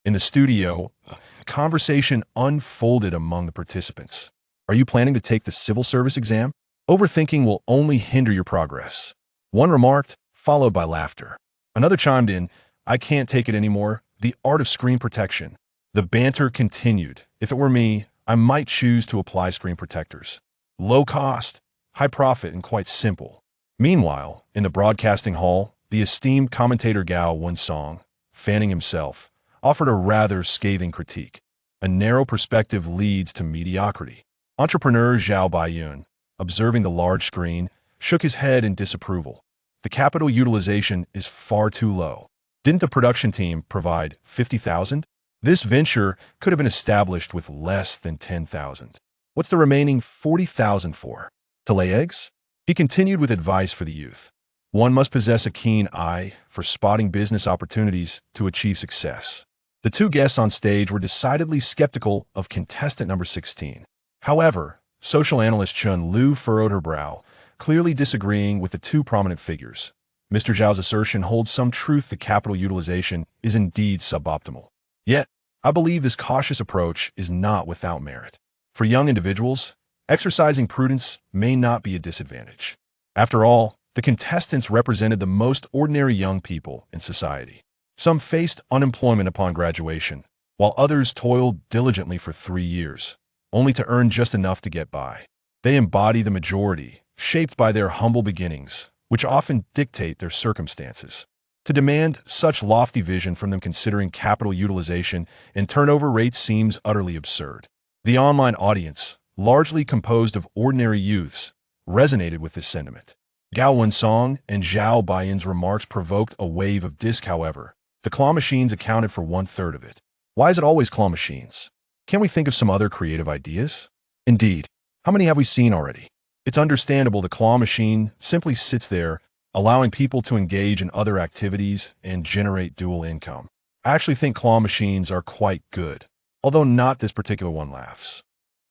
In the studio, a conversation unfolded among the participants. Are you planning to take the civil service exam? Overthinking will only hinder your progress. One remarked, followed by laughter. Another chimed in, I can't take it anymore. The art of screen protection. The banter continued. If it were me, I might choose to apply screen protectors. Low cost, high profit, and quite simple. Meanwhile, in the broadcasting hall, the esteemed commentator Gao Wen-song, fanning himself, offered a rather scathing critique. A narrow perspective leads to mediocrity. Entrepreneur Zhao Baiyun, observing the large screen, shook his head in disapproval. The capital utilization is far too low. Didn't the production team provide 50,000? This venture could have been established with less than 10,000. What's the remaining 40,000 for? To lay eggs? He continued with advice for the youth. One must possess a keen eye for spotting business opportunities to achieve success. The two guests on stage were decidedly skeptical of contestant number 16. However, social analyst Chun Lu furrowed her brow, clearly disagreeing with the two prominent figures. Mr. Zhao's assertion holds some truth that capital utilization is indeed suboptimal. Yet, I believe this cautious approach is not without merit. For young individuals, exercising prudence may not be a disadvantage. After all, the contestants represented the most ordinary young people in society. Some faced unemployment upon graduation, while others toiled diligently for 3 years, only to earn just enough to get by. They embody the majority, shaped by their humble beginnings, which often dictate their circumstances. To demand such lofty vision from them considering capital utilization and turnover rates seems utterly absurd. The online audience, largely composed of ordinary youths, resonated with this sentiment. Gao Wen-song and Zhao Baiyun's remarks provoked a wave of disc, however. The claw machines accounted for 1/3 of it. Why is it always claw machines? Can't we think of some other creative ideas? Indeed, how many have we seen already? It's understandable the claw machine simply sits there, allowing people to engage in other activities and generate dual income. I actually think claw machines are quite good, although not this particular one laughs.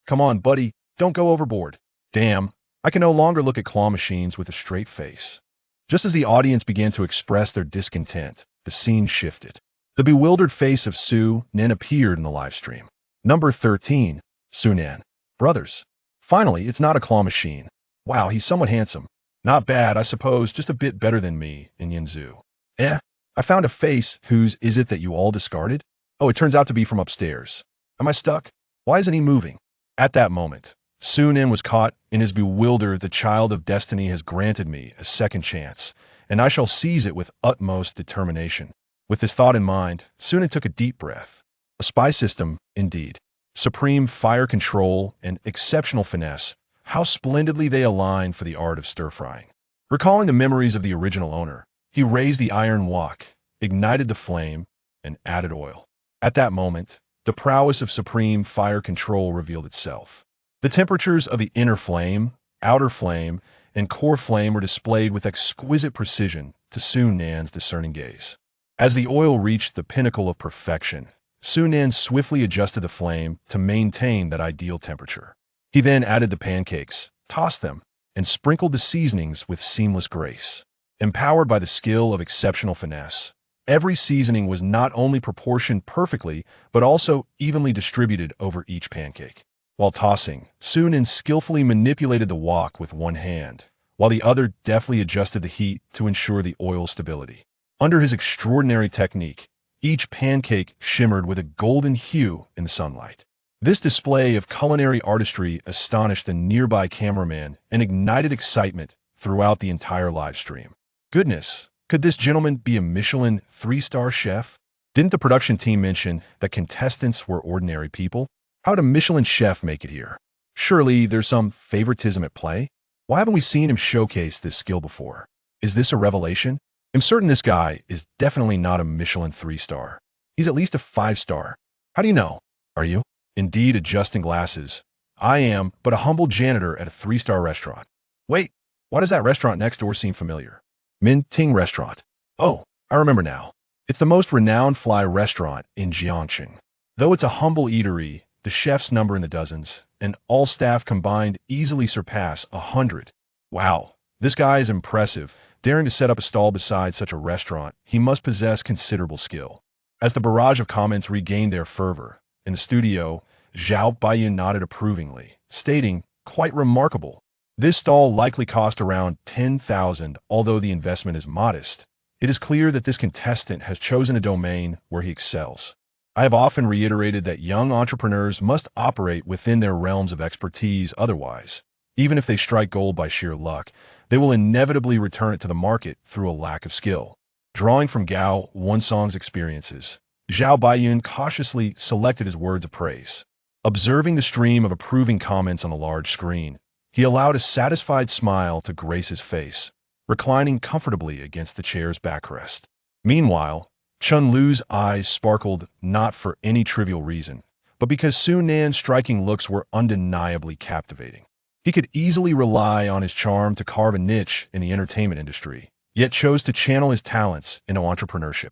Come on, buddy, don't go overboard. Damn, I can no longer look at claw machines with a straight face. Just as the audience began to express their discontent, the scene shifted. The bewildered face of Su Nen appeared in the live stream. Number 13, Su Nen. Brothers. Finally, it's not a claw machine. Wow, he's somewhat handsome. Not bad, I suppose, just a bit better than me in Yinzu. I found a face. Whose is it that you all discarded? Oh, it turns out to be from upstairs. Am I stuck? Why isn't he moving? At that moment, Su Nen was caught in his bewilder. The child of destiny has granted me a second chance, and I shall seize it with utmost determination. With this thought in mind, Su Nen took a deep breath. A spy system, indeed. Supreme fire control and exceptional finesse. How splendidly they align for the art of stir-frying. Recalling the memories of the original owner, he raised the iron wok, ignited the flame, and added oil. At that moment, the prowess of supreme fire control revealed itself. The temperatures of the inner flame, outer flame, and core flame were displayed with exquisite precision to Su Nen's discerning gaze. As the oil reached the pinnacle of perfection, Su Nen swiftly adjusted the flame to maintain that ideal temperature. He then added the pancakes, tossed them, and sprinkled the seasonings with seamless grace. Empowered by the skill of exceptional finesse, every seasoning was not only proportioned perfectly, but also evenly distributed over each pancake. While tossing, Su Nen skillfully manipulated the wok with one hand, while the other deftly adjusted the heat to ensure the oil stability. Under his extraordinary technique, each pancake shimmered with a golden hue in the sunlight. This display of culinary artistry astonished the nearby cameraman and ignited excitement throughout the entire live stream. Goodness, could this gentleman be a Michelin 3-star chef? Didn't the production team mention that contestants were ordinary people? How would a Michelin chef make it here? Surely there's some favoritism at play? Why haven't we seen him showcase this skill before? Is this a revelation? I'm certain this guy is definitely not a Michelin 3-star. He's at least a 5-star. How do you know? Are you? Indeed, adjusting glasses. I am but a humble janitor at a 3-star restaurant. Wait, why does that restaurant next door seem familiar? Min Ting Restaurant. Oh, I remember now. It's the most renowned fly restaurant in Jiangxing. Though it's a humble eatery, the chefs number in the dozens, and all staff combined easily surpass 100. Wow, this guy is impressive. Daring to set up a stall beside such a restaurant, he must possess considerable skill. As the barrage of comments regained their fervor, in the studio, Zhao Baiyun nodded approvingly, stating, "Quite remarkable. This stall likely cost around 10,000, although the investment is modest. It is clear that this contestant has chosen a domain where he excels. I have often reiterated that young entrepreneurs must operate within their realms of expertise, otherwise, even if they strike gold by sheer luck, they will inevitably return it to the market through a lack of skill." Drawing from Gao Wansong's experiences, Zhao Baiyun cautiously selected his words of praise. Observing the stream of approving comments on the large screen, he allowed a satisfied smile to grace his face, reclining comfortably against the chair's backrest. Meanwhile, Chun Lu's eyes sparkled not for any trivial reason, but because Su Nan's striking looks were undeniably captivating. He could easily rely on his charm to carve a niche in the entertainment industry, yet chose to channel his talents into entrepreneurship.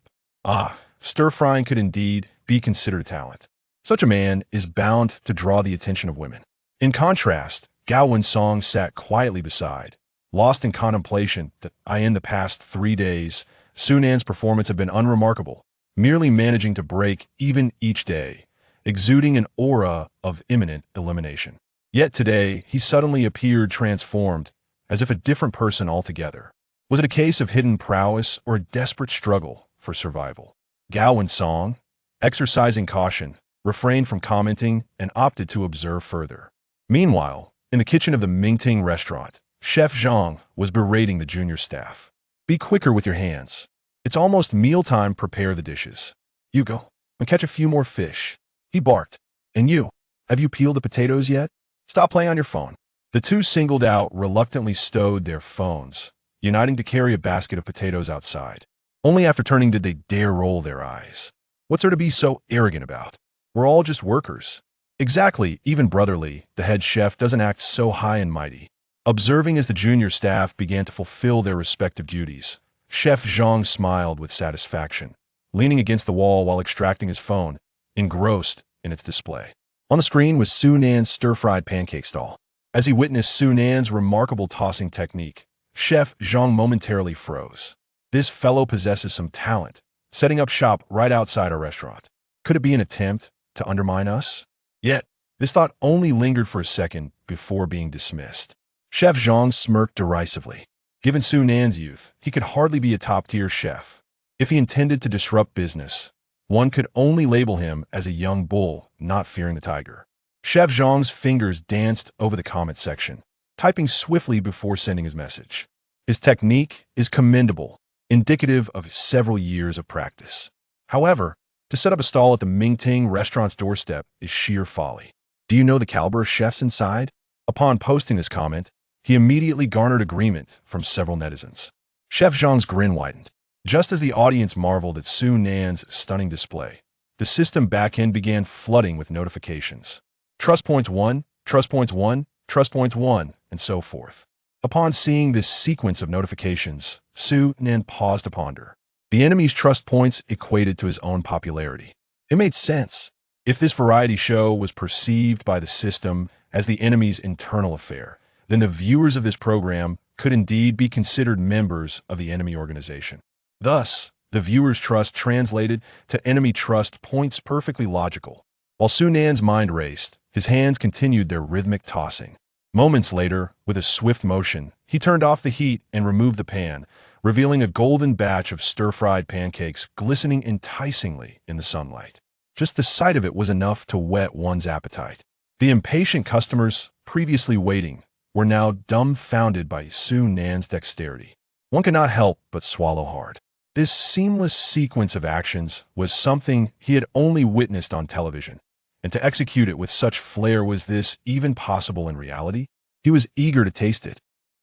Stir-frying could indeed be considered a talent. Such a man is bound to draw the attention of women. In contrast, Gao Wensong sat quietly beside, lost in contemplation that in the past 3 days, Su Nan's performance had been unremarkable, merely managing to break even each day, exuding an aura of imminent elimination. Yet today, he suddenly appeared transformed, as if a different person altogether. Was it a case of hidden prowess or a desperate struggle for survival? Gao Wensong, exercising caution, refrained from commenting and opted to observe further. Meanwhile, in the kitchen of the Mingting restaurant, Chef Zhang was berating the junior staff. "Be quicker with your hands. It's almost mealtime. Prepare the dishes. You go and catch a few more fish," he barked. "And you, have you peeled the potatoes yet? Stop playing on your phone." The two singled out reluctantly stowed their phones, uniting to carry a basket of potatoes outside. Only after turning did they dare roll their eyes. What's there to be so arrogant about? We're all just workers. Exactly, even brotherly, the head chef doesn't act so high and mighty. Observing as the junior staff began to fulfill their respective duties, Chef Zhang smiled with satisfaction, leaning against the wall while extracting his phone, engrossed in its display. On the screen was Su Nan's stir-fried pancake stall. As he witnessed Su Nan's remarkable tossing technique, Chef Zhang momentarily froze. This fellow possesses some talent, setting up shop right outside our restaurant. Could it be an attempt to undermine us? Yet, this thought only lingered for a second before being dismissed. Chef Zhang smirked derisively. Given Su Nan's youth, he could hardly be a top-tier chef. If he intended to disrupt business, one could only label him as a young bull not fearing the tiger. Chef Zhang's fingers danced over the comment section, typing swiftly before sending his message. His technique is commendable, indicative of several years of practice. However, to set up a stall at the Mingting restaurant's doorstep is sheer folly. Do you know the caliber of chefs inside? Upon posting this comment, he immediately garnered agreement from several netizens. Chef Zhang's grin widened. Just as the audience marveled at Su Nan's stunning display, the system backend began flooding with notifications. Trust points 1, trust points 1, trust points 1, and so forth. Upon seeing this sequence of notifications, Su Nan paused to ponder. The enemy's trust points equated to his own popularity. It made sense. If this variety show was perceived by the system as the enemy's internal affair, then the viewers of this program could indeed be considered members of the enemy organization. Thus, the viewer's trust translated to enemy trust points perfectly logical. While Su Nan's mind raced, his hands continued their rhythmic tossing. Moments later, with a swift motion, he turned off the heat and removed the pan, revealing a golden batch of stir-fried pancakes glistening enticingly in the sunlight. Just the sight of it was enough to whet one's appetite. The impatient customers, previously waiting, were now dumbfounded by Su Nan's dexterity. One could not help but swallow hard. This seamless sequence of actions was something he had only witnessed on television, and to execute it with such flair was this even possible in reality? He was eager to taste it.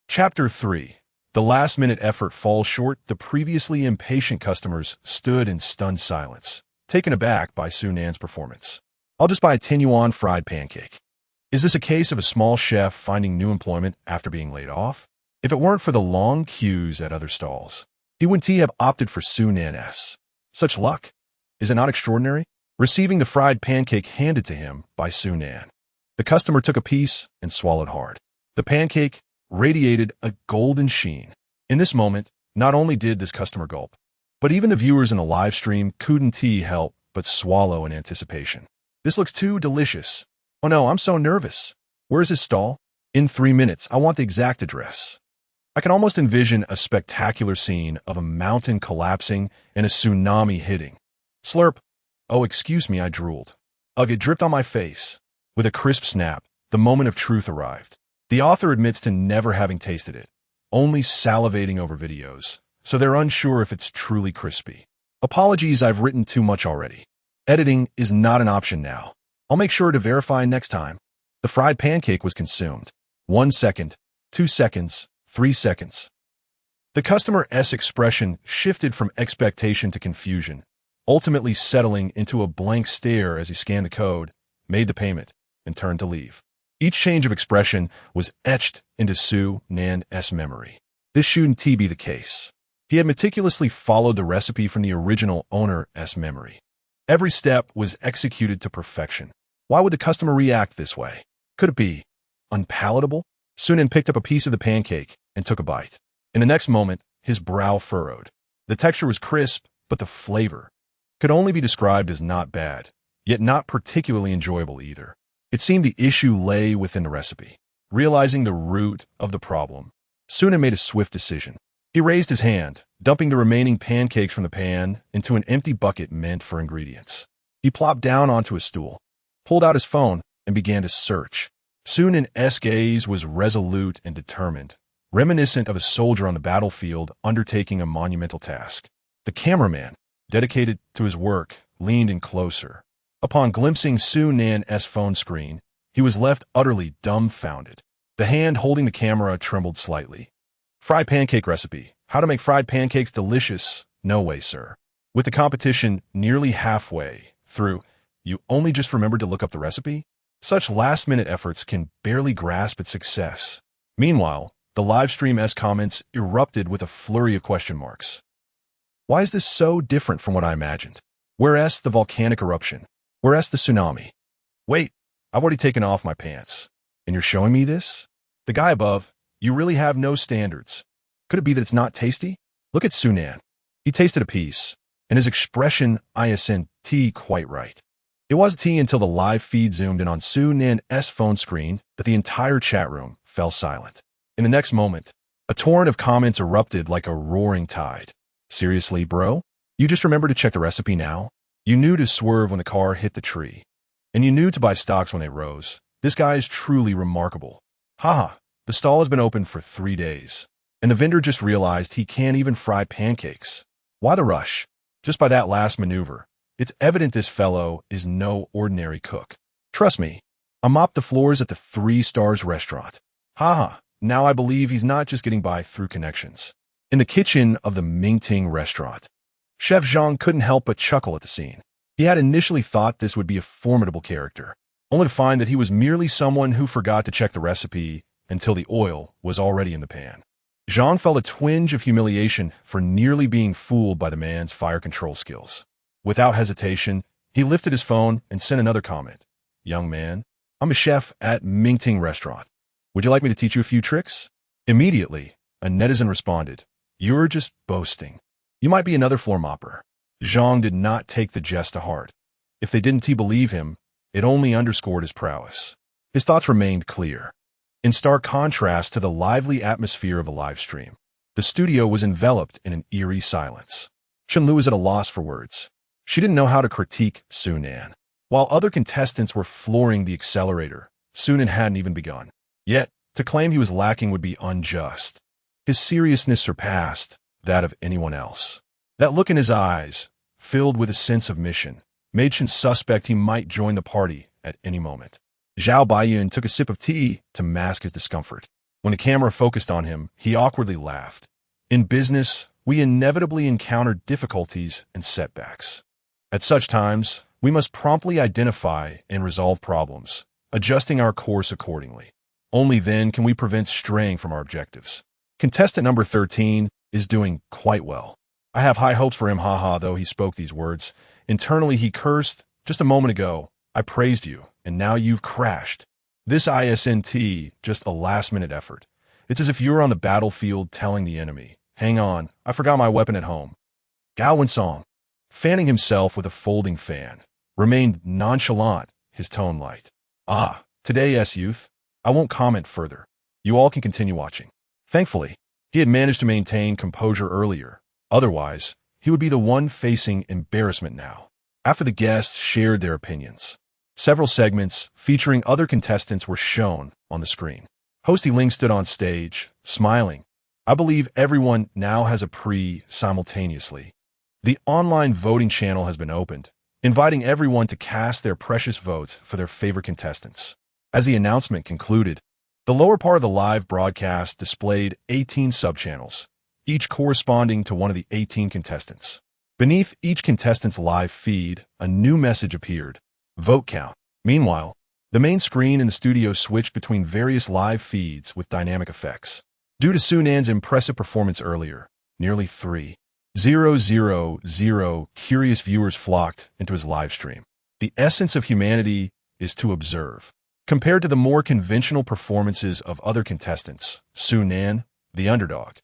Chapter 3. The last-minute effort falls short. The previously impatient customers stood in stunned silence, taken aback by Su Nan's performance. "I'll just buy a 10 yuan fried pancake." Is this a case of a small chef finding new employment after being laid off? If it weren't for the long queues at other stalls, he wouldn't have opted for Su Nan's. Such luck. Is it not extraordinary? Receiving the fried pancake handed to him by Su Nan, the customer took a piece and swallowed hard. The pancake radiated a golden sheen. In this moment, not only did this customer gulp, But even the viewers in the live stream couldn't help but swallow in anticipation. This looks too delicious. Oh no, I'm so nervous. Where's his stall? In 3 minutes, I want the exact address. I can almost envision a spectacular scene of a mountain collapsing and a tsunami hitting. Slurp. Oh, excuse me, I drooled. Ugh, it dripped on my face. With a crisp snap, the moment of truth arrived. The author admits to never having tasted it, only salivating over videos, so they're unsure if it's truly crispy. Apologies, I've written too much already. Editing is not an option now. I'll make sure to verify next time. The fried pancake was consumed. 1 second, 2 seconds, 3 seconds. The customer's expression shifted from expectation to confusion, ultimately settling into a blank stare as he scanned the code, made the payment, and turned to leave. Each change of expression was etched into Su Nan's memory. This shouldn't be the case. He had meticulously followed the recipe from the original owner's memory. Every step was executed to perfection. Why would the customer react this way? Could it be unpalatable? Sunan picked up a piece of the pancake and took a bite. In the next moment, his brow furrowed. The texture was crisp, but the flavor could only be described as not bad, yet not particularly enjoyable either. It seemed the issue lay within the recipe. Realizing the root of the problem, Sunan made a swift decision. He raised his hand, dumping the remaining pancakes from the pan into an empty bucket meant for ingredients. He plopped down onto a stool, pulled out his phone, and began to search. Sunan's gaze was resolute and determined, reminiscent of a soldier on the battlefield undertaking a monumental task. The cameraman, dedicated to his work, leaned in closer. Upon glimpsing Sunan's phone screen, he was left utterly dumbfounded. The hand holding the camera trembled slightly. Fried pancake recipe. How to make fried pancakes delicious? No way, sir. With the competition nearly halfway through, you only just remembered to look up the recipe? Such last-minute efforts can barely grasp its success. Meanwhile, the livestream's comments erupted with a flurry of question marks. Why is this so different from what I imagined? Where's the volcanic eruption? Where's the tsunami? Wait, I've already taken off my pants. And you're showing me this? The guy above, you really have no standards. Could it be that it's not tasty? Look at Sunan. He tasted a piece, and his expression isn't quite right. It wasn't until the live feed zoomed in on Sunan's phone screen that the entire chat room fell silent. In the next moment, a torrent of comments erupted like a roaring tide. Seriously, bro? You just remember to check the recipe now? You knew to swerve when the car hit the tree. And you knew to buy stocks when they rose. This guy is truly remarkable. Haha, the stall has been open for 3 days. And the vendor just realized he can't even fry pancakes. Why the rush? Just by that last maneuver, it's evident this fellow is no ordinary cook. Trust me, I mopped the floors at the 3 Stars restaurant. Haha, now I believe he's not just getting by through connections. In the kitchen of the Mingting restaurant, Chef Zhang couldn't help but chuckle at the scene. He had initially thought this would be a formidable character, only to find that he was merely someone who forgot to check the recipe until the oil was already in the pan. Zhang felt a twinge of humiliation for nearly being fooled by the man's fire control skills. Without hesitation, he lifted his phone and sent another comment. Young man, I'm a chef at Mingting restaurant. Would you like me to teach you a few tricks? Immediately, a netizen responded, You're just boasting. You might be another floor mopper. Zhang did not take the jest to heart. If they didn't believe him, it only underscored his prowess. His thoughts remained clear. In stark contrast to the lively atmosphere of a live stream, the studio was enveloped in an eerie silence. Chunlu was at a loss for words. She didn't know how to critique Sunan. While other contestants were flooring the accelerator, Sunan hadn't even begun. Yet, to claim he was lacking would be unjust. His seriousness surpassed that of anyone else. That look in his eyes, filled with a sense of mission, made Chen suspect he might join the party at any moment. Zhao Baiyun took a sip of tea to mask his discomfort. When the camera focused on him, he awkwardly laughed. In business, we inevitably encounter difficulties and setbacks. At such times, we must promptly identify and resolve problems, adjusting our course accordingly. Only then can we prevent straying from our objectives. Contestant number 13 is doing quite well. I have high hopes for him, haha, though he spoke these words. Internally, he cursed. Just a moment ago, I praised you, and now you've crashed. This isn't just a last-minute effort. It's as if you're on the battlefield telling the enemy, hang on, I forgot my weapon at home. Gao Song, fanning himself with a folding fan, remained nonchalant, his tone light. Ah, today's youth. I won't comment further. You all can continue watching. Thankfully, he had managed to maintain composure earlier. Otherwise, he would be the one facing embarrassment now. After the guests shared their opinions, several segments featuring other contestants were shown on the screen. Hosty Ling stood on stage, smiling. I believe everyone now has a simultaneously. The online voting channel has been opened, inviting everyone to cast their precious votes for their favorite contestants. As the announcement concluded, the lower part of the live broadcast displayed 18 subchannels, each corresponding to one of the 18 contestants. Beneath each contestant's live feed, a new message appeared: vote count. Meanwhile, the main screen in the studio switched between various live feeds with dynamic effects. Due to Sunan's impressive performance earlier, nearly 3,000 curious viewers flocked into his live stream. The essence of humanity is to observe. Compared to the more conventional performances of other contestants, Sunan, the underdog,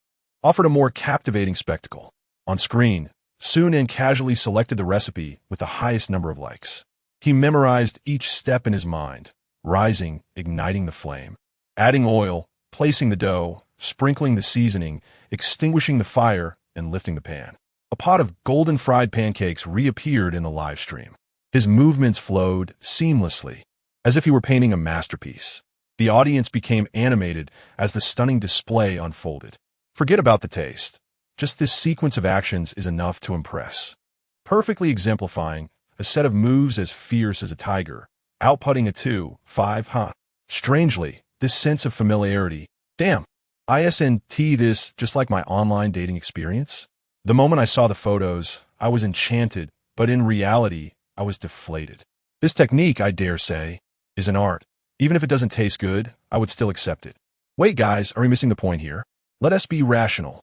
offered a more captivating spectacle. On screen, Sunan casually selected the recipe with the highest number of likes. He memorized each step in his mind, rising, igniting the flame, adding oil, placing the dough, sprinkling the seasoning, extinguishing the fire, and lifting the pan. A pot of golden fried pancakes reappeared in the live stream. His movements flowed seamlessly, as if he were painting a masterpiece. The audience became animated as the stunning display unfolded. Forget about the taste. Just this sequence of actions is enough to impress. Perfectly exemplifying a set of moves as fierce as a tiger, outputting a 2-5. Strangely, this sense of familiarity. Damn, isn't this just like my online dating experience? The moment I saw the photos, I was enchanted, but in reality, I was deflated. This technique, I dare say, is an art. Even if it doesn't taste good, I would still accept it. Wait, guys, are we missing the point here? Let us be rational.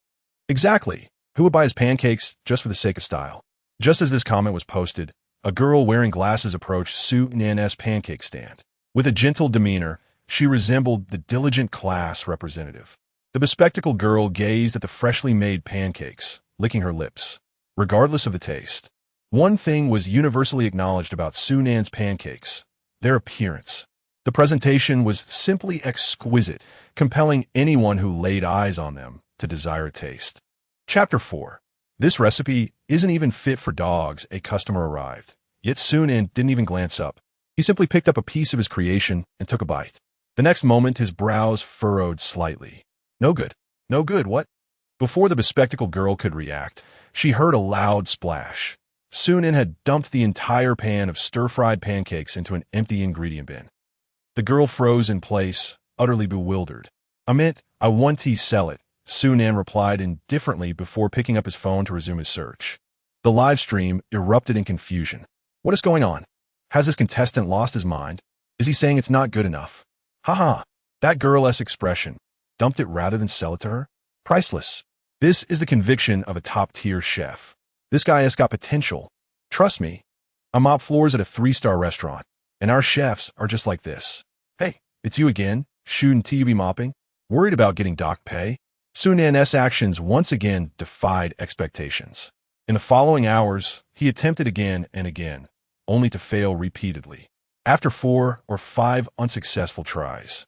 Exactly. Who would buy his pancakes just for the sake of style? Just as this comment was posted, a girl wearing glasses approached Sunan's pancake stand. With a gentle demeanor, she resembled the diligent class representative. The bespectacled girl gazed at the freshly made pancakes, licking her lips. Regardless of the taste, one thing was universally acknowledged about Sunan's pancakes: their appearance. The presentation was simply exquisite, compelling anyone who laid eyes on them to desire a taste. Chapter 4. This recipe isn't even fit for dogs. A customer arrived, yet Sunan didn't even glance up. He simply picked up a piece of his creation and took a bite. The next moment, his brows furrowed slightly. No good. No good, what? Before the bespectacled girl could react, she heard a loud splash. Sunan had dumped the entire pan of stir-fried pancakes into an empty ingredient bin. The girl froze in place, utterly bewildered. I want to sell it, Sunan replied indifferently before picking up his phone to resume his search. The live stream erupted in confusion. What is going on? Has this contestant lost his mind? Is he saying it's not good enough? Haha, that girl's expression. Dumped it rather than sell it to her? Priceless. This is the conviction of a top-tier chef. This guy has got potential. Trust me. I mop floors at a 3-star restaurant, and our chefs are just like this. Hey, it's you again, shouldn't you be mopping? Worried about getting docked pay? Sunan's actions once again defied expectations. In the following hours, he attempted again and again, only to fail repeatedly. After 4 or 5 unsuccessful tries,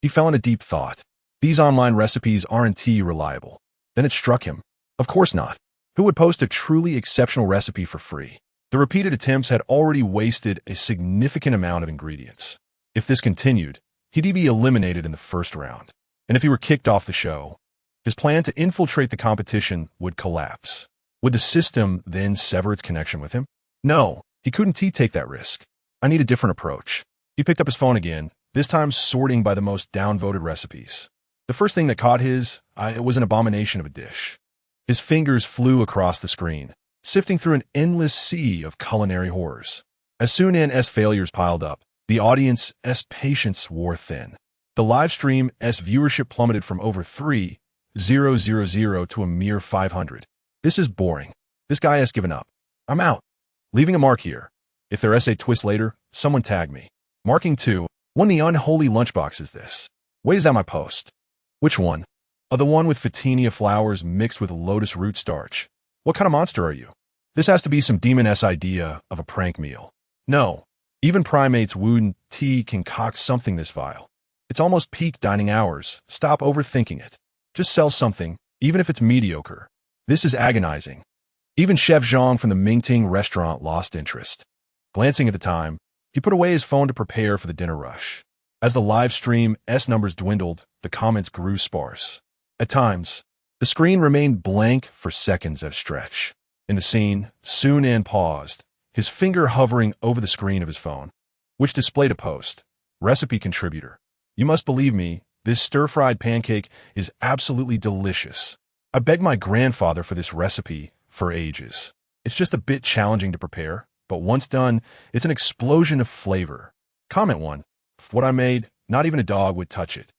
he fell into deep thought. These online recipes aren't reliable. Then it struck him. Of course not. Who would post a truly exceptional recipe for free? The repeated attempts had already wasted a significant amount of ingredients. If this continued, he'd be eliminated in the first round. And if he were kicked off the show, his plan to infiltrate the competition would collapse. Would the system then sever its connection with him? No, he couldn't take that risk. I need a different approach. He picked up his phone again, this time sorting by the most downvoted recipes. The first thing that caught his eye was an abomination of a dish. His fingers flew across the screen, sifting through an endless sea of culinary horrors. As Sunan's failures piled up, the audience's patience wore thin. The live stream's viewership plummeted from over 3,000 to a mere 500. This is boring. This guy has given up. I'm out. Leaving a mark here. If there's a twist later, someone tag me. Marking 2. When the unholy lunchbox is this? Wait, is that my post? Which one? The one with Fatinia flowers mixed with lotus root starch. What kind of monster are you? This has to be some demon-s idea of a prank meal. No, even primates wouldn't concoct something this vile. It's almost peak dining hours. Stop overthinking it. Just sell something, even if it's mediocre. This is agonizing. Even Chef Zhang from the Mingting restaurant lost interest. Glancing at the time, he put away his phone to prepare for the dinner rush. As the live stream's numbers dwindled, the comments grew sparse. At times, the screen remained blank for seconds at a stretch. In the scene, Sunan paused, his finger hovering over the screen of his phone, which displayed a post. Recipe contributor. You must believe me, this stir-fried pancake is absolutely delicious. I begged my grandfather for this recipe for ages. It's just a bit challenging to prepare, but once done, it's an explosion of flavor. Comment 1. What I made, not even a dog would touch it.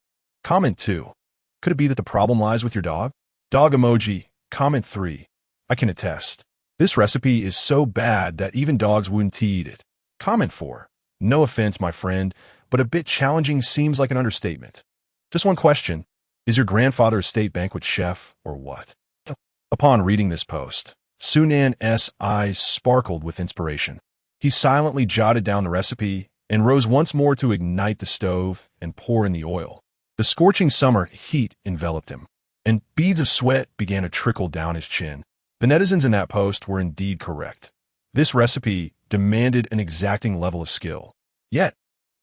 Comment 2. Could it be that the problem lies with your dog? Dog emoji. Comment 3. I can attest. This recipe is so bad that even dogs wouldn't eat it. Comment 4. No offense, my friend, but a bit challenging seems like an understatement. Just one question. Is your grandfather a state banquet chef or what? Upon reading this post, Sunan's eyes sparkled with inspiration. He silently jotted down the recipe and rose once more to ignite the stove and pour in the oil. The scorching summer heat enveloped him, and beads of sweat began to trickle down his chin. The netizens in that post were indeed correct. This recipe demanded an exacting level of skill. Yet,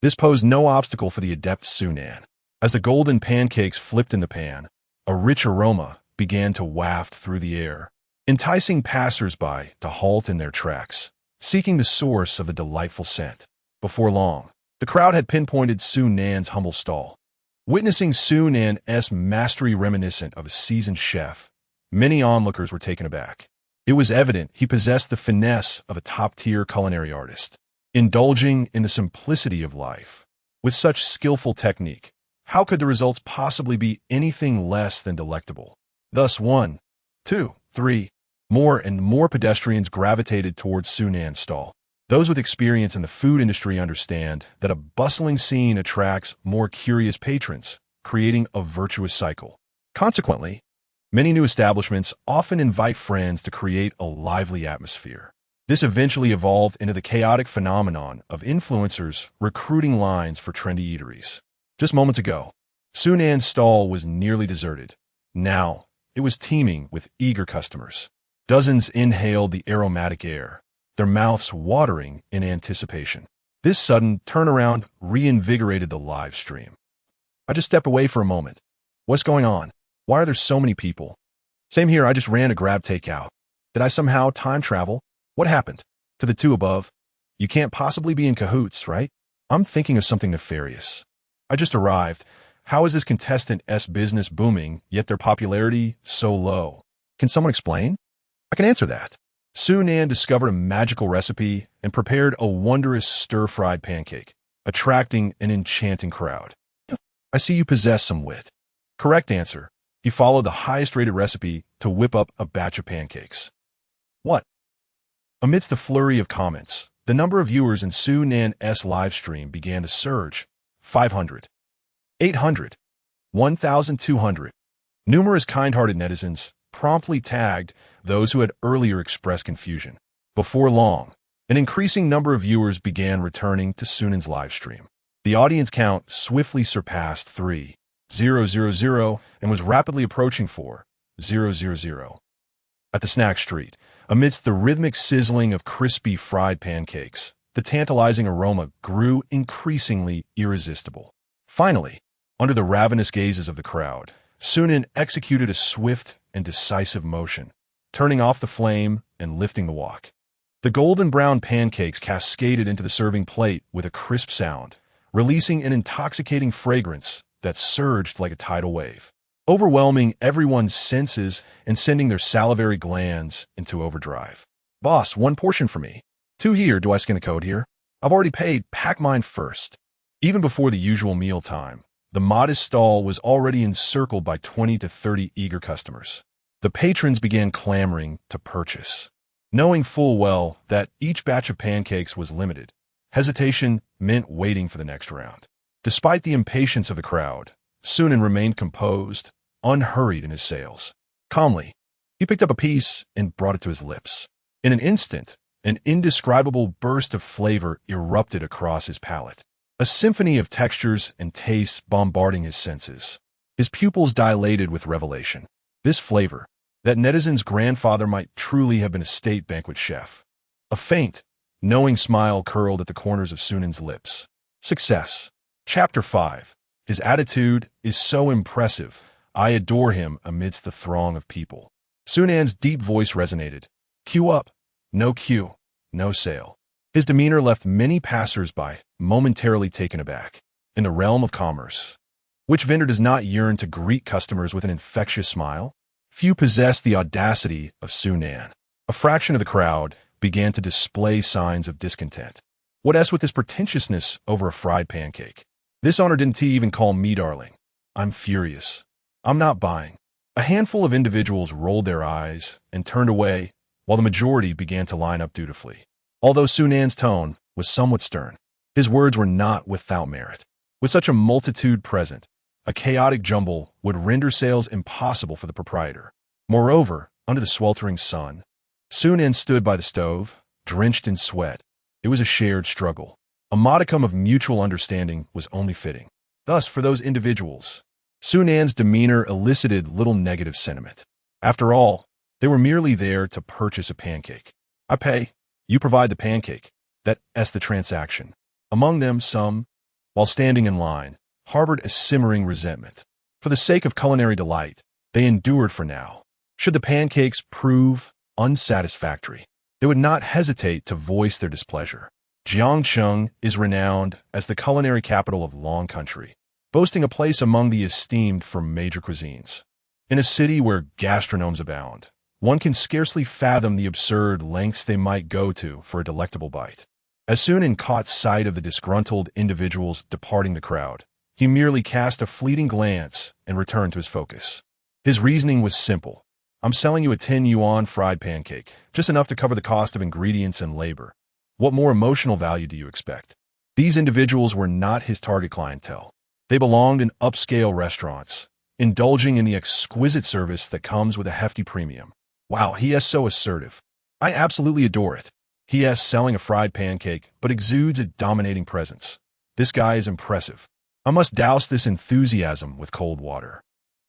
this posed no obstacle for the adept Sunan. As the golden pancakes flipped in the pan, a rich aroma began to waft through the air, enticing passers-by to halt in their tracks, seeking the source of the delightful scent. Before long, the crowd had pinpointed Sunan's humble stall. Witnessing Sunan's mastery reminiscent of a seasoned chef, many onlookers were taken aback. It was evident he possessed the finesse of a top-tier culinary artist. Indulging in the simplicity of life, with such skillful technique, how could the results possibly be anything less than delectable? Thus 1, 2, 3, more and more pedestrians gravitated towards Sunan's stall. Those with experience in the food industry understand that a bustling scene attracts more curious patrons, creating a virtuous cycle. Consequently, many new establishments often invite friends to create a lively atmosphere. This eventually evolved into the chaotic phenomenon of influencers recruiting lines for trendy eateries. Just moments ago, Sunan's stall was nearly deserted. Now, it was teeming with eager customers. Dozens inhaled the aromatic air, their mouths watering in anticipation. This sudden turnaround reinvigorated the live stream. I just stepped away for a moment. What's going on? Why are there so many people? Same here, I just ran to grab takeout. Did I somehow time travel? What happened? To the two above, you can't possibly be in cahoots, right? I'm thinking of something nefarious. I just arrived. How is this contestant's business booming, yet their popularity so low? Can someone explain? I can answer that. Sunan discovered a magical recipe and prepared a wondrous stir-fried pancake, attracting an enchanting crowd. I see you possess some wit. Correct answer. He followed the highest-rated recipe to whip up a batch of pancakes. What? Amidst the flurry of comments, the number of viewers in Sunan's live stream began to surge. 500, 800, 1,200. Numerous kind-hearted netizens promptly tagged those who had earlier expressed confusion. Before long, an increasing number of viewers began returning to Sunan's live stream. The audience count swiftly surpassed 3,000 and was rapidly approaching 4,000. At the snack street, amidst the rhythmic sizzling of crispy fried pancakes, the tantalizing aroma grew increasingly irresistible. Finally, under the ravenous gazes of the crowd, Sunan executed a swift and decisive motion, turning off the flame and lifting the wok. The golden brown pancakes cascaded into the serving plate with a crisp sound, releasing an intoxicating fragrance that surged like a tidal wave, overwhelming everyone's senses and sending their salivary glands into overdrive. Boss, one portion for me. 2 here, do I scan the code here? I've already paid, pack mine first. Even before the usual meal time, the modest stall was already encircled by 20 to 30 eager customers. The patrons began clamoring to purchase. Knowing full well that each batch of pancakes was limited, hesitation meant waiting for the next round. Despite the impatience of the crowd, Sunan remained composed, unhurried in his sales. Calmly, he picked up a piece and brought it to his lips. In an instant, an indescribable burst of flavor erupted across his palate, a symphony of textures and tastes bombarding his senses. His pupils dilated with revelation. This flavor, that netizen's grandfather might truly have been a state banquet chef. A faint, knowing smile curled at the corners of Sunan's lips. Success. Chapter 5. His attitude is so impressive. I adore him amidst the throng of people. Sunan's deep voice resonated. Queue up. No queue. No sale. His demeanor left many passers-by momentarily taken aback. In the realm of commerce, which vendor does not yearn to greet customers with an infectious smile? Few possess the audacity of Sunan. A fraction of the crowd began to display signs of discontent. What else with this pretentiousness over a fried pancake? This owner didn't even call me darling. I'm furious. I'm not buying. A handful of individuals rolled their eyes and turned away, while the majority began to line up dutifully. Although Sunan's tone was somewhat stern, his words were not without merit. With such a multitude present, a chaotic jumble would render sales impossible for the proprietor. Moreover, under the sweltering sun, Sunan stood by the stove, drenched in sweat. It was a shared struggle. A modicum of mutual understanding was only fitting. Thus, for those individuals, Sunan's demeanor elicited little negative sentiment. After all, they were merely there to purchase a pancake. I pay, you provide the pancake. That's the transaction. Among them, some, while standing in line, harbored a simmering resentment. For the sake of culinary delight, they endured for now. Should the pancakes prove unsatisfactory, they would not hesitate to voice their displeasure. Jiangcheng is renowned as the culinary capital of Long Country, boasting a place among the esteemed for major cuisines. In a city where gastronomes abound, one can scarcely fathom the absurd lengths they might go to for a delectable bite. As Sunan caught sight of the disgruntled individuals departing the crowd, he merely cast a fleeting glance and returned to his focus. His reasoning was simple. I'm selling you a 10 yuan fried pancake, just enough to cover the cost of ingredients and labor. What more emotional value do you expect? These individuals were not his target clientele. They belonged in upscale restaurants, indulging in the exquisite service that comes with a hefty premium. Wow, he is so assertive. I absolutely adore it. He is selling a fried pancake, but exudes a dominating presence. This guy is impressive. I must douse this enthusiasm with cold water.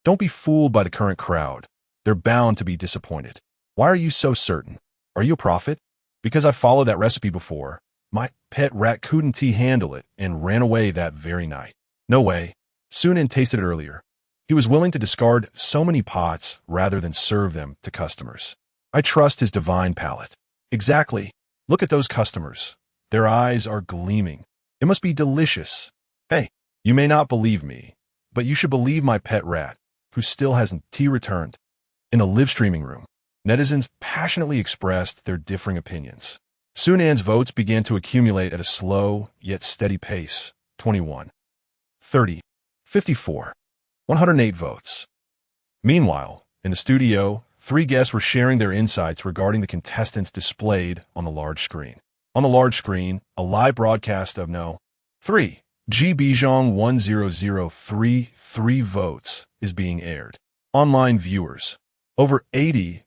Don't be fooled by the current crowd. They're bound to be disappointed. Why are you so certain? Are you a prophet? Because I followed that recipe before. My pet rat couldn't handle it and ran away that very night. No way. Sunan tasted it earlier. He was willing to discard so many pots rather than serve them to customers. I trust his divine palate. Exactly. Look at those customers. Their eyes are gleaming. It must be delicious. Hey, you may not believe me, but you should believe my pet rat, who still hasn't returned. In the live streaming room, netizens passionately expressed their differing opinions. Sunan's votes began to accumulate at a slow yet steady pace. 21, 30, 54, 108 votes. Meanwhile, in the studio, 3 guests were sharing their insights regarding the contestants displayed on the large screen. On the large screen, a live broadcast of No. 3. G. Bijong 10033 votes is being aired. Online viewers, over 80,000.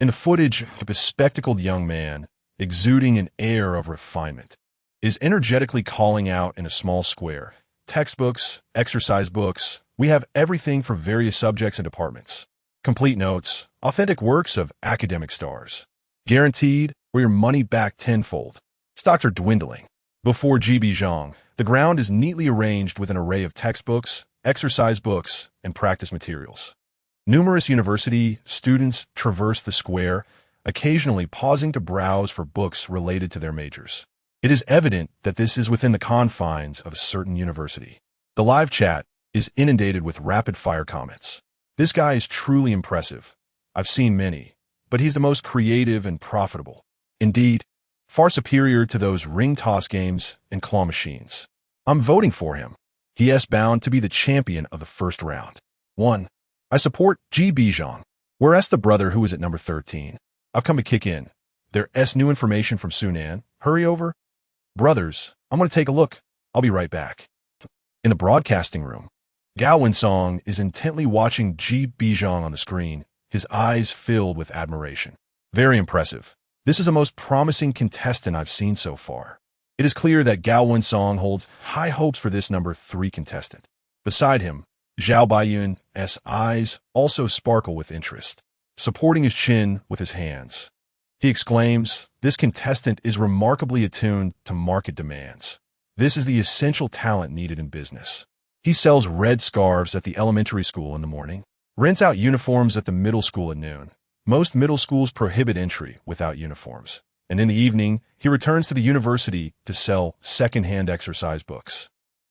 In the footage, a bespectacled young man, exuding an air of refinement, is energetically calling out in a small square. Textbooks, exercise books, we have everything for various subjects and departments. Complete notes, authentic works of academic stars. Guaranteed, or your money back tenfold. Stocks are dwindling. Before GB Zhang, the ground is neatly arranged with an array of textbooks, exercise books, and practice materials. Numerous university students traverse the square, occasionally pausing to browse for books related to their majors. It is evident that this is within the confines of a certain university. The live chat is inundated with rapid-fire comments. This guy is truly impressive. I've seen many, but he's the most creative and profitable. Indeed, far superior to those ring toss games and claw machines. I'm voting for him. He is bound to be the champion of the first round. 1. I support G. Bijong. Whereas the brother who is at number 13. I've come to kick in. There's new information from Sunan. Hurry over. Brothers, I'm going to take a look. I'll be right back. In the broadcasting room, Gao Winsong is intently watching G. Bijong on the screen, his eyes filled with admiration. Very impressive. This is the most promising contestant I've seen so far. It is clear that Gao Wensong holds high hopes for this number 3 contestant. Beside him, Zhao Baiyun's eyes also sparkle with interest, supporting his chin with his hands. He exclaims, "This contestant is remarkably attuned to market demands. This is the essential talent needed in business." He sells red scarves at the elementary school in the morning, rents out uniforms at the middle school at noon. Most middle schools prohibit entry without uniforms. And in the evening, he returns to the university to sell second-hand exercise books.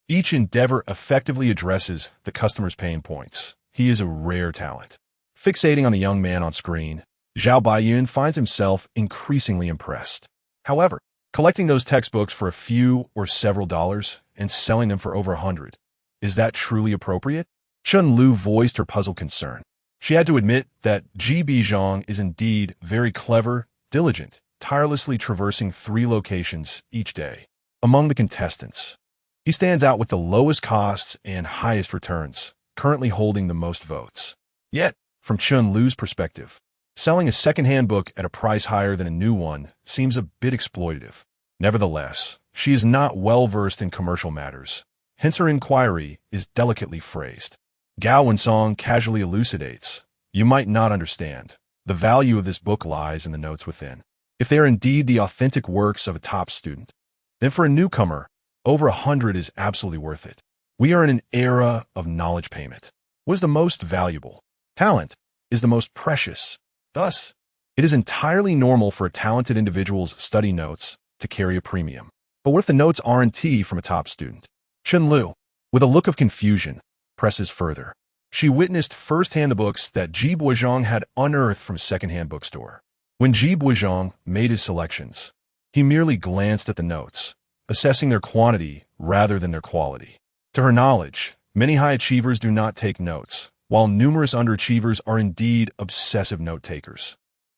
Each endeavor effectively addresses the customer's pain points. He is a rare talent. Fixating on the young man on screen, Zhao Baiyun finds himself increasingly impressed. However, collecting those textbooks for a few or several dollars and selling them for over 100, is that truly appropriate? Chun Lu voiced her puzzled concern. She had to admit that Ji Bizhong is indeed very clever, diligent, tirelessly traversing 3 locations each day. Among the contestants, he stands out with the lowest costs and highest returns, currently holding the most votes. Yet, from Chun Lu's perspective, selling a second-hand book at a price higher than a new one seems a bit exploitative. Nevertheless, she is not well-versed in commercial matters, hence her inquiry is delicately phrased. Gao Wensong casually elucidates, "You might not understand. The value of this book lies in the notes within. If they are indeed the authentic works of a top student, then for a newcomer, over 100 is absolutely worth it. We are in an era of knowledge payment. What is the most valuable? Talent is the most precious. Thus, it is entirely normal for a talented individual's study notes to carry a premium. But what if the notes aren't from a top student?" Chun Lu, with a look of confusion, presses further. She witnessed firsthand the books that Ji Bizhong had unearthed from a second-hand bookstore. When Ji Bizhong made his selections, he merely glanced at the notes, assessing their quantity rather than their quality. To her knowledge, many high achievers do not take notes, while numerous underachievers are indeed obsessive note-takers.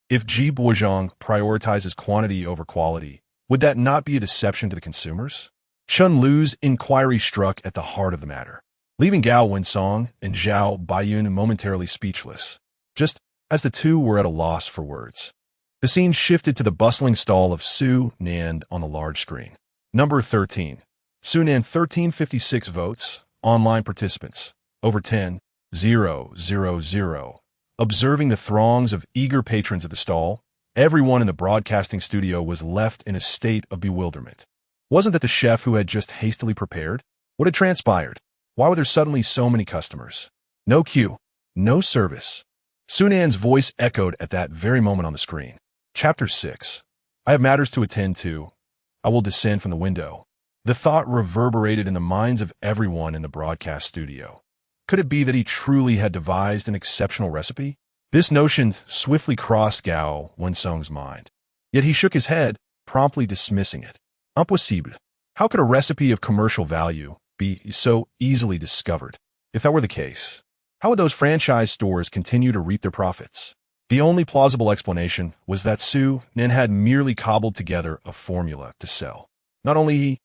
If Ji Bizhong prioritizes quantity over quality, would that not be a deception to the consumers? Chun Lu's inquiry struck at the heart of the matter, leaving Gao Wensong and Zhao Baiyun momentarily speechless, just as the two were at a loss for words. The scene shifted to the bustling stall of Su Nan on the large screen. Number 13. Su Nan 1356 votes, online participants, over 10,000. Observing the throngs of eager patrons at the stall, everyone in the broadcasting studio was left in a state of bewilderment. Wasn't that the chef who had just hastily prepared? What had transpired? Why were there suddenly so many customers? No queue, no service. Su Nan's voice echoed at that very moment on the screen. Chapter 6. I have matters to attend to. I will descend from the window. The thought reverberated in the minds of everyone in the broadcast studio. Could it be that he truly had devised an exceptional recipe? This notion swiftly crossed Gao Wensong's mind. Yet he shook his head, promptly dismissing it. Impossible. How could a recipe of commercial value be so easily discovered? If that were the case, how would those franchise stores continue to reap their profits? The only plausible explanation was that Su Nan had merely cobbled together a formula to sell. Not only he,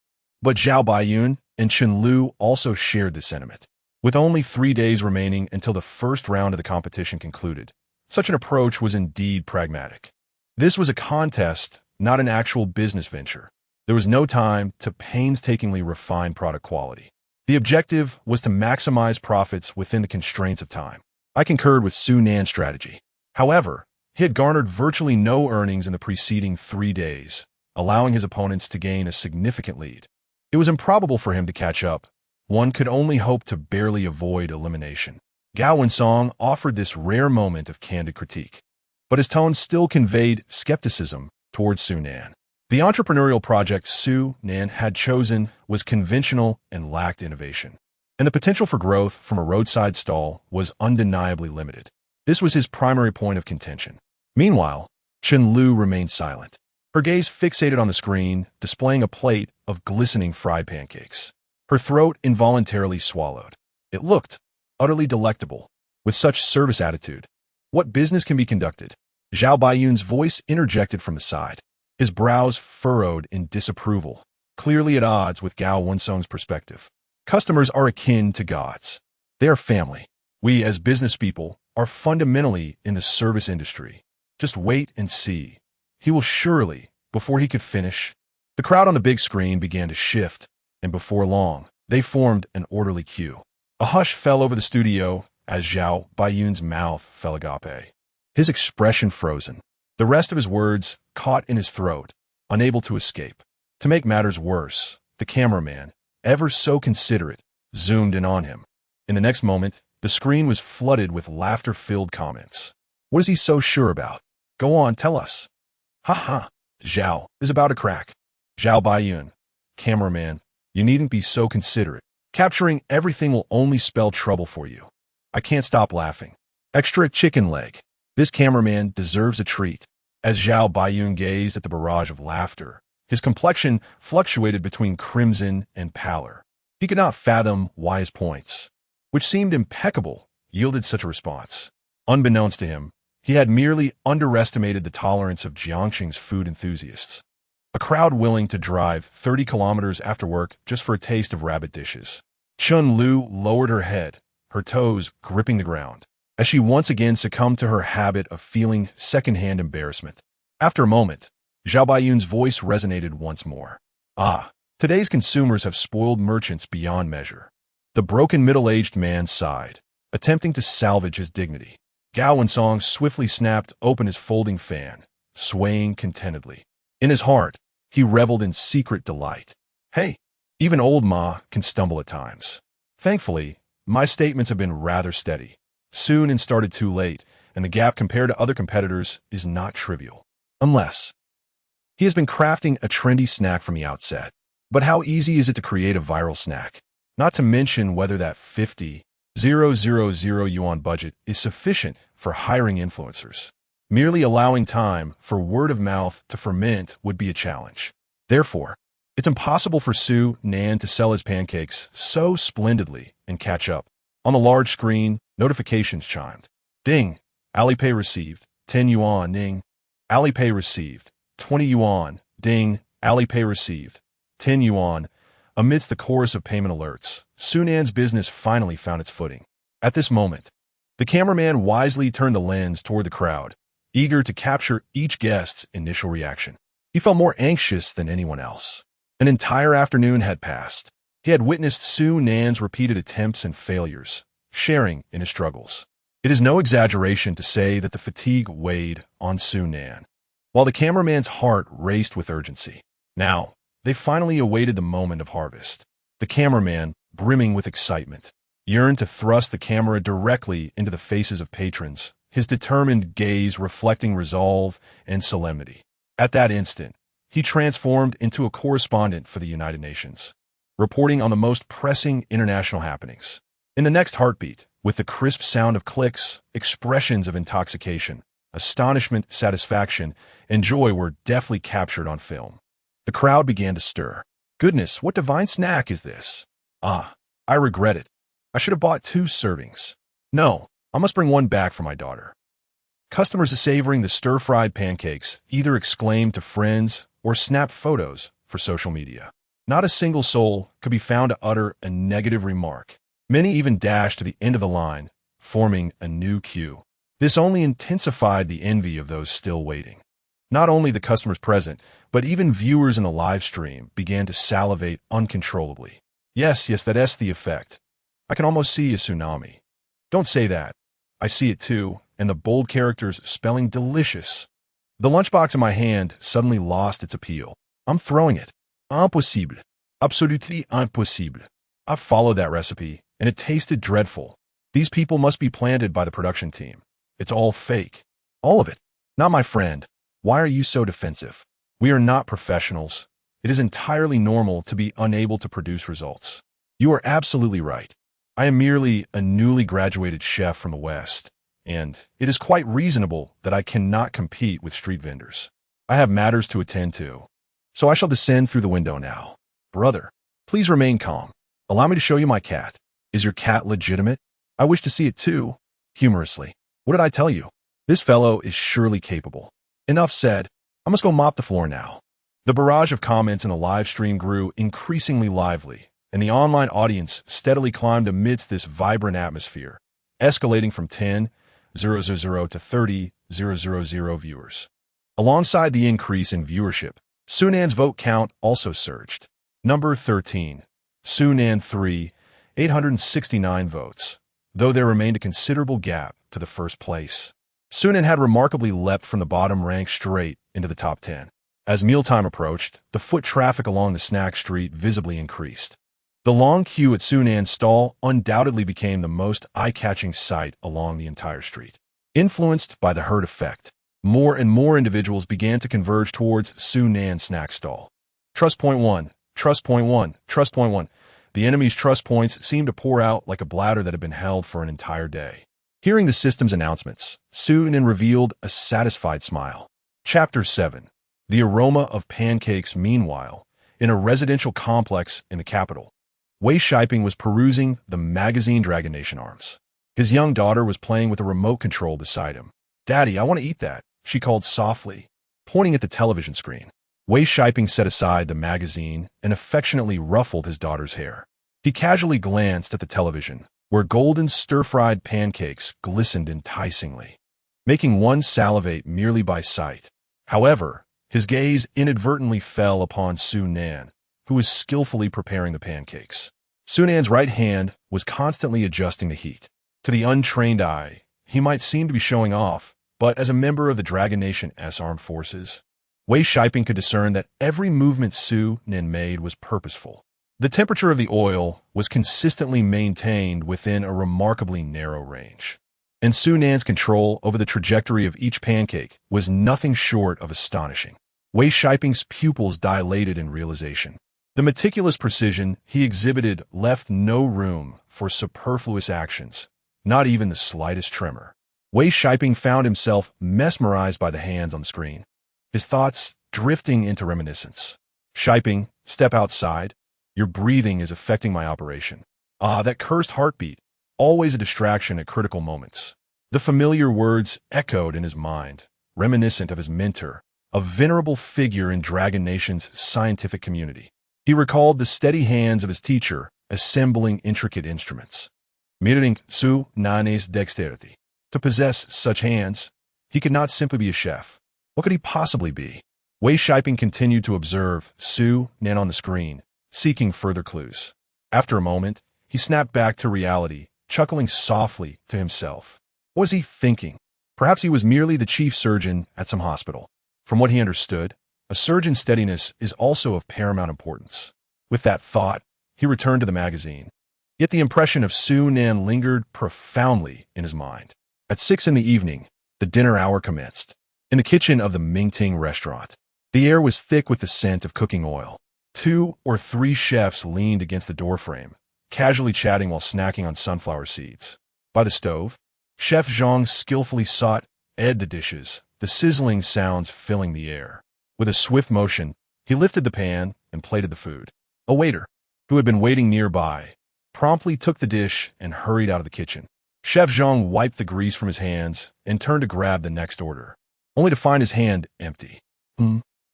but Zhao Baiyun and Chun Lu also shared this sentiment. With only 3 days remaining until the first round of the competition concluded, such an approach was indeed pragmatic. This was a contest, not an actual business venture. There was no time to painstakingly refine product quality. The objective was to maximize profits within the constraints of time. I concurred with Su Nan's strategy. However, he had garnered virtually no earnings in the preceding 3 days, allowing his opponents to gain a significant lead. It was improbable for him to catch up. One could only hope to barely avoid elimination. Gao Wensong offered this rare moment of candid critique, but his tone still conveyed skepticism towards Su Nan. The entrepreneurial project Su Nan had chosen was conventional and lacked innovation, and the potential for growth from a roadside stall was undeniably limited. This was his primary point of contention. Meanwhile, Chun Lu remained silent, her gaze fixated on the screen, displaying a plate of glistening fried pancakes. Her throat involuntarily swallowed. It looked utterly delectable. With such service attitude, what business can be conducted? Zhao Baiyun's voice interjected from the side, his brows furrowed in disapproval, clearly at odds with Gao Wensong's perspective. Customers are akin to gods. They are family. We, as business people, are fundamentally in the service industry. Just wait and see. He will surely, before he could finish. The crowd on the big screen began to shift, and before long, they formed an orderly queue. A hush fell over the studio as Zhao Baiyun's mouth fell agape. His expression frozen. The rest of his words caught in his throat, unable to escape. To make matters worse, the cameraman, ever so considerate, zoomed in on him. In the next moment, the screen was flooded with laughter-filled comments. What is he so sure about? Go on, tell us. Ha ha, Zhao is about to crack. Zhao Baiyun, cameraman, you needn't be so considerate. Capturing everything will only spell trouble for you. I can't stop laughing. Extra chicken leg. This cameraman deserves a treat. As Zhao Baiyun gazed at the barrage of laughter, his complexion fluctuated between crimson and pallor. He could not fathom why his points, which seemed impeccable, yielded such a response. Unbeknownst to him, he had merely underestimated the tolerance of Jiangxing's food enthusiasts. A crowd willing to drive 30 kilometers after work just for a taste of rabbit dishes. Chun Lu lowered her head, her toes gripping the ground, as she once again succumbed to her habit of feeling second-hand embarrassment. After a moment, Zhao Baiyun's voice resonated once more. Ah, today's consumers have spoiled merchants beyond measure. The broken middle-aged man sighed, attempting to salvage his dignity. Gao Wensong swiftly snapped open his folding fan, swaying contentedly. In his heart, he reveled in secret delight. Hey, even old Ma can stumble at times. Thankfully, my statements have been rather steady. Soon and started too late, and the gap compared to other competitors is not trivial. Unless he has been crafting a trendy snack from the outset. But how easy is it to create a viral snack? Not to mention whether that 50,000 yuan budget is sufficient for hiring influencers. Merely allowing time for word of mouth to ferment would be a challenge. Therefore, it's impossible for Su Nan to sell his pancakes so splendidly and catch up. On the large screen, notifications chimed. Ding! Alipay received. 10 yuan. Ding! Alipay received. 20 yuan. Ding! Alipay received. 10 yuan. Amidst the chorus of payment alerts, Su Nan's business finally found its footing. At this moment, the cameraman wisely turned the lens toward the crowd, eager to capture each guest's initial reaction. He felt more anxious than anyone else. An entire afternoon had passed. He had witnessed Su Nan's repeated attempts and failures, sharing in his struggles. It is no exaggeration to say that the fatigue weighed on Su Nan, while the cameraman's heart raced with urgency. Now, they finally awaited the moment of harvest. The cameraman, brimming with excitement, yearned to thrust the camera directly into the faces of patrons, his determined gaze reflecting resolve and solemnity. At that instant, he transformed into a correspondent for the United Nations, reporting on the most pressing international happenings. In the next heartbeat, with the crisp sound of clicks, expressions of intoxication, astonishment, satisfaction, and joy were deftly captured on film. The crowd began to stir. Goodness, what divine snack is this? Ah, I regret it. I should have bought 2 servings. No, I must bring one back for my daughter. Customers savoring the stir-fried pancakes either exclaimed to friends or snapped photos for social media. Not a single soul could be found to utter a negative remark. Many even dashed to the end of the line, forming a new queue. This only intensified the envy of those still waiting. Not only the customers present, but even viewers in the live stream began to salivate uncontrollably. Yes, that's the effect. I can almost see a tsunami. Don't say that. I see it too, and the bold characters spelling delicious. The lunchbox in my hand suddenly lost its appeal. I'm throwing it. Impossible. Absolutely impossible. I followed that recipe, and it tasted dreadful. These people must be planted by the production team. It's all fake. All of it. Not my friend. Why are you so defensive? We are not professionals. It is entirely normal to be unable to produce results. You are absolutely right. I am merely a newly graduated chef from the West, and it is quite reasonable that I cannot compete with street vendors. I have matters to attend to, so I shall descend through the window now. Brother, please remain calm. Allow me to show you my cat. Is your cat legitimate? I wish to see it too. Humorously. What did I tell you? This fellow is surely capable. Enough said. I must go mop the floor now. The barrage of comments in the live stream grew increasingly lively, and the online audience steadily climbed amidst this vibrant atmosphere, escalating from 10,000 to 30,000 0.000 viewers. Alongside the increase in viewership, Sunan's vote count also surged. Number 13. Sunan 3, 869 votes. Though there remained a considerable gap to the first place, Sunan had remarkably leapt from the bottom rank straight into the top 10. As mealtime approached, the foot traffic along the snack street visibly increased. The long queue at Sunan's stall undoubtedly became the most eye-catching sight along the entire street. Influenced by the herd effect, more and more individuals began to converge towards Sunan's snack stall. Trust point 1, trust point 1, trust point 1. The enemy's trust points seemed to pour out like a bladder that had been held for an entire day. Hearing the system's announcements, Sunan revealed a satisfied smile. Chapter 7. The aroma of pancakes. Meanwhile, in a residential complex in the capital, Wei Shiping was perusing the magazine Dragon Nation Arms. His young daughter was playing with a remote control beside him. "Daddy, I want to eat that," she called softly, pointing at the television screen. Wei Shiping set aside the magazine and affectionately ruffled his daughter's hair. He casually glanced at the television, where golden stir-fried pancakes glistened enticingly, making one salivate merely by sight. However, his gaze inadvertently fell upon Sunan, who was skillfully preparing the pancakes. Sunan's right hand was constantly adjusting the heat. To the untrained eye, he might seem to be showing off, but as a member of the Dragon Nation S Armed Forces, Wei Shiping could discern that every movement Sunan made was purposeful. The temperature of the oil was consistently maintained within a remarkably narrow range, and Sunan's control over the trajectory of each pancake was nothing short of astonishing. Wei Shiping's pupils dilated in realization. The meticulous precision he exhibited left no room for superfluous actions, not even the slightest tremor. Wei Shiping found himself mesmerized by the hands on the screen, his thoughts drifting into reminiscence. "Shiping, step outside. Your breathing is affecting my operation." Ah, that cursed heartbeat, always a distraction at critical moments. The familiar words echoed in his mind, reminiscent of his mentor, a venerable figure in Dragon Nation's scientific community. He recalled the steady hands of his teacher assembling intricate instruments. Mirroring Sunan's dexterity. To possess such hands, he could not simply be a chef. What could he possibly be? Wei Shiping continued to observe Sunan on the screen, seeking further clues. After a moment, he snapped back to reality, chuckling softly to himself. What was he thinking? Perhaps he was merely the chief surgeon at some hospital. From what he understood, a surgeon's steadiness is also of paramount importance. With that thought, he returned to the magazine. Yet the impression of Sunan lingered profoundly in his mind. At 6 in the evening, the dinner hour commenced. In the kitchen of the Mingting restaurant, the air was thick with the scent of cooking oil. 2 or 3 chefs leaned against the doorframe, casually chatting while snacking on sunflower seeds. By the stove, Chef Zhang skillfully sautéed the dishes, the sizzling sounds filling the air. With a swift motion, he lifted the pan and plated the food. A waiter, who had been waiting nearby, promptly took the dish and hurried out of the kitchen. Chef Zhang wiped the grease from his hands and turned to grab the next order, only to find his hand empty.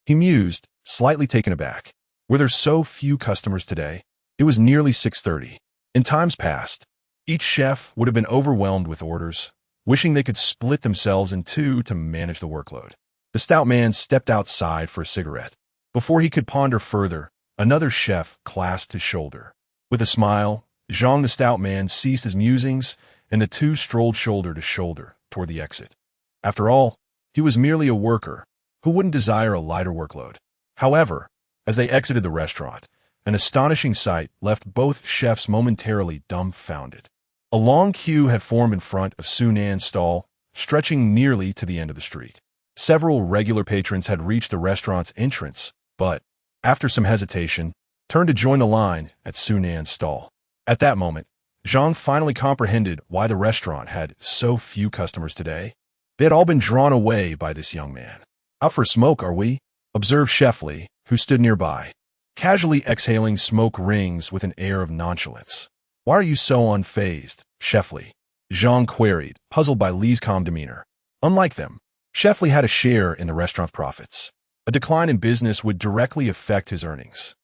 He mused, slightly taken aback. Were there so few customers today? It was nearly 6:30. In times past, each chef would have been overwhelmed with orders, wishing they could split themselves in two to manage the workload. The stout man stepped outside for a cigarette. Before he could ponder further, another chef clasped his shoulder. With a smile, Zhang the stout man ceased his musings, and the two strolled shoulder to shoulder toward the exit. After all, he was merely a worker who wouldn't desire a lighter workload. However, as they exited the restaurant, an astonishing sight left both chefs momentarily dumbfounded. A long queue had formed in front of Sunan's stall, stretching nearly to the end of the street. Several regular patrons had reached the restaurant's entrance, but, after some hesitation, turned to join the line at Sunan's stall. At that moment, Zhang finally comprehended why the restaurant had so few customers today. They had all been drawn away by this young man. "Out for a smoke, are we?" observed Chef Li, who stood nearby, casually exhaling smoke rings with an air of nonchalance. "Why are you so unfazed, Chef Li?" Zhang queried, puzzled by Li's calm demeanor. Unlike them, Chef Li had a share in the restaurant's profits. A decline in business would directly affect his earnings.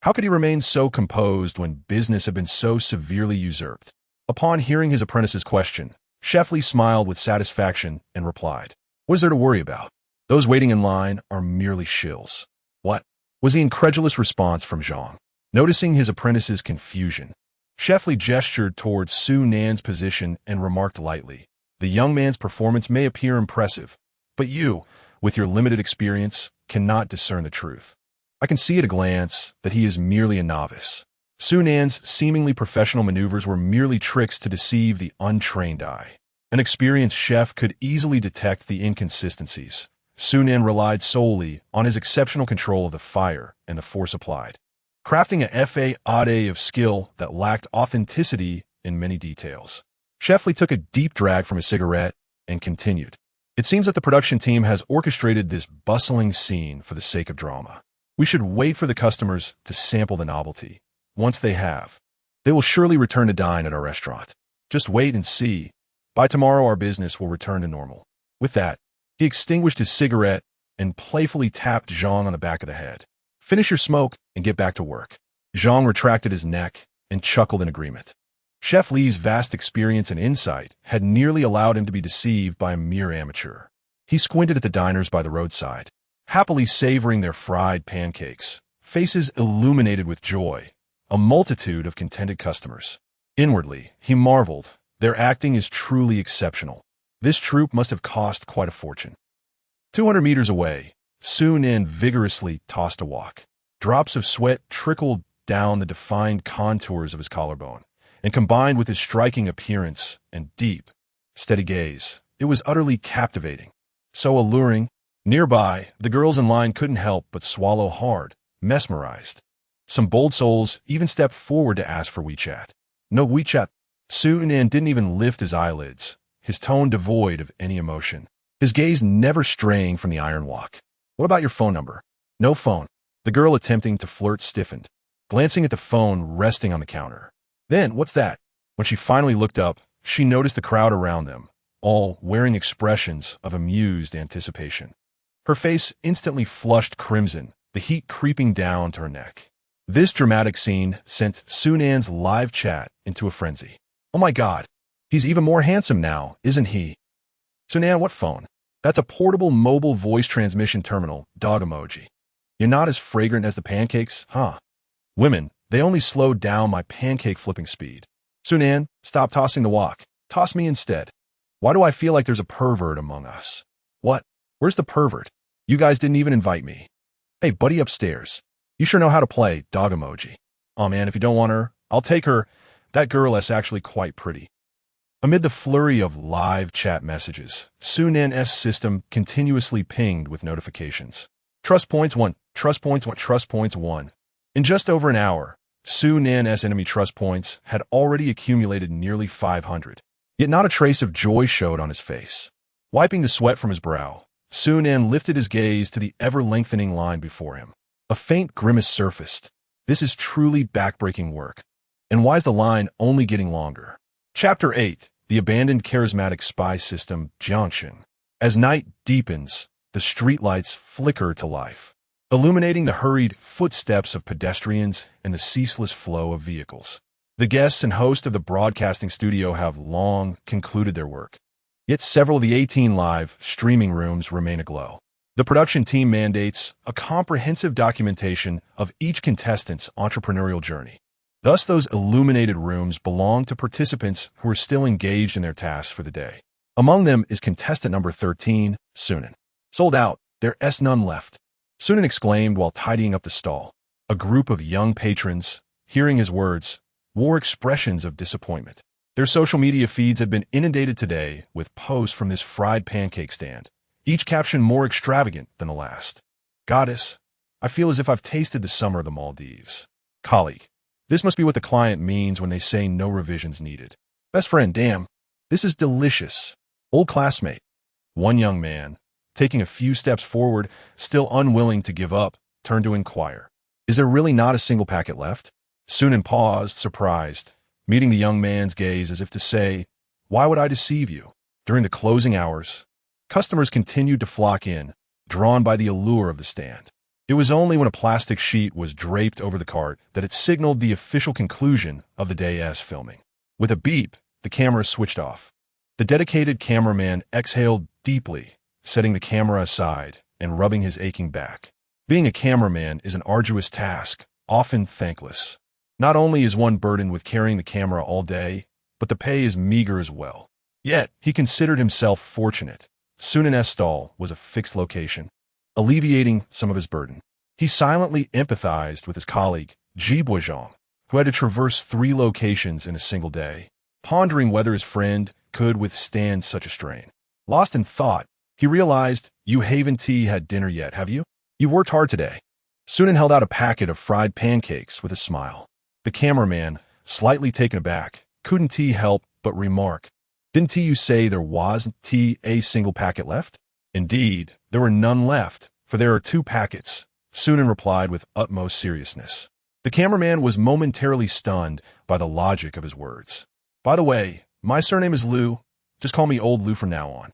How could he remain so composed when business had been so severely usurped? Upon hearing his apprentice's question, Chef Li smiled with satisfaction and replied, What is there to worry about? Those waiting in line are merely shills. What? Was the incredulous response from Zhang. Noticing his apprentice's confusion, Chef Li gestured towards Su Nan's position and remarked lightly, "The young man's performance may appear impressive, but you, with your limited experience, cannot discern the truth. I can see at a glance that he is merely a novice." Su Nan's seemingly professional maneuvers were merely tricks to deceive the untrained eye. An experienced chef could easily detect the inconsistencies. Su Nan relied solely on his exceptional control of the fire and the force applied, crafting a fade of skill that lacked authenticity in many details. Chef Li took a deep drag from his cigarette and continued. "It seems that the production team has orchestrated this bustling scene for the sake of drama. We should wait for the customers to sample the novelty. Once they have, they will surely return to dine at our restaurant. Just wait and see. By tomorrow, our business will return to normal." With that, he extinguished his cigarette and playfully tapped Zhang on the back of the head. "Finish your smoke and get back to work." Zhang retracted his neck and chuckled in agreement. Chef Li's vast experience and insight had nearly allowed him to be deceived by a mere amateur. He squinted at the diners by the roadside, happily savoring their fried pancakes, faces illuminated with joy, a multitude of contented customers. Inwardly, he marveled, their acting is truly exceptional. This troupe must have cost quite a fortune. 200 meters away, Su Nan vigorously tossed a walk. Drops of sweat trickled down the defined contours of his collarbone, and combined with his striking appearance and deep, steady gaze, it was utterly captivating. So alluring. Nearby, the girls in line couldn't help but swallow hard, mesmerized. Some bold souls even stepped forward to ask for WeChat. No WeChat. Su Nan didn't even lift his eyelids, his tone devoid of any emotion, his gaze never straying from the iron walk. "What about your phone number?" "No phone." The girl attempting to flirt stiffened, glancing at the phone resting on the counter. Then, "What's that?" When she finally looked up, she noticed the crowd around them, all wearing expressions of amused anticipation. Her face instantly flushed crimson, the heat creeping down to her neck. This dramatic scene sent Su Nan's live chat into a frenzy. "Oh my God, he's even more handsome now, isn't he?" "Su Nan, what phone?" "That's a portable mobile voice transmission terminal, dog emoji." "You're not as fragrant as the pancakes, huh?" "Women, they only slowed down my pancake flipping speed." "Su Nan, stop tossing the wok. Toss me instead." "Why do I feel like there's a pervert among us?" "What? Where's the pervert? You guys didn't even invite me." "Hey, buddy upstairs. You sure know how to play, dog emoji." "Oh man, if you don't want her, I'll take her. That girl is actually quite pretty." Amid the flurry of live chat messages, Su Nan's system continuously pinged with notifications. Trust points 1, trust points 1, trust points 1. In just over an hour, Su Nan's enemy trust points had already accumulated nearly 500. Yet not a trace of joy showed on his face. Wiping the sweat from his brow, Su Nan lifted his gaze to the ever-lengthening line before him. A faint grimace surfaced. This is truly backbreaking work. And why is the line only getting longer? Chapter 8. The Abandoned Charismatic Spy System, Junction. As night deepens, the streetlights flicker to life, illuminating the hurried footsteps of pedestrians and the ceaseless flow of vehicles. The guests and host of the broadcasting studio have long concluded their work. Yet several of the 18 live streaming rooms remain aglow. The production team mandates a comprehensive documentation of each contestant's entrepreneurial journey. Thus, those illuminated rooms belong to participants who are still engaged in their tasks for the day. Among them is contestant number 13, Su Nan. "Sold out. There's none left," Su Nan exclaimed while tidying up the stall. A group of young patrons, hearing his words, wore expressions of disappointment. Their social media feeds had been inundated today with posts from this fried pancake stand, each caption more extravagant than the last. "Goddess, I feel as if I've tasted the summer of the Maldives." "Colleague, this must be what the client means when they say no revisions needed." "Best friend, damn, this is delicious." "Old classmate." One young man, taking a few steps forward, still unwilling to give up, turned to inquire, "Is there really not a single packet left?" Su Nan paused, surprised, meeting the young man's gaze as if to say, "Why would I deceive you?" During the closing hours, customers continued to flock in, drawn by the allure of the stand. It was only when a plastic sheet was draped over the cart that it signaled the official conclusion of the day's filming. With a beep, the camera switched off. The dedicated cameraman exhaled deeply, setting the camera aside and rubbing his aching back. Being a cameraman is an arduous task, often thankless. Not only is one burdened with carrying the camera all day, but the pay is meager as well. Yet, he considered himself fortunate. Sunan stall was a fixed location, alleviating some of his burden. He silently empathized with his colleague, Ji Boizhong, who had to traverse 3 locations in a single day, pondering whether his friend could withstand such a strain. Lost in thought, he realized, "You haven't had dinner yet, have you? You've worked hard today." Sunan held out a packet of fried pancakes with a smile. The cameraman, slightly taken aback, couldn't help but remark, "Didn't you say there wasn't a single packet left?" "Indeed, there were none left, for there are 2 packets," Sunan replied with utmost seriousness. The cameraman was momentarily stunned by the logic of his words. "By the way, my surname is Liu. Just call me Old Liu from now on."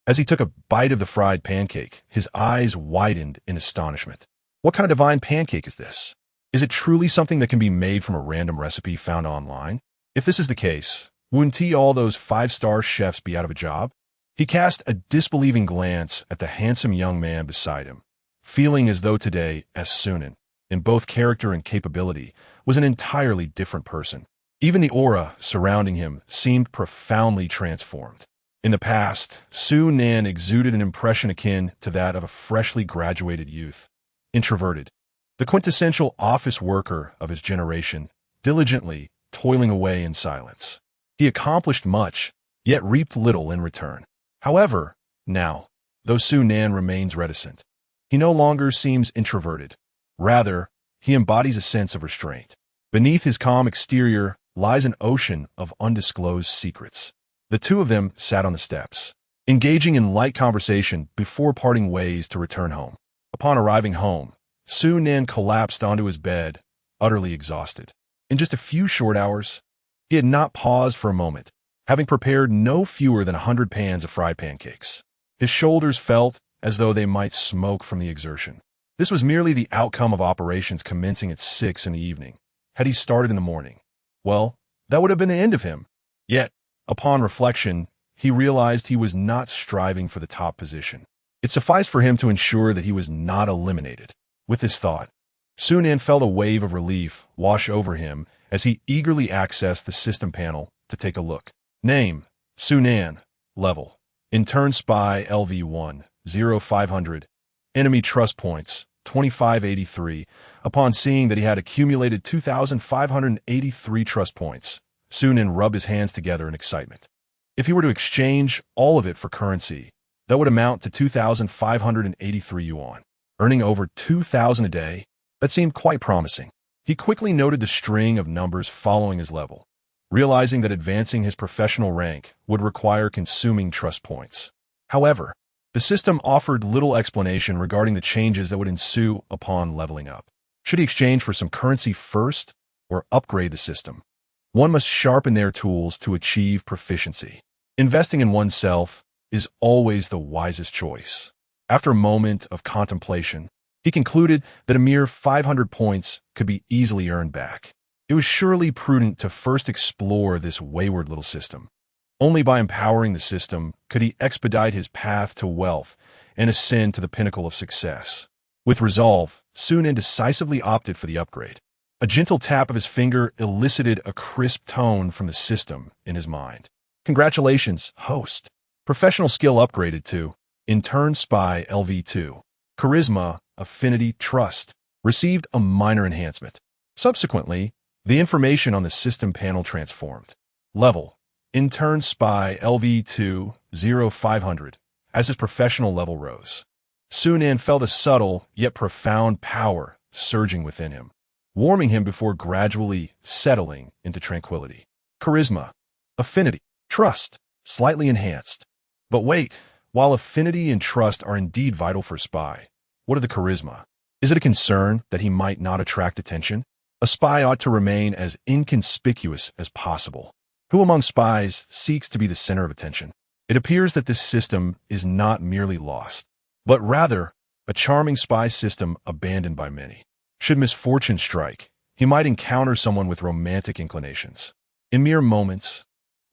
As he took a bite of the fried pancake, his eyes widened in astonishment. What kind of divine pancake is this? Is it truly something that can be made from a random recipe found online? If this is the case, wouldn't all those 5-star chefs be out of a job? He cast a disbelieving glance at the handsome young man beside him, feeling as though today, as Sunan, in both character and capability, was an entirely different person. Even the aura surrounding him seemed profoundly transformed. In the past, Sunan exuded an impression akin to that of a freshly graduated youth, introverted, the quintessential office worker of his generation, diligently toiling away in silence. He accomplished much, yet reaped little in return. However, now, though Sunan remains reticent, he no longer seems introverted. Rather, he embodies a sense of restraint. Beneath his calm exterior lies an ocean of undisclosed secrets. The 2 of them sat on the steps, engaging in light conversation before parting ways to return home. Upon arriving home, Sunan collapsed onto his bed, utterly exhausted. In just a few short hours, he had not paused for a moment, having prepared no fewer than 100 pans of fried pancakes. His shoulders felt as though they might smoke from the exertion. This was merely the outcome of operations commencing at 6 in the evening. Had he started in the morning, well, that would have been the end of him. Yet, upon reflection, he realized he was not striving for the top position. It sufficed for him to ensure that he was not eliminated. With this thought, Sunan felt a wave of relief wash over him as he eagerly accessed the system panel to take a look. Name, Sunan. Level, Intern Spy LV1, 0500. Enemy Trust Points, 2583. Upon seeing that he had accumulated 2,583 trust points, Sunan rubbed his hands together in excitement. If he were to exchange all of it for currency, that would amount to 2,583 yuan, earning over 2,000 a day. That seemed quite promising. He quickly noted the string of numbers following his level, realizing that advancing his professional rank would require consuming trust points. However, the system offered little explanation regarding the changes that would ensue upon leveling up. Should he exchange for some currency first or upgrade the system? One must sharpen their tools to achieve proficiency. Investing in oneself is always the wisest choice. After a moment of contemplation, he concluded that a mere 500 points could be easily earned back. It was surely prudent to first explore this wayward little system. Only by empowering the system could he expedite his path to wealth and ascend to the pinnacle of success. With resolve, Sunan decisively opted for the upgrade. A gentle tap of his finger elicited a crisp tone from the system in his mind. Congratulations, host. Professional skill upgraded to Intern Spy LV2. Charisma, Affinity, Trust received a minor enhancement. Subsequently, the information on the system panel transformed. Level, Intern Spy LV2 0500. As his professional level rose, Sunan felt a subtle yet profound power surging within him, warming him before gradually settling into tranquility. Charisma, Affinity, Trust, slightly enhanced. But wait, while affinity and trust are indeed vital for a spy, what of the charisma? Is it a concern that he might not attract attention? A spy ought to remain as inconspicuous as possible. Who among spies seeks to be the center of attention? It appears that this system is not merely lost, but rather a charming spy system abandoned by many. Should misfortune strike, he might encounter someone with romantic inclinations. In mere moments,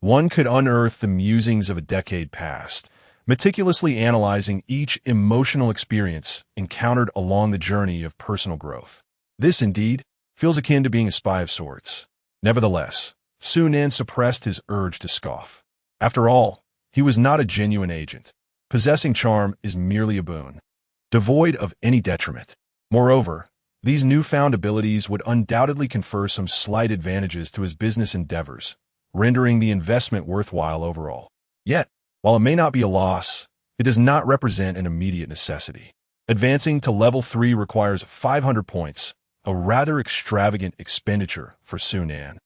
one could unearth the musings of a decade past, meticulously analyzing each emotional experience encountered along the journey of personal growth. This, indeed, feels akin to being a spy of sorts. Nevertheless, Sunan suppressed his urge to scoff. After all, he was not a genuine agent. Possessing charm is merely a boon, devoid of any detriment. Moreover, these newfound abilities would undoubtedly confer some slight advantages to his business endeavors, rendering the investment worthwhile overall. Yet, while it may not be a loss, it does not represent an immediate necessity. Advancing to level 3 requires 500 points, a rather extravagant expenditure for Sunan,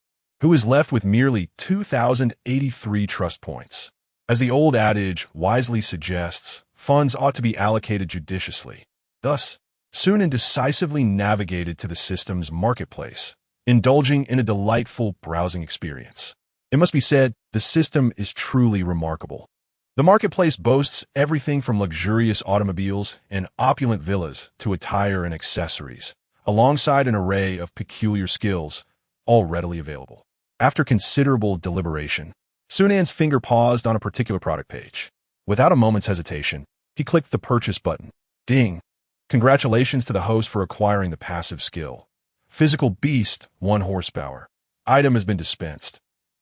who is left with merely 2,083 trust points. As the old adage wisely suggests, funds ought to be allocated judiciously. Thus, Sunan decisively navigated to the system's marketplace, indulging in a delightful browsing experience. It must be said, the system is truly remarkable. The marketplace boasts everything from luxurious automobiles and opulent villas to attire and accessories, alongside an array of peculiar skills, all readily available. After considerable deliberation, Sunan's finger paused on a particular product page. Without a moment's hesitation, he clicked the purchase button. Ding! Congratulations to the host for acquiring the passive skill. Physical beast, 1 horsepower. Item has been dispensed.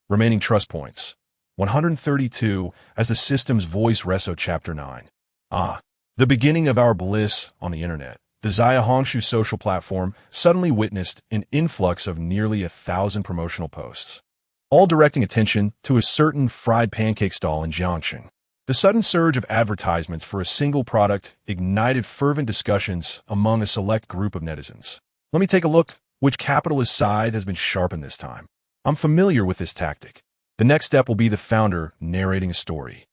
Remaining trust points, 132 as the system's voice reso chapter 9. The beginning of our bliss on the internet. The Xiaohongshu social platform suddenly witnessed an influx of nearly 1,000 promotional posts, all directing attention to a certain fried pancake stall in Jiangxing. The sudden surge of advertisements for a single product ignited fervent discussions among a select group of netizens. Let me take a look. Which capitalist scythe has been sharpened this time? I'm familiar with this tactic. The next step will be the founder narrating a story,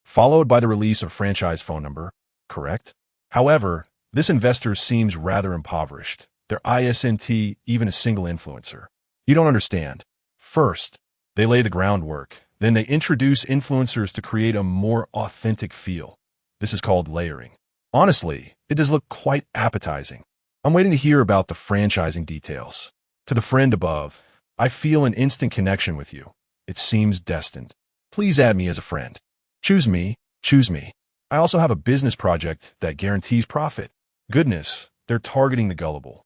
followed by the release of franchise phone number, correct? However, this investor seems rather impoverished. Their isn't even a single influencer. You don't understand. First, they lay the groundwork. Then they introduce influencers to create a more authentic feel. This is called layering. Honestly, it does look quite appetizing. I'm waiting to hear about the franchising details. To the friend above, I feel an instant connection with you. It seems destined. Please add me as a friend. Choose me, choose me. I also have a business project that guarantees profit. Goodness, they're targeting the gullible.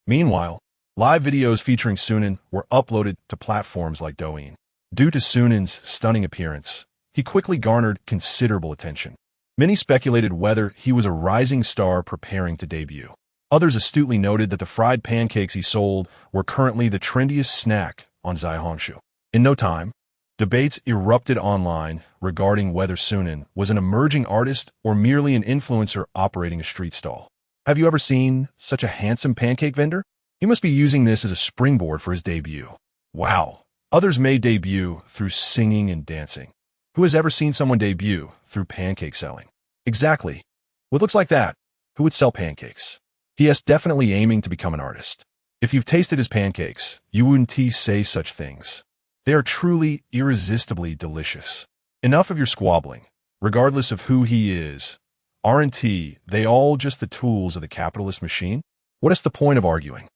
Meanwhile, live videos featuring Sunan were uploaded to platforms like Douyin. Due to Sunan's stunning appearance, he quickly garnered considerable attention. Many speculated whether he was a rising star preparing to debut. Others astutely noted that the fried pancakes he sold were currently the trendiest snack on Xiaohongshu. In no time, debates erupted online regarding whether Sunan was an emerging artist or merely an influencer operating a street stall. Have you ever seen such a handsome pancake vendor? He must be using this as a springboard for his debut. Wow. Others may debut through singing and dancing. Who has ever seen someone debut through pancake selling? Exactly. What looks like that? Who would sell pancakes? He is definitely aiming to become an artist. If you've tasted his pancakes, you wouldn't say such things. They are truly irresistibly delicious. Enough of your squabbling. Regardless of who he is, aren't they all just the tools of the capitalist machine? What is the point of arguing?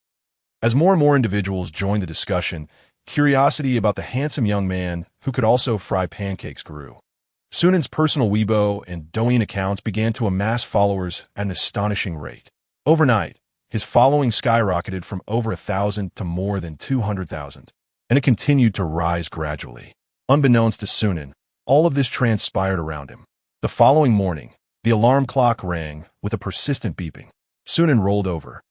As more and more individuals joined the discussion, curiosity about the handsome young man who could also fry pancakes grew. Sunan's personal Weibo and Douyin accounts began to amass followers at an astonishing rate. Overnight, his following skyrocketed from over 1,000 to more than 200,000, and it continued to rise gradually. Unbeknownst to Sunan, all of this transpired around him. The following morning, the alarm clock rang with a persistent beeping. Sunan rolled over,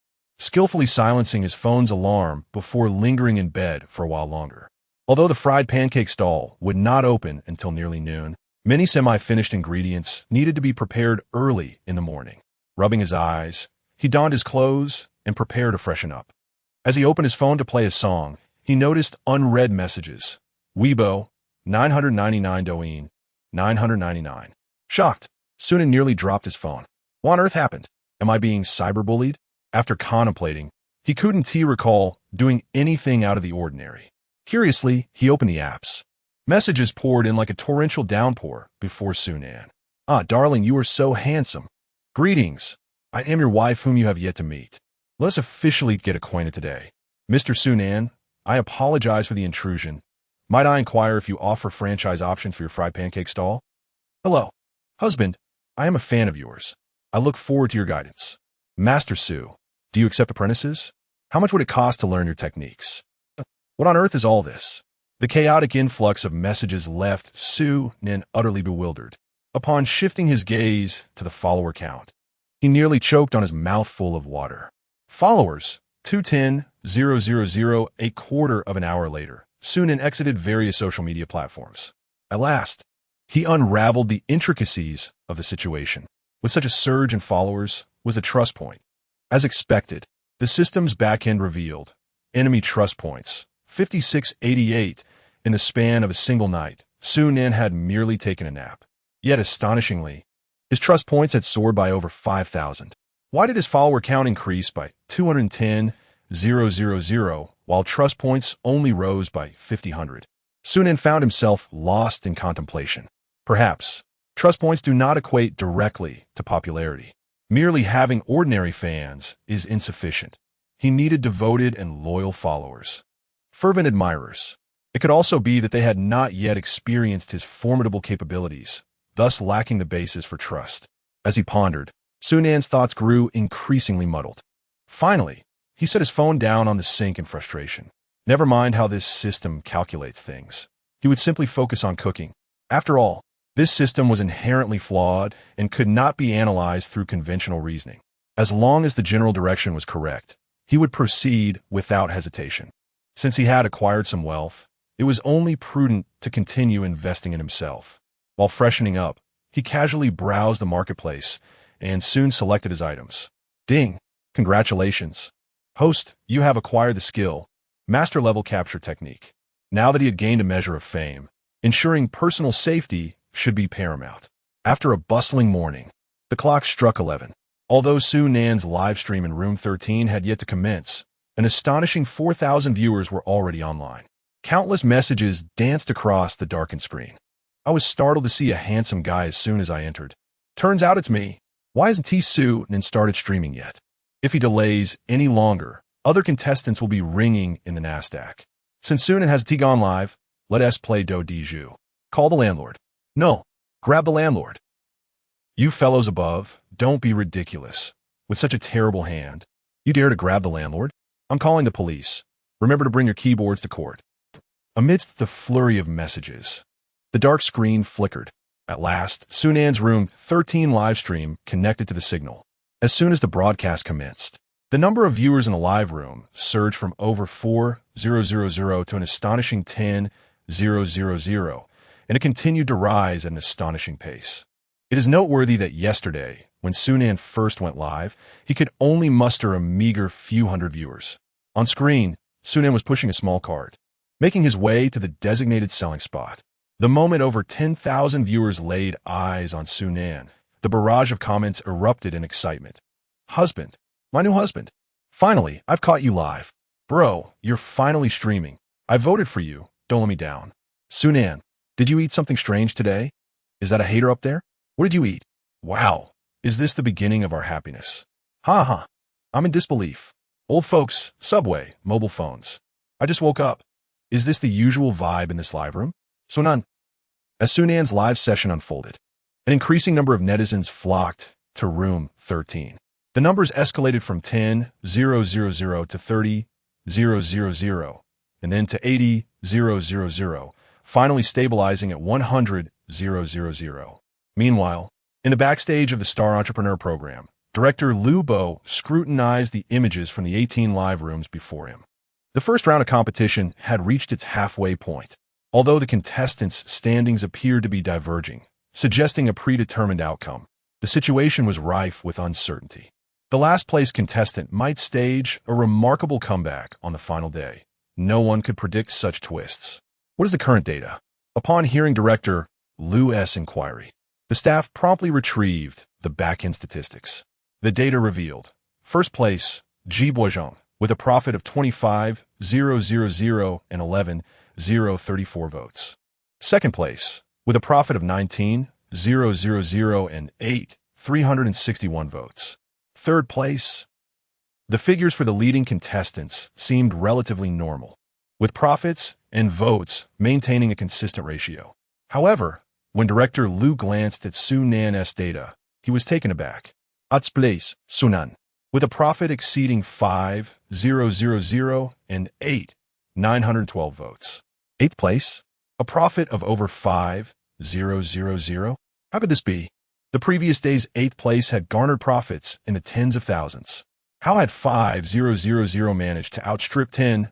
skillfully silencing his phone's alarm before lingering in bed for a while longer. Although the fried pancake stall would not open until nearly noon, many semi-finished ingredients needed to be prepared early in the morning. Rubbing his eyes, he donned his clothes and prepared to freshen up. As he opened his phone to play a song, he noticed unread messages. Weibo, 999 Douyin, 999. Shocked, Sunan nearly dropped his phone. What on earth happened? Am I being cyberbullied? After contemplating, he couldn't recall doing anything out of the ordinary. Curiously, he opened the apps. Messages poured in like a torrential downpour before Sunan. Ah, darling, you are so handsome. Greetings. I am your wife whom you have yet to meet. Let us officially get acquainted today. Mr. Sunan, I apologize for the intrusion. Might I inquire if you offer franchise options for your fried pancake stall? Hello. Husband, I am a fan of yours. I look forward to your guidance. Master Sue, do you accept apprentices? How much would it cost to learn your techniques? What on earth is all this? The chaotic influx of messages left Sue Nin utterly bewildered. Upon shifting his gaze to the follower count, he nearly choked on his mouthful of water. Followers, 210,000. A quarter of an hour later, Sue Nin exited various social media platforms. At last, he unraveled the intricacies of the situation. With such a surge in followers was the trust point. As expected, the system's backend revealed enemy trust points, 5688, in the span of a single night. Sue Nin had merely taken a nap. Yet astonishingly, his trust points had soared by over 5,000. Why did his follower count increase by 210,000 while trust points only rose by 5,000? Sue Nin found himself lost in contemplation. Perhaps trust points do not equate directly to popularity. Merely having ordinary fans is insufficient. He needed devoted and loyal followers, fervent admirers. It could also be that they had not yet experienced his formidable capabilities, thus lacking the basis for trust. As he pondered, Sue Nin's thoughts grew increasingly muddled. Finally, he set his phone down on the sink in frustration. Never mind how this system calculates things. He would simply focus on cooking. After all, this system was inherently flawed and could not be analyzed through conventional reasoning. As long as the general direction was correct, he would proceed without hesitation. Since he had acquired some wealth, it was only prudent to continue investing in himself. While freshening up, he casually browsed the marketplace and soon selected his items. Ding! Congratulations. Host, you have acquired the skill, Master Level Capture Technique. Now that he had gained a measure of fame, ensuring personal safety should be paramount. After a bustling morning, the clock struck 11. Although Sue Nin's live stream in Room 13 had yet to commence, an astonishing 4,000 viewers were already online. Countless messages danced across the darkened screen. I was startled to see a handsome guy as soon as I entered. Turns out it's me. Why hasn't Sue Nin started streaming yet? If he delays any longer, other contestants will be ringing in the Nasdaq. Since Sue Nin has gone live, let us play do de jus. Call the landlord. No, grab the landlord. You fellows above, don't be ridiculous. With such a terrible hand, you dare to grab the landlord? I'm calling the police. Remember to bring your keyboards to court. Amidst the flurry of messages, the dark screen flickered. At last, Sue Nin's Room 13 live stream connected to the signal. As soon as the broadcast commenced, the number of viewers in the live room surged from over 4,000 to an astonishing 10,000, and it continued to rise at an astonishing pace. It is noteworthy that yesterday, when Sue Nin first went live, he could only muster a meager few hundred viewers. On screen, Sue Nin was pushing a small cart, making his way to the designated selling spot. The moment over 10,000 viewers laid eyes on Sue Nin, the barrage of comments erupted in excitement. Husband, my new husband. Finally, I've caught you live. Bro, you're finally streaming. I voted for you. Don't let me down. Sue Nin, did you eat something strange today? Is that a hater up there? What did you eat? Wow. Is this the beginning of our happiness? Ha ha. I'm in disbelief. Old folks, subway, mobile phones. I just woke up. Is this the usual vibe in this live room? So none. As Sue Nin's live session unfolded, an increasing number of netizens flocked to Room 13. The numbers escalated from 10,000 to 30,000, and then to 80,000, finally stabilizing at 100,000. Meanwhile, in the backstage of the Star Entrepreneur program, director Lu Bo scrutinized the images from the 18 live rooms before him. The first round of competition had reached its halfway point, although the contestants' standings appeared to be diverging, suggesting a predetermined outcome. The situation was rife with uncertainty. The last-place contestant might stage a remarkable comeback on the final day. No one could predict such twists. What is the current data? Upon hearing director Lu's inquiry, the staff promptly retrieved the back-end statistics. The data revealed: first place, Ji Boizhong, with a profit of 25,000 and 11,034 votes. Second place, with a profit of 19,000 and 8,361 votes. Third place. The figures for the leading contestants seemed relatively normal, with profits and votes maintaining a consistent ratio. However, When director Liu glanced at Su Nan's data, he was taken aback. Ats place, Sunan. With a profit exceeding 5,000 and 8,912 votes. 8th place? A profit of over 5,000? How could this be? The previous day's 8th place had garnered profits in the tens of thousands. How had 5,000 managed to outstrip 10,000?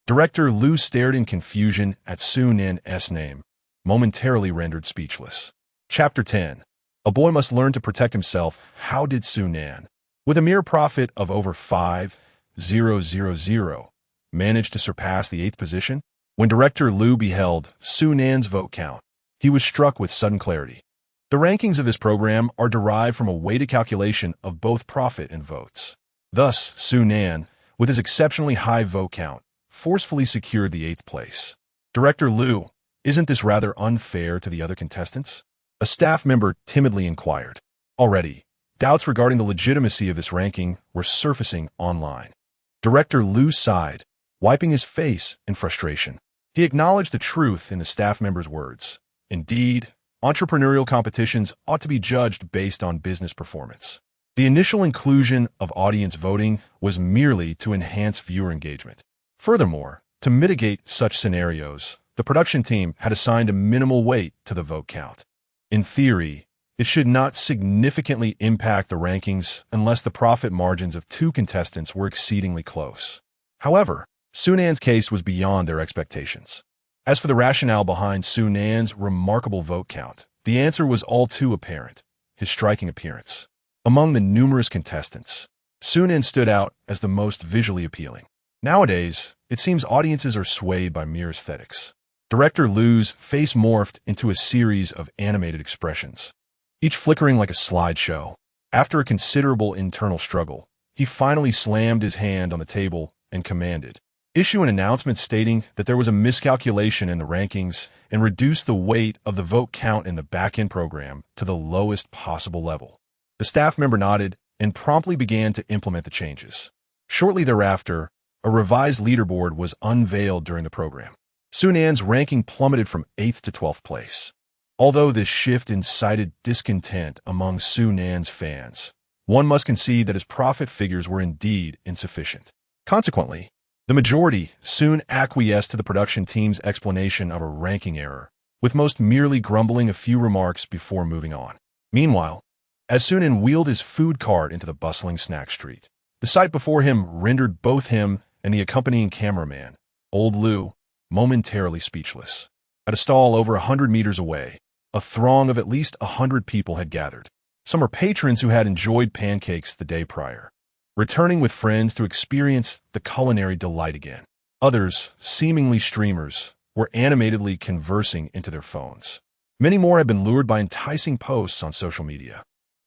Director Liu stared in confusion at Su Nan's name, momentarily rendered speechless. Chapter 10. A boy must learn to protect himself. How did Su Nan, with a mere profit of over 5,000, manage to surpass the 8th position? When Director Liu beheld Su Nan's vote count, he was struck with sudden clarity. The rankings of this program are derived from a weighted calculation of both profit and votes. Thus, Su Nan, with his exceptionally high vote count, forcefully secured the 8th place. Director Liu, isn't this rather unfair to the other contestants? A staff member timidly inquired. Already, doubts regarding the legitimacy of this ranking were surfacing online. Director Liu sighed, wiping his face in frustration. He acknowledged the truth in the staff member's words. Indeed, entrepreneurial competitions ought to be judged based on business performance. The initial inclusion of audience voting was merely to enhance viewer engagement. Furthermore, to mitigate such scenarios, the production team had assigned a minimal weight to the vote count. In theory, it should not significantly impact the rankings unless the profit margins of two contestants were exceedingly close. However, Su Nan's case was beyond their expectations. As for the rationale behind Su Nan's remarkable vote count, the answer was all too apparent: his striking appearance. Among the numerous contestants, Su Nan stood out as the most visually appealing. Nowadays, it seems audiences are swayed by mere aesthetics. Director Liu's face morphed into a series of animated expressions, each flickering like a slideshow. After a considerable internal struggle, he finally slammed his hand on the table and commanded, "Issue an announcement stating that there was a miscalculation in the rankings and reduce the weight of the vote count in the back-end program to the lowest possible level." The staff member nodded and promptly began to implement the changes. Shortly thereafter, a revised leaderboard was unveiled during the program. Su Nan's ranking plummeted from 8th to 12th place. Although this shift incited discontent among Su Nan's fans, one must concede that his profit figures were indeed insufficient. Consequently, the majority soon acquiesced to the production team's explanation of a ranking error, with most merely grumbling a few remarks before moving on. Meanwhile, as Su Nan wheeled his food cart into the bustling snack street, the sight before him rendered both him and the accompanying cameraman, old Liu, momentarily speechless. At a stall over 100 meters away, a throng of at least 100 people had gathered. Some were patrons who had enjoyed pancakes the day prior, returning with friends to experience the culinary delight again. Others, seemingly streamers, were animatedly conversing into their phones. Many more had been lured by enticing posts on social media.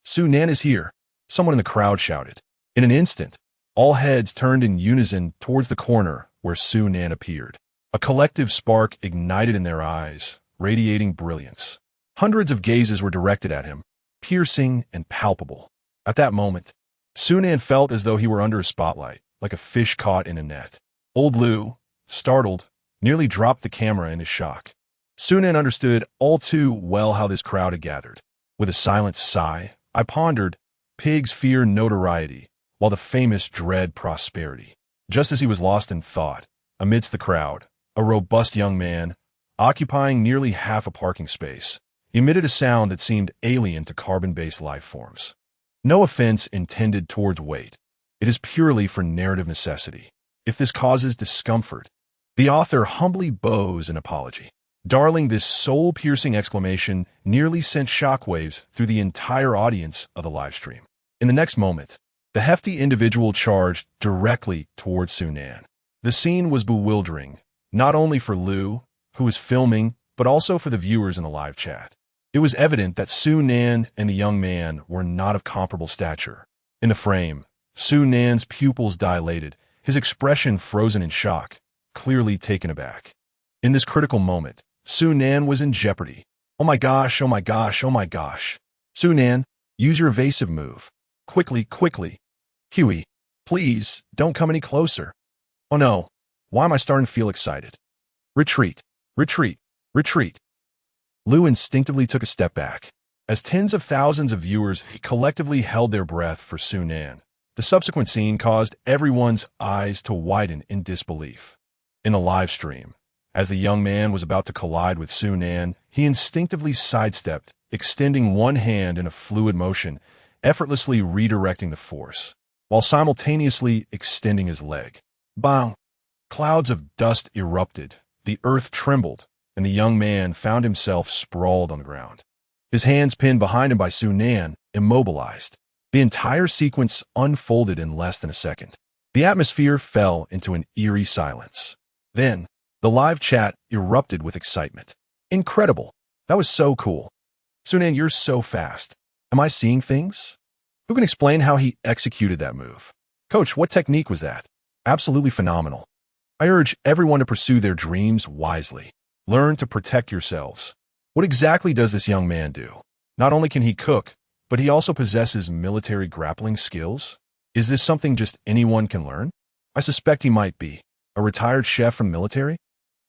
"Su Nan is here," someone in the crowd shouted. In an instant, all heads turned in unison towards the corner where Su Nan appeared. A collective spark ignited in their eyes, radiating brilliance. Hundreds of gazes were directed at him, piercing and palpable. At that moment, Su Nan felt as though he were under a spotlight, like a fish caught in a net. Old Liu, startled, nearly dropped the camera in his shock. Su Nan understood all too well how this crowd had gathered. With a silent sigh, I pondered, pigs fear notoriety, while the famous dread prosperity. Just as he was lost in thought, amidst the crowd, a robust young man, occupying nearly half a parking space, emitted a sound that seemed alien to carbon-based life forms. No offense intended towards weight. It is purely for narrative necessity. If this causes discomfort, the author humbly bows an apology. Darling, this soul-piercing exclamation nearly sent shockwaves through the entire audience of the live stream. In the next moment, the hefty individual charged directly towards Su Nan. The scene was bewildering, not only for Liu, who was filming, but also for the viewers in the live chat. It was evident that Su Nan and the young man were not of comparable stature. In the frame, Su Nan's pupils dilated, his expression frozen in shock, clearly taken aback. In this critical moment, Su Nan was in jeopardy. "Oh my gosh, oh my gosh, oh my gosh. Su Nan, use your evasive move. Quickly, quickly. Huey, please, don't come any closer. Oh no, why am I starting to feel excited? Retreat, retreat, retreat." Lou instinctively took a step back. As tens of thousands of viewers collectively held their breath for Sunan, the subsequent scene caused everyone's eyes to widen in disbelief. In the live stream, as the young man was about to collide with Sunan, he instinctively sidestepped, extending one hand in a fluid motion, effortlessly redirecting the force, while simultaneously extending his leg. Bang! Clouds of dust erupted, the earth trembled, and the young man found himself sprawled on the ground. His hands pinned behind him by Sunan, immobilized. The entire sequence unfolded in less than a second. The atmosphere fell into an eerie silence. Then, the live chat erupted with excitement. Incredible! That was so cool. Sunan, you're so fast. Am I seeing things? Who can explain how he executed that move? Coach, what technique was that? Absolutely phenomenal. I urge everyone to pursue their dreams wisely. Learn to protect yourselves. What exactly does this young man do? Not only can he cook, but he also possesses military grappling skills. Is this something just anyone can learn? I suspect he might be. A retired chef from the military?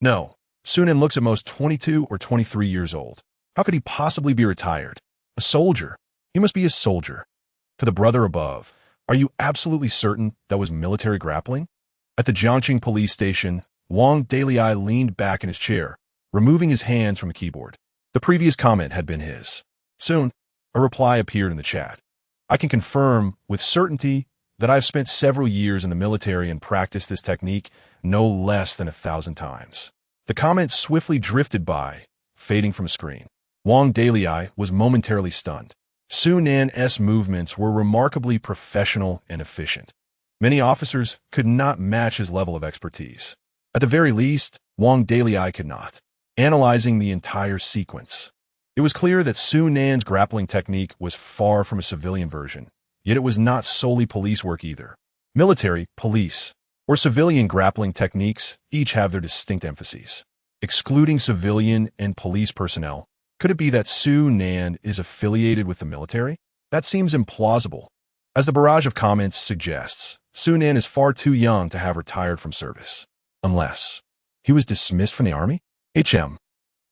No. Sunan looks at most 22 or 23 years old. How could he possibly be retired? A soldier. He must be a soldier. To the brother above, are you absolutely certain that was military grappling? At the Jiangqing police station, Wang Dalei leaned back in his chair, removing his hands from the keyboard. The previous comment had been his. Soon, a reply appeared in the chat. I can confirm with certainty that I've spent several years in the military and practiced this technique no less than 1,000 times. The comment swiftly drifted by, fading from the screen. Wang Dalei was momentarily stunned. Sunan's movements were remarkably professional and efficient. Many officers could not match his level of expertise. At the very least, Wang Dalei could not. Analyzing the entire sequence, it was clear that Sunan's grappling technique was far from a civilian version, yet it was not solely police work either. Military, police, or civilian grappling techniques each have their distinct emphases. Excluding civilian and police personnel, could it be that Sunan is affiliated with the military? That seems implausible. As the barrage of comments suggests, Sunan is far too young to have retired from service. Unless he was dismissed from the army?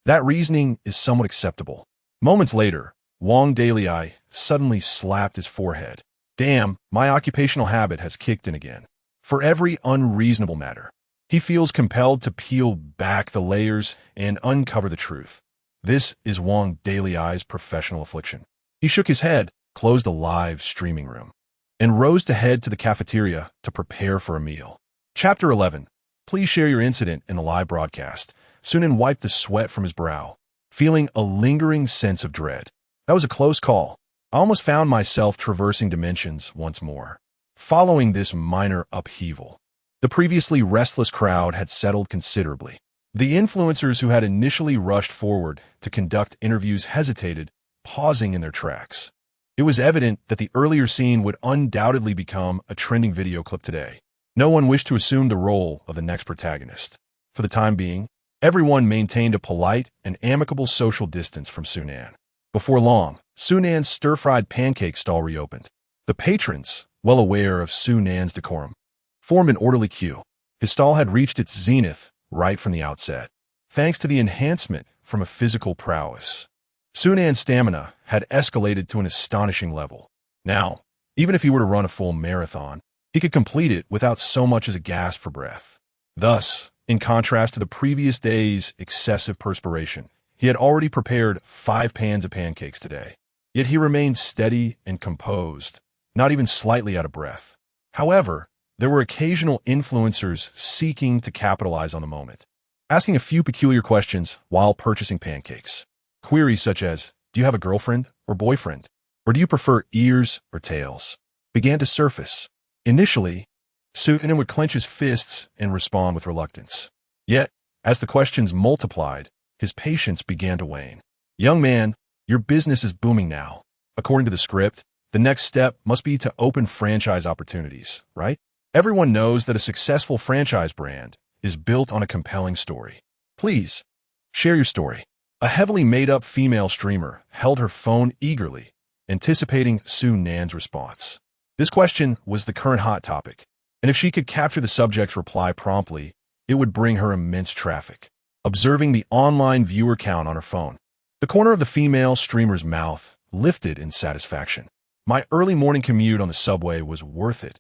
That reasoning is somewhat acceptable. Moments later, Wang Dalei suddenly slapped his forehead. Damn, my occupational habit has kicked in again. For every unreasonable matter, he feels compelled to peel back the layers and uncover the truth. This is Wang Dalei's professional affliction. He shook his head, closed the live streaming room, and rose to head to the cafeteria to prepare for a meal. Chapter 11. Please share your incident in the live broadcast. Sunan wiped the sweat from his brow, feeling a lingering sense of dread. That was a close call. I almost found myself traversing dimensions once more. Following this minor upheaval, the previously restless crowd had settled considerably. The influencers who had initially rushed forward to conduct interviews hesitated, pausing in their tracks. It was evident that the earlier scene would undoubtedly become a trending video clip today. No one wished to assume the role of the next protagonist. For the time being, everyone maintained a polite and amicable social distance from Sunan. Before long, Sunan's stir-fried pancake stall reopened. The patrons, well aware of Sunan's decorum, formed an orderly queue. His stall had reached its zenith right from the outset, thanks to the enhancement from a physical prowess. Sunan's stamina had escalated to an astonishing level. Now, even if he were to run a full marathon, he could complete it without so much as a gasp for breath. Thus, in contrast to the previous day's excessive perspiration, he had already prepared 5 pans of pancakes today. Yet he remained steady and composed, not even slightly out of breath. However, there were occasional influencers seeking to capitalize on the moment, asking a few peculiar questions while purchasing pancakes. Queries such as, do you have a girlfriend or boyfriend? Or do you prefer ears or tails? Began to surface. Initially, Sunan would clench his fists and respond with reluctance. Yet, as the questions multiplied, his patience began to wane. Young man, your business is booming now. According to the script, the next step must be to open franchise opportunities, right? Everyone knows that a successful franchise brand is built on a compelling story. Please, share your story. A heavily made-up female streamer held her phone eagerly, anticipating Sunan's response. This question was the current hot topic, and if she could capture the subject's reply promptly, it would bring her immense traffic. Observing the online viewer count on her phone, The corner of the female streamer's mouth lifted in satisfaction. My early morning commute on the subway was worth it.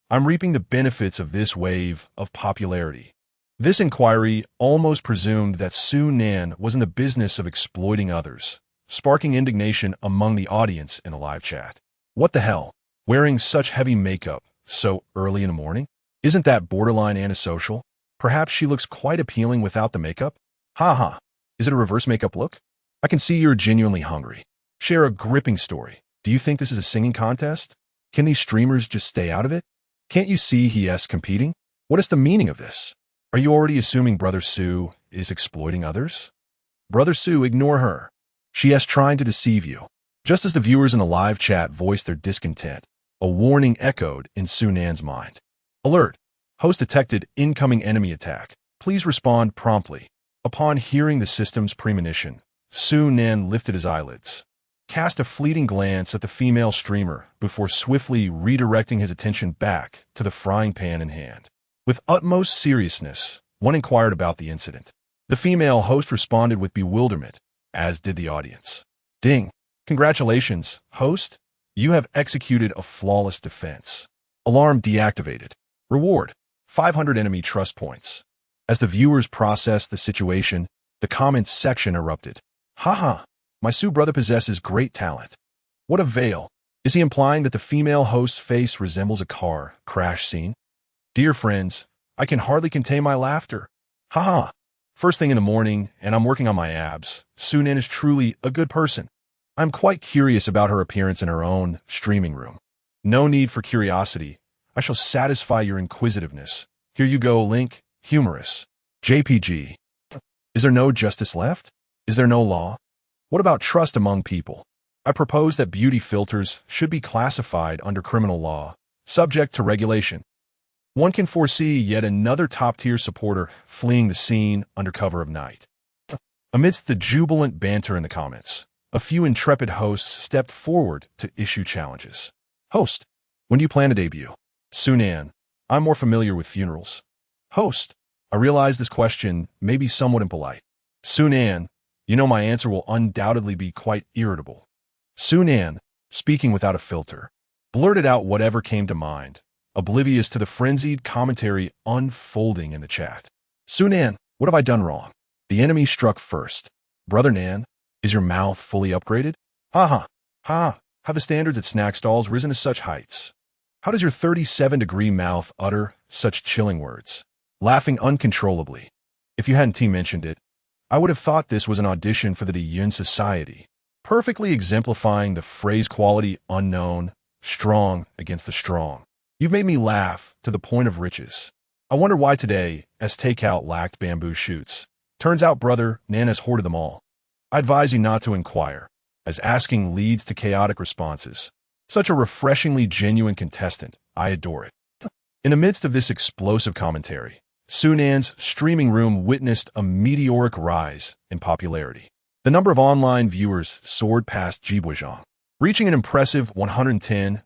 I'm reaping the benefits of this wave of popularity. This inquiry almost presumed that Su Nan was in the business of exploiting others, sparking indignation among the audience in a live chat. What the hell? Wearing such heavy makeup so early in the morning? Isn't that borderline antisocial? Perhaps she looks quite appealing without the makeup? Ha. Is it a reverse makeup look? I can see you're genuinely hungry. Share a gripping story. Do you think this is a singing contest? Can these streamers just stay out of it? Can't you see he's competing? What is the meaning of this? Are you already assuming Brother Su is exploiting others? Brother Su, ignore her. She is trying to deceive you. Just as the viewers in the live chat voiced their discontent, a warning echoed in Su Nan's mind. Alert! Host detected incoming enemy attack. Please respond promptly. Upon hearing the system's premonition, Su Nan lifted his eyelids, cast a fleeting glance at the female streamer before swiftly redirecting his attention back to the frying pan in hand. With utmost seriousness, one inquired about the incident. The female host responded with bewilderment, as did the audience. Ding! Congratulations, host. You have executed a flawless defense. Alarm deactivated. Reward: 500 enemy trust points. As the viewers processed the situation, the comments section erupted. Haha, my Su brother possesses great talent. What a veil. Is he implying that the female host's face resembles a car crash scene? Dear friends, I can hardly contain my laughter. Haha. First thing in the morning, and I'm working on my abs. Su Nan is truly a good person. I'm quite curious about her appearance in her own streaming room. No need for curiosity. I shall satisfy your inquisitiveness. Here you go, Link. Humorous. JPG. Is there no justice left? Is there no law? What about trust among people? I propose that beauty filters should be classified under criminal law, subject to regulation. One can foresee yet another top-tier supporter fleeing the scene under cover of night. Amidst the jubilant banter in the comments, a few intrepid hosts stepped forward to issue challenges. Host, when do you plan to debut? Su Nan, I'm more familiar with funerals. Host, I realize this question may be somewhat impolite. Su Nan, you know my answer will undoubtedly be quite irritable. Su Nan, speaking without a filter, blurted out whatever came to mind, oblivious to the frenzied commentary unfolding in the chat. Su Nan, what have I done wrong? The enemy struck first. Brother Nan, is your mouth fully upgraded? Ha. Have the standards at snack stalls risen to such heights? How does your 37-degree mouth utter such chilling words? Laughing uncontrollably. If you hadn't mentioned it, I would have thought this was an audition for the Yun Society, perfectly exemplifying the phrase quality unknown, strong against the strong. You've made me laugh to the point of riches. I wonder why today, as takeout lacked bamboo shoots. Turns out Brother Nan has hoarded them all. I advise you not to inquire, as asking leads to chaotic responses. Such a refreshingly genuine contestant, I adore it. In the midst of this explosive commentary, Su Nan's streaming room witnessed a meteoric rise in popularity. The number of online viewers soared past Jibuizhang, reaching an impressive 110,000,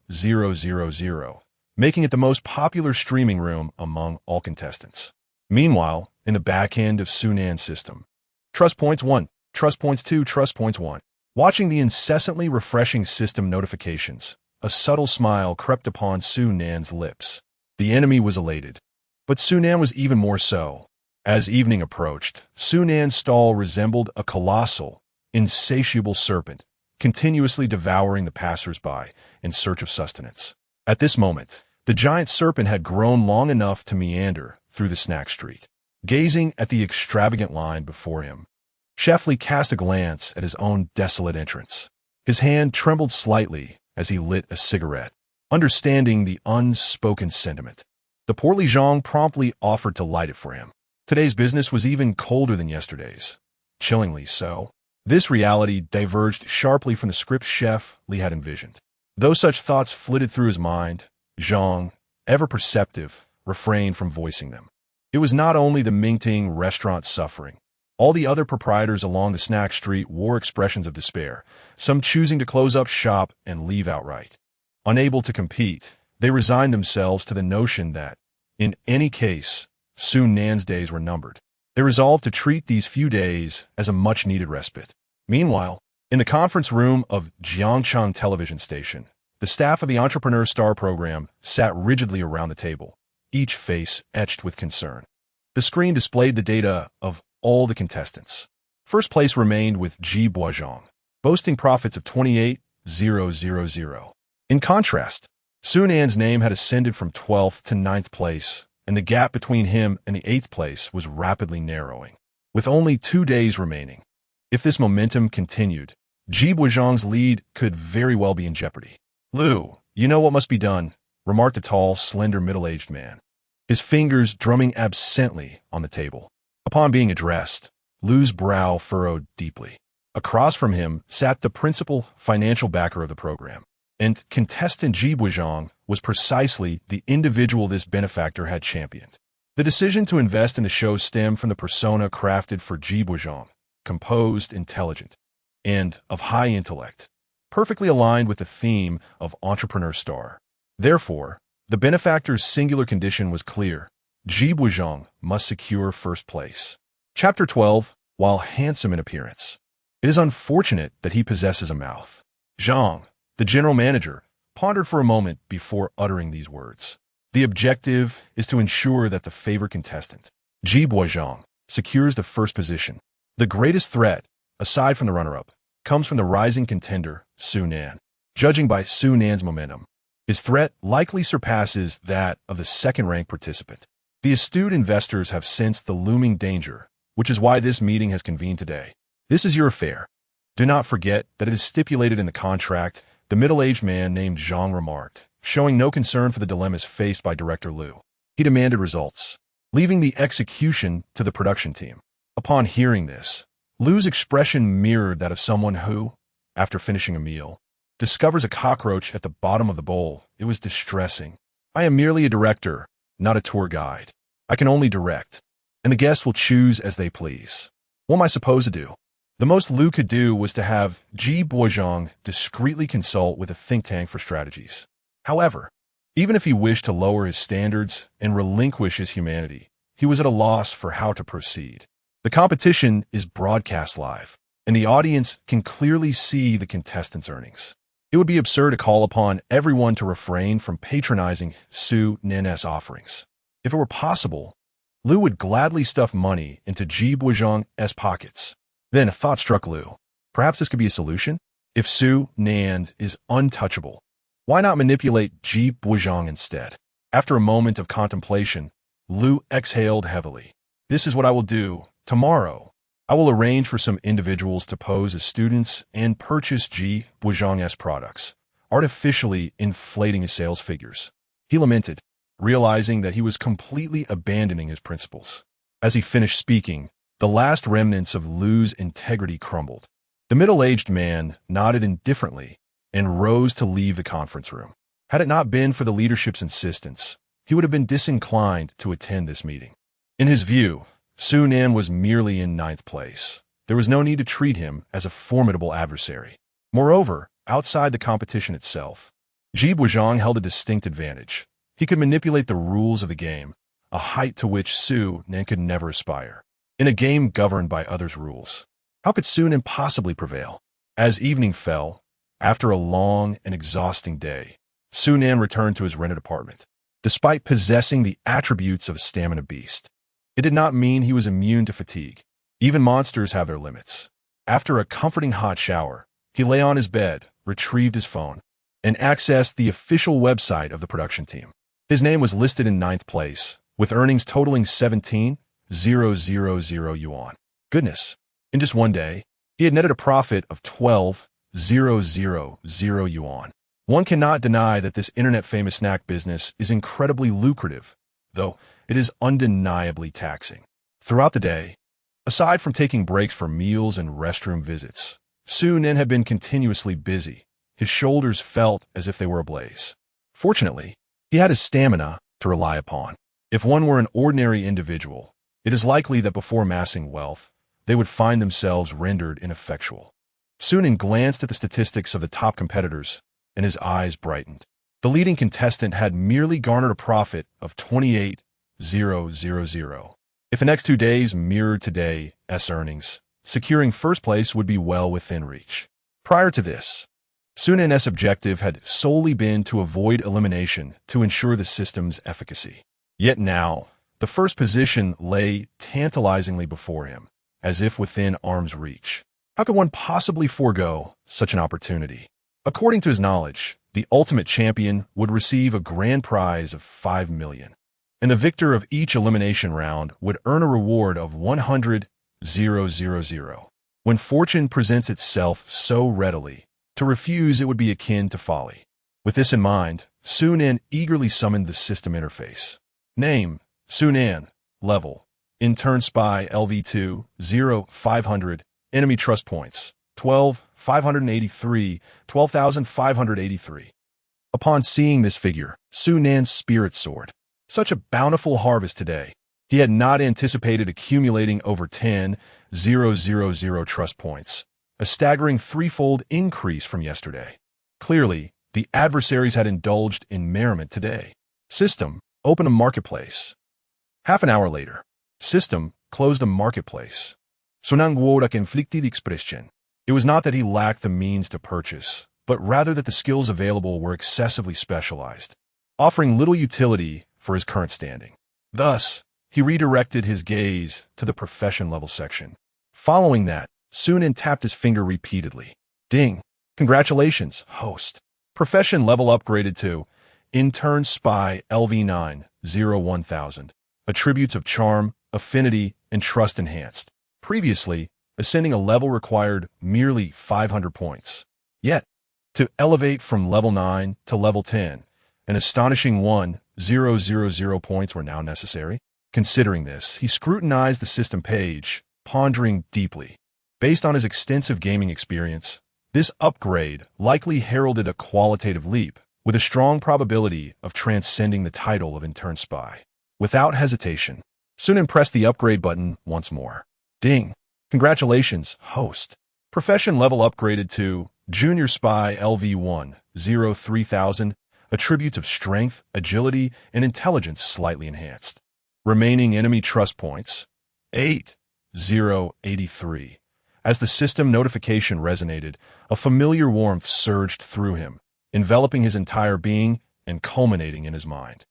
making it the most popular streaming room among all contestants. Meanwhile, in the back end of Su Nan's system, Trust Points 1, Trust Points 2, Trust Points 1. Watching the incessantly refreshing system notifications, a subtle smile crept upon Su Nan's lips. The enemy was elated, but Su Nan was even more so. As evening approached, Su Nan's stall resembled a colossal, insatiable serpent, continuously devouring the passers-by in search of sustenance. At this moment, the giant serpent had grown long enough to meander through the snack street. Gazing at the extravagant line before him, Chef Li cast a glance at his own desolate entrance. His hand trembled slightly as he lit a cigarette, understanding the unspoken sentiment. The portly Zhang promptly offered to light it for him. Today's business was even colder than yesterday's. Chillingly so. This reality diverged sharply from the script Chef Li had envisioned. Though such thoughts flitted through his mind, Zhang, ever perceptive, refrained from voicing them. It was not only the Mingting restaurant suffering. All the other proprietors along the snack street wore expressions of despair, some choosing to close up shop and leave outright. Unable to compete, they resigned themselves to the notion that, in any case, Su Nan's days were numbered. They resolved to treat these few days as a much-needed respite. Meanwhile, in the conference room of Jiangchang Television Station, the staff of the Entrepreneur Star program sat rigidly around the table, each face etched with concern. The screen displayed the data of all the contestants. First place remained with Ji Boisjong, boasting profits of 28,000. In contrast, Su Nan's name had ascended from 12th to 9th place, and the gap between him and the 8th place was rapidly narrowing. With only 2 days remaining, if this momentum continued, Ji Boisjong's lead could very well be in jeopardy. "Lu, you know what must be done," remarked a tall, slender, middle-aged man, his fingers drumming absently on the table. Upon being addressed, Lu's brow furrowed deeply. Across from him sat the principal financial backer of the program, and contestant Ji Boisjong was precisely the individual this benefactor had championed. The decision to invest in the show stemmed from the persona crafted for Ji Boisjong, composed, intelligent, and of high intellect, perfectly aligned with the theme of Entrepreneur Star. Therefore, the benefactor's singular condition was clear: Ji Boisjong must secure first place. Chapter 12. While handsome in appearance, it is unfortunate that he possesses a mouth. Zhang, the general manager, pondered for a moment before uttering these words. The objective is to ensure that the favored contestant, Ji Boisjong, secures the first position. The greatest threat, aside from the runner-up, comes from the rising contender, Su Nan. Judging by Su Nan's momentum, his threat likely surpasses that of the second-ranked participant. The astute investors have sensed the looming danger, which is why this meeting has convened today. "This is your affair. Do not forget that it is stipulated in the contract," the middle-aged man named Zhang remarked, showing no concern for the dilemmas faced by Director Lu. He demanded results, leaving the execution to the production team. Upon hearing this, Lu's expression mirrored that of someone who, after finishing a meal, discovers a cockroach at the bottom of the bowl. It was distressing. "I am merely a director, not a tour guide. I can only direct, and the guests will choose as they please. What am I supposed to do?" The most Lu could do was to have Ji Boisjong discreetly consult with a think tank for strategies. However, even if he wished to lower his standards and relinquish his humanity, he was at a loss for how to proceed. The competition is broadcast live, and the audience can clearly see the contestants' earnings. It would be absurd to call upon everyone to refrain from patronizing Su Nan's offerings. If it were possible, Lu would gladly stuff money into Ji Boisjong's pockets. Then a thought struck Lu. Perhaps this could be a solution? If Su Nan is untouchable, why not manipulate Ji Boisjong instead? After a moment of contemplation, Lu exhaled heavily. "This is what I will do. Tomorrow, I will arrange for some individuals to pose as students and purchase Ji Boisjong's products, artificially inflating his sales figures." He lamented, realizing that he was completely abandoning his principles. As he finished speaking, the last remnants of Lu's integrity crumbled. The middle-aged man nodded indifferently and rose to leave the conference room. Had it not been for the leadership's insistence, he would have been disinclined to attend this meeting. In his view, Su Nan was merely in 9th place. There was no need to treat him as a formidable adversary. Moreover, outside the competition itself, Ji Boisjong held a distinct advantage. He could manipulate the rules of the game, a height to which Su Nan could never aspire. In a game governed by others' rules, how could Su Nan possibly prevail? As evening fell, after a long and exhausting day, Su Nan returned to his rented apartment. Despite possessing the attributes of a stamina beast, it did not mean he was immune to fatigue. Even monsters have their limits. After a comforting hot shower, he lay on his bed, retrieved his phone, and accessed the official website of the production team. His name was listed in 9th place, with earnings totaling 17,000 yuan. Goodness, in just one day, he had netted a profit of 12,000 yuan. One cannot deny that this internet-famous snack business is incredibly lucrative, though it is undeniably taxing. Throughout the day, aside from taking breaks for meals and restroom visits, Su Nan had been continuously busy. His shoulders felt as if they were ablaze. Fortunately, he had his stamina to rely upon. If one were an ordinary individual, it is likely that before amassing wealth, they would find themselves rendered ineffectual. Su Nan glanced at the statistics of the top competitors, and his eyes brightened. The leading contestant had merely garnered a profit of 28,000. If the next 2 days mirrored today's earnings, securing first place would be well within reach. Prior to this, Sunan's objective had solely been to avoid elimination to ensure the system's efficacy. Yet now, the first position lay tantalizingly before him, as if within arm's reach. How could one possibly forego such an opportunity? According to his knowledge, the ultimate champion would receive a grand prize of 5 million, and the victor of each elimination round would earn a reward of 100,000. When fortune presents itself so readily, to refuse it would be akin to folly. With this in mind, Sunan eagerly summoned the system interface. Name, Sunan. Level, Intern Spy LV2, 0, 500. Enemy Trust Points, 12,583, 12,583. Upon seeing this figure, Sunan's spirit soared. Such a bountiful harvest today. He had not anticipated accumulating over 10,000 trust points, a staggering threefold increase from yesterday. Clearly, the adversaries had indulged in merriment today. System, open a marketplace. Half an hour later, System closed a marketplace. Sonang guoda conflicted expression. It was not that he lacked the means to purchase, but rather that the skills available were excessively specialized, offering little utility for his current standing. Thus, he redirected his gaze to the profession level section. Following that, Sunan tapped his finger repeatedly. Ding! Congratulations, host. Profession level upgraded to Intern Spy LV9, 1000. Attributes of charm, affinity, and trust enhanced. Previously, ascending a level required merely 500 points. Yet, to elevate from level 9 to level 10, an astonishing 1,000 points were now necessary. Considering this, he scrutinized the system page, pondering deeply. Based on his extensive gaming experience, this upgrade likely heralded a qualitative leap, with a strong probability of transcending the title of Intern Spy. Without hesitation, Sunan pressed the upgrade button once more. Ding! Congratulations, host. Profession level upgraded to Junior Spy LV1, 3000. Attributes of strength, agility, and intelligence slightly enhanced. Remaining enemy trust points, 8,083. As the system notification resonated, a familiar warmth surged through him, enveloping his entire being and culminating in his mind.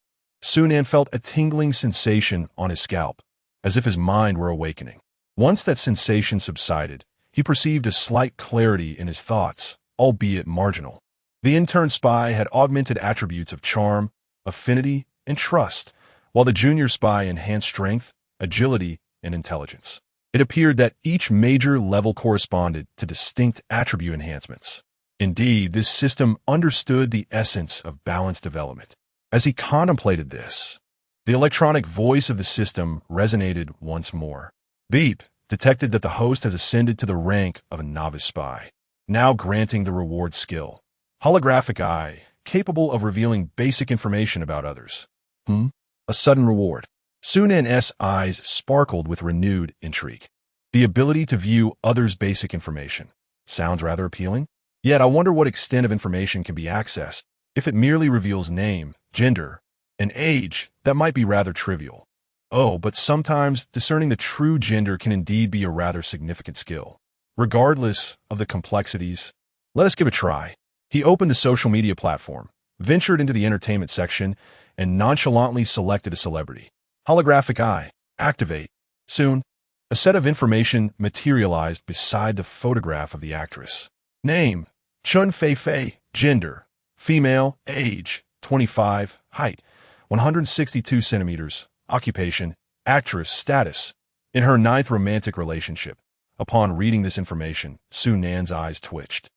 Sunan felt a tingling sensation on his scalp, as if his mind were awakening. Once that sensation subsided, he perceived a slight clarity in his thoughts, albeit marginal. The Intern Spy had augmented attributes of charm, affinity, and trust, while the Junior Spy enhanced strength, agility, and intelligence. It appeared that each major level corresponded to distinct attribute enhancements. Indeed, this system understood the essence of balanced development. As he contemplated this, the electronic voice of the system resonated once more. Beep detected that the host has ascended to the rank of a novice spy, now granting the reward skill. Holographic eye, capable of revealing basic information about others. A sudden reward. Sunan's eyes sparkled with renewed intrigue. The ability to view others' basic information. Sounds rather appealing. Yet I wonder what extent of information can be accessed. If it merely reveals name, gender, and age, that might be rather trivial. Oh, but sometimes discerning the true gender can indeed be a rather significant skill. Regardless of the complexities, let us give it a try. He opened the social media platform, ventured into the entertainment section, and nonchalantly selected a celebrity. Holographic eye. Activate. Soon, a set of information materialized beside the photograph of the actress. Name, Chun Fei Fei. Gender, female. Age, 25. Height, 162 centimeters. Occupation, actress. Status, in her 9th romantic relationship. Upon reading this information, Sunan's eyes twitched.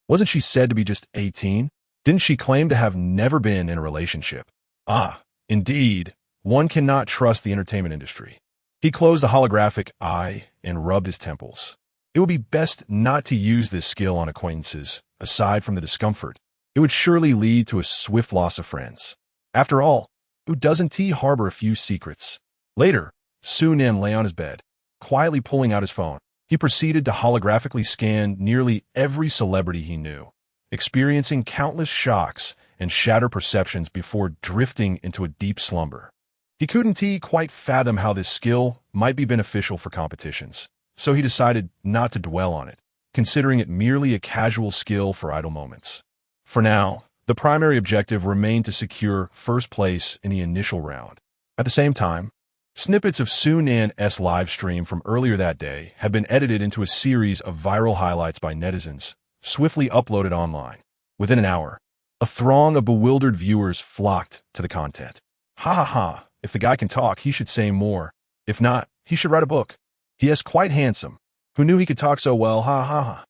Wasn't she said to be just 18? Didn't she claim to have never been in a relationship? Ah, indeed, one cannot trust the entertainment industry. He closed the holographic eye and rubbed his temples. It would be best not to use this skill on acquaintances, aside from the discomfort. It would surely lead to a swift loss of friends. After all, who doesn't he harbor a few secrets? Later, Sunan lay on his bed, quietly pulling out his phone. He proceeded to holographically scan nearly every celebrity he knew, experiencing countless shocks and shattered perceptions before drifting into a deep slumber. He couldn't quite fathom how this skill might be beneficial for competitions, so he decided not to dwell on it, considering it merely a casual skill for idle moments. For now, the primary objective remained to secure first place in the initial round. At the same time, snippets of Su Nan's live stream from earlier that day had been edited into a series of viral highlights by netizens, swiftly uploaded online. Within an hour, a throng of bewildered viewers flocked to the content. Ha ha ha, if the guy can talk, he should say more. If not, he should write a book. He is quite handsome. Who knew he could talk so well? Ha ha ha.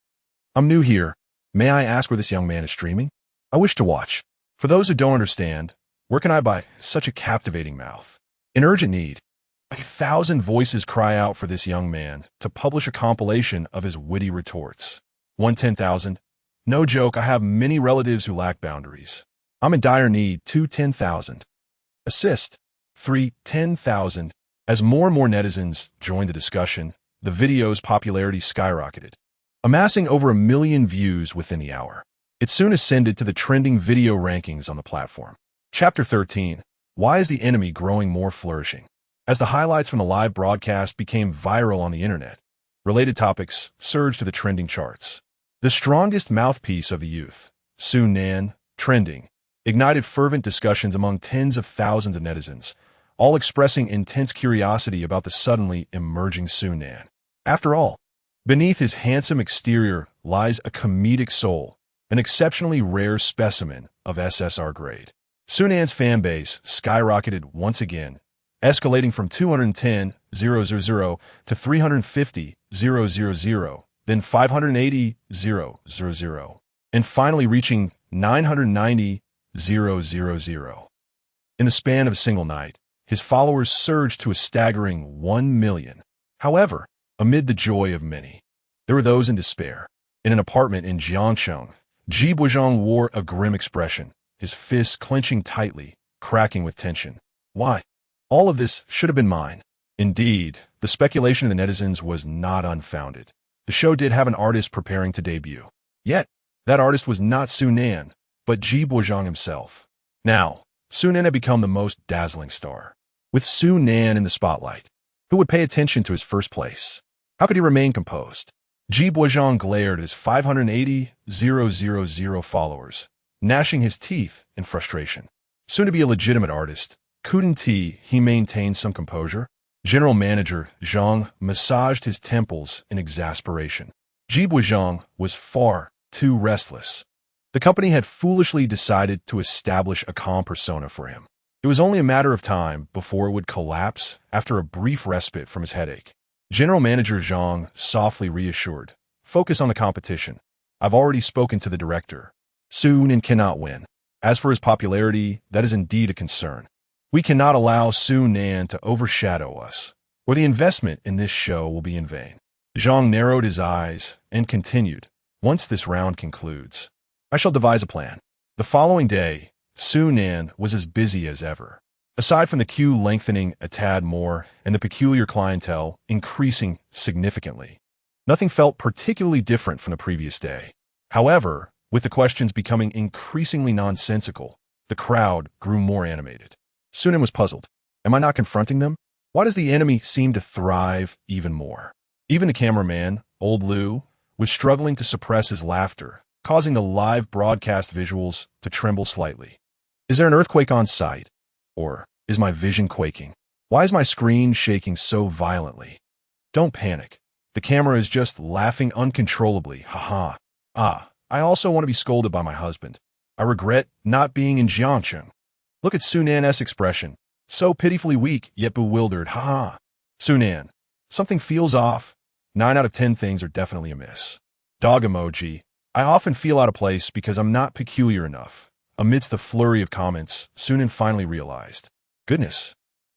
I'm new here. May I ask where this young man is streaming? I wish to watch. For those who don't understand, where can I buy such a captivating mouth? In urgent need. 1,000 voices cry out for this young man to publish a compilation of his witty retorts. 110,000. No joke, I have many relatives who lack boundaries. I'm in dire need. 210,000. Assist. 310,000. As more and more netizens joined the discussion, the video's popularity skyrocketed, amassing over 1 million views within the hour. It soon ascended to the trending video rankings on the platform. Chapter 13. Why is the enemy growing more flourishing? As the highlights from the live broadcast became viral on the internet, related topics surged to the trending charts. The strongest mouthpiece of the youth, Su Nan, trending, ignited fervent discussions among tens of thousands of netizens, all expressing intense curiosity about the suddenly emerging Su Nan. After all, beneath his handsome exterior lies a comedic soul, an exceptionally rare specimen of SSR grade. Su Nan's fan base skyrocketed once again, escalating from 210,000 to 350,000, then 580,000, and finally reaching 990,000. In the span of a single night, his followers surged to a staggering 1 million. However, amid the joy of many, there were those in despair. In an apartment in Jiangcheng, Ji Buizhong wore a grim expression, his fists clenching tightly, cracking with tension. Why? All of this should have been mine. Indeed, the speculation of the netizens was not unfounded. The show did have an artist preparing to debut. Yet, that artist was not Su Nan, but Ji Buizhong himself. Now, Su Nan had become the most dazzling star. With Su Nan in the spotlight, who would pay attention to his first place? How could he remain composed? Ji Buizhong glared at his 580,000 followers, gnashing his teeth in frustration. Soon to be a legitimate artist, couldn't he maintain some composure? General Manager Zhang massaged his temples in exasperation. Ji Buizhong was far too restless. The company had foolishly decided to establish a calm persona for him. It was only a matter of time before it would collapse after a brief respite from his headache. General Manager Zhang softly reassured, "Focus on the competition. I've already spoken to the director. Su Nan cannot win. As for his popularity, that is indeed a concern. We cannot allow Su Nan to overshadow us, or the investment in this show will be in vain." Zhang narrowed his eyes and continued, "Once this round concludes, I shall devise a plan." The following day, Su Nan was as busy as ever. Aside from the queue lengthening a tad more and the peculiar clientele increasing significantly, nothing felt particularly different from the previous day. However, with the questions becoming increasingly nonsensical, the crowd grew more animated. Su Nan was puzzled. Am I not confronting them? Why does the enemy seem to thrive even more? Even the cameraman, Old Liu, was struggling to suppress his laughter, causing the live broadcast visuals to tremble slightly. Is there an earthquake on site? Or is my vision quaking? Why is my screen shaking so violently? Don't panic. The camera is just laughing uncontrollably. Haha. I also want to be scolded by my husband. I regret not being in Jiangcheng. Look at Su Nan's expression. So pitifully weak, yet bewildered. Haha. Su Nan. Something feels off. 9 out of 10 things are definitely amiss. Dog emoji. I often feel out of place because I'm not peculiar enough. Amidst the flurry of comments, Su Nan finally realized. Goodness.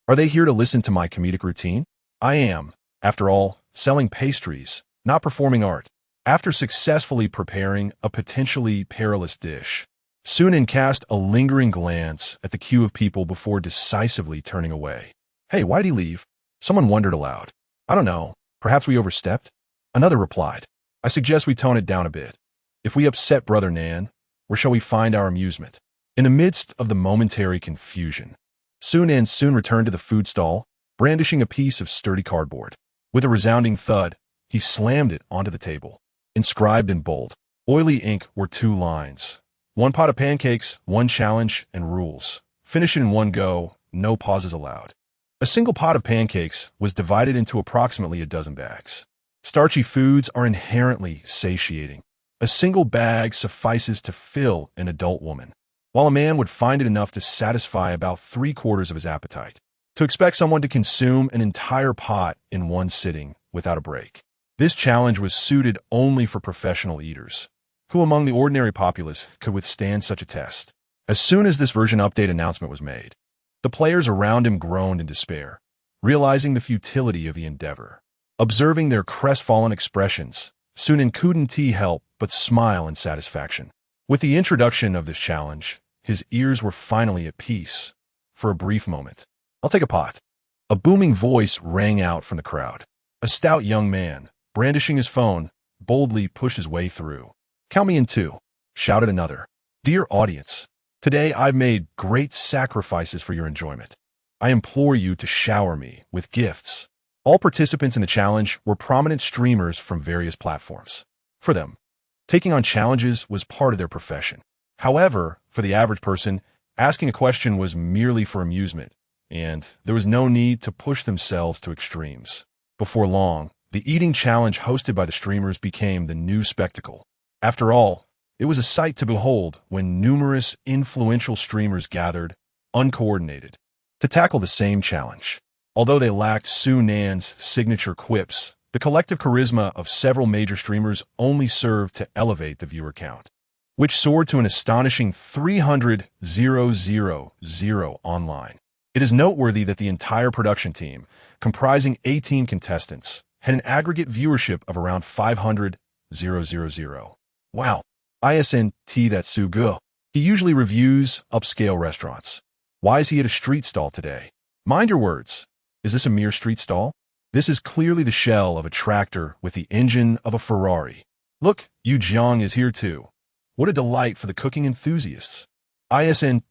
Are they here to listen to my comedic routine? I am, after all, selling pastries, not performing art. After successfully preparing a potentially perilous dish, Su Nan cast a lingering glance at the queue of people before decisively turning away. Hey, why'd he leave? Someone wondered aloud. I don't know. Perhaps we overstepped? Another replied. I suggest we tone it down a bit. If we upset Brother Nan, where shall we find our amusement? In the midst of the momentary confusion, Su Nan soon returned to the food stall, brandishing a piece of sturdy cardboard. With a resounding thud, He slammed it onto the table. Inscribed in bold, oily ink were 2 lines. 1 pot of pancakes, 1 challenge, and rules. Finish it in 1 go, no pauses allowed. A single pot of pancakes was divided into approximately a dozen bags. Starchy foods are inherently satiating. A single bag suffices to fill an adult woman, while a man would find it enough to satisfy about 3/4 of his appetite. To expect someone to consume an entire pot in 1 sitting without a break. This challenge was suited only for professional eaters. Who among the ordinary populace could withstand such a test? As soon as this version update announcement was made, the players around him groaned in despair, realizing the futility of the endeavor. Observing their crestfallen expressions, Sunan couldn't help but smile in satisfaction. With the introduction of this challenge, his ears were finally at peace. For a brief moment. "I'll take a pot." A booming voice rang out from the crowd. A stout young man, brandishing his phone, boldly pushed his way through. "Count me in 2, shouted another. "Dear audience, today I've made great sacrifices for your enjoyment. I implore you to shower me with gifts." All participants in the challenge were prominent streamers from various platforms. For them, taking on challenges was part of their profession. However, for the average person, asking a question was merely for amusement, and there was no need to push themselves to extremes. Before long, the eating challenge hosted by the streamers became the new spectacle. After all, it was a sight to behold when numerous influential streamers gathered, uncoordinated, to tackle the same challenge. Although they lacked Sunan's signature quips, the collective charisma of several major streamers only served to elevate the viewer count, which soared to an astonishing 300,000 online. It is noteworthy that the entire production team, comprising 18 contestants, had an aggregate viewership of around 500,000. Wow. Isnt that's so good. He usually reviews upscale restaurants. Why is he at a street stall today? Mind your words. Is this a mere street stall? This is clearly the shell of a tractor with the engine of a Ferrari. Look, Yu Jiang is here too. What a delight for the cooking enthusiasts. Isnt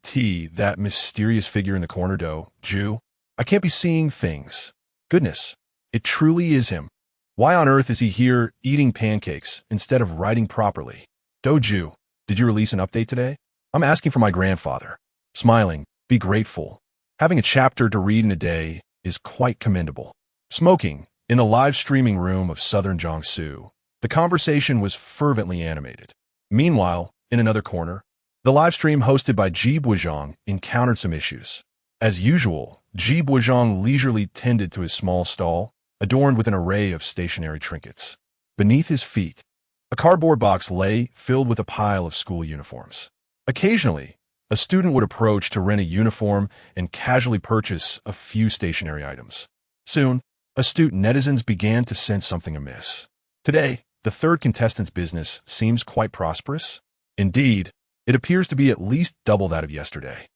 that mysterious figure in the corner, Jew. I can't be seeing things. Goodness, it truly is him. Why on earth is he here eating pancakes instead of writing properly? Doju, did you release an update today? I'm asking for my grandfather. Smiling, be grateful. Having a chapter to read in a day is quite commendable. Smoking, in the live streaming room of southern Jiangsu, the conversation was fervently animated. Meanwhile, in another corner, the live stream hosted by Ji Buizhang encountered some issues. As usual, Ji Buizhang leisurely tended to his small stall, adorned with an array of stationary trinkets. Beneath his feet, a cardboard box lay filled with a pile of school uniforms. Occasionally, a student would approach to rent a uniform and casually purchase a few stationary items. Soon, astute netizens began to sense something amiss. Today, the third contestant's business seems quite prosperous. Indeed, it appears to be at least double that of yesterday.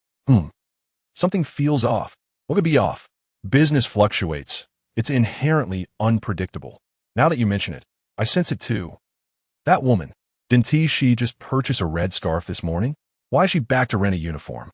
Something feels off. What could be off? Business fluctuates. It's inherently unpredictable. Now that you mention it, I sense it too. That woman, didn't she just purchase a red scarf this morning? Why is she back to rent a uniform?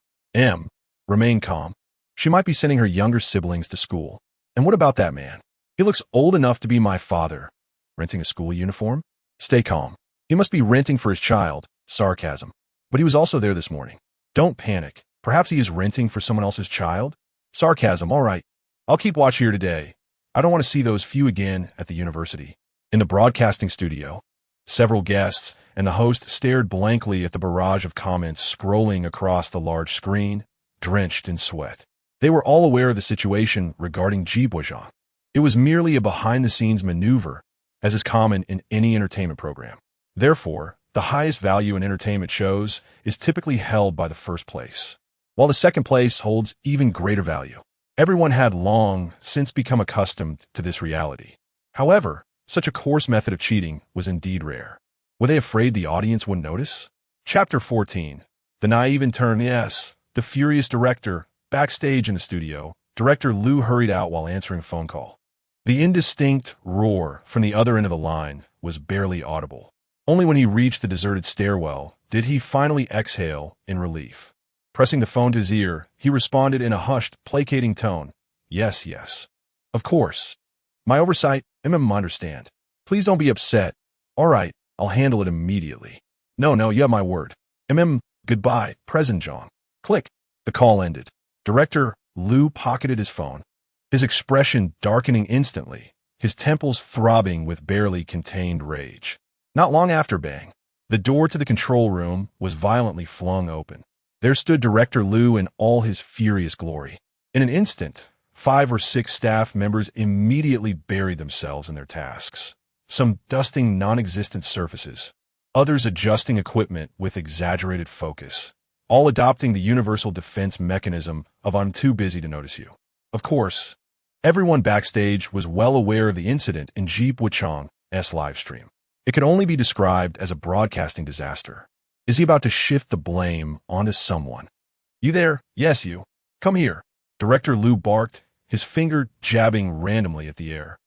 Remain calm. She might be sending her younger siblings to school. And what about that man? He looks old enough to be my father. Renting a school uniform? Stay calm. He must be renting for his child. Sarcasm. But he was also there this morning. Don't panic. Perhaps he is renting for someone else's child? Sarcasm. All right. I'll keep watch here today. I don't want to see those few again at the university. In the broadcasting studio, several guests and the host stared blankly at the barrage of comments scrolling across the large screen, drenched in sweat. They were all aware of the situation regarding Ji Buizhang. It was merely a behind-the-scenes maneuver, as is common in any entertainment program. Therefore, the highest value in entertainment shows is typically held by the first place, while the second place holds even greater value. Everyone had long since become accustomed to this reality. However, such a coarse method of cheating was indeed rare. Were they afraid the audience wouldn't notice? Chapter 14. The naive intern. Yes, the furious director. Backstage in the studio, Director Liu hurried out while answering a phone call. The indistinct roar from the other end of the line was barely audible. Only when he reached the deserted stairwell did he finally exhale in relief. Pressing the phone to his ear, he responded in a hushed, placating tone. Yes. Of course. My oversight, understand. Please don't be upset. All right, I'll handle it immediately. No, you have my word. Goodbye, President Zhang. Click. The call ended. Director Liu pocketed his phone, his expression darkening instantly, his temples throbbing with barely contained rage. Not long after bang, the door to the control room was violently flung open. There stood Director Liu in all his furious glory. In an instant, 5 or 6 staff members immediately buried themselves in their tasks. Some dusting non-existent surfaces, others adjusting equipment with exaggerated focus, all adopting the universal defense mechanism of "I'm too busy to notice you." Of course, everyone backstage was well aware of the incident in Jeep Wuchang's livestream. It could only be described as a broadcasting disaster. Is he about to shift the blame onto someone? You there? Yes, you. Come here. Director Liu barked, his finger jabbing randomly at the air.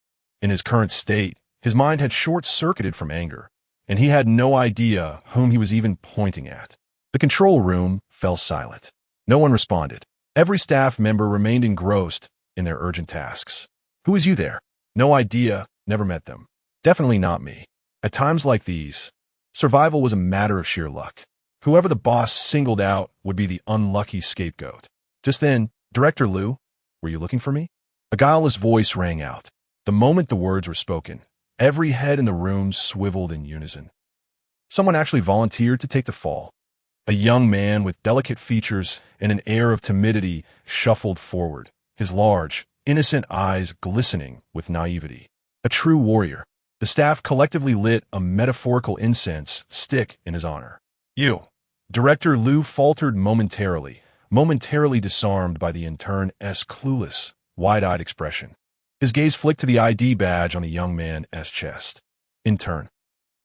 In his current state, his mind had short-circuited from anger, and he had no idea whom he was even pointing at. The control room fell silent. No one responded. Every staff member remained engrossed in their urgent tasks. Who is you there? No idea, never met them. Definitely not me. At times like these, survival was a matter of sheer luck. Whoever the boss singled out would be the unlucky scapegoat. Just then, Director Liu, were you looking for me? A guileless voice rang out. The moment the words were spoken, every head in the room swiveled in unison. Someone actually volunteered to take the fall. A young man with delicate features and an air of timidity shuffled forward, his large, innocent eyes glistening with naivety. A true warrior. The staff collectively lit a metaphorical incense stick in his honor. You. Director Liu faltered momentarily disarmed by the intern's clueless, wide-eyed expression. His gaze flicked to the ID badge on the young man's chest. Intern.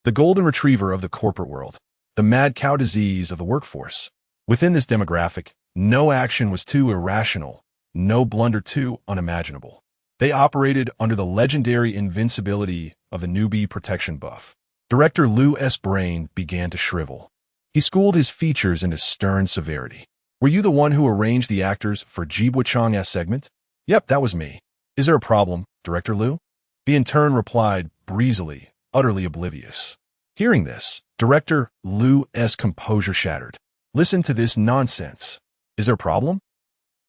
The golden retriever of the corporate world. The mad cow disease of the workforce. Within this demographic, no action was too irrational, no blunder too unimaginable. They operated under the legendary invincibility of the newbie protection buff. Director Liu's brain began to shrivel. He schooled his features into stern severity. Were you the one who arranged the actors for Jibo Chang's segment? Yep, that was me. Is there a problem, Director Liu? The intern replied breezily, utterly oblivious. Hearing this, Director Liu's composure shattered. Listen to this nonsense. Is there a problem?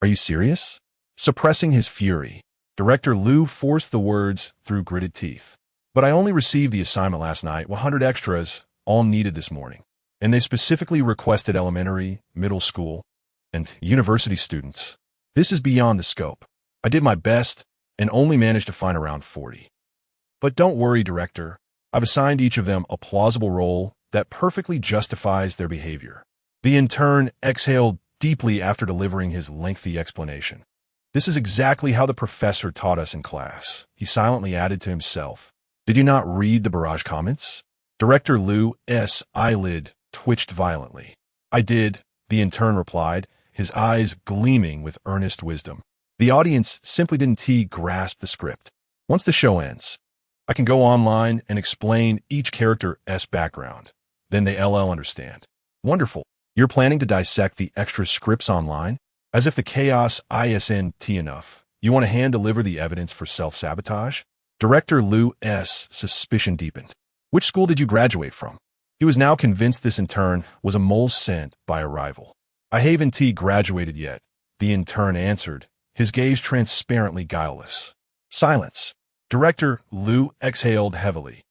Are you serious? Suppressing his fury, Director Liu forced the words through gritted teeth. But I only received the assignment last night, 100 extras, all needed this morning. And they specifically requested elementary, middle school, and university students. This is beyond the scope. I did my best and only managed to find around 40. But don't worry, Director. I've assigned each of them a plausible role that perfectly justifies their behavior. The intern exhaled deeply after delivering his lengthy explanation. This is exactly how the professor taught us in class, he silently added to himself. Did you not read the barrage comments? Director Liu's eyelid twitched violently. I did, the intern replied, his eyes gleaming with earnest wisdom. The audience simply didn't grasp the script. Once the show ends, I can go online and explain each character's background. Then they'll understand. Wonderful. You're planning to dissect the extra scripts online? As if the chaos isn't enough. You want to hand-deliver the evidence for self-sabotage? Director Liu's suspicion deepened. Which school did you graduate from? He was now convinced this intern was a mole sent by a rival. I haven't graduated yet, the intern answered, his gaze transparently guileless. Silence. Director Liu exhaled heavily,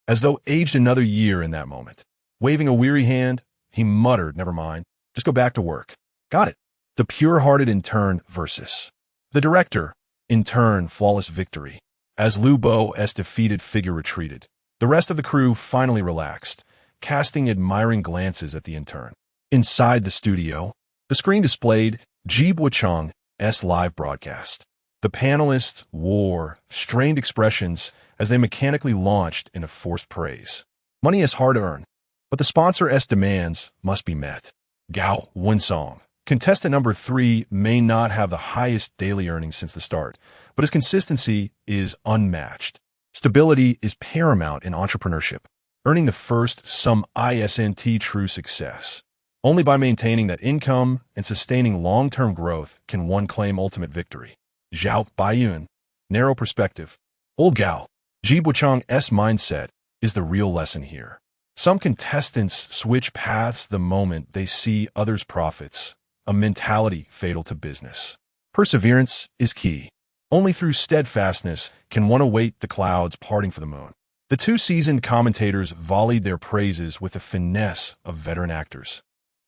as though aged another year in that moment. Waving a weary hand, he muttered, never mind, just go back to work. Got it. The pure-hearted intern versus the director, intern flawless victory. As Liu Bo's defeated figure retreated, the rest of the crew finally relaxed, casting admiring glances at the intern. Inside the studio, the screen displayed Jibo Chang's live broadcast. The panelists wore strained expressions as they mechanically launched into forced praise. Money is hard to earn, but the sponsor's demands must be met. Gao Wunsong. Contestant number 3 may not have the highest daily earnings since the start, but his consistency is unmatched. Stability is paramount in entrepreneurship, earning the first some ISNT true success. Only by maintaining that income and sustaining long-term growth can one claim ultimate victory. Zhao Baiyun. Narrow perspective. Old Gao. Ji Buchang's mindset is the real lesson here. Some contestants switch paths the moment they see others' profits, a mentality fatal to business. Perseverance is key. Only through steadfastness can one await the clouds parting for the moon. The two seasoned commentators volleyed their praises with the finesse of veteran actors,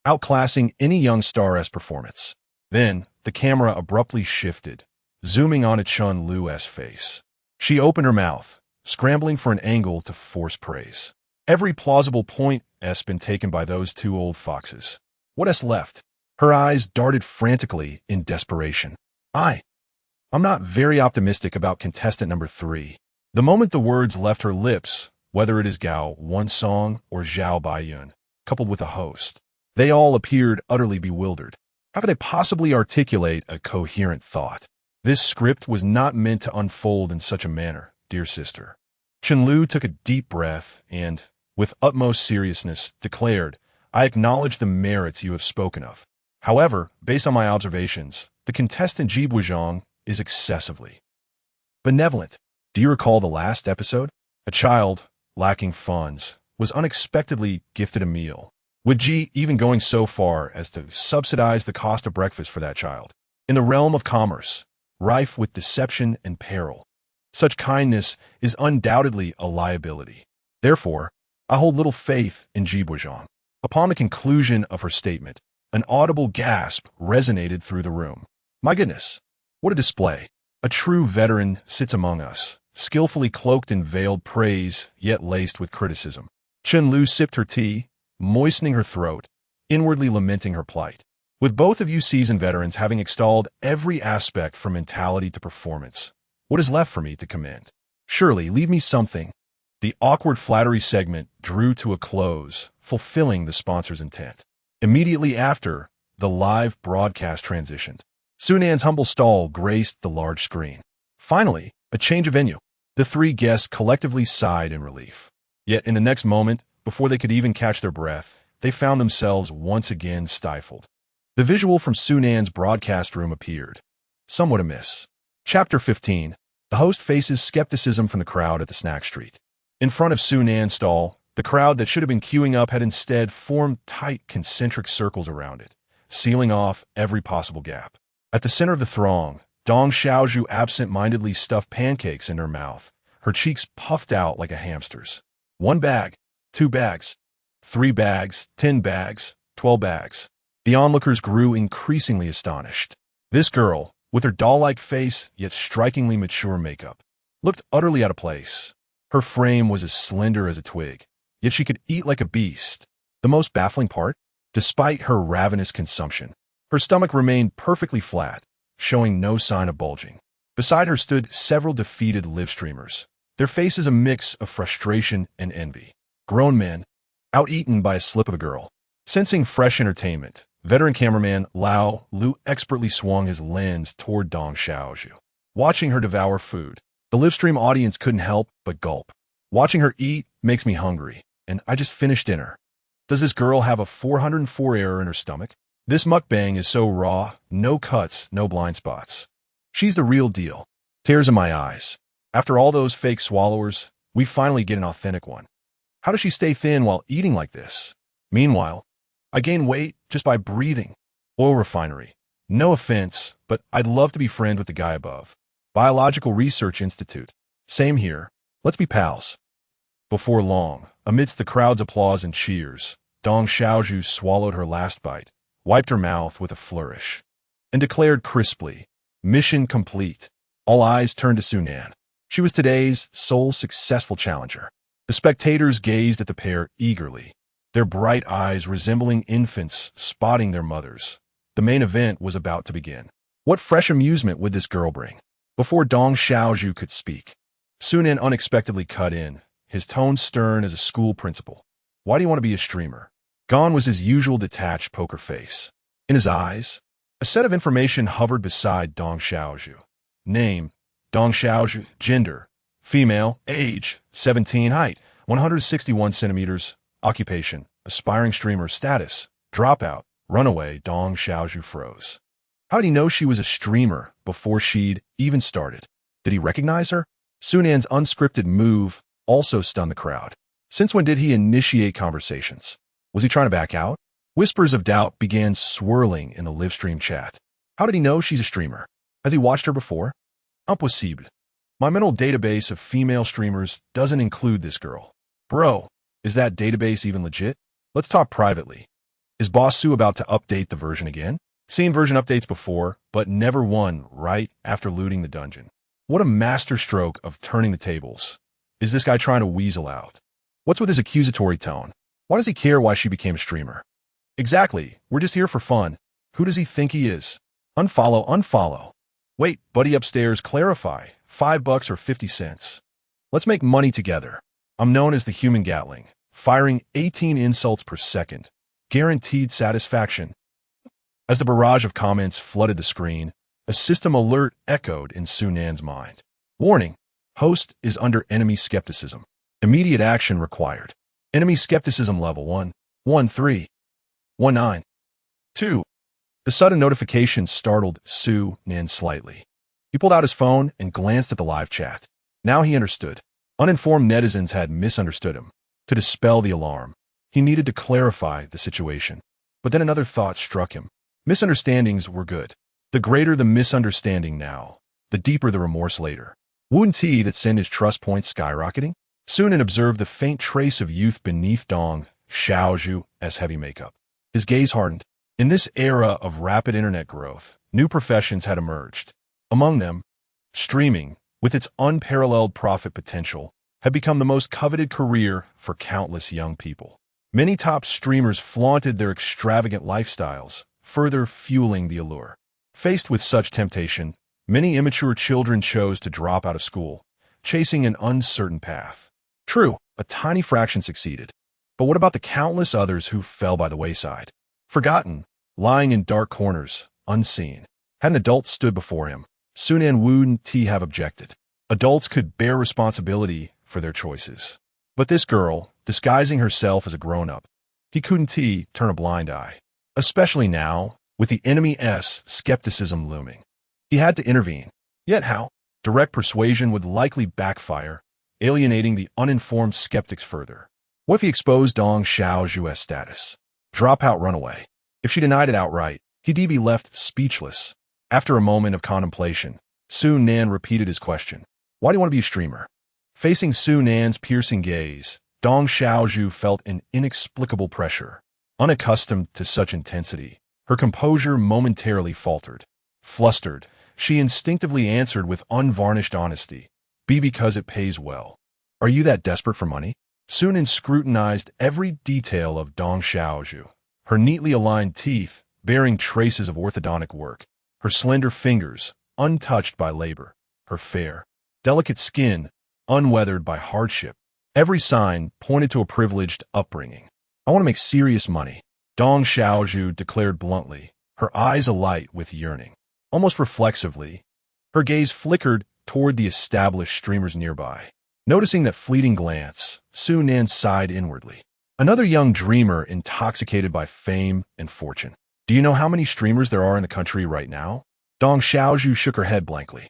outclassing any young star's performance. Then, the camera abruptly shifted, zooming on Chun Lu's face. She opened her mouth, scrambling for an angle to force praise. Every plausible point has been taken by those two old foxes. What has left? Her eyes darted frantically in desperation. I'm not very optimistic about contestant number 3. The moment the words left her lips, whether it is Gao One Song or Zhao Baiyun, coupled with a host, they all appeared utterly bewildered. How could they possibly articulate a coherent thought? This script was not meant to unfold in such a manner, dear sister. Chun Lu took a deep breath and, with utmost seriousness, declared, I acknowledge the merits you have spoken of. However, based on my observations, the contestant Ji Buizhang is excessively benevolent. Do you recall the last episode? A child, lacking funds, was unexpectedly gifted a meal, with Ji even going so far as to subsidize the cost of breakfast for that child. In the realm of commerce, rife with deception and peril, such kindness is undoubtedly a liability. Therefore, I hold little faith in Ji Buizhang. Upon the conclusion of her statement, an audible gasp resonated through the room. My goodness, what a display! A true veteran sits among us, skillfully cloaked in veiled praise, yet laced with criticism. Chun Lu sipped her tea, moistening her throat, inwardly lamenting her plight. With both of you seasoned veterans having extolled every aspect from mentality to performance, what is left for me to commend? Surely, leave me something. The awkward flattery segment drew to a close, fulfilling the sponsor's intent. Immediately after, the live broadcast transitioned. Sunan's humble stall graced the large screen. Finally, a change of venue. The three guests collectively sighed in relief. Yet in the next moment, before they could even catch their breath, they found themselves once again stifled. The visual from Sunan's broadcast room appeared, somewhat amiss. Chapter 15. The host faces skepticism from the crowd at the snack street. In front of Sunan's stall, the crowd that should have been queuing up had instead formed tight concentric circles around it, sealing off every possible gap. At the center of the throng, Dong Xiaozhu absent-mindedly stuffed pancakes in her mouth, her cheeks puffed out like a hamster's. 1 bag, 2 bags, 3 bags, 10 bags, 12 bags. The onlookers grew increasingly astonished. This girl, with her doll-like face yet strikingly mature makeup, looked utterly out of place. Her frame was as slender as a twig, yet she could eat like a beast. The most baffling part? Despite her ravenous consumption, her stomach remained perfectly flat, showing no sign of bulging. Beside her stood several defeated live streamers, their faces a mix of frustration and envy. Grown men, out-eaten by a slip of a girl. Sensing fresh entertainment, veteran cameraman Lao Lu expertly swung his lens toward Dong Xiaozhu. Watching her devour food, the livestream audience couldn't help but gulp. Watching her eat makes me hungry, and I just finished dinner. Does this girl have a 404 error in her stomach? This mukbang is so raw, no cuts, no blind spots. She's the real deal. Tears in my eyes. After all those fake swallowers, we finally get an authentic one. How does she stay thin while eating like this? Meanwhile, I gain weight just by breathing. Oil refinery. No offense, but I'd love to be friends with the guy above. Biological Research Institute. Same here. Let's be pals. Before long, amidst the crowd's applause and cheers, Dong Xiaozhu swallowed her last bite, wiped her mouth with a flourish, and declared crisply, mission complete. All eyes turned to Sunan. She was today's sole successful challenger. The spectators gazed at the pair eagerly, their bright eyes resembling infants spotting their mothers. The main event was about to begin. What fresh amusement would this girl bring? Before Dong Xiaozhu could speak, Sunan unexpectedly cut in, his tone stern as a school principal. Why do you want to be a streamer? Gone was his usual detached poker face. In his eyes, a set of information hovered beside Dong Xiaozhu. Name, Dong Xiaozhu. Gender, female. Age, 17. Height, 161 centimeters. Occupation, aspiring streamer. Status, dropout. Runaway. Dong Xiaozhu froze. How did he know she was a streamer before she'd even started? Did he recognize her? Sunan's unscripted move also stunned the crowd. Since when did he initiate conversations? Was he trying to back out? Whispers of doubt began swirling in the livestream chat. How did he know she's a streamer? Has he watched her before? Impossible. My mental database of female streamers doesn't include this girl. Bro, is that database even legit? Let's talk privately. Is Boss Sue about to update the version again? Seen version updates before, but never one right after looting the dungeon. What a masterstroke of turning the tables. Is this guy trying to weasel out? What's with his accusatory tone? Why does he care why she became a streamer? Exactly, we're just here for fun. Who does he think he is? Unfollow, unfollow. Wait, buddy upstairs, clarify. $5 or 50 cents. Let's make money together. I'm known as the human Gatling, firing 18 insults per second. Guaranteed satisfaction. As the barrage of comments flooded the screen, a system alert echoed in Sunan's mind. Warning, host is under enemy skepticism. Immediate action required. Enemy skepticism level 1, 13, 19, 2. The sudden notification startled Sunan slightly. He pulled out his phone and glanced at the live chat. Now he understood. Uninformed netizens had misunderstood him. To dispel the alarm, he needed to clarify the situation. But then another thought struck him. Misunderstandings were good. The greater the misunderstanding now, the deeper the remorse later. Wouldn't he that sent his trust points skyrocketing? Sunan observed the faint trace of youth beneath Dong Xiaoju's heavy makeup. His gaze hardened. In this era of rapid internet growth, new professions had emerged. Among them, streaming, with its unparalleled profit potential, had become the most coveted career for countless young people. Many top streamers flaunted their extravagant lifestyles, further fueling the allure. Faced with such temptation, many immature children chose to drop out of school, chasing an uncertain path. True, a tiny fraction succeeded. But what about the countless others who fell by the wayside? Forgotten, lying in dark corners, unseen. Had an adult stood before him, Sunan wouldn't he have objected. Adults could bear responsibility for their choices. But this girl, disguising herself as a grown-up, he couldn't turn a blind eye. Especially now, with the enemy's skepticism looming. He had to intervene. Yet how? Direct persuasion would likely backfire, alienating the uninformed skeptics further. What if he exposed Dong Xiaoju's status? Dropout runaway. If she denied it outright, he'd be left speechless. After a moment of contemplation, Sunan repeated his question. Why do you want to be a streamer? Facing Sunan's piercing gaze, Dong Xiaoju felt an inexplicable pressure. Unaccustomed to such intensity, her composure momentarily faltered. Flustered, she instinctively answered with unvarnished honesty, "Be because it pays well." Are you that desperate for money? Sunan scrutinized every detail of Dong Xiaoju, her neatly aligned teeth bearing traces of orthodontic work, her slender fingers untouched by labor, her fair, delicate skin unweathered by hardship. Every sign pointed to a privileged upbringing. I want to make serious money, Dong Xiaoju declared bluntly, her eyes alight with yearning. Almost reflexively, her gaze flickered toward the established streamers nearby. Noticing that fleeting glance, Sunan sighed inwardly. Another young dreamer intoxicated by fame and fortune. Do you know how many streamers there are in the country right now? Dong Xiaoju shook her head blankly.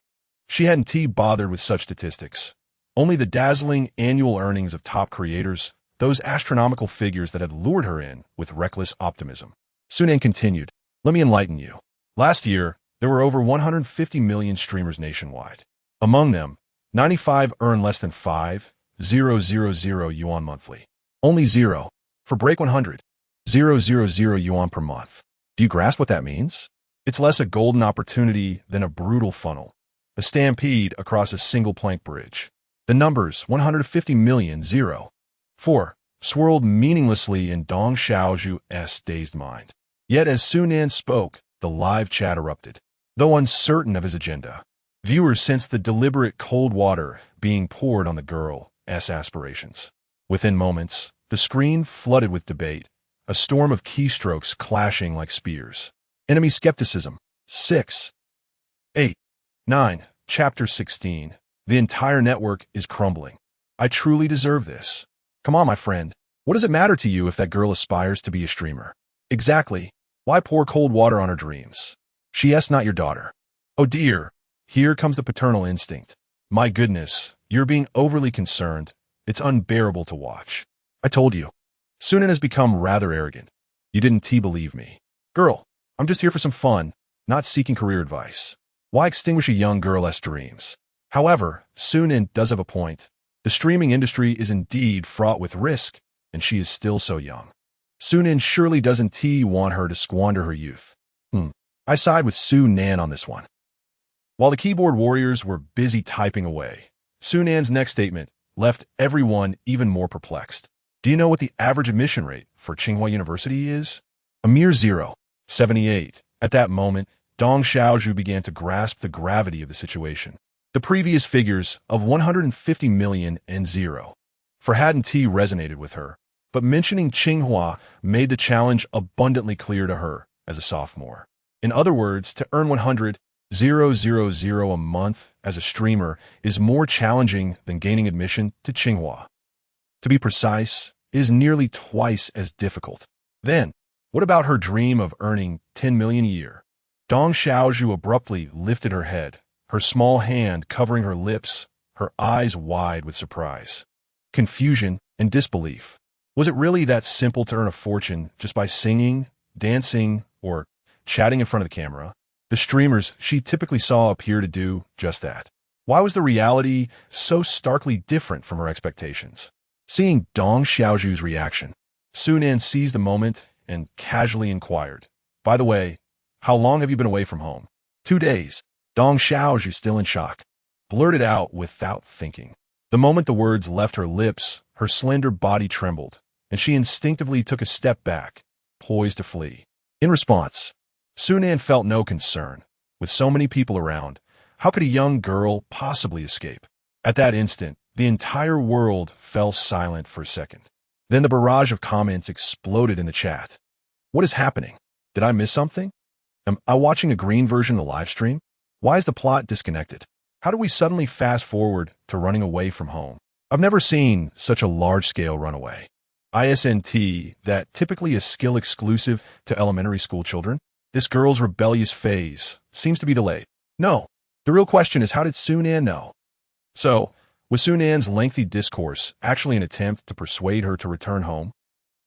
She hadn't bothered with such statistics. Only the dazzling annual earnings of top creators, those astronomical figures that had lured her in with reckless optimism. Sunan continued, let me enlighten you. Last year, there were over 150 million streamers nationwide. Among them, 95 earn less than 5,000 yuan monthly. Only 0 for break 100, 000 yuan per month. Do you grasp what that means? It's less a golden opportunity than a brutal funnel, a stampede across a single plank bridge. The numbers 150 million, 4, swirled meaninglessly in Dong Xiaoju's dazed mind. Yet as Sunan spoke, the live chat erupted. Though uncertain of his agenda, viewers sensed the deliberate cold water being poured on the girl's aspirations. Within moments, the screen flooded with debate, a storm of keystrokes clashing like spears. Enemy skepticism. 6, 8, 9, Chapter 16. The entire network is crumbling. I truly deserve this. Come on, my friend. What does it matter to you if that girl aspires to be a streamer? Exactly. Why pour cold water on her dreams? She is not your daughter. Oh dear, here comes the paternal instinct. My goodness, You're being overly concerned. It's unbearable to watch. I told you. Sunan has become rather arrogant. You didn't believe me. Girl, I'm just here for some fun, not seeking career advice. Why extinguish a young girl's dreams? However, Sunan does have a point. The streaming industry is indeed fraught with risk, and she is still so young. Sunan surely doesn't want her to squander her youth. I side with Sunan on this one. While the keyboard warriors were busy typing away, Sunan's next statement left everyone even more perplexed. Do you know what the average admission rate for Tsinghua University is? A mere 0.78. At that moment, Dong Xiaozhu began to grasp the gravity of the situation. The previous figures of 150 million and 0. For hadn't resonated with her, but mentioning Tsinghua made the challenge abundantly clear to her as a sophomore. In other words, to earn 100,000 a month as a streamer is more challenging than gaining admission to Tsinghua. To be precise, is nearly twice as difficult. Then, what about her dream of earning 10 million a year? Dong Xiaozhu abruptly lifted her head, her small hand covering her lips, her eyes wide with surprise, confusion, and disbelief. Was it really that simple to earn a fortune just by singing, dancing, or chatting in front of the camera? The streamers she typically saw appear to do just that. Why was the reality so starkly different from her expectations? Seeing Dong Xiaozhu's reaction, Sunan seized the moment and casually inquired, "By the way, how long have you been away from home?" 2 days. Dong Xiaozhu, still in shock, blurted out without thinking. The moment the words left her lips, her slender body trembled, and she instinctively took a step back, poised to flee. In response, Sunan felt no concern. With so many people around, how could a young girl possibly escape? At that instant, the entire world fell silent for a second. Then the barrage of comments exploded in the chat. What is happening? Did I miss something? Am I watching a green version of the live stream? Why is the plot disconnected? How do we suddenly fast forward to running away from home? I've never seen such a large-scale runaway. ISNT, that typically a skill exclusive to elementary school children. This girl's rebellious phase seems to be delayed. No, the real question is, how did Sunan know? So, was Sunan's lengthy discourse actually an attempt to persuade her to return home?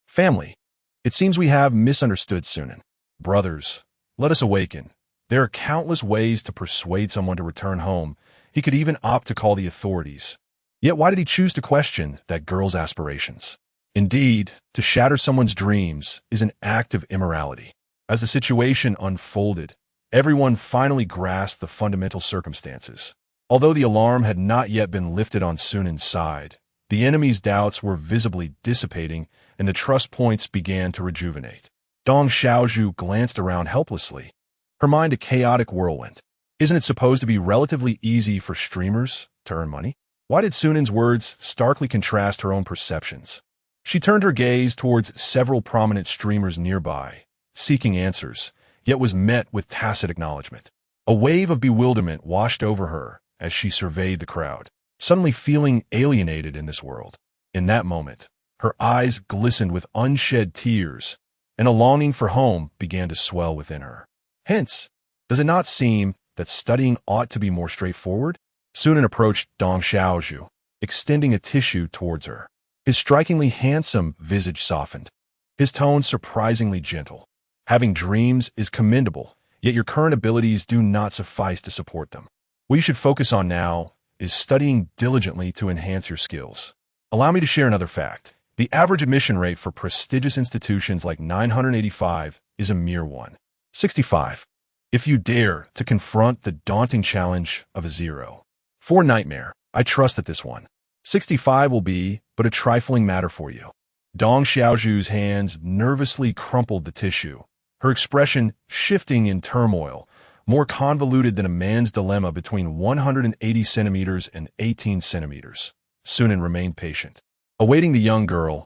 Family. It seems we have misunderstood Sunan. Brothers, let us awaken. There are countless ways to persuade someone to return home. He could even opt to call the authorities. Yet why did he choose to question that girl's aspirations? Indeed, to shatter someone's dreams is an act of immorality. As the situation unfolded, everyone finally grasped the fundamental circumstances. Although the alarm had not yet been lifted on Sunan's side, the enemy's doubts were visibly dissipating and the trust points began to rejuvenate. Dong Xiaozhu glanced around helplessly, her mind a chaotic whirlwind. Isn't it supposed to be relatively easy for streamers to earn money? Why did Sunan's words starkly contrast her own perceptions? She turned her gaze towards several prominent streamers nearby, seeking answers, yet was met with tacit acknowledgement. A wave of bewilderment washed over her as she surveyed the crowd, suddenly feeling alienated in this world. In that moment, her eyes glistened with unshed tears, and a longing for home began to swell within her. Hence, does it not seem that studying ought to be more straightforward? Sunan approached Dong Xiaozhu, extending a tissue towards her. His strikingly handsome visage softened, his tone surprisingly gentle. Having dreams is commendable, yet your current abilities do not suffice to support them. What you should focus on now is studying diligently to enhance your skills. Allow me to share another fact. The average admission rate for prestigious institutions like 985 is a mere 1.65. If you dare to confront the daunting challenge of a 0.4 nightmare, I trust that this 1.65 will be but a trifling matter for you. Dong Xiaozhu's hands nervously crumpled the tissue, her expression shifting in turmoil, more convoluted than a man's dilemma between 180 centimeters and 18 centimeters. Sunan remained patient, awaiting the young girl's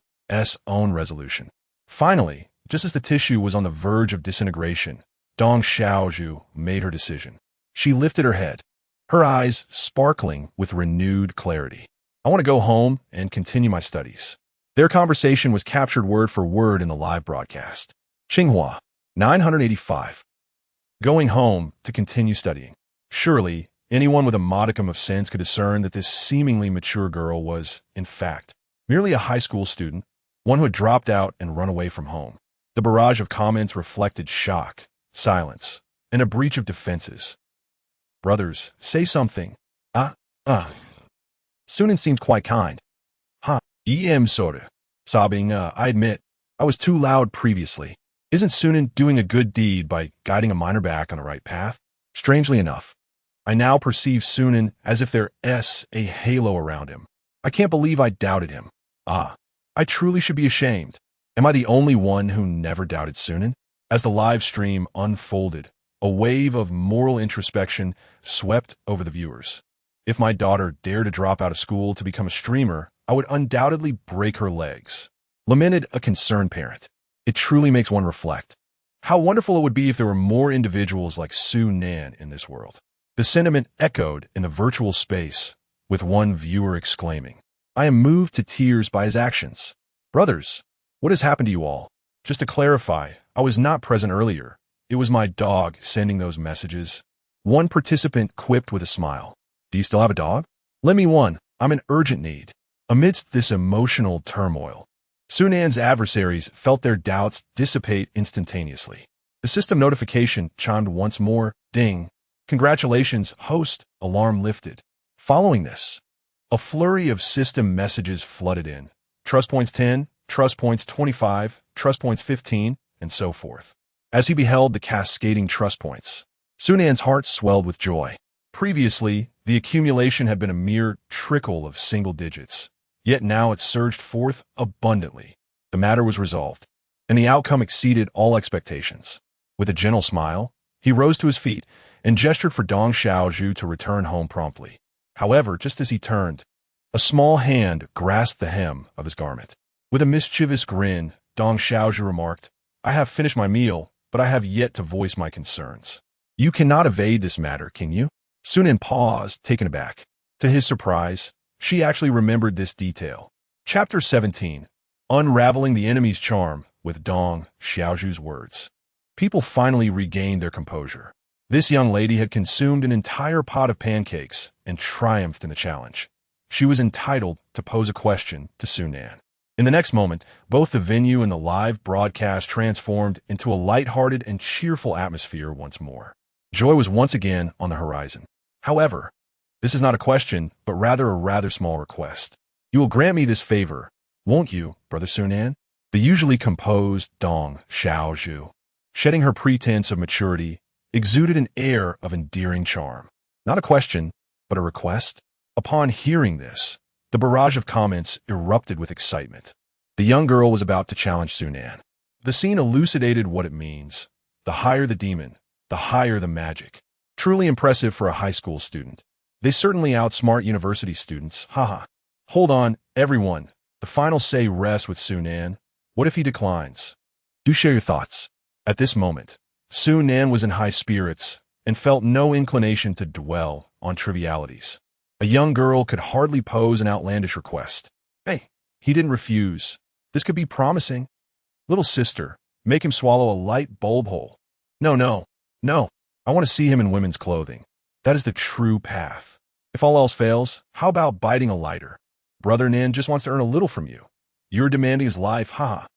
own resolution. Finally, just as the tissue was on the verge of disintegration, Dong Xiaozhu made her decision. She lifted her head, her eyes sparkling with renewed clarity. I want to go home and continue my studies. Their conversation was captured word for word in the live broadcast. Tsinghua, 985. Going home to continue studying. Surely, Anyone with a modicum of sense could discern that this seemingly mature girl was, in fact, merely a high school student, one who had dropped out and run away from home. The barrage of comments reflected shock, silence, and a breach of defenses. Brothers, say something. Sunan seems quite kind. Sorta. Sobbing, I admit, I was too loud previously. Isn't Sunan doing a good deed by guiding a minor back on the right path? Strangely enough, I now perceive Sunan as if there's a halo around him. I can't believe I doubted him. I truly should be ashamed. Am I the only one who never doubted Sunan? As the live stream unfolded, a wave of moral introspection swept over the viewers. If my daughter dared to drop out of school to become a streamer, I would undoubtedly break her legs. Lamented a concerned parent. It truly makes one reflect. How wonderful it would be if there were more individuals like Sunan in this world. The sentiment echoed in the virtual space, with one viewer exclaiming, I am moved to tears by his actions. Brothers, what has happened to you all? Just to clarify, I was not present earlier. It was my dog sending those messages. One participant quipped with a smile. Do you still have a dog? Lend me one. I'm in urgent need. Amidst this emotional turmoil, Sunan's adversaries felt their doubts dissipate instantaneously. The system notification chimed once more. Ding. Congratulations, host. Alarm lifted. Following this, a flurry of system messages flooded in. Trust points 10, trust points 25, trust points 15, and so forth. As he beheld the cascading trust points, Sunan's heart swelled with joy. Previously, the accumulation had been a mere trickle of single digits, yet now it surged forth abundantly. The matter was resolved, and the outcome exceeded all expectations. With a gentle smile, he rose to his feet and gestured for Dong Xiaozhu to return home promptly. However, just as he turned, a small hand grasped the hem of his garment. With a mischievous grin, Dong Xiaozhu remarked, I have finished my meal, but I have yet to voice my concerns. You cannot evade this matter, can you? Sunan paused, taken aback. To his surprise, she actually remembered this detail. Chapter 17. Unraveling the Enemy's Charm with Dong Xiaozhu's words. People finally regained their composure. This young lady had consumed an entire pot of pancakes and triumphed in the challenge. She was entitled to pose a question to Sunan. In the next moment, both the venue and the live broadcast transformed into a lighthearted and cheerful atmosphere once more. Joy was once again on the horizon. However, this is not a question, but rather a rather small request. You will grant me this favor, won't you, Brother Sunan? The usually composed Dong Xiaozhu, shedding her pretense of maturity, exuded an air of endearing charm. Not a question, but a request. Upon hearing this, the barrage of comments erupted with excitement. The young girl was about to challenge Sunan. The scene elucidated what it means. The higher the demon, the higher the magic. Truly impressive for a high school student. They certainly outsmart university students, haha. Hold on, everyone. The final say rests with Sunan. What if he declines? Do share your thoughts. At this moment, Sunan was in high spirits and felt no inclination to dwell on trivialities. A young girl could hardly pose an outlandish request. Hey, he didn't refuse. This could be promising. Little sister, make him swallow a light bulb hole. No. I want to see him in women's clothing. That is the true path. If all else fails, how about biting a lighter? Brother Nan just wants to earn a little from you. You're demanding his life, haha.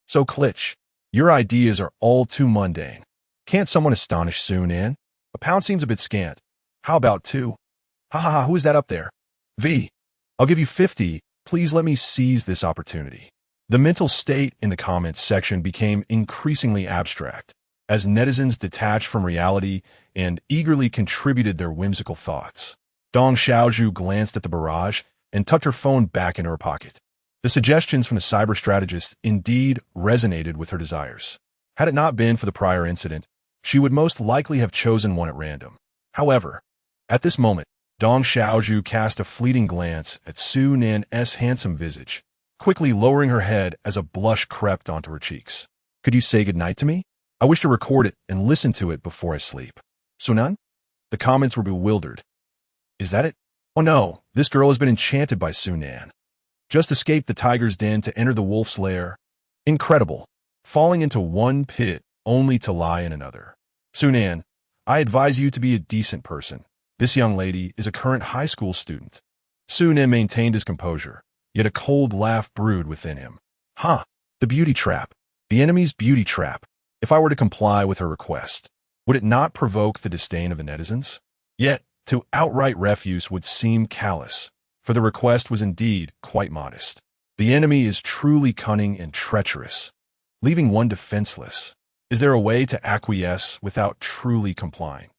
So Klitsch, your ideas are all too mundane. Can't someone astonish Sunan? A pound seems a bit scant. How about 2? Ha, who is that up there? V. I'll give you 50. Please let me seize this opportunity. The mental state in the comments section became increasingly abstract, as netizens detached from reality and eagerly contributed their whimsical thoughts. Dong Xiaozhu glanced at the barrage and tucked her phone back into her pocket. The suggestions from the cyber strategist indeed resonated with her desires. Had it not been for the prior incident, she would most likely have chosen one at random. However, at this moment, Dong Xiaozhu cast a fleeting glance at Sunan's handsome visage, quickly lowering her head as a blush crept onto her cheeks. Could you say goodnight to me? I wish to record it and listen to it before I sleep. Sunan? The comments were bewildered. Is that it? Oh no, this girl has been enchanted by Sunan. Just escaped the tiger's den to enter the wolf's lair. Incredible. Falling into one pit only to lie in another. Sunan, I advise you to be a decent person. This young lady is a current high school student. Su-nin maintained his composure, yet a cold laugh brewed within him. Huh, the beauty trap. The enemy's beauty trap. If I were to comply with her request, would it not provoke the disdain of the netizens? Yet, to outright refuse would seem callous, for the request was indeed quite modest. The enemy is truly cunning and treacherous, leaving one defenseless. Is there a way to acquiesce without truly complying?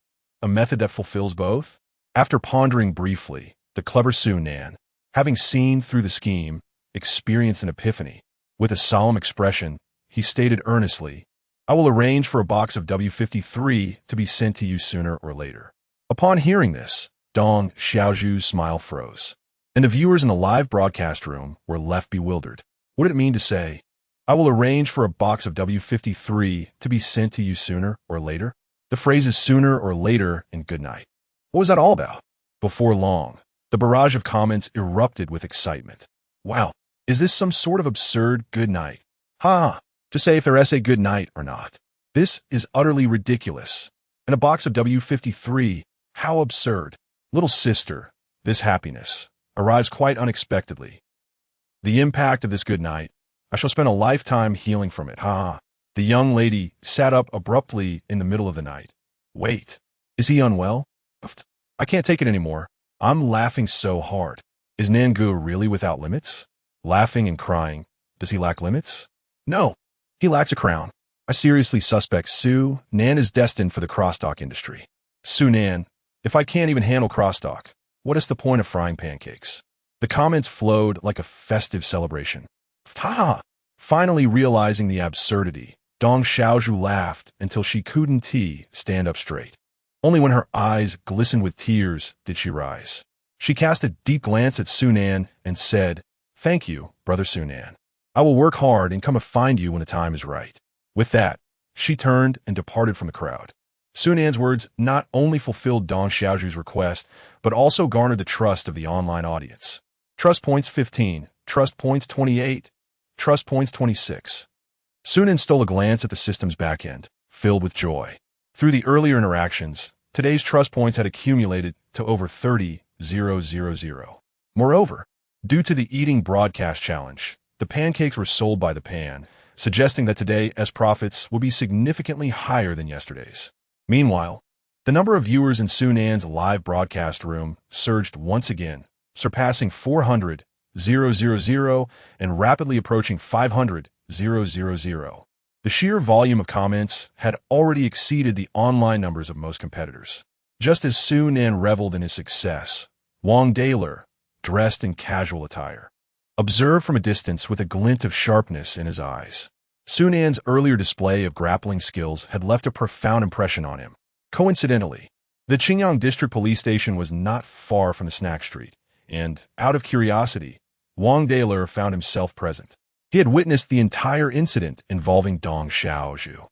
A method that fulfills both? After pondering briefly, the clever Su-nan, having seen through the scheme, experienced an epiphany. With a solemn expression, he stated earnestly, I will arrange for a box of W53 to be sent to you sooner or later. Upon hearing this, Dong Xiaozhu's smile froze, and the viewers in the live broadcast room were left bewildered. What did it mean to say, I will arrange for a box of W53 to be sent to you sooner or later? The phrases sooner or later and good night. What was that all about? Before long, the barrage of comments erupted with excitement. Wow, is this some sort of absurd good night? Ha! To say if their essay good night or not. This is utterly ridiculous. And a box of W53, how absurd. Little sister, this happiness arrives quite unexpectedly. The impact of this good night, I shall spend a lifetime healing from it. Ha! The young lady sat up abruptly in the middle of the night. Wait, is he unwell? I can't take it anymore. I'm laughing so hard. Is Nangu really without limits? Laughing and crying. Does he lack limits? No, he lacks a crown. I seriously suspect Su-nan is destined for the crosstalk industry. Su-nan, if I can't even handle crosstalk, what is the point of frying pancakes? The comments flowed like a festive celebration. Ha! Finally realizing the absurdity, Dong Xiaozhu laughed until she couldn't stand up straight. Only when her eyes glistened with tears did she rise. She cast a deep glance at Su-nan and said, Thank you, brother Su-nan. I will work hard and come and find you when the time is right. With that, she turned and departed from the crowd. Su-nan's words not only fulfilled Dong Xiaozhu's request, but also garnered the trust of the online audience. Trust points 15, trust points 28, trust points 26. Su-nan stole a glance at the system's backend, filled with joy. Through the earlier interactions, today's trust points had accumulated to over 30,000. Moreover, due to the eating broadcast challenge, the pancakes were sold by the pan, suggesting that today's profits would be significantly higher than yesterday's. Meanwhile, the number of viewers in Su-nan's live broadcast room surged once again, surpassing 400,000 and rapidly approaching 500,000. The sheer volume of comments had already exceeded the online numbers of most competitors. Just as Su-nan reveled in his success, Wang Daler, dressed in casual attire, observed from a distance with a glint of sharpness in his eyes. Su-nan's earlier display of grappling skills had left a profound impression on him. Coincidentally, the Qingyang District Police Station was not far from the snack street, and, out of curiosity, Wang Daler found himself present. He had witnessed the entire incident involving Dong Xiaozhu.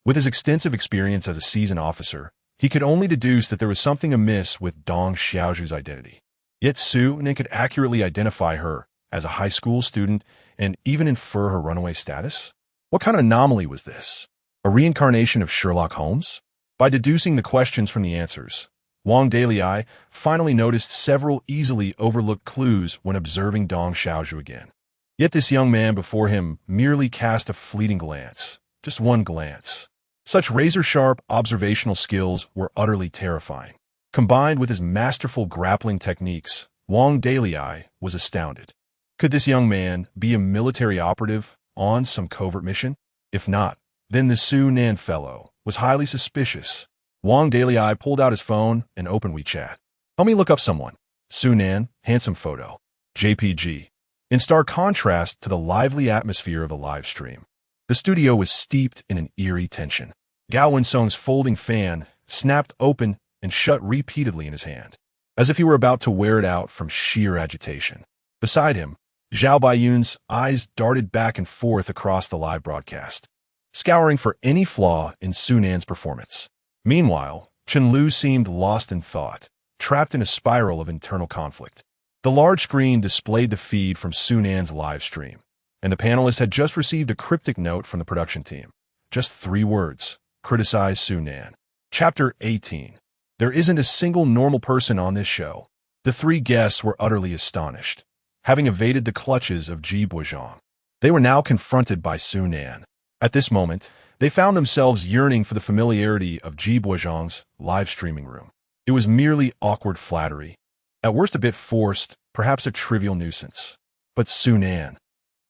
With his extensive experience as a seasoned officer, he could only deduce that there was something amiss with Dong Xiaozhu's identity. Yet Su-nan could accurately identify her as a high school student and even infer her runaway status? What kind of anomaly was this? A reincarnation of Sherlock Holmes? By deducing the questions from the answers, Wang Dalei finally noticed several easily overlooked clues when observing Dong Xiaozhu again. Yet this young man before him merely cast a fleeting glance, just one glance. Such razor-sharp observational skills were utterly terrifying. Combined with his masterful grappling techniques, Wang Dalei was astounded. Could this young man be a military operative on some covert mission? If not, then the Su-nan fellow was highly suspicious. Wang Dalei pulled out his phone and opened WeChat. Help me look up someone. Su-nan, handsome photo. JPG. In stark contrast to the lively atmosphere of the live stream, the studio was steeped in an eerie tension. Gao Wensong's folding fan snapped open and shut repeatedly in his hand, as if he were about to wear it out from sheer agitation. Beside him, Zhao Baiyun's eyes darted back and forth across the live broadcast, scouring for any flaw in Su-nan's performance. Meanwhile, Chen Lu seemed lost in thought, trapped in a spiral of internal conflict. The large screen displayed the feed from Su-nan's live stream, and the panelists had just received a cryptic note from the production team. Just 3 words: criticize Su-nan. Chapter 18. There isn't a single normal person on this show. The three guests were utterly astonished. Having evaded the clutches of Ji Boozhong, they were now confronted by Su Nan. At this moment, they found themselves yearning for the familiarity of Ji Boozhong's live streaming room. It was merely awkward flattery, at worst a bit forced, perhaps a trivial nuisance. But Su Nan,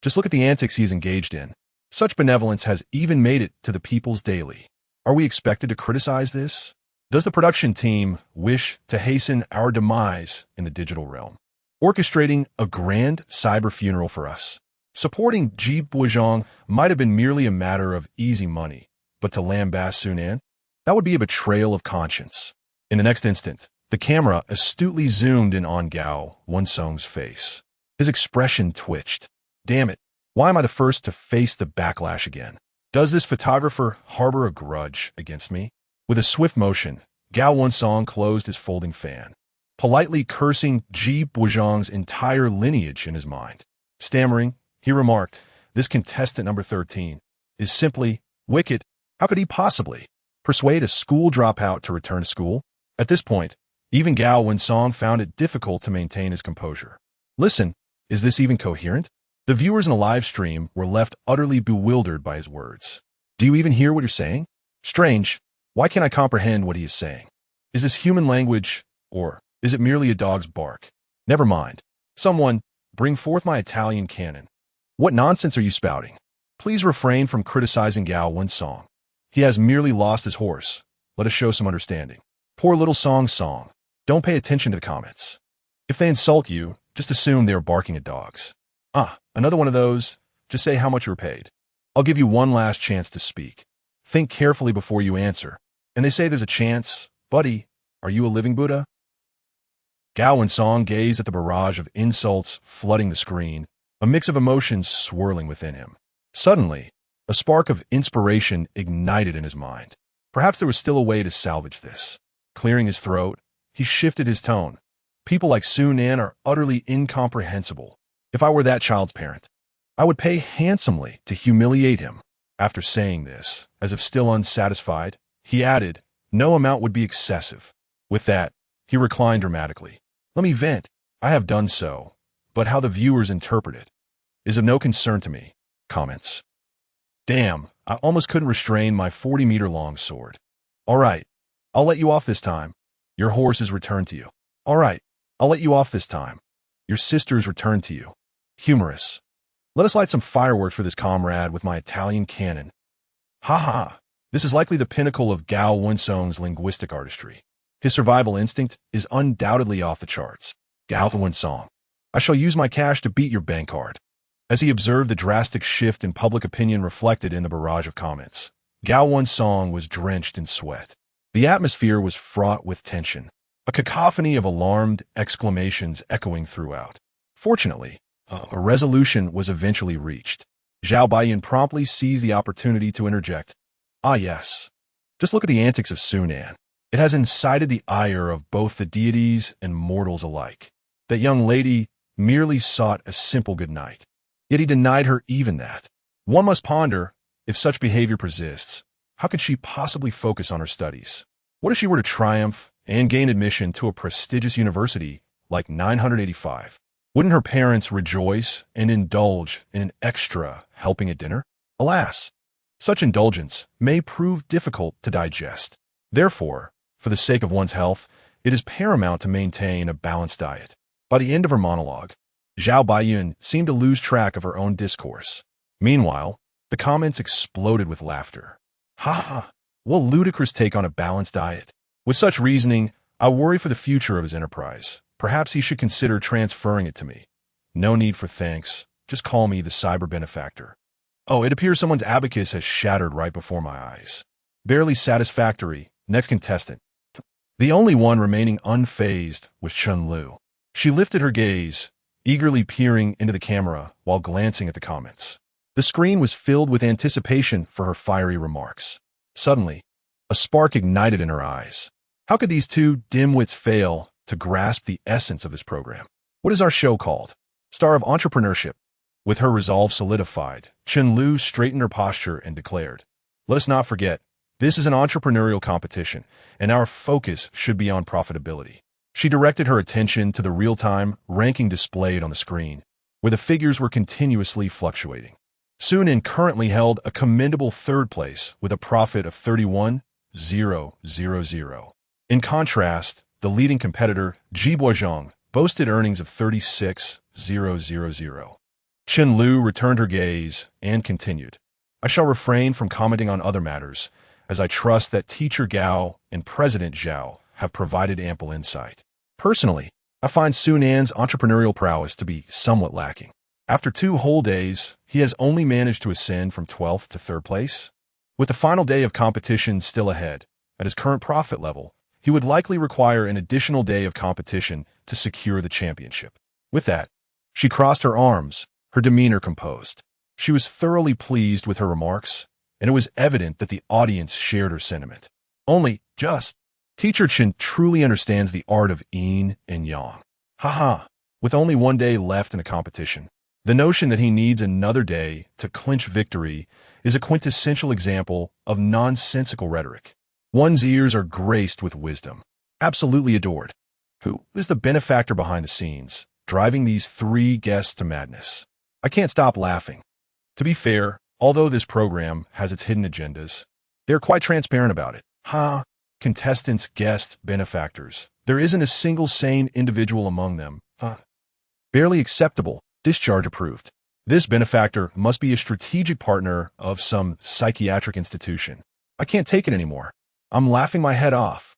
just look at the antics he is engaged in. Such benevolence has even made it to the People's Daily. Are we expected to criticize this? Does the production team wish to hasten our demise in the digital realm, orchestrating a grand cyber funeral for us? Supporting Ji Boozhong might have been merely a matter of easy money, but to lambast Su Nan, that would be a betrayal of conscience. In the next instant, the camera astutely zoomed in on Gao Wensong's face. His expression twitched. Damn it, why am I the first to face the backlash again? Does this photographer harbor a grudge against me? With a swift motion, Gao Wensong closed his folding fan, politely cursing Ji Boozhong's entire lineage in his mind. Stammering, he remarked, "This contestant number 13 is simply wicked. How could he possibly persuade a school dropout to return to school?" At this point, even Gao Wensong found it difficult to maintain his composure. Listen, is this even coherent? The viewers in the live stream were left utterly bewildered by his words. Do you even hear what you're saying? Strange. Why can't I comprehend what he is saying? Is this human language, or is it merely a dog's bark? Never mind. Someone, bring forth my Italian cannon. What nonsense are you spouting? Please refrain from criticizing Gao Wensong. He has merely lost his horse. Let us show some understanding. Poor little song. Don't pay attention to the comments. If they insult you, just assume they are barking at dogs. Another one of those. Just say how much you were paid. I'll give you one last chance to speak. Think carefully before you answer. And they say there's a chance. Buddy, are you a living Buddha? Gao Wensong gazed at the barrage of insults flooding the screen, a mix of emotions swirling within him. Suddenly, a spark of inspiration ignited in his mind. Perhaps there was still a way to salvage this. Clearing his throat, he shifted his tone. People like Su Nan are utterly incomprehensible. If I were that child's parent, I would pay handsomely to humiliate him. After saying this, as if still unsatisfied, he added, no amount would be excessive. With that, he reclined dramatically. Let me vent. I have done so, but how the viewers interpret it is of no concern to me. Comments. Damn, I almost couldn't restrain my 40-meter-long sword. All right, I'll let you off this time. Your horse is returned to you. All right, I'll let you off this time. Your sister's returned to you. Humorous. Let us light some fireworks for this comrade with my Italian cannon. Ha ha. This is likely the pinnacle of Gao Wensong's linguistic artistry. His survival instinct is undoubtedly off the charts. Gao Wensong, I shall use my cash to beat your bank card. As he observed the drastic shift in public opinion reflected in the barrage of comments, Gao Wensong was drenched in sweat. The atmosphere was fraught with tension, a cacophony of alarmed exclamations echoing throughout. Fortunately, a resolution was eventually reached. Zhao Baiyan promptly seized the opportunity to interject. Ah yes, just look at the antics of Su Nan. It has incited the ire of both the deities and mortals alike. That young lady merely sought a simple good night. Yet he denied her even that. One must ponder, if such behavior persists, how can she possibly focus on her studies? What if she were to triumph and gain admission to a prestigious university like 985? Wouldn't her parents rejoice and indulge in an extra helping at dinner? Alas, such indulgence may prove difficult to digest. Therefore, for the sake of one's health, it is paramount to maintain a balanced diet. By the end of her monologue, Zhao Baiyan seemed to lose track of her own discourse. Meanwhile, the comments exploded with laughter. Ha ha, what ludicrous take on a balanced diet. With such reasoning, I worry for the future of his enterprise. Perhaps he should consider transferring it to me. No need for thanks. Just call me the cyber benefactor. Oh, it appears someone's abacus has shattered right before my eyes. Barely satisfactory. Next contestant. The only one remaining unfazed was Chun Lu. She lifted her gaze, eagerly peering into the camera while glancing at the comments. The screen was filled with anticipation for her fiery remarks. Suddenly, a spark ignited in her eyes. How could these two dimwits fail to grasp the essence of this program? What is our show called? Star of Entrepreneurship. With her resolve solidified, Chun Lu straightened her posture and declared, let us not forget, This is an entrepreneurial competition, and our focus should be on profitability. She directed her attention to the real-time ranking displayed on the screen, where the figures were continuously fluctuating. Sunan currently held a commendable third place with a profit of 31,000. In contrast, the leading competitor, Jibo boasted earnings of 36,000. Chen Lu returned her gaze and continued, I shall refrain from commenting on other matters, as I trust that Teacher Gao and President Zhao have provided ample insight. Personally, I find Sunan's entrepreneurial prowess to be somewhat lacking. After 2 whole days, he has only managed to ascend from 12th to 3rd place. With the final day of competition still ahead, at his current profit level, he would likely require an additional day of competition to secure the championship. With that, she crossed her arms, her demeanor composed. She was thoroughly pleased with her remarks, and it was evident that the audience shared her sentiment. Only just. Teacher Chen truly understands the art of yin and yang. Haha, with only 1 day left in the competition, the notion that he needs another day to clinch victory is a quintessential example of nonsensical rhetoric. One's ears are graced with wisdom. Absolutely adored. Who is the benefactor behind the scenes, driving these 3 guests to madness? I can't stop laughing. To be fair, although this program has its hidden agendas, they're quite transparent about it. Contestants, guests, benefactors. There isn't a single sane individual among them. Barely acceptable. Discharge approved. This benefactor must be a strategic partner of some psychiatric institution. I can't take it anymore. I'm laughing my head off.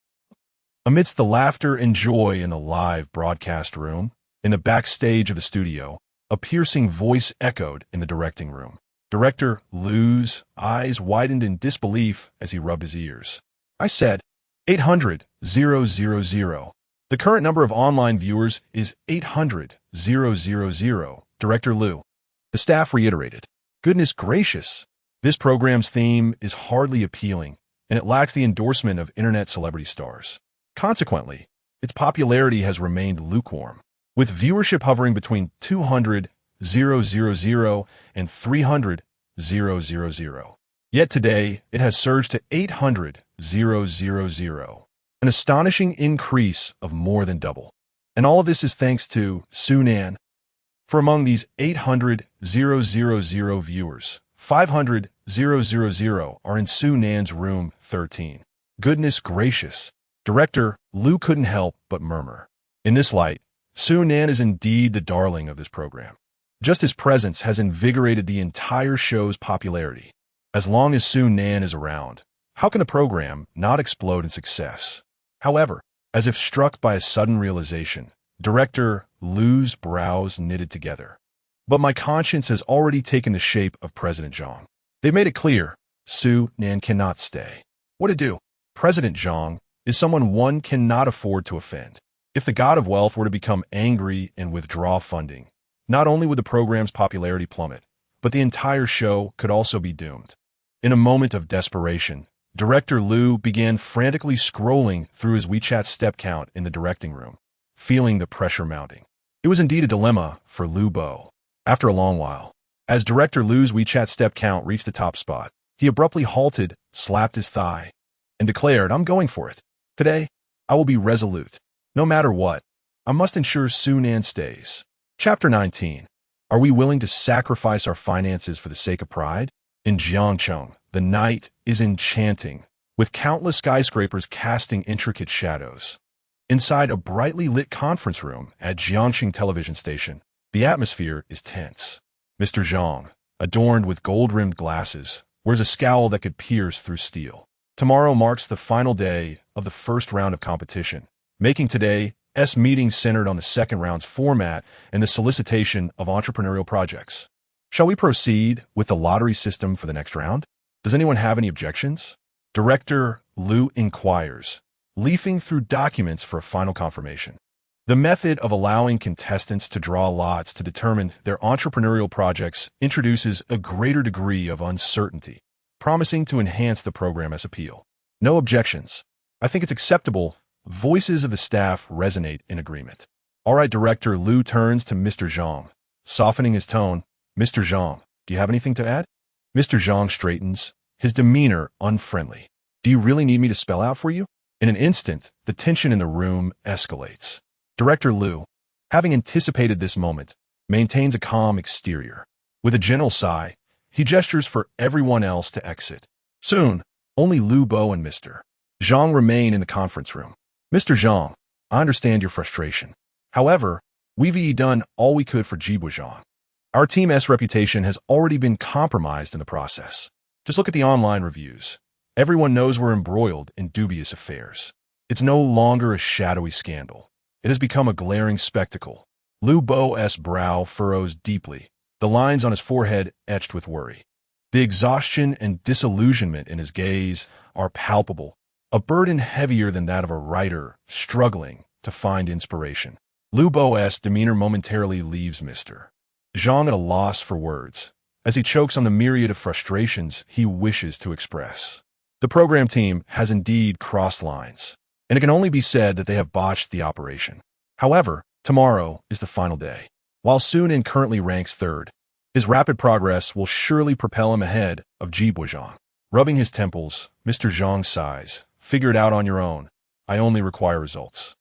Amidst the laughter and joy in the live broadcast room, in the backstage of the studio, a piercing voice echoed in the directing room. Director Lu's eyes widened in disbelief as he rubbed his ears. I said, 800,000. The current number of online viewers is 800,000, Director Lu. The staff reiterated. Goodness gracious. This program's theme is hardly appealing, and it lacks the endorsement of internet celebrity stars. Consequently, its popularity has remained lukewarm, with viewership hovering between 200,000 and 300,000. Yet today, it has surged to 800,000, an astonishing increase of more than double. And all of this is thanks to Sunan. For among these 800,000 viewers, 500,000 are in Sunan's room 13. Goodness gracious. Director Lu couldn't help but murmur. In this light, Sunan is indeed the darling of this program. Just his presence has invigorated the entire show's popularity. As long as Sunan is around, how can the program not explode in success? However, as if struck by a sudden realization, Director Lu's brows knitted together. But my conscience has already taken the shape of President Zhang. They made it clear, Sunan cannot stay. What to do? President Zhang is someone one cannot afford to offend. If the god of wealth were to become angry and withdraw funding, not only would the program's popularity plummet, but the entire show could also be doomed. In a moment of desperation, Director Lu began frantically scrolling through his WeChat step count in the directing room, feeling the pressure mounting. It was indeed a dilemma for Lu Bo. After a long while, as Director Lu's WeChat step count reached the top spot, he abruptly halted, slapped his thigh, and declared, I'm going for it. Today, I will be resolute. No matter what, I must ensure Sunan stays. Chapter 19. Are we willing to sacrifice our finances for the sake of pride? In Jiangcheng, the night is enchanting, with countless skyscrapers casting intricate shadows. Inside a brightly lit conference room at Jiangxing Television Station, the atmosphere is tense. Mr. Zhang, adorned with gold-rimmed glasses, wears a scowl that could pierce through steel. Tomorrow marks the final day of the first round of competition, making today's meeting centered on the second round's format and the solicitation of entrepreneurial projects. Shall we proceed with the lottery system for the next round? Does anyone have any objections? Director Lu inquires, leafing through documents for a final confirmation. The method of allowing contestants to draw lots to determine their entrepreneurial projects introduces a greater degree of uncertainty, promising to enhance the program's appeal. No objections. I think it's acceptable. Voices of the staff resonate in agreement. All right, Director Lu turns to Mr. Zhang, softening his tone. Mr. Zhang, do you have anything to add? Mr. Zhang straightens, his demeanor unfriendly. Do you really need me to spell out for you? In an instant, the tension in the room escalates. Director Liu, having anticipated this moment, maintains a calm exterior. With a gentle sigh, he gestures for everyone else to exit. Soon, only Lu Bo and Mr. Zhang remain in the conference room. Mr. Zhang, I understand your frustration. However, we've done all we could for Jibo Zhang. Our team's reputation has already been compromised in the process. Just look at the online reviews. Everyone knows we're embroiled in dubious affairs. It's no longer a shadowy scandal. It has become a glaring spectacle. Lu Bo's brow furrows deeply, the lines on his forehead etched with worry. The exhaustion and disillusionment in his gaze are palpable, a burden heavier than that of a writer struggling to find inspiration. Lu Bo's demeanor momentarily leaves Mr. Zhang at a loss for words, as he chokes on the myriad of frustrations he wishes to express. The program team has indeed crossed lines, and it can only be said that they have botched the operation. However, tomorrow is the final day. While Sunan currently ranks third, his rapid progress will surely propel him ahead of Jibo Zhang. Rubbing his temples, Mr. Zhang sighs. Figure it out on your own. I only require results.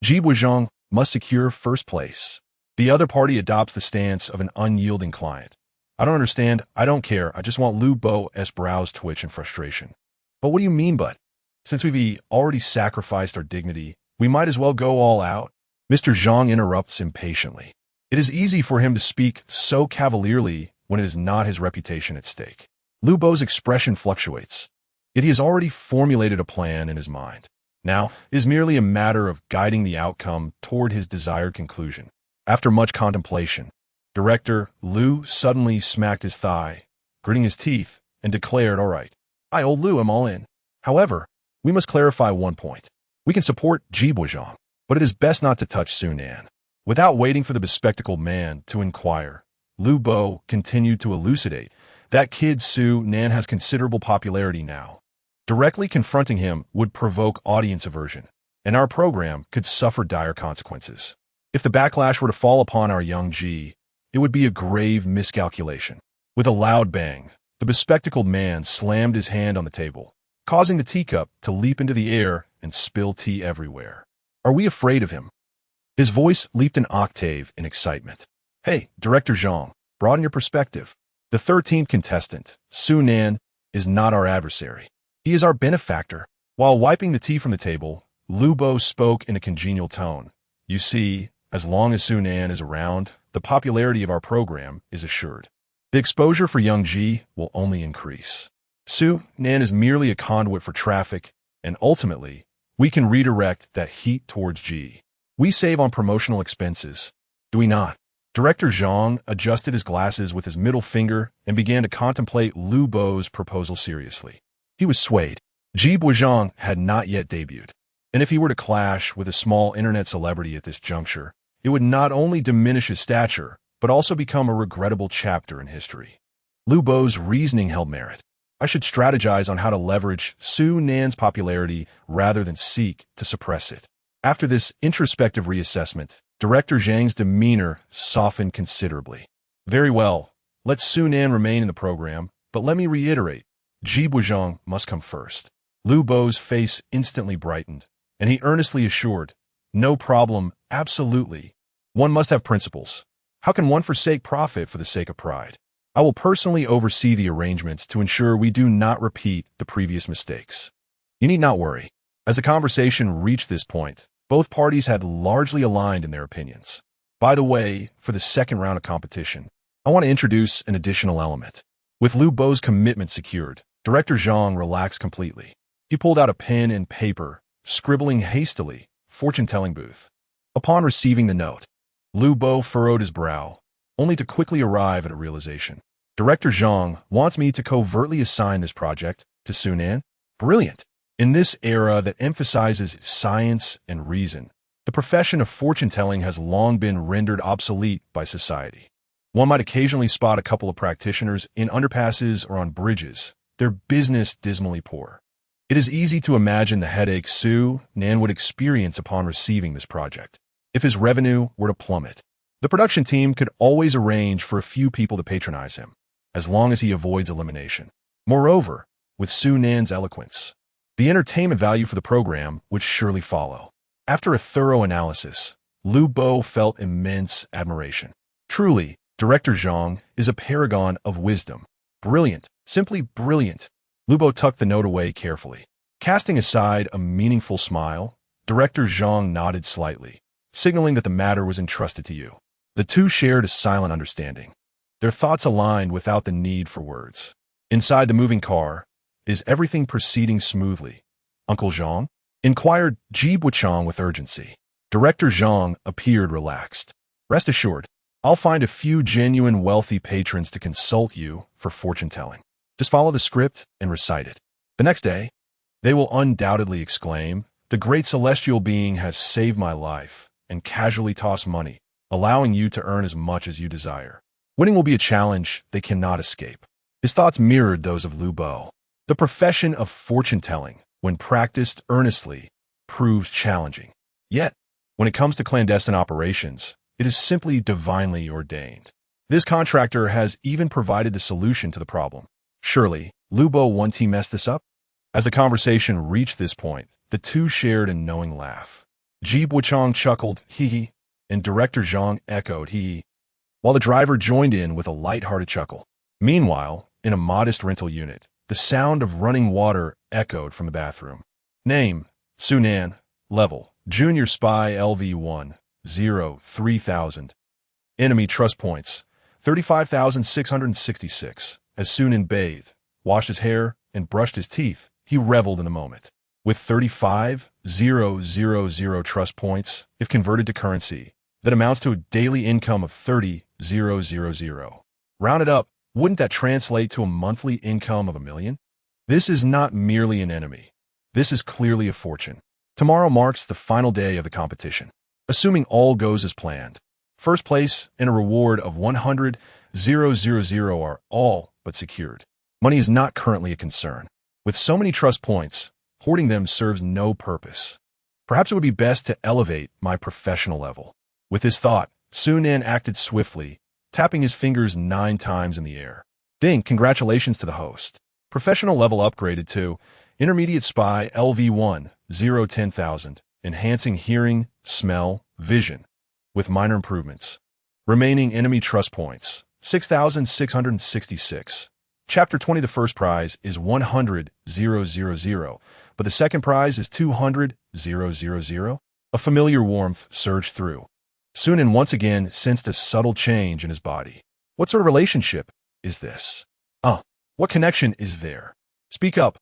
Jibo Zhang must secure first place. The other party adopts the stance of an unyielding client. I don't understand. I don't care. I just want Lu Bo's brows twitch in frustration. But what do you mean, but? Since we've already sacrificed our dignity, we might as well go all out. Mr. Zhang interrupts impatiently. It is easy for him to speak so cavalierly when it is not his reputation at stake. Lu Bo's expression fluctuates, yet he has already formulated a plan in his mind. Now, it is merely a matter of guiding the outcome toward his desired conclusion. After much contemplation, Director Liu suddenly smacked his thigh, gritting his teeth, and declared, "All right, I, old Liu, am all in. However, we must clarify one point. We can support Jibo Zhang, but it is best not to touch Sunan." Without waiting for the bespectacled man to inquire, Lu Bo continued to elucidate. That kid Sunan has considerable popularity now. Directly confronting him would provoke audience aversion, and our program could suffer dire consequences. If the backlash were to fall upon our young Ji, it would be a grave miscalculation. With a loud bang, the bespectacled man slammed his hand on the table, causing the teacup to leap into the air and spill tea everywhere. Are we afraid of him? His voice leaped an octave in excitement. Hey, Director Zhang, broaden your perspective. The 13th contestant, Sunan, is not our adversary. He is our benefactor. While wiping the tea from the table, Lu Bo spoke in a congenial tone. You see, as long as Sunan is around, the popularity of our program is assured. The exposure for young Ji will only increase. Sunan is merely a conduit for traffic, and ultimately, we can redirect that heat towards Ji. We save on promotional expenses, do we not? Director Zhang adjusted his glasses with his middle finger and began to contemplate Lu Bo's proposal seriously. He was swayed. Jibo Zhang had not yet debuted, and if he were to clash with a small internet celebrity at this juncture, it would not only diminish his stature, but also become a regrettable chapter in history. Lu Bo's reasoning held merit. I should strategize on how to leverage Sunan's popularity rather than seek to suppress it. After this introspective reassessment, Director Zhang's demeanor softened considerably. Very well, let Sunan remain in the program, but let me reiterate, Jibo Zhang must come first. Lu Bo's face instantly brightened, and he earnestly assured, no problem, absolutely. One must have principles. How can one forsake profit for the sake of pride? I will personally oversee the arrangements to ensure we do not repeat the previous mistakes. You need not worry. As the conversation reached this point, both parties had largely aligned in their opinions. By the way, for the second round of competition, I want to introduce an additional element. With Lu Bo's commitment secured, Director Zhang relaxed completely. He pulled out a pen and paper, scribbling hastily, fortune-telling booth. Upon receiving the note, Lu Bo furrowed his brow, only to quickly arrive at a realization. Director Zhang wants me to covertly assign this project to Sunan? Brilliant. In this era that emphasizes science and reason, the profession of fortune-telling has long been rendered obsolete by society. One might occasionally spot a couple of practitioners in underpasses or on bridges, their business dismally poor. It is easy to imagine the headache Sunan would experience upon receiving this project. If his revenue were to plummet, the production team could always arrange for a few people to patronize him, as long as he avoids elimination. Moreover, with Sunan's eloquence, the entertainment value for the program would surely follow. After a thorough analysis, Lu Bo felt immense admiration. Truly, Director Zhang is a paragon of wisdom. Brilliant, simply brilliant. Lu Bo tucked the note away carefully. Casting aside a meaningful smile, Director Zhang nodded slightly, signaling that the matter was entrusted to you. The two shared a silent understanding. Their thoughts aligned without the need for words. Inside the moving car, is everything proceeding smoothly? Uncle Zhang? Inquired Ji Buchang with urgency. Director Zhang appeared relaxed. Rest assured, I'll find a few genuine wealthy patrons to consult you for fortune-telling. Just follow the script and recite it. The next day, they will undoubtedly exclaim, "The great celestial being has saved my life," and casually toss money, allowing you to earn as much as you desire. Winning will be a challenge they cannot escape. His thoughts mirrored those of Lu Bo. The profession of fortune-telling, when practiced earnestly, proves challenging. Yet, when it comes to clandestine operations, it is simply divinely ordained. This contractor has even provided the solution to the problem. Surely, Lu Bo won't he mess this up? As the conversation reached this point, the two shared a knowing laugh. Ji Buchang chuckled, hee, and Director Zhang echoed, hee, while the driver joined in with a light-hearted chuckle. Meanwhile, in a modest rental unit, the sound of running water echoed from the bathroom. Name, Sunan. Level, Junior Spy LV1, 3000. Enemy trust points, 35,666. As Sunan bathed, washed his hair, and brushed his teeth, he reveled in the moment. With 35,000 trust points, if converted to currency, that amounts to a daily income of 30,000. Rounded up, wouldn't that translate to a monthly income of $1 million? This is not merely an enemy. This is clearly a fortune. Tomorrow marks the final day of the competition. Assuming all goes as planned, first place and a reward of 100,000 are all but secured. Money is not currently a concern. With so many trust points, hoarding them serves no purpose. Perhaps it would be best to elevate my professional level. With his thought, Sunan acted swiftly, tapping his fingers 9 times in the air. Ding, congratulations to the host. Professional level upgraded to Intermediate Spy LV1, 10,000, enhancing hearing, smell, vision, with minor improvements. Remaining enemy trust points, 6,666. Chapter 20. The first prize is 100,000, but the second prize is 200,000. A familiar warmth surged through. Sunan once again sensed a subtle change in his body. What sort of relationship is this? What connection is there? Speak up.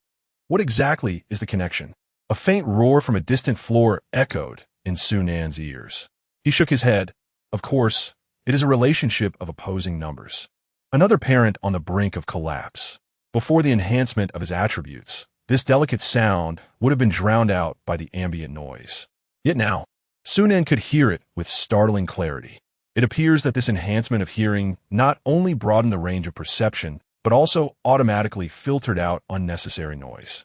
What exactly is the connection? A faint roar from a distant floor echoed in Sunan's ears. He shook his head. Of course, it is a relationship of opposing numbers. Another parent on the brink of collapse. Before the enhancement of his attributes, this delicate sound would have been drowned out by the ambient noise. Yet now, Sunan could hear it with startling clarity. It appears that this enhancement of hearing not only broadened the range of perception, but also automatically filtered out unnecessary noise.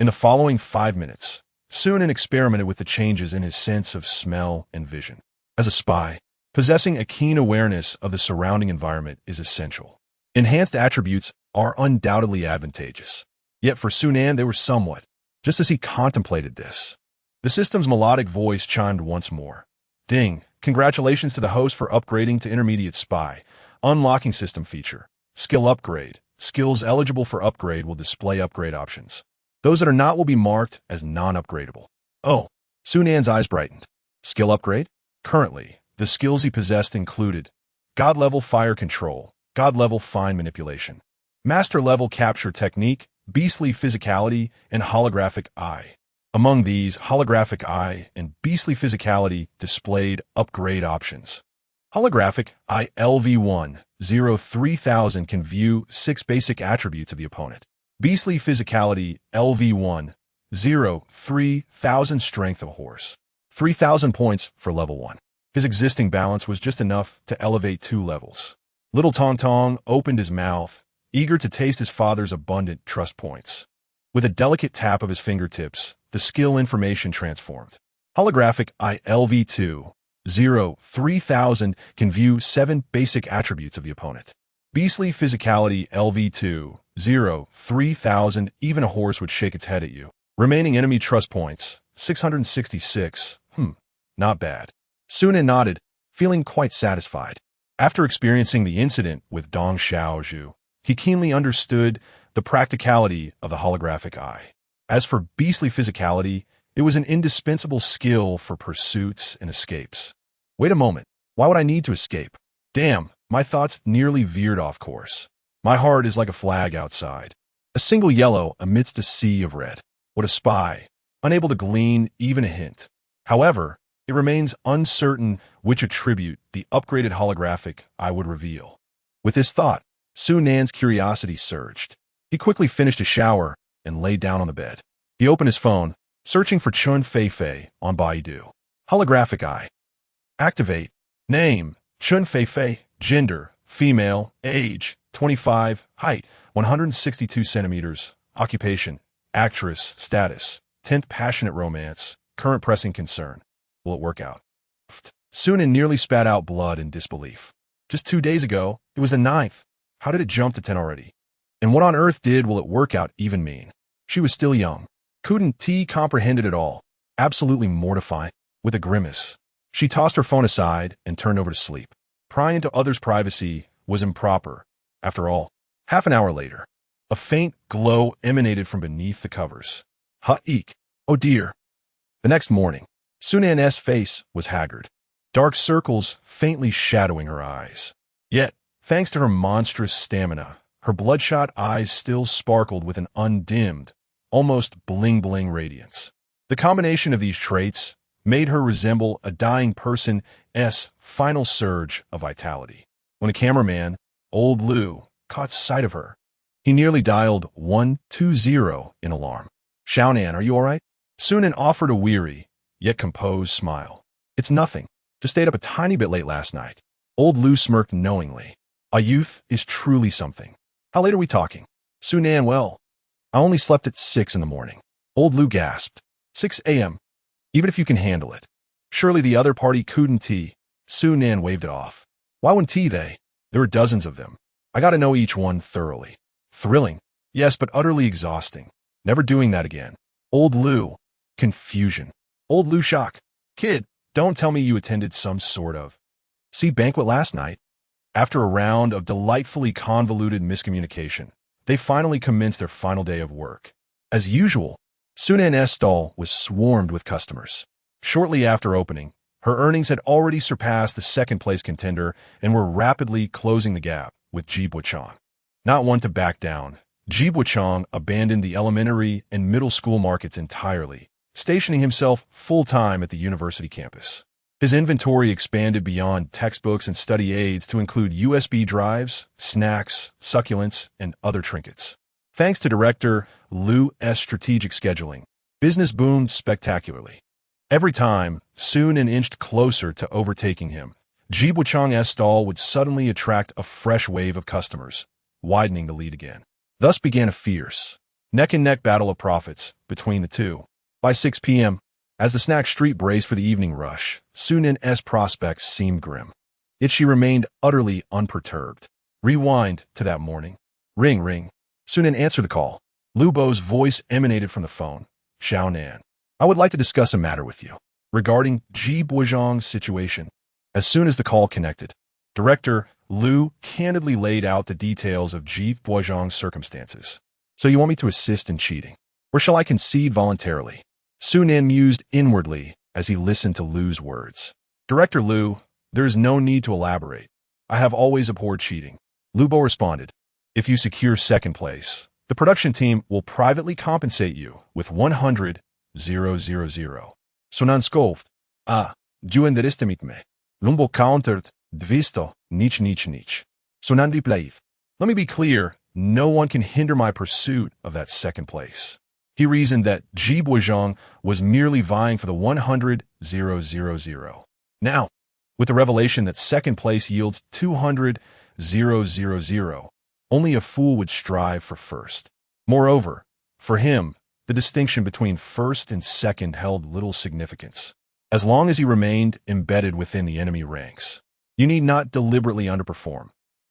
In the following 5 minutes, Sunan experimented with the changes in his sense of smell and vision. As a spy, possessing a keen awareness of the surrounding environment is essential. Enhanced attributes are undoubtedly advantageous. Yet for Sunan, they were somewhat. Just as he contemplated this, the system's melodic voice chimed once more. Ding, congratulations to the host for upgrading to Intermediate Spy. Unlocking system feature. Skill upgrade. Skills eligible for upgrade will display upgrade options. Those that are not will be marked as non-upgradable. Oh, Sunan's eyes brightened. Skill upgrade? Currently, the skills he possessed included God-level fire control, God-level fine manipulation, Master-level capture technique, beastly physicality, and holographic eye. Among these, holographic eye and beastly physicality displayed upgrade options. Holographic eye LV1, 3000 can view 6 basic attributes of the opponent. Beastly physicality LV1, 3000 strength of a horse. 3,000 points for level 1. His existing balance was just enough to elevate 2 levels. Little Tong Tong opened his mouth, eager to taste his father's abundant trust points. With a delicate tap of his fingertips, the skill information transformed. Holographic eye LV2, 3000 can view 7 basic attributes of the opponent. Beastly physicality LV2, 3000, even a horse would shake its head at you. Remaining enemy trust points, 666. Not bad. Sunan nodded, feeling quite satisfied. After experiencing the incident with Dong Xiaozhu, he keenly understood the practicality of the holographic eye. As for beastly physicality, it was an indispensable skill for pursuits and escapes. Wait a moment. Why would I need to escape? Damn, my thoughts nearly veered off course. My heart is like a flag outside. A single yellow amidst a sea of red. What a spy, unable to glean even a hint. However, it remains uncertain which attribute the upgraded holographic eye would reveal. With this thought, Su Nan's curiosity surged. He quickly finished a shower and lay down on the bed. He opened his phone, searching for Chun Feifei on Baidu. Holographic eye. Activate. Name, Chun Feifei. Gender, female. Age, 25. Height, 162 centimeters. Occupation, actress. Status, 10th passionate romance. Current pressing concern. Will it work out? Sunan nearly spat out blood in disbelief. Just 2 days ago, it was the 9th. How did it jump to 10 already? And what on earth did will it work out even mean? She was still young. Couldn't T comprehended it all. Absolutely mortified. With a grimace, she tossed her phone aside and turned over to sleep. Prying into others' privacy was improper. After all, half an hour later, a faint glow emanated from beneath the covers. Ha-eek. Oh dear. The next morning, Sunan's face was haggard, dark circles faintly shadowing her eyes. Yet, thanks to her monstrous stamina, her bloodshot eyes still sparkled with an undimmed, almost bling-bling radiance. The combination of these traits made her resemble a dying person's final surge of vitality. When a cameraman, old Lu, caught sight of her, he nearly dialed 120 in alarm. Xiaonan, are you all right? Sunan offered a weary, yet composed smile. It's nothing. Just stayed up a tiny bit late last night. Old Lu smirked knowingly. A youth is truly something. How late are we talking? Sunan, well, I only slept at 6 in the morning. Old Lu gasped. 6 a.m. Even if you can handle it. Surely the other party couldn't tea. Sunan waved it off. Why wouldn't tea they? There were dozens of them. I got to know each one thoroughly. Thrilling. Yes, but utterly exhausting. Never doing that again. Old Lu. Confusion. Old Lu shock. Kid, don't tell me you attended some sort of banquet last night. After a round of delightfully convoluted miscommunication, they finally commenced their final day of work. As usual, Sunan's stall was swarmed with customers. Shortly after opening, her earnings had already surpassed the second-place contender and were rapidly closing the gap with Ji Buchang. Not one to back down, Ji Buchang abandoned the elementary and middle school markets entirely, stationing himself full-time at the university campus. His inventory expanded beyond textbooks and study aids to include USB drives, snacks, succulents, and other trinkets. Thanks to Director Lu's strategic scheduling, business boomed spectacularly. Every time Sunan inched closer to overtaking him, Ji Buchang's stall would suddenly attract a fresh wave of customers, widening the lead again. Thus began a fierce, neck-and-neck battle of profits between the two. By 6 p.m., as the snack street braced for the evening rush, Sunan's prospects seemed grim. Yet she remained utterly unperturbed. Rewind to that morning. Ring, ring. Sunan answered the call. Lu Bo's voice emanated from the phone. Xiaonan, I would like to discuss a matter with you regarding Ji Buozhang's situation. As soon as the call connected, Director Lu candidly laid out the details of Ji Buozhang's circumstances. So you want me to assist in cheating? Or shall I concede voluntarily? Sunan mused inwardly as he listened to Lu's words. Director Lu, there is no need to elaborate. I have always abhorred cheating. Lu Bo responded. If you secure second place, the production team will privately compensate you with 100,000. Sunan scoffed. Juenderistemit me. Lumbo countered, 200, nich. Sunan replied. Let me be clear, no one can hinder my pursuit of that second place. He reasoned that Ji Buozhang was merely vying for the 100,000. Now, with the revelation that second place yields 200,000, only a fool would strive for first. Moreover, for him, the distinction between first and second held little significance. As long as he remained embedded within the enemy ranks, you need not deliberately underperform.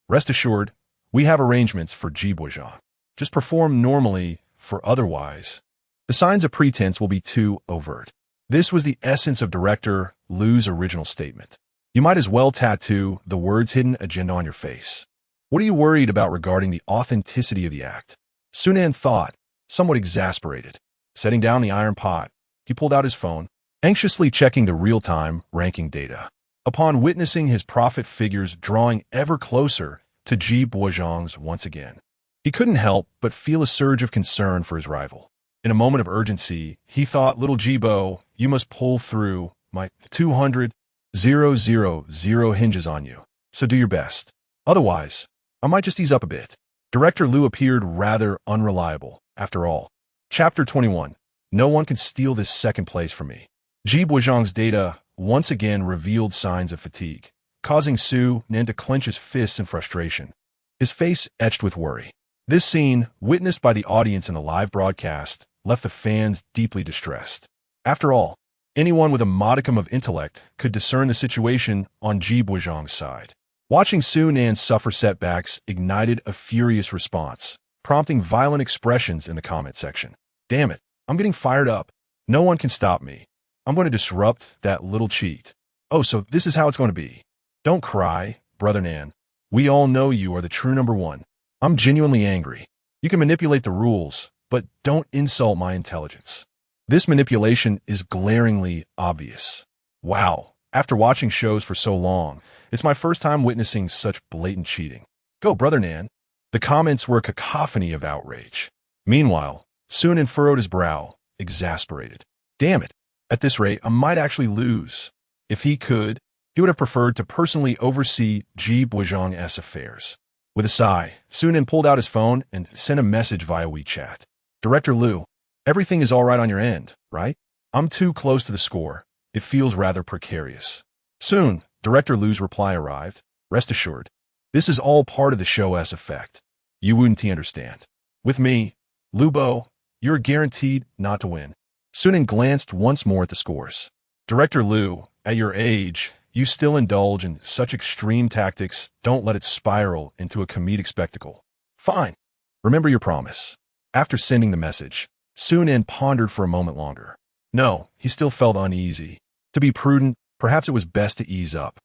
Rest assured, we have arrangements for Ji Buozhang. Just perform normally, for otherwise, The signs of pretense will be too overt. This was the essence of director Liu's original statement. You might as well tattoo the words hidden agenda on your face. What are you worried about regarding the authenticity of the act? Sunan thought, somewhat exasperated. Setting down the iron pot, he pulled out his phone, anxiously checking the real-time ranking data. Upon witnessing his profit figures drawing ever closer to Ji Boozhong's once again, he couldn't help but feel a surge of concern for his rival. In a moment of urgency, he thought, little Jibo, you must pull through. My 200,000 hinges on you, so do your best. Otherwise, I might just ease up a bit. Director Liu appeared rather unreliable, after all. Chapter 21. No one can steal this second place from me. Ji Boozhong's data once again revealed signs of fatigue, causing Su Nan to clench his fists in frustration, his face etched with worry. This scene, witnessed by the audience in the live broadcast, left the fans deeply distressed. After all, anyone with a modicum of intellect could discern the situation on Ji Boozhong's side. Watching Su Nan suffer setbacks ignited a furious response, prompting violent expressions in the comment section. Damn it, I'm getting fired up. No one can stop me. I'm going to disrupt that little cheat. Oh, so this is how it's going to be. Don't cry, brother Nan. We all know you are the true number one. I'm genuinely angry. You can manipulate the rules, but don't insult my intelligence. This manipulation is glaringly obvious. Wow, after watching shows for so long, it's my first time witnessing such blatant cheating. Go, brother Nan. The comments were a cacophony of outrage. Meanwhile, Sunan furrowed his brow, exasperated. Damn it, at this rate, I might actually lose. If he could, he would have preferred to personally oversee Ji Boozhong's affairs. With a sigh, Sunan pulled out his phone and sent a message via WeChat. Director Liu, everything is all right on your end, right? I'm too close to the score. It feels rather precarious. Soon, Director Liu's reply arrived. Rest assured, this is all part of the show's effect. You wouldn't understand. With me, Lubo, you're guaranteed not to win. Sunan glanced once more at the scores. Director Liu, at your age, you still indulge in such extreme tactics. Don't let it spiral into a comedic spectacle. Fine. Remember your promise. After sending the message, Sunan pondered for a moment longer. No, he still felt uneasy. To be prudent, perhaps it was best to ease up.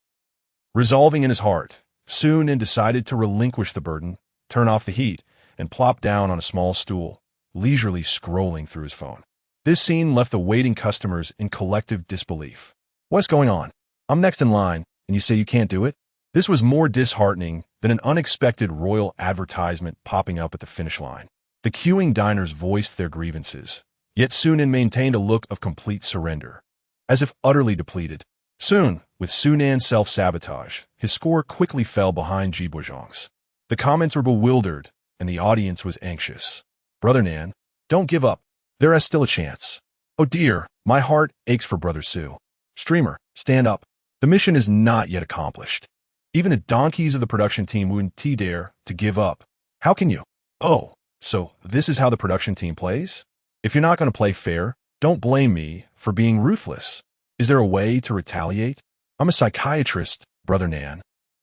Resolving in his heart, Sunan decided to relinquish the burden, turn off the heat, and plop down on a small stool, leisurely scrolling through his phone. This scene left the waiting customers in collective disbelief. What's going on? I'm next in line, and you say you can't do it? This was more disheartening than an unexpected royal advertisement popping up at the finish line. The queuing diners voiced their grievances, yet Sunan maintained a look of complete surrender, as if utterly depleted. Soon, with Sunan's self-sabotage, his score quickly fell behind Ji Boozhong's. The comments were bewildered, and the audience was anxious. Brother Nan, don't give up. There is still a chance. Oh dear, my heart aches for Brother Su. Streamer, stand up. The mission is not yet accomplished. Even the donkeys of the production team wouldn't dare to give up. How can you? Oh, so this is how the production team plays? If you're not going to play fair, don't blame me for being ruthless. Is there a way to retaliate? I'm a psychiatrist, Brother Nan.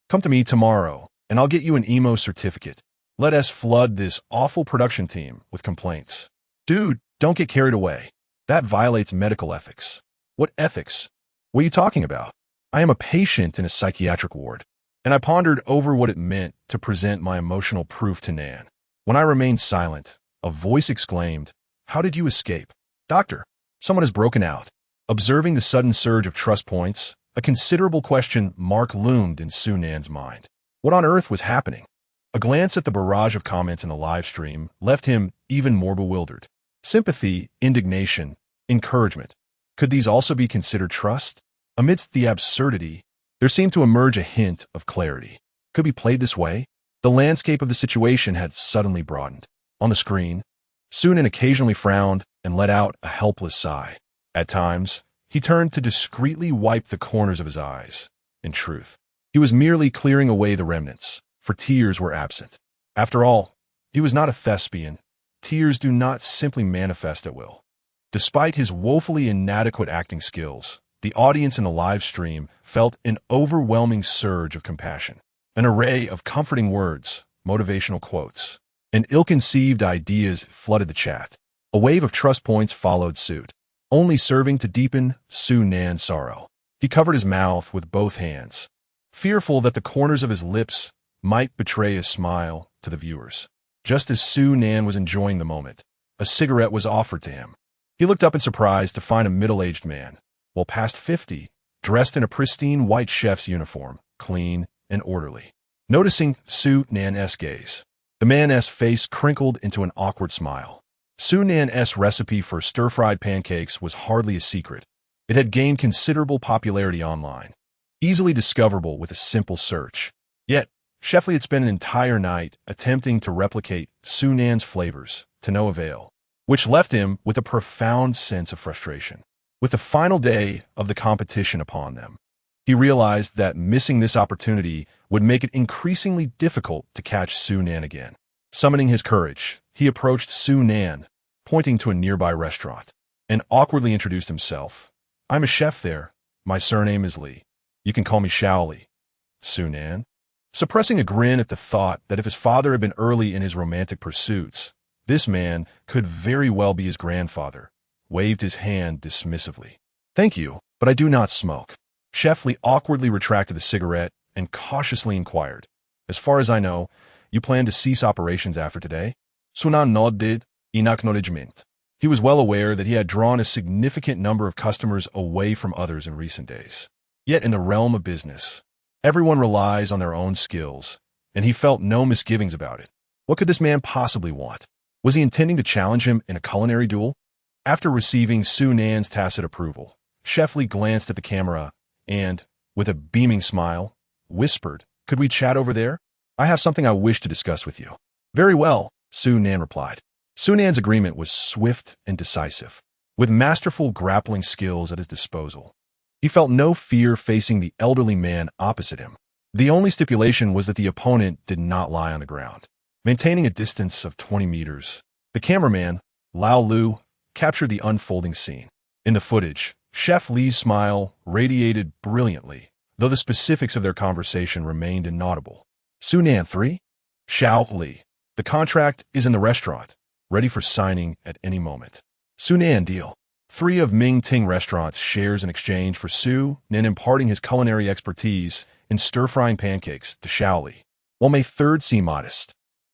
Come to me tomorrow, and I'll get you an emo certificate. Let us flood this awful production team with complaints. Dude, don't get carried away. That violates medical ethics. What ethics? What are you talking about? I am a patient in a psychiatric ward, and I pondered over what it meant to present my emotional proof to Nan. When I remained silent, a voice exclaimed, "How did you escape?" Doctor, someone has broken out. Observing the sudden surge of trust points, a considerable question mark loomed in Sunan's mind. What on earth was happening? A glance at the barrage of comments in the live stream left him even more bewildered. Sympathy, indignation, encouragement. Could these also be considered trust? Amidst the absurdity, there seemed to emerge a hint of clarity. Could be played this way? The landscape of the situation had suddenly broadened. On the screen, Sunan occasionally frowned and let out a helpless sigh. At times, he turned to discreetly wipe the corners of his eyes. In truth, he was merely clearing away the remnants, for tears were absent. After all, he was not a thespian. Tears do not simply manifest at will. Despite his woefully inadequate acting skills, the audience in the live stream felt an overwhelming surge of compassion. An array of comforting words, motivational quotes, and ill-conceived ideas flooded the chat. A wave of trust points followed suit, only serving to deepen Su Nan's sorrow. He covered his mouth with both hands, fearful that the corners of his lips might betray a smile to the viewers. Just as Su Nan was enjoying the moment, a cigarette was offered to him. He looked up in surprise to find a middle-aged man, well past 50, dressed in a pristine white chef's uniform, clean and orderly. Noticing Su Nan's gaze, the man's face crinkled into an awkward smile. Su Nan's recipe for stir-fried pancakes was hardly a secret. It had gained considerable popularity online, easily discoverable with a simple search. Yet, Chef Lee had spent an entire night attempting to replicate Su Nan's flavors, to no avail, which left him with a profound sense of frustration. With the final day of the competition upon them, he realized that missing this opportunity would make it increasingly difficult to catch Su Nan again. Summoning his courage, he approached Su Nan, pointing to a nearby restaurant, and awkwardly introduced himself. "I'm a chef there. My surname is Lee. You can call me Xiao Li." Su Nan, suppressing a grin at the thought that if his father had been early in his romantic pursuits, this man could very well be his grandfather, waved his hand dismissively. "Thank you, but I do not smoke." Chef Lee awkwardly retracted the cigarette and cautiously inquired, "As far as I know, you plan to cease operations after today?" Su Nan nodded in acknowledgement. He was well aware that he had drawn a significant number of customers away from others in recent days. Yet in the realm of business, everyone relies on their own skills, and he felt no misgivings about it. What could this man possibly want? Was he intending to challenge him in a culinary duel? After receiving Su Nan's tacit approval, Chef Lee glanced at the camera and, with a beaming smile, whispered, "Could we chat over there? I have something I wish to discuss with you." "Very well," Su Nan replied. Su Nan's agreement was swift and decisive. With masterful grappling skills at his disposal, he felt no fear facing the elderly man opposite him. The only stipulation was that the opponent did not lie on the ground. Maintaining a distance of 20 meters, the cameraman, Lao Lu, captured the unfolding scene. In the footage, Chef Lee's smile radiated brilliantly, though the specifics of their conversation remained inaudible. "Su Nan 3? Xiao Li. The contract is in the restaurant, ready for signing at any moment." Su Nan deal. 3 of Ming Ting Restaurant's shares in exchange for Su Nan imparting his culinary expertise in stir-frying pancakes to Xiao Li. While May 3rd seem modest,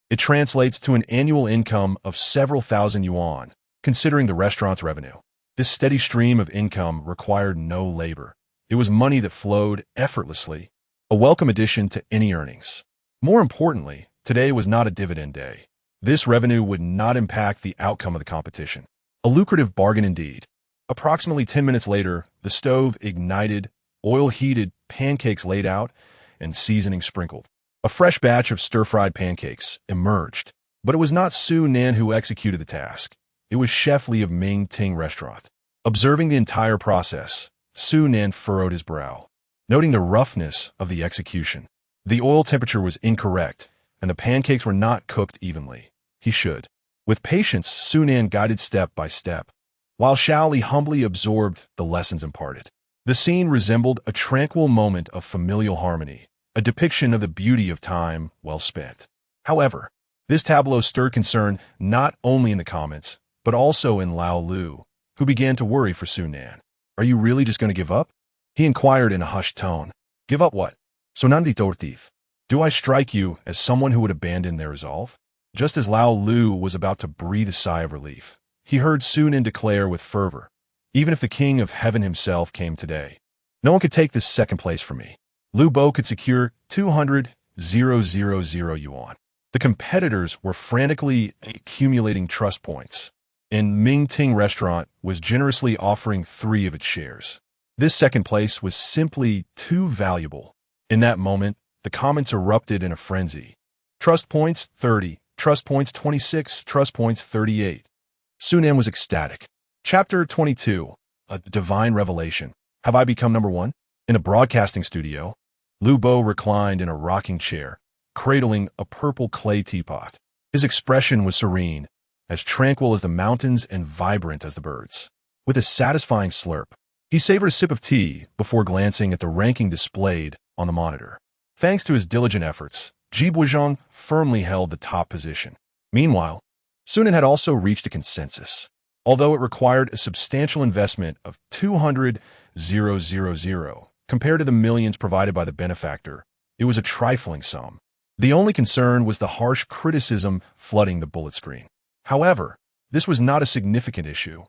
it translates to an annual income of several thousand yuan, considering the restaurant's revenue. This steady stream of income required no labor. It was money that flowed effortlessly, a welcome addition to any earnings. More importantly, today was not a dividend day. This revenue would not impact the outcome of the competition. A lucrative bargain indeed. Approximately 10 minutes later, the stove ignited, oil heated, pancakes laid out, and seasoning sprinkled. A fresh batch of stir-fried pancakes emerged, but it was not Su Nan who executed the task. It was Chef Lee of Ming Ting Restaurant. Observing the entire process, Su Nan furrowed his brow, noting the roughness of the execution. The oil temperature was incorrect, and the pancakes were not cooked evenly. He should. With patience, Su Nan guided step by step, while Xiao Li humbly absorbed the lessons imparted. The scene resembled a tranquil moment of familial harmony, a depiction of the beauty of time well spent. However, this tableau stirred concern not only in the comments, but also in Lao Lu, who began to worry for Su Nan. "Are you really just going to give up?" he inquired in a hushed tone. "Give up what?" "Sonandi tortif. Do I strike you as someone who would abandon their resolve?" Just as Lao Lu was about to breathe a sigh of relief, he heard Su Nan declare with fervor, "Even if the king of heaven himself came today, no one could take this second place from me. Lu Bo could secure 200,000 yuan. The competitors were frantically accumulating trust points, and Ming Ting Restaurant was generously offering 3 of its shares. This second place was simply too valuable. In that moment, the comments erupted in a frenzy. Trust points 30, trust points 26, trust points 38. Su Nan was ecstatic. Chapter 22, A Divine Revelation. Have I become number 1? In a broadcasting studio, Lu Bo reclined in a rocking chair, cradling a purple clay teapot. His expression was serene, as tranquil as the mountains and vibrant as the birds. With a satisfying slurp, he savored a sip of tea before glancing at the ranking displayed on the monitor. Thanks to his diligent efforts, Ji Buizhong firmly held the top position. Meanwhile, Su Nan had also reached a consensus. Although it required a substantial investment of 200,000 compared to the millions provided by the benefactor, it was a trifling sum. The only concern was the harsh criticism flooding the bullet screen. However, this was not a significant issue.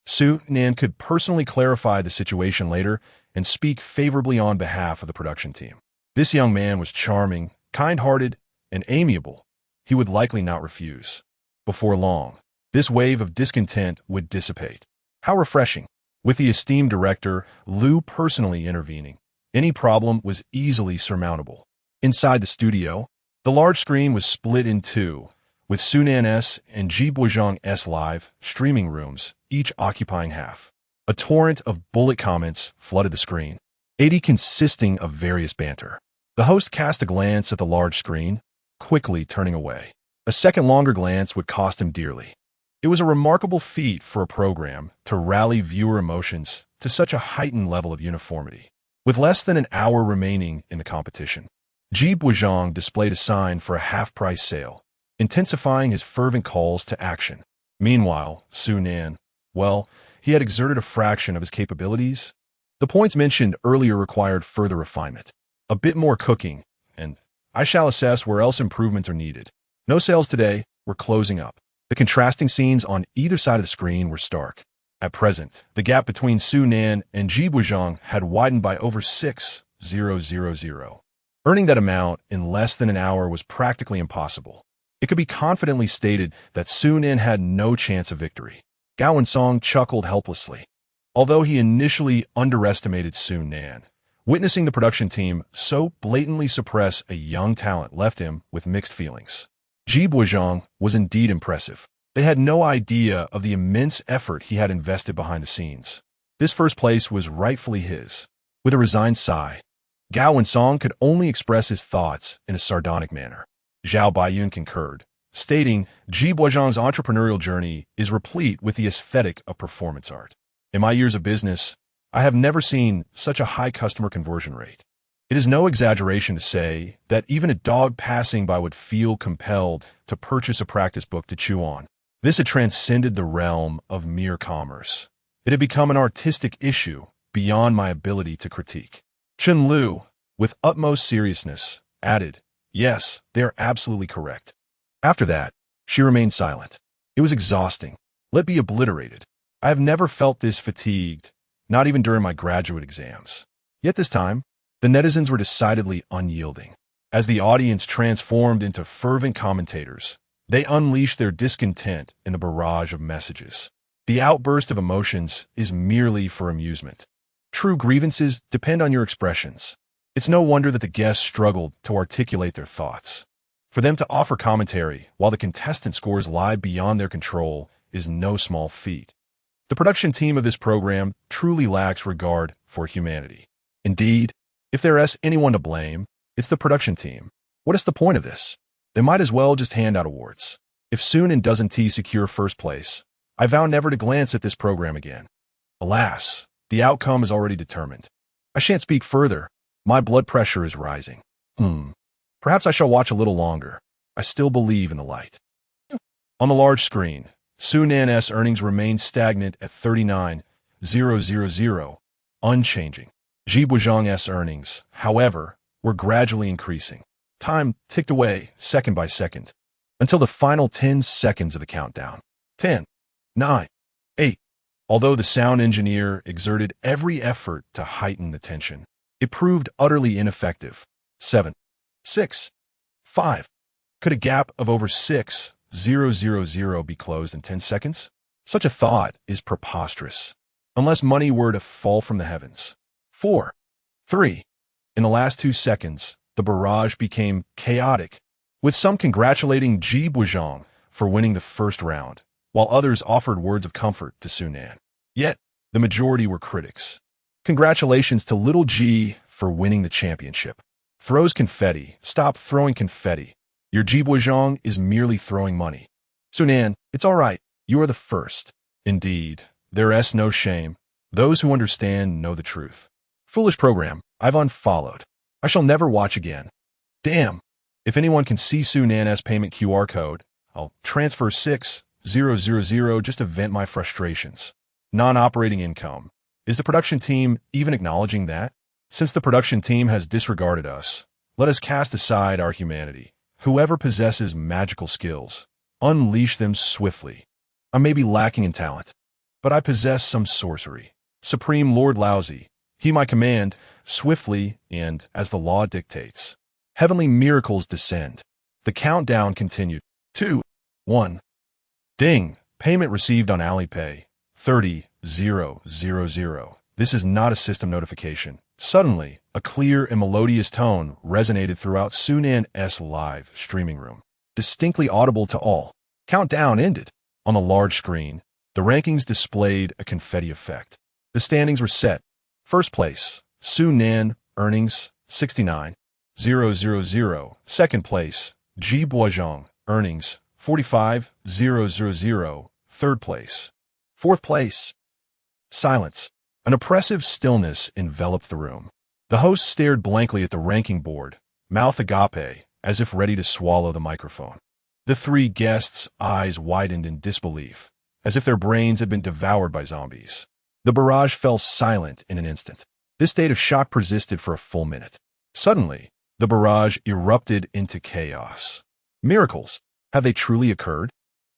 Su Nan could personally clarify the situation later and speak favorably on behalf of the production team. This young man was charming, kind-hearted, and amiable. He would likely not refuse. Before long, this wave of discontent would dissipate. How refreshing! With the esteemed director, Liu personally intervening, any problem was easily surmountable. Inside the studio, the large screen was split in two, with Sunan S and Ji Boozhong S live streaming rooms, each occupying half. A torrent of bullet comments flooded the screen, 80 consisting of various banter. The host cast a glance at the large screen, quickly turning away. A second longer glance would cost him dearly. It was a remarkable feat for a program to rally viewer emotions to such a heightened level of uniformity. With less than an hour remaining in the competition, Ji Boozhong displayed a sign for a half-price sale, intensifying his fervent calls to action. Meanwhile, Su Nan, well, he had exerted a fraction of his capabilities. The points mentioned earlier required further refinement, a bit more cooking, and I shall assess where else improvements are needed. No sales today, we're closing up. The contrasting scenes on either side of the screen were stark. At present, the gap between Su Nan and Ji Boozhong had widened by over 6,000. Earning that amount in less than an hour was practically impossible. It could be confidently stated that Su Nan had no chance of victory. Gao Wensong chuckled helplessly. Although he initially underestimated Su Nan, witnessing the production team so blatantly suppress a young talent left him with mixed feelings. Ji Boozhong was indeed impressive. They had no idea of the immense effort he had invested behind the scenes. This first place was rightfully his. With a resigned sigh, Gao Wensong could only express his thoughts in a sardonic manner. Zhao Baiyun concurred, stating Ji Boozhong's entrepreneurial journey is replete with the aesthetic of performance art. In my years of business, I have never seen such a high customer conversion rate. It is no exaggeration to say that even a dog passing by would feel compelled to purchase a practice book to chew on. This had transcended the realm of mere commerce. It had become an artistic issue beyond my ability to critique. Chen Lu, with utmost seriousness, added, "Yes, they are absolutely correct." After that, she remained silent. It was exhausting. Let be obliterated. I have never felt this fatigued, not even during my graduate exams. Yet this time, the netizens were decidedly unyielding. As the audience transformed into fervent commentators, they unleashed their discontent in a barrage of messages. The outburst of emotions is merely for amusement. True grievances depend on your expressions. It's no wonder that the guests struggled to articulate their thoughts. For them to offer commentary while the contestant scores lie beyond their control is no small feat. The production team of this program truly lacks regard for humanity. Indeed, if there is anyone to blame, it's the production team. What is the point of this? They might as well just hand out awards. If Soon and Doesn't T secure first place, I vow never to glance at this program again. Alas, the outcome is already determined. I shan't speak further. My blood pressure is rising. Perhaps I shall watch a little longer. I still believe in the light. On the large screen, Su Nan's earnings remained stagnant at 39,000, unchanging. Ji Boozhong's earnings, however, were gradually increasing. Time ticked away second by second, until the final 10 seconds of the countdown. 10, 9, 8. Although the sound engineer exerted every effort to heighten the tension, it proved utterly ineffective. 7, 6, 5. Could a gap of over 6,000 be closed in 10 seconds? Such a thought is preposterous, unless money were to fall from the heavens. 4, 3. In the last 2 seconds, the barrage became chaotic, with some congratulating Ji Boozhong for winning the first round, while others offered words of comfort to Su Nan. Yet, the majority were critics. Congratulations to little Ji for winning the championship. Throws confetti. Stop throwing confetti. Your Ji Boozhong is merely throwing money. Su Nan, it's all right. You are the first. Indeed, there is no shame. Those who understand know the truth. Foolish program. I've unfollowed. I shall never watch again. Damn. If anyone can see Su Nan's payment QR code, I'll transfer 6,000 3000 just to vent my frustrations. Non-operating income. Is the production team even acknowledging that? Since the production team has disregarded us, let us cast aside our humanity. Whoever possesses magical skills, unleash them swiftly. I may be lacking in talent, but I possess some sorcery. Supreme Lord Lousy, he my command, swiftly and as the law dictates. Heavenly miracles descend. The countdown continued. 2, 1. Ding! Payment received on Alipay. 30,000. This is not a system notification. Suddenly, a clear and melodious tone resonated throughout Sunan's live streaming room. Distinctly audible to all. Countdown ended. On the large screen, the rankings displayed a confetti effect. The standings were set. First place, Sunan, earnings 69,000. Second place, Ji Boisjong, earnings 45,000. Third place. Fourth place. Silence. An oppressive stillness enveloped the room. The host stared blankly at the ranking board, mouth agape, as if ready to swallow the microphone. The three guests' eyes widened in disbelief, as if their brains had been devoured by zombies. The barrage fell silent in an instant. This state of shock persisted for a full minute. Suddenly, the barrage erupted into chaos. Miracles. Have they truly occurred?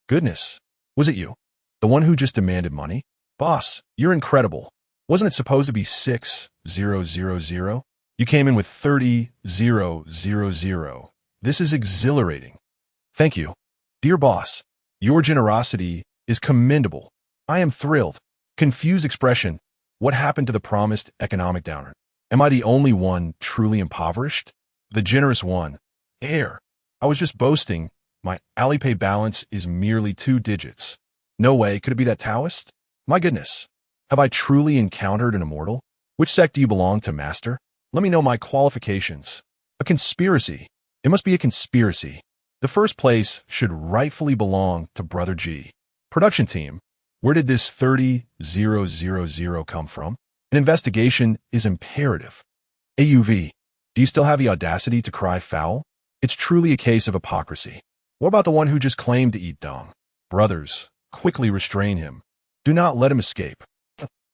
Goodness. Was it you? The one who just demanded money? Boss, you're incredible. Wasn't it supposed to be 6,000? You came in with 30,000. This is exhilarating. Thank you. Dear boss, your generosity is commendable. I am thrilled. Confused expression. What happened to the promised economic downturn? Am I the only one truly impoverished? The generous one. Air. I was just boasting. My Alipay balance is merely 2 digits. No way. Could it be that Taoist? My goodness. Have I truly encountered an immortal? Which sect do you belong to, master? Let me know my qualifications. A conspiracy. It must be a conspiracy. The first place should rightfully belong to Brother G. Production team. Where did this 30,000 come from? An investigation is imperative. AUV. Do you still have the audacity to cry foul? It's truly a case of hypocrisy. What about the one who just claimed to eat dung? Brothers, quickly restrain him. Do not let him escape.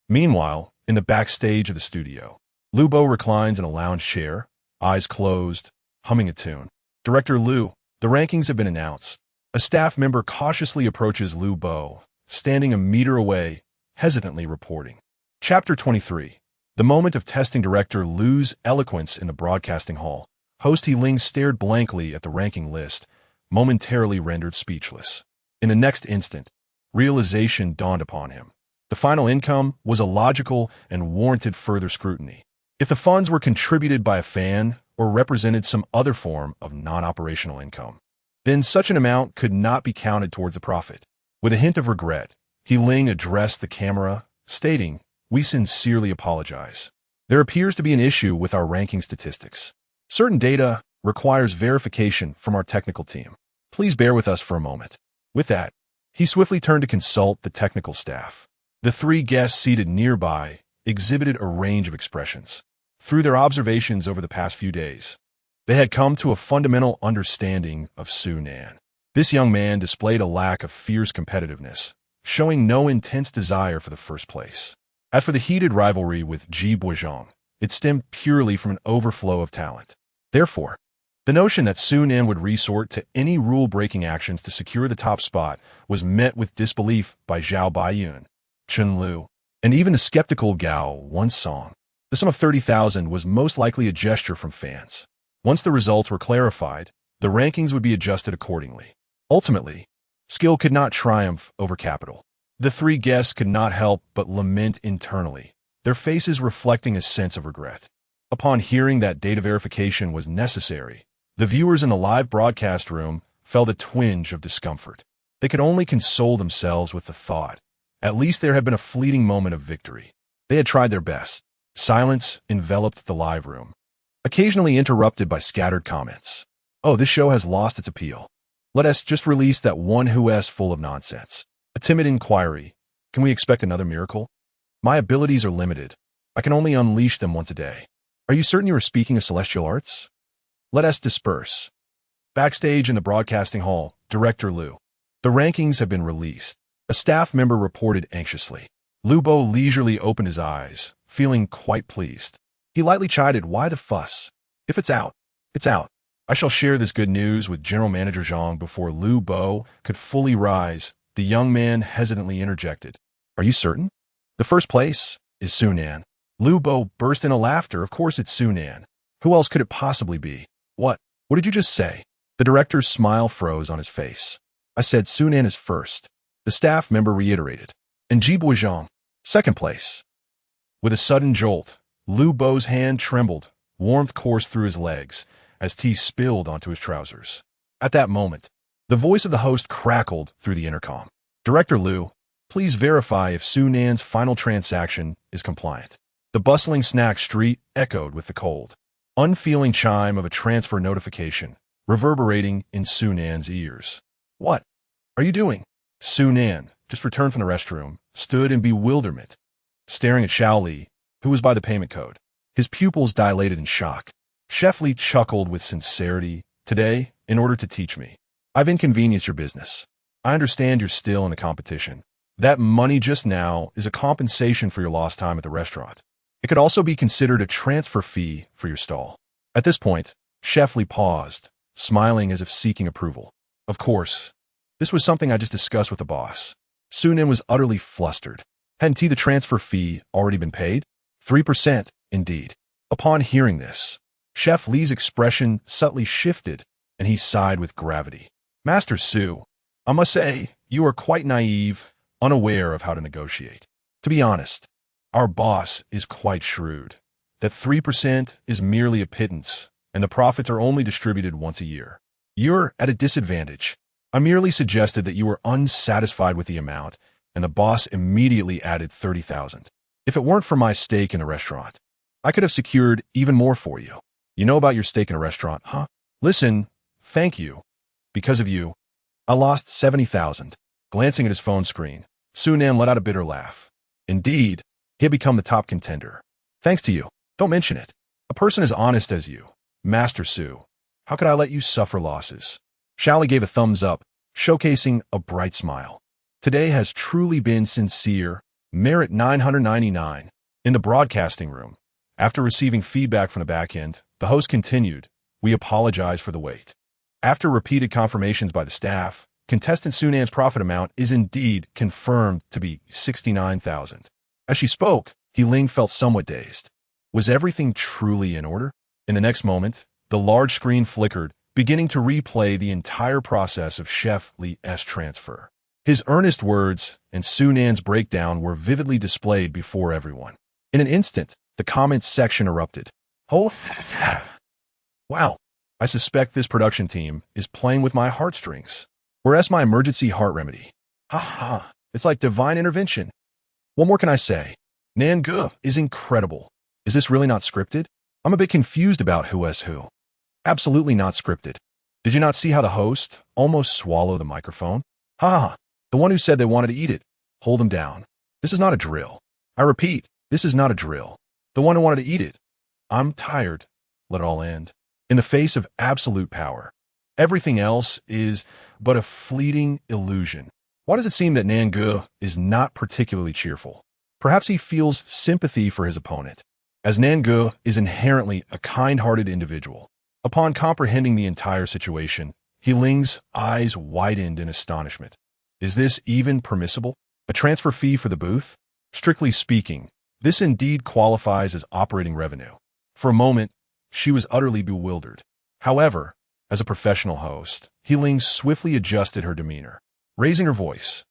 Meanwhile, in the backstage of the studio, Lubo reclines in a lounge chair, eyes closed, humming a tune. Director Lu, the rankings have been announced. A staff member cautiously approaches Lubo, standing a meter away, hesitantly reporting. Chapter 23. The moment of testing Director Lu's eloquence in the broadcasting hall. Host He Ling stared blankly at the ranking list, momentarily rendered speechless. In the next instant, realization dawned upon him. The final income was illogical and warranted further scrutiny. If the funds were contributed by a fan or represented some other form of non-operational income, then such an amount could not be counted towards a profit. With a hint of regret, He Ling addressed the camera, stating, "We sincerely apologize. There appears to be an issue with our ranking statistics. Certain data requires verification from our technical team. Please bear with us for a moment." With that, he swiftly turned to consult the technical staff. The three guests seated nearby exhibited a range of expressions. Through their observations over the past few days, they had come to a fundamental understanding of Sunan. This young man displayed a lack of fierce competitiveness, showing no intense desire for the first place. As for the heated rivalry with Ji Boisjong, it stemmed purely from an overflow of talent. Therefore, the notion that Sunan would resort to any rule-breaking actions to secure the top spot was met with disbelief by Zhao Baiyun, Chen Lu, and even the skeptical Gao One Song. The sum of 30,000 was most likely a gesture from fans. Once the results were clarified, the rankings would be adjusted accordingly. Ultimately, skill could not triumph over capital. The three guests could not help but lament internally, their faces reflecting a sense of regret. Upon hearing that data verification was necessary, the viewers in the live broadcast room felt a twinge of discomfort. They could only console themselves with the thought, at least there had been a fleeting moment of victory. They had tried their best. Silence enveloped the live room, occasionally interrupted by scattered comments. "Oh, this show has lost its appeal. Let us just release that one who's full of nonsense." A timid inquiry. "Can we expect another miracle? My abilities are limited. I can only unleash them once a day. Are you certain you are speaking of celestial arts? Let us disperse." Backstage in the broadcasting hall, Director Lu. The rankings have been released. A staff member reported anxiously. Lu Bo leisurely opened his eyes, feeling quite pleased. He lightly chided, "Why the fuss? If it's out, it's out. I shall share this good news with General Manager Zhang." Before Lu Bo could fully rise, the young man hesitantly interjected, "Are you certain? The first place is Sunan." Lu Bo burst into laughter. "Of course it's Sunan. Who else could it possibly be?" What did you just say?" The director's smile froze on his face. "I said Sunan is first," the staff member reiterated. "And Jibo Zhang, second place." With a sudden jolt, Lu Bo's hand trembled, warmth coursed through his legs as tea spilled onto his trousers. At that moment, the voice of the host crackled through the intercom. "Director Lu, please verify if Sunan's final transaction is compliant." The bustling snack street echoed with the cold, unfeeling chime of a transfer notification, reverberating in Sunan's ears. "What are you doing?" Sunan, just returned from the restroom, stood in bewilderment, staring at Xiao Li, who was by the payment code. His pupils dilated in shock. Chef Li chuckled with sincerity. "Today, in order to teach me, I've inconvenienced your business. I understand you're still in the competition. That money just now is a compensation for your lost time at the restaurant. It could also be considered a transfer fee for your stall." At this point, Chef Li paused, smiling as if seeking approval. "Of course. This was something I just discussed with the boss." Sunan was utterly flustered. Hadn't the transfer fee already been paid? 3%, indeed. Upon hearing this, Chef Li's expression subtly shifted, and he sighed with gravity. "Master Su, I must say, you are quite naive, unaware of how to negotiate. To be honest, our boss is quite shrewd. That 3% is merely a pittance, and the profits are only distributed once a year. You're at a disadvantage. I merely suggested that you were unsatisfied with the amount, and the boss immediately added 30,000. If it weren't for my stake in the restaurant, I could have secured even more for you. You know about your stake in a restaurant, huh? Listen, thank you. Because of you, I lost 70,000. Glancing at his phone screen, Sunan let out a bitter laugh. Indeed, he had become the top contender. Thanks to you. Don't mention it. A person as honest as you, Master Su, how could I let you suffer losses? Xiaoli gave a thumbs up, showcasing a bright smile. Today has truly been sincere. Merit 999. In the broadcasting room, after receiving feedback from the back end, the host continued, "We apologize for the wait." After repeated confirmations by the staff, contestant Sunan's profit amount is indeed confirmed to be 69,000. As she spoke, He Ling felt somewhat dazed. Was everything truly in order? In the next moment, the large screen flickered, beginning to replay the entire process of Chef Li's transfer. His earnest words and Sunan's breakdown were vividly displayed before everyone. In an instant, the comments section erupted. "Oh, wow. I suspect this production team is playing with my heartstrings. Whereas my emergency heart remedy. Ha ha. It's like divine intervention. What more can I say? Nangu is incredible. Is this really not scripted? I'm a bit confused about who is who." Absolutely not scripted. Did you not see how the host almost swallowed the microphone? Ha ha. The one who said they wanted to eat it. Hold them down. This is not a drill. I repeat, this is not a drill. The one who wanted to eat it. I'm tired. Let it all end. In the face of absolute power, everything else is but a fleeting illusion. Why does it seem that Nangu is not particularly cheerful? Perhaps he feels sympathy for his opponent, as Nangu is inherently a kind-hearted individual. Upon comprehending the entire situation, He Ling's eyes widened in astonishment. Is this even permissible? A transfer fee for the booth? Strictly speaking, this indeed qualifies as operating revenue. For a moment, she was utterly bewildered. However, as a professional host, He Ling swiftly adjusted her demeanor. Raising her voice,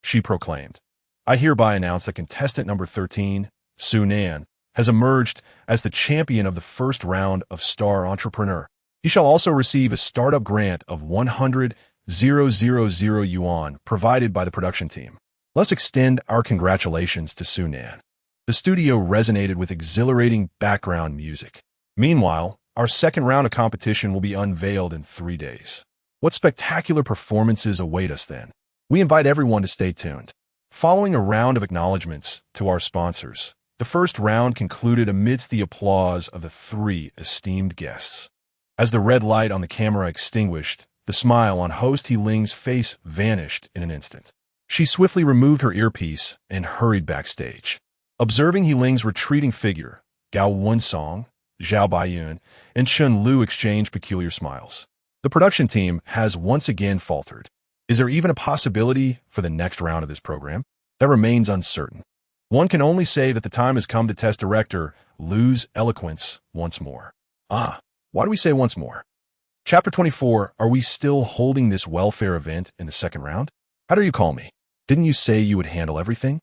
she proclaimed, "I hereby announce that contestant number 13, Sunan, has emerged as the champion of the first round of Star Entrepreneur. He shall also receive a startup grant of 100,000 yuan provided by the production team. Let's extend our congratulations to Sunan." The studio resonated with exhilarating background music. Meanwhile, our second round of competition will be unveiled in 3 days. What spectacular performances await us then? We invite everyone to stay tuned. Following a round of acknowledgments to our sponsors, the first round concluded amidst the applause of the 3 esteemed guests. As the red light on the camera extinguished, The smile on host He Ling's face vanished in an instant. She swiftly removed her earpiece and hurried backstage. Observing He Ling's retreating figure, Gao Wunsong, Zhao Baiyun, and Chun Lu exchanged peculiar smiles. The production team has once again faltered. Is there even a possibility for the next round of this program? That remains uncertain. One can only say that the time has come to test director Lu's eloquence once more. Why do we say once more? Chapter 24, are we still holding this welfare event in the second round? How do you call me? Didn't you say you would handle everything?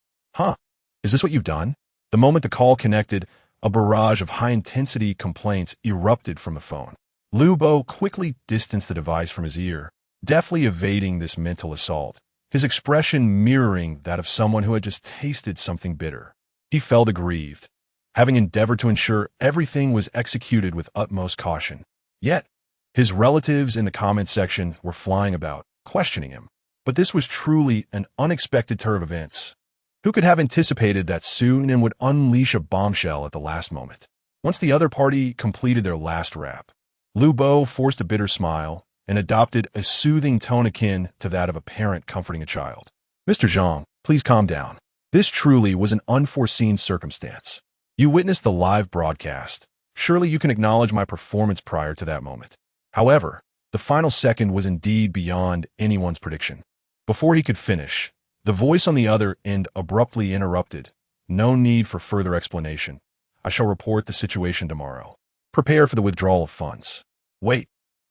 Is this what you've done? The moment the call connected, a barrage of high-intensity complaints erupted from the phone. Lu Bo quickly distanced the device from his ear, deftly evading this mental assault, his expression mirroring that of someone who had just tasted something bitter. He felt aggrieved, having endeavored to ensure everything was executed with utmost caution. Yet, his relatives in the comment section were flying about, questioning him. But this was truly an unexpected turn of events. Who could have anticipated that Su Nen would unleash a bombshell at the last moment? Once the other party completed their last rap, Lu Bo forced a bitter smile and adopted a soothing tone akin to that of a parent comforting a child. Mr. Zhang, please calm down. This truly was an unforeseen circumstance. You witnessed the live broadcast. Surely you can acknowledge my performance prior to that moment. However, the final second was indeed beyond anyone's prediction. Before he could finish, the voice on the other end abruptly interrupted. No need for further explanation. I shall report the situation tomorrow. Prepare for the withdrawal of funds. Wait,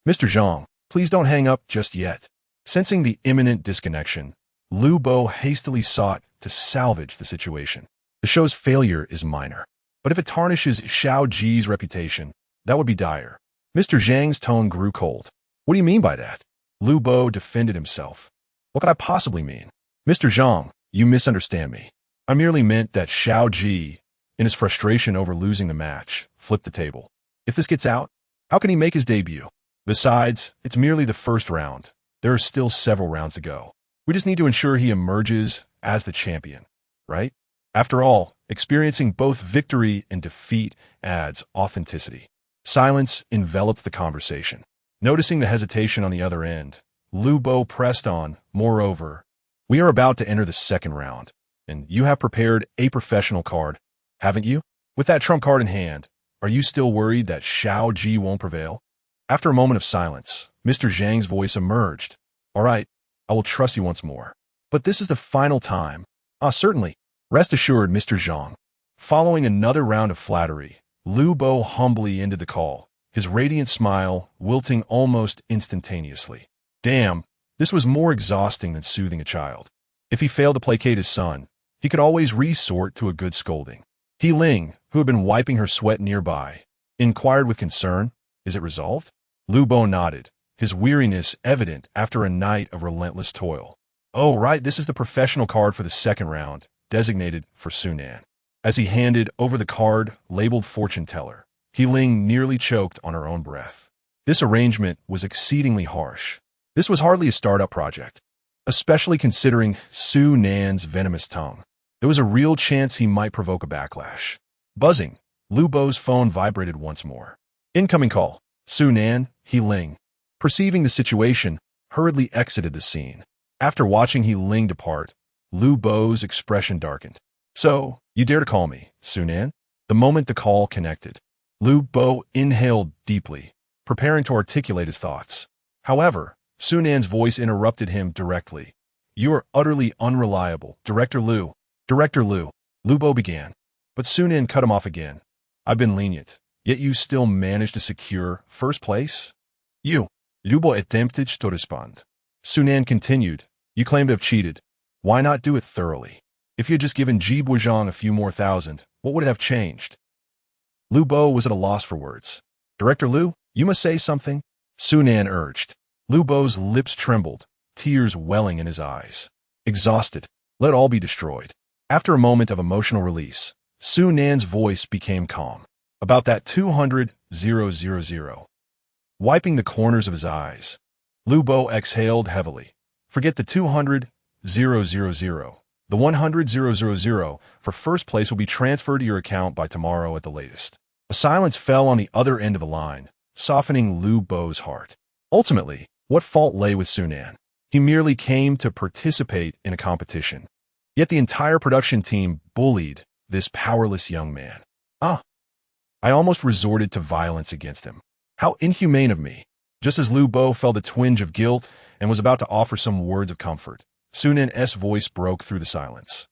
Mr. Zhang, please don't hang up just yet. Sensing the imminent disconnection, Lu Bo hastily sought to salvage the situation. The show's failure is minor, but if it tarnishes Xiao Ji's reputation, that would be dire. Mr. Zhang's tone grew cold. What do you mean by that? Lu Bo defended himself. What could I possibly mean? Mr. Zhang, you misunderstand me. I merely meant that Xiao Ji, in his frustration over losing the match, flipped the table. If this gets out, how can he make his debut? Besides, it's merely the first round. There are still several rounds to go. We just need to ensure he emerges as the champion, right? After all, experiencing both victory and defeat adds authenticity. Silence enveloped the conversation. Noticing the hesitation on the other end, Lu Bo pressed on. Moreover, we are about to enter the second round, and you have prepared a professional card, haven't you? With that trump card in hand, are you still worried that Xiao Ji won't prevail? After a moment of silence, Mr. Zhang's voice emerged. All right, I will trust you once more. But this is the final time. Certainly. Rest assured, Mr. Zhang. Following another round of flattery, Lu Bo humbly ended the call, his radiant smile wilting almost instantaneously. Damn, this was more exhausting than soothing a child. If he failed to placate his son, he could always resort to a good scolding. He Ling, who had been wiping her sweat nearby, inquired with concern, "Is it resolved?" Lu Bo nodded, his weariness evident after a night of relentless toil. "Oh, right, this is the professional card for the second round, designated for Su Nen." As he handed over the card labeled Fortune Teller, He Ling nearly choked on her own breath. This arrangement was exceedingly harsh. This was hardly a startup project, especially considering Su Nen's venomous tongue. There was a real chance he might provoke a backlash. Buzzing, Lu Bo's phone vibrated once more. Incoming call. Su Nen, He Ling, perceiving the situation, hurriedly exited the scene. After watching He Ling depart, Lu Bo's expression darkened. "So, you dare to call me, Su Nen?" The moment the call connected, Lu Bo inhaled deeply, preparing to articulate his thoughts. However, Su Nen's voice interrupted him directly. "You are utterly unreliable, Director Lu." "Director Lu," Lu Bo began, but Su Nen cut him off again. "I've been lenient, yet you still managed to secure first place?" "You." Lu Bo attempted to respond. Su Nen continued, "You claim to have cheated. Why not do it thoroughly? If you had just given Ji Buzhang a few more thousand, what would it have changed?" Lu Bo was at a loss for words. "Director Lu, you must say something," Su Nen urged. Lu Bo's lips trembled, tears welling in his eyes. Exhausted, let all be destroyed. After a moment of emotional release, Su Nen's voice became calm. "About that 200,000. Wiping the corners of his eyes, Lu Bo exhaled heavily. "Forget the 200,000. The 100,000 for first place will be transferred to your account by tomorrow at the latest." A silence fell on the other end of the line, softening Lu Bo's heart. Ultimately, What fault lay with Sunan? He merely came to participate in a competition. Yet the entire production team bullied this powerless young man. I almost resorted to violence against him. How inhumane of me. Just as Lu Bo felt a twinge of guilt and was about to offer some words of comfort, Sunan's voice broke through the silence.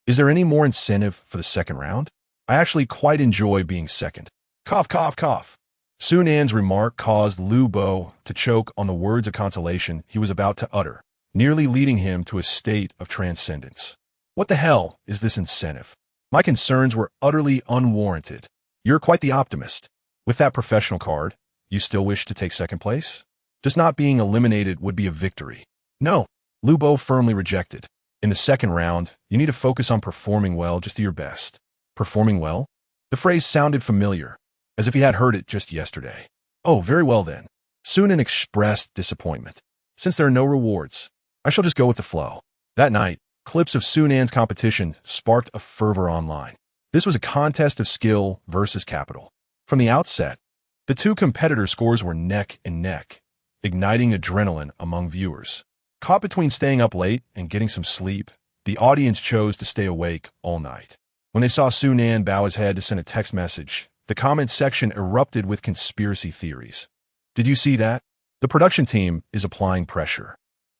Is there any more incentive for the second round? I actually quite enjoy being second. Cough, cough, cough. Sunan's remark caused Lu Bo to choke on the words of consolation he was about to utter, nearly leading him to a state of transcendence. What the hell is this incentive? My concerns were utterly unwarranted. You're quite the optimist. With that professional card, you still wish to take second place? Just not being eliminated would be a victory. No, Lu Bo firmly rejected. In the second round, you need to focus on performing well, just do your best. Performing well? The phrase sounded familiar, as if he had heard it just yesterday. Oh, very well then. Sunan expressed disappointment. Since there are no rewards, I shall just go with the flow. That night, clips of Sunan's competition sparked a fervor online. This was a contest of skill versus capital. From the outset, the two competitor scores were neck and neck, igniting adrenaline among viewers. Caught between staying up late and getting some sleep, the audience chose to stay awake all night. When they saw Sunan bow his head to send a text message, the comment section erupted with conspiracy theories. Did you see that? The production team is applying pressure.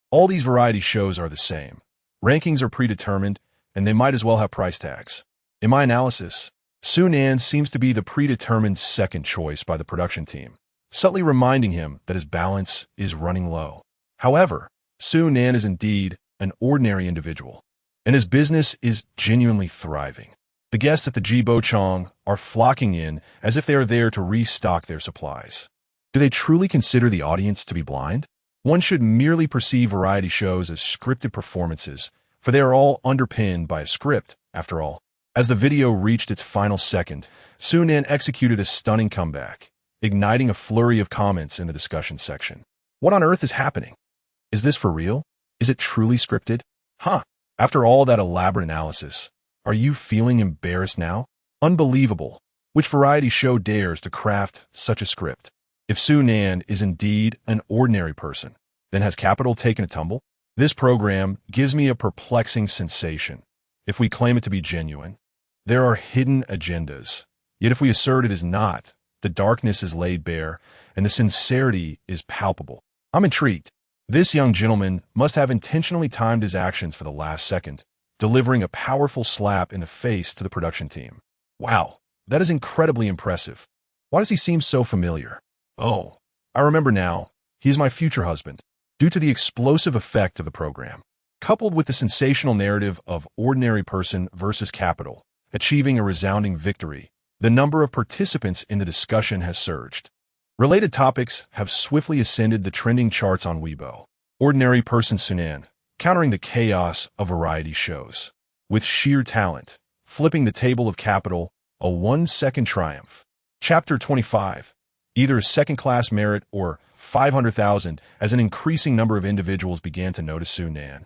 All these variety shows are the same. Rankings are predetermined, and they might as well have price tags. In my analysis, Sunan seems to be the predetermined second choice by the production team, subtly reminding him that his balance is running low. However, Sunan is indeed an ordinary individual, and his business is genuinely thriving. The guests at the Jibo Chong are flocking in as if they are there to restock their supplies. Do they truly consider the audience to be blind? One should merely perceive variety shows as scripted performances, for they are all underpinned by a script, after all. As the video reached its final second, Sunan executed a stunning comeback, igniting a flurry of comments in the discussion section. What on earth is happening? Is this for real? Is it truly scripted? After all that elaborate analysis, are you feeling embarrassed now? Unbelievable. Which variety show dares to craft such a script? If Sunan is indeed an ordinary person, then has capital taken a tumble? This program gives me a perplexing sensation. If we claim it to be genuine, there are hidden agendas. Yet if we assert it is not, the darkness is laid bare, and the sincerity is palpable. I'm intrigued. This young gentleman must have intentionally timed his actions for the last second, delivering a powerful slap in the face to the production team. Wow, that is incredibly impressive. Why does he seem so familiar? Oh, I remember now. He is my future husband. Due to the explosive effect of the program, coupled with the sensational narrative of ordinary person versus capital, achieving a resounding victory, the number of participants in the discussion has surged. Related topics have swiftly ascended the trending charts on Weibo. Ordinary person Sunan, countering the chaos of variety shows. With sheer talent, flipping the table of capital, a 1-second triumph. Chapter 25. Either second-class merit or 500,000 as an increasing number of individuals began to notice Sunan.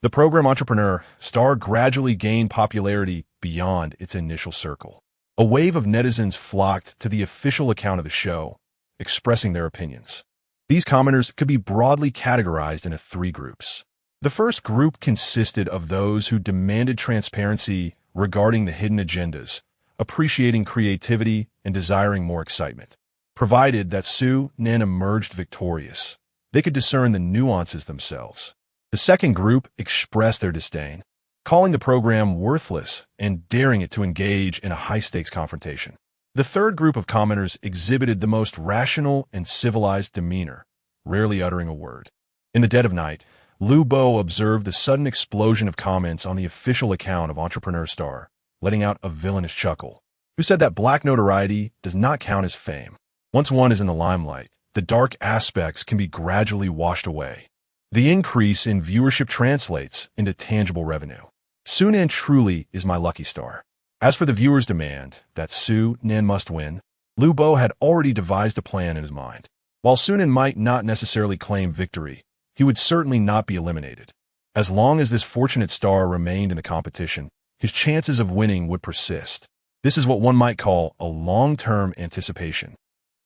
The program Entrepreneur star gradually gained popularity beyond its initial circle. A wave of netizens flocked to the official account of the show, expressing their opinions. These commenters could be broadly categorized into 3 groups. The first group consisted of those who demanded transparency regarding the hidden agendas, appreciating creativity and desiring more excitement. Provided that Sunan emerged victorious, they could discern the nuances themselves. The second group expressed their disdain, calling the program worthless and daring it to engage in a high-stakes confrontation. The third group of commenters exhibited the most rational and civilized demeanor, rarely uttering a word. In the dead of night, Lu Bo observed the sudden explosion of comments on the official account of Entrepreneur Star, letting out a villainous chuckle, who said that black notoriety does not count as fame. Once one is in the limelight, the dark aspects can be gradually washed away. The increase in viewership translates into tangible revenue. Sunan truly is my lucky star. As for the viewers' demand that Sunan must win, Lu Bo had already devised a plan in his mind. While Sunan might not necessarily claim victory, he would certainly not be eliminated. As long as this fortunate star remained in the competition, his chances of winning would persist. This is what one might call a long-term anticipation,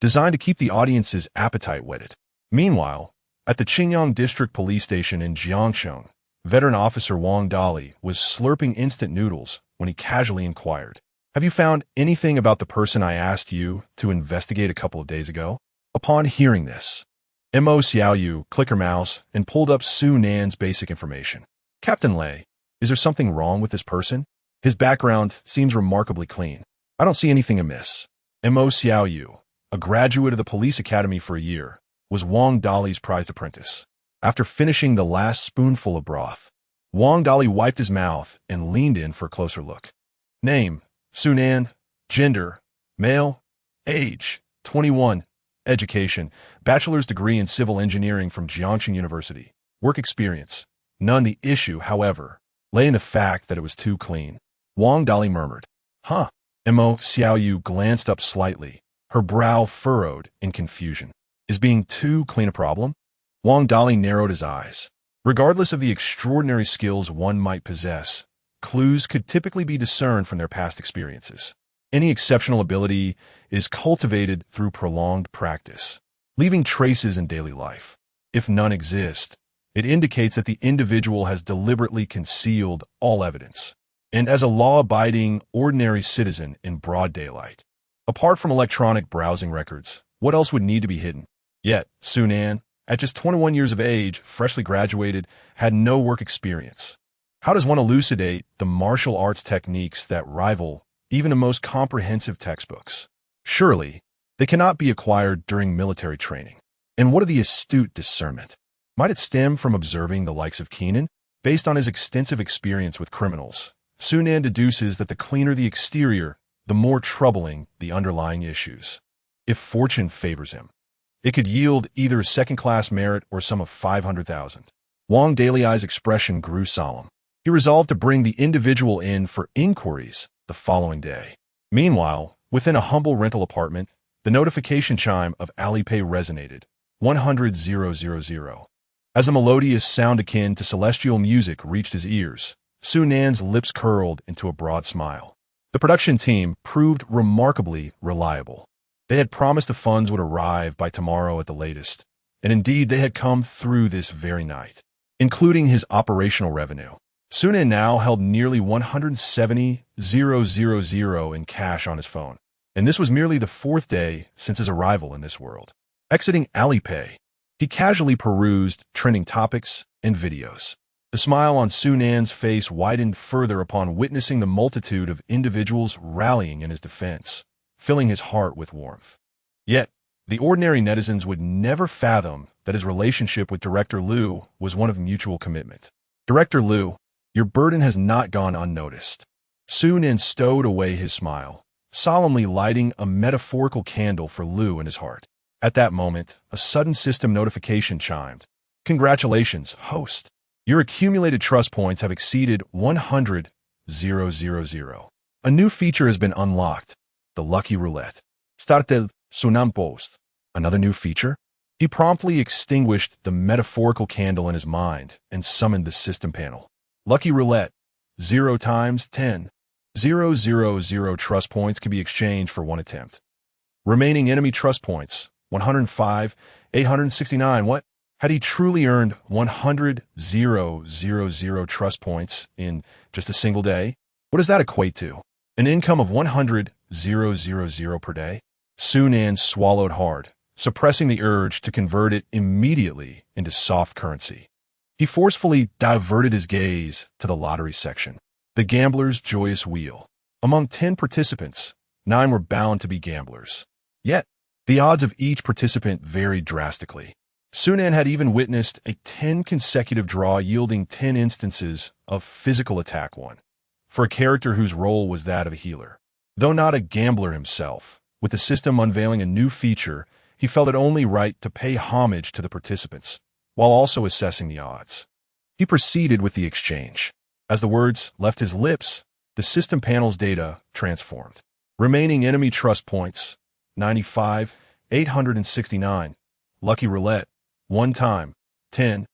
designed to keep the audience's appetite whetted. Meanwhile, at the Qingyang District Police Station in Jiangsheng, veteran officer Wang Dali was slurping instant noodles when he casually inquired, "Have you found anything about the person I asked you to investigate a couple of days ago?" Upon hearing this, Mo Xiaoyu clicked her mouse and pulled up Su Nan's basic information. "Captain Lei, is there something wrong with this person? His background seems remarkably clean. I don't see anything amiss." Mo Xiaoyu, a graduate of the police academy for a year, was Wang Dali's prized apprentice. After finishing the last spoonful of broth, Wang Dali wiped his mouth and leaned in for a closer look. Name, Su Nan. Gender, male. Age, 21. Education, bachelor's degree in civil engineering from Jiangxing University. Work experience, none. The issue, however, lay in the fact that it was too clean. Wang Dali murmured, "Huh." Mo Xiaoyu glanced up slightly, her brow furrowed in confusion. "Is being too clean a problem?" Wang Dali narrowed his eyes. Regardless of the extraordinary skills one might possess, clues could typically be discerned from their past experiences. Any exceptional ability is cultivated through prolonged practice, leaving traces in daily life. If none exist, it indicates that the individual has deliberately concealed all evidence, and as a law-abiding, ordinary citizen in broad daylight. Apart from electronic browsing records, what else would need to be hidden? Yet, Su Nan, at just 21 years of age, freshly graduated, had no work experience. How does one elucidate the martial arts techniques that rival even the most comprehensive textbooks? Surely, they cannot be acquired during military training. And what of the astute discernment? Might it stem from observing the likes of Keenan? Based on his extensive experience with criminals, Su Nan deduces that the cleaner the exterior, the more troubling the underlying issues. If fortune favors him, it could yield either second-class merit or sum of 500,000. Wang Dali's expression grew solemn. He resolved to bring the individual in for inquiries the following day. Meanwhile, within a humble rental apartment, the notification chime of Alipay resonated. 100,000. As a melodious sound akin to celestial music reached his ears, Su Nan's lips curled into a broad smile. The production team proved remarkably reliable. They had promised the funds would arrive by tomorrow at the latest, and indeed they had come through this very night, including his operational revenue. Su Nan now held nearly 170,000 in cash on his phone, and this was merely the fourth day since his arrival in this world. Exiting Alipay, he casually perused trending topics and videos. The smile on Su Nan's face widened further upon witnessing the multitude of individuals rallying in his defense, filling his heart with warmth. Yet, the ordinary netizens would never fathom that his relationship with Director Liu was one of mutual commitment. "Director Liu, your burden has not gone unnoticed." Su Nan stowed away his smile, solemnly lighting a metaphorical candle for Liu in his heart. At that moment, a sudden system notification chimed. "Congratulations, host. Your accumulated trust points have exceeded 100,000. A new feature has been unlocked, the Lucky Roulette. Startel Sunam Post." Another new feature? He promptly extinguished the metaphorical candle in his mind and summoned the system panel. Lucky Roulette, 0 times 10. 000 trust points can be exchanged for one attempt. Remaining enemy trust points, 105,869. What? Had he truly earned 100,000 trust points in just a single day? What does that equate to? An income of 100,000 per day? Su Nan swallowed hard, suppressing the urge to convert it immediately into soft currency. He forcefully diverted his gaze to the lottery section. The gambler's joyous wheel. Among 10 participants, 9 were bound to be gamblers. Yet, the odds of each participant varied drastically. Su Nan had even witnessed a 10 consecutive draw yielding 10 instances of physical attack won, for a character whose role was that of a healer. Though not a gambler himself, with the system unveiling a new feature, he felt it only right to pay homage to the participants, while also assessing the odds. He proceeded with the exchange. As the words left his lips, the system panel's data transformed. Remaining enemy trust points, 95,869. Lucky Roulette, 1 time, 10,000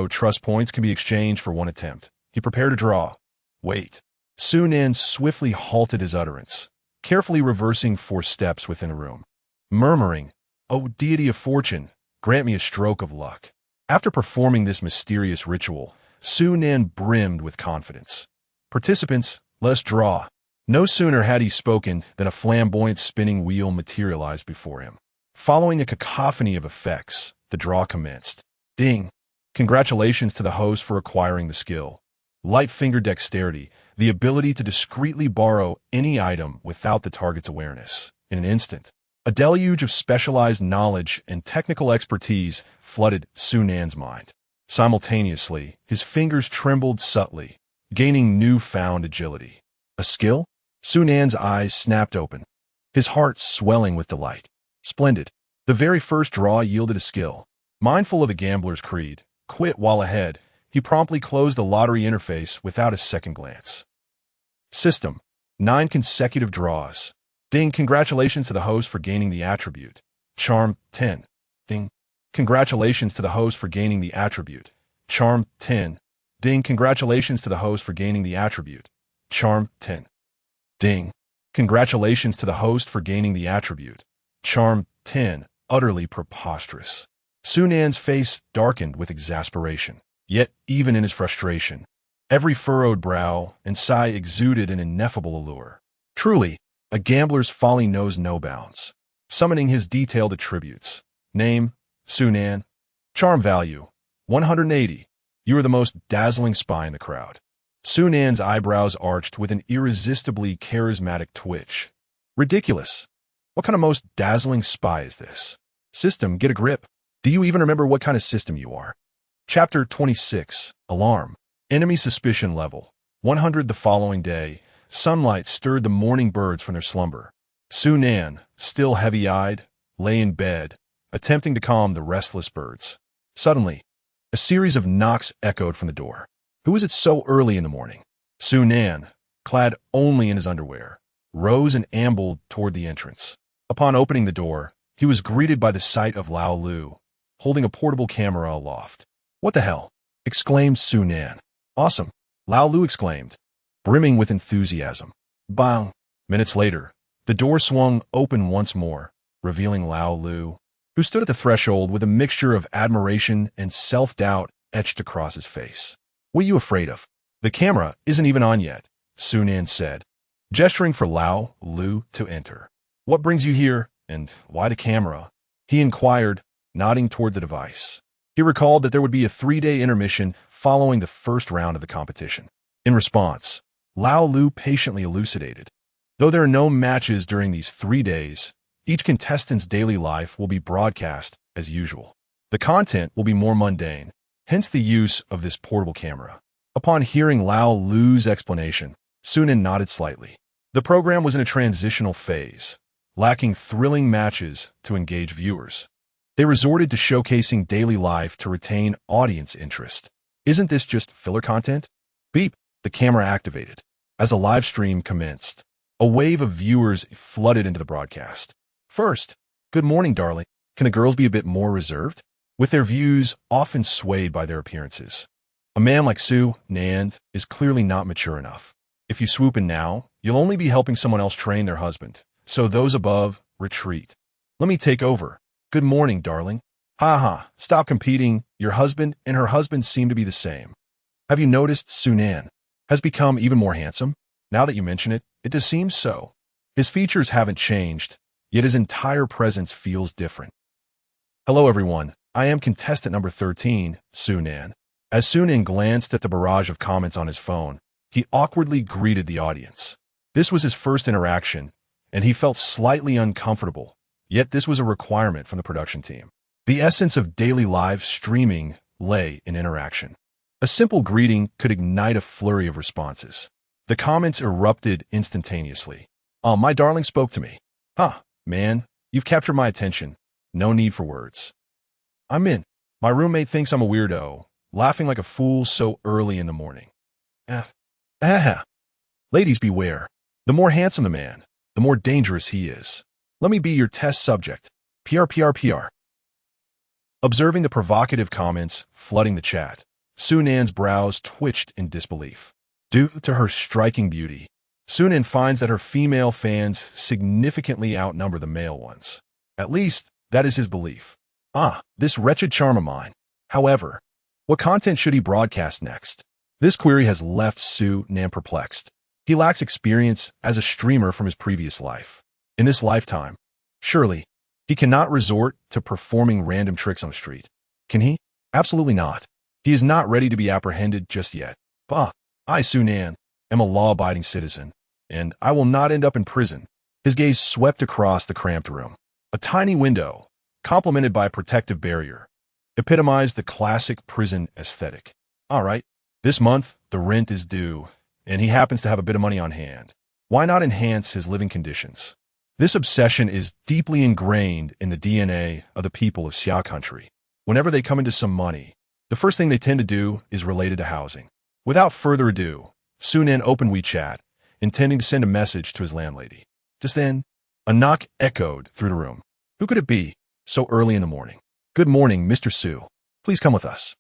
trust points can be exchanged for one attempt. He prepared to draw. Wait. Su Nan swiftly halted his utterance, carefully reversing 4 steps within a room. Murmuring, "O deity of fortune, grant me a stroke of luck." After performing this mysterious ritual, Su-nan brimmed with confidence. "Participants, let's draw." No sooner had he spoken than a flamboyant spinning wheel materialized before him. Following a cacophony of effects, the draw commenced. Ding! Congratulations to the host for acquiring the skill. Light finger dexterity, the ability to discreetly borrow any item without the target's awareness. In an instant, a deluge of specialized knowledge and technical expertise flooded Su-nan's mind. Simultaneously, his fingers trembled subtly, gaining newfound agility. A skill? Su-nan's eyes snapped open, his heart swelling with delight. Splendid. The very first draw yielded a skill. Mindful of the gambler's creed, quit while ahead, he promptly closed the lottery interface without a second glance. System: 9 consecutive draws. Ding! Congratulations to the host for gaining the attribute. Charm: 10. Ding! Congratulations to the host for gaining the attribute. Charm: 10. Ding! Congratulations to the host for gaining the attribute. Charm: 10. Ding! Congratulations to the host for gaining the attribute. Charm: 10. Utterly preposterous. Su-nan's face darkened with exasperation. Yet, even in his frustration, every furrowed brow and sigh exuded an ineffable allure. Truly, a gambler's folly knows no bounds. Summoning his detailed attributes. Name: Su-nan. Charm value: 180. You are the most dazzling spy in the crowd. Su-nan's eyebrows arched with an irresistibly charismatic twitch. Ridiculous. What kind of most dazzling spy is this? System: get a grip. Do you even remember what kind of system you are? Chapter 26. Alarm. Enemy suspicion level 100. The following day, sunlight stirred the morning birds from their slumber. Su-nan, still heavy-eyed, lay in bed, attempting to calm the restless birds. Suddenly, a series of knocks echoed from the door. Who was it so early in the morning? Su-nan, clad only in his underwear, rose and ambled toward the entrance. Upon opening the door, he was greeted by the sight of Lao Lu, holding a portable camera aloft. "What the hell?" exclaimed Su-nan. "Awesome," Lao Lu exclaimed, brimming with enthusiasm. Bang! Minutes later, the door swung open once more, revealing Lao Lu, who stood at the threshold with a mixture of admiration and self-doubt etched across his face. "What are you afraid of? The camera isn't even on yet," Su-nan said, gesturing for Lao Lu to enter. "What brings you here, and why the camera?" he inquired, nodding toward the device. He recalled that there would be a 3-day intermission following the first round of the competition. In response, Lao Lu patiently elucidated. Though there are no matches during these 3 days, each contestant's daily life will be broadcast as usual. The content will be more mundane, hence the use of this portable camera. Upon hearing Lao Lu's explanation, Su-nan nodded slightly. The program was in a transitional phase, lacking thrilling matches to engage viewers. They resorted to showcasing daily life to retain audience interest. Isn't this just filler content? Beep! The camera activated. As the live stream commenced, a wave of viewers flooded into the broadcast. First, "Good morning, darling. Can the girls be a bit more reserved?" With their views often swayed by their appearances. A man like Su-nan is clearly not mature enough. If you swoop in now, you'll only be helping someone else train their husband. So those above, retreat. Let me take over. "Good morning, darling. Ha ha, stop competing. Your husband and her husband seem to be the same. Have you noticed Su-nan has become even more handsome? Now that you mention it, it does seem so. His features haven't changed, yet his entire presence feels different." "Hello, everyone. I am contestant number 13, Su-nan." As Su-nan glanced at the barrage of comments on his phone, he awkwardly greeted the audience. This was his first interaction, and he felt slightly uncomfortable, yet this was a requirement from the production team. The essence of daily live streaming lay in interaction. A simple greeting could ignite a flurry of responses. The comments erupted instantaneously. "Oh, my darling spoke to me. Huh, man, you've captured my attention. No need for words. I'm in. My roommate thinks I'm a weirdo, laughing like a fool so early in the morning. Ladies beware. The more handsome the man, the more dangerous he is. Let me be your test subject. PR. Observing the provocative comments flooding the chat, Su-nan's brows twitched in disbelief. Due to her striking beauty, Su-nan finds that her female fans significantly outnumber the male ones. At least, That is his belief. Ah, this wretched charm of mine. However, what content should he broadcast next? This query has left Su Nan perplexed. He lacks experience as a streamer from his previous life. In this lifetime, surely, he cannot resort to performing random tricks on the street. Can he? Absolutely not. He is not ready to be apprehended just yet. Bah, I, Su Nan, am a law-abiding citizen, and I will not end up in prison. His gaze swept across the cramped room. A tiny window, complemented by a protective barrier, epitomized the classic prison aesthetic. All right, this month, the rent is due, and he happens to have a bit of money on hand. Why not enhance his living conditions? This obsession is deeply ingrained in the DNA of the people of Xia country. Whenever they come into some money, the first thing they tend to do is related to housing. Without further ado, Su Nan opened WeChat, intending to send a message to his landlady. Just then, a knock echoed through the room. Who could it be, so early in the morning? Good morning, Mr. Su. Please come with us.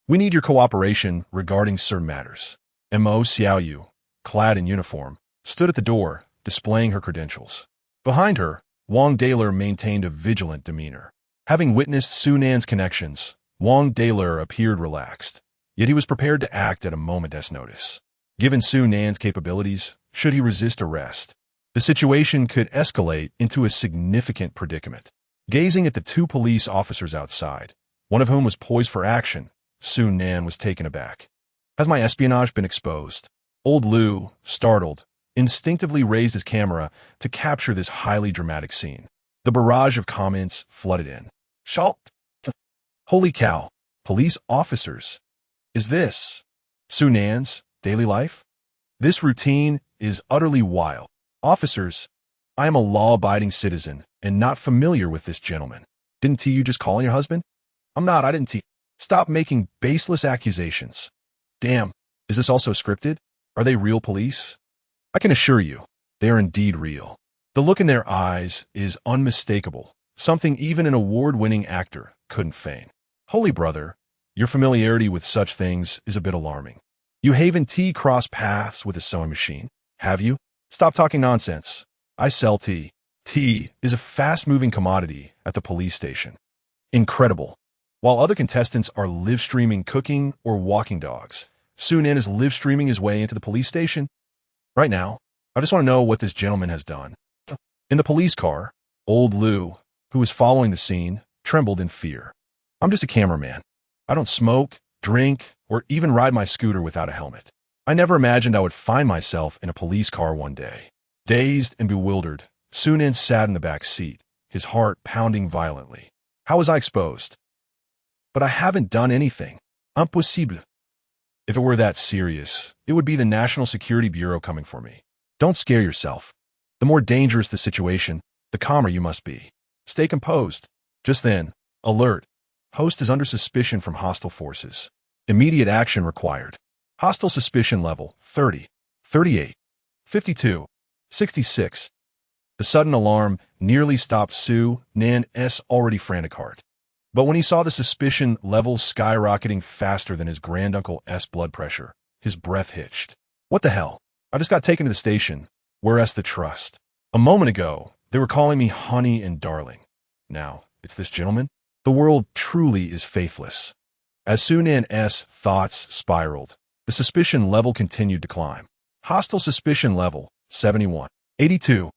We need your cooperation regarding certain matters. Mo Xiaoyu, clad in uniform, stood at the door, displaying her credentials. Behind her, Wang Daler maintained a vigilant demeanor. Having witnessed Su Nan's connections, Wang Daler appeared relaxed, yet he was prepared to act at a moment's notice. Given Su Nan's capabilities, should he resist arrest, the situation could escalate into a significant predicament. Gazing at the two police officers outside, one of whom was poised for action, Su Nan was taken aback. Has my espionage been exposed? Old Lu, startled, instinctively raised his camera to capture this highly dramatic scene. The barrage of comments flooded in. Shalt! Holy cow! Police officers! Is this Su Nan's daily life? This routine is utterly wild. Officers, I am a law-abiding citizen and not familiar with this gentleman. Didn't you just call on your husband? I'm not, I didn't. Stop making baseless accusations. Damn, is this also scripted? Are they real police? I can assure you, they are indeed real. The look in their eyes is unmistakable, something even an award-winning actor couldn't feign. Holy brother, your familiarity with such things is a bit alarming. You haven't crossed paths with a sewing machine, have you? Stop talking nonsense. I sell tea. Tea is a fast-moving commodity at the police station. Incredible. While other contestants are live-streaming cooking or walking dogs, Su Nan is live-streaming his way into the police station. Right now, I just want to know what this gentleman has done. In the police car, old Lu, who was following the scene, trembled in fear. I'm just a cameraman. I don't smoke, drink, or even ride my scooter without a helmet. I never imagined I would find myself in a police car one day. Dazed and bewildered, Su Nan sat in the back seat, his heart pounding violently. How was I exposed? But I haven't done anything. Impossible. If it were that serious, it would be the National Security Bureau coming for me. Don't scare yourself. The more dangerous the situation, the calmer you must be. Stay composed. Just then, alert. Host is under suspicion from hostile forces. Immediate action required. Hostile suspicion level 30, 38, 52, 66. The sudden alarm nearly stopped Su Nan's already frantic heart. But when he saw the suspicion levels skyrocketing faster than his granduncle's blood pressure, his breath hitched. What the hell? I just got taken to the station. Where's the trust? A moment ago, they were calling me honey and darling. Now, it's this gentleman? The world truly is faithless. As Su Nan's thoughts spiraled, the suspicion level continued to climb. Hostile suspicion level 71, 82.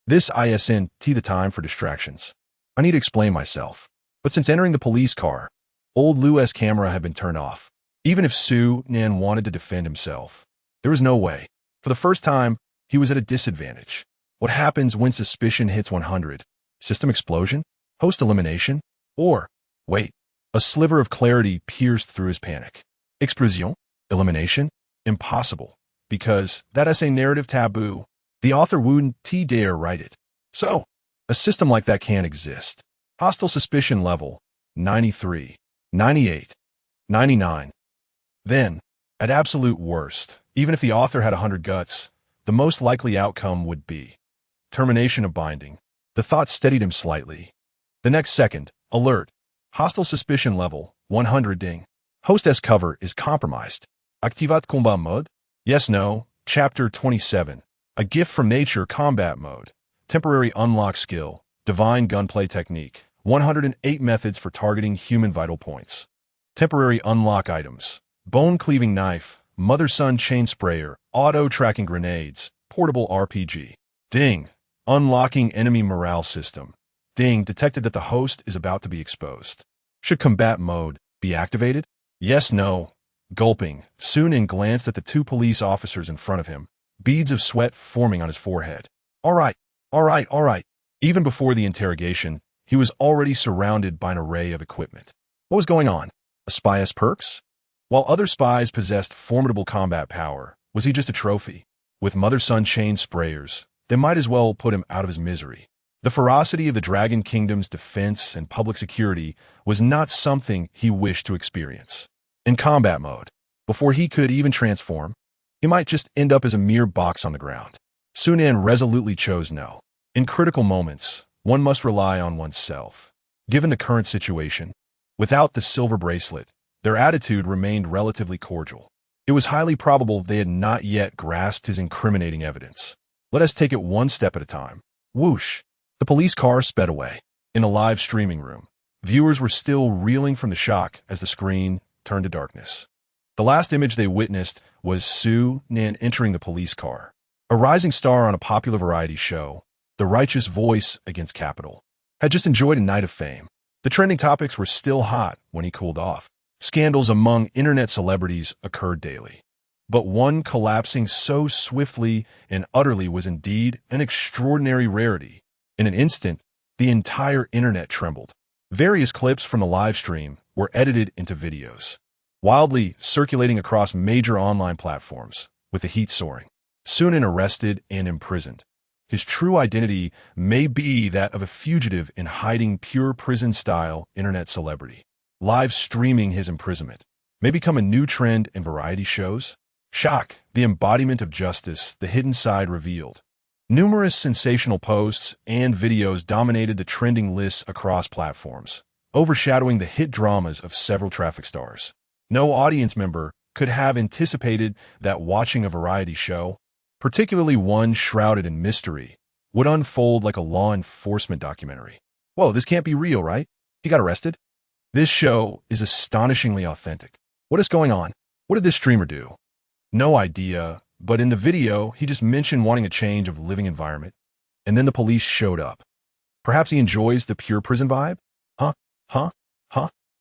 This isn't the time for distractions. I need to explain myself. But since entering the police car, old Lu's camera had been turned off. Even if Su Nan wanted to defend himself, there was no way. For the first time, he was at a disadvantage. What happens when suspicion hits 100? System explosion? Host elimination? Or, wait, a sliver of clarity pierced through his panic. Explosion? Elimination? Impossible. Because that is a narrative taboo. The author wouldn't dare write it. So, a system like that can't exist. Hostile suspicion level 93, 98, 99. Then, at absolute worst, even if the author had 100 guts, the most likely outcome would be termination of binding. The thought steadied him slightly. The next second, alert. Hostile suspicion level 100 ding. Hostess cover is compromised. Activat combat mode? Yes, no. Chapter 27. A gift from nature combat mode. Temporary unlock skill. Divine gunplay technique. 108 methods for targeting human vital points. Temporary unlock items. Bone-cleaving knife, mother-son chain sprayer, auto-tracking grenades, portable RPG. Ding. Unlocking enemy morale system. Ding, detected that the host is about to be exposed. Should combat mode be activated? Yes, no. Gulping. Sunan glanced at the two police officers in front of him, beads of sweat forming on his forehead. All right. Even before the interrogation, he was already surrounded by an array of equipment. What was going on? A spy's perks? While other spies possessed formidable combat power, was he just a trophy? With mother-son chain sprayers, they might as well put him out of his misery. The ferocity of the Dragon Kingdom's defense and public security was not something he wished to experience. In combat mode, before he could even transform, he might just end up as a mere box on the ground. Sunan resolutely chose no. In critical moments, one must rely on oneself. Given the current situation, without the silver bracelet, their attitude remained relatively cordial. It was highly probable they had not yet grasped his incriminating evidence. Let us take it one step at a time. Whoosh! The police car sped away. In the live streaming room, viewers were still reeling from the shock as the screen turned to darkness. The last image they witnessed was Sunan entering the police car. A rising star on a popular variety show, the righteous voice against capital, had just enjoyed a night of fame. The trending topics were still hot when he cooled off. Scandals among internet celebrities occurred daily. But one collapsing so swiftly and utterly was indeed an extraordinary rarity. In an instant, the entire internet trembled. Various clips from the live stream were edited into videos, wildly circulating across major online platforms, with the heat soaring. Sunan arrested and imprisoned. His true identity may be that of a fugitive in hiding, pure prison-style internet celebrity. Live streaming his imprisonment may become a new trend in variety shows. Shock, the embodiment of justice, the hidden side revealed. Numerous sensational posts and videos dominated the trending lists across platforms, overshadowing the hit dramas of several traffic stars. No audience member could have anticipated that watching a variety show, particularly one shrouded in mystery, would unfold like a law enforcement documentary. Whoa, this can't be real, right? He got arrested? This show is astonishingly authentic. What is going on? What did this streamer do? No idea, but in the video, he just mentioned wanting a change of living environment, and then the police showed up. Perhaps he enjoys the pure prison vibe?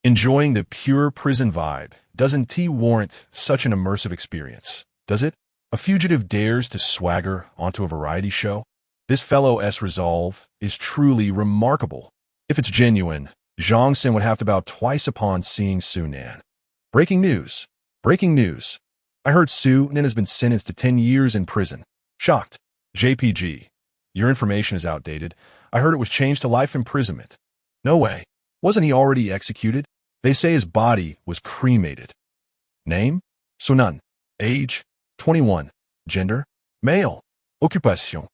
Enjoying the pure prison vibe doesn't warrant such an immersive experience, does it? A fugitive dares to swagger onto a variety show? This fellow's resolve is truly remarkable. If it's genuine, Zhang Xin would have to bow twice upon seeing Sunan. Breaking news. I heard Sunan has been sentenced to 10 years in prison. Shocked. JPG. Your information is outdated. I heard it was changed to life imprisonment. No way. Wasn't he already executed? They say his body was cremated. Name? Sunan. Age? 21. Gender? Male. Occupation?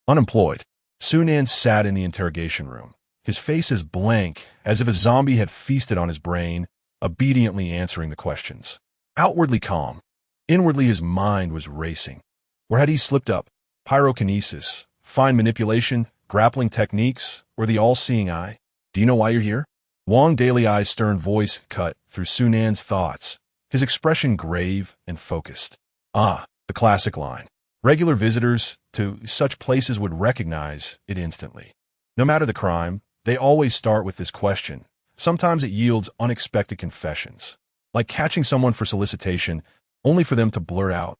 Unemployed. Sunan sat in the interrogation room, his face as blank as if a zombie had feasted on his brain, obediently answering the questions. Outwardly calm. Inwardly his mind was racing. Where had he slipped up? Pyrokinesis, fine manipulation, grappling techniques, or the all-seeing eye? Do you know why you're here? Wang Daliai's stern voice cut through Sunan's thoughts, his expression grave and focused. The classic line. Regular visitors to such places would recognize it instantly. No matter the crime, they always start with this question. Sometimes it yields unexpected confessions, like catching someone for solicitation, only for them to blurt out,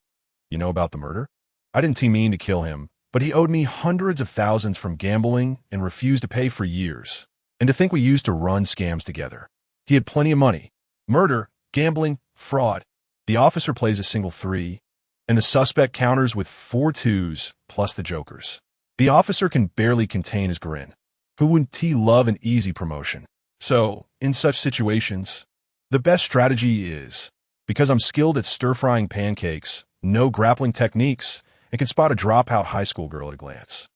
"You know about the murder? I didn't mean to kill him, but he owed me hundreds of thousands from gambling and refused to pay for years. And to think we used to run scams together. He had plenty of money. Murder, gambling, fraud. The officer plays a single 3, and the suspect counters with 4 2s plus the jokers. The officer can barely contain his grin. Who wouldn't love an easy promotion? So, in such situations, the best strategy is, because I'm skilled at stir-frying pancakes, no grappling techniques, and can spot a dropout high school girl at a glance.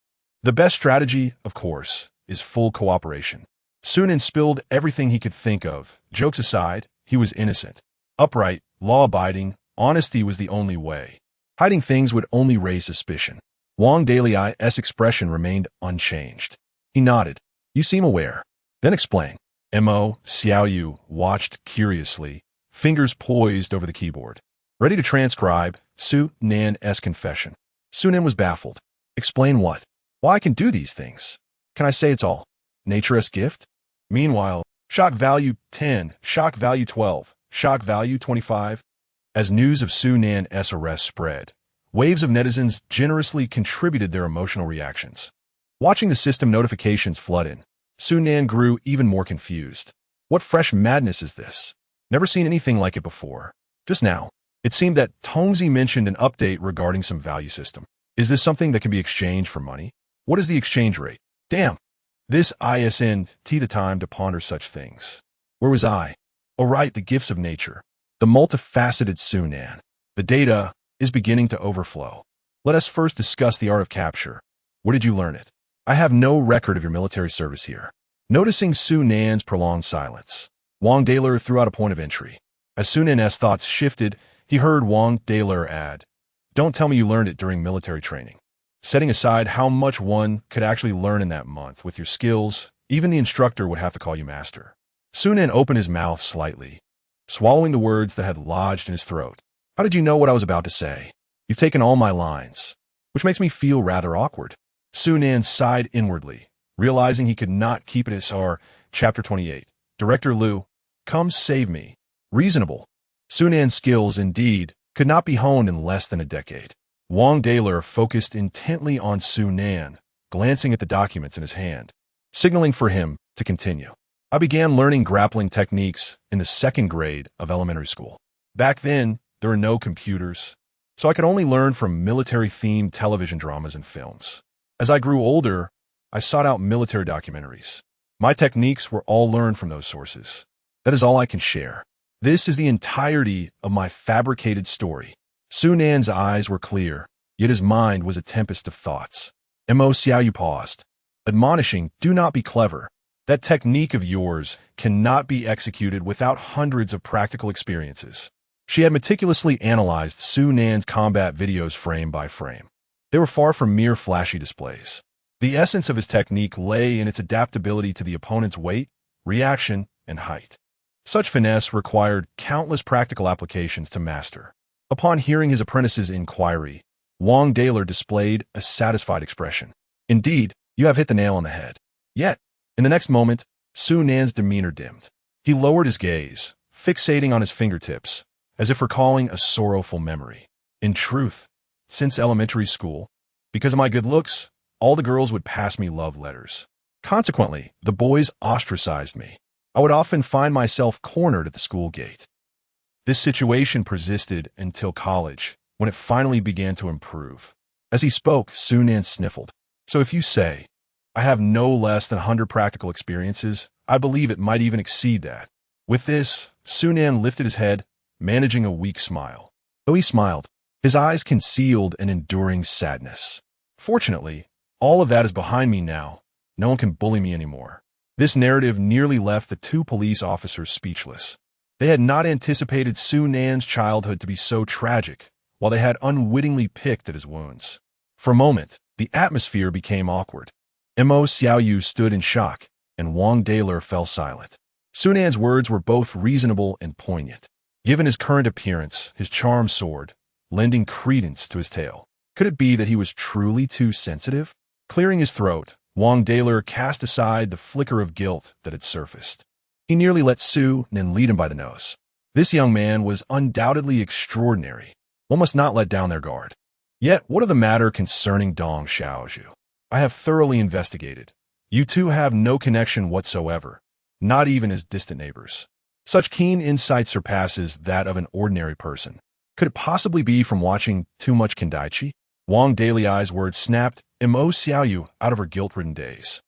The best strategy, of course, is full cooperation. Sunan spilled everything he could think of. Jokes aside, he was innocent. Upright, law-abiding, honesty was the only way. Hiding things would only raise suspicion. Wang Daliai's expression remained unchanged. He nodded. You seem aware. Then explain. Mo Xiaoyu watched curiously, fingers poised over the keyboard, ready to transcribe Su Nan's confession. Su Nan was baffled. Explain what? Why I can do these things? Can I say it's all nature's gift? Meanwhile, shock value 10, shock value 12, shock value 25. As news of Su Nan's arrest spread, waves of netizens generously contributed their emotional reactions. Watching the system notifications flood in, Su Nan grew even more confused. What fresh madness is this? Never seen anything like it before. Just now, it seemed that Tongzi mentioned an update regarding some value system. Is this something that can be exchanged for money? What is the exchange rate? Damn! This isn't the time to ponder such things. Where was I? Oh right, the gifts of nature. The multifaceted Su Nan. The data is beginning to overflow. Let us first discuss the art of capture. Where did you learn it? I have no record of your military service here. Noticing Su Nan's prolonged silence, Wang Daler threw out a point of entry. As Su Nan's thoughts shifted, he heard Wang Daler add, "Don't tell me you learned it during military training." Setting aside how much one could actually learn in that month, with your skills, even the instructor would have to call you master. Su Nan opened his mouth slightly, swallowing the words that had lodged in his throat. How did you know what I was about to say? You've taken all my lines, which makes me feel rather awkward. Su Nan sighed inwardly, realizing he could not keep it as our Chapter 28. Director Liu, come save me. Reasonable. Su Nan's skills, indeed, could not be honed in less than a decade. Wang Daler focused intently on Su Nan, glancing at the documents in his hand, signaling for him to continue. I began learning grappling techniques in the 2nd grade of elementary school. Back then, there were no computers, so I could only learn from military-themed television dramas and films. As I grew older, I sought out military documentaries. My techniques were all learned from those sources. That is all I can share. This is the entirety of my fabricated story. Su Nan's eyes were clear, yet his mind was a tempest of thoughts. Mo Xiaoyu paused, admonishing, do not be clever. That technique of yours cannot be executed without hundreds of practical experiences. She had meticulously analyzed Su Nan's combat videos frame by frame. They were far from mere flashy displays. The essence of his technique lay in its adaptability to the opponent's weight, reaction, and height. Such finesse required countless practical applications to master. Upon hearing his apprentice's inquiry, Wang Daler displayed a satisfied expression. Indeed, you have hit the nail on the head. Yet, in the next moment, Su Nan's demeanor dimmed. He lowered his gaze, fixating on his fingertips, as if recalling a sorrowful memory. In truth, since elementary school, because of my good looks, all the girls would pass me love letters. Consequently, the boys ostracized me. I would often find myself cornered at the school gate. This situation persisted until college, when it finally began to improve. As he spoke, Su Nan sniffled. So if you say, I have no less than 100 practical experiences, I believe it might even exceed that. With this, Su Nan lifted his head, managing a weak smile. Though he smiled, his eyes concealed an enduring sadness. Fortunately, all of that is behind me now. No one can bully me anymore. This narrative nearly left the 2 police officers speechless. They had not anticipated Su Nan's childhood to be so tragic, while they had unwittingly picked at his wounds. For a moment, the atmosphere became awkward. Mo Xiaoyu stood in shock, and Wang Daler fell silent. Su Nan's words were both reasonable and poignant. Given his current appearance, his charm soared, lending credence to his tale. Could it be that he was truly too sensitive? Clearing his throat, Wang Daler cast aside the flicker of guilt that had surfaced. He nearly let Su Nan lead him by the nose. This young man was undoubtedly extraordinary. One must not let down their guard. Yet, what of the matter concerning Dong Xiaozhu? I have thoroughly investigated. You two have no connection whatsoever, not even as distant neighbors. Such keen insight surpasses that of an ordinary person. Could it possibly be from watching too much Kendaichi? Wang Daley's words snapped Mo Xiaoyu out of her guilt-ridden days.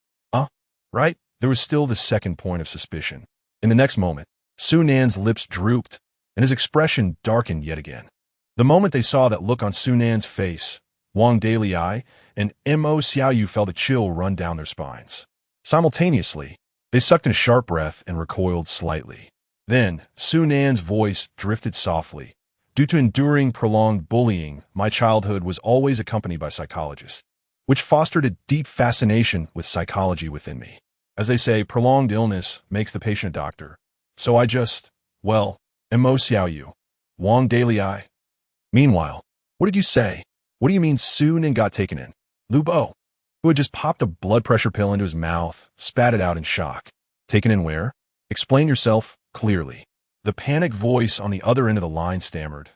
Right? There was still the second point of suspicion. In the next moment, Su Nan's lips drooped, and his expression darkened yet again. The moment they saw that look on Su Nan's face, Wang Daley and Mo Xiaoyu felt a chill run down their spines. Simultaneously, they sucked in a sharp breath and recoiled slightly. Then, Su Nan's voice drifted softly. Due to enduring prolonged bullying, my childhood was always accompanied by psychologists, which fostered a deep fascination with psychology within me. As they say, prolonged illness makes the patient a doctor. So I just, well, emo xiao you. Wang daily I. Meanwhile, what did you say? What do you mean soon and got taken in? Lu Bo, who had just popped a blood pressure pill into his mouth, spat it out in shock. Taken in where? Explain yourself clearly. The panicked voice on the other end of the line stammered.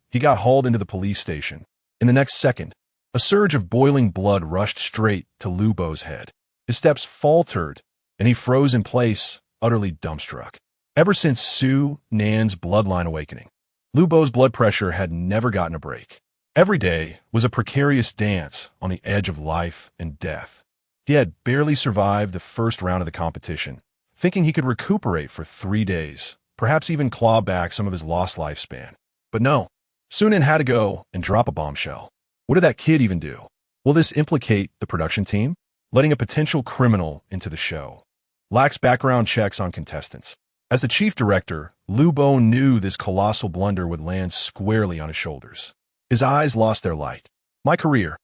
He got hauled into the police station. In the next second, a surge of boiling blood rushed straight to Lu Bo's head. His steps faltered, and he froze in place, utterly dumbstruck. Ever since Su Nan's bloodline awakening, Lu Bo's blood pressure had never gotten a break. Every day was a precarious dance on the edge of life and death. He had barely survived the first round of the competition, thinking he could recuperate for 3 days, perhaps even claw back some of his lost lifespan. But no, Su Nan had to go and drop a bombshell. What did that kid even do? Will this implicate the production team? Letting a potential criminal into the show. Lax background checks on contestants. As the chief director, Lu Bo knew this colossal blunder would land squarely on his shoulders. His eyes lost their light. My career.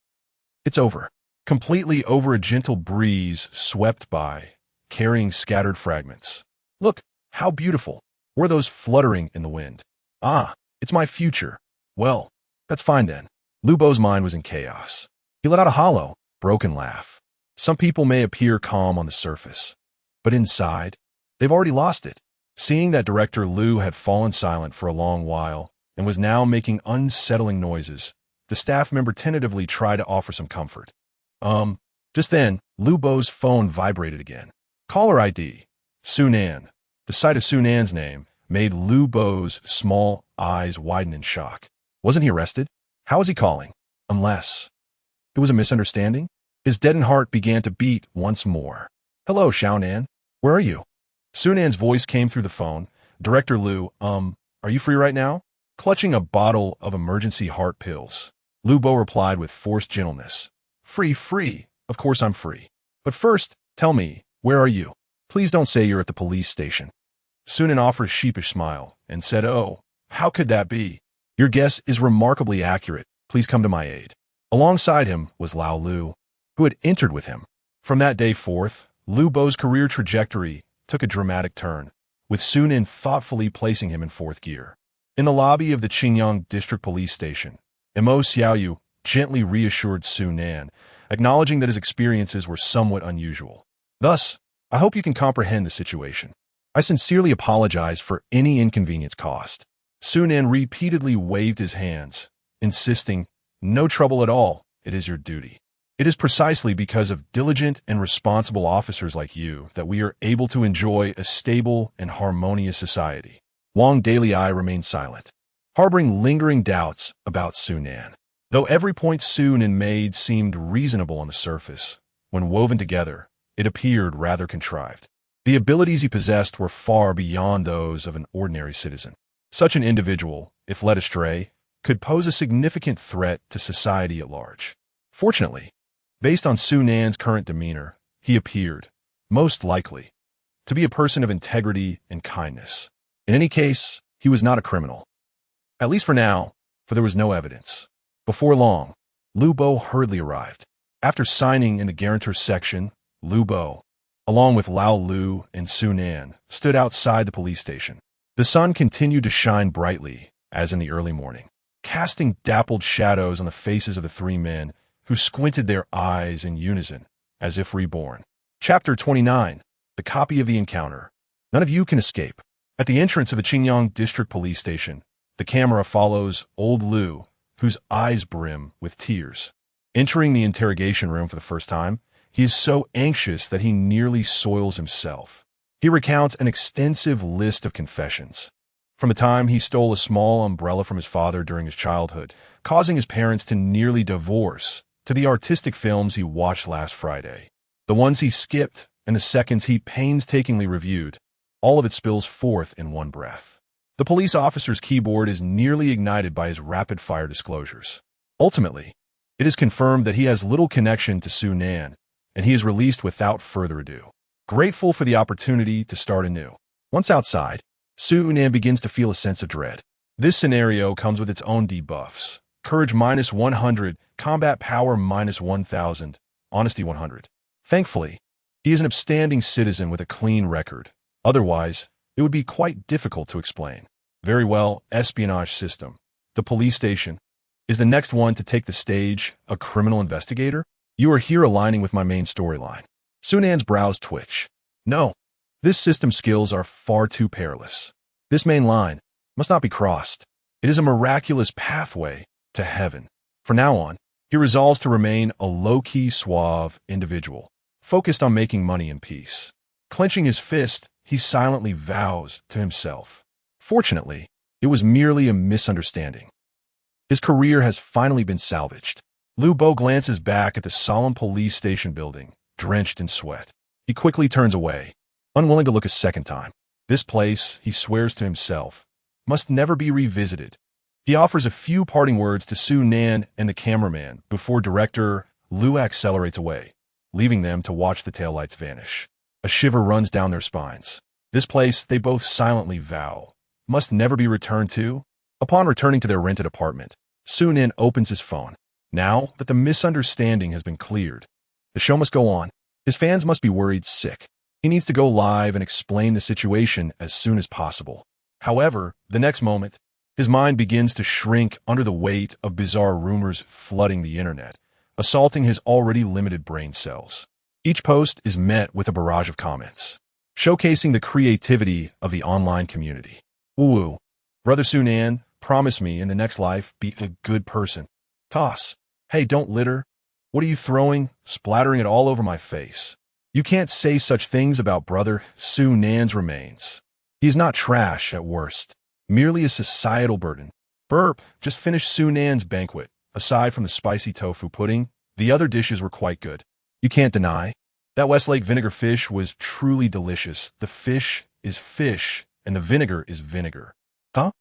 It's over. Completely over. A gentle breeze swept by, carrying scattered fragments. Look, how beautiful. Were those fluttering in the wind? Ah, it's my future. Well, that's fine then. Lu Bo's mind was in chaos. He let out a hollow, broken laugh. Some people may appear calm on the surface, but inside, they've already lost it. Seeing that director Lu had fallen silent for a long while and was now making unsettling noises, the staff member tentatively tried to offer some comfort. Just then, Lu Bo's phone vibrated again. Caller ID, Su Nan. The sight of Su Nan's name made Lu Bo's small eyes widen in shock. Wasn't he arrested? How was he calling? Unless it was a misunderstanding? His deadened heart began to beat once more. Hello, Xiao Nan. Where are you? Su Nan's voice came through the phone. Director Lu, are you free right now? Clutching a bottle of emergency heart pills, Lu Bo replied with forced gentleness. Free. Of course I'm free. But first, tell me, where are you? Please don't say you're at the police station. Su Nan offered a sheepish smile and said, Oh, how could that be? Your guess is remarkably accurate. Please come to my aid. Alongside him was Lao Lu, who had entered with him. From that day forth, Lu Bo's career trajectory took a dramatic turn, with Su Nan thoughtfully placing him in fourth gear. In the lobby of the Qingyang District Police Station, Mo Xiaoyu gently reassured Su Nan, acknowledging that his experiences were somewhat unusual. Thus, I hope you can comprehend the situation. I sincerely apologize for any inconvenience caused. Su Nan repeatedly waved his hands, insisting, No trouble at all, it is your duty. It is precisely because of diligent and responsible officers like you that we are able to enjoy a stable and harmonious society. Wang Dalai remained silent, harboring lingering doubts about Su Nan. Though every point Su Nan made seemed reasonable on the surface, when woven together, it appeared rather contrived. The abilities he possessed were far beyond those of an ordinary citizen. Such an individual, if led astray, could pose a significant threat to society at large. Fortunately, based on Su Nan's current demeanor, he appeared, most likely, to be a person of integrity and kindness. In any case, he was not a criminal. At least for now, for there was no evidence. Before long, Lu Bo hurriedly arrived. After signing in the guarantor section, Lu Bo, along with Lao Lu and Su Nan, stood outside the police station. The sun continued to shine brightly, as in the early morning, casting dappled shadows on the faces of the three men who squinted their eyes in unison, as if reborn. Chapter 29. The Copy of the Encounter. None of you can escape. At the entrance of the Qingyang District Police Station, the camera follows old Lu, whose eyes brim with tears. Entering the interrogation room for the first time, he is so anxious that he nearly soils himself. He recounts an extensive list of confessions. From the time he stole a small umbrella from his father during his childhood, causing his parents to nearly divorce, to the artistic films he watched last Friday. The ones he skipped and the seconds he painstakingly reviewed, all of it spills forth in one breath. The police officer's keyboard is nearly ignited by his rapid-fire disclosures. Ultimately, it is confirmed that he has little connection to Su Nan, and he is released without further ado, grateful for the opportunity to start anew. Once outside, Su Nan begins to feel a sense of dread. This scenario comes with its own debuffs. Courage minus 100, combat power minus 1000, honesty 100. Thankfully, He is an upstanding citizen with a clean record. Otherwise, it would be quite difficult to explain. Very well, espionage system. The police station. Is the next one to take the stage a criminal investigator? You are here aligning with my main storyline. Sunan's brows twitch. No, this system skills are far too perilous. This main line must not be crossed. It is a miraculous pathway to heaven. From now on, he resolves to remain a low-key, suave individual, focused on making money in peace. Clenching his fist, he silently vows to himself. Fortunately, it was merely a misunderstanding. His career has finally been salvaged. Liu Bo glances back at the solemn police station building, drenched in sweat. He quickly turns away, unwilling to look a second time. This place, he swears to himself, must never be revisited. He offers a few parting words to Su Nan and the cameraman before director Liu accelerates away, leaving them to watch the taillights vanish. A shiver runs down their spines. This place, they both silently vow, must never be returned to. Upon returning to their rented apartment, Su Nan opens his phone. Now that the misunderstanding has been cleared, the show must go on. His fans must be worried sick. He needs to go live and explain the situation as soon as possible. However, the next moment, his mind begins to shrink under the weight of bizarre rumors flooding the internet, assaulting his already limited brain cells. Each post is met with a barrage of comments, showcasing the creativity of the online community. Woo-woo. Brother Su Nan, promise me in the next life be a good person. Toss. Hey, don't litter. What are you throwing? Splattering it all over my face. You can't say such things about Brother Su Nan's remains. He is not trash at worst, merely a societal burden. Burp, just finished Su Nan's banquet. Aside from the spicy tofu pudding, the other dishes were quite good. You can't deny. That Westlake vinegar fish was truly delicious. The fish is fish, and the vinegar is vinegar. Huh?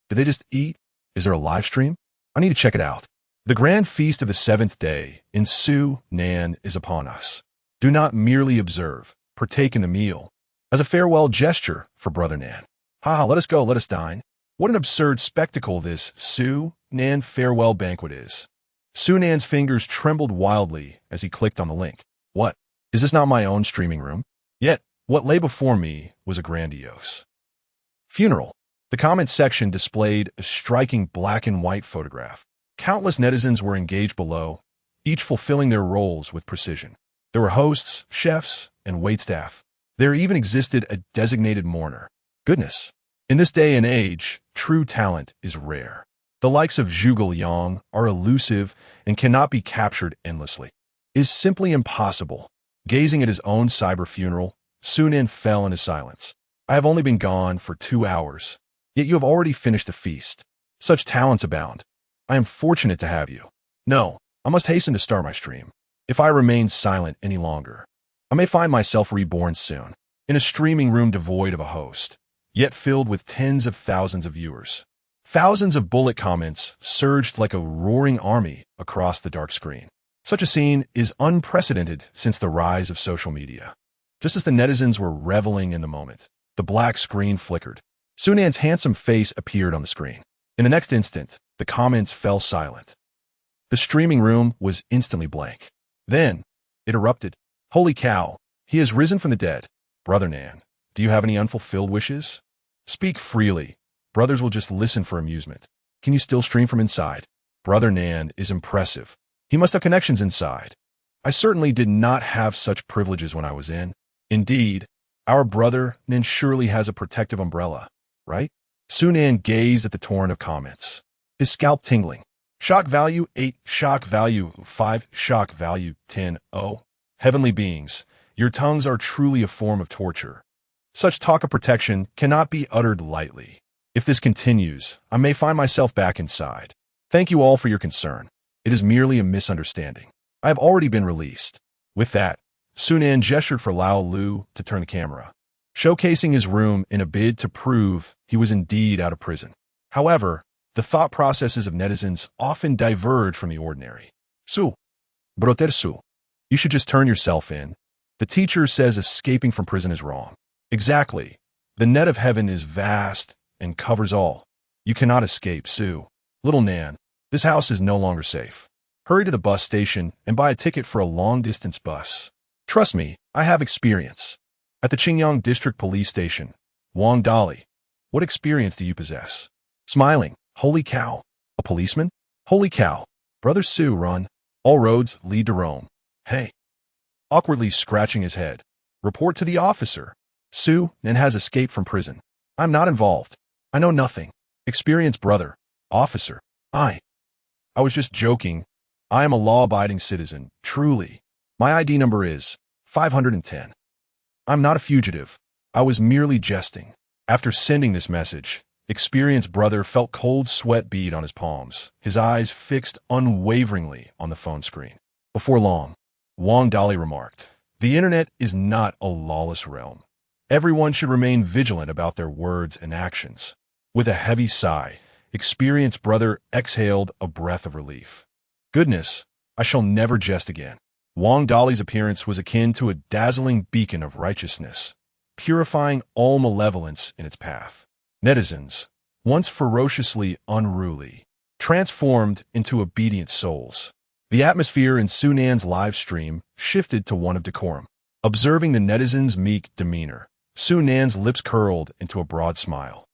Did they just eat? Is there a live stream? I need to check it out. The grand feast of the seventh day in Su Nan is upon us. Do not merely observe, partake in the meal, as a farewell gesture for Brother Nan. Ha, let us go, let us dine. What an absurd spectacle this Su Nan farewell banquet is. Su Nan's fingers trembled wildly as he clicked on the link. What? Is this not my own streaming room? Yet, what lay before me was a grandiose funeral. The comments section displayed a striking black and white photograph. Countless netizens were engaged below, each fulfilling their roles with precision. There were hosts, chefs, and waitstaff. There even existed a designated mourner. Goodness. In this day and age, true talent is rare. The likes of Zhuge Liang are elusive and cannot be captured endlessly. It is simply impossible. Gazing at his own cyber funeral, Su Nan fell into silence. I have only been gone for 2 hours, yet you have already finished the feast. Such talents abound. I am fortunate to have you. No, I must hasten to start my stream. If I remain silent any longer, I may find myself reborn soon, in a streaming room devoid of a host, yet filled with tens of thousands of viewers. Thousands of bullet comments surged like a roaring army across the dark screen. Such a scene is unprecedented since the rise of social media. Just as the netizens were reveling in the moment, the black screen flickered. Su Nan's handsome face appeared on the screen. In the next instant, the comments fell silent. The streaming room was instantly blank. Then, it erupted. Holy cow, he has risen from the dead. Brother Nan, do you have any unfulfilled wishes? Speak freely. Brothers will just listen for amusement. Can you still stream from inside? Brother Nan is impressive. He must have connections inside. I certainly did not have such privileges when I was in. Indeed, our brother Nan surely has a protective umbrella, right? Su Nan gazed at the torrent of comments, his scalp tingling. Shock value 8, shock value 5, shock value 10. Oh, heavenly beings, your tongues are truly a form of torture. Such talk of protection cannot be uttered lightly. If this continues, I may find myself back inside. Thank you all for your concern. It is merely a misunderstanding. I have already been released. With that, Su Nan gestured for Lao Lu to turn the camera, showcasing his room in a bid to prove he was indeed out of prison. However, the thought processes of netizens often diverge from the ordinary. Su, Brother Su, you should just turn yourself in. The teacher says escaping from prison is wrong. Exactly. The net of heaven is vast and covers all. You cannot escape, Su. Little Nan, this house is no longer safe. Hurry to the bus station and buy a ticket for a long-distance bus. Trust me, I have experience. At the Qingyang District Police Station. Wang Dali. What experience do you possess? Smiling. Holy cow. A policeman? Holy cow. Brother Su, run. All roads lead to Rome. Hey. Awkwardly scratching his head. Report to the officer. Su Nen has escaped from prison. I'm not involved. I know nothing. Experienced brother. Officer. I was just joking. I am a law-abiding citizen, truly. My ID number is 510. I'm not a fugitive. I was merely jesting. After sending this message, experienced brother felt cold sweat bead on his palms, his eyes fixed unwaveringly on the phone screen. Before long, Wang Dali remarked, the internet is not a lawless realm. Everyone should remain vigilant about their words and actions. With a heavy sigh, experienced brother exhaled a breath of relief. Goodness, I shall never jest again. Wang Dali's appearance was akin to a dazzling beacon of righteousness, purifying all malevolence in its path. Netizens, once ferociously unruly, transformed into obedient souls. The atmosphere in Sunan's live stream shifted to one of decorum. Observing the netizens' meek demeanor, Sunan's lips curled into a broad smile.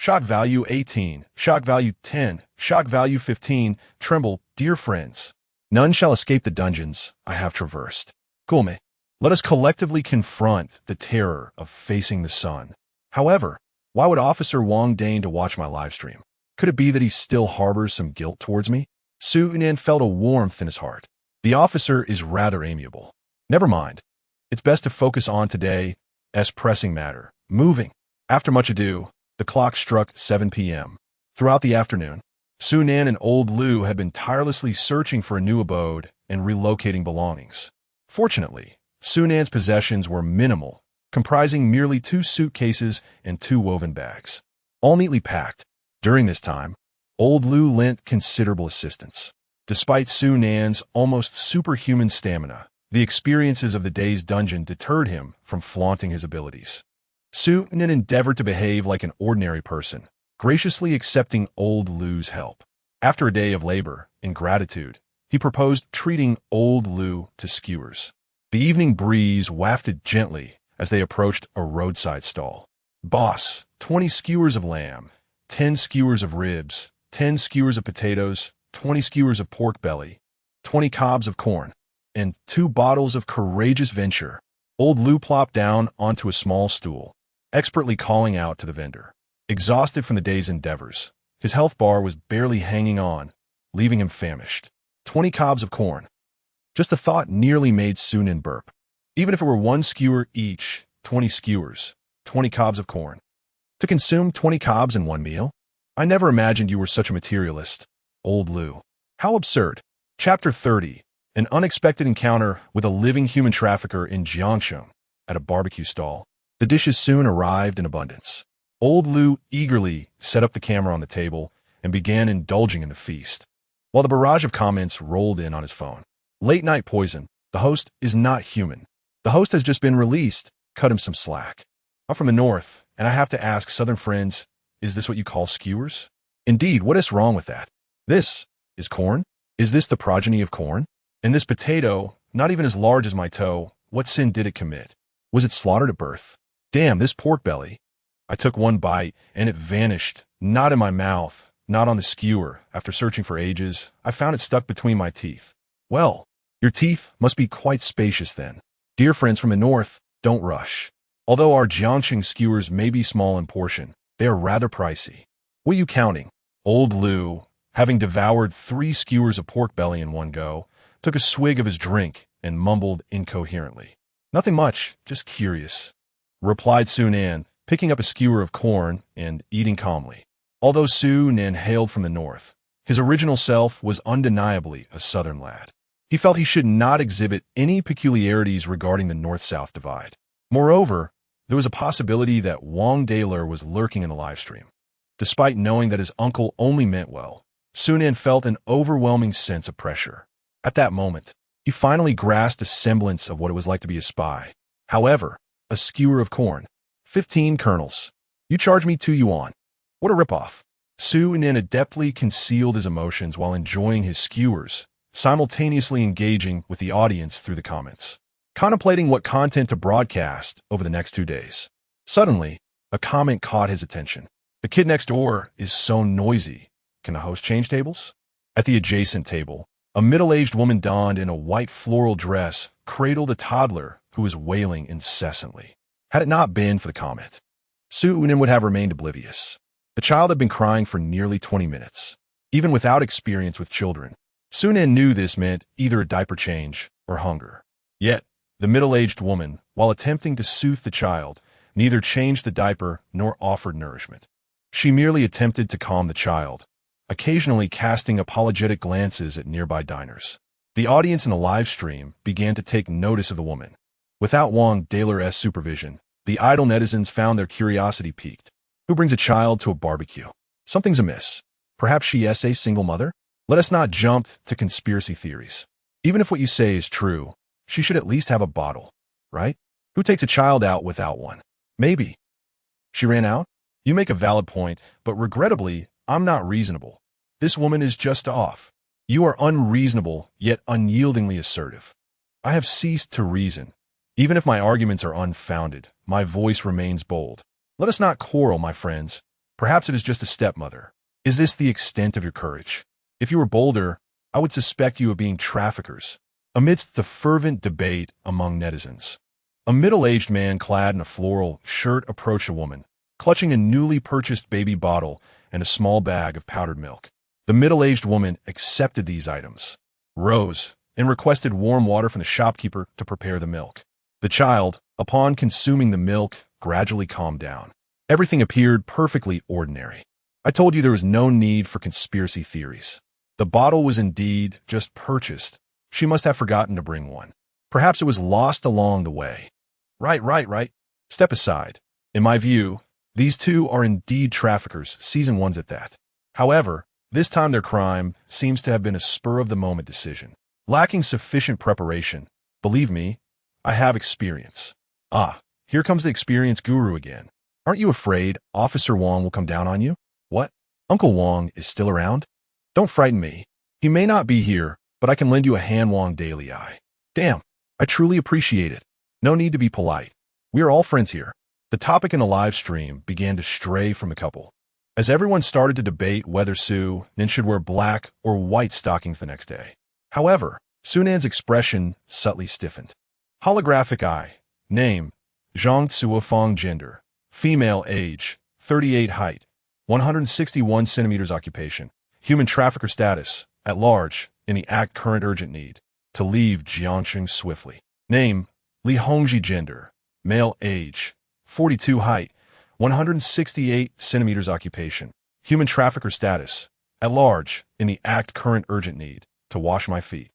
Shock value 18, shock value 10, shock value 15, tremble, dear friends. None shall escape the dungeons I have traversed. Gulme, let us collectively confront the terror of facing the sun. However, why would Officer Wang deign to watch my livestream? Could it be that he still harbors some guilt towards me? Su Nen felt a warmth in his heart. The officer is rather amiable. Never mind. It's best to focus on today's pressing matter. Moving. After much ado, the clock struck 7 p.m. Throughout the afternoon, Su Nen and Old Lu had been tirelessly searching for a new abode and relocating belongings. Fortunately, Su Nan's possessions were minimal, comprising merely 2 suitcases and 2 woven bags, all neatly packed. During this time, Old Lu lent considerable assistance. Despite Su Nan's almost superhuman stamina, the experiences of the day's dungeon deterred him from flaunting his abilities. Su Nan endeavored to behave like an ordinary person, graciously accepting Old Lu's help. After a day of labor and gratitude, he proposed treating Old Lu to skewers. The evening breeze wafted gently as they approached a roadside stall. Boss, 20 skewers of lamb, 10 skewers of ribs, 10 skewers of potatoes, 20 skewers of pork belly, 20 cobs of corn, and 2 bottles of courageous venture. Old Lu plopped down onto a small stool, expertly calling out to the vendor. Exhausted from the day's endeavors, his health bar was barely hanging on, leaving him famished. 20 cobs of corn. Just the thought nearly made Su Nen burp. Even if it were 1 skewer each, 20 skewers, 20 cobs of corn. To consume 20 cobs in one meal? I never imagined you were such a materialist, Old Lu. How absurd. Chapter 30. An unexpected encounter with a living human trafficker in Jiangsheng at a barbecue stall. The dishes soon arrived in abundance. Old Lu eagerly set up the camera on the table and began indulging in the feast, while the barrage of comments rolled in on his phone. Late night poison. The host is not human. The host has just been released. Cut him some slack. I'm from the north, and I have to ask southern friends, is this what you call skewers? Indeed, what is wrong with that? This is corn? Is this the progeny of corn? And this potato, not even as large as my toe, what sin did it commit? Was it slaughtered at birth? Damn, this pork belly. I took one bite, and it vanished, not in my mouth, not on the skewer. After searching for ages, I found it stuck between my teeth. Well, your teeth must be quite spacious then. Dear friends from the north, don't rush. Although our Jiangsheng skewers may be small in portion, they are rather pricey. What are you counting? Old Lu, having devoured 3 skewers of pork belly in one go, took a swig of his drink and mumbled incoherently. Nothing much, just curious, replied Su Nan, picking up a skewer of corn and eating calmly. Although Su Nan hailed from the north, his original self was undeniably a southern lad. He felt he should not exhibit any peculiarities regarding the north-south divide. Moreover, there was a possibility that Wang Daler was lurking in the livestream. Despite knowing that his uncle only meant well, Su Nan felt an overwhelming sense of pressure. At that moment, he finally grasped a semblance of what it was like to be a spy. However, a skewer of corn, 15 kernels. You charge me 2 yuan. What a ripoff. Su Nan adeptly concealed his emotions while enjoying his skewers, simultaneously engaging with the audience through the comments. contemplating what content to broadcast over the next 2 days. Suddenly, a comment caught his attention. The kid next door is so noisy. Can the host change tables? At the adjacent table, a middle-aged woman donned in a white floral dress cradled a toddler who was wailing incessantly. Had it not been for the comment, Sunan would have remained oblivious. The child had been crying for nearly 20 minutes. Even without experience with children, Sunan knew this meant either a diaper change or hunger. Yet, the middle-aged woman, while attempting to soothe the child, neither changed the diaper nor offered nourishment. She merely attempted to calm the child, occasionally casting apologetic glances at nearby diners. The audience in the live stream began to take notice of the woman. Without Wang Daler's supervision, the idle netizens found their curiosity piqued. Who brings a child to a barbecue? Something's amiss. Perhaps she is a single mother? Let us not jump to conspiracy theories. Even if what you say is true, she should at least have a bottle, right? Who takes a child out without one? Maybe. She ran out? You make a valid point, but regrettably, I'm not reasonable. This woman is just off. You are unreasonable, yet unyieldingly assertive. I have ceased to reason. Even if my arguments are unfounded, my voice remains bold. Let us not quarrel, my friends. Perhaps it is just a stepmother. Is this the extent of your courage? If you were bolder, I would suspect you of being traffickers. Amidst the fervent debate among netizens, a middle-aged man clad in a floral shirt approached a woman, clutching a newly purchased baby bottle and a small bag of powdered milk. The middle-aged woman accepted these items, rose, and requested warm water from the shopkeeper to prepare the milk. The child, upon consuming the milk, gradually calmed down. Everything appeared perfectly ordinary. I told you there was no need for conspiracy theories. The bottle was indeed just purchased. She must have forgotten to bring one. Perhaps it was lost along the way. Right. Step aside. In my view, these two are indeed traffickers, seasoned ones at that. However, this time their crime seems to have been a spur-of-the-moment decision. Lacking sufficient preparation, believe me, I have experience. Ah, here comes the experience guru again. Aren't you afraid Officer Wong will come down on you? What? Uncle Wong is still around? Don't frighten me. He may not be here, but I can lend you a hand Wong daily eye. Damn, I truly appreciate it. No need to be polite. We are all friends here. The topic in the live stream began to stray from the couple, as everyone started to debate whether Sunan should wear black or white stockings the next day. However, Sunan's expression subtly stiffened. Holographic eye. Name, Zhang Tsuofeng. Gender, female. Age, 38. Height, 161 centimeters. Occupation, human trafficker. Status, at large, in the act. Current urgent need to leave Jiangxing swiftly. Name, Li Hongji. Gender, male. Age, 42. Height, 168 centimeters. Occupation, human trafficker. Status, at large, in the act. Current urgent need to wash my feet.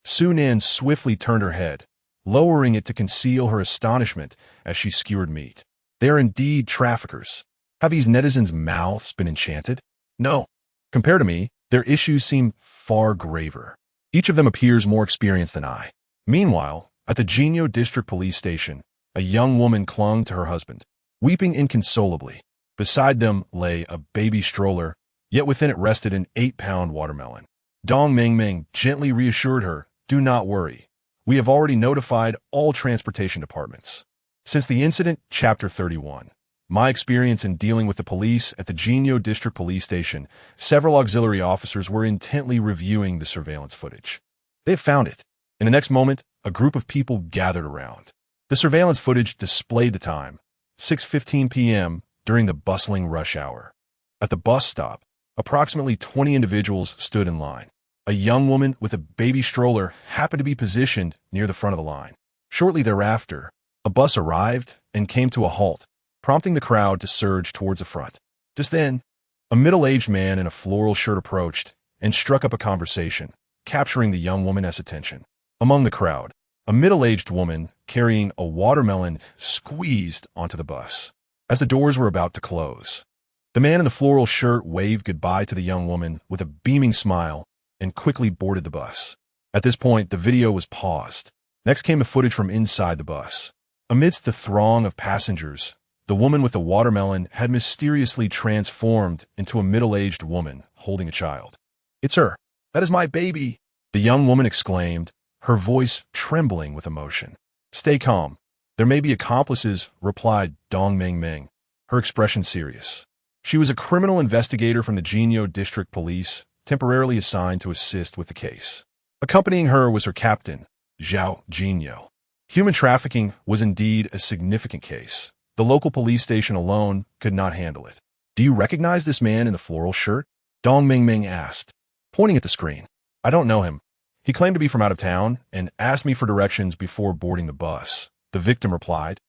Sunan swiftly turned her head, lowering it to conceal her astonishment as she skewered meat. They are indeed traffickers. Have these netizens' mouths been enchanted? No. Compared to me, their issues seem far graver. Each of them appears more experienced than I. Meanwhile, at the Jinyo District Police Station, a young woman clung to her husband, weeping inconsolably. Beside them lay a baby stroller, yet within it rested an 8-pound watermelon. Dong Mingming gently reassured her, "Do not worry. We have already notified all transportation departments." Since the incident, Chapter 31. My experience in dealing with the police at the Jinyo District Police Station, several auxiliary officers were intently reviewing the surveillance footage. They had found it. In the next moment, a group of people gathered around. The surveillance footage displayed the time, 6:15 p.m., during the bustling rush hour. At the bus stop, approximately 20 individuals stood in line. A young woman with a baby stroller happened to be positioned near the front of the line. Shortly thereafter, a bus arrived and came to a halt, prompting the crowd to surge towards the front. Just then, a middle-aged man in a floral shirt approached and struck up a conversation, capturing the young woman's attention. Among the crowd, a middle-aged woman carrying a watermelon squeezed onto the bus. As the doors were about to close, the man in the floral shirt waved goodbye to the young woman with a beaming smile and quickly boarded the bus. At this point, the video was paused. Next came the footage from inside the bus. Amidst the throng of passengers, the woman with the watermelon had mysteriously transformed into a middle-aged woman holding a child. "It's her. That is my baby," the young woman exclaimed, her voice trembling with emotion. Stay calm. There may be accomplices, replied Dong Ming Ming, her expression serious. She was a criminal investigator from the Jinyo District Police, temporarily assigned to assist with the case. Accompanying her was her captain, Zhao Jinyo. Human trafficking was indeed a significant case. The local police station alone could not handle it. Do you recognize this man in the floral shirt? Dong Ming Ming asked, pointing at the screen. I don't know him. He claimed to be from out of town and asked me for directions before boarding the bus, the victim replied,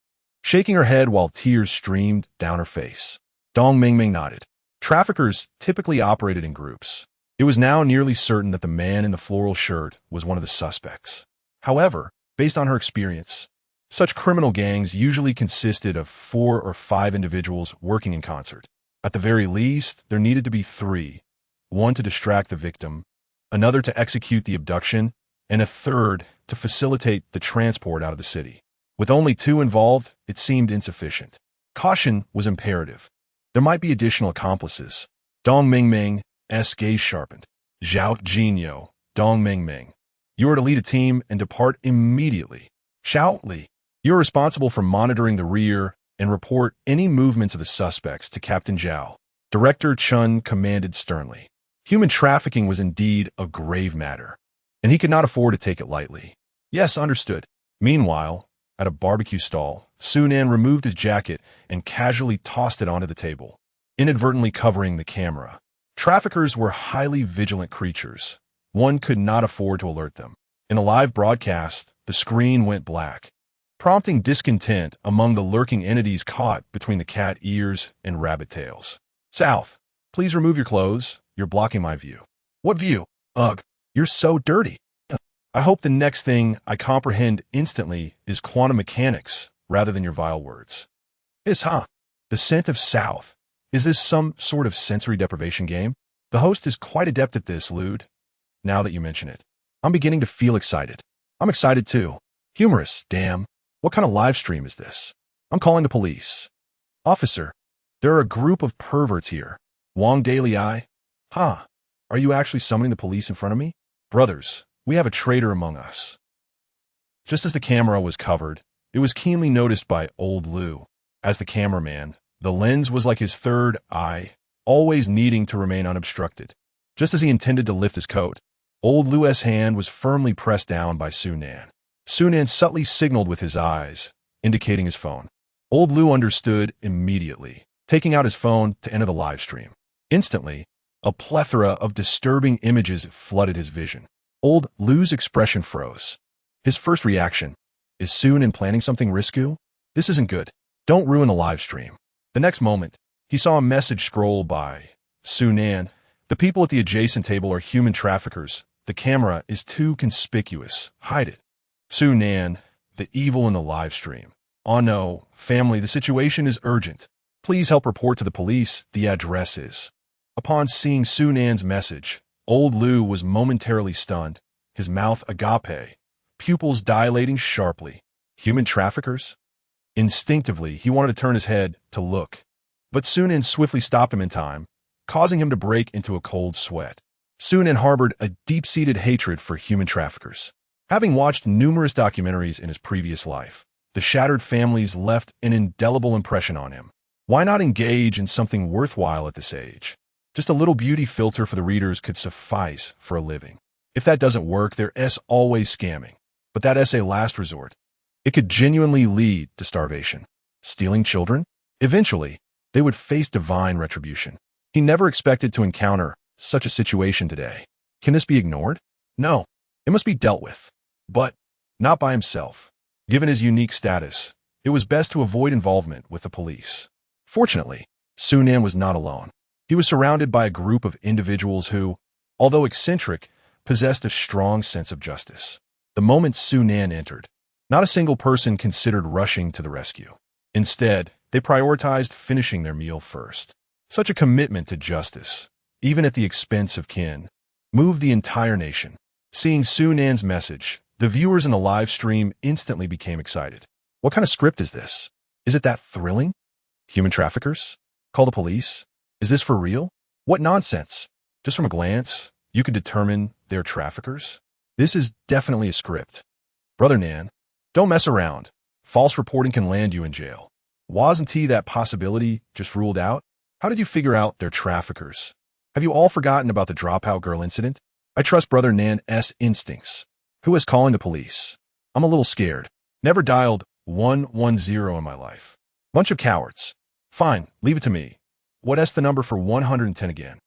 shaking her head while tears streamed down her face. Dong Ming Ming nodded. Traffickers typically operated in groups. It was now nearly certain that the man in the floral shirt was one of the suspects. However, based on her experience, such criminal gangs usually consisted of 4 or 5 individuals working in concert. At the very least, there needed to be 3, one to distract the victim, another to execute the abduction, and a third to facilitate the transport out of the city. With only 2 involved, it seemed insufficient. Caution was imperative. There might be additional accomplices. Dong Ming Ming's gaze sharpened. Zhao Jinyo, Dong Ming Ming. You are to lead a team and depart immediately. Xiao Li, you are responsible for monitoring the rear and report any movements of the suspects to Captain Zhao. Director Chun commanded sternly. Human trafficking was indeed a grave matter, and he could not afford to take it lightly. Yes, understood. Meanwhile, at a barbecue stall, Su Nan removed his jacket and casually tossed it onto the table, inadvertently covering the camera. Traffickers were highly vigilant creatures. One could not afford to alert them. In a live broadcast, the screen went black, prompting discontent among the lurking entities caught between the cat ears and rabbit tails. South, please remove your clothes. You're blocking my view. What view? Ugh, you're so dirty. I hope the next thing I comprehend instantly is quantum mechanics rather than your vile words. The scent of South. Is this some sort of sensory deprivation game? The host is quite adept at this, Lude. Now that you mention it, I'm beginning to feel excited. I'm excited too. Humorous, damn. What kind of live stream is this? I'm calling the police. Officer, there are a group of perverts here. Wang Dalei. Are you actually summoning the police in front of me? Brothers, we have a traitor among us. Just as the camera was covered, it was keenly noticed by Old Lu. As the cameraman, the lens was like his third eye, always needing to remain unobstructed. Just as he intended to lift his coat, Old Lu's hand was firmly pressed down by Su Nan. Su Nan subtly signaled with his eyes, indicating his phone. Old Lu understood immediately, taking out his phone to enter the live stream. Instantly, a plethora of disturbing images flooded his vision. Old Lu's expression froze. His first reaction, is Su Nan planning something risky? This isn't good. Don't ruin the live stream. The next moment, he saw a message scroll by. Su Nan, the people at the adjacent table are human traffickers. The camera is too conspicuous. Hide it. Su Nan, the evil in the live stream. Oh no, family, the situation is urgent. Please help report to the police. The address is. Upon seeing Su Nan's message, Old Lu was momentarily stunned, his mouth agape, pupils dilating sharply. Human traffickers? Instinctively, he wanted to turn his head to look, but Su Nan swiftly stopped him in time, causing him to break into a cold sweat. Su Nan harbored a deep-seated hatred for human traffickers. Having watched numerous documentaries in his previous life, the shattered families left an indelible impression on him. Why not engage in something worthwhile at this age? Just a little beauty filter for the readers could suffice for a living. If that doesn't work, there's always scamming. But that's a last resort. It could genuinely lead to starvation. Stealing children? Eventually, they would face divine retribution. He never expected to encounter such a situation today. Can this be ignored? No, it must be dealt with. But not by himself. Given his unique status, it was best to avoid involvement with the police. Fortunately, Su Nan was not alone. He was surrounded by a group of individuals who, although eccentric, possessed a strong sense of justice. The moment Su Nan entered, not a single person considered rushing to the rescue. Instead, they prioritized finishing their meal first. Such a commitment to justice, even at the expense of kin, moved the entire nation. Seeing Su Nan's message, the viewers in the live stream instantly became excited. What kind of script is this? Is it that thrilling? Human traffickers? Call the police? Is this for real? What nonsense! Just from a glance, you could determine they're traffickers? This is definitely a script. Brother Nan, Don't mess around. False reporting can land you in jail. Wasn't that possibility just ruled out? How did you figure out they're traffickers? Have you all forgotten about the dropout girl incident? I trust Brother Nan's instincts. Who is calling the police? I'm a little scared. Never dialed 110 in my life. Bunch of cowards. Fine, leave it to me. What's the number for 110 again?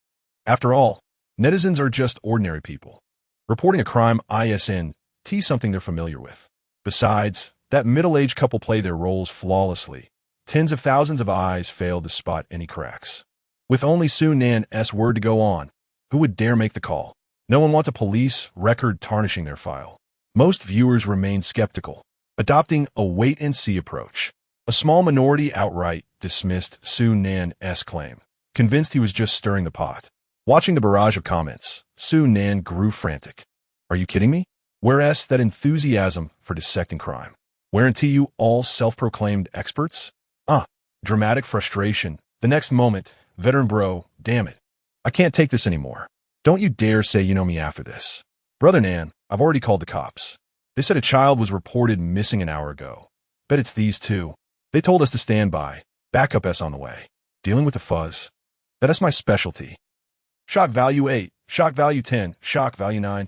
After all, netizens are just ordinary people. Reporting a crime isn't something they're familiar with. Besides, that middle-aged couple play their roles flawlessly. Tens of thousands of eyes failed to spot any cracks. With only Sue Nan's word to go on, who would dare make the call? No one wants a police record tarnishing their file. Most viewers remain skeptical, adopting a wait-and-see approach. A small minority outright dismissed Sue Nan's claim, convinced he was just stirring the pot. Watching the barrage of comments, Sue Nan grew frantic. Are you kidding me? Where's that enthusiasm for dissecting crime? Weren't you all self-proclaimed experts? Dramatic frustration. The next moment, veteran bro, damn it. I can't take this anymore. Don't you dare say you know me after this. Brother Nan, I've already called the cops. They said a child was reported missing an hour ago. Bet it's these two. They told us to stand by. Backup S on the way. Dealing with the fuzz. That's my specialty. Shock value 8, shock value 10, shock value 9.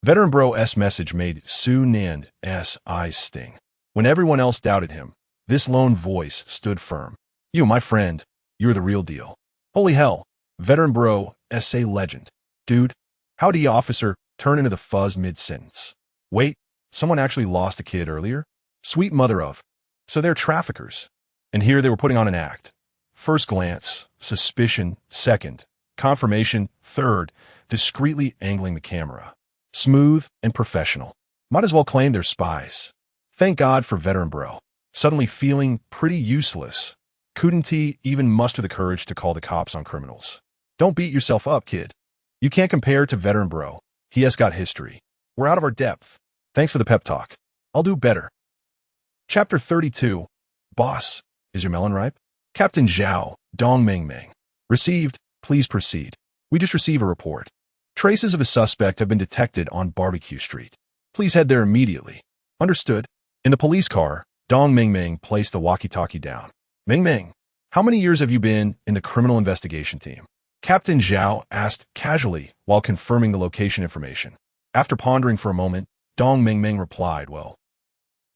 Veteran bro's message made Sue Nan's eyes sting. When everyone else doubted him, this lone voice stood firm. You, my friend, you're the real deal. Holy hell, veteran bro, SA legend. Dude, how do you officer turn into the fuzz mid-sentence? Wait, someone actually lost a kid earlier? Sweet mother of. So they're traffickers. And here they were putting on an act. First glance, suspicion, second, confirmation, third, discreetly angling the camera. Smooth and professional. Might as well claim they're spies. Thank God for veteran bro. Suddenly feeling pretty useless. Couldn't he even muster the courage to call the cops on criminals? Don't beat yourself up, kid. You can't compare to veteran bro. He has got history. We're out of our depth. Thanks for the pep talk. I'll do better. Chapter 32. Boss, is your melon ripe? Captain Zhao, Dong Meng Meng. Received, please proceed. We just received a report. Traces of a suspect have been detected on Barbecue Street. Please head there immediately. Understood. In the police car, Dong Meng Meng placed the walkie-talkie down. Meng Meng, how many years have you been in the criminal investigation team? Captain Zhao asked casually while confirming the location information. After pondering for a moment, Dong Meng Meng replied, well,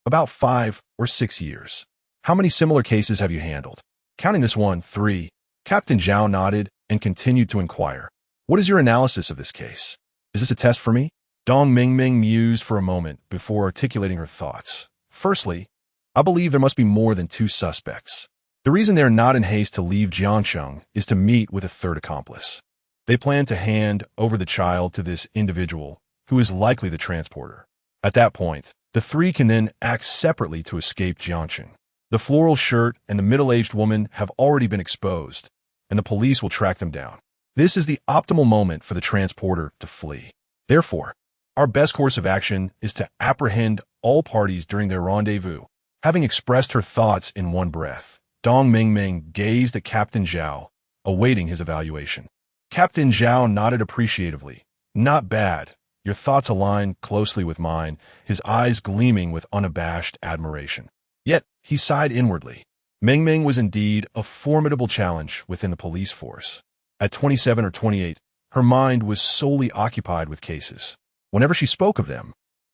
about 5 or 6 years. How many similar cases have you handled? Counting this one, 3. Captain Zhao nodded and continued to inquire. What is your analysis of this case? Is this a test for me? Dong Meng Meng mused for a moment before articulating her thoughts. Firstly, I believe there must be more than 2 suspects. The reason they are not in haste to leave Jiangcheng is to meet with a third accomplice. They plan to hand over the child to this individual, who is likely the transporter. At that point, the 3 can then act separately to escape Jiangcheng. The floral shirt and the middle-aged woman have already been exposed, and the police will track them down. This is the optimal moment for the transporter to flee. Therefore, our best course of action is to apprehend all parties during their rendezvous. Having expressed her thoughts in one breath, Dong Meng Meng gazed at Captain Zhao, awaiting his evaluation. Captain Zhao nodded appreciatively. Not bad. Your thoughts align closely with mine, his eyes gleaming with unabashed admiration. Yet, he sighed inwardly. Meng Meng was indeed a formidable challenge within the police force. At 27 or 28, her mind was solely occupied with cases. Whenever she spoke of them,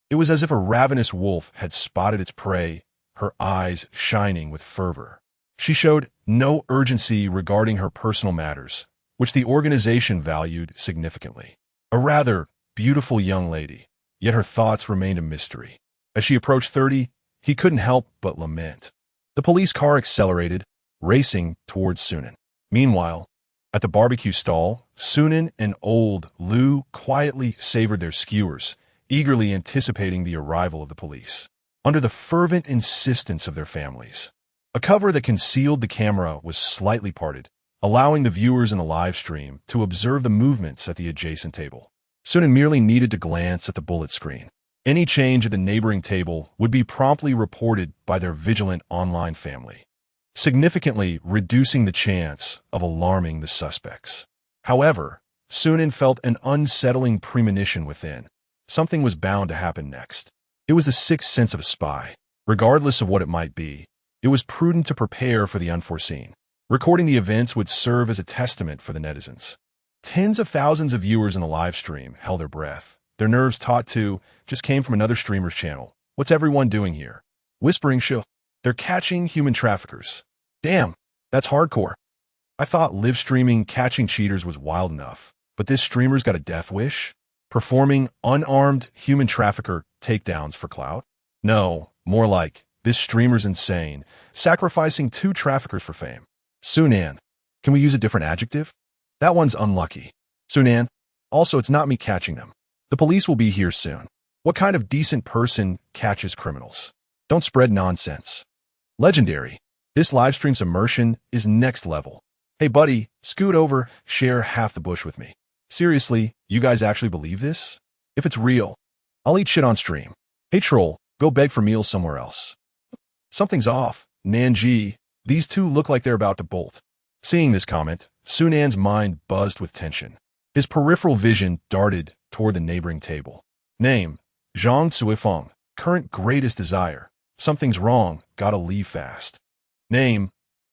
it was as if a ravenous wolf had spotted its prey, her eyes shining with fervor. She showed no urgency regarding her personal matters, which the organization valued significantly. A rather beautiful young lady, yet her thoughts remained a mystery. As she approached 30, he couldn't help but lament. The police car accelerated, racing towards Sunan. Meanwhile, at the barbecue stall, Sunan and old Lu quietly savored their skewers, eagerly anticipating the arrival of the police. Under the fervent insistence of their families, a cover that concealed the camera was slightly parted, allowing the viewers in the live stream to observe the movements at the adjacent table. Sunan merely needed to glance at the bullet screen. Any change at the neighboring table would be promptly reported by their vigilant online family, significantly reducing the chance of alarming the suspects. However, Sunan felt an unsettling premonition within. Something was bound to happen next. It was the sixth sense of a spy. Regardless of what it might be, it was prudent to prepare for the unforeseen. Recording the events would serve as a testament for the netizens. Tens of thousands of viewers in the live stream held their breath. Their nerves taut to, just came from another streamer's channel. What's everyone doing here? Whispering shoo. They're catching human traffickers. Damn, that's hardcore. I thought live streaming catching cheaters was wild enough, but this streamer's got a death wish? Performing unarmed human trafficker takedowns for clout? No, more like, this streamer's insane, sacrificing 2 traffickers for fame. Sunan, can we use a different adjective? That one's unlucky. Sunan, also it's not me catching them. The police will be here soon. What kind of decent person catches criminals? Don't spread nonsense. Legendary. This livestream's immersion is next level. Hey buddy, scoot over, share half the bush with me. Seriously, you guys actually believe this? If it's real, I'll eat shit on stream. Hey troll, go beg for meals somewhere else. Something's off. Nanji, these two look like they're about to bolt. Seeing this comment, Sunan's mind buzzed with tension. His peripheral vision darted toward the neighboring table. Name, Zhang Cuifeng, current greatest desire. Something's wrong, gotta leave fast. Name,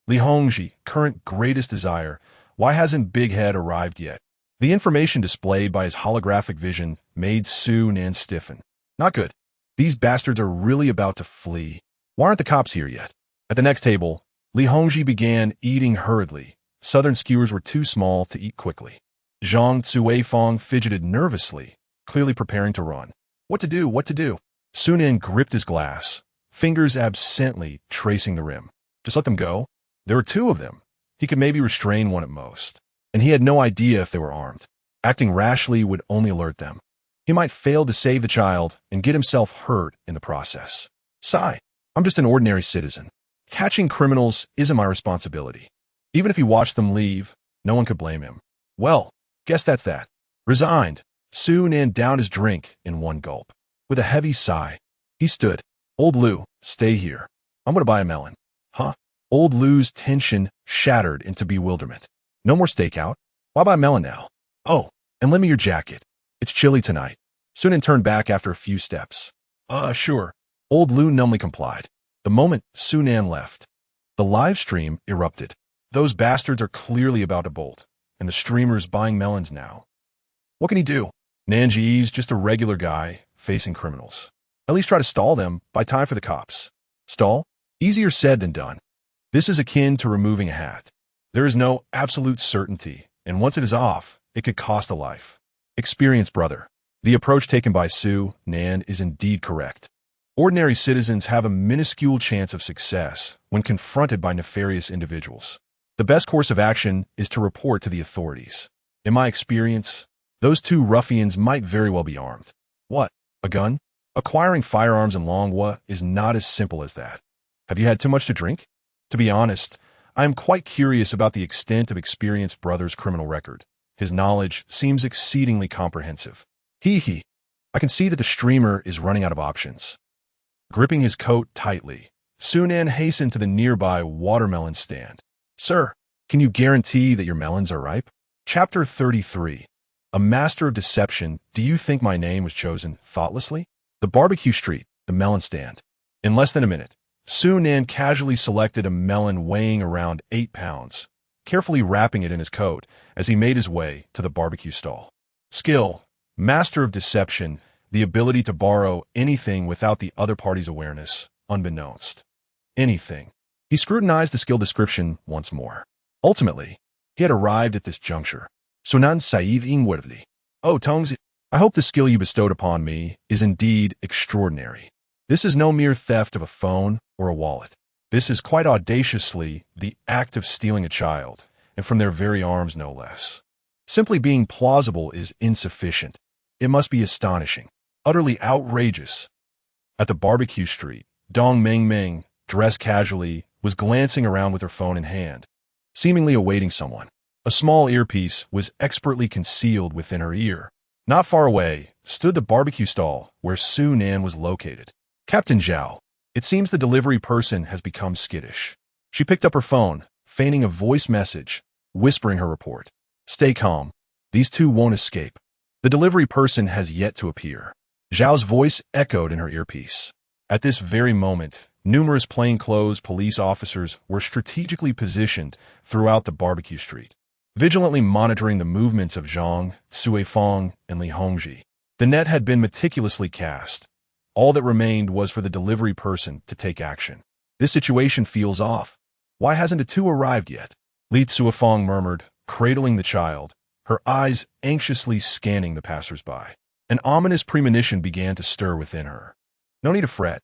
Li Hongji, current greatest desire. Why hasn't Big Head arrived yet? The information displayed by his holographic vision made Sunan stiffen. Not good. These bastards are really about to flee. Why aren't the cops here yet? At the next table, Li Hongji began eating hurriedly. Southern skewers were too small to eat quickly. Zhang Cuifeng fidgeted nervously, clearly preparing to run. What to do? What to do? Sunan gripped his glass, fingers absently tracing the rim. Just let them go. There were 2 of them. He could maybe restrain one at most. And he had no idea if they were armed. Acting rashly would only alert them. He might fail to save the child and get himself hurt in the process. Sigh. I'm just an ordinary citizen. Catching criminals isn't my responsibility. Even if he watched them leave, no one could blame him. Well, guess that's that. Resigned, Sunan downed his drink in one gulp. With a heavy sigh, he stood. Old Lou, stay here. I'm gonna buy a melon. Huh? Old Lou's tension shattered into bewilderment. No more stakeout. Why buy melon now? Oh, and lend me your jacket. It's chilly tonight. Sunan turned back after a few steps. Sure. Old Lou numbly complied. The moment Sunan left, the live stream erupted. Those bastards are clearly about to bolt, and the streamer's buying melons now. What can he do? Nanji's just a regular guy facing criminals. At least try to stall them, buy time for the cops. Stall? Easier said than done. This is akin to removing a hat. There is no absolute certainty, and once it is off, it could cost a life. Experience, brother. The approach taken by Sunan is indeed correct. Ordinary citizens have a minuscule chance of success when confronted by nefarious individuals. The best course of action is to report to the authorities. In my experience, those 2 ruffians might very well be armed. What? A gun? Acquiring firearms in Longwa is not as simple as that. Have you had too much to drink? To be honest, I am quite curious about the extent of experienced brother's criminal record. His knowledge seems exceedingly comprehensive. Hee. I can see that the streamer is running out of options. Gripping his coat tightly, Sunan hastened to the nearby watermelon stand. Sir, can you guarantee that your melons are ripe? Chapter 33. A master of deception. Do you think my name was chosen thoughtlessly? The barbecue street, the melon stand. In less than a minute, Sunan casually selected a melon weighing around 8 pounds, carefully wrapping it in his coat as he made his way to the barbecue stall. Skill, master of deception, the ability to borrow anything without the other party's awareness, unbeknownst. Anything. He scrutinized the skill description once more. Ultimately, he had arrived at this juncture. Sunan Said inwardly. Oh, Tongs, I hope the skill you bestowed upon me is indeed extraordinary. This is no mere theft of a phone or a wallet. This is quite audaciously the act of stealing a child, and from their very arms no less. Simply being plausible is insufficient. It must be astonishing, utterly outrageous. At the barbecue street, Dong Meng Meng, dressed casually, was glancing around with her phone in hand, seemingly awaiting someone. A small earpiece was expertly concealed within her ear. Not far away stood the barbecue stall where Sunan was located. Captain Zhao. It seems the delivery person has become skittish. She picked up her phone, feigning a voice message, whispering her report. Stay calm. These 2 won't escape. The delivery person has yet to appear. Zhao's voice echoed in her earpiece. At this very moment, numerous plainclothes police officers were strategically positioned throughout the barbecue street, vigilantly monitoring the movements of Zhang, Suifeng, and Li Hongji. The net had been meticulously cast. All that remained was for the delivery person to take action. This situation feels off. Why hasn't a two arrived yet? Li Suifeng murmured, cradling the child, her eyes anxiously scanning the passers-by. An ominous premonition began to stir within her. No need to fret.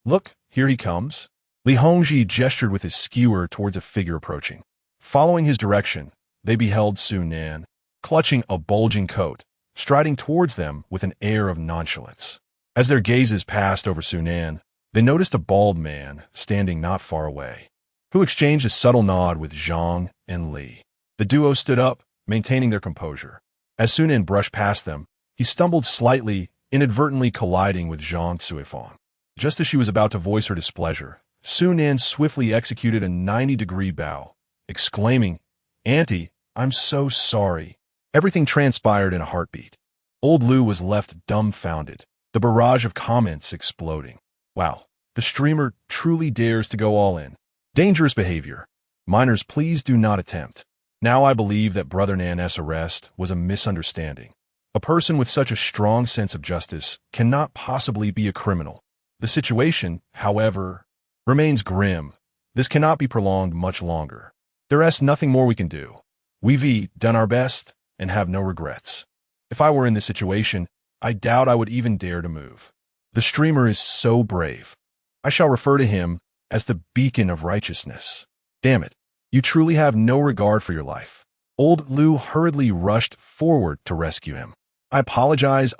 Look, here he comes. Li Hongji gestured with his skewer towards a figure approaching. Following his direction, they beheld Su Nan, clutching a bulging coat, striding towards them with an air of nonchalance. As their gazes passed over Su Nan, they noticed a bald man standing not far away, who exchanged a subtle nod with Zhang and Li. The duo stood up, maintaining their composure. As Su Nan brushed past them, he stumbled slightly, inadvertently colliding with Zhang Suifeng. Just as she was about to voice her displeasure, Su Nan swiftly executed a 90-degree bow, exclaiming, "Auntie, I'm so sorry." Everything transpired in a heartbeat. Old Lu was left dumbfounded, the barrage of comments exploding. Wow, the streamer truly dares to go all in. Dangerous behavior. Minors, please do not attempt. Now I believe that Brother Nan's arrest was a misunderstanding. A person with such a strong sense of justice cannot possibly be a criminal. The situation, however, remains grim. This cannot be prolonged much longer. There is nothing more we can do. We've done our best and have no regrets. If I were in this situation, I doubt I would even dare to move. The streamer is so brave. I shall refer to him as the beacon of righteousness. Damn it, you truly have no regard for your life. Old Lu hurriedly rushed forward to rescue him. I apologize.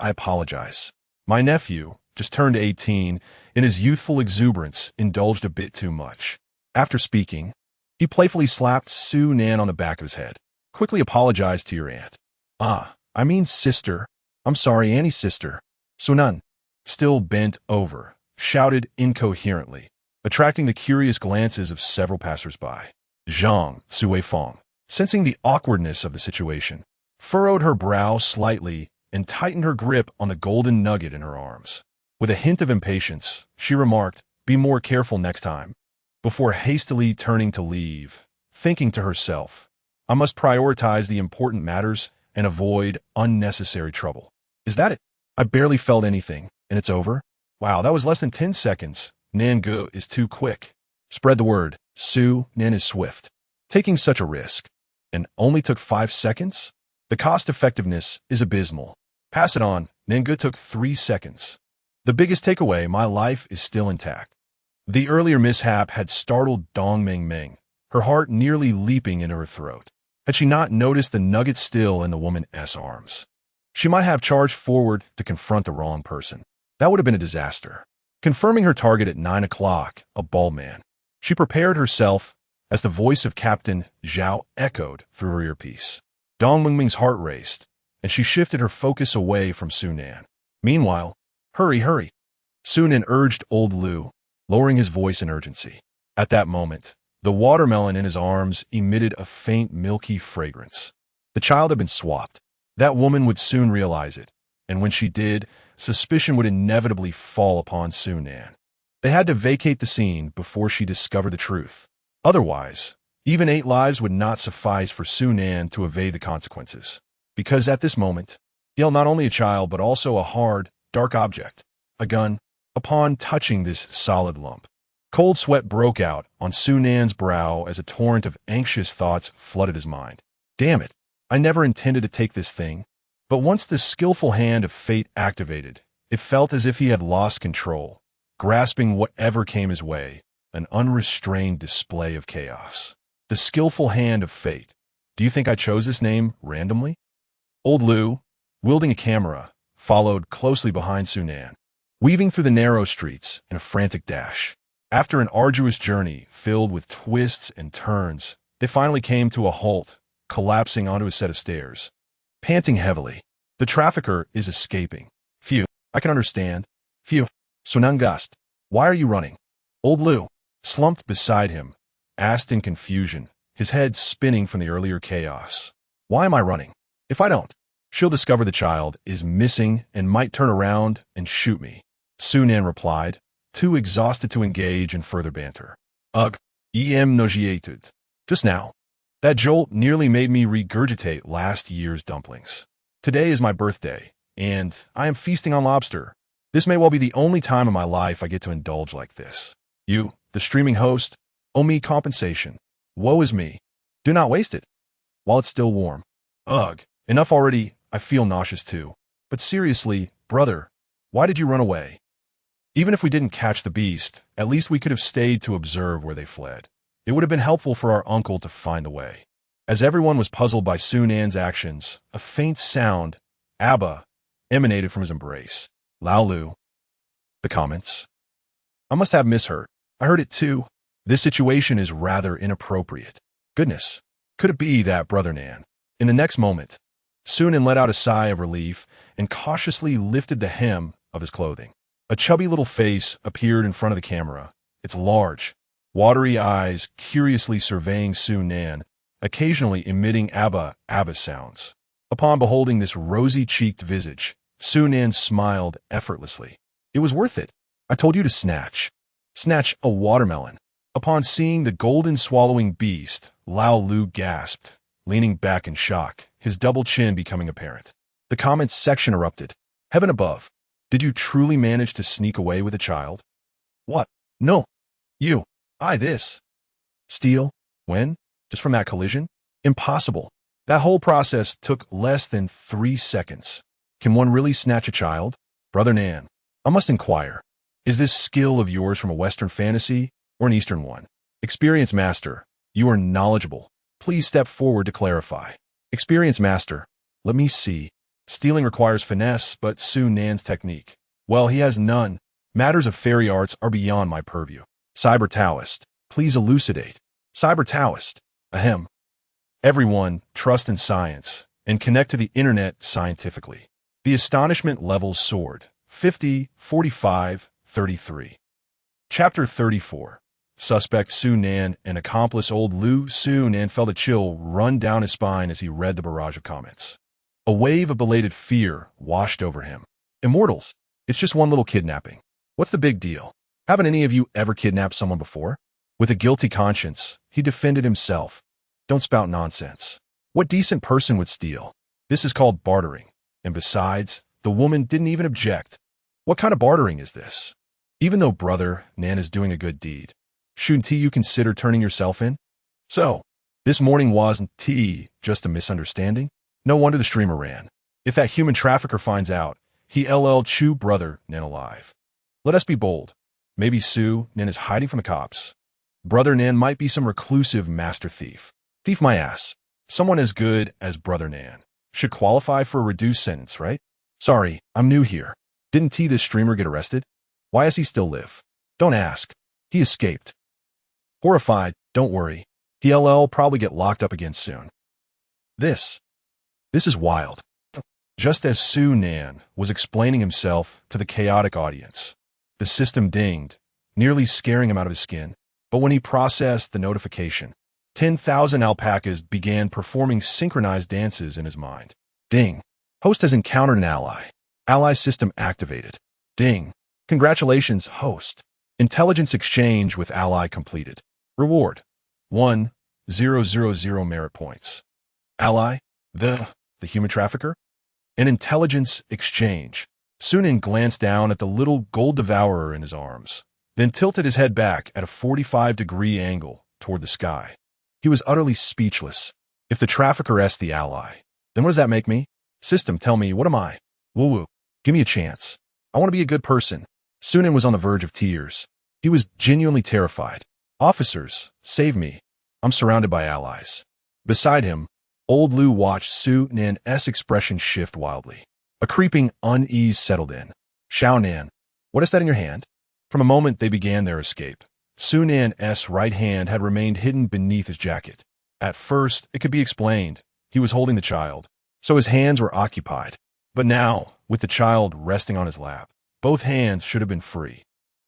My nephew, just turned 18, in his youthful exuberance, indulged a bit too much. After speaking, he playfully slapped Su Nan on the back of his head. Quickly apologize to your aunt. I mean sister. I'm sorry, Annie's sister. Su Nan, still bent over, shouted incoherently, attracting the curious glances of several passers-by. Zhang Suifeng, sensing the awkwardness of the situation, furrowed her brow slightly and tightened her grip on the golden nugget in her arms. With a hint of impatience, she remarked, "Be more careful next time," before hastily turning to leave, thinking to herself, "I must prioritize the important matters and avoid unnecessary trouble." Is that it? I barely felt anything, and it's over? Wow, that was less than 10 seconds. Nangu is too quick. Spread the word. Su Nan is swift. Taking such a risk, and only took 5 seconds? The cost effectiveness is abysmal. Pass it on. Nangu took 3 seconds. The biggest takeaway, my life is still intact. The earlier mishap had startled Dong Meng Meng, her heart nearly leaping into her throat. Had she not noticed the nugget still in the woman's arms, she might have charged forward to confront the wrong person. That would have been a disaster. Confirming her target at 9 o'clock, a bald man, she prepared herself as the voice of Captain Zhao echoed through her earpiece. Dong Mengming's heart raced, and she shifted her focus away from Su Nan. Meanwhile, hurry. Su Nan urged old Lu, lowering his voice in urgency. At that moment, the watermelon in his arms emitted a faint milky fragrance. The child had been swapped. That woman would soon realize it, and when she did, suspicion would inevitably fall upon Su Nan. They had to vacate the scene before she discovered the truth. Otherwise, even 8 lives would not suffice for Su Nan to evade the consequences. Because at this moment, he held not only a child but also a hard, dark object, a gun. Upon touching this solid lump, cold sweat broke out on Su Nan's brow as a torrent of anxious thoughts flooded his mind. Damn it, I never intended to take this thing. But once the skillful hand of fate activated, it felt as if he had lost control, grasping whatever came his way, an unrestrained display of chaos. The skillful hand of fate. Do you think I chose this name randomly? Old Lu, wielding a camera, followed closely behind Su Nan, weaving through the narrow streets in a frantic dash. After an arduous journey filled with twists and turns, they finally came to a halt, collapsing onto a set of stairs. Panting heavily, the trafficker is escaping. Phew, I can understand. Phew, Sonangast, why are you running? Old Lu, slumped beside him, asked in confusion, his head spinning from the earlier chaos. Why am I running? If I don't, she'll discover the child is missing and might turn around and shoot me. Su Nan replied, too exhausted to engage in further banter. Ugh, em nauseated. Just now. That jolt nearly made me regurgitate last year's dumplings. Today is my birthday, and I am feasting on lobster. This may well be the only time in my life I get to indulge like this. You, the streaming host, owe me compensation. Woe is me. Do not waste it while it's still warm. Ugh, enough already. I feel nauseous too. But seriously, brother, why did you run away? Even if we didn't catch the beast, at least we could have stayed to observe where they fled. It would have been helpful for our uncle to find the way. As everyone was puzzled by Sunan's actions, a faint sound, Abba, emanated from his embrace. Laolu. The comments. I must have misheard. I heard it too. This situation is rather inappropriate. Goodness, could it be that, Brother Nan? In the next moment, Sunan let out a sigh of relief and cautiously lifted the hem of his clothing. A chubby little face appeared in front of the camera, its large, watery eyes curiously surveying Sunan, occasionally emitting Abba sounds. Upon beholding this rosy-cheeked visage, Sunan smiled effortlessly. It was worth it. I told you to snatch a watermelon. Upon seeing the golden swallowing beast, Lao Lu gasped, leaning back in shock, his double chin becoming apparent. The comments section erupted. Heaven above, did you truly manage to sneak away with a child? What? No. You. This. Steal? When? Just from that collision? Impossible. That whole process took less than 3 seconds. Can one really snatch a child? Brother Nan, I must inquire. Is this skill of yours from a Western fantasy or an Eastern one? Experience Master, you are knowledgeable. Please step forward to clarify. Experience Master, let me see. Stealing requires finesse, but Nan's technique. Well, he has none. Matters of fairy arts are beyond my purview. Cyber Taoist, please elucidate. Cyber Taoist, ahem. Everyone, trust in science, and connect to the internet scientifically. The astonishment levels soared. 50, 45, 33. Chapter 34. Suspect Sunan and accomplice old Lu. Sunan felt a chill run down his spine as he read the barrage of comments. A wave of belated fear washed over him. Immortals, it's just one little kidnapping. What's the big deal? Haven't any of you ever kidnapped someone before? With a guilty conscience, he defended himself. Don't spout nonsense. What decent person would steal? This is called bartering. And besides, the woman didn't even object. What kind of bartering is this? Even though Brother Nan is doing a good deed, shouldn't you consider turning yourself in? So, this morning wasn't just a misunderstanding? No wonder the streamer ran. If that human trafficker finds out, he chew Brother Nan alive. Let us be bold. Maybe Nan is hiding from the cops. Brother Nan might be some reclusive master thief. Thief my ass. Someone as good as Brother Nan should qualify for a reduced sentence, right? Sorry, I'm new here. Didn't this streamer get arrested? Why does he still live? Don't ask. He escaped. Horrified, don't worry. He'll probably get locked up again soon. This is wild. Just as Nan was explaining himself to the chaotic audience, the system dinged, nearly scaring him out of his skin. But when he processed the notification, 10,000 alpacas began performing synchronized dances in his mind. Ding. Host has encountered an ally. Ally system activated. Ding. Congratulations, host. Intelligence exchange with ally completed. Reward. 1,000 merit points. Ally? The human trafficker? An intelligence exchange. Sunan glanced down at the little gold devourer in his arms, then tilted his head back at a 45-degree angle toward the sky. He was utterly speechless. If the trafficker is the ally, then what does that make me? System, tell me, what am I? Woo-woo. Give me a chance. I want to be a good person. Sunan was on the verge of tears. He was genuinely terrified. Officers, save me. I'm surrounded by allies. Beside him, old Lu watched Sunan's expression shift wildly. A creeping unease settled in. Xiao Nan, what is that in your hand? From a moment they began their escape, Sunan's right hand had remained hidden beneath his jacket. At first, it could be explained. He was holding the child, so his hands were occupied. But now, with the child resting on his lap, both hands should have been free.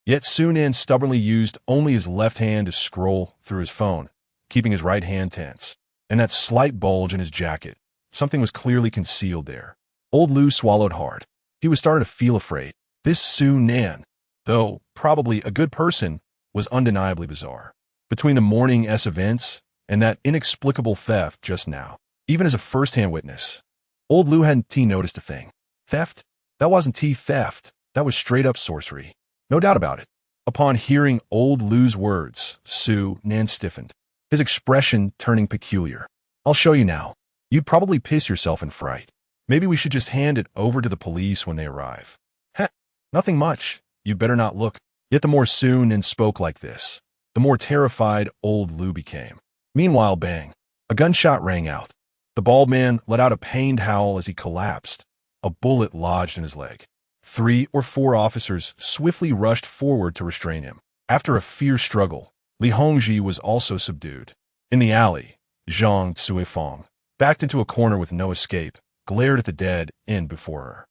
Yet Sunan stubbornly used only his left hand to scroll through his phone, keeping his right hand tense. And that slight bulge in his jacket, something was clearly concealed there. Old Lu swallowed hard. He was starting to feel afraid. This Sunan, though probably a good person, was undeniably bizarre. Between the morning-s events and that inexplicable theft just now, even as a first-hand witness, old Lou hadn't noticed a thing. Theft? That wasn't theft. That was straight-up sorcery. No doubt about it. Upon hearing old Lou's words, Nan stiffened, his expression turning peculiar. I'll show you now. You'd probably piss yourself in fright. Maybe we should just hand it over to the police when they arrive. Heh, nothing much. You'd better not look. Yet the more Nan spoke like this, the more terrified old Lou became. Meanwhile, bang. A gunshot rang out. The bald man let out a pained howl as he collapsed. A bullet lodged in his leg. 3 or 4 officers swiftly rushed forward to restrain him. After a fierce struggle, Li Hongji was also subdued. In the alley, Zhang Cuifeng, backed into a corner with no escape, glared at the dead end before her.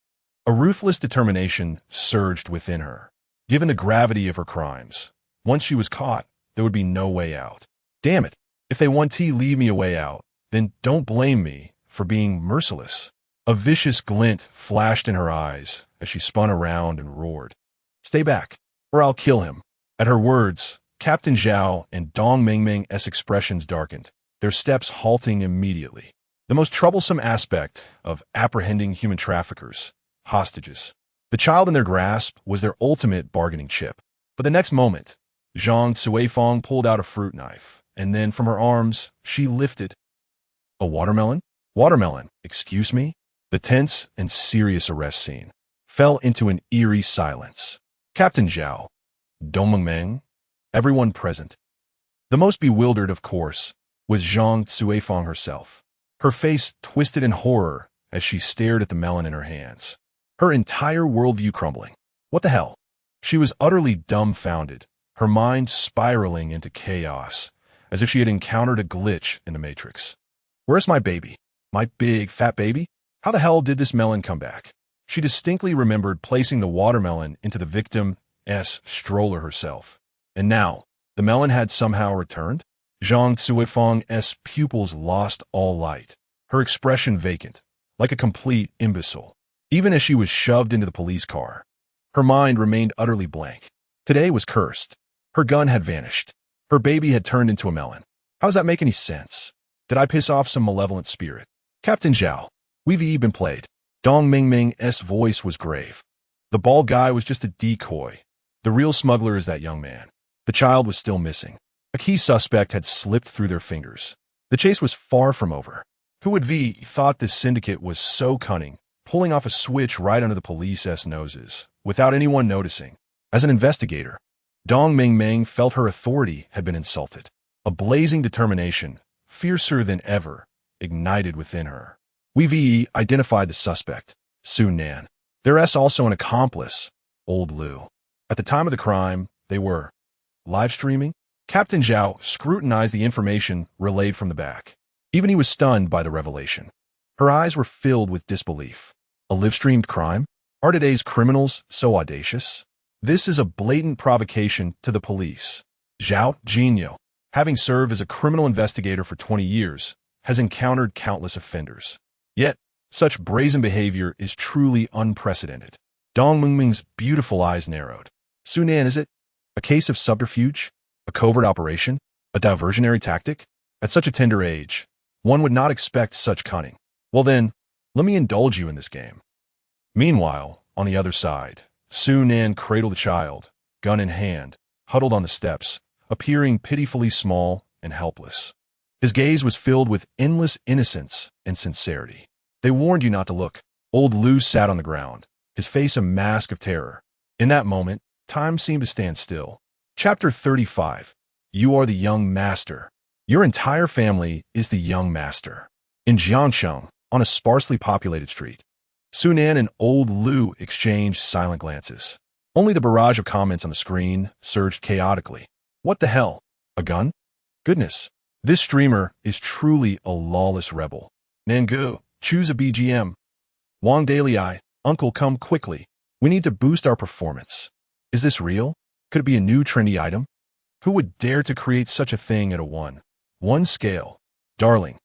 A ruthless determination surged within her. Given the gravity of her crimes, once she was caught, there would be no way out. Damn it, if they want to leave me a way out, then don't blame me for being merciless. A vicious glint flashed in her eyes as she spun around and roared. Stay back, or I'll kill him. At her words, Captain Zhao and Dong Mingming's expressions darkened, their steps halting immediately. The most troublesome aspect of apprehending human traffickers, hostages. The child in their grasp was their ultimate bargaining chip. But the next moment, Zhang Cuifeng pulled out a fruit knife, and then from her arms, she lifted a watermelon? Watermelon, excuse me? The tense and serious arrest scene fell into an eerie silence. Captain Zhao, Dong Mingming, everyone present. The most bewildered, of course, was Zhang Cuifeng herself. Her face twisted in horror as she stared at the melon in her hands. Her entire worldview crumbling. What the hell? She was utterly dumbfounded, her mind spiraling into chaos, as if she had encountered a glitch in the Matrix. Where's my baby? My big, fat baby? How the hell did this melon come back? She distinctly remembered placing the watermelon into the victim's stroller herself. And now, the melon had somehow returned? Zhang Cuifeng's pupils lost all light, her expression vacant, like a complete imbecile. Even as she was shoved into the police car, her mind remained utterly blank. Today was cursed. Her gun had vanished. Her baby had turned into a melon. How does that make any sense? Did I piss off some malevolent spirit? Captain Zhao, we've been played. Dong Mingming's voice was grave. The bald guy was just a decoy. The real smuggler is that young man. The child was still missing. A key suspect had slipped through their fingers. The chase was far from over. Who would thought this syndicate was so cunning, pulling off a switch right under the police's noses, without anyone noticing? As an investigator, Dong Mingming felt her authority had been insulted. A blazing determination, fiercer than ever, ignited within her. We've identified the suspect, Nan. There's also an accomplice, old Lou. At the time of the crime, they were live streaming. Captain Zhao scrutinized the information relayed from the back. Even he was stunned by the revelation. Her eyes were filled with disbelief. A live-streamed crime? Are today's criminals so audacious? This is a blatant provocation to the police. Zhao Jinyo, having served as a criminal investigator for 20 years, has encountered countless offenders. Yet, such brazen behavior is truly unprecedented. Dong Mingming's beautiful eyes narrowed. Nan, is it a case of subterfuge? A covert operation? A diversionary tactic? At such a tender age, one would not expect such cunning. Well then, let me indulge you in this game. Meanwhile, on the other side, Nan cradled the child, gun in hand, huddled on the steps, appearing pitifully small and helpless. His gaze was filled with endless innocence and sincerity. They warned you not to look. Old Lou sat on the ground, his face a mask of terror. In that moment, time seemed to stand still. Chapter 35. You are the young master. Your entire family is the young master. In Jiangsheng, on a sparsely populated street, Nan and old Lou exchanged silent glances. Only the barrage of comments on the screen surged chaotically. What the hell? A gun? Goodness. This streamer is truly a lawless rebel. Nangu, choose a BGM. Wang Dalei, uncle, come quickly. We need to boost our performance. Is this real? Could it be a new trendy item? Who would dare to create such a thing at a one scale? Darling,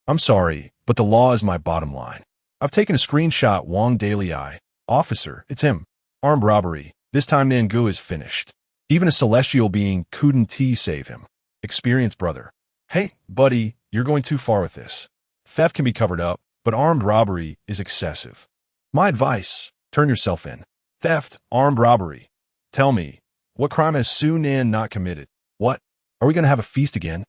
I'm sorry, but the law is my bottom line. I've taken a screenshot. Wang Dalei, officer, it's him. Armed robbery. This time Nangu is finished. Even a celestial being couldn't save him. Experienced brother. Hey, buddy, you're going too far with this. Theft can be covered up, but armed robbery is excessive. My advice, turn yourself in. Theft, armed robbery. Tell me, what crime has Su Nan not committed? What? Are we going to have a feast again?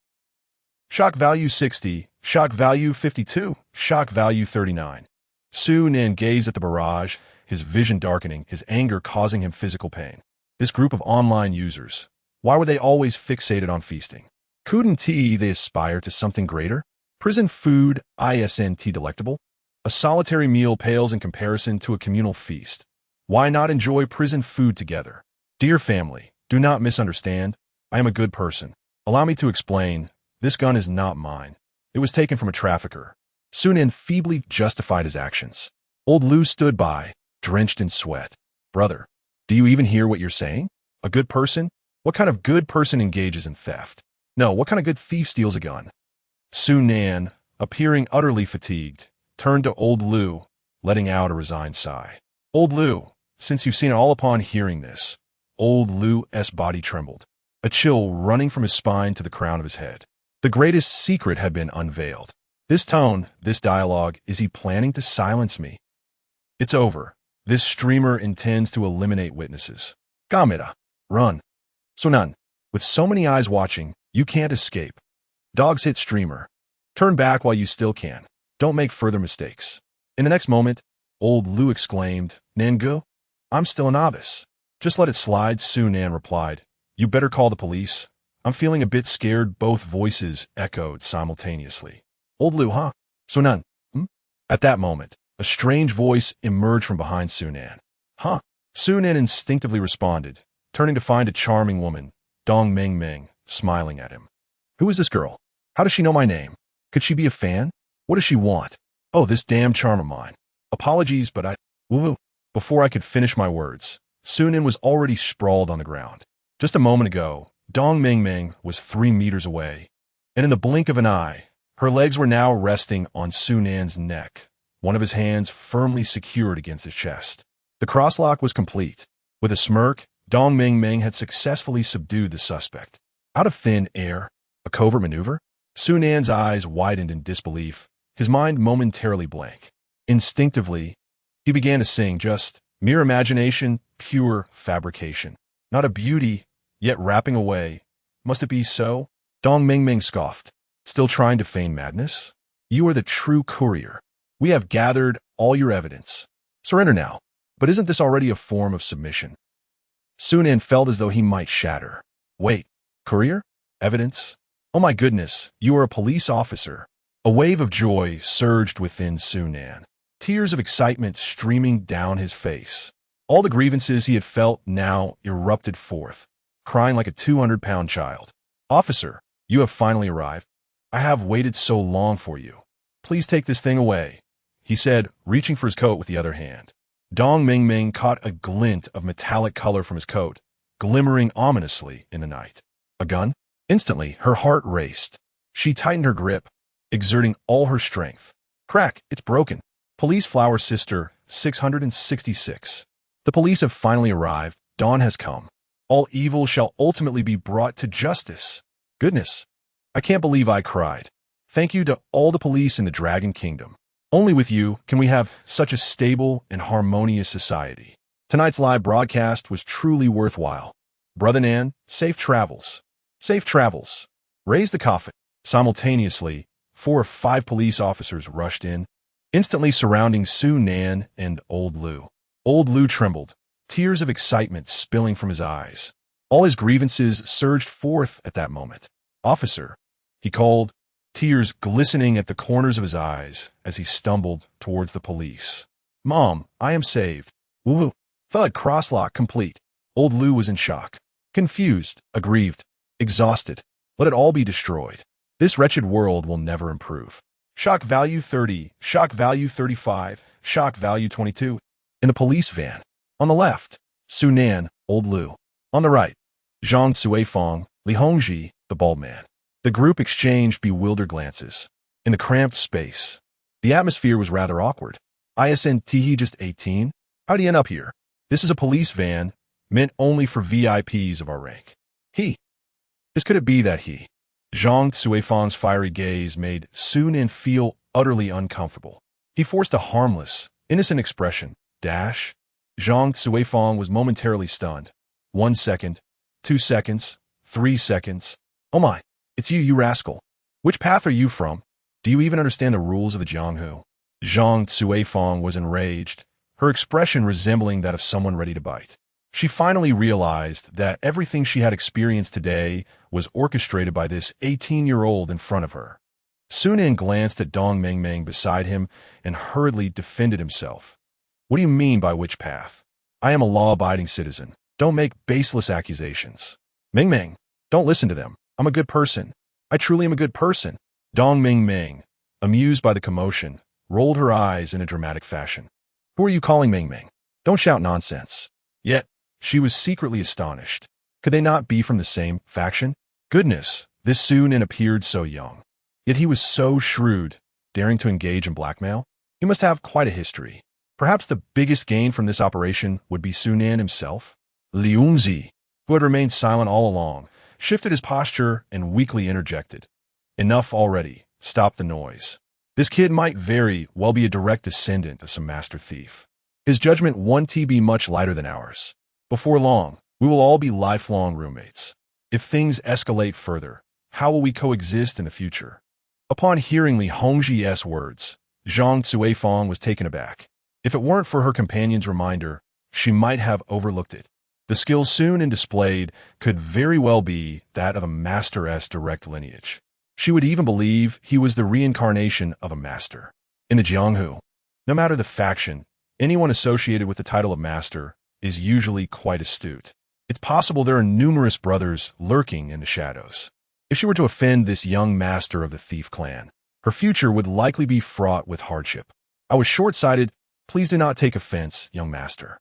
Shock value 60, shock value 52, shock value 39. Su Nan gazed at the barrage, his vision darkening, his anger causing him physical pain. This group of online users, why were they always fixated on feasting? Couldn't they aspire to something greater? Prison food, isn't delectable? A solitary meal pales in comparison to a communal feast. Why not enjoy prison food together? Dear family, do not misunderstand. I am a good person. Allow me to explain. This gun is not mine. It was taken from a trafficker. Su Nan feebly justified his actions. Old Lu stood by, drenched in sweat. Brother, do you even hear what you're saying? A good person? What kind of good person engages in theft? No, what kind of good thief steals a gun? Su Nan, appearing utterly fatigued, turned to Old Lu, letting out a resigned sigh. Old Lu, since you've seen it all upon hearing this. Old Lu's body trembled, a chill running from his spine to the crown of his head. The greatest secret had been unveiled. This tone, this dialogue, is he planning to silence me? It's over. This streamer intends to eliminate witnesses. Gamera. Run. Sunan. With so many eyes watching, you can't escape. Dogs hit streamer. Turn back while you still can. Don't make further mistakes. In the next moment, Old Lu exclaimed, Nangu? I'm still a novice. Just let it slide, Su Nan replied. You better call the police. I'm feeling a bit scared. Both voices echoed simultaneously. Old Lu, huh? Sunan. At that moment, a strange voice emerged from behind Su Nan. Huh? Su Nan instinctively responded, turning to find a charming woman, Dong Ming Ming, smiling at him. Who is this girl? How does she know my name? Could she be a fan? What does she want? Oh, this damn charm of mine. Apologies, but Woo-woo. Before I could finish my words, Su Nan was already sprawled on the ground. Just a moment ago, Dong Ming Ming was 3 meters away, and in the blink of an eye, her legs were now resting on Su Nan's neck, one of his hands firmly secured against his chest. The crosslock was complete. With a smirk, Dong Ming Ming had successfully subdued the suspect. Out of thin air, a covert maneuver? Su Nan's eyes widened in disbelief, his mind momentarily blank. Instinctively, he began to sing, just mere imagination, pure fabrication. Not a beauty, yet rapping away. Must it be so? Dong Ming Ming scoffed. Still trying to feign madness? You are the true courier. We have gathered all your evidence. Surrender now. But isn't this already a form of submission? Su Nan felt as though he might shatter. Wait, courier? Evidence? Oh my goodness, you are a police officer. A wave of joy surged within Su Nan, tears of excitement streaming down his face. All the grievances he had felt now erupted forth, crying like a 200-pound child. Officer, you have finally arrived. I have waited so long for you. Please take this thing away, he said, reaching for his coat with the other hand. Dong Ming Ming caught a glint of metallic color from his coat, glimmering ominously in the night. A gun? Instantly, her heart raced. She tightened her grip, exerting all her strength. Crack, it's broken. Police Flower Sister, 666. The police have finally arrived. Dawn has come. All evil shall ultimately be brought to justice. Goodness, I can't believe I cried. Thank you to all the police in the Dragon Kingdom. Only with you can we have such a stable and harmonious society. Tonight's live broadcast was truly worthwhile. Brother Nan, safe travels. Safe travels. Raise the coffin. Simultaneously, 4 or 5 police officers rushed in, instantly surrounding Su Nan and Old Lu. Old Lu trembled, tears of excitement spilling from his eyes. All his grievances surged forth at that moment. Officer, he called, tears glistening at the corners of his eyes as he stumbled towards the police. Mom, I am saved. Woo-woo. Thud crosslock complete. Old Lu was in shock. Confused, aggrieved, exhausted. Let it all be destroyed. This wretched world will never improve. Shock value 30, shock value 35, shock value 22. In the police van. On the left, Su Nan, Old Lu. On the right, Zhang Suifeng, Li Hongji, the bald man. The group exchanged bewildered glances. In the cramped space, the atmosphere was rather awkward. Isn't he just 18? How'd he end up here? This is a police van. meant only for VIPs of our rank. He. This could it be that he? Zhang Cuifang's fiery gaze made Su Nin feel utterly uncomfortable. He forced a harmless, innocent expression. Dash. Zhang Cuifang was momentarily stunned. 1 second, 2 seconds, 3 seconds. Oh my, it's you rascal. Which path are you from? Do you even understand the rules of the Jianghu? Zhang Cuifang was enraged, her expression resembling that of someone ready to bite. She finally realized that everything she had experienced today was orchestrated by this 18-year-old in front of her. Su Nin glanced at Dong Mengmeng beside him and hurriedly defended himself. What do you mean by which path? I am a law-abiding citizen. Don't make baseless accusations. Mengmeng, don't listen to them. I'm a good person. I truly am a good person. Dong Mengmeng, amused by the commotion, rolled her eyes in a dramatic fashion. Who are you calling Mengmeng? Don't shout nonsense. Yet, she was secretly astonished. Could they not be from the same faction? Goodness, this Su Nin appeared so young. Yet he was so shrewd, daring to engage in blackmail. He must have quite a history. Perhaps the biggest gain from this operation would be Su Nin himself. Liuzi, who had remained silent all along, shifted his posture and weakly interjected. Enough already. Stop the noise. This kid might very well be a direct descendant of some master thief. His judgment won't be much lighter than ours. Before long, we will all be lifelong roommates. If things escalate further, how will we coexist in the future? Upon hearing Li Hongji's words, Zhang Cuifang was taken aback. If it weren't for her companion's reminder, she might have overlooked it. The skill Su Nin displayed could very well be that of a master's direct lineage. She would even believe he was the reincarnation of a master. In the Jianghu, no matter the faction, anyone associated with the title of master is usually quite astute. It's possible there are numerous brothers lurking in the shadows. If she were to offend this young master of the thief clan, her future would likely be fraught with hardship. I was short-sighted. Please do not take offense, young master.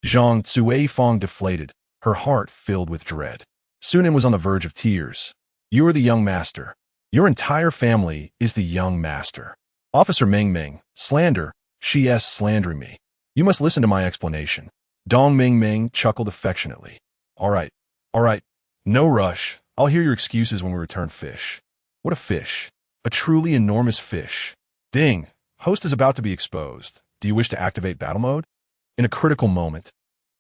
Zhang Cuifang deflated, her heart filled with dread. Su Nin was on the verge of tears. You are the young master. Your entire family is the young master. Officer Mengmeng, slander. She is slandering me. You must listen to my explanation. Dong Mengmeng chuckled affectionately. All right. No rush. I'll hear your excuses when we return fish. What a fish. A truly enormous fish. Ding. Host is about to be exposed. Do you wish to activate battle mode? In a critical moment,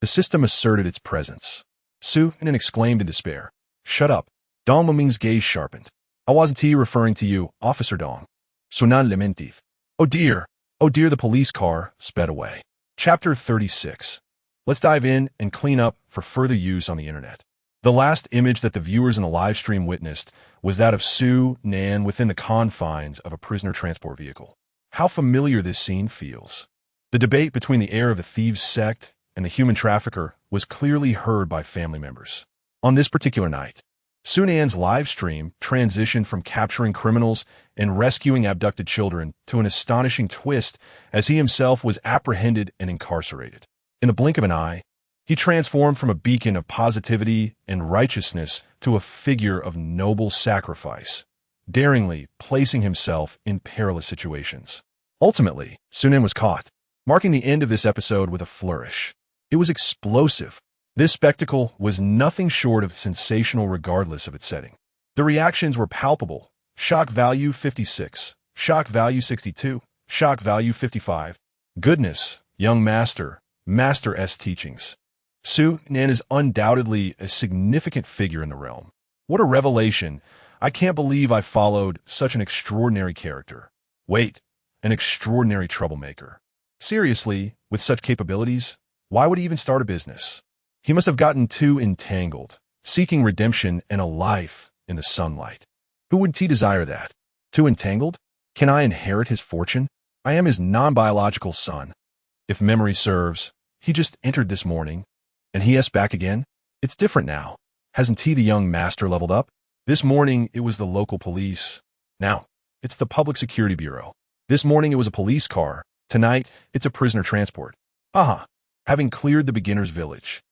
the system asserted its presence. Su Nin exclaimed in despair. Shut up. Dong Mengmeng's gaze sharpened. I wasn't referring to you, Officer Dong. Sunan lamentif. Oh dear, the police car sped away. Chapter 36. Let's dive in and clean up for further use on the internet. The last image that the viewers in the live stream witnessed was that of Su Nin within the confines of a prisoner transport vehicle. How familiar this scene feels. The debate between the heir of the thieves' sect and the human trafficker was clearly heard by family members. On this particular night, Su Nin's live stream transitioned from capturing criminals and rescuing abducted children to an astonishing twist as he himself was apprehended and incarcerated. In the blink of an eye, he transformed from a beacon of positivity and righteousness to a figure of noble sacrifice, daringly placing himself in perilous situations. Ultimately, Su Nin was caught, marking the end of this episode with a flourish. It was explosive. This spectacle was nothing short of sensational regardless of its setting. The reactions were palpable. Shock value 56, shock value 62, shock value 55. Goodness, young master, master's teachings. Su Nin is undoubtedly a significant figure in the realm. What a revelation. I can't believe I followed such an extraordinary character. Wait, an extraordinary troublemaker. Seriously, with such capabilities, why would he even start a business? He must have gotten too entangled, seeking redemption and a life in the sunlight. Who would he desire that? Too entangled? Can I inherit his fortune? I am his non-biological son. If memory serves, he just entered this morning, and he is back again? It's different now. Hasn't he, the young master, leveled up? This morning, it was the local police. Now, it's the Public Security Bureau. This morning, it was a police car. Tonight, it's a prisoner transport. Aha, having cleared the beginner's village.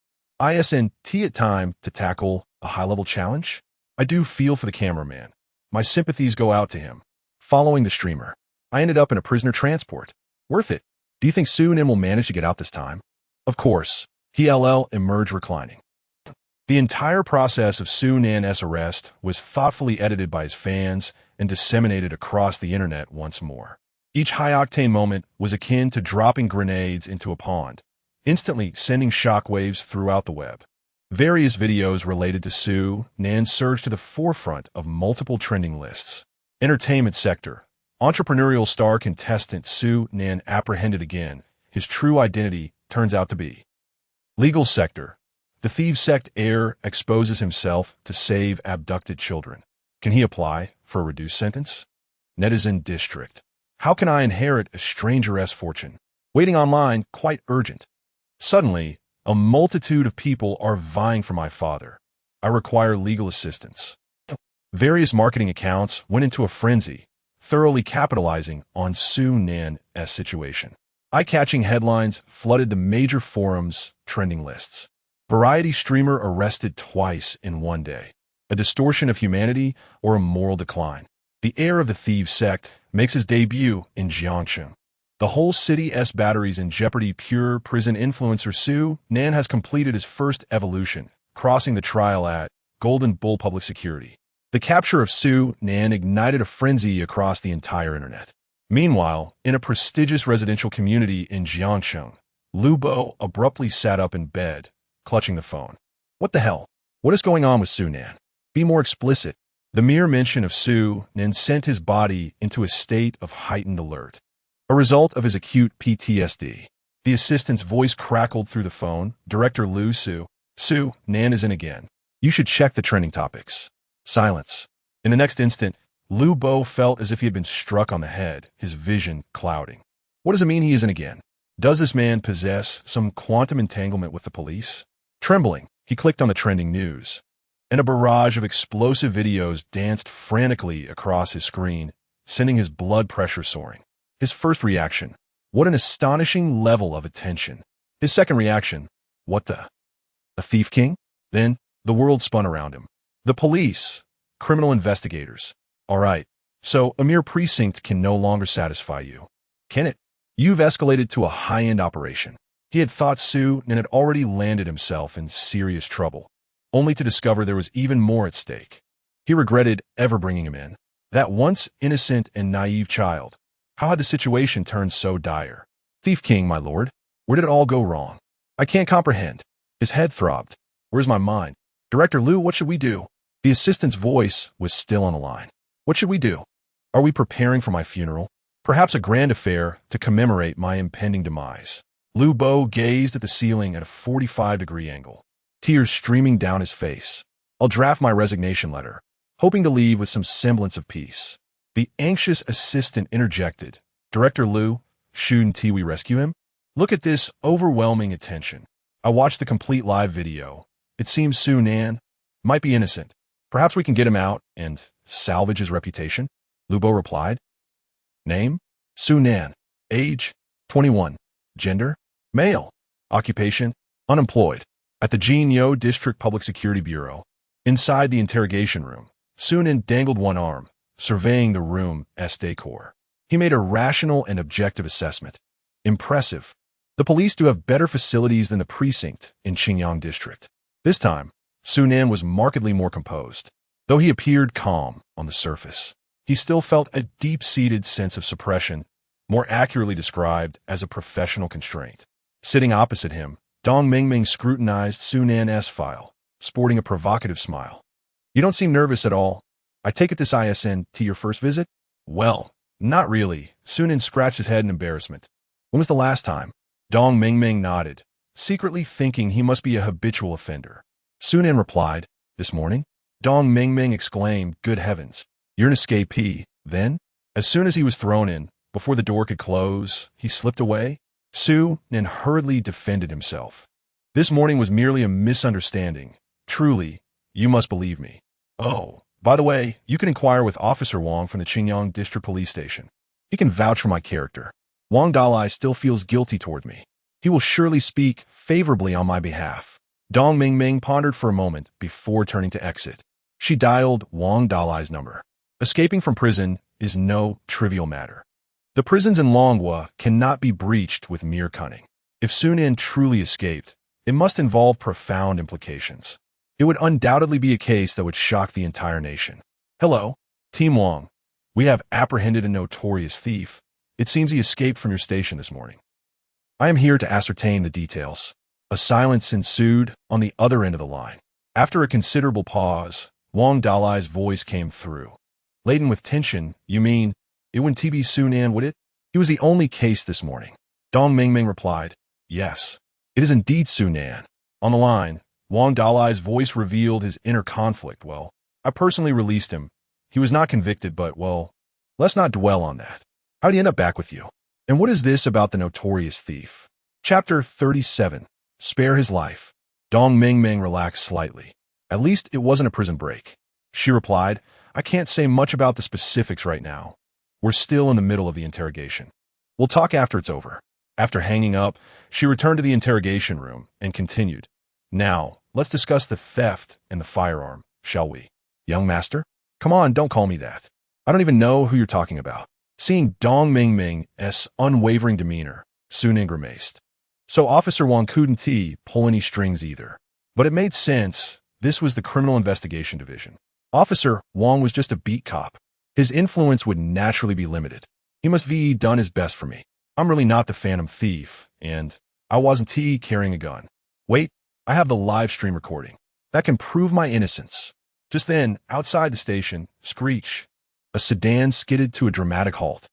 Isn't it time to tackle a high-level challenge? I do feel for the cameraman. My sympathies go out to him. Following the streamer, I ended up in a prisoner transport. Worth it. Do you think Su Nin will manage to get out this time? Of course. PLL emerged reclining. The entire process of Su Nan's arrest was thoughtfully edited by his fans and disseminated across the internet once more. Each high-octane moment was akin to dropping grenades into a pond, instantly sending shockwaves throughout the web. Various videos related to Su Nan surged to the forefront of multiple trending lists. Entertainment sector. Entrepreneurial star contestant Su Nan apprehended again. His true identity turns out to be. Legal sector. The Thieves Sect heir exposes himself to save abducted children. Can he apply for a reduced sentence? Netizen district. How can I inherit a stranger's fortune? Waiting online, quite urgent. Suddenly, a multitude of people are vying for my father. I require legal assistance. Various marketing accounts went into a frenzy, thoroughly capitalizing on Su Nan's situation. Eye-catching headlines flooded the major forums' trending lists. Variety streamer arrested twice in one day. A distortion of humanity or a moral decline. The heir of the Thieves Sect makes his debut in Jiangxing. The whole city's batteries in jeopardy. Pure prison influencer Su Nan has completed his first evolution, crossing the trial at Golden Bull Public Security. The capture of Su Nan ignited a frenzy across the entire internet. Meanwhile, in a prestigious residential community in Jiangxing, Lu Bo abruptly sat up in bed, clutching the phone. What the hell? What is going on with Su Nan? Be more explicit. The mere mention of Su Nan sent his body into a state of heightened alert. A result of his acute PTSD. The assistant's voice crackled through the phone. Director Lu Su. Su Nan is in again. You should check the trending topics. Silence. In the next instant, Lu Bo felt as if he had been struck on the head, his vision clouding. What does it mean he isn't again? Does this man possess some quantum entanglement with the police? Trembling, he clicked on the trending news. And a barrage of explosive videos danced frantically across his screen, sending his blood pressure soaring. His first reaction, what an astonishing level of attention. His second reaction, what the? A thief king? Then, the world spun around him. The police, criminal investigators. All right, so a mere precinct can no longer satisfy you. Can it? You've escalated to a high-end operation. He had thought Su Nan had already landed himself in serious trouble, only to discover there was even more at stake. He regretted ever bringing him in. That once innocent and naive child. How had the situation turned so dire? Thief King, my lord. Where did it all go wrong? I can't comprehend. His head throbbed. Where's my mind? Director Lu, what should we do? The assistant's voice was still on the line. What should we do? Are we preparing for my funeral? Perhaps a grand affair to commemorate my impending demise. Lu Bo gazed at the ceiling at a 45-degree angle, tears streaming down his face. I'll draft my resignation letter, hoping to leave with some semblance of peace. The anxious assistant interjected. Director Lu, shouldn't we rescue him? Look at this overwhelming attention. I watched the complete live video. It seems Su Nan might be innocent. Perhaps we can get him out and salvage his reputation? Lu Bo replied. Name? Su Nan. Age? 21. Gender? Male. Occupation? Unemployed. At the Jinyo District Public Security Bureau. Inside the interrogation room, Su Nan dangled one arm, surveying the room's decor. He made a rational and objective assessment. Impressive. The police do have better facilities than the precinct in Qingyang District. This time, Su Nan was markedly more composed. Though he appeared calm on the surface, he still felt a deep-seated sense of suppression, more accurately described as a professional constraint. Sitting opposite him, Dong Mingming scrutinized Su Nan's file, sporting a provocative smile. You don't seem nervous at all. I take it this ISN to your first visit? Well, not really. Su Nan scratched his head in embarrassment. When was the last time? Dong Mingming nodded, secretly thinking he must be a habitual offender. Su Nan replied, this morning? Dong Mingming exclaimed, good heavens. You're an escapee, then? As soon as he was thrown in, before the door could close, he slipped away? Su Nan hurriedly defended himself. This morning was merely a misunderstanding. Truly, you must believe me. Oh, by the way, you can inquire with Officer Wang from the Qingyang District Police Station. He can vouch for my character. Wang Dalai still feels guilty toward me. He will surely speak favorably on my behalf. Dong Mingming pondered for a moment before turning to exit. She dialed Wang Dalai's number. Escaping from prison is no trivial matter. The prisons in Longhua cannot be breached with mere cunning. If Su Nan truly escaped, It must involve profound implications. It would undoubtedly be a case that would shock the entire nation. Hello, Team Wong. We have apprehended a notorious thief. It seems he escaped from your station this morning. I am here to ascertain the details. A silence ensued on the other end of the line. After a considerable pause, Wang Dalai's voice came through. Laden with tension, you mean, it wouldn't be Sunan, would it? He was the only case this morning. Dong Mingming replied, yes, it is indeed Sunan. On the line, Wang Dalai's voice revealed his inner conflict. Well, I personally released him. He was not convicted, but, well, let's not dwell on that. How'd he end up back with you? And what is this about the notorious thief? Chapter 37. Spare his life. Dong Mingming relaxed slightly. At least it wasn't a prison break. She replied, I can't say much about the specifics right now. We're still in the middle of the interrogation. We'll talk after it's over. After hanging up, she returned to the interrogation room and continued. Now, let's discuss the theft and the firearm, shall we? Young master? Come on, don't call me that. I don't even know who you're talking about. Seeing Dong Mingming's unwavering demeanor, Sunan grimaced. So Officer Wang couldn't pull any strings either. But it made sense. This was the Criminal Investigation Division. Officer Wang was just a beat cop. His influence would naturally be limited. He must be done his best for me. I'm really not the phantom thief, and I wasn't carrying a gun. Wait, I have the live stream recording. That can prove my innocence. Just then, outside the station, screech. A sedan skidded to a dramatic halt,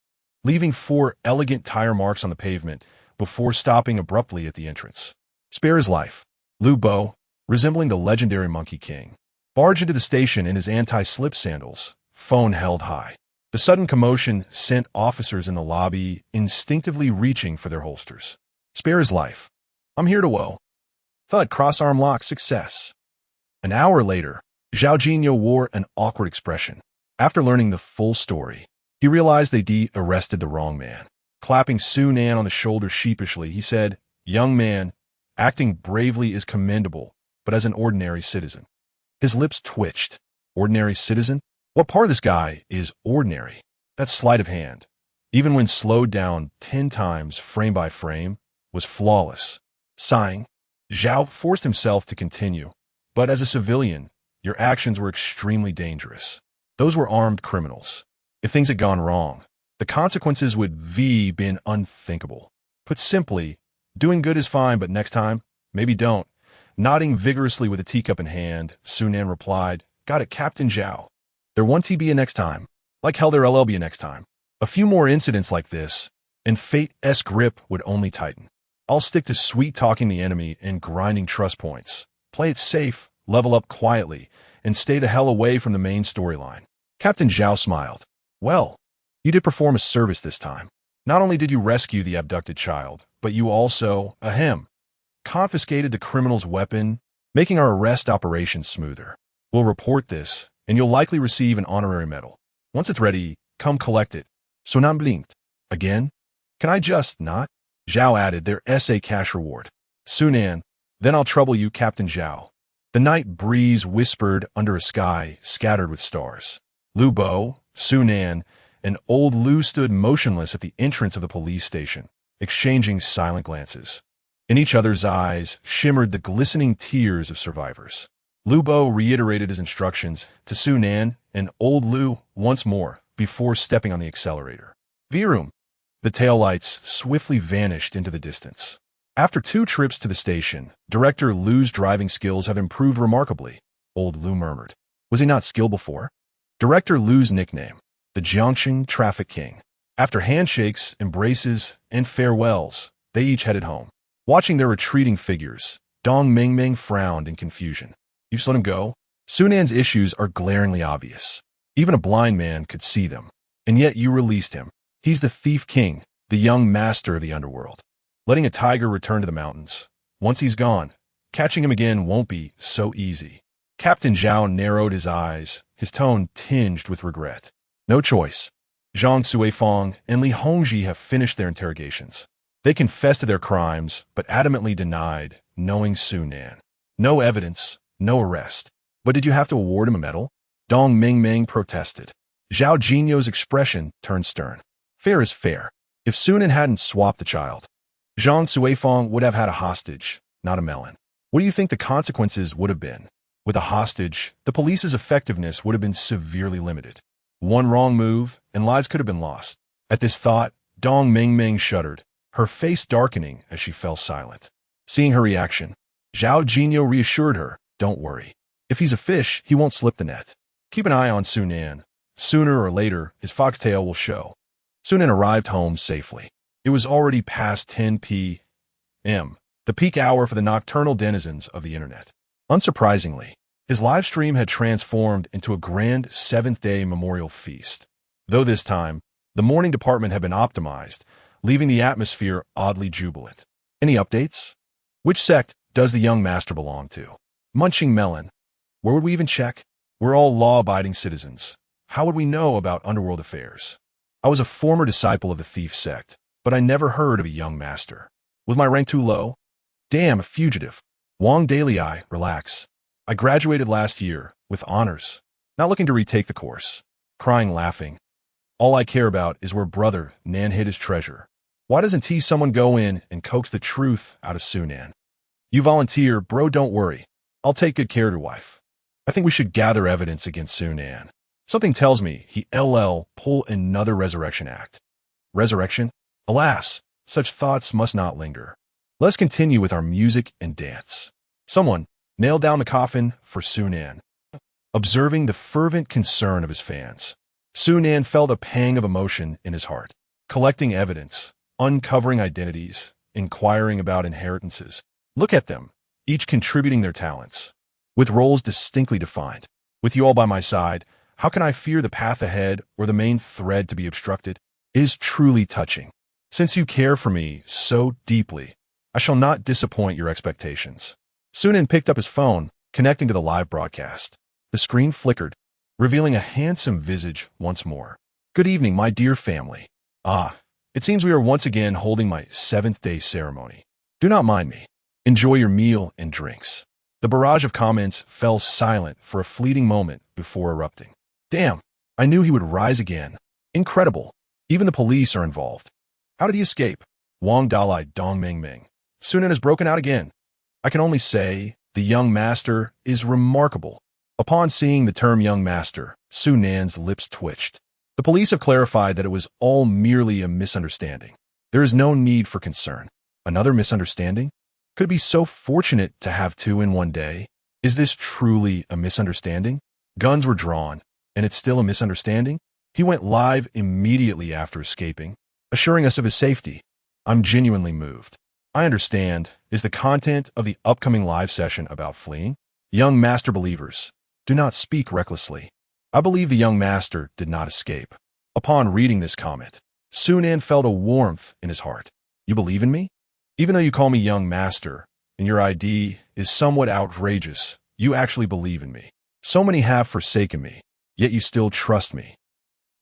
leaving 4 elegant tire marks on the pavement before stopping abruptly at the entrance. Spare his life. Lu Bo, resembling the legendary Monkey King, barged into the station in his anti-slip sandals, phone held high. The sudden commotion sent officers in the lobby instinctively reaching for their holsters. Spare his life. I'm here to woe. Thud cross-arm lock success. An hour later, Zhao Jinyo wore an awkward expression. After learning the full story, he realized they arrested the wrong man. Clapping Sunan on the shoulder sheepishly, he said, Young man, acting bravely is commendable, but as an ordinary citizen. His lips twitched. Ordinary citizen? What part of this guy is ordinary? That sleight of hand, even when slowed down 10 times frame by frame, was flawless. Sighing, Zhao forced himself to continue. But as a civilian, your actions were extremely dangerous. Those were armed criminals. If things had gone wrong, the consequences would been unthinkable. Put simply, doing good is fine, but next time, maybe don't. Nodding vigorously with a teacup in hand, Sunan replied, Got it, Captain Zhao. There won't be a next time. Like hell there'll be a next time. A few more incidents like this, and fate's grip would only tighten. I'll stick to sweet-talking the enemy and grinding trust points. Play it safe, level up quietly, and stay the hell away from the main storyline. Captain Zhao smiled. Well, you did perform a service this time. Not only did you rescue the abducted child, but you also, confiscated the criminal's weapon, making our arrest operation smoother. We'll report this, and you'll likely receive an honorary medal. Once it's ready, come collect it. Sunan blinked. Again? Can I just not? Zhao added their essay cash reward. Sunan, then I'll trouble you, Captain Zhao. The night breeze whispered under a sky scattered with stars. Lu Bo, Sunan, and old Lu stood motionless at the entrance of the police station, exchanging silent glances. In each other's eyes shimmered the glistening tears of survivors. Lu Bo reiterated his instructions to Sunan and old Lu once more before stepping on the accelerator. Virum. The taillights swiftly vanished into the distance. After 2 trips to the station, Director Lu's driving skills have improved remarkably, old Lu murmured. Was he not skilled before? Director Lu's nickname, the Jiangxing Traffic King. After handshakes, embraces, and farewells, they each headed home. Watching their retreating figures, Dong Mingming frowned in confusion. You just let him go? Sunan's issues are glaringly obvious. Even a blind man could see them. And yet you released him. He's the thief king, the young master of the underworld. Letting a tiger return to the mountains. Once he's gone, catching him again won't be so easy. Captain Zhao narrowed his eyes, his tone tinged with regret. No choice. Zhang Suifang and Li Hongji have finished their interrogations. They confessed to their crimes, but adamantly denied knowing Sunan. No evidence, no arrest. But did you have to award him a medal? Dong Mingming protested. Zhao Jinyo's expression turned stern. Fair is fair. If Sunan hadn't swapped the child, Zhang Suifang would have had a hostage, not a melon. What do you think the consequences would have been? With a hostage, the police's effectiveness would have been severely limited. One wrong move, and lives could have been lost. At this thought, Dong Mingming shuddered, her face darkening as she fell silent. Seeing her reaction, Zhao Jinyo reassured her, "Don't worry. If he's a fish, he won't slip the net. Keep an eye on Sunan. Sooner or later, his foxtail will show." Sunan arrived home safely. It was already past 10 p.m., the peak hour for the nocturnal denizens of the internet. Unsurprisingly, his live stream had transformed into a grand seventh-day memorial feast. Though this time, the morning department had been optimized, leaving the atmosphere oddly jubilant. Any updates? Which sect does the young master belong to? Munching melon. Where would we even check? We're all law-abiding citizens. How would we know about underworld affairs? I was a former disciple of the thief sect, but I never heard of a young master. Was my rank too low? Damn, a fugitive. Wang Dalei, relax. I graduated last year, with honors. Not looking to retake the course. Crying, laughing. All I care about is where brother Nan hid his treasure. Why doesn't someone go in and coax the truth out of Sunan? You volunteer, bro, don't worry. I'll take good care of your wife. I think we should gather evidence against Sunan. Something tells me he pull another resurrection act. Resurrection? Alas, such thoughts must not linger. Let's continue with our music and dance. Someone nailed down the coffin for Sunan. Observing the fervent concern of his fans, Sunan felt a pang of emotion in his heart. Collecting evidence, uncovering identities, inquiring about inheritances. Look at them, each contributing their talents, with roles distinctly defined. With you all by my side, how can I fear the path ahead or the main thread to be obstructed? It is truly touching. Since you care for me so deeply, I shall not disappoint your expectations. Sunan picked up his phone, connecting to the live broadcast. The screen flickered, revealing a handsome visage once more. Good evening, my dear family. It seems we are once again holding my seventh-day ceremony. Do not mind me. Enjoy your meal and drinks. The barrage of comments fell silent for a fleeting moment before erupting. Damn, I knew he would rise again. Incredible. Even the police are involved. How did he escape? Wang Dalai Dong Mingming. Sunan has broken out again. I can only say, the young master is remarkable. Upon seeing the term young master, Sunan's lips twitched. The police have clarified that it was all merely a misunderstanding. There is no need for concern. Another misunderstanding? Could be so fortunate to have two in one day. Is this truly a misunderstanding? Guns were drawn, and it's still a misunderstanding? He went live immediately after escaping, assuring us of his safety. I'm genuinely moved. I understand. Is the content of the upcoming live session about fleeing? Young master believers, do not speak recklessly. I believe the young master did not escape. Upon reading this comment, Sunan felt a warmth in his heart. You believe in me? Even though you call me young master, and your ID is somewhat outrageous, you actually believe in me. So many have forsaken me, yet you still trust me.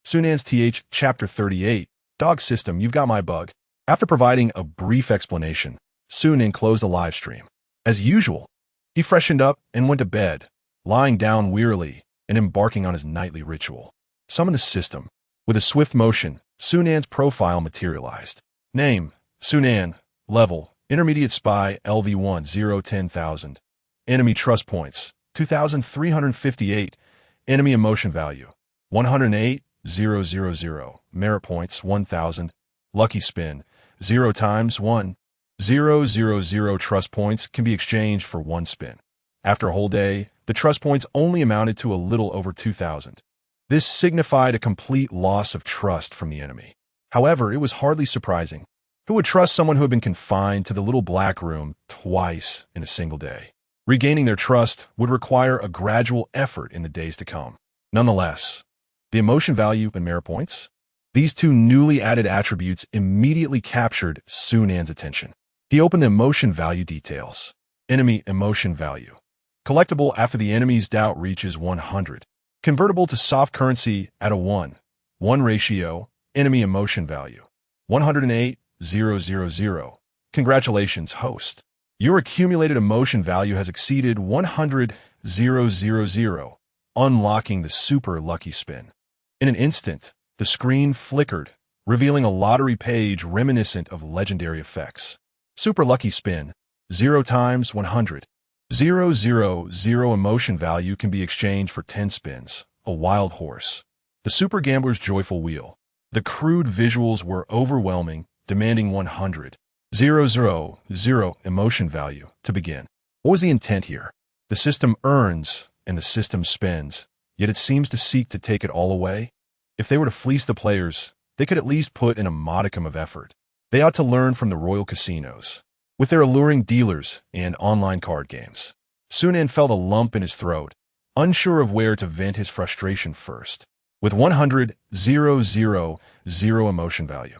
Sunan's Chapter 38, Dog System, You've Got My Bug. After providing a brief explanation, Sunan closed the live stream. As usual, he freshened up and went to bed, lying down wearily and embarking on his nightly ritual. Summon the system. With a swift motion, Sunan's profile materialized. Name, Sunan. Level, Intermediate Spy, LV1, 0-10,000. Enemy Trust Points, 2,358. Enemy Emotion Value, 108,000. Merit Points, 1,000. Lucky Spin, 0 times 1. 000 trust points can be exchanged for 1 spin. After a whole day, the trust points only amounted to a little over 2,000. This signified a complete loss of trust from the enemy. However, it was hardly surprising. Who would trust someone who had been confined to the little black room twice in a single day? Regaining their trust would require a gradual effort in the days to come. Nonetheless, the emotion value and merit points? These two newly added attributes immediately captured Sunan's attention. He opened the emotion value details. Enemy emotion value. Collectible after the enemy's doubt reaches 100. Convertible to soft currency at a 1:1 ratio. Enemy emotion value. 108,000. Congratulations, host. Your accumulated emotion value has exceeded 100,000, unlocking the super lucky spin. In an instant, the screen flickered, revealing a lottery page reminiscent of legendary effects. Super lucky spin, 0 times 100. 000 emotion value can be exchanged for 10 spins, a wild horse. The super gambler's joyful wheel. The crude visuals were overwhelming, demanding 100. 000 emotion value to begin. What was the intent here? The system earns and the system spends, yet it seems to seek to take it all away. If they were to fleece the players, they could at least put in a modicum of effort. They ought to learn from the royal casinos, with their alluring dealers and online card games. Sunan felt a lump in his throat, unsure of where to vent his frustration first. With 100 emotion value,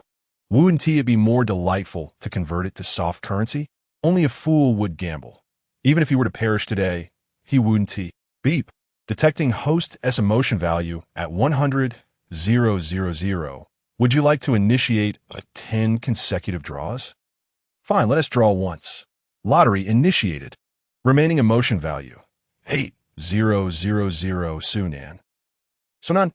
wouldn't it be more delightful to convert it to soft currency? Only a fool would gamble. Even if he were to perish today, he wouldn't. Beep. Detecting host's emotion value at 100 Would you like to initiate 10 consecutive draws? Fine, let us draw once. Lottery initiated. Remaining emotion value 8000 Sunan. Sunan.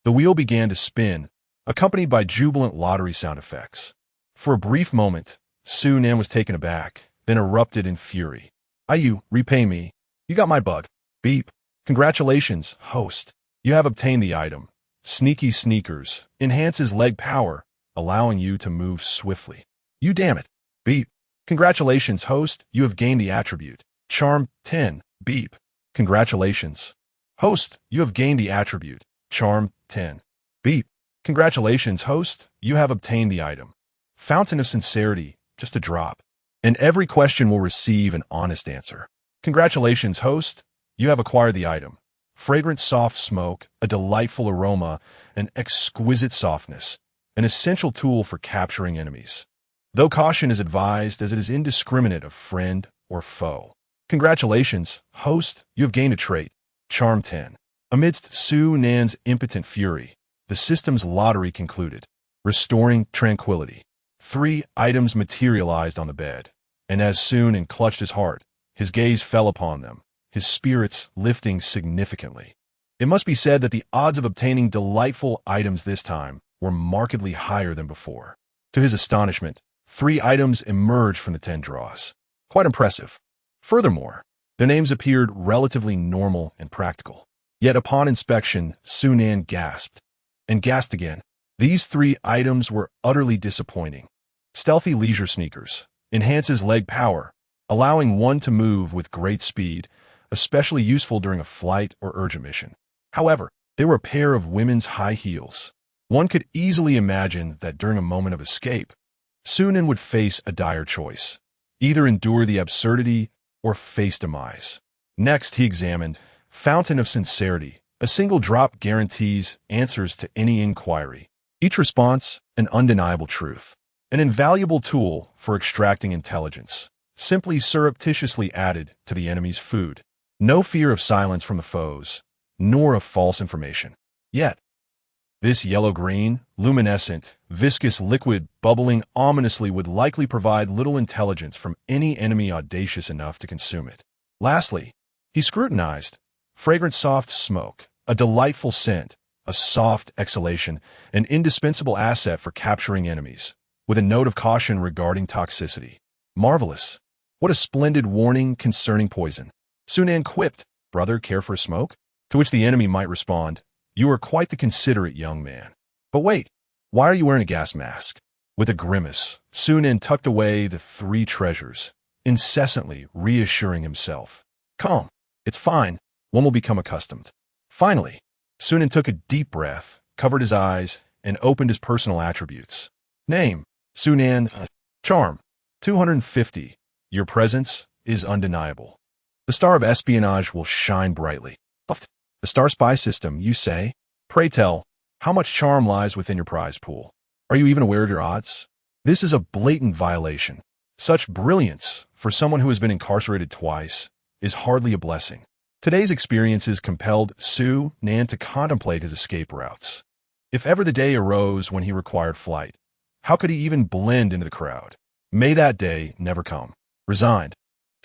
The wheel began to spin, accompanied by jubilant lottery sound effects. For a brief moment, Sunan was taken aback, then erupted in fury. You repay me. You got my bug. Beep. Congratulations, host. You have obtained the item. Sneaky Sneakers enhances leg power, allowing you to move swiftly. You damn it. Beep. Congratulations, host. You have gained the attribute. Charm 10. Beep. Congratulations. Host, you have gained the attribute. Charm 10. Beep. Congratulations, host. You have obtained the item. Fountain of Sincerity, just a drop. And every question will receive an honest answer. Congratulations, host. You have acquired the item. Fragrant soft smoke, a delightful aroma, an exquisite softness, an essential tool for capturing enemies. Though caution is advised as it is indiscriminate of friend or foe. Congratulations, host. You have gained a trait. Charm 10. Amidst Sunan's impotent fury, the system's lottery concluded, restoring tranquility. 3 items materialized on the bed, and as Sunan clutched his heart, his gaze fell upon them, his spirits lifting significantly. It must be said that the odds of obtaining delightful items this time were markedly higher than before. To his astonishment, 3 items emerged from the 10 draws. Quite impressive. Furthermore, their names appeared relatively normal and practical. Yet upon inspection, Sunan gasped, and gasped again. These 3 items were utterly disappointing. Stealthy Leisure Sneakers enhances leg power, allowing one to move with great speed, especially useful during a flight or urgent mission. However, they were a pair of women's high heels. One could easily imagine that during a moment of escape, Sunan would face a dire choice, either endure the absurdity or face demise. Next, he examined Fountain of Sincerity. A single drop guarantees answers to any inquiry. Each response, an undeniable truth. An invaluable tool for extracting intelligence, simply surreptitiously added to the enemy's food. No fear of silence from the foes, nor of false information. Yet, this yellow-green, luminescent, viscous liquid bubbling ominously would likely provide little intelligence from any enemy audacious enough to consume it. Lastly, he scrutinized fragrant soft smoke, a delightful scent, a soft exhalation, an indispensable asset for capturing enemies, with a note of caution regarding toxicity. Marvelous. What a splendid warning concerning poison. Sunan quipped, "Brother, care for a smoke?" To which the enemy might respond, "You are quite the considerate young man. But wait, why are you wearing a gas mask?" With a grimace, Sunan tucked away the 3 treasures, incessantly reassuring himself. "Calm. It's fine. One will become accustomed." Finally, Sunan took a deep breath, covered his eyes, and opened his personal attributes. Name, Sunan. Charm, 250. Your presence is undeniable. The star of espionage will shine brightly. The star spy system, you say? Pray tell, how much charm lies within your prize pool? Are you even aware of your odds? This is a blatant violation. Such brilliance, for someone who has been incarcerated twice, is hardly a blessing. Today's experiences compelled Sunan to contemplate his escape routes. If ever the day arose when he required flight, how could he even blend into the crowd? May that day never come. Resigned,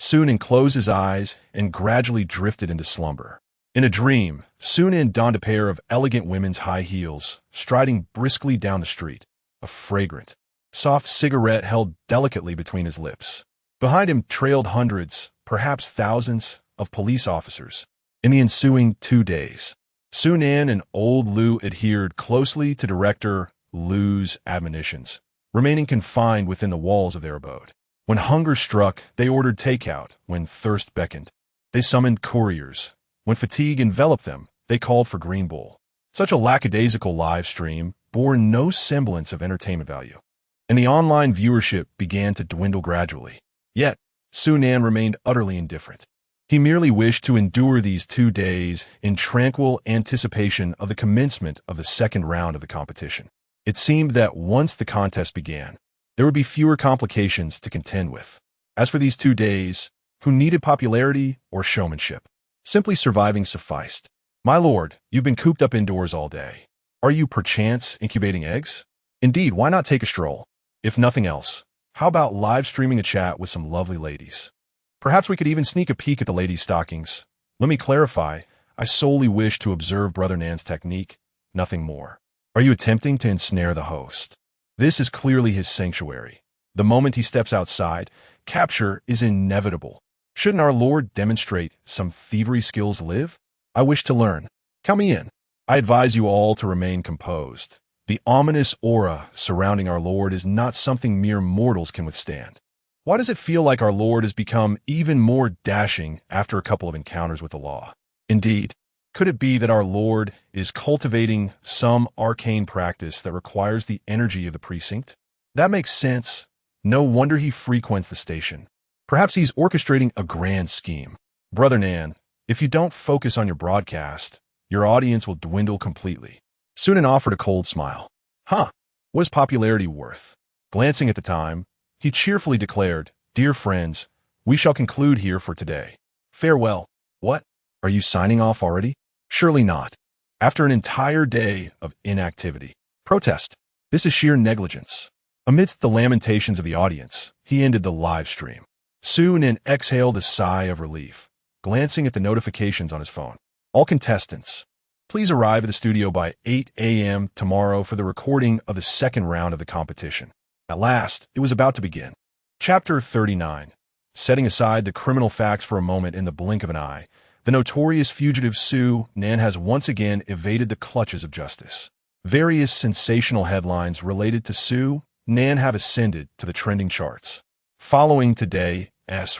Sunan closed his eyes and gradually drifted into slumber. In a dream, Sunan donned a pair of elegant women's high heels, striding briskly down the street, a fragrant, soft cigarette held delicately between his lips. Behind him trailed hundreds, perhaps thousands, of police officers. In the ensuing 2 days, Su Nan and old Liu adhered closely to Director Liu's admonitions, remaining confined within the walls of their abode. When hunger struck, they ordered takeout. When thirst beckoned, they summoned couriers. When fatigue enveloped them, they called for Green Bull. Such a lackadaisical live stream bore no semblance of entertainment value, and the online viewership began to dwindle gradually. Yet, Su Nan remained utterly indifferent. He merely wished to endure these 2 days in tranquil anticipation of the commencement of the second round of the competition. It seemed that once the contest began, there would be fewer complications to contend with. As for these 2 days, who needed popularity or showmanship? Simply surviving sufficed. My lord, you've been cooped up indoors all day. Are you perchance incubating eggs? Indeed, why not take a stroll? If nothing else, how about live streaming a chat with some lovely ladies? Perhaps we could even sneak a peek at the ladies' stockings. Let me clarify, I solely wish to observe Brother Nan's technique, nothing more. Are you attempting to ensnare the host? This is clearly his sanctuary. The moment he steps outside, capture is inevitable. Shouldn't our Lord demonstrate some thievery skills live? I wish to learn. Count me in. I advise you all to remain composed. The ominous aura surrounding our Lord is not something mere mortals can withstand. Why does it feel like our Lord has become even more dashing after a couple of encounters with the law? Indeed, could it be that our Lord is cultivating some arcane practice that requires the energy of the precinct? That makes sense. No wonder he frequents the station. Perhaps he's orchestrating a grand scheme. Brother Nan, if you don't focus on your broadcast, your audience will dwindle completely. Su Nan offered a cold smile. What is popularity worth? Glancing at the time, he cheerfully declared, Dear friends, we shall conclude here for today. Farewell. What? Are you signing off already? Surely not. After an entire day of inactivity. Protest. This is sheer negligence. Amidst the lamentations of the audience, he ended the live stream. Su Nan exhaled a sigh of relief, glancing at the notifications on his phone. All contestants, please arrive at the studio by 8 a.m. tomorrow for the recording of the second round of the competition. At last, it was about to begin. Chapter 39. Setting aside the criminal facts for a moment in the blink of an eye, the notorious fugitive Su Nan has once again evaded the clutches of justice. Various sensational headlines related to Su Nan have ascended to the trending charts. Following today's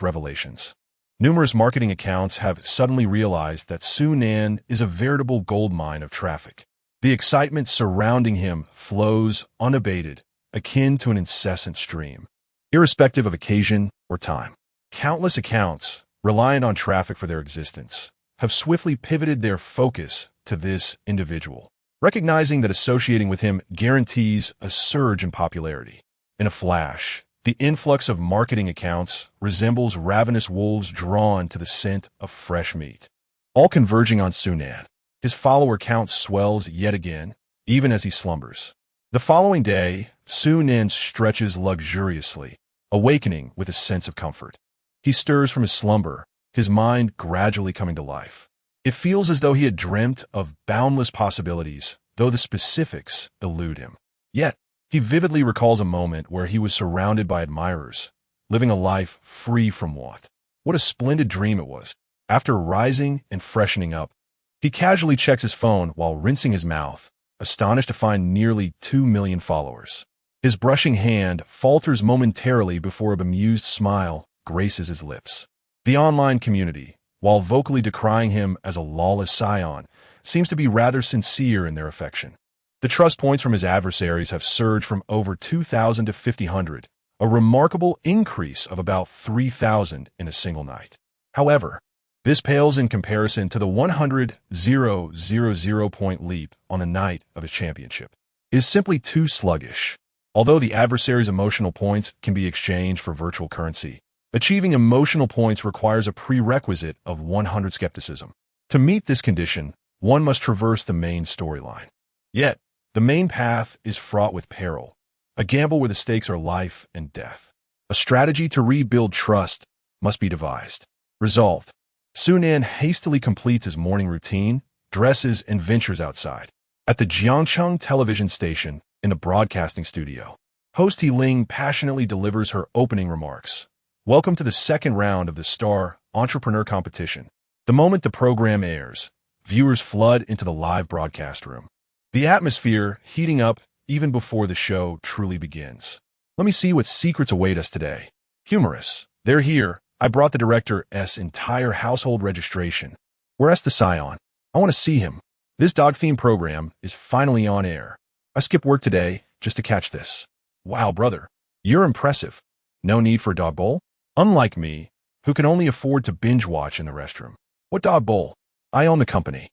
revelations, numerous marketing accounts have suddenly realized that Su Nan is a veritable goldmine of traffic. The excitement surrounding him flows unabated, akin to an incessant stream, irrespective of occasion or time. Countless accounts, reliant on traffic for their existence, have swiftly pivoted their focus to this individual, recognizing that associating with him guarantees a surge in popularity. In a flash, the influx of marketing accounts resembles ravenous wolves drawn to the scent of fresh meat, all converging on Su Nan. His follower count swells yet again, even as he slumbers. The following day, Su Nan stretches luxuriously, awakening with a sense of comfort. He stirs from his slumber, his mind gradually coming to life. It feels as though he had dreamt of boundless possibilities, though the specifics elude him. Yet, he vividly recalls a moment where he was surrounded by admirers, living a life free from want. What a splendid dream it was. After rising and freshening up, he casually checks his phone while rinsing his mouth, astonished to find nearly 2 million followers. His brushing hand falters momentarily before a bemused smile graces his lips. The online community, while vocally decrying him as a lawless scion, seems to be rather sincere in their affection. The trust points from his adversaries have surged from over 2,000 to 5,000, a remarkable increase of about 3,000 in a single night. However, this pales in comparison to the 100,000-point leap on the night of his championship. It is simply too sluggish. Although the adversary's emotional points can be exchanged for virtual currency, achieving emotional points requires a prerequisite of 100 skepticism. To meet this condition, one must traverse the main storyline. Yet, the main path is fraught with peril, a gamble where the stakes are life and death. A strategy to rebuild trust must be devised. Resolved, Su Nan hastily completes his morning routine, dresses, and ventures outside. At the Jiangcheng television station, in the broadcasting studio, host He Ling passionately delivers her opening remarks. Welcome to the second round of the Star Entrepreneur Competition. The moment the program airs, viewers flood into the live broadcast room. The atmosphere heating up even before the show truly begins. Let me see what secrets await us today. Humorous. They're here. I brought the director's entire household registration. Where's the scion? I want to see him. This dog-themed program is finally on air. I skipped work today just to catch this. Wow, brother. You're impressive. No need for a dog bowl? Unlike me, who can only afford to binge watch in the restroom. What dog bowl? I own the company.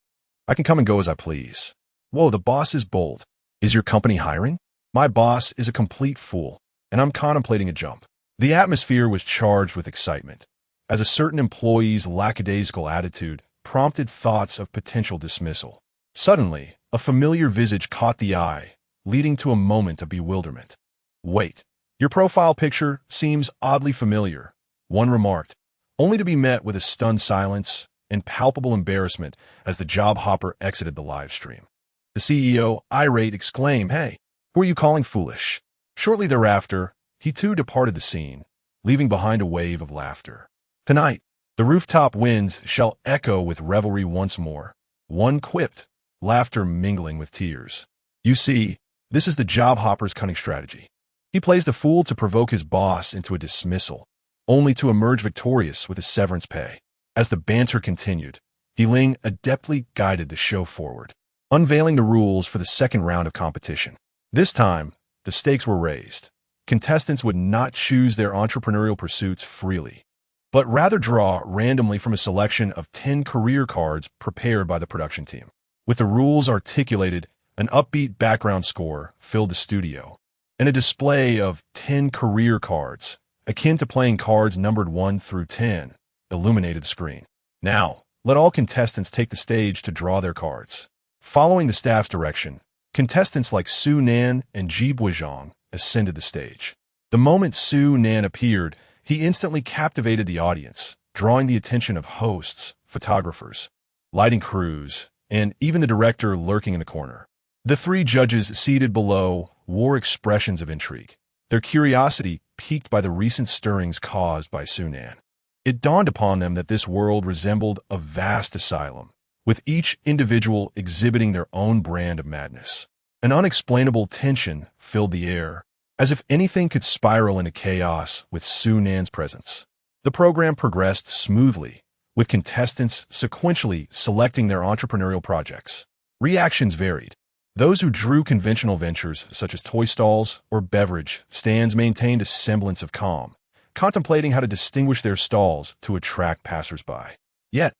I can come and go as I please. Whoa, the boss is bold. Is your company hiring? My boss is a complete fool, and I'm contemplating a jump. The atmosphere was charged with excitement, as a certain employee's lackadaisical attitude prompted thoughts of potential dismissal. Suddenly, a familiar visage caught the eye, leading to a moment of bewilderment. Wait, your profile picture seems oddly familiar, one remarked, only to be met with a stunned silence and palpable embarrassment as the job hopper exited the live stream. The CEO, irate, exclaimed, "Hey, who are you calling foolish?" Shortly thereafter, he too departed the scene, leaving behind a wave of laughter. Tonight, the rooftop winds shall echo with revelry once more. One quipped, laughter mingling with tears. You see, this is the job hopper's cunning strategy. He plays the fool to provoke his boss into a dismissal, only to emerge victorious with a severance pay. As the banter continued, Ling adeptly guided the show forward, unveiling the rules for the second round of competition. This time, the stakes were raised. Contestants would not choose their entrepreneurial pursuits freely, but rather draw randomly from a selection of 10 career cards prepared by the production team. With the rules articulated, an upbeat background score filled the studio, and a display of 10 career cards, akin to playing cards numbered 1 through 10, illuminated the screen. Now, let all contestants take the stage to draw their cards. Following the staff's direction, contestants like Su Nan and Ji Buizhong ascended the stage. The moment Su Nan appeared, he instantly captivated the audience, drawing the attention of hosts, photographers, lighting crews, and even the director lurking in the corner. The three judges seated below wore expressions of intrigue, their curiosity piqued by the recent stirrings caused by Su Nan. It dawned upon them that this world resembled a vast asylum, with each individual exhibiting their own brand of madness. An unexplainable tension filled the air, as if anything could spiral into chaos with Su Nan's presence. The program progressed smoothly, with contestants sequentially selecting their entrepreneurial projects. Reactions varied. Those who drew conventional ventures, such as toy stalls or beverage stands, maintained a semblance of calm, contemplating how to distinguish their stalls to attract passersby. Yet,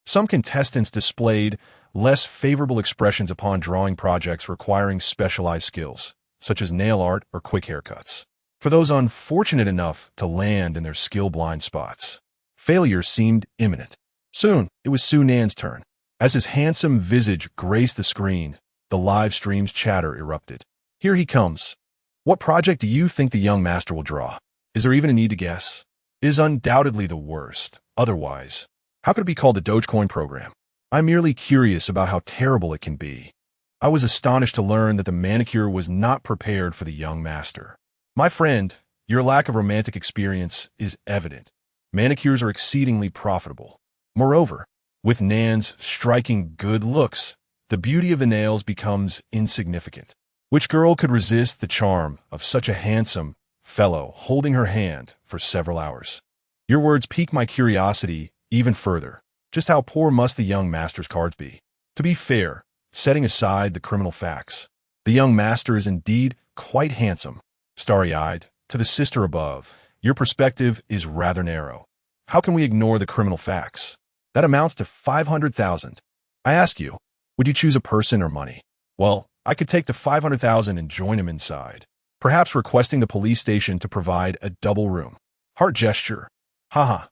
some contestants displayed less favorable expressions upon drawing projects requiring specialized skills, such as nail art or quick haircuts. For those unfortunate enough to land in their skill-blind spots, failure seemed imminent. Soon, it was Su Nan's turn. As his handsome visage graced the screen, the live stream's chatter erupted. Here he comes. What project do you think the young master will draw? Is there even a need to guess? It is undoubtedly the worst. Otherwise, how could it be called the Dogecoin program? I'm merely curious about how terrible it can be. I was astonished to learn that the manicure was not prepared for the young master. My friend, your lack of romantic experience is evident. Manicures are exceedingly profitable. Moreover, with Nan's striking good looks, the beauty of the nails becomes insignificant. Which girl could resist the charm of such a handsome fellow holding her hand for several hours? Your words pique my curiosity even further. Just how poor must the young master's cards be? To be fair, setting aside the criminal facts, the young master is indeed quite handsome. Starry-eyed, to the sister above, your perspective is rather narrow. How can we ignore the criminal facts? That amounts to 500,000. I ask you, would you choose a person or money? Well, I could take the 500,000 and join him inside, perhaps requesting the police station to provide a double room. Heart gesture. Haha.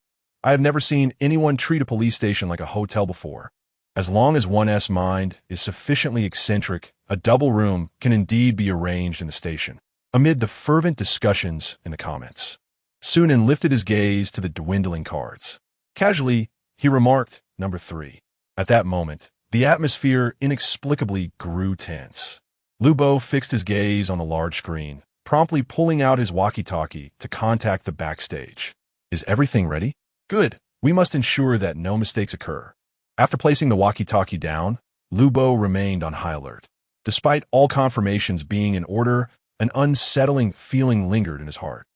I have never seen anyone treat a police station like a hotel before. As long as one's mind is sufficiently eccentric, a double room can indeed be arranged in the station. Amid the fervent discussions in the comments, Su Nan lifted his gaze to the dwindling cards. Casually, he remarked, "Number 3. At that moment, the atmosphere inexplicably grew tense. Lubo fixed his gaze on the large screen, promptly pulling out his walkie-talkie to contact the backstage. Is everything ready? Good. We must ensure that no mistakes occur. After placing the walkie-talkie down, Lubo remained on high alert. Despite all confirmations being in order, an unsettling feeling lingered in his heart.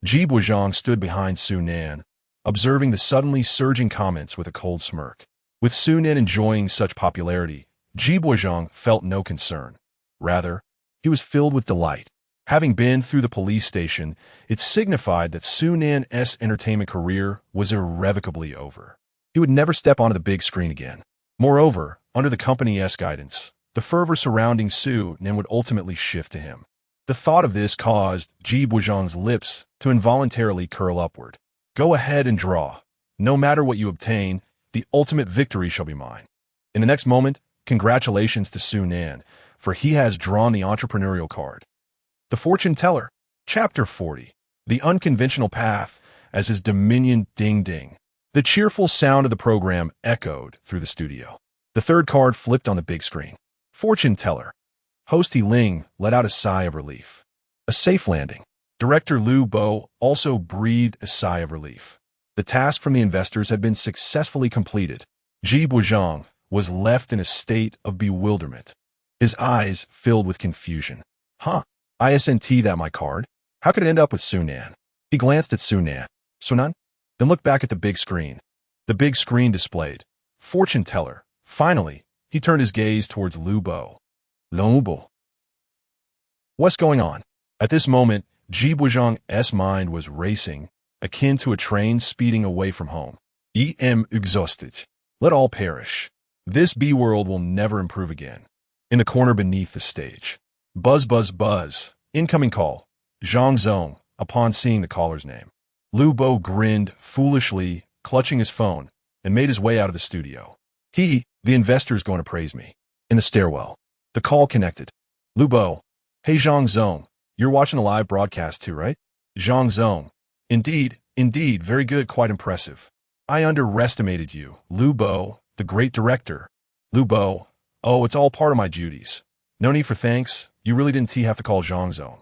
Ji Buozhong stood behind Su Nan, observing the suddenly surging comments with a cold smirk. With Su Nan enjoying such popularity, Ji Buozhong felt no concern. Rather, he was filled with delight. Having been through the police station, it signified that Su Nan's entertainment career was irrevocably over. He would never step onto the big screen again. Moreover, under the company's guidance, the fervor surrounding Su Nan would ultimately shift to him. The thought of this caused Ji Buozhong's lips to involuntarily curl upward. Go ahead and draw. No matter what you obtain, the ultimate victory shall be mine. In the next moment, congratulations to Su Nan, for he has drawn the entrepreneurial card. The Fortune Teller, Chapter 40, The Unconventional Path, as his dominion ding-ding. The cheerful sound of the program echoed through the studio. The third card flipped on the big screen. Fortune Teller. Host He Ling let out a sigh of relief. A safe landing. Director Lu Bo also breathed a sigh of relief. The task from the investors had been successfully completed. Ji Buozhong was left in a state of bewilderment. His eyes filled with confusion. Isn't that my card? How could it end up with Su Nan? He glanced at Su Nan. Sunan? Then looked back at the big screen. The big screen displayed Fortune Teller. Finally, he turned his gaze towards Lu Bo. Lu Bo. What's going on? At this moment, Ji Buozhong's mind was racing, akin to a train speeding away from home. Exhausted. Let all perish. This B-world will never improve again. In the corner beneath the stage. Buzz, buzz, buzz. Incoming call. Zhang Zong, upon seeing the caller's name. Lu Bo grinned foolishly, clutching his phone, and made his way out of the studio. The investor's going to praise me. In the stairwell. The call connected. Lu Bo. Hey Zhang Zong, you're watching the live broadcast too, right? Zhang Zong. Indeed, very good, quite impressive. I underestimated you. Lu Bo, the great director. Lu Bo. Oh, it's all part of my duties. No need for thanks. You really didn't have to call Zhang Zong.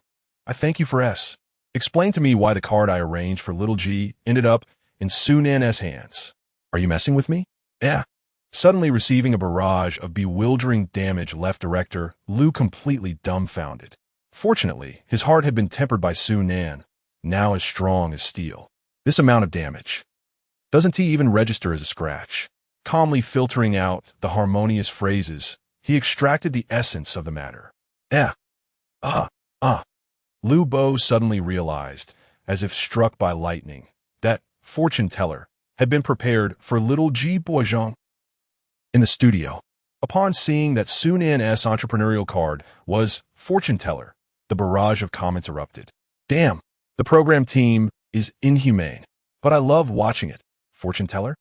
I thank you for S. Explain to me why the card I arranged for little G ended up in Su Nan's hands. Are you messing with me? Yeah. Suddenly receiving a barrage of bewildering damage left director Lu completely dumbfounded. Fortunately, his heart had been tempered by Su Nan, now as strong as steel. This amount of damage. Doesn't he even register as a scratch? Calmly filtering out the harmonious phrases, he extracted the essence of the matter. Lu Bo suddenly realized, as if struck by lightning, that Fortune Teller had been prepared for little Ji Buozhong. In the studio, upon seeing that Su Nan's entrepreneurial card was Fortune Teller, the barrage of comments erupted. Damn, the program team is inhumane, but I love watching it. Fortune Teller?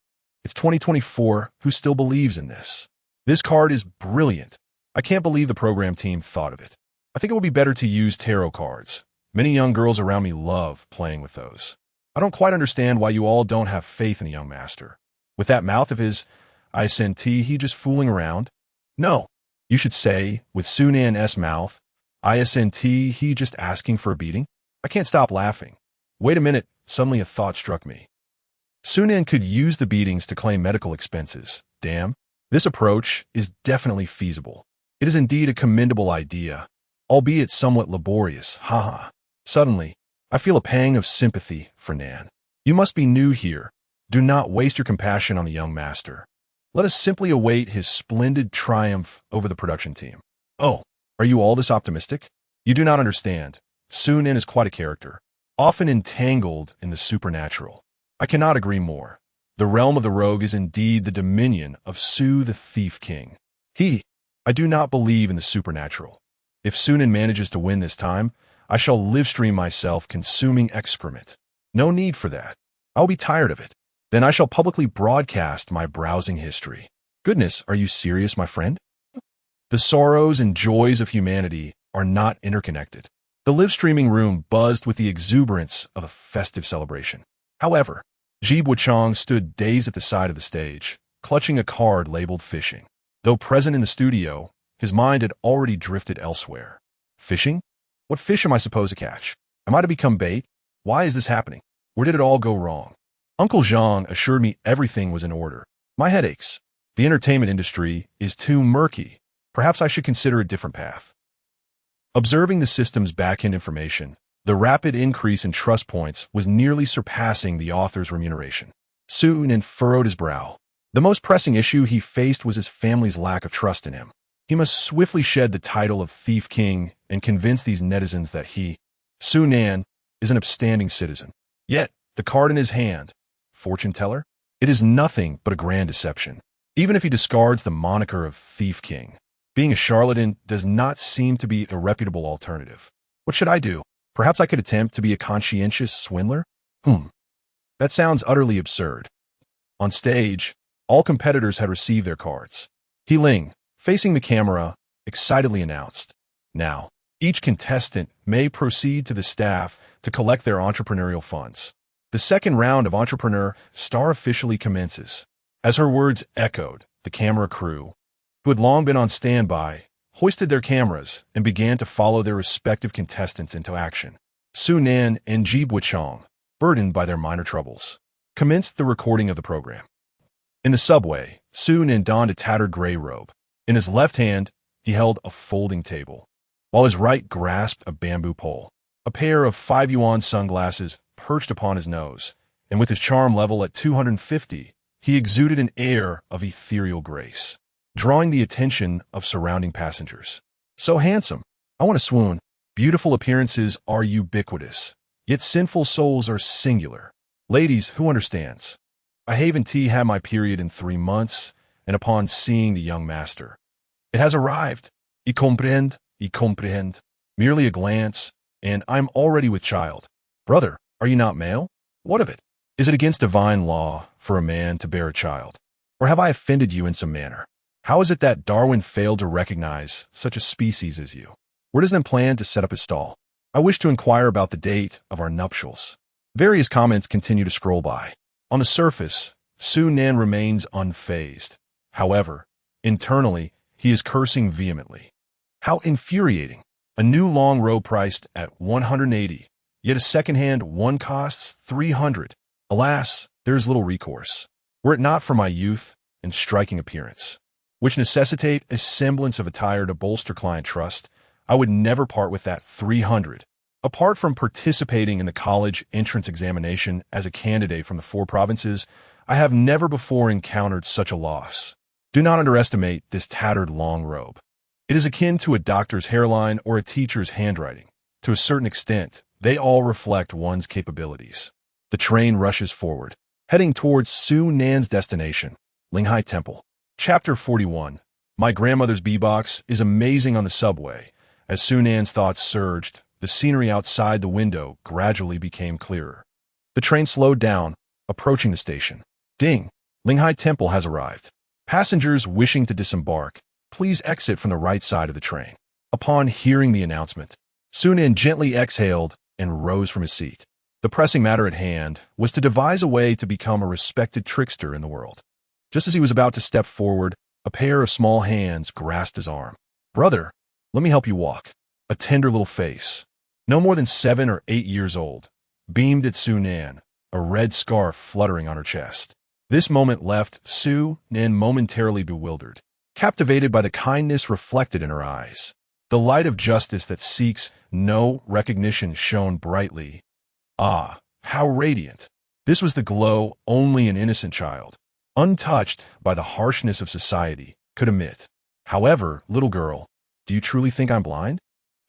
It's 2024, who still believes in this? This card is brilliant. I can't believe the program team thought of it. I think it would be better to use tarot cards. Many young girls around me love playing with those. I don't quite understand why you all don't have faith in the young master. With that mouth of his, he just fooling around? No, you should say, with Su Nan's mouth, he just asking for a beating? I can't stop laughing. Wait a minute, suddenly a thought struck me. Su Nan could use the beatings to claim medical expenses. Damn, this approach is definitely feasible. It is indeed a commendable idea, albeit somewhat laborious, haha. Suddenly, I feel a pang of sympathy for Nan. You must be new here. Do not waste your compassion on the young master. Let us simply await his splendid triumph over the production team. Oh, are you all this optimistic? You do not understand. Su Nan is quite a character, often entangled in the supernatural. I cannot agree more. The realm of the rogue is indeed the dominion of Su the Thief King. I do not believe in the supernatural. If Su Nan manages to win this time, I shall live stream myself consuming excrement. No need for that. I'll be tired of it. Then I shall publicly broadcast my browsing history. Goodness, are you serious, my friend? The sorrows and joys of humanity are not interconnected. The live streaming room buzzed with the exuberance of a festive celebration. However, Ji Buozhong stood dazed at the side of the stage, clutching a card labeled fishing. Though present in the studio, his mind had already drifted elsewhere. Fishing? What fish am I supposed to catch? Am I to become bait? Why is this happening? Where did it all go wrong? Uncle Zhang assured me everything was in order. My head aches. The entertainment industry is too murky. Perhaps I should consider a different path. Observing the system's back-end information, the rapid increase in trust points was nearly surpassing the author's remuneration. Sunan furrowed his brow. The most pressing issue he faced was his family's lack of trust in him. He must swiftly shed the title of Thief King and convince these netizens that he, Sunan, is an upstanding citizen. Yet, the card in his hand, fortune teller, it is nothing but a grand deception. Even if he discards the moniker of Thief King, being a charlatan does not seem to be a reputable alternative. What should I do? Perhaps I could attempt to be a conscientious swindler? That sounds utterly absurd. On stage, all competitors had received their cards. He Ling, facing the camera, excitedly announced, "Now, each contestant may proceed to the staff to collect their entrepreneurial funds. The second round of Entrepreneur Star officially commences." As her words echoed, the camera crew, who had long been on standby, hoisted their cameras and began to follow their respective contestants into action. Sunan and Ji Buichong, burdened by their minor troubles, commenced the recording of the program. In the subway, Sunan donned a tattered gray robe. In his left hand, he held a folding table, while his right grasped a bamboo pole. A pair of 5 yuan sunglasses perched upon his nose, and with his charm level at 250, he exuded an air of ethereal grace, drawing the attention of surrounding passengers. So handsome, I want to swoon. Beautiful appearances are ubiquitous, yet sinful souls are singular. Ladies, who understands? I haven't had my period in 3 months, and upon seeing the young master, it has arrived. I comprehend. Merely a glance, and I'm already with child. Brother, are you not male? What of it? Is it against divine law for a man to bear a child? Or have I offended you in some manner? How is it that Darwin failed to recognize such a species as you? Where does then plan to set up his stall? I wish to inquire about the date of our nuptials. Various comments continue to scroll by. On the surface, Sunan remains unfazed. However, internally, he is cursing vehemently. How infuriating. A new long robe priced at 180, yet a second-hand one costs 300. Alas, there is little recourse. Were it not for my youth and striking appearance, which necessitate a semblance of attire to bolster client trust, I would never part with that 300. Apart from participating in the college entrance examination as a candidate from the 4 provinces, I have never before encountered such a loss. Do not underestimate this tattered long robe. It is akin to a doctor's hairline or a teacher's handwriting. To a certain extent, they all reflect one's capabilities. The train rushes forward, heading towards Sunan's destination, Linghai Temple. Chapter 41. My grandmother's beatbox is amazing on the subway. As Sunan's thoughts surged, the scenery outside the window gradually became clearer. The train slowed down, approaching the station. Ding! Linghai Temple has arrived. Passengers wishing to disembark, please exit from the right side of the train. Upon hearing the announcement, Sunan gently exhaled and rose from his seat. The pressing matter at hand was to devise a way to become a respected trickster in the world. Just as he was about to step forward, a pair of small hands grasped his arm. "Brother, let me help you walk." A tender little face, no more than 7 or 8 years old, beamed at Sunan, a red scarf fluttering on her chest. This moment left Sunan momentarily bewildered, captivated by the kindness reflected in her eyes. The light of justice that seeks no recognition shone brightly. Ah, how radiant! This was the glow only an innocent child, untouched by the harshness of society, could emit. However, little girl, do you truly think I'm blind?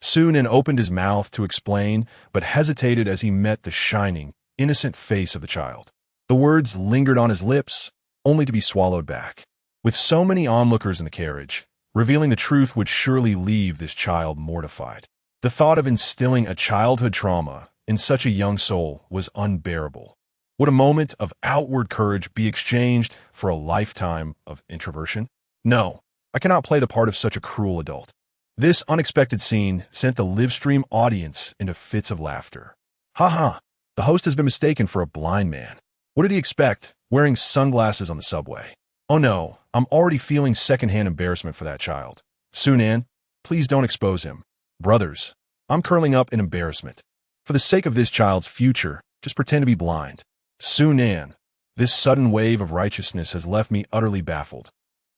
Sunan opened his mouth to explain, but hesitated as he met the shining, innocent face of the child. The words lingered on his lips, only to be swallowed back. With so many onlookers in the carriage, revealing the truth would surely leave this child mortified. The thought of instilling a childhood trauma in such a young soul was unbearable. Would a moment of outward courage be exchanged for a lifetime of introversion? No, I cannot play the part of such a cruel adult. This unexpected scene sent the live-stream audience into fits of laughter. Ha ha, the host has been mistaken for a blind man. What did he expect, wearing sunglasses on the subway? Oh no, I'm already feeling secondhand embarrassment for that child. Sunan, please don't expose him. Brothers, I'm curling up in embarrassment. For the sake of this child's future, just pretend to be blind. Sunan, This sudden wave of righteousness has left me utterly baffled.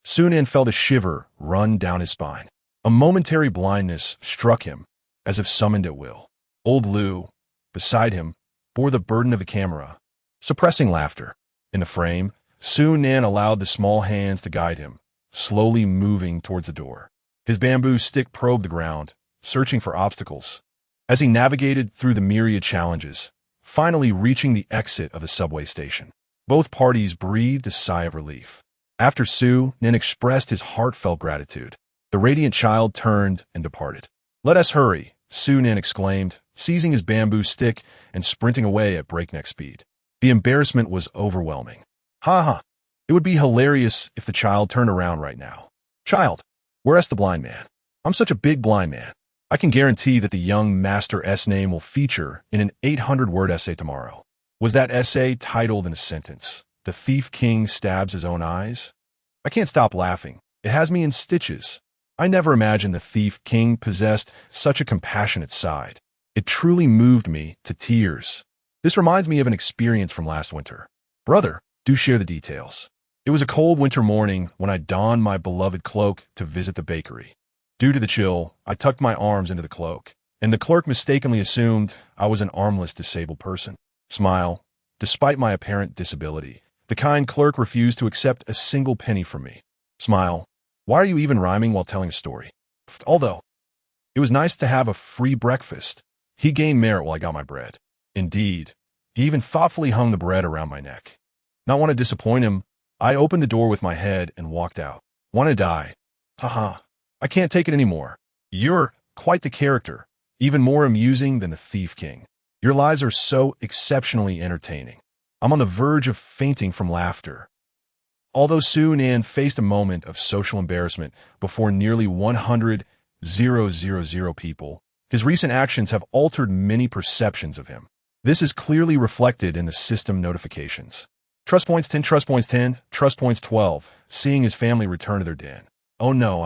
Sunan felt a shiver run down his spine. A momentary blindness struck him, as if summoned at will. Old Lou, beside him, bore the burden of the camera, suppressing laughter. In the frame, Sunan allowed the small hands to guide him, slowly moving towards the door. His bamboo stick probed the ground, searching for obstacles. As he navigated through the myriad challenges, finally reaching the exit of the subway station, both parties breathed a sigh of relief. After Sunan expressed his heartfelt gratitude, the radiant child turned and departed. "Let us hurry," Sunan exclaimed, seizing his bamboo stick and sprinting away at breakneck speed. The embarrassment was overwhelming. "Ha ha! It would be hilarious if the child turned around right now. Child, where's the blind man? I'm such a big blind man. I can guarantee that the young Master S name will feature in an 800-word essay tomorrow." Was that essay titled in a sentence, "The Thief King Stabs His Own Eyes"? I can't stop laughing. It has me in stitches. I never imagined the Thief King possessed such a compassionate side. It truly moved me to tears. This reminds me of an experience from last winter. Brother, do share the details. It was a cold winter morning when I donned my beloved cloak to visit the bakery. Due to the chill, I tucked my arms into the cloak, and the clerk mistakenly assumed I was an armless disabled person. Smile. Despite my apparent disability, the kind clerk refused to accept a single penny from me. Smile. Why are you even rhyming while telling a story? Although, it was nice to have a free breakfast. He gained merit while I got my bread. Indeed, he even thoughtfully hung the bread around my neck. Not want to disappoint him, I opened the door with my head and walked out. Want to die. Haha, I can't take it anymore. You're quite the character, even more amusing than the Thief King. Your lies are so exceptionally entertaining. I'm on the verge of fainting from laughter. Although Sunan faced a moment of social embarrassment before nearly 100,000 people, his recent actions have altered many perceptions of him. This is clearly reflected in the system notifications. Trust points 10, trust points 10, trust points 12, seeing his family return to their den. Oh no,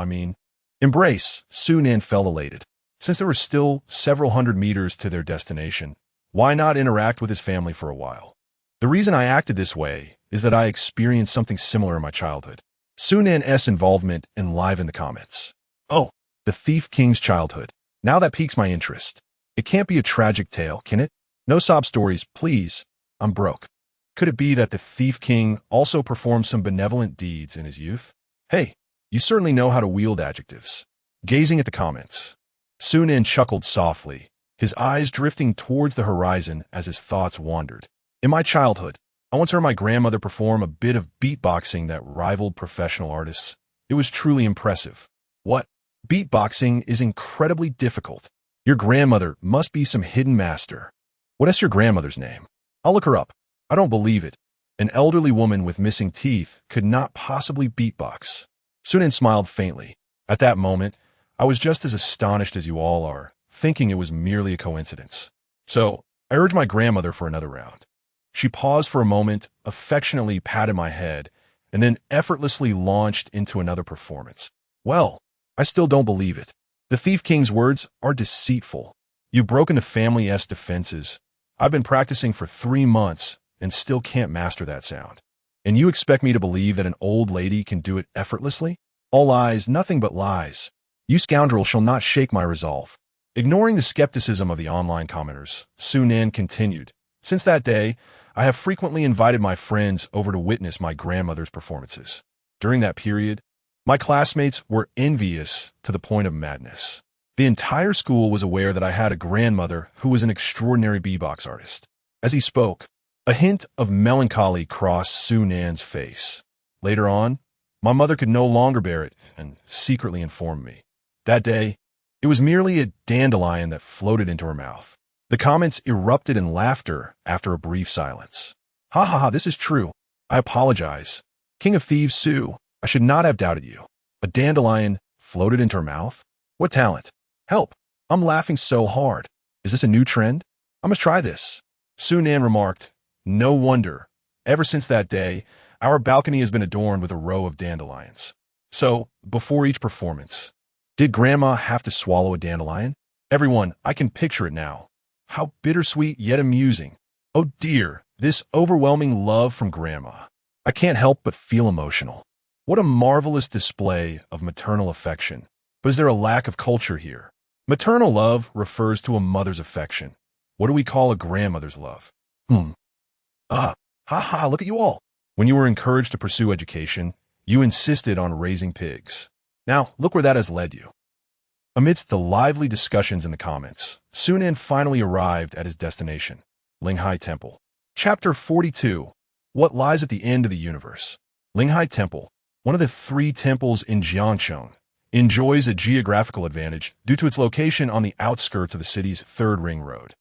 embrace, Sunan felt elated. Since there were still several hundred meters to their destination, why not interact with his family for a while? The reason I acted this way is that I experienced something similar in my childhood. Sunan's involvement enlivened the comments. Oh, the Thief King's childhood. Now that piques my interest. It can't be a tragic tale, can it? No sob stories, please. I'm broke. Could it be that the Thief King also performed some benevolent deeds in his youth? Hey, you certainly know how to wield adjectives. Gazing at the comments, Sunan chuckled softly, his eyes drifting towards the horizon as his thoughts wandered. In my childhood, I once heard my grandmother perform a bit of beatboxing that rivaled professional artists. It was truly impressive. What? Beatboxing is incredibly difficult. Your grandmother must be some hidden master. What is your grandmother's name? I'll look her up. I don't believe it. An elderly woman with missing teeth could not possibly beatbox. Sunan smiled faintly. At that moment, I was just as astonished as you all are, thinking it was merely a coincidence. So, I urged my grandmother for another round. She paused for a moment, affectionately patted my head, and then effortlessly launched into another performance. Well, I still don't believe it. The Thief King's words are deceitful. You've broken the family's defenses. I've been practicing for 3 months and still can't master that sound. And you expect me to believe that an old lady can do it effortlessly? All lies, nothing but lies. You scoundrel shall not shake my resolve. Ignoring the skepticism of the online commenters, Sunan continued. Since that day, I have frequently invited my friends over to witness my grandmother's performances. During that period, my classmates were envious to the point of madness. The entire school was aware that I had a grandmother who was an extraordinary beatbox artist. As he spoke, a hint of melancholy crossed Sunan's face. Later on, my mother could no longer bear it and secretly informed me. That day, it was merely a dandelion that floated into her mouth. The comments erupted in laughter after a brief silence. Ha ha ha, this is true. I apologize. King of Thieves Sue, I should not have doubted you. A dandelion floated into her mouth? What talent? Help, I'm laughing so hard. Is this a new trend? I must try this. Sunan remarked. No wonder. Ever since that day, our balcony has been adorned with a row of dandelions. So, before each performance, did Grandma have to swallow a dandelion? Everyone, I can picture it now. How bittersweet yet amusing. Oh dear, This overwhelming love from grandma. I can't help but feel emotional. What a marvelous display of maternal affection. But is there a lack of culture here? Maternal love refers to a mother's affection. What do we call a grandmother's love? Look at you all. When you were encouraged to pursue education, you insisted on raising pigs. Now, look where that has led you. Amidst the lively discussions in the comments, Sunan finally arrived at his destination, Linghai Temple. Chapter 42. What lies at the end of the universe? Linghai Temple, one of the 3 temples in Jiangcheng, enjoys a geographical advantage due to its location on the outskirts of the city's 3rd ring road,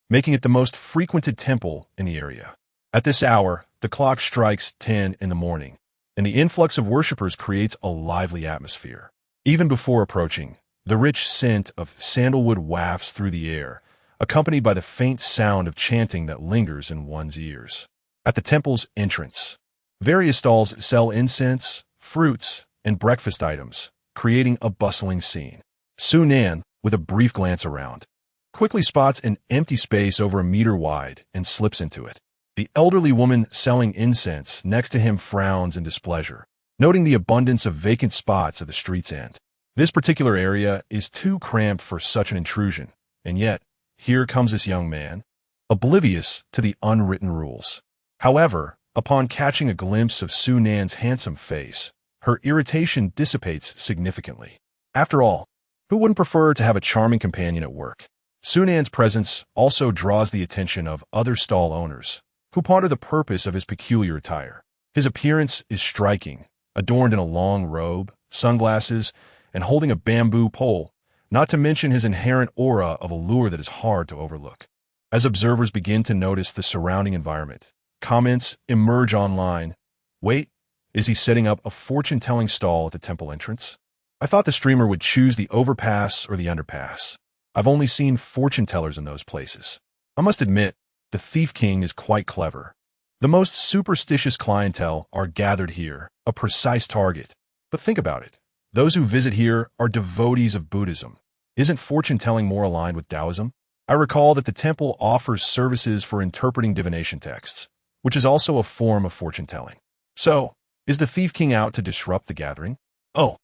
making it the most frequented temple in the area. At this hour, the clock strikes 10 in the morning, and the influx of worshippers creates a lively atmosphere. Even before approaching, the rich scent of sandalwood wafts through the air, accompanied by the faint sound of chanting that lingers in one's ears. At the temple's entrance, various stalls sell incense, fruits, and breakfast items, creating a bustling scene. Sunan, with a brief glance around, quickly spots an empty space over a meter wide and slips into it. The elderly woman selling incense next to him frowns in displeasure, noting the abundance of vacant spots at the street's end. This particular area is too cramped for such an intrusion, and yet, here comes this young man, oblivious to the unwritten rules. However, upon catching a glimpse of Sunan's handsome face, her irritation dissipates significantly. After all, who wouldn't prefer to have a charming companion at work? Sunan's presence also draws the attention of other stall owners, who ponder the purpose of his peculiar attire. His appearance is striking, adorned in a long robe, sunglasses, and holding a bamboo pole, not to mention his inherent aura of allure that is hard to overlook. As observers begin to notice the surrounding environment, comments emerge online. Wait, is he setting up a fortune-telling stall at the temple entrance? I thought the streamer would choose the overpass or the underpass. I've only seen fortune tellers in those places. I must admit, the Thief King is quite clever. The most superstitious clientele are gathered here, a precise target. But think about it. Those who visit here are devotees of Buddhism. Isn't fortune-telling more aligned with Taoism? I recall that the temple offers services for interpreting divination texts, which is also a form of fortune-telling. So, is the Thief King out to disrupt the gathering? Oh,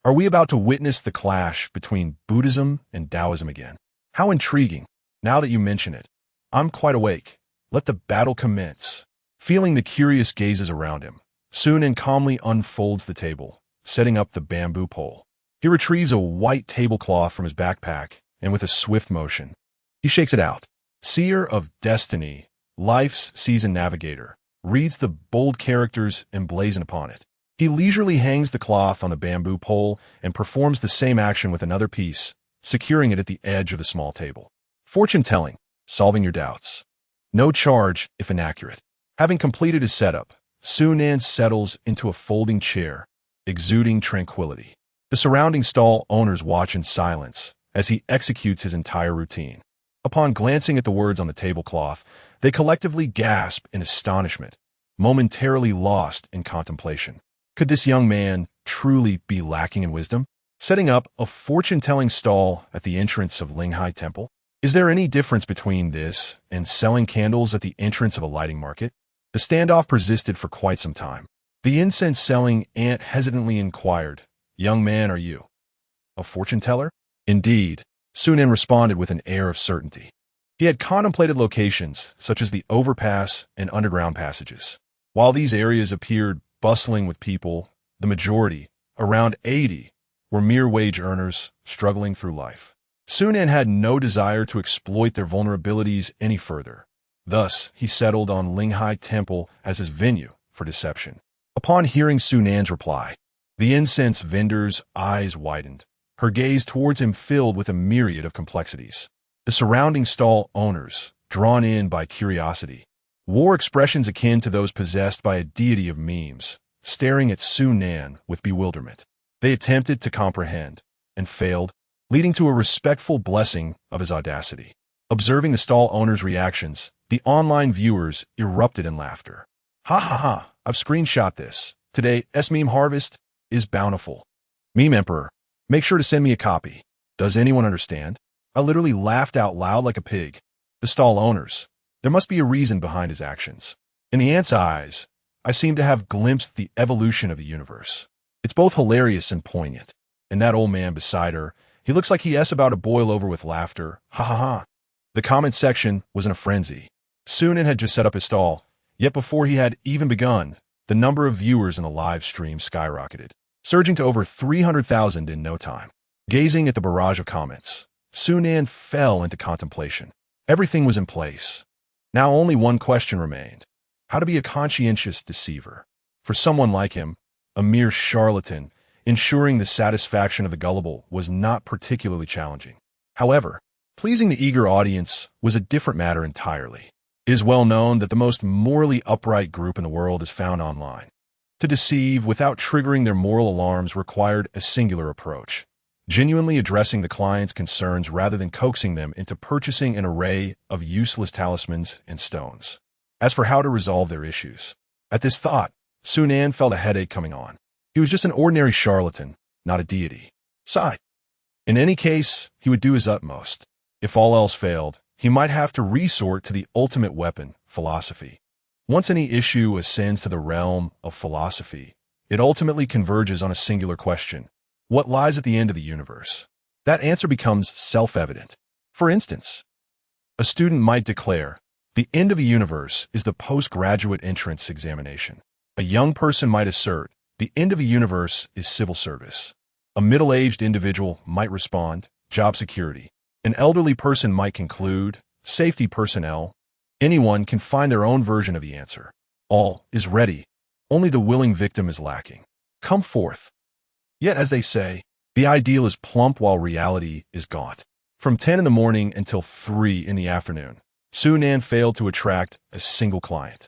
are we about to witness the clash between Buddhism and Taoism again? How intriguing. Now that you mention it, I'm quite awake. Let the battle commence. Feeling the curious gazes around him, Sunan calmly unfolds the table, setting up the bamboo pole. He retrieves a white tablecloth from his backpack, and with a swift motion, he shakes it out. Seer of Destiny, Life's Season Navigator, reads the bold characters emblazoned upon it. He leisurely hangs the cloth on the bamboo pole and performs the same action with another piece, securing it at the edge of the small table. Fortune-telling, solving your doubts. No charge if inaccurate. Having completed his setup, Sunan settles into a folding chair, exuding tranquility. The surrounding stall owners watch in silence as he executes his entire routine. Upon glancing at the words on the tablecloth, they collectively gasp in astonishment, momentarily lost in contemplation. Could this young man truly be lacking in wisdom? Setting up a fortune-telling stall at the entrance of Linghai Temple? Is there any difference between this and selling candles at the entrance of a lighting market? The standoff persisted for quite some time. The incense-selling aunt hesitantly inquired, "Young man, are you a fortune-teller?" "Indeed," Sunan responded with an air of certainty. He had contemplated locations such as the overpass and underground passages. While these areas appeared bustling with people, the majority, around 80, were mere wage earners struggling through life. Sunan had no desire to exploit their vulnerabilities any further. Thus, he settled on Linghai Temple as his venue for deception. Upon hearing Sunan's reply, the incense vendor's eyes widened, her gaze towards him filled with a myriad of complexities. The surrounding stall owners, drawn in by curiosity, wore expressions akin to those possessed by a deity of memes, staring at Sunan with bewilderment. They attempted to comprehend, and failed, leading to a respectful blessing of his audacity. Observing the stall owner's reactions, the online viewers erupted in laughter. "Ha ha ha, I've screenshot this. Today, meme harvest is bountiful. Meme Emperor, make sure to send me a copy. Does anyone understand?" I literally laughed out loud like a pig. The stall owners, There must be a reason behind his actions. In the ant's eyes, I seem to have glimpsed the evolution of the universe. It's both hilarious and poignant. And that old man beside her, he looks like he about to boil over with laughter. Ha ha ha. The comment section was in a frenzy. Sunan had just set up his stall, yet before he had even begun, the number of viewers in the live stream skyrocketed, surging to over 300,000 in no time. Gazing at the barrage of comments, Sunan fell into contemplation. Everything was in place. Now only one question remained: how to be a conscientious deceiver. For someone like him, a mere charlatan, ensuring the satisfaction of the gullible was not particularly challenging. However, pleasing the eager audience was a different matter entirely. It is well known that the most morally upright group in the world is found online. To deceive without triggering their moral alarms required a singular approach, genuinely addressing the client's concerns rather than coaxing them into purchasing an array of useless talismans and stones. As for how to resolve their issues, at this thought, Sunan felt a headache coming on. He was just an ordinary charlatan, not a deity. Sigh. In any case, he would do his utmost. If all else failed, he might have to resort to the ultimate weapon, philosophy. Once any issue ascends to the realm of philosophy, it ultimately converges on a singular question: what lies at the end of the universe? That answer becomes self-evident. For instance, a student might declare, the end of the universe is the postgraduate entrance examination. A young person might assert, the end of the universe is civil service. A middle-aged individual might respond, job security. An elderly person might conclude, safety personnel. Anyone can find their own version of the answer. All is ready. Only the willing victim is lacking. Come forth. Yet, as they say, the ideal is plump while reality is gaunt. From 10 in the morning until 3 in the afternoon, Sunan failed to attract a single client.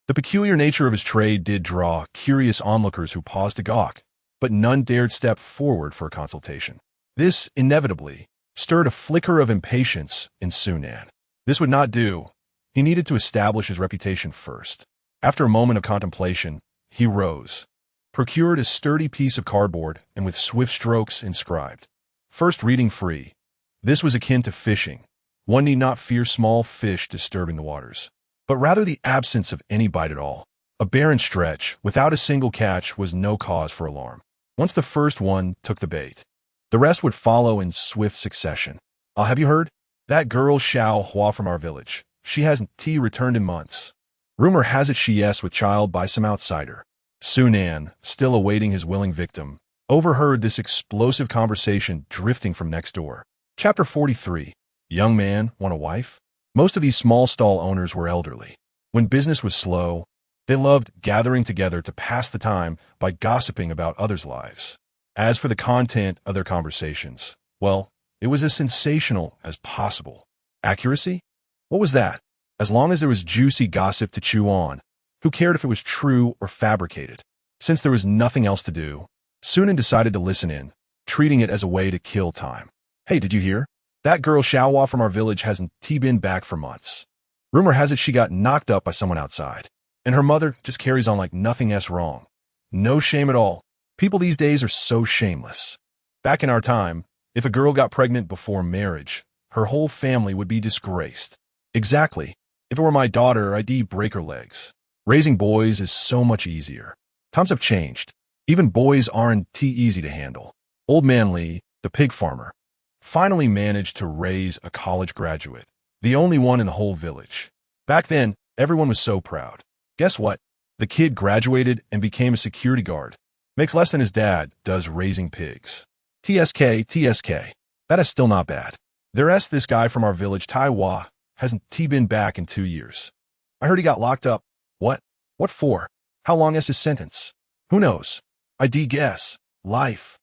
The peculiar nature of his trade did draw curious onlookers who paused to gawk, but none dared step forward for a consultation. This, inevitably, stirred a flicker of impatience in Sunan. This would not do. He needed to establish his reputation first. After a moment of contemplation, he rose, procured a sturdy piece of cardboard, and with swift strokes inscribed, "First reading free." This was akin to fishing. One need not fear small fish disturbing the waters, but rather the absence of any bite at all. A barren stretch, without a single catch, was no cause for alarm. Once the first one took the bait, the rest would follow in swift succession. Have you heard? That girl Xiao Hua from our village. She hasn't returned in months. Rumor has it she yes with child by some outsider. Sunan, still awaiting his willing victim, overheard this explosive conversation drifting from next door. Chapter 43. Young man, want a wife? Most of these small stall owners were elderly. When business was slow, they loved gathering together to pass the time by gossiping about others' lives. As for the content of their conversations, well, it was as sensational as possible. Accuracy? What was that? As long as there was juicy gossip to chew on, who cared if it was true or fabricated? Since there was nothing else to do, Sunan decided to listen in, treating it as a way to kill time. Hey, did you hear? That girl Xiaohua from our village hasn't been back for months. Rumor has it she got knocked up by someone outside, and her mother just carries on like nothing's wrong. No shame at all. People these days are so shameless. Back in our time, if a girl got pregnant before marriage, her whole family would be disgraced. Exactly. If it were my daughter, I'd break her legs. Raising boys is so much easier. Times have changed. Even boys aren't easy to handle. Old Man Lee, the pig farmer, finally managed to raise a college graduate, the only one in the whole village. Back then, everyone was so proud. Guess what? The kid graduated and became a security guard. Makes less than his dad does raising pigs. TSK. That is still not bad. This guy from our village, Taiwa, hasn't been back in 2 years. I heard he got locked up. What? What for? How long is his sentence? Who knows? I'd guess. Life.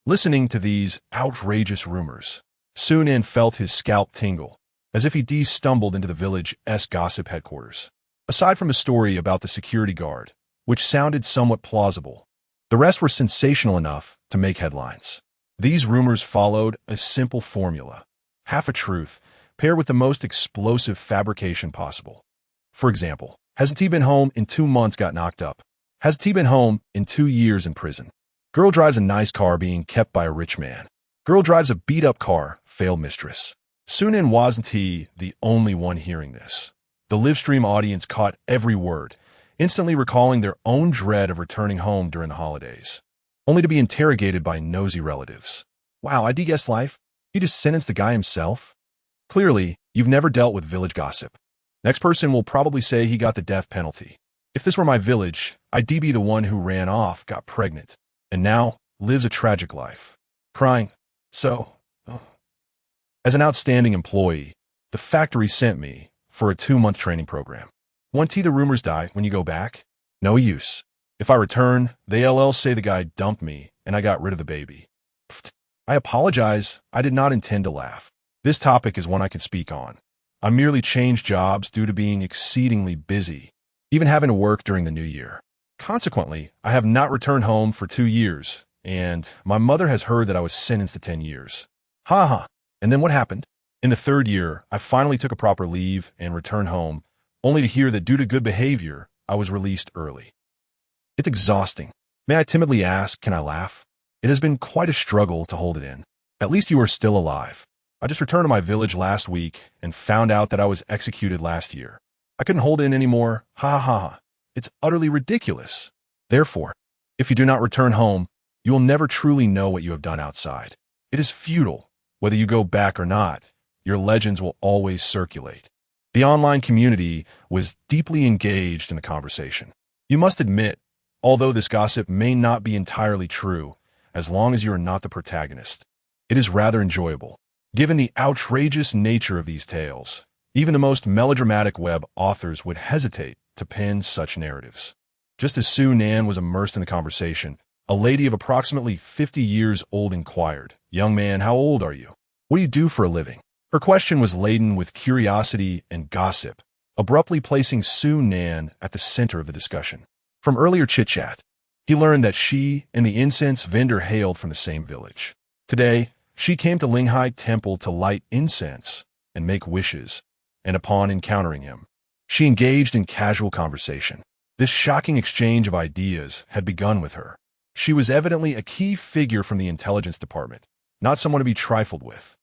Listening to these outrageous rumors, Sunan felt his scalp tingle, as if he stumbled into the village's gossip headquarters. Aside from a story about the security guard, which sounded somewhat plausible, the rest were sensational enough to make headlines. These rumors followed a simple formula: half a truth, paired with the most explosive fabrication possible. For example, hasn't he been home in 2 months, got knocked up? Hasn't he been home in 2 years in prison? Girl drives a nice car being kept by a rich man. Girl drives a beat-up car, failed mistress. Sunan wasn't the only one hearing this. The livestream audience caught every word, instantly recalling their own dread of returning home during the holidays, only to be interrogated by nosy relatives. Wow, I guess life? He just sentenced the guy himself? Clearly, you've never dealt with village gossip. Next person will probably say he got the death penalty. If this were my village, I'd be the one who ran off, got pregnant, and now lives a tragic life. Crying, As an outstanding employee, the factory sent me for a 2-month training program. Won't the rumors die when you go back? No use. If I return, they'll say the guy dumped me and I got rid of the baby. Pfft. I apologize. I did not intend to laugh. This topic is one I can speak on. I merely changed jobs due to being exceedingly busy, even having to work during the new year. Consequently, I have not returned home for 2 years, and my mother has heard that I was sentenced to 10 years. Ha ha. And then what happened? In the 3rd year, I finally took a proper leave and returned home, only to hear that due to good behavior, I was released early. It's exhausting. May I timidly ask, can I laugh? It has been quite a struggle to hold it in. At least you are still alive. I just returned to my village last week and found out that I was executed last year. I couldn't hold it in anymore. Ha ha ha. It's utterly ridiculous. Therefore, if you do not return home, you will never truly know what you have done outside. It is futile. Whether you go back or not, your legends will always circulate. The online community was deeply engaged in the conversation. You must admit, although this gossip may not be entirely true, as long as you are not the protagonist, it is rather enjoyable. Given the outrageous nature of these tales, even the most melodramatic web authors would hesitate to pen such narratives. Just as Sue Nan was immersed in the conversation, a lady of approximately 50 years old inquired, "Young man, how old are you? What do you do for a living?" Her question was laden with curiosity and gossip, abruptly placing Sue Nan at the center of the discussion. From earlier chit-chat, he learned that she and the incense vendor hailed from the same village. Today, she came to Linghai Temple to light incense and make wishes, and upon encountering him, she engaged in casual conversation. This shocking exchange of ideas had begun with her. She was evidently a key figure from the intelligence department, not someone to be trifled with.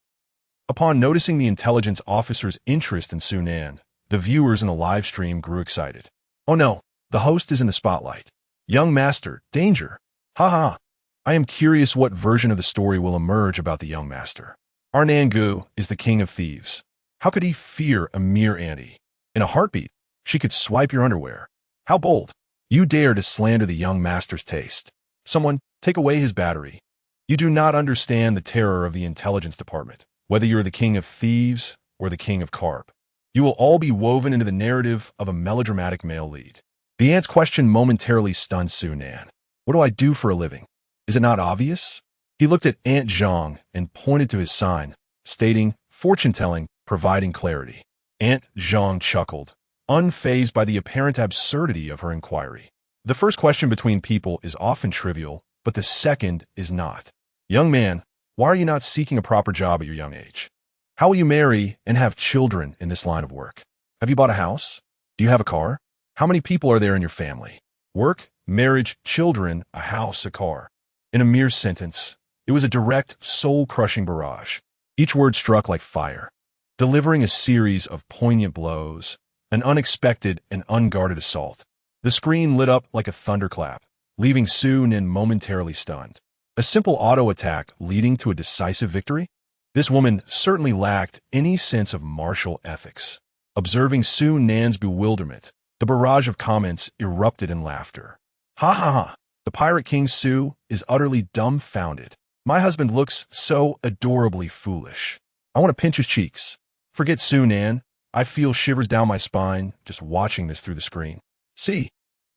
Upon noticing the intelligence officer's interest in Sue Nan, the viewers in the live stream grew excited. Oh no, the host is in the spotlight. Young master, danger. Ha ha. I am curious what version of the story will emerge about the young master. Our Nangu is the king of thieves. How could he fear a mere Andy? In a heartbeat, she could swipe your underwear. How bold. You dare to slander the young master's taste. Someone, take away his battery. You do not understand the terror of the intelligence department. Whether you're the king of thieves or the king of carp, you will all be woven into the narrative of a melodramatic male lead. The aunt's question momentarily stunned Sue Nan. What do I do for a living? Is it not obvious? He looked at Aunt Zhang and pointed to his sign, stating, fortune-telling, providing clarity. Aunt Zhang chuckled, unfazed by the apparent absurdity of her inquiry. The first question between people is often trivial, but the second is not. Young man, why are you not seeking a proper job at your young age? How will you marry and have children in this line of work? Have you bought a house? Do you have a car? How many people are there in your family? Work, marriage, children, a house, a car. In a mere sentence, it was a direct, soul-crushing barrage. Each word struck like fire, delivering a series of poignant blows, an unexpected and unguarded assault. The screen lit up like a thunderclap, leaving Sue Nan momentarily stunned. A simple auto-attack leading to a decisive victory? This woman certainly lacked any sense of martial ethics. Observing Sue Nan's bewilderment, the barrage of comments erupted in laughter. Ha ha ha! The Pirate King Sue is utterly dumbfounded. My husband looks so adorably foolish. I want to pinch his cheeks. Forget Sue Nan. I feel shivers down my spine just watching this through the screen. See,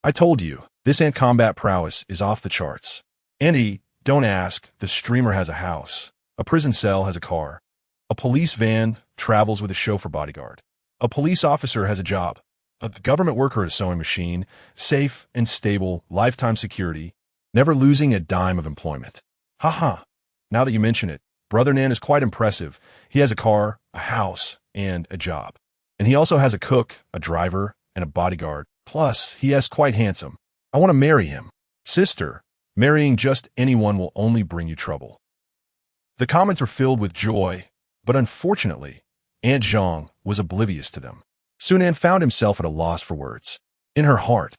I told you, this ant combat prowess is off the charts. And don't ask, the streamer has a house, a prison cell has a car, a police van travels with a chauffeur bodyguard, a police officer has a job, a government worker has a sewing machine, safe and stable, lifetime security, never losing a dime of employment. Ha ha. Now that you mention it, Brother Nan is quite impressive. He has a car, a house, and a job. And he also has a cook, a driver, and a bodyguard. Plus, he is quite handsome. I want to marry him. Sister, marrying just anyone will only bring you trouble. The comments were filled with joy, but unfortunately, Aunt Zhang was oblivious to them. Sunan found himself at a loss for words. In her heart,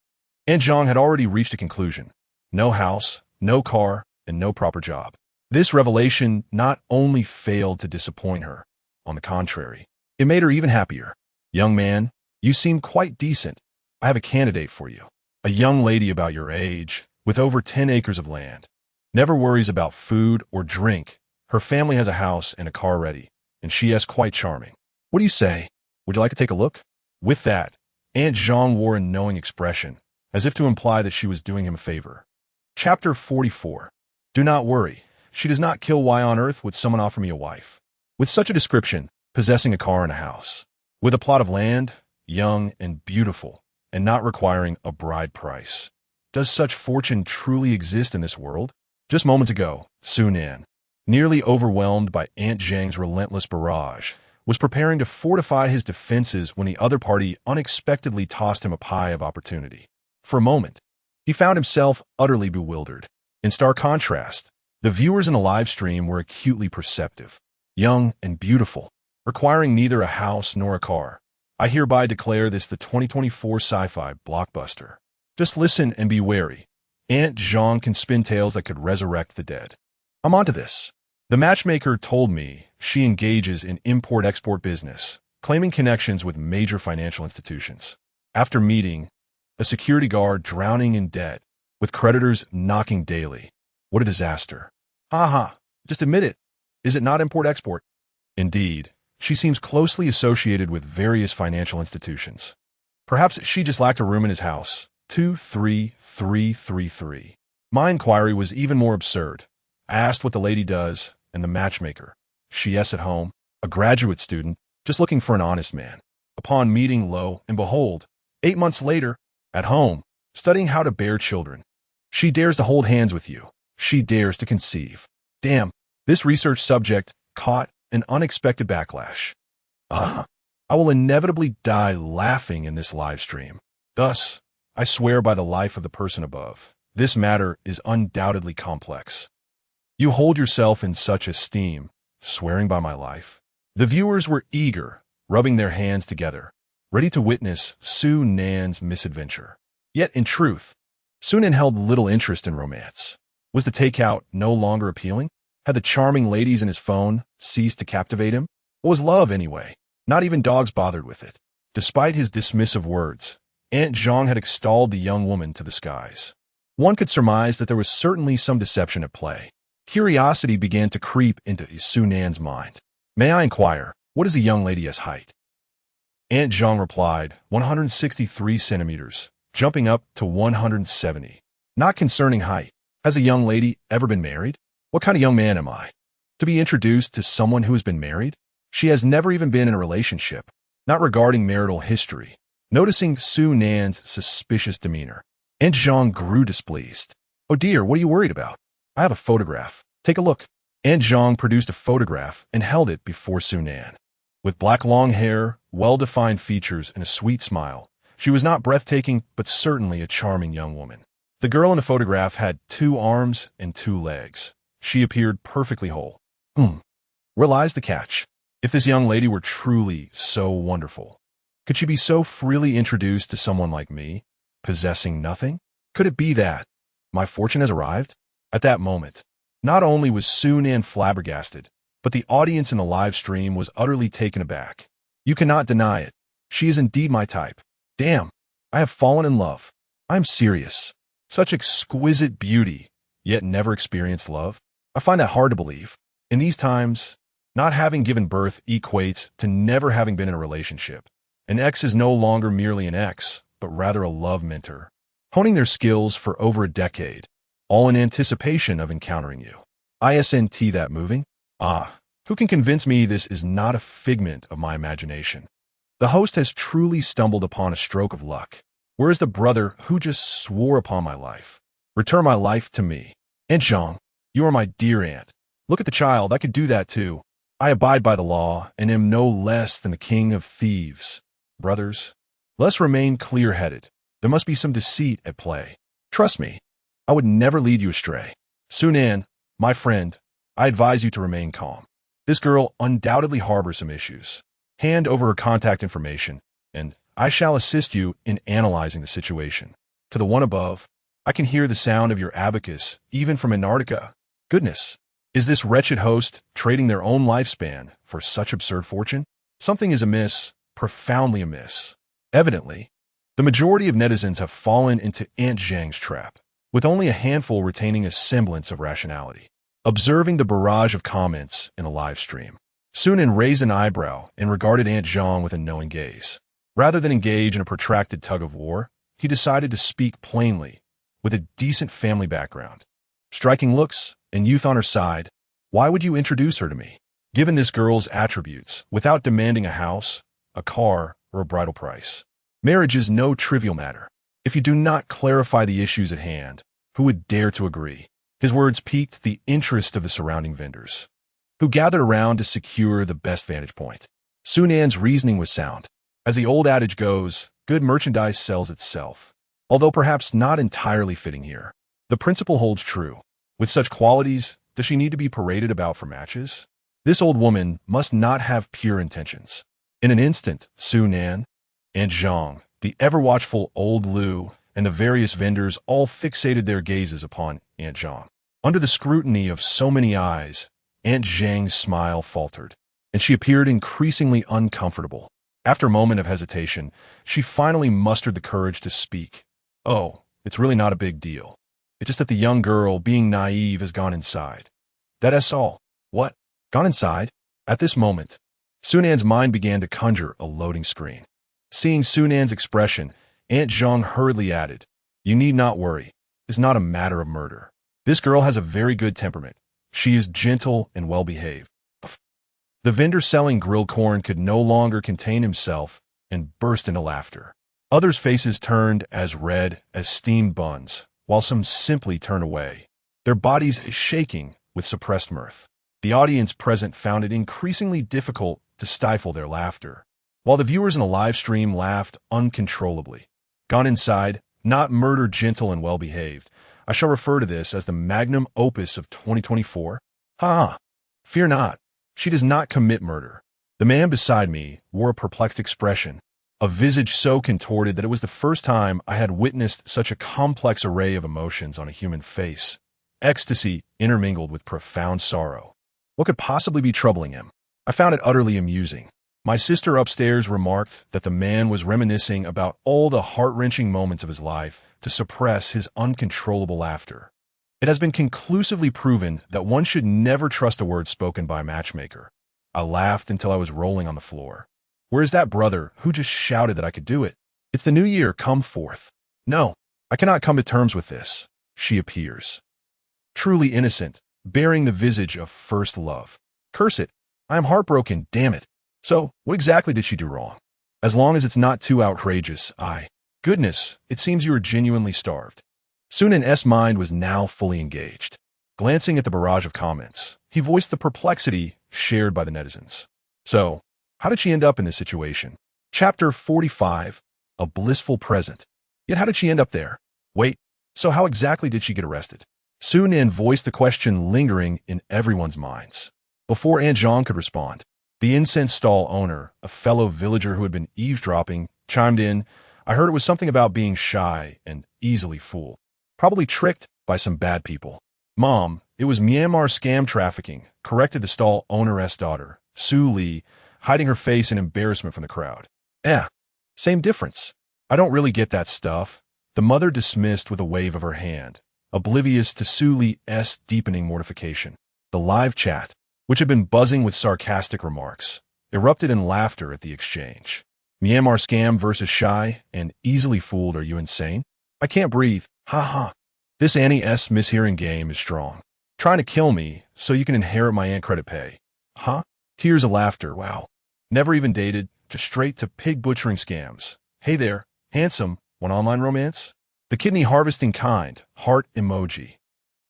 Aunt Zhang had already reached a conclusion. No house, no car, and no proper job. This revelation not only failed to disappoint her, on the contrary, it made her even happier. Young man, you seem quite decent. I have a candidate for you. A young lady about your age, with over 10 acres of land. Never worries about food or drink. Her family has a house and a car ready, and she is quite charming. What do you say? Would you like to take a look? With that, Aunt Zhang wore a knowing expression, as if to imply that she was doing him a favor. Chapter 44. Do not worry. She does not kill. Why on earth would someone offer me a wife? With such a description, possessing a car and a house. With a plot of land, young and beautiful, and not requiring a bride price. Does such fortune truly exist in this world? Just moments ago, Sunan, nearly overwhelmed by Aunt Zhang's relentless barrage, was preparing to fortify his defenses when the other party unexpectedly tossed him a pie of opportunity. For a moment, he found himself utterly bewildered. In stark contrast, the viewers in the live stream were acutely perceptive, young and beautiful, requiring neither a house nor a car. I hereby declare this the 2024 sci-fi blockbuster. Just listen and be wary. Aunt Zhang can spin tales that could resurrect the dead. I'm onto this. The matchmaker told me she engages in import-export business, claiming connections with major financial institutions. After meeting, a security guard drowning in debt, with creditors knocking daily. What a disaster. Aha, just admit it. Is it not import-export? Indeed, she seems closely associated with various financial institutions. Perhaps she just lacked a room in his house. 23333. My inquiry was even more absurd. I asked what the lady does, and the matchmaker. She is at home, a graduate student, just looking for an honest man. Upon meeting, lo and behold, 8 months later, at home, studying how to bear children. She dares to hold hands with you. She dares to conceive. Damn, this research subject caught an unexpected backlash. I will inevitably die laughing in this live stream. Thus, I swear by the life of the person above, this matter is undoubtedly complex. You hold yourself in such esteem, swearing by my life. The viewers were eager, rubbing their hands together, ready to witness Sunan's misadventure. Yet, in truth, Sunan held little interest in romance. Was the takeout no longer appealing? Had the charming ladies in his phone ceased to captivate him? What was love, anyway? Not even dogs bothered with it. Despite his dismissive words, Aunt Zhang had extolled the young woman to the skies. One could surmise that there was certainly some deception at play. Curiosity began to creep into Sunan's mind. May I inquire, what is the young lady's height? Aunt Zhang replied, 163 centimeters, jumping up to 170. Not concerning height. Has a young lady ever been married? What kind of young man am I? To be introduced to someone who has been married? She has never even been in a relationship. Not regarding marital history. Noticing Sunan's suspicious demeanor, Aunt Zhang grew displeased. Oh dear, what are you worried about? I have a photograph. Take a look. Aunt Zhang produced a photograph and held it before Sunan. With black long hair, well-defined features, and a sweet smile, she was not breathtaking, but certainly a charming young woman. The girl in the photograph had 2 arms and 2 legs. She appeared perfectly whole. Where lies the catch? If this young lady were truly so wonderful, could she be so freely introduced to someone like me, possessing nothing? Could it be that my fortune has arrived? At that moment, not only was Sunan flabbergasted, but the audience in the live stream was utterly taken aback. You cannot deny it. She is indeed my type. Damn, I have fallen in love. I'm serious. Such exquisite beauty, yet never experienced love. I find that hard to believe. In these times, not having given birth equates to never having been in a relationship. An ex is no longer merely an ex, but rather a love mentor, honing their skills for over a decade, all in anticipation of encountering you. Isn't that moving? Who can convince me this is not a figment of my imagination? The host has truly stumbled upon a stroke of luck. Where is the brother who just swore upon my life? Return my life to me. Aunt Zhang, you are my dear aunt. Look at the child, I could do that too. I abide by the law and am no less than the king of thieves. Brothers, let's remain clear-headed. There must be some deceit at play. Trust me, I would never lead you astray. Sunan, my friend, I advise you to remain calm. This girl undoubtedly harbors some issues. Hand over her contact information, and I shall assist you in analyzing the situation. To the one above, I can hear the sound of your abacus, even from Antarctica. Goodness, is this wretched host trading their own lifespan for such absurd fortune? Something is amiss, profoundly amiss. Evidently, the majority of netizens have fallen into Aunt Zhang's trap, with only a handful retaining a semblance of rationality. Observing the barrage of comments in a live stream, Sunan raised an eyebrow and regarded Aunt Zhang with a knowing gaze. Rather than engage in a protracted tug-of-war, he decided to speak plainly, with a decent family background. Striking looks and youth on her side, why would you introduce her to me? Given this girl's attributes, without demanding a house, a car, or a bridal price. Marriage is no trivial matter. If you do not clarify the issues at hand, who would dare to agree? His words piqued the interest of the surrounding vendors, who gathered around to secure the best vantage point. Sunan's reasoning was sound. As the old adage goes, good merchandise sells itself. Although perhaps not entirely fitting here, the principle holds true. With such qualities, does she need to be paraded about for matches? This old woman must not have pure intentions. In an instant, Sunan, Aunt Zhang, the ever-watchful old Lu, and the various vendors all fixated their gazes upon Aunt Zhang. Under the scrutiny of so many eyes, Aunt Zhang's smile faltered, and she appeared increasingly uncomfortable. After a moment of hesitation, she finally mustered the courage to speak. Oh, it's really not a big deal. It's just that the young girl, being naive, has gone inside. That's all. What? Gone inside? At this moment, Sunan's mind began to conjure a loading screen. Seeing Sunan's expression, Aunt Zhang hurriedly added, "You need not worry. It's not a matter of murder. This girl has a very good temperament. She is gentle and well-behaved." The vendor selling grilled corn could no longer contain himself and burst into laughter. Others' faces turned as red as steamed buns, while some simply turned away, their bodies shaking with suppressed mirth. The audience present found it increasingly difficult to stifle their laughter, while the viewers in the live stream laughed uncontrollably. Gone inside, not murder, gentle and well-behaved. I shall refer to this as the magnum opus of 2024. Ha! Fear not. She does not commit murder. The man beside me wore a perplexed expression, a visage so contorted that it was the first time I had witnessed such a complex array of emotions on a human face. Ecstasy intermingled with profound sorrow. What could possibly be troubling him? I found it utterly amusing. My sister upstairs remarked that the man was reminiscing about all the heart-wrenching moments of his life to suppress his uncontrollable laughter. It has been conclusively proven that one should never trust a word spoken by a matchmaker. I laughed until I was rolling on the floor. Where is that brother who just shouted that I could do it? It's the new year, come forth. No, I cannot come to terms with this. She appears truly innocent, bearing the visage of first love. Curse it, I am heartbroken, damn it. So, what exactly did she do wrong? As long as it's not too outrageous, Goodness, it seems you are genuinely starved. Sunan's mind was now fully engaged. Glancing at the barrage of comments, he voiced the perplexity shared by the netizens. So, how did she end up in this situation? Chapter 45, A Blissful Present. Yet how did she end up there? Wait, so how exactly did she get arrested? Sunan voiced the question lingering in everyone's minds. Before Aunt Zhang could respond, the incense stall owner, a fellow villager who had been eavesdropping, chimed in. I heard it was something about being shy and easily fooled. Probably tricked by some bad people. Mom, it was Myanmar scam trafficking, corrected the stall owner's daughter, Su Lee, hiding her face in embarrassment from the crowd. Same difference. I don't really get that stuff. The mother dismissed with a wave of her hand, oblivious to Su Lee's deepening mortification. The live chat, which had been buzzing with sarcastic remarks, erupted in laughter at the exchange. Myanmar scam versus shy and easily fooled, are you insane? I can't breathe, ha ha. This Annie's mishearing game is strong. Trying to kill me so you can inherit my Ant credit pay. Huh? Tears of laughter, wow. Never even dated, just straight to pig butchering scams. Hey there, handsome, want online romance? The kidney harvesting kind, heart emoji.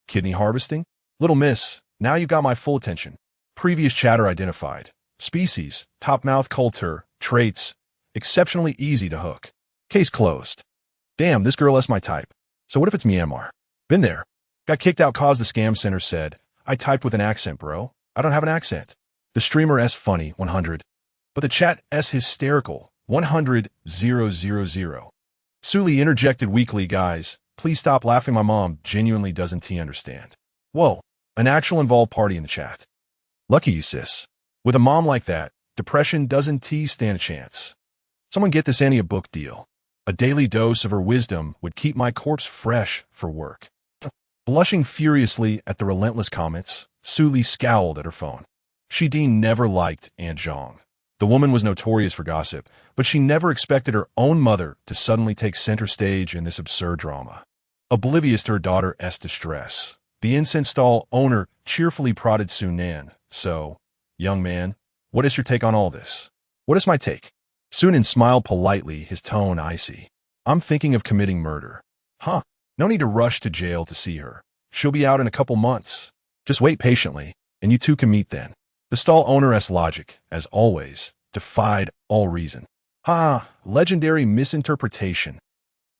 Kidney harvesting? Little miss, now you got my full attention. Previous chatter identified. Species, top mouth culture, traits, exceptionally easy to hook. Case closed. Damn, this girl is my type. So what if it's Myanmar? Been there. Got kicked out cause the scam center said, I typed with an accent, bro. I don't have an accent. The streamer S funny, 100. But the chat S hysterical, 100,000. Suli interjected weakly, guys, please stop laughing, my mom genuinely doesn't understand. Whoa, an actual involved party in the chat. Lucky you, sis. With a mom like that, depression doesn't stand a chance. Someone get this Annie a book deal. A daily dose of her wisdom would keep my corpse fresh for work. Blushing furiously at the relentless comments, Suli scowled at her phone. She never liked Aunt Zhang. The woman was notorious for gossip, but she never expected her own mother to suddenly take center stage in this absurd drama. Oblivious to her daughter's distress, the incense stall owner cheerfully prodded Su Nan. So, young man, what is your take on all this? What is my take? Su Nan smiled politely, his tone icy. I'm thinking of committing murder. Huh? No need to rush to jail to see her. She'll be out in a couple months. Just wait patiently, and you two can meet then. The stall owner's logic, as always, defied all reason. Legendary misinterpretation.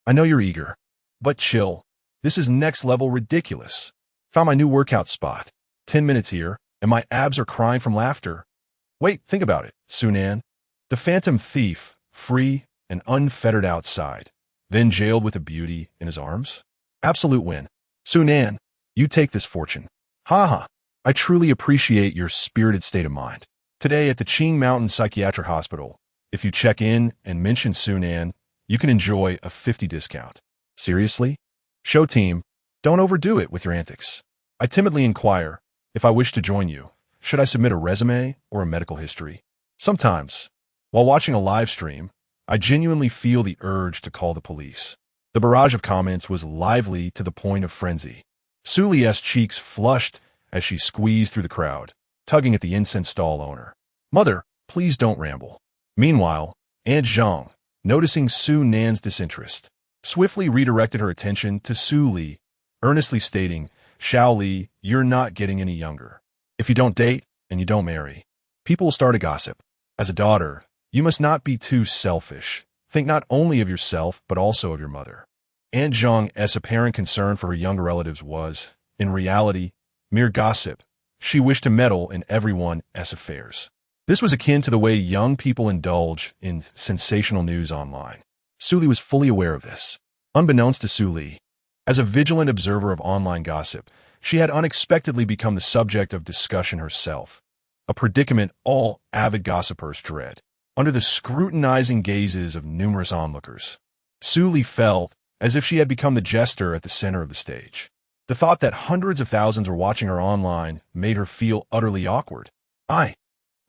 I know you're eager, but chill. This is next-level ridiculous. Found my new workout spot. 10 minutes here, and my abs are crying from laughter. Wait, think about it, Su Nan. The phantom thief, free and unfettered outside, then jailed with a beauty in his arms? Absolute win. Su Nan, you take this fortune. I truly appreciate your spirited state of mind. Today at the Qing Mountain Psychiatric Hospital, if you check in and mention Su Nan, you can enjoy a 50% discount. Seriously? Show team, don't overdo it with your antics. I timidly inquire, if I wish to join you, should I submit a resume or a medical history? Sometimes, while watching a live stream, I genuinely feel the urge to call the police. The barrage of comments was lively to the point of frenzy. Suli's cheeks flushed as she squeezed through the crowd, tugging at the incense stall owner. Mother, please don't ramble. Meanwhile, Aunt Zhang, noticing Su Nan's disinterest, swiftly redirected her attention to Su Li, earnestly stating, Xiao Li, you're not getting any younger. If you don't date and you don't marry, people will start a gossip. As a daughter, you must not be too selfish. Think not only of yourself, but also of your mother. Aunt Zhang's apparent concern for her younger relatives was, in reality, mere gossip. She wished to meddle in everyone's affairs. This was akin to the way young people indulge in sensational news online. Su Li was fully aware of this. Unbeknownst to Su Li, as a vigilant observer of online gossip, she had unexpectedly become the subject of discussion herself, a predicament all avid gossipers dread. Under the scrutinizing gazes of numerous onlookers, Su Li felt as if she had become the jester at the center of the stage. The thought that hundreds of thousands were watching her online made her feel utterly awkward. I'm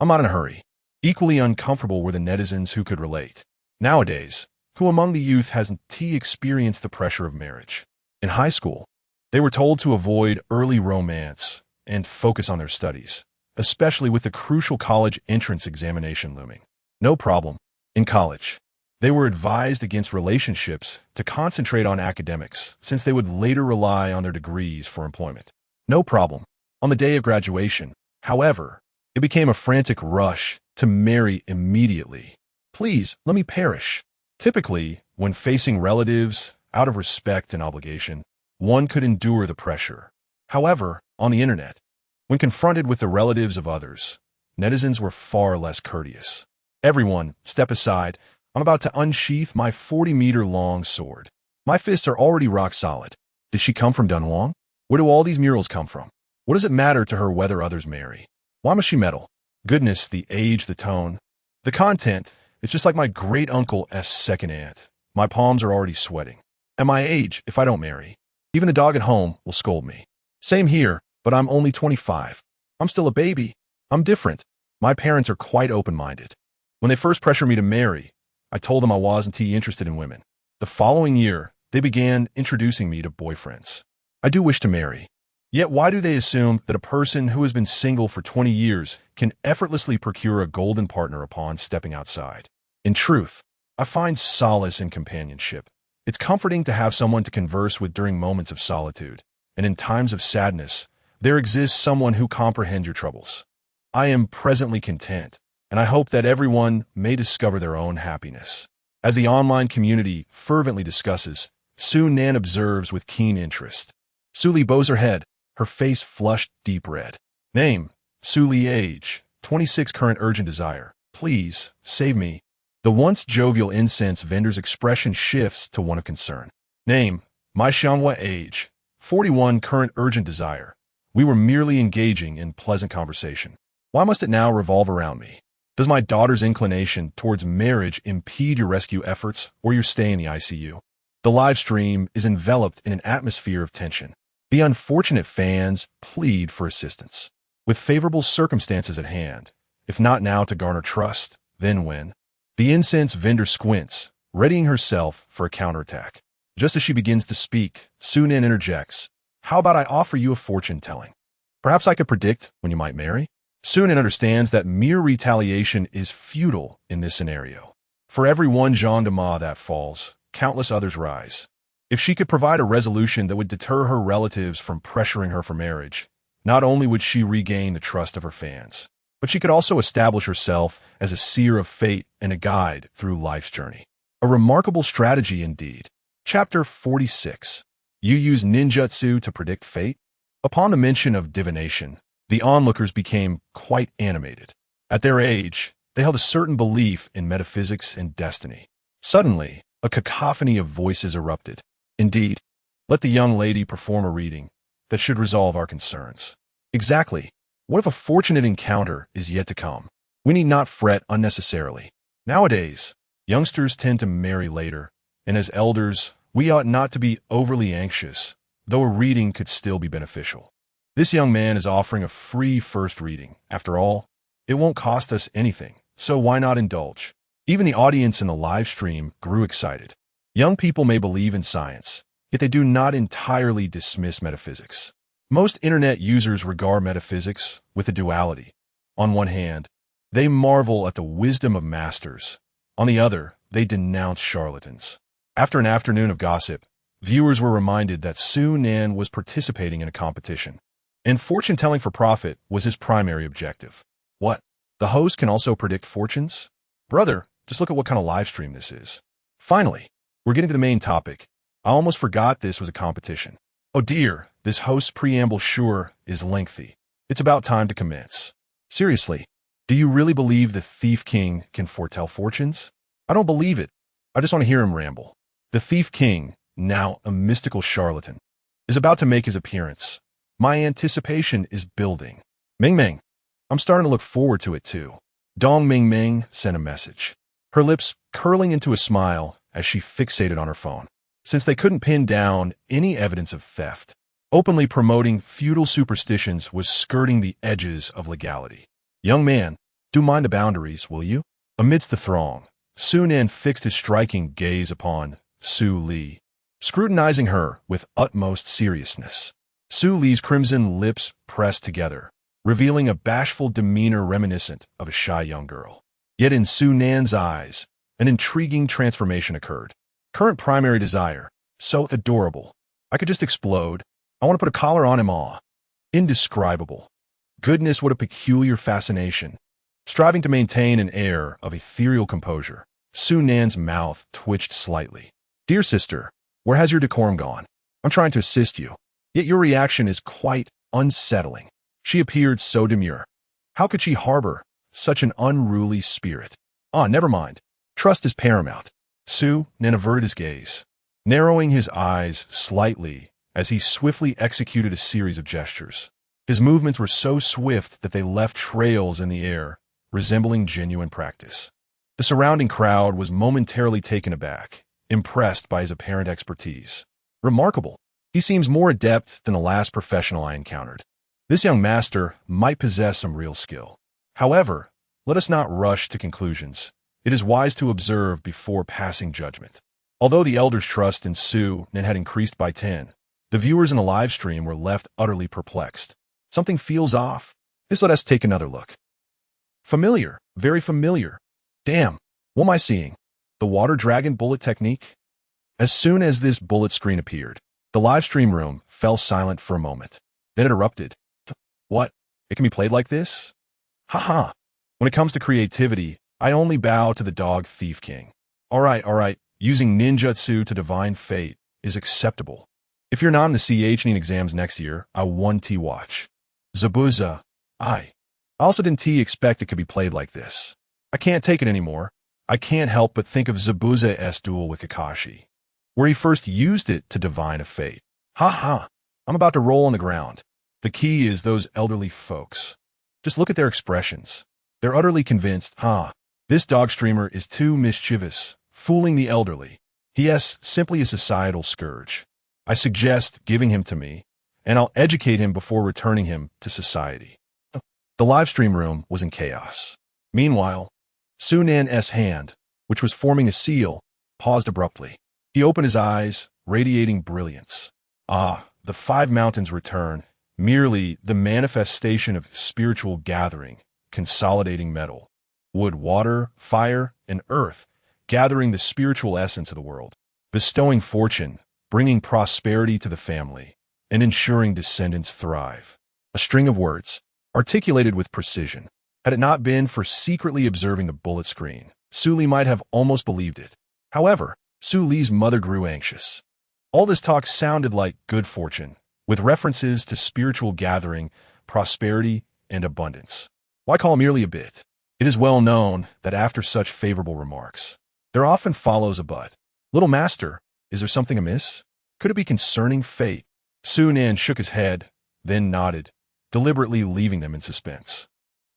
not in a hurry. Equally uncomfortable were the netizens who could relate. Nowadays, who among the youth hasn't experienced the pressure of marriage? In high school, they were told to avoid early romance and focus on their studies, especially with the crucial college entrance examination looming. No problem. In college, they were advised against relationships to concentrate on academics, since they would later rely on their degrees for employment. No problem. On the day of graduation, however, it became a frantic rush to marry immediately. Please, let me perish. Typically, when facing relatives, out of respect and obligation, one could endure the pressure. However, on the internet, when confronted with the relatives of others, netizens were far less courteous. Everyone, step aside. I'm about to unsheath my 40-meter-long sword. My fists are already rock solid. Did she come from Dunhuang? Where do all these murals come from? What does it matter to her whether others marry? Why must she meddle? Goodness, the age, the tone. The content, it's just like my great-uncle's second aunt. My palms are already sweating. At my age, if I don't marry, even the dog at home will scold me. Same here, but I'm only 25. I'm still a baby. I'm different. My parents are quite open-minded. When they first pressured me to marry, I told them I wasn't interested in women. The following year, they began introducing me to boyfriends. I do wish to marry. Yet why do they assume that a person who has been single for 20 years can effortlessly procure a golden partner upon stepping outside? In truth, I find solace in companionship. It's comforting to have someone to converse with during moments of solitude, and in times of sadness, there exists someone who comprehends your troubles. I am presently content, and I hope that everyone may discover their own happiness. As the online community fervently discusses, Su Nan observes with keen interest. Su Li bows her head, her face flushed deep red. Name, Su Li. Age, 26. Current urgent desire. Please, save me. The once jovial incense vendor's expression shifts to one of concern. Name, my Xianhua age, 41 current urgent desire. We were merely engaging in pleasant conversation. Why must it now revolve around me? Does my daughter's inclination towards marriage impede your rescue efforts or your stay in the ICU? The live stream is enveloped in an atmosphere of tension. The unfortunate fans plead for assistance. With favorable circumstances at hand, if not now to garner trust, then when? The incense vendor squints, readying herself for a counterattack. Just as she begins to speak, Sunan interjects, "How about I offer you a fortune-telling? Perhaps I could predict when you might marry?" Sunan understands that mere retaliation is futile in this scenario. For every one Jean de Ma that falls, countless others rise. If she could provide a resolution that would deter her relatives from pressuring her for marriage, not only would she regain the trust of her fans, but she could also establish herself as a seer of fate and a guide through life's journey. A remarkable strategy indeed. Chapter 46. You use ninjutsu to predict fate? Upon the mention of divination, the onlookers became quite animated. At their age, they held a certain belief in metaphysics and destiny. Suddenly, a cacophony of voices erupted. Indeed, let the young lady perform a reading that should resolve our concerns. Exactly. What if a fortunate encounter is yet to come? We need not fret unnecessarily. Nowadays, youngsters tend to marry later, and as elders, we ought not to be overly anxious, though a reading could still be beneficial. This young man is offering a free first reading. After all, it won't cost us anything, so why not indulge? Even the audience in the live stream grew excited. Young people may believe in science, yet they do not entirely dismiss metaphysics. Most internet users regard metaphysics with a duality. On one hand, they marvel at the wisdom of masters. On the other, they denounce charlatans. After an afternoon of gossip, viewers were reminded that Sunan was participating in a competition, and fortune-telling for profit was his primary objective. What? The host can also predict fortunes? Brother, just look at what kind of live stream this is. Finally, we're getting to the main topic. I almost forgot this was a competition. Oh dear, this host's preamble sure is lengthy. It's about time to commence. Seriously, do you really believe the Thief King can foretell fortunes? I don't believe it. I just want to hear him ramble. The Thief King, now a mystical charlatan, is about to make his appearance. My anticipation is building. Ming Ming, I'm starting to look forward to it too. Dong Ming Ming sent a message, her lips curling into a smile as she fixated on her phone. Since they couldn't pin down any evidence of theft, openly promoting feudal superstitions was skirting the edges of legality. Young man, do mind the boundaries, will you? Amidst the throng, Sunan fixed his striking gaze upon Su Li, scrutinizing her with utmost seriousness. Su Li's crimson lips pressed together, revealing a bashful demeanor reminiscent of a shy young girl. Yet in Sunan's eyes, an intriguing transformation occurred. Current primary desire, so adorable. I could just explode. I want to put a collar on him all. Indescribable. Goodness, what a peculiar fascination. Striving to maintain an air of ethereal composure, Sunan's mouth twitched slightly. Dear sister, where has your decorum gone? I'm trying to assist you. Yet your reaction is quite unsettling. She appeared so demure. How could she harbor such an unruly spirit? Ah, never mind. Trust is paramount. Sunan averted his gaze, narrowing his eyes slightly as he swiftly executed a series of gestures. His movements were so swift that they left trails in the air, resembling genuine practice. The surrounding crowd was momentarily taken aback, impressed by his apparent expertise. Remarkable. He seems more adept than the last professional I encountered. This young master might possess some real skill. However, let us not rush to conclusions. It is wise to observe before passing judgment. Although the elders' trust in Sunan had increased by 10, the viewers in the live stream were left utterly perplexed. Something feels off. Just let us take another look. Familiar, very familiar. Damn, what am I seeing? The water dragon bullet technique? As soon as this bullet screen appeared, the live stream room fell silent for a moment. Then it erupted. What? It can be played like this? Haha. When it comes to creativity, I only bow to the dog Thief King. All right. Using ninjutsu to divine fate is acceptable. If you're not in the CH exams next year, I want to watch. Zabuza. I also didn't expect it could be played like this. I can't take it anymore. I can't help but think of Zabuza's duel with Kakashi, where he first used it to divine a fate. Ha ha, I'm about to roll on the ground. The key is those elderly folks. Just look at their expressions. They're utterly convinced, this dog streamer is too mischievous, fooling the elderly. He is simply a societal scourge. I suggest giving him to me, and I'll educate him before returning him to society. The live stream room was in chaos. Meanwhile, Sunan's hand, which was forming a seal, paused abruptly. He opened his eyes, radiating brilliance. The five mountains return, merely the manifestation of spiritual gathering, consolidating metal, wood, water, fire, and earth, gathering the spiritual essence of the world, bestowing fortune, bringing prosperity to the family, and ensuring descendants thrive. A string of words, articulated with precision. Had it not been for secretly observing the bullet screen, Su Li might have almost believed it. However, Su Li's mother grew anxious. All this talk sounded like good fortune, with references to spiritual gathering, prosperity, and abundance. Why call merely a bit? It is well known that after such favorable remarks, there often follows a but. Little master, is there something amiss? Could it be concerning fate? Su Nan shook his head, then nodded, deliberately leaving them in suspense.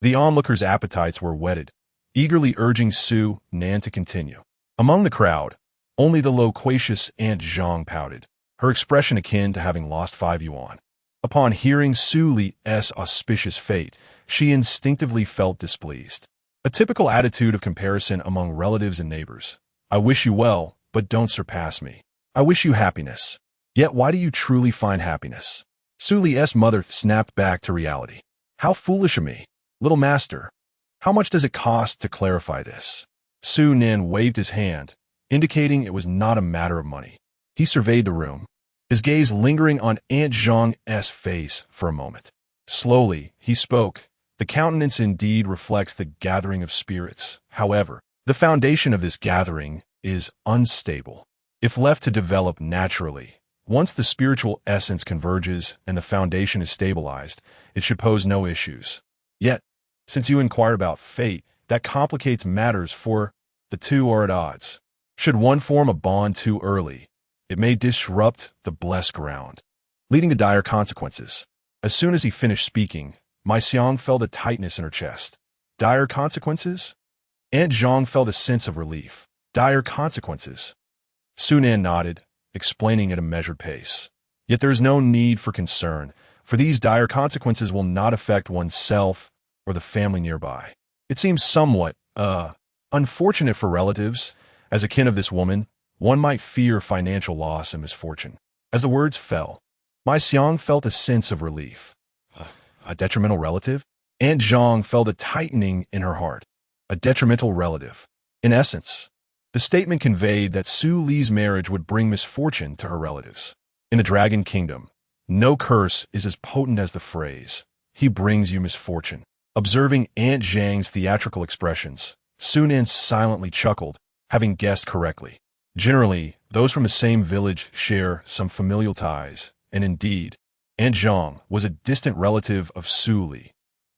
The onlookers' appetites were whetted, eagerly urging Su Nan to continue. Among the crowd, only the loquacious Aunt Zhang pouted, her expression akin to having lost 5 yuan. Upon hearing Su Li's auspicious fate, she instinctively felt displeased. A typical attitude of comparison among relatives and neighbors. I wish you well, but don't surpass me. I wish you happiness. Yet why do you truly find happiness? Su Li's mother snapped back to reality. How foolish of me. Little master, how much does it cost to clarify this? Su Nan waved his hand, indicating it was not a matter of money. He surveyed the room, his gaze lingering on Aunt Zhang's face for a moment. Slowly, he spoke. The countenance indeed reflects the gathering of spirits. However, the foundation of this gathering is unstable. If left to develop naturally, once the spiritual essence converges and the foundation is stabilized, it should pose no issues. Yet, since you inquire about fate, that complicates matters, for the two are at odds. Should one form a bond too early, it may disrupt the blessed ground, leading to dire consequences. As soon as he finished speaking, Mai Xiang felt a tightness in her chest. Dire consequences? Aunt Zhang felt a sense of relief. Dire consequences. Su Nan nodded, explaining at a measured pace. Yet there is no need for concern, for these dire consequences will not affect oneself or the family nearby. It seems somewhat, unfortunate for relatives. As a kin of this woman, one might fear financial loss and misfortune. As the words fell, Mai Xiang felt a sense of relief. A detrimental relative? Aunt Zhang felt a tightening in her heart. A detrimental relative. In essence, the statement conveyed that Su Li's marriage would bring misfortune to her relatives. In the Dragon Kingdom, no curse is as potent as the phrase, "He brings you misfortune." Observing Aunt Zhang's theatrical expressions, Su Nan silently chuckled, having guessed correctly. Generally, those from the same village share some familial ties, and indeed, Aunt Zhang was a distant relative of Su Li.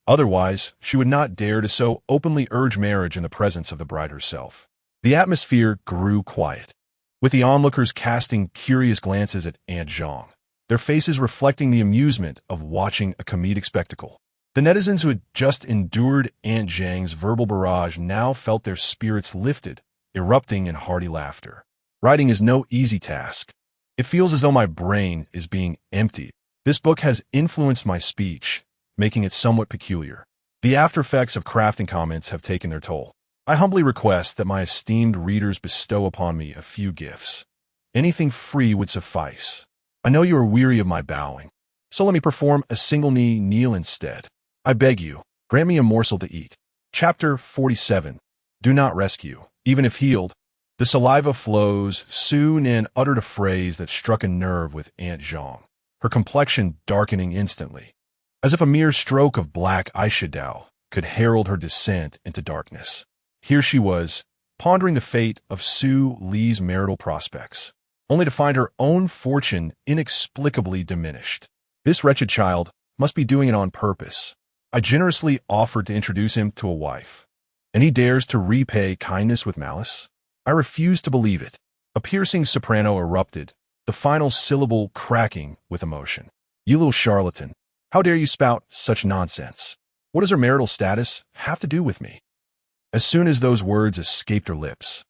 Otherwise, she would not dare to so openly urge marriage in the presence of the bride herself. The atmosphere grew quiet, with the onlookers casting curious glances at Aunt Zhang, their faces reflecting the amusement of watching a comedic spectacle. The netizens who had just endured Aunt Zhang's verbal barrage now felt their spirits lifted, erupting in hearty laughter. Writing is no easy task. It feels as though my brain is being emptied. This book has influenced my speech, making it somewhat peculiar. The after effects of crafting comments have taken their toll. I humbly request that my esteemed readers bestow upon me a few gifts. Anything free would suffice. I know you are weary of my bowing, so let me perform a single kneel instead. I beg you, grant me a morsel to eat. Chapter 47. Do not rescue. Even if healed, the saliva flows. Su Nan uttered a phrase that struck a nerve with Aunt Zhang, her complexion darkening instantly, as if a mere stroke of black eyeshadow could herald her descent into darkness. Here she was, pondering the fate of Su Li's marital prospects, only to find her own fortune inexplicably diminished. This wretched child must be doing it on purpose. I generously offered to introduce him to a wife. and he dares to repay kindness with malice? I refuse to believe it. A piercing soprano erupted, the final syllable cracking with emotion. You little charlatan. How dare you spout such nonsense? What does her marital status have to do with me? As soon as those words escaped her lips,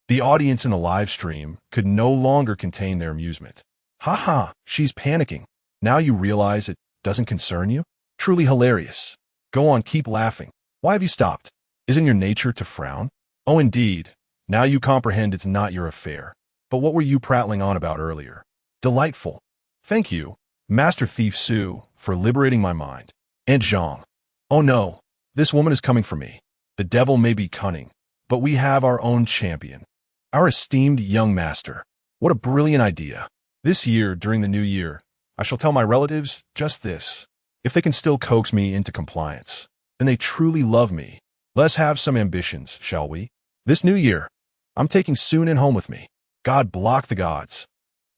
the audience in the live stream could no longer contain their amusement. Ha ha, she's panicking. Now you realize it doesn't concern you? Truly hilarious. Go on, keep laughing. Why have you stopped? Isn't your nature to frown? Oh, indeed. Now you comprehend it's not your affair. But what were you prattling on about earlier? Delightful. Thank you, Master Thief Sue, for liberating my mind. Aunt Zhang. Oh no, this woman is coming for me. The devil may be cunning, but we have our own champion. Our esteemed young master. What a brilliant idea. This year, during the new year, I shall tell my relatives just this. If they can still coax me into compliance, then they truly love me. Let's have some ambitions, shall we? This new year, I'm taking Sunan home with me. God block the gods.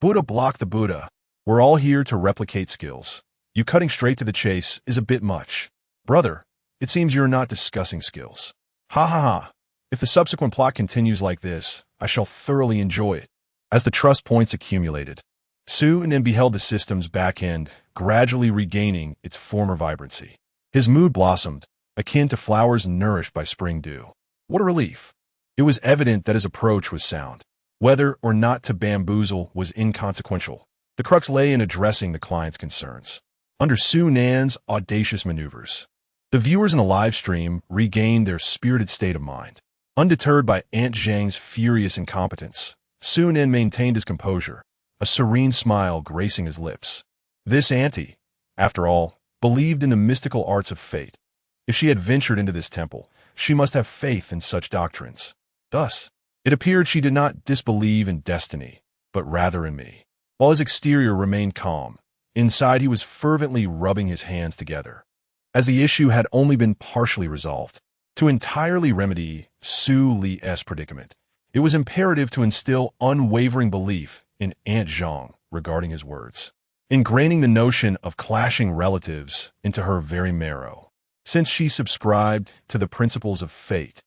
Buddha block the Buddha. We're all here to replicate skills. You cutting straight to the chase is a bit much. Brother, it seems you're not discussing skills. Ha ha ha. If the subsequent plot continues like this, I shall thoroughly enjoy it. As the trust points accumulated, Sunan beheld the system's back end gradually regaining its former vibrancy. His mood blossomed, akin to flowers nourished by spring dew. What a relief. It was evident that his approach was sound. Whether or not to bamboozle was inconsequential. The crux lay in addressing the client's concerns. Under Sunan's audacious maneuvers, the viewers in the live stream regained their spirited state of mind. Undeterred by Aunt Zhang's furious incompetence, Sunan maintained his composure, a serene smile gracing his lips. This auntie, after all, believed in the mystical arts of fate. If she had ventured into this temple, she must have faith in such doctrines. Thus, it appeared she did not disbelieve in destiny, but rather in me. While his exterior remained calm, inside he was fervently rubbing his hands together. As the issue had only been partially resolved, to entirely remedy Su Li's predicament, it was imperative to instill unwavering belief in Aunt Zhang regarding his words, ingraining the notion of clashing relatives into her very marrow. Since she subscribed to the principles of fate,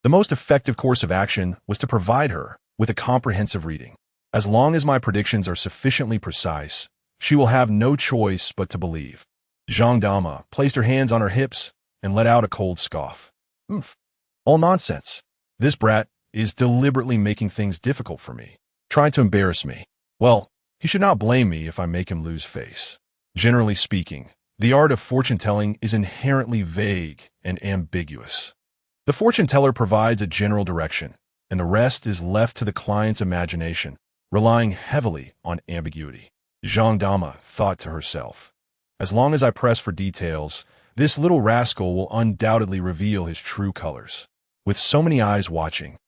the most effective course of action was to provide her with a comprehensive reading. As long as my predictions are sufficiently precise, she will have no choice but to believe. Zhang Dama placed her hands on her hips and let out a cold scoff. All nonsense. This brat is deliberately making things difficult for me, trying to embarrass me. Well, he should not blame me if I make him lose face. Generally speaking, the art of fortune-telling is inherently vague and ambiguous. The fortune-teller provides a general direction, and the rest is left to the client's imagination, relying heavily on ambiguity. Zhang Dama thought to herself, as long as I press for details, this little rascal will undoubtedly reveal his true colors. With so many eyes watching,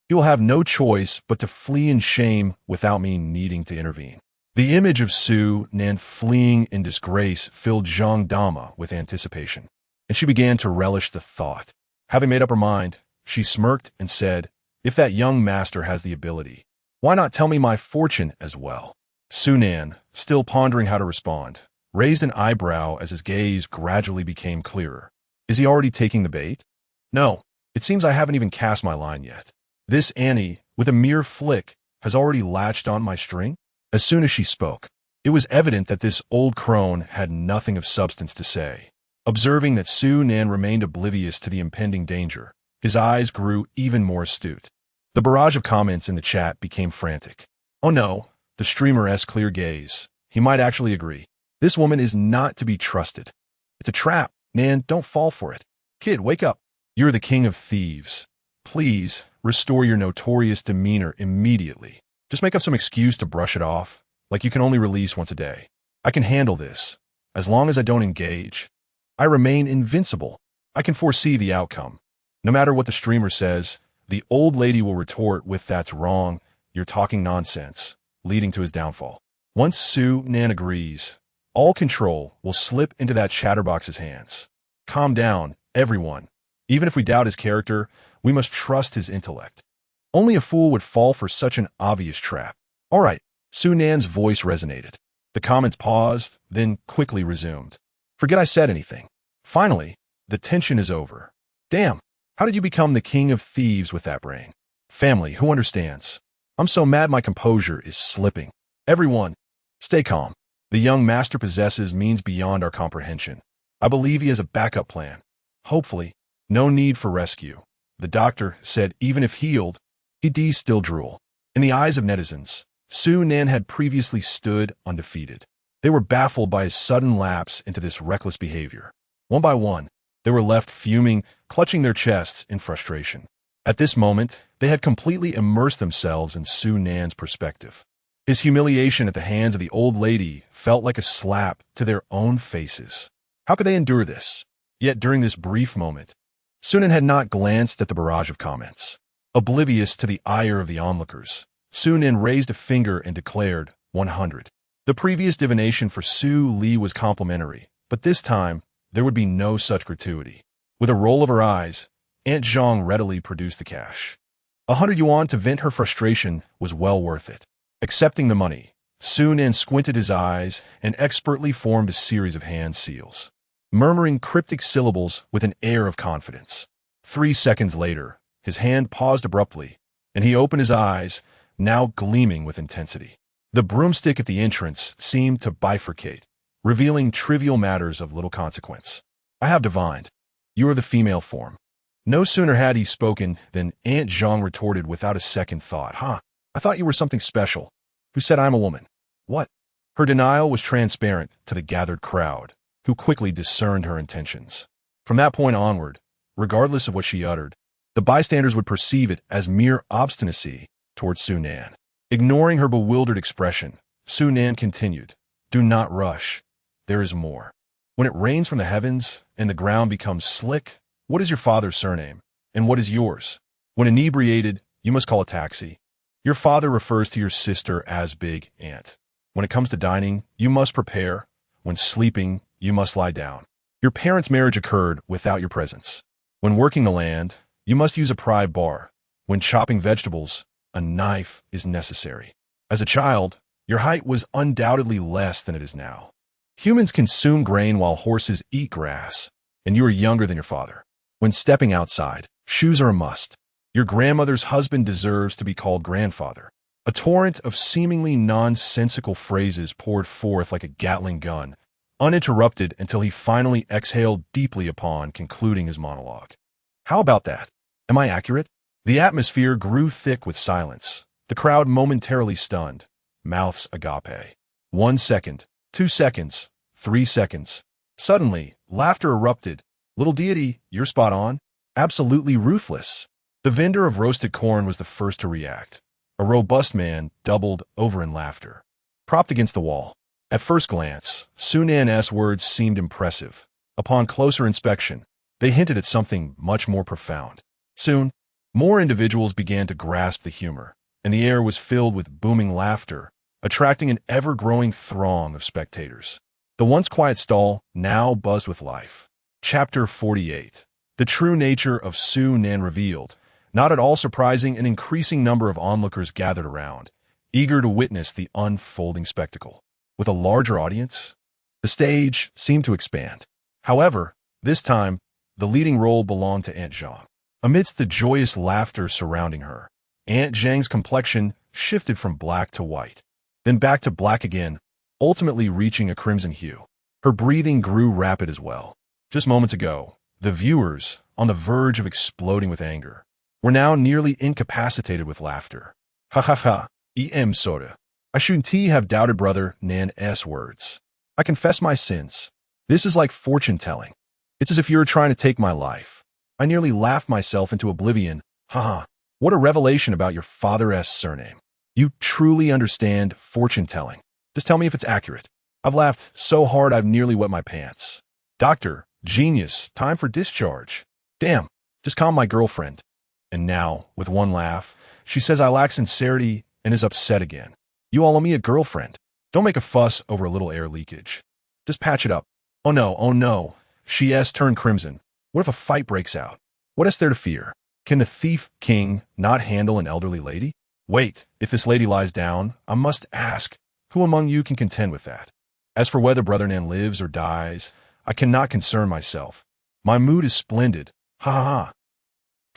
he will have no choice but to flee in shame without me needing to intervene. The image of Sunan fleeing in disgrace filled Zhang Dama with anticipation, and she began to relish the thought. Having made up her mind, she smirked and said, if that young master has the ability, why not tell me my fortune as well? Sunan, still pondering how to respond, raised an eyebrow as his gaze gradually became clearer. Is he already taking the bait? No, it seems I haven't even cast my line yet. This Annie, with a mere flick, has already latched on my string? As soon as she spoke, it was evident that this old crone had nothing of substance to say. Observing that Sunan remained oblivious to the impending danger, his eyes grew even more astute. The barrage of comments in the chat became frantic. Oh no, the streamer's clear gaze. He might actually agree. This woman is not to be trusted. It's a trap. Nan, don't fall for it. Kid, wake up. You're the king of thieves. Please, restore your notorious demeanor immediately. Just make up some excuse to brush it off, like you can only release once a day. I can handle this. As long as I don't engage, I remain invincible. I can foresee the outcome. No matter what the streamer says, the old lady will retort with that's wrong, you're talking nonsense, leading to his downfall. Once Sunan agrees, all control will slip into that chatterbox's hands. Calm down, everyone. Even if we doubt his character, we must trust his intellect. Only a fool would fall for such an obvious trap. All right, Sunan's voice resonated. The comments paused, then quickly resumed. Forget I said anything. Finally, the tension is over. Damn, How did you become the king of thieves with that brain? Family, who understands? I'm so mad my composure is slipping. Everyone, stay calm. The young master possesses means beyond our comprehension. I believe he has a backup plan. Hopefully, no need for rescue. The doctor said even if healed, he'd still drool. In the eyes of netizens, Su Nan had previously stood undefeated. They were baffled by his sudden lapse into this reckless behavior. One by one, they were left fuming, clutching their chests in frustration. At this moment, they had completely immersed themselves in Su Nan's perspective. His humiliation at the hands of the old lady felt like a slap to their own faces. How could they endure this? Yet during this brief moment, Su Nan had not glanced at the barrage of comments. Oblivious to the ire of the onlookers, Su Nan raised a finger and declared 100. The previous divination for Su Li was complimentary, but this time, there would be no such gratuity. With a roll of her eyes, Aunt Zhang readily produced the cash. 100 yuan to vent her frustration was well worth it. Accepting the money, Su Nan squinted his eyes and expertly formed a series of hand seals, murmuring cryptic syllables with an air of confidence. 3 seconds later, his hand paused abruptly, and he opened his eyes, now gleaming with intensity. The broomstick at the entrance seemed to bifurcate, revealing trivial matters of little consequence. I have divined. You are the female form. No sooner had he spoken than Aunt Zhang retorted without a second thought. I thought you were something special. Who said I'm a woman? What? Her denial was transparent to the gathered crowd, who quickly discerned her intentions. From that point onward, regardless of what she uttered, the bystanders would perceive it as mere obstinacy towards Su Nan. Ignoring her bewildered expression, Su Nan continued, Do not rush. There is more. When it rains from the heavens and the ground becomes slick, what is your father's surname? And what is yours? When inebriated, you must call a taxi. Your father refers to your sister as Big Aunt. When it comes to dining, you must prepare. When sleeping, you must lie down. Your parents' marriage occurred without your presence. When working the land, you must use a pry bar. When chopping vegetables, a knife is necessary. As a child, your height was undoubtedly less than it is now. Humans consume grain while horses eat grass, and you are younger than your father. When stepping outside, shoes are a must. Your grandmother's husband deserves to be called grandfather. A torrent of seemingly nonsensical phrases poured forth like a Gatling gun, uninterrupted until he finally exhaled deeply upon concluding his monologue. How about that? Am I accurate? The atmosphere grew thick with silence, the crowd momentarily stunned, mouths agape. 1 second, 2 seconds, 3 seconds. Suddenly, laughter erupted. Little deity, you're spot on. Absolutely ruthless. The vendor of roasted corn was the first to react. A robust man doubled over in laughter, propped against the wall. At first glance, Su Nan's words seemed impressive. Upon closer inspection, they hinted at something much more profound. Soon, more individuals began to grasp the humor, and the air was filled with booming laughter, attracting an ever-growing throng of spectators. The once quiet stall now buzzed with life. Chapter 48. The true nature of Su Nan revealed. Not at all surprising, an increasing number of onlookers gathered around, eager to witness the unfolding spectacle. With a larger audience, the stage seemed to expand. However, this time, the leading role belonged to Aunt Zhang. Amidst the joyous laughter surrounding her, Aunt Zhang's complexion shifted from black to white, then back to black again, ultimately reaching a crimson hue. Her breathing grew rapid as well. Just moments ago, the viewers, on the verge of exploding with anger, were now nearly incapacitated with laughter. Ha ha ha, soda. I shouldn't have doubted brother Nan's words. I confess my sins. This is like fortune-telling. It's as if you were trying to take my life. I nearly laughed myself into oblivion. Ha. What a revelation about your father's surname. You truly understand fortune-telling. Just tell me if it's accurate. I've laughed so hard I've nearly wet my pants. Doctor, genius, time for discharge. Damn, just calm my girlfriend. And now, with one laugh, she says I lack sincerity and is upset again. You all owe me a girlfriend. Don't make a fuss over a little air leakage. Just patch it up. Oh no. She's turned crimson. What if a fight breaks out? What is there to fear? Can the thief king not handle an elderly lady? Wait, if this lady lies down, I must ask, who among you can contend with that? As for whether Brother Nan lives or dies, I cannot concern myself. My mood is splendid. Ha ha ha.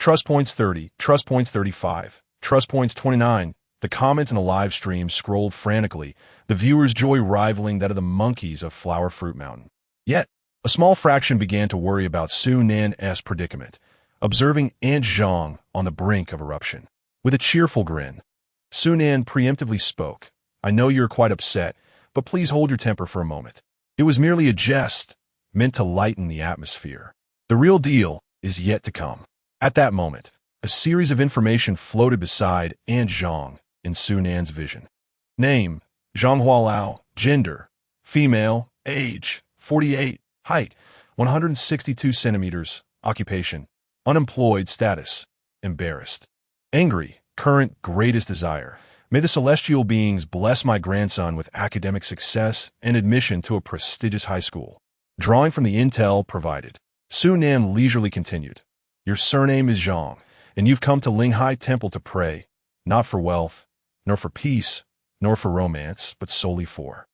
Trust points 30, trust points 35, trust points 29. The comments in the live stream scrolled frantically, the viewers' joy rivaling that of the monkeys of Flower Fruit Mountain. Yet, a small fraction began to worry about Su Nan's predicament, observing Aunt Zhang on the brink of eruption. With a cheerful grin, Su Nan preemptively spoke. I know you're quite upset, but please hold your temper for a moment. It was merely a jest, meant to lighten the atmosphere. The real deal is yet to come. At that moment, a series of information floated beside Aunt Zhang in Su Nan's vision. Name, Zhang Hualao, gender, female, age, 48, height, 162 centimeters, occupation, unemployed status, embarrassed. Angry, current greatest desire. May the celestial beings bless my grandson with academic success and admission to a prestigious high school. Drawing from the intel provided, Su Nan leisurely continued. Your surname is Zhang, and you've come to Linghai Temple to pray, not for wealth, nor for peace, nor for romance, but solely for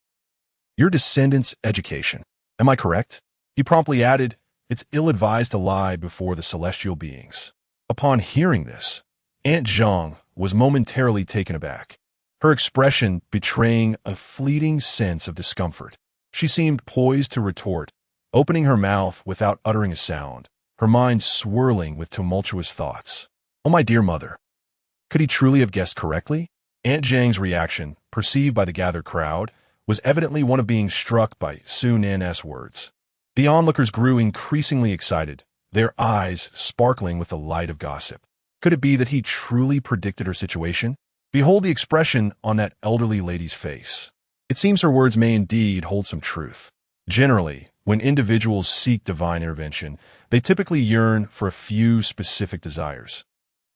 your descendants' education. Am I correct? He promptly added, it's ill-advised to lie before the celestial beings. Upon hearing this, Aunt Zhang was momentarily taken aback, her expression betraying a fleeting sense of discomfort. She seemed poised to retort, opening her mouth without uttering a sound, her mind swirling with tumultuous thoughts. Oh, my dear mother. Could he truly have guessed correctly? Aunt Zhang's reaction, perceived by the gathered crowd, was evidently one of being struck by Su Nan's words. The onlookers grew increasingly excited, their eyes sparkling with the light of gossip. Could it be that he truly predicted her situation? Behold the expression on that elderly lady's face. It seems her words may indeed hold some truth. Generally, when individuals seek divine intervention, they typically yearn for a few specific desires.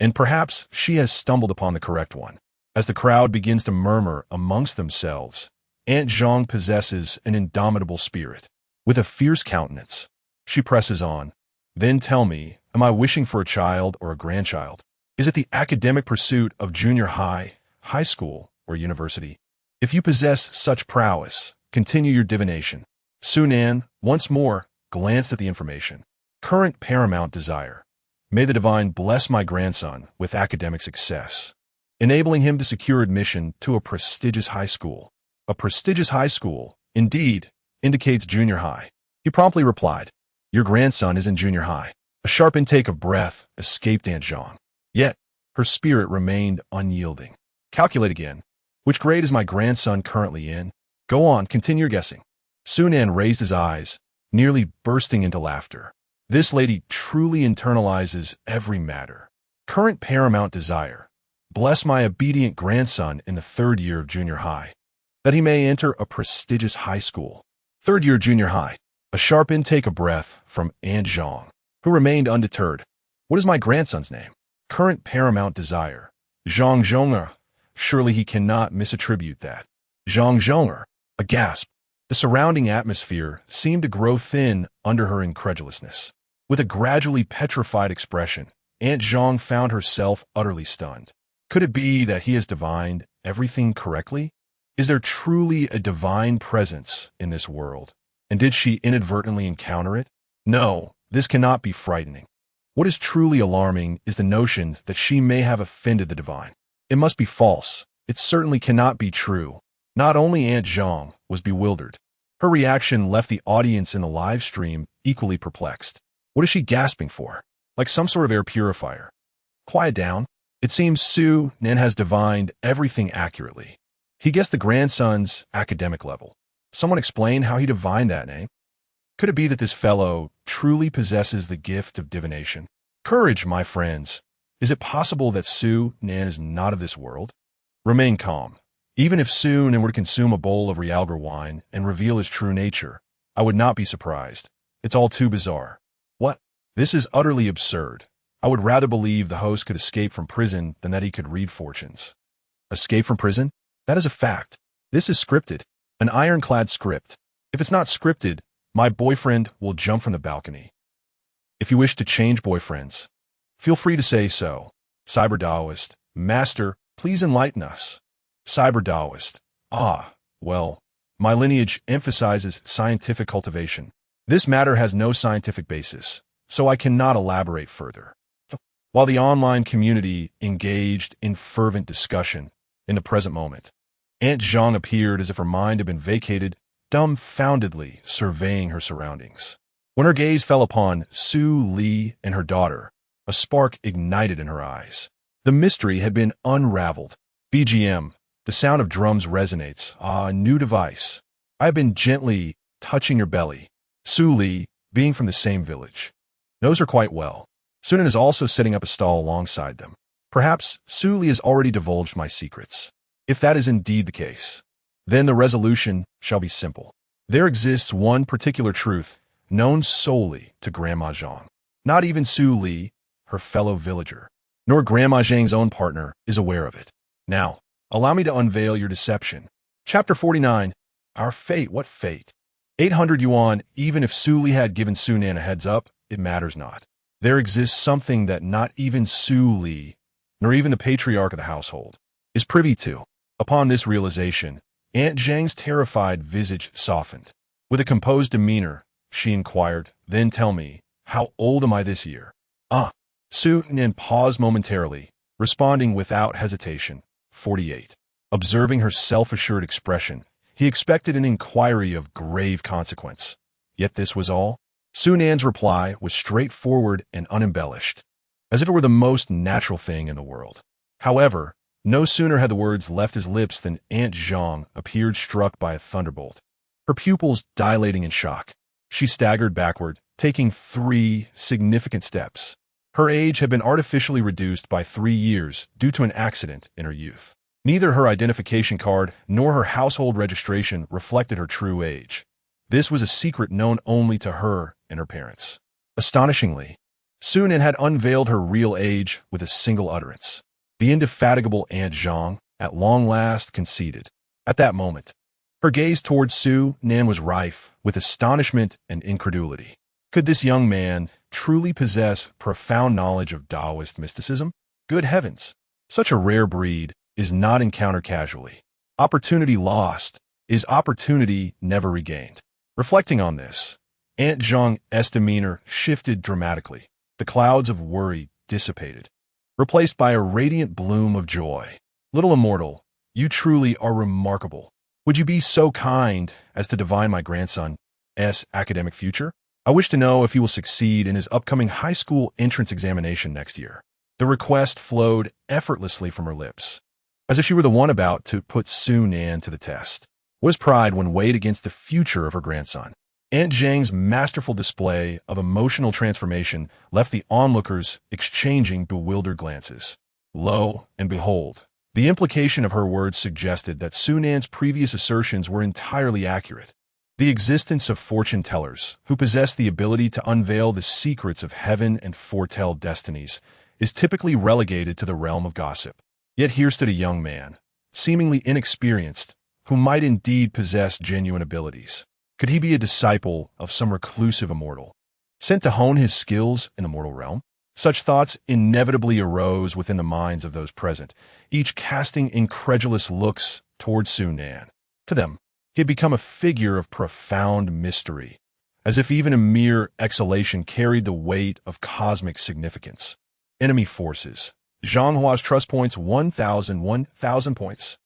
And perhaps she has stumbled upon the correct one. As the crowd begins to murmur amongst themselves, Aunt Zhang possesses an indomitable spirit. With a fierce countenance, she presses on. Then tell me, am I wishing for a child or a grandchild? Is it the academic pursuit of junior high, high school, or university? If you possess such prowess, continue your divination. Su Nan, once more, glanced at the information. Current paramount desire. May the divine bless my grandson with academic success, enabling him to secure admission to a prestigious high school. A prestigious high school, indeed, indicates junior high. He promptly replied, your grandson is in junior high. A sharp intake of breath escaped Aunt Zhang. Yet, her spirit remained unyielding. Calculate again. Which grade is my grandson currently in? Go on, continue your guessing. Su Nan raised his eyes, nearly bursting into laughter. This lady truly internalizes every matter. Current paramount desire. Bless my obedient grandson in the 3rd year of junior high, that he may enter a prestigious high school. 3rd year junior high. A sharp intake of breath from Aunt Zhang, who remained undeterred. What is my grandson's name? Current paramount desire. Zhang Zhonger. Surely he cannot misattribute that. Zhang Zhonger. A gasp. The surrounding atmosphere seemed to grow thin under her incredulousness. With a gradually petrified expression, Aunt Zhang found herself utterly stunned. Could it be that he has divined everything correctly? Is there truly a divine presence in this world? And did she inadvertently encounter it? No, this cannot be frightening. What is truly alarming is the notion that she may have offended the divine. It must be false. It certainly cannot be true. Not only Aunt Zhang was bewildered. Her reaction left the audience in the live stream equally perplexed. What is she gasping for? Like some sort of air purifier. Quiet down. It seems Su Nan has divined everything accurately. He guessed the grandson's academic level. Someone explain how he divined that name. Could it be that this fellow truly possesses the gift of divination? Courage, my friends. Is it possible that Su Nan is not of this world? Remain calm. Even if Su Nan were to consume a bowl of Realgar wine and reveal his true nature, I would not be surprised. It's all too bizarre. What? This is utterly absurd. I would rather believe the host could escape from prison than that he could read fortunes. Escape from prison? That is a fact. This is scripted. An ironclad script. If it's not scripted, my boyfriend will jump from the balcony. If you wish to change boyfriends, feel free to say so. Cyber Taoist, Master, please enlighten us. Cyber Taoist, well, my lineage emphasizes scientific cultivation. This matter has no scientific basis, so I cannot elaborate further. while the online community engaged in fervent discussion in the present moment. Aunt Zhang appeared as if her mind had been vacated, dumbfoundedly surveying her surroundings. When her gaze fell upon Su Li and her daughter, a spark ignited in her eyes. The mystery had been unraveled. BGM, the sound of drums resonates. Ah, a new device. I have been gently touching your belly. Su Li, being from the same village, knows her quite well. Sunan is also setting up a stall alongside them. Perhaps Su Li has already divulged my secrets. If that is indeed the case, then the resolution shall be simple. There exists one particular truth known solely to Grandma Zhang. Not even Su Li, her fellow villager, nor Grandma Zhang's own partner, is aware of it. Now, allow me to unveil your deception. Chapter 49. Our fate. What fate? 800 yuan. Even if Su Li had given Sunan a heads up, it matters not. There exists something that not even Su Li, nor even the patriarch of the household, is privy to. Upon this realization, Aunt Zhang's terrified visage softened. With a composed demeanor, she inquired, "Then tell me, how old am I this year?" Sunan paused momentarily, responding without hesitation, 48. Observing her self-assured expression, he expected an inquiry of grave consequence. Yet this was all. Sunan's reply was straightforward and unembellished, as if it were the most natural thing in the world. However, no sooner had the words left his lips than Aunt Zhang appeared struck by a thunderbolt, her pupils dilating in shock. She staggered backward, taking 3 significant steps. Her age had been artificially reduced by 3 years due to an accident in her youth. Neither her identification card nor her household registration reflected her true age. This was a secret known only to her and her parents. Astonishingly, Sunan had unveiled her real age with a single utterance. The indefatigable Aunt Zhang, at long last, conceded. At that moment, her gaze towards Sunan was rife with astonishment and incredulity. Could this young man truly possess profound knowledge of Taoist mysticism? Good heavens! Such a rare breed is not encountered casually. Opportunity lost is opportunity never regained. Reflecting on this, Aunt Zhang's demeanor shifted dramatically. The clouds of worry dissipated, replaced by a radiant bloom of joy. Little immortal, you truly are remarkable. Would you be so kind as to divine my grandson's academic future? I wish to know if he will succeed in his upcoming high school entrance examination next year. The request flowed effortlessly from her lips, as if she were the one about to put Sunan to the test. Was pride when weighed against the future of her grandson? Aunt Zhang's masterful display of emotional transformation left the onlookers exchanging bewildered glances. Lo and behold, the implication of her words suggested that Sunan's previous assertions were entirely accurate. The existence of fortune tellers, who possess the ability to unveil the secrets of heaven and foretell destinies, is typically relegated to the realm of gossip. Yet here stood a young man, seemingly inexperienced, who might indeed possess genuine abilities. Could he be a disciple of some reclusive immortal, sent to hone his skills in the mortal realm? Such thoughts inevitably arose within the minds of those present, each casting incredulous looks towards Sunan. To them, he had become a figure of profound mystery, as if even a mere exhalation carried the weight of cosmic significance. Enemy forces. Zhanghua's trust points 1,000 points.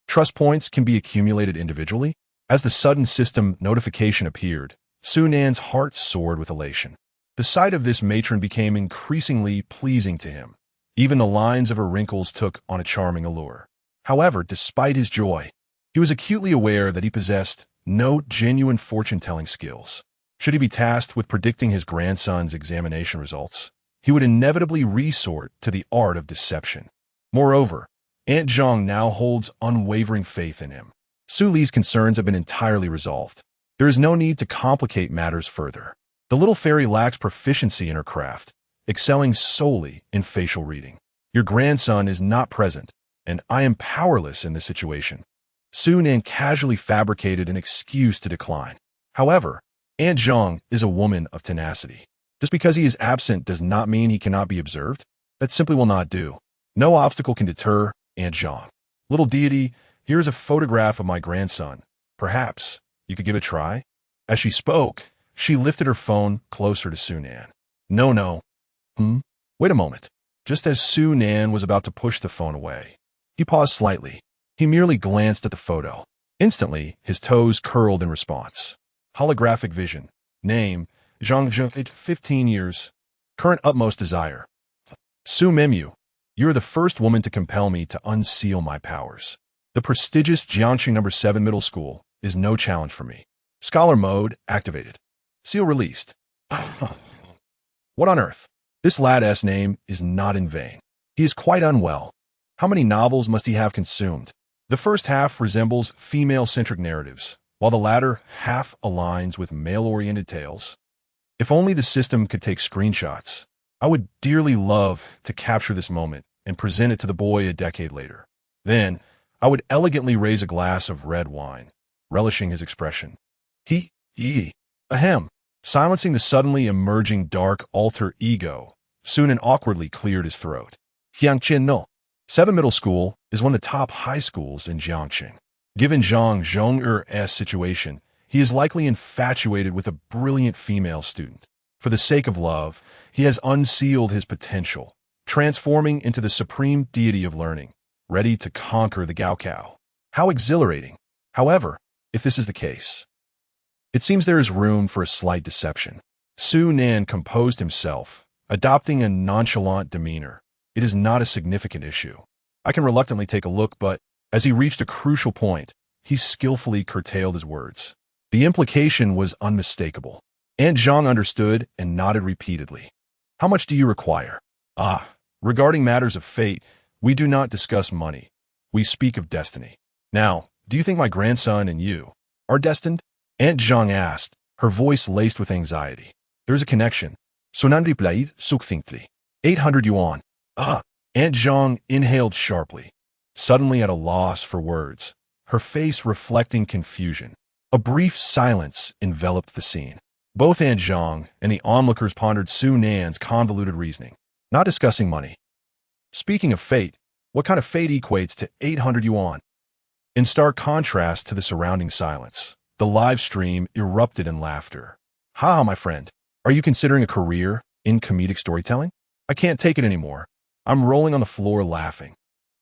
Trust points can be accumulated individually. As the sudden system notification appeared, Sunan's heart soared with elation. The sight of this matron became increasingly pleasing to him. Even the lines of her wrinkles took on a charming allure. However, despite his joy, he was acutely aware that he possessed no genuine fortune-telling skills. Should he be tasked with predicting his grandson's examination results, he would inevitably resort to the art of deception. Moreover, Aunt Zhang now holds unwavering faith in him. Su Li's concerns have been entirely resolved. There is no need to complicate matters further. The little fairy lacks proficiency in her craft, excelling solely in facial reading. Your grandson is not present, and I am powerless in this situation. Sunan casually fabricated an excuse to decline. However, Aunt Zhang is a woman of tenacity. Just because he is absent does not mean he cannot be observed. That simply will not do. No obstacle can deter Aunt Zhang. Little deity, here is a photograph of my grandson. Perhaps you could give it a try? As she spoke, she lifted her phone closer to Sunan. No. Wait a moment. just as Su Nan was about to push the phone away. He paused slightly. He merely glanced at the photo. Instantly, his toes curled in response. Holographic vision. Name, Zhang Zheng, 15 years. Current utmost desire. Su Memu, you're the first woman to compel me to unseal my powers. The prestigious Jiangxing No. 7 Middle School is no challenge for me. Scholar mode activated. Seal released. What on earth? This lad's name is not in vain. He is quite unwell. How many novels must he have consumed? The first half resembles female-centric narratives, while the latter half aligns with male-oriented tales. If only the system could take screenshots. I would dearly love to capture this moment and present it to the boy a decade later. Then, I would elegantly raise a glass of red wine, relishing his expression. Ahem. Silencing the suddenly emerging dark alter ego, Sunan awkwardly cleared his throat. Jiangqin no. 7 Middle School is one of the top high schools in Jiangxing. Given Zhang Zhong'er's situation, he is likely infatuated with a brilliant female student. For the sake of love, he has unsealed his potential, transforming into the supreme deity of learning, ready to conquer the Gaokao. How exhilarating! However, if this is the case, it seems there is room for a slight deception. Su Nan composed himself, adopting a nonchalant demeanor. It is not a significant issue. I can reluctantly take a look, but as he reached a crucial point, he skillfully curtailed his words. The implication was unmistakable. Aunt Zhang understood and nodded repeatedly. How much do you require? Regarding matters of fate, we do not discuss money. We speak of destiny. Now, do you think my grandson and you are destined? Aunt Zhang asked, her voice laced with anxiety. There is a connection. Sonandri plaid succinctly. 800 yuan. Aunt Zhang inhaled sharply, suddenly at a loss for words, her face reflecting confusion. A brief silence enveloped the scene. Both Aunt Zhang and the onlookers pondered Su Nan's convoluted reasoning, not discussing money. Speaking of fate, what kind of fate equates to 800 yuan? In stark contrast to the surrounding silence, the live stream erupted in laughter. Ha, my friend, are you considering a career in comedic storytelling? I can't take it anymore. I'm rolling on the floor laughing.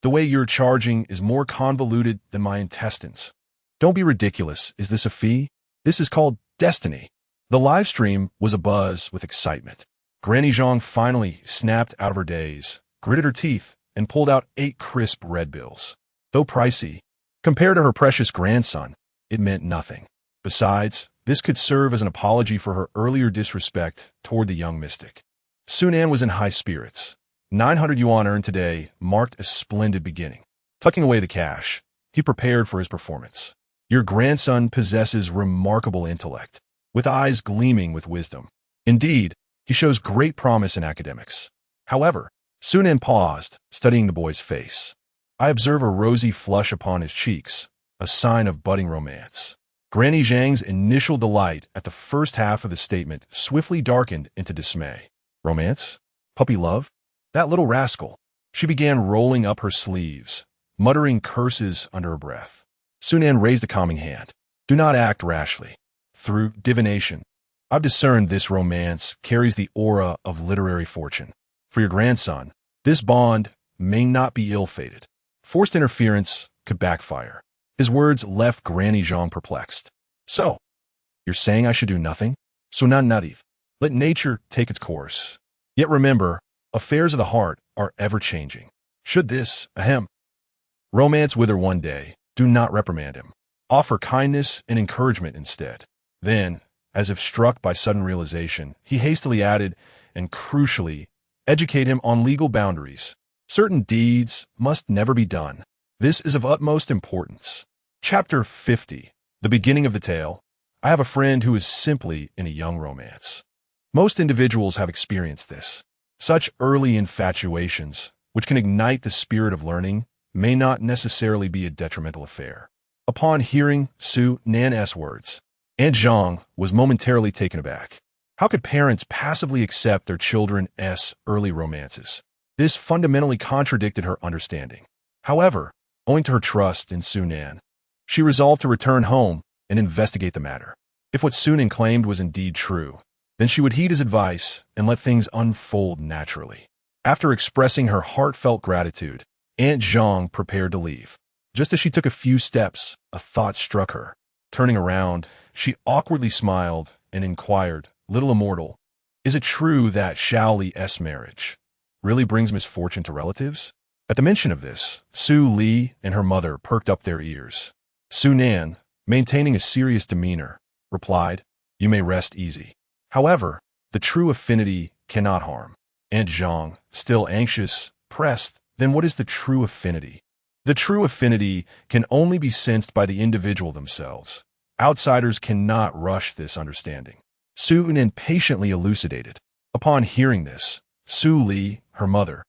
The way you're charging is more convoluted than my intestines. Don't be ridiculous. Is this a fee? This is called destiny. The live stream was abuzz with excitement. Granny Zhang finally snapped out of her daze, gritted her teeth, and pulled out 8 crisp red bills. Though pricey, compared to her precious grandson, it meant nothing. Besides, this could serve as an apology for her earlier disrespect toward the young mystic. Sunan was in high spirits. 900 yuan earned today marked a splendid beginning. Tucking away the cash, he prepared for his performance. Your grandson possesses remarkable intellect, with eyes gleaming with wisdom. Indeed, he shows great promise in academics. However, Sunan paused, studying the boy's face. I observe a rosy flush upon his cheeks, a sign of budding romance. Granny Zhang's initial delight at the first half of the statement swiftly darkened into dismay. Romance? Puppy love? That little rascal. She began rolling up her sleeves, muttering curses under her breath. Sunan raised a calming hand. Do not act rashly. Through divination, I've discerned this romance carries the aura of literary fortune. For your grandson, this bond may not be ill-fated. Forced interference could backfire. His words left Granny Zhang perplexed. So, you're saying I should do nothing? Sunan Nadiv. Let nature take its course. Yet remember, affairs of the heart are ever-changing. Should this, romance wither one day, do not reprimand him. Offer kindness and encouragement instead. Then, as if struck by sudden realization, he hastily added, and crucially, educate him on legal boundaries. Certain deeds must never be done. This is of utmost importance. Chapter 50. The beginning of the tale. I have a friend who is simply in a young romance. Most individuals have experienced this. Such early infatuations, which can ignite the spirit of learning, may not necessarily be a detrimental affair. Upon hearing Su Nan's words, Aunt Zhang was momentarily taken aback. How could parents passively accept their children's early romances? This fundamentally contradicted her understanding. However, owing to her trust in Su Nan, she resolved to return home and investigate the matter. If what Su Nan claimed was indeed true, then she would heed his advice and let things unfold naturally. After expressing her heartfelt gratitude, Aunt Zhang prepared to leave. Just as she took a few steps, a thought struck her. Turning around, she awkwardly smiled and inquired, "Little immortal, is it true that Xiaoli's marriage really brings misfortune to relatives?" At the mention of this, Su Li and her mother perked up their ears. Su Nan, maintaining a serious demeanor, replied, "You may rest easy. However, the true affinity cannot harm." Aunt Zhang, still anxious, pressed, "Then what is the true affinity?" "The true affinity can only be sensed by the individual themselves. Outsiders cannot rush this understanding," Su Nan patiently elucidated. Upon hearing this, Su Li, her mother,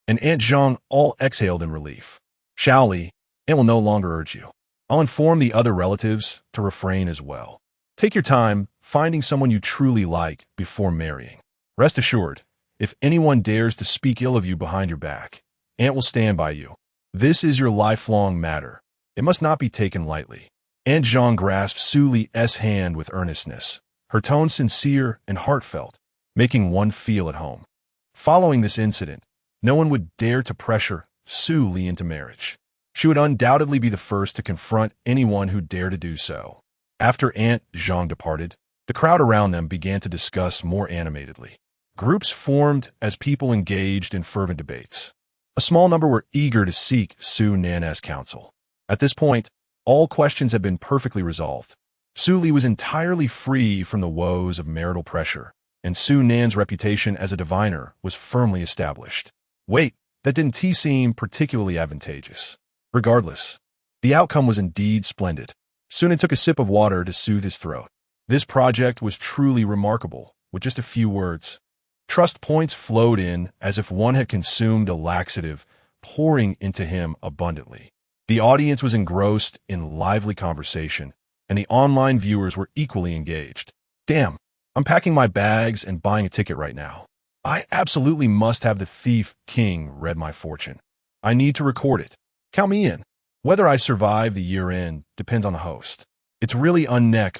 and Aunt Zhang all exhaled in relief. "Xiaoli, Aunt will no longer urge you. I'll inform the other relatives to refrain as well. Take your time finding someone you truly like before marrying. Rest assured, if anyone dares to speak ill of you behind your back, Aunt will stand by you. This is your lifelong matter. It must not be taken lightly." Aunt Zhang grasped Su Li's hand with earnestness, her tone sincere and heartfelt, making one feel at home. Following this incident, no one would dare to pressure Su Li into marriage. She would undoubtedly be the first to confront anyone who dared to do so. After Aunt Zhang departed, the crowd around them began to discuss more animatedly. Groups formed as people engaged in fervent debates. A small number were eager to seek Su Nan's counsel. At this point, all questions had been perfectly resolved. Su Li was entirely free from the woes of marital pressure, and Su Nan's reputation as a diviner was firmly established. Wait, that didn't seem particularly advantageous. Regardless, the outcome was indeed splendid. Su Nan took a sip of water to soothe his throat. This project was truly remarkable, with just a few words. Trust points flowed in as if one had consumed a laxative, pouring into him abundantly. The audience was engrossed in lively conversation, and the online viewers were equally engaged. "Damn, I'm packing my bags and buying a ticket right now. I absolutely must have the Thief King read my fortune. I need to record it. Count me in. Whether I survive the year-end depends on the host. It's really unneck.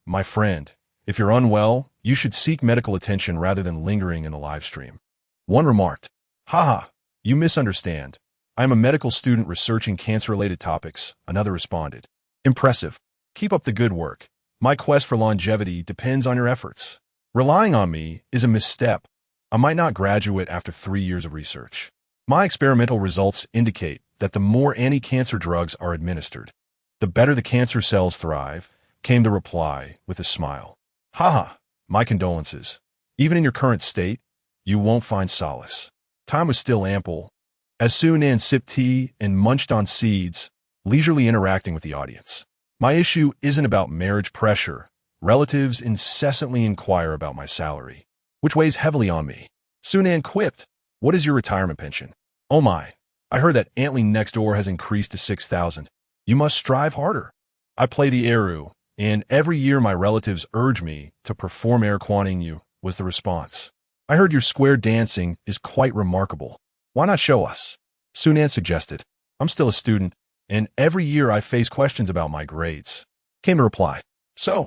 My friend, if you're unwell, you should seek medical attention rather than lingering in the live stream." One remarked, "Haha, you misunderstand. I am a medical student researching cancer-related topics," another responded. "Impressive. Keep up the good work. My quest for longevity depends on your efforts. Relying on me is a misstep. I might not graduate after 3 years of research. My experimental results indicate that the more anti-cancer drugs are administered, the better the cancer cells thrive," came the reply with a smile. "Haha, my condolences. Even in your current state, you won't find solace." Time was still ample, as Su Nan sipped tea and munched on seeds, leisurely interacting with the audience. "My issue isn't about marriage pressure. Relatives incessantly inquire about my salary, which weighs heavily on me." Su Nan quipped, "What is your retirement pension?" "Oh my, I heard that Antling next door has increased to 6,000. You must strive harder." "I play the Eru, and every year my relatives urge me to perform Erquaning you," was the response. "I heard your square dancing is quite remarkable. Why not show us?" Su Nan suggested. "I'm still a student, and every year I face questions about my grades," came the reply. "So,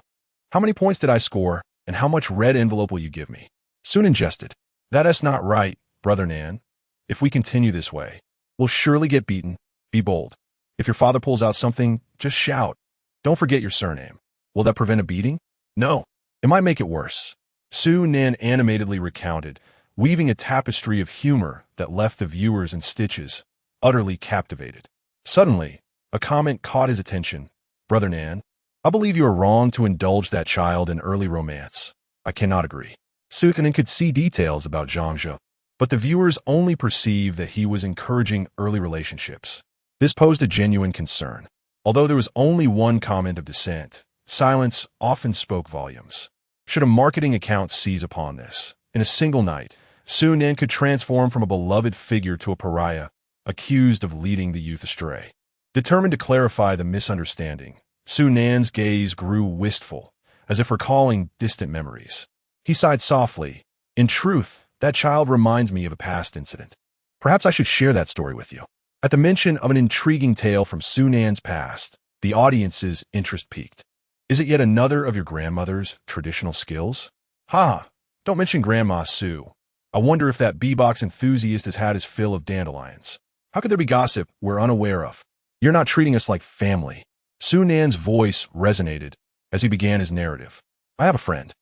how many points did I score, and how much red envelope will you give me?" Su Nan jested. "That's not right, Brother Nan. If we continue this way, we'll surely get beaten. Be bold. If your father pulls out something, just shout. Don't forget your surname. Will that prevent a beating?" "No, it might make it worse," Su Nan animatedly recounted, weaving a tapestry of humor that left the viewers in stitches, utterly captivated. Suddenly, a comment caught his attention. "Brother Nan, I believe you are wrong to indulge that child in early romance." "I cannot agree." Su Nan could see details about Zhangzhe, but the viewers only perceived that he was encouraging early relationships. This posed a genuine concern. Although there was only one comment of dissent, silence often spoke volumes. Should a marketing account seize upon this, in a single night, Su Nan could transform from a beloved figure to a pariah, accused of leading the youth astray. Determined to clarify the misunderstanding, Su Nan's gaze grew wistful, as if recalling distant memories. He sighed softly. "In truth, that child reminds me of a past incident. Perhaps I should share that story with you." At the mention of an intriguing tale from Su Nan's past, the audience's interest piqued. "Is it yet another of your grandmother's traditional skills?" "Ha! Don't mention Grandma Su. I wonder if that bebox enthusiast has had his fill of dandelions. How could there be gossip we're unaware of? You're not treating us like family. Sunan's voice resonated as he began his narrative. I have a friend.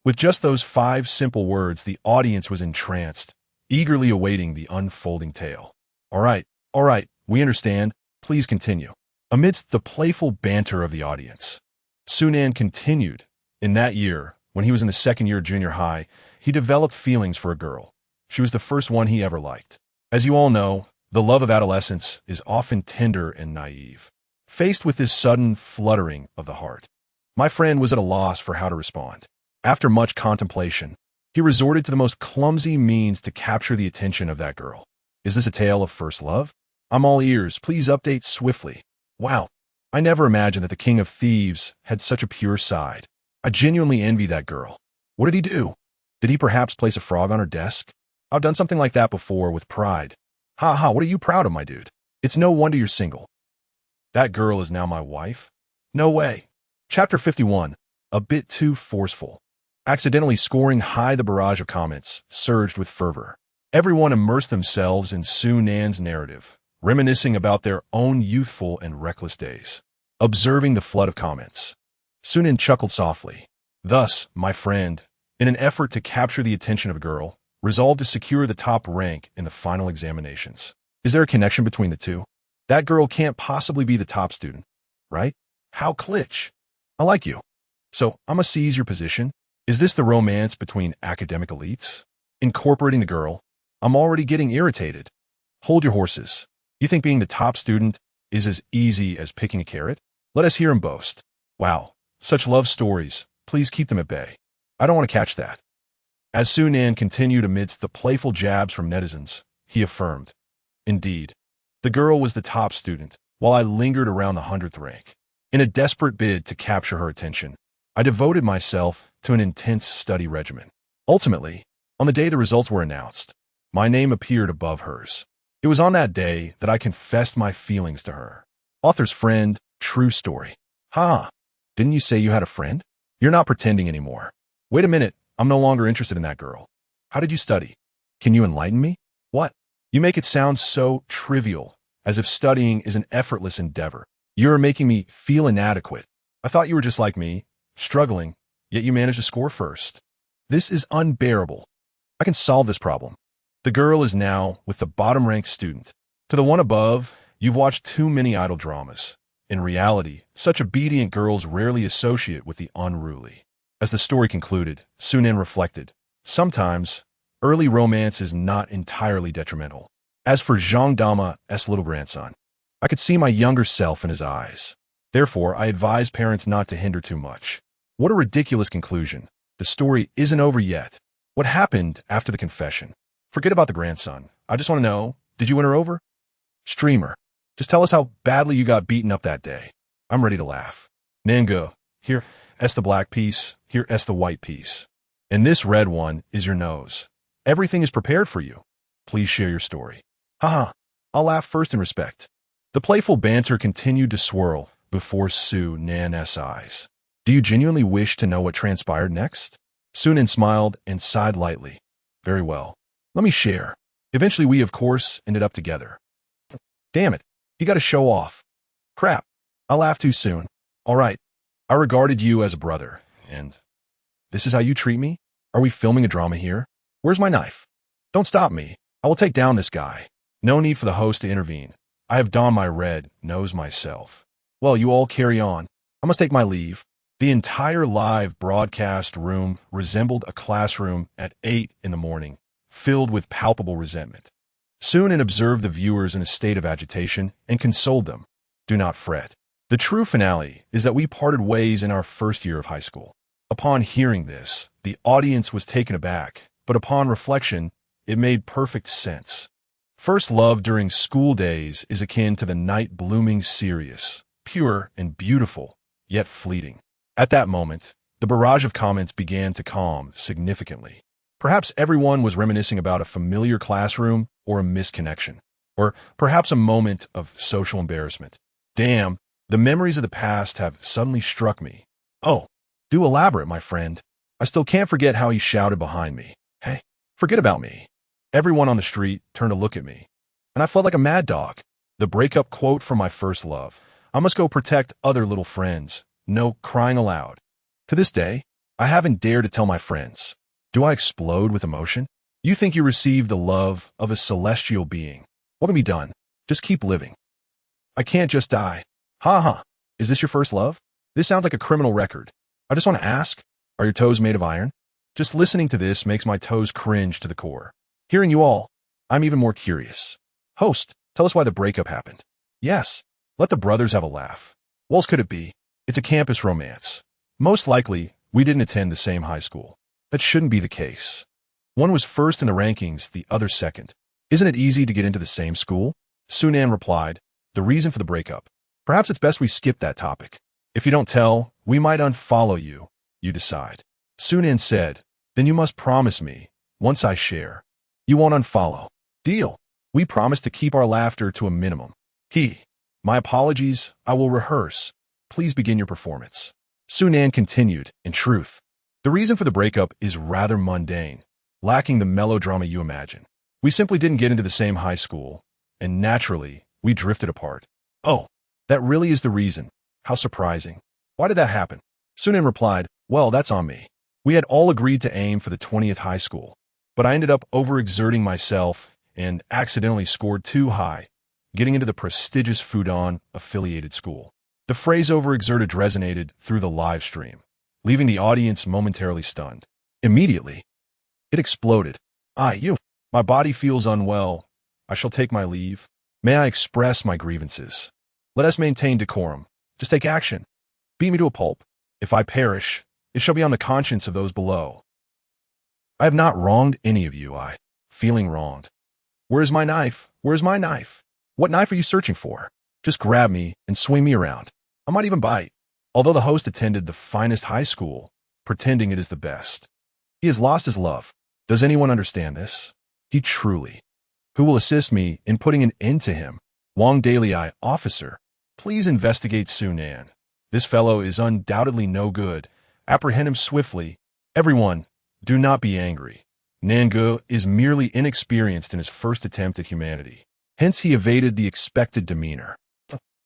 With just those 5 simple words, the audience was entranced, eagerly awaiting the unfolding tale. All right, we understand. Please continue. Amidst the playful banter of the audience, Sunan continued. In that year, when he was in the second year of junior high, he developed feelings for a girl. She was the first one he ever liked. As you all know, the love of adolescence is often tender and naive. Faced with this sudden fluttering of the heart, my friend was at a loss for how to respond. After much contemplation, he resorted to the most clumsy means to capture the attention of that girl. Is this a tale of first love? I'm all ears. Please update swiftly. Wow, I never imagined that the King of Thieves had such a pure side. I genuinely envy that girl. What did he do? Did he perhaps place a frog on her desk? I've done something like that before with pride. Ha ha, what are you proud of, my dude? It's no wonder you're single. That girl is now my wife? No way. Chapter 51, a bit too forceful. Accidentally scoring high, the barrage of comments surged with fervor. Everyone immersed themselves in Sunan's narrative, reminiscing about their own youthful and reckless days. Observing the flood of comments, Sunan chuckled softly. Thus, my friend, in an effort to capture the attention of a girl, resolved to secure the top rank in the final examinations. Is there a connection between the two? That girl can't possibly be the top student, right? How klitsch. I like you. So, I'ma seize your position. Is this the romance between academic elites? Incorporating the girl? I'm already getting irritated. Hold your horses. You think being the top student is as easy as picking a carrot? Let us hear him boast. Wow, such love stories. Please keep them at bay. I don't want to catch that. As Sunan continued amidst the playful jabs from netizens, he affirmed, indeed, the girl was the top student, while I lingered around the 100th rank. In a desperate bid to capture her attention, I devoted myself to an intense study regimen. Ultimately, on the day the results were announced, my name appeared above hers. It was on that day that I confessed my feelings to her. Author's friend, true story. Ha! Didn't you say you had a friend? You're not pretending anymore. Wait a minute, I'm no longer interested in that girl. How did you study? Can you enlighten me? What? You make it sound so trivial, as if studying is an effortless endeavor. You're making me feel inadequate. I thought you were just like me, struggling, yet you managed to score first. This is unbearable. I can solve this problem. The girl is now with the bottom-ranked student. To the one above, you've watched too many idle dramas. In reality, such obedient girls rarely associate with the unruly. As the story concluded, Sunan reflected, sometimes, early romance is not entirely detrimental. As for Zhang Dama's little grandson, I could see my younger self in his eyes. Therefore, I advise parents not to hinder too much. What a ridiculous conclusion. The story isn't over yet. What happened after the confession? Forget about the grandson. I just want to know, did you win her over? Streamer, just tell us how badly you got beaten up that day. I'm ready to laugh. Nango, here, S the black piece, here, S the white piece. And this red one is your nose. Everything is prepared for you. Please share your story. Haha, I'll laugh first in respect. The playful banter continued to swirl before Sunan's eyes. Do you genuinely wish to know what transpired next? Sunan smiled and sighed lightly. Very well. Let me share. Eventually we, of course, ended up together. Damn it, you gotta show off. Crap, I laughed too soon. All right, I regarded you as a brother, and this is how you treat me? Are we filming a drama here? Where's my knife? Don't stop me. I will take down this guy. No need for the host to intervene. I have donned my red nose myself. Well, you all carry on. I must take my leave. The entire live broadcast room resembled a classroom at 8 in the morning, filled with palpable resentment. Sunan observed the viewers in a state of agitation and consoled them. Do not fret. The true finale is that we parted ways in our first year of high school. Upon hearing this, the audience was taken aback, but upon reflection, it made perfect sense. First love during school days is akin to the night blooming serious, pure and beautiful, yet fleeting. At that moment, the barrage of comments began to calm significantly. Perhaps everyone was reminiscing about a familiar classroom or a misconnection, or perhaps a moment of social embarrassment. Damn, the memories of the past have suddenly struck me. Oh, do elaborate, my friend. I still can't forget how he shouted behind me. Hey, Forget about me. Everyone on the street turned to look at me, and I felt like a mad dog. The breakup quote from my first love. I must go protect other little friends. No crying aloud. To this day, I haven't dared to tell my friends. Do I explode with emotion? You think you received the love of a celestial being. What can be done? Just keep living. I can't just die. Ha ha. Is this your first love? This sounds like a criminal record. I just want to ask, are your toes made of iron? Just listening to this makes my toes cringe to the core. Hearing you all, I'm even more curious. Host, tell us why the breakup happened. Yes, let the brothers have a laugh. What else could it be? It's a campus romance. Most likely, we didn't attend the same high school. That shouldn't be the case. One was first in the rankings, the other second. Isn't it easy to get into the same school? Sunan replied, the reason for the breakup. Perhaps it's best we skip that topic. If you don't tell, we might unfollow you. You decide. Sunan said, then you must promise me, once I share, you won't unfollow. Deal. We promise to keep our laughter to a minimum. My apologies, I will rehearse. Please begin your performance. Sunan continued, in truth, the reason for the breakup is rather mundane, lacking the melodrama you imagine. We simply didn't get into the same high school, and naturally, we drifted apart. Oh, that really is the reason. How surprising. Why did that happen? Sunan replied, well, that's on me. We had all agreed to aim for the 20th high school, but I ended up overexerting myself and accidentally scored too high, getting into the prestigious Fudan-affiliated school. The phrase overexerted resonated through the live stream, leaving the audience momentarily stunned. Immediately, it exploded. My body feels unwell. I shall take my leave. May I express my grievances? Let us maintain decorum. Just take action. Beat me to a pulp. If I perish, it shall be on the conscience of those below. I have not wronged any of you. Feeling wronged. Where's my knife? Where's my knife? What knife are you searching for? Just grab me and swing me around. I might even bite. Although the host attended the finest high school, pretending it is the best. He has lost his love. Does anyone understand this? He truly. Who will assist me in putting an end to him? Wang Dalai, officer. Please investigate Sunan. This fellow is undoubtedly no good. Apprehend him swiftly. Everyone, do not be angry. Nangu is merely inexperienced in his first attempt at humanity. Hence he evaded the expected demeanor.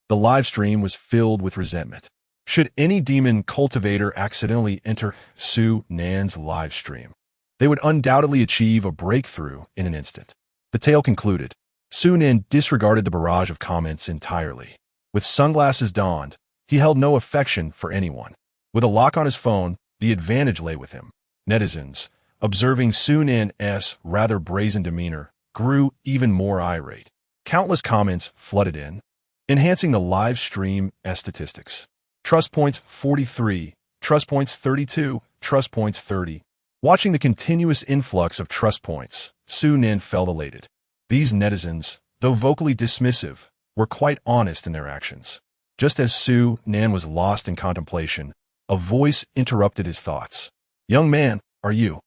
The live stream was filled with resentment. Should any demon cultivator accidentally enter Su-Nan's live stream, they would undoubtedly achieve a breakthrough in an instant. The tale concluded. Su-Nan disregarded the barrage of comments entirely. With sunglasses donned, he held no affection for anyone. With a lock on his phone, the advantage lay with him. Netizens, observing Su-Nan's rather brazen demeanor, grew even more irate. Countless comments flooded in, enhancing the live stream statistics. Trust points 43, trust points 32, trust points 30. Watching the continuous influx of trust points, Su-Nan felt elated. These netizens, though vocally dismissive, were quite honest in their actions. Just as Su-Nan was lost in contemplation, a voice interrupted his thoughts. Young man, are you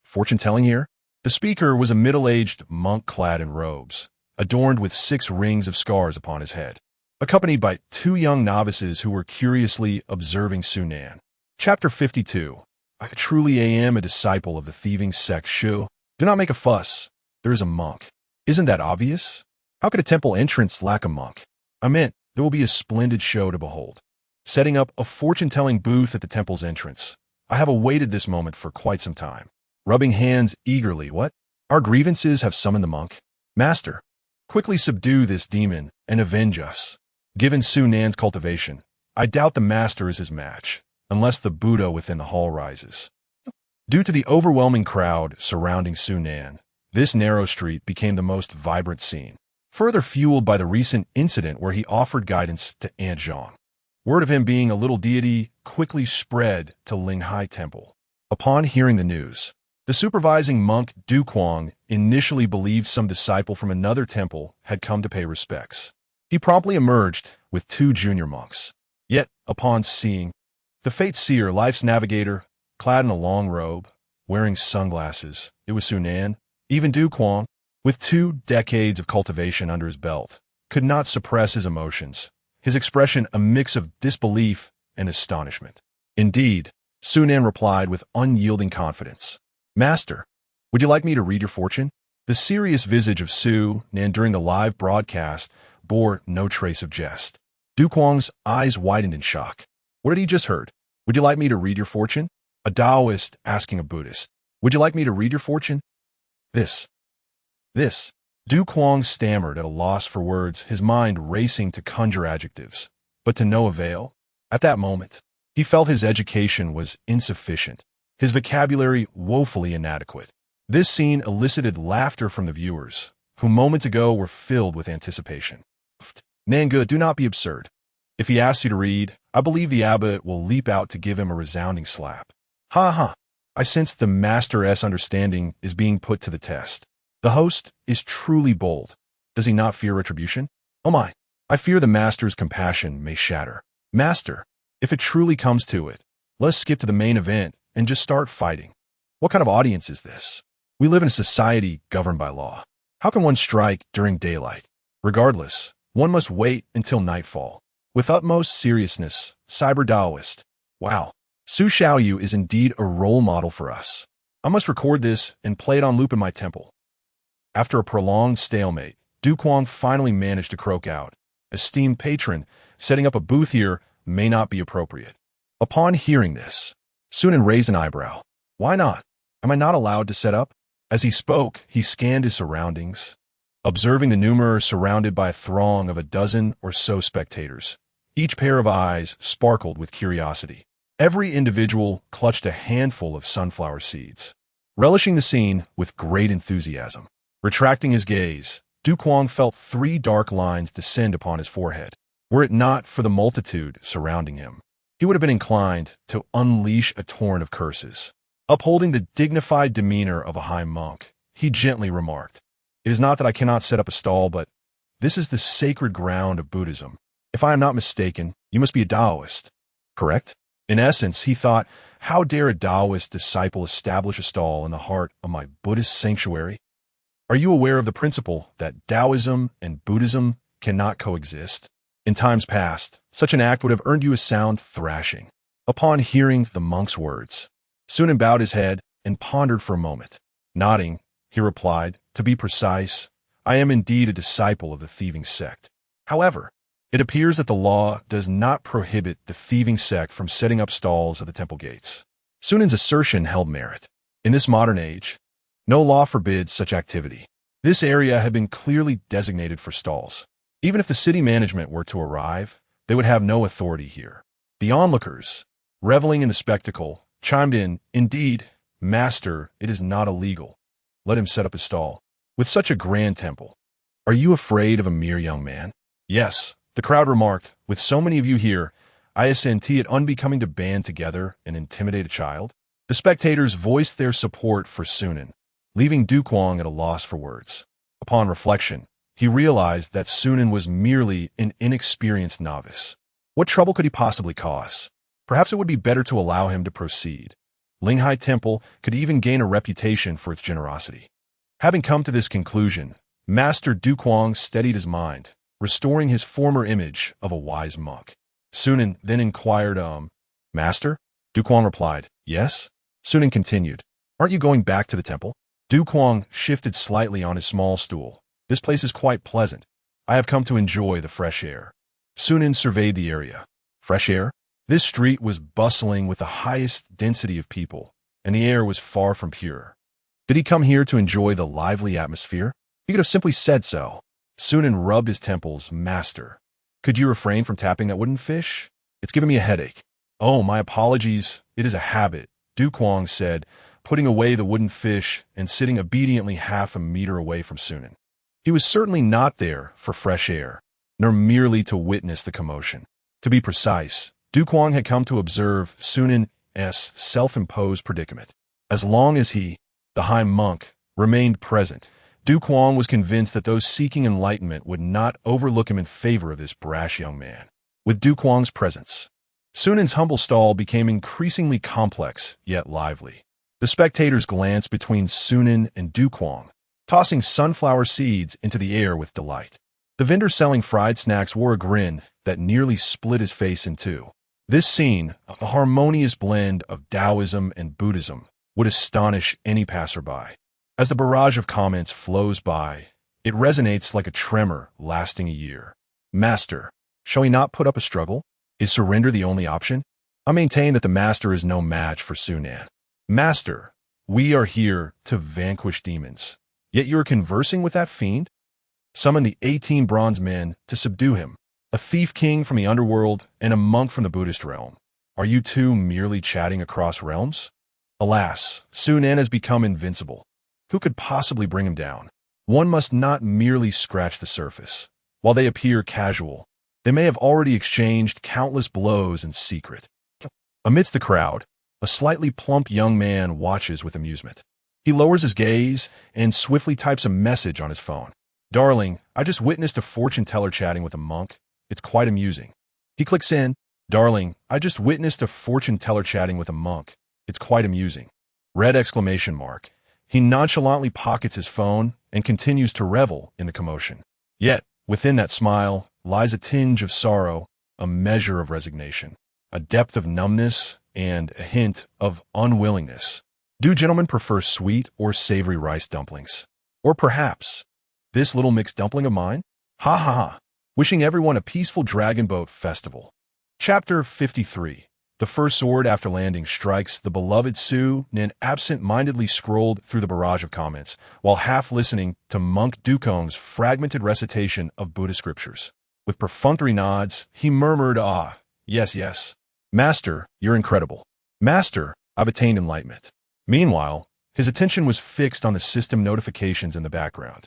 fortune-telling here? The speaker was a middle-aged monk clad in robes, adorned with 6 rings of scars upon his head, accompanied by 2 young novices who were curiously observing Su-Nan. Chapter 52. I truly am a disciple of the thieving sect Shu. Do not make a fuss. There is a monk. Isn't that obvious? How could a temple entrance lack a monk? I meant there will be a splendid show to behold. Setting up a fortune-telling booth at the temple's entrance. I have awaited this moment for quite some time. Rubbing hands eagerly, what? Our grievances have summoned the monk. Master, quickly subdue this demon and avenge us. Given Su-Nan's cultivation, I doubt the master is his match, unless the Buddha within the hall rises. Due to the overwhelming crowd surrounding Su-Nan, this narrow street became the most vibrant scene, further fueled by the recent incident where he offered guidance to Aunt Zhang. Word of him being a little deity quickly spread to Linghai Temple. Upon hearing the news, the supervising monk Du Kuang initially believed some disciple from another temple had come to pay respects. He promptly emerged with 2 junior monks. Yet, upon seeing the Fate Seer, life's navigator, clad in a long robe, wearing sunglasses, it was Su-Nan. Even Du Kuang, with 2 decades of cultivation under his belt, could not suppress his emotions, his expression a mix of disbelief and astonishment. Indeed, Su-Nan replied with unyielding confidence. Master, Would you like me to read your fortune? The serious visage of Su Nan during the live broadcast bore no trace of jest. Du Kuang's eyes widened in shock. What had he just heard? Would you like me to read your fortune? A Taoist asking a Buddhist. Would you like me to read your fortune? This. Du Kuang stammered at a loss for words, his mind racing to conjure adjectives, but to no avail. At that moment, he felt his education was insufficient, his vocabulary woefully inadequate. This scene elicited laughter from the viewers, who moments ago were filled with anticipation. Nanga, do not be absurd. If he asks you to read, I believe the abbot will leap out to give him a resounding slap. Ha ha! I sense the master's understanding is being put to the test. The host is truly bold. Does he not fear retribution? Oh my! I fear the master's compassion may shatter. Master, if it truly comes to it, let's skip to the main event and just start fighting. What kind of audience is this? We live in a society governed by law. How can one strike during daylight? Regardless, one must wait until nightfall. With utmost seriousness, Cyber Taoist. Wow, Su Xiaoyu is indeed a role model for us. I must record this and play it on loop in my temple. After a prolonged stalemate, Du Kuang finally managed to croak out. Esteemed patron, setting up a booth here may not be appropriate. Upon hearing this, Sunan raised an eyebrow. Why not? Am I not allowed to set up? As he spoke, he scanned his surroundings, observing the numerators surrounded by a throng of a dozen or so spectators. Each pair of eyes sparkled with curiosity. Every individual clutched a handful of sunflower seeds, relishing the scene with great enthusiasm. Retracting his gaze, Du Kuang felt 3 dark lines descend upon his forehead. Were it not for the multitude surrounding him, he would have been inclined to unleash a torrent of curses. Upholding the dignified demeanor of a high monk, he gently remarked, "It is not that I cannot set up a stall, but this is the sacred ground of Buddhism. If I am not mistaken, you must be a Taoist, correct?" In essence, he thought, how dare a Taoist disciple establish a stall in the heart of my Buddhist sanctuary? Are you aware of the principle that Taoism and Buddhism cannot coexist? In times past, such an act would have earned you a sound thrashing. Upon hearing the monk's words, Sunan bowed his head and pondered for a moment. Nodding, he replied, "To be precise, I am indeed a disciple of the thieving sect. However, it appears that the law does not prohibit the thieving sect from setting up stalls at the temple gates." Sunan's assertion held merit. In this modern age, no law forbids such activity. This area had been clearly designated for stalls. Even if the city management were to arrive, they would have no authority here. The onlookers, reveling in the spectacle, chimed in, "Indeed, master, it is not illegal. Let him set up his stall. With such a grand temple, are you afraid of a mere young man?" "Yes," the crowd remarked, "with so many of you here, I assent it unbecoming to band together and intimidate a child." The spectators voiced their support for Sunan, leaving Du Kuang at a loss for words. Upon reflection, he realized that Sunan was merely an inexperienced novice. What trouble could he possibly cause? Perhaps it would be better to allow him to proceed. Linghai Temple could even gain a reputation for its generosity. Having come to this conclusion, Master Du Kuang steadied his mind, restoring his former image of a wise monk. Sunan then inquired, "Master?" Du Kuang replied, "Yes." Sunan continued, "Aren't you going back to the temple?" Du Kuang shifted slightly on his small stool. "This place is quite pleasant. I have come to enjoy the fresh air." Sunan surveyed the area. Fresh air? This street was bustling with the highest density of people, and the air was far from pure. Did he come here to enjoy the lively atmosphere? He could have simply said so. Sunan rubbed his temples. "Master, could you refrain from tapping that wooden fish? It's giving me a headache." "Oh, my apologies. It is a habit," Du Kuang said, putting away the wooden fish and sitting obediently half a meter away from Sunan. He was certainly not there for fresh air, nor merely to witness the commotion. To be precise, Du Kuang had come to observe Sunan's self-imposed predicament. As long as he, the high monk, remained present, Du Kuang was convinced that those seeking enlightenment would not overlook him in favor of this brash young man. With Du Kuang's presence, Sunan's humble stall became increasingly complex yet lively. The spectators glanced between Sunan and Du Kuang, tossing sunflower seeds into the air with delight. The vendor selling fried snacks wore a grin that nearly split his face in two. This scene, a harmonious blend of Taoism and Buddhism, would astonish any passerby. As the barrage of comments flows by, it resonates like a tremor lasting a year. Master, shall we not put up a struggle? Is surrender the only option? I maintain that the master is no match for Sunan. Master, we are here to vanquish demons. Yet you are conversing with that fiend? Summon the 18 bronze men to subdue him, a thief king from the underworld and a monk from the Buddhist realm. Are you two merely chatting across realms? Alas, Sunan has become invincible. Who could possibly bring him down? One must not merely scratch the surface. While they appear casual, they may have already exchanged countless blows in secret. Amidst the crowd, a slightly plump young man watches with amusement. He lowers his gaze and swiftly types a message on his phone. Darling, I just witnessed a fortune teller chatting with a monk. It's quite amusing. He clicks in. Darling, I just witnessed a fortune teller chatting with a monk. It's quite amusing. Red exclamation mark. He nonchalantly pockets his phone and continues to revel in the commotion. Yet, within that smile lies a tinge of sorrow, a measure of resignation, a depth of numbness, and a hint of unwillingness. Do gentlemen prefer sweet or savory rice dumplings? Or perhaps, this little mixed dumpling of mine? Ha ha ha. Wishing everyone a peaceful dragon boat festival. Chapter 53. The first sword after landing strikes the beloved Su Nin absent-mindedly scrolled through the barrage of comments, while half listening to Monk Dukong's fragmented recitation of Buddhist scriptures. With perfunctory nods, he murmured, "Ah, yes, yes. Master, you're incredible. Master, I've attained enlightenment." Meanwhile, his attention was fixed on the system notifications in the background.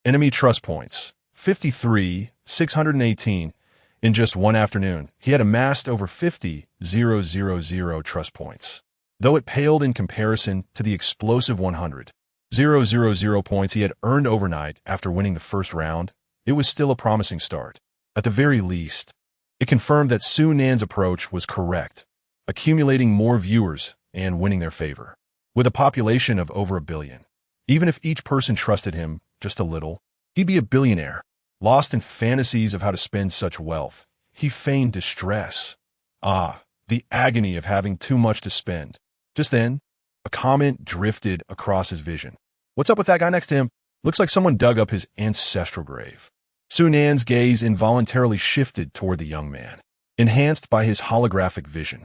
Enemy trust points, 53,618. In just one afternoon, he had amassed over 50,000 trust points. Though it paled in comparison to the explosive 100,000 points he had earned overnight after winning the first round, it was still a promising start. At the very least, it confirmed that Su Nan's approach was correct, accumulating more viewers and winning their favor. With a population of over 1 billion, even if each person trusted him just a little, he'd be a billionaire. Lost in fantasies of how to spend such wealth, he feigned distress. Ah, the agony of having too much to spend. Just then, a comment drifted across his vision. What's up with that guy next to him? Looks like someone dug up his ancestral grave. Su Nan's gaze involuntarily shifted toward the young man, enhanced by his holographic vision.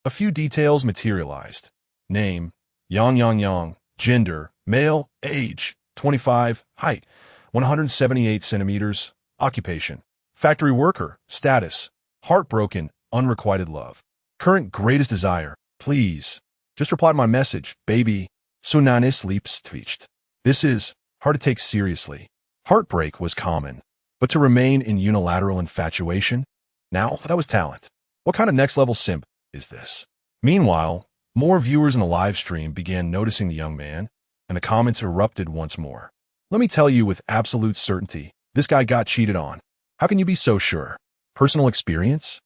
A few details materialized. Name, Yang Yang Yang. Gender, male. Age, 25. Height, 178 centimeters. Occupation, factory worker. Status, heartbroken, unrequited love. Current greatest desire, please. Just reply to my message, baby. Sunanis leaps twitched. This is hard to take seriously. Heartbreak was common, but to remain in unilateral infatuation? Now, that was talent. What kind of next-level simp is this? Meanwhile, more viewers in the live stream began noticing the young man, and the comments erupted once more. Let me tell you with absolute certainty, this guy got cheated on. How can you be so sure? Personal experience?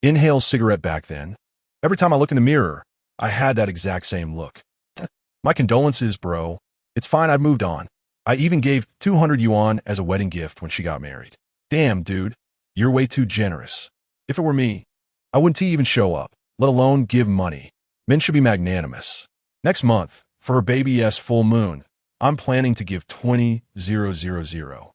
Inhale cigarette back then. Every time I look in the mirror, I had that exact same look. My condolences, bro. It's fine, I've moved on. I even gave 200 yuan as a wedding gift when she got married. Damn, dude. You're way too generous. If it were me, I wouldn't even show up, let alone give money. Men should be magnanimous. Next month, for her baby's full moon, I'm planning to give 20,000.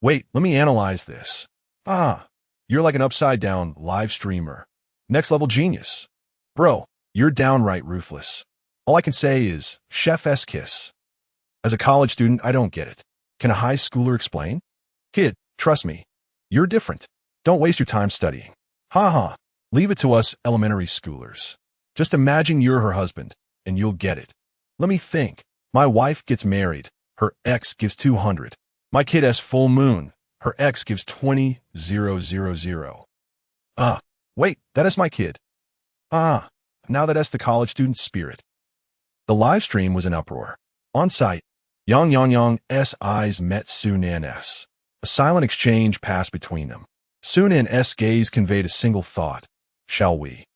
Wait, let me analyze this. Ah, you're like an upside-down live streamer. Next-level genius. Bro, you're downright ruthless. All I can say is, chef's kiss. As a college student, I don't get it. Can a high schooler explain? Kid, trust me. You're different. Don't waste your time studying. Ha ha. Leave it to us elementary schoolers. Just imagine you're her husband, and you'll get it. Let me think. My wife gets married. Her ex gives 200. My kid has full moon. Her ex gives 20,000. Ah, wait, that is my kid. Ah, now that is the college student spirit. The live stream was an uproar. On site, Yang Yang Yang's eyes met Su Nan's. A silent exchange passed between them. Su Nan's gaze conveyed a single thought. Shall we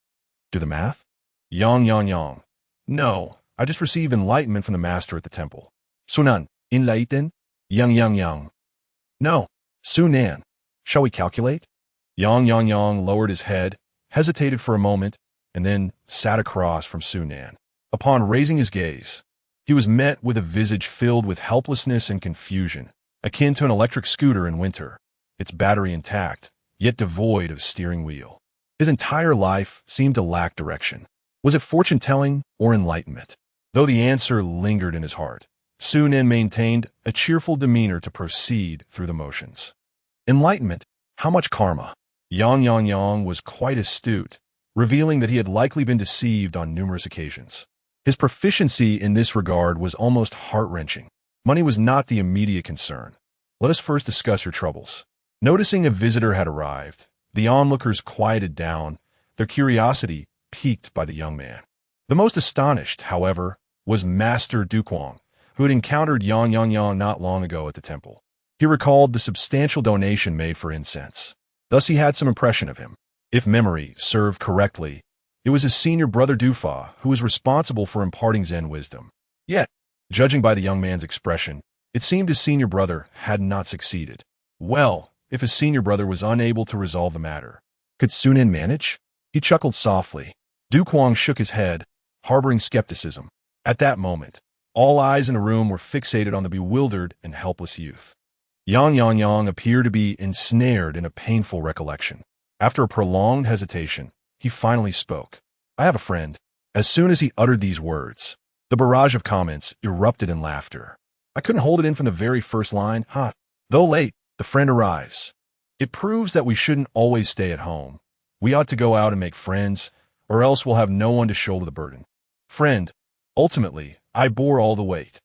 do the math? Yang Yang Yang. No, I just received enlightenment from the master at the temple. Sunan, enlighten? Yang Yang Yang. No, Su Nan. Shall we calculate? Yang Yang Yang lowered his head, hesitated for a moment, and then sat across from Su Nan. Upon raising his gaze, He was met with a visage filled with helplessness and confusion, akin to an electric scooter in winter, its battery intact, yet devoid of steering wheel. His entire life seemed to lack direction. Was it fortune-telling or enlightenment? Though the answer lingered in his heart, Su-nin maintained a cheerful demeanor to proceed through the motions. Enlightenment? How much karma? Yang was quite astute, revealing that he had likely been deceived on numerous occasions. His proficiency in this regard was almost heart-wrenching. Money was not the immediate concern. Let us first discuss your troubles. Noticing a visitor had arrived, the onlookers quieted down, their curiosity piqued by the young man. The most astonished, however, was Master Duquang, who had encountered Yang not long ago at the temple. He recalled the substantial donation made for incense. Thus he had some impression of him. If memory served correctly, it was his senior brother Dufa who was responsible for imparting Zen wisdom. Yet, judging by the young man's expression, it seemed his senior brother had not succeeded. Well, if his senior brother was unable to resolve the matter, could Su-nin manage? He chuckled softly. Duquang shook his head, harboring skepticism. At that moment, all eyes in the room were fixated on the bewildered and helpless youth. Yang appeared to be ensnared in a painful recollection. After a prolonged hesitation, he finally spoke. I have a friend. As soon as he uttered these words, the barrage of comments erupted in laughter. I couldn't hold it in from the very first line. Though late, the friend arrives. It proves that we shouldn't always stay at home. We ought to go out and make friends, or else we'll have no one to shoulder the burden. Friend, ultimately, I bore all the weight.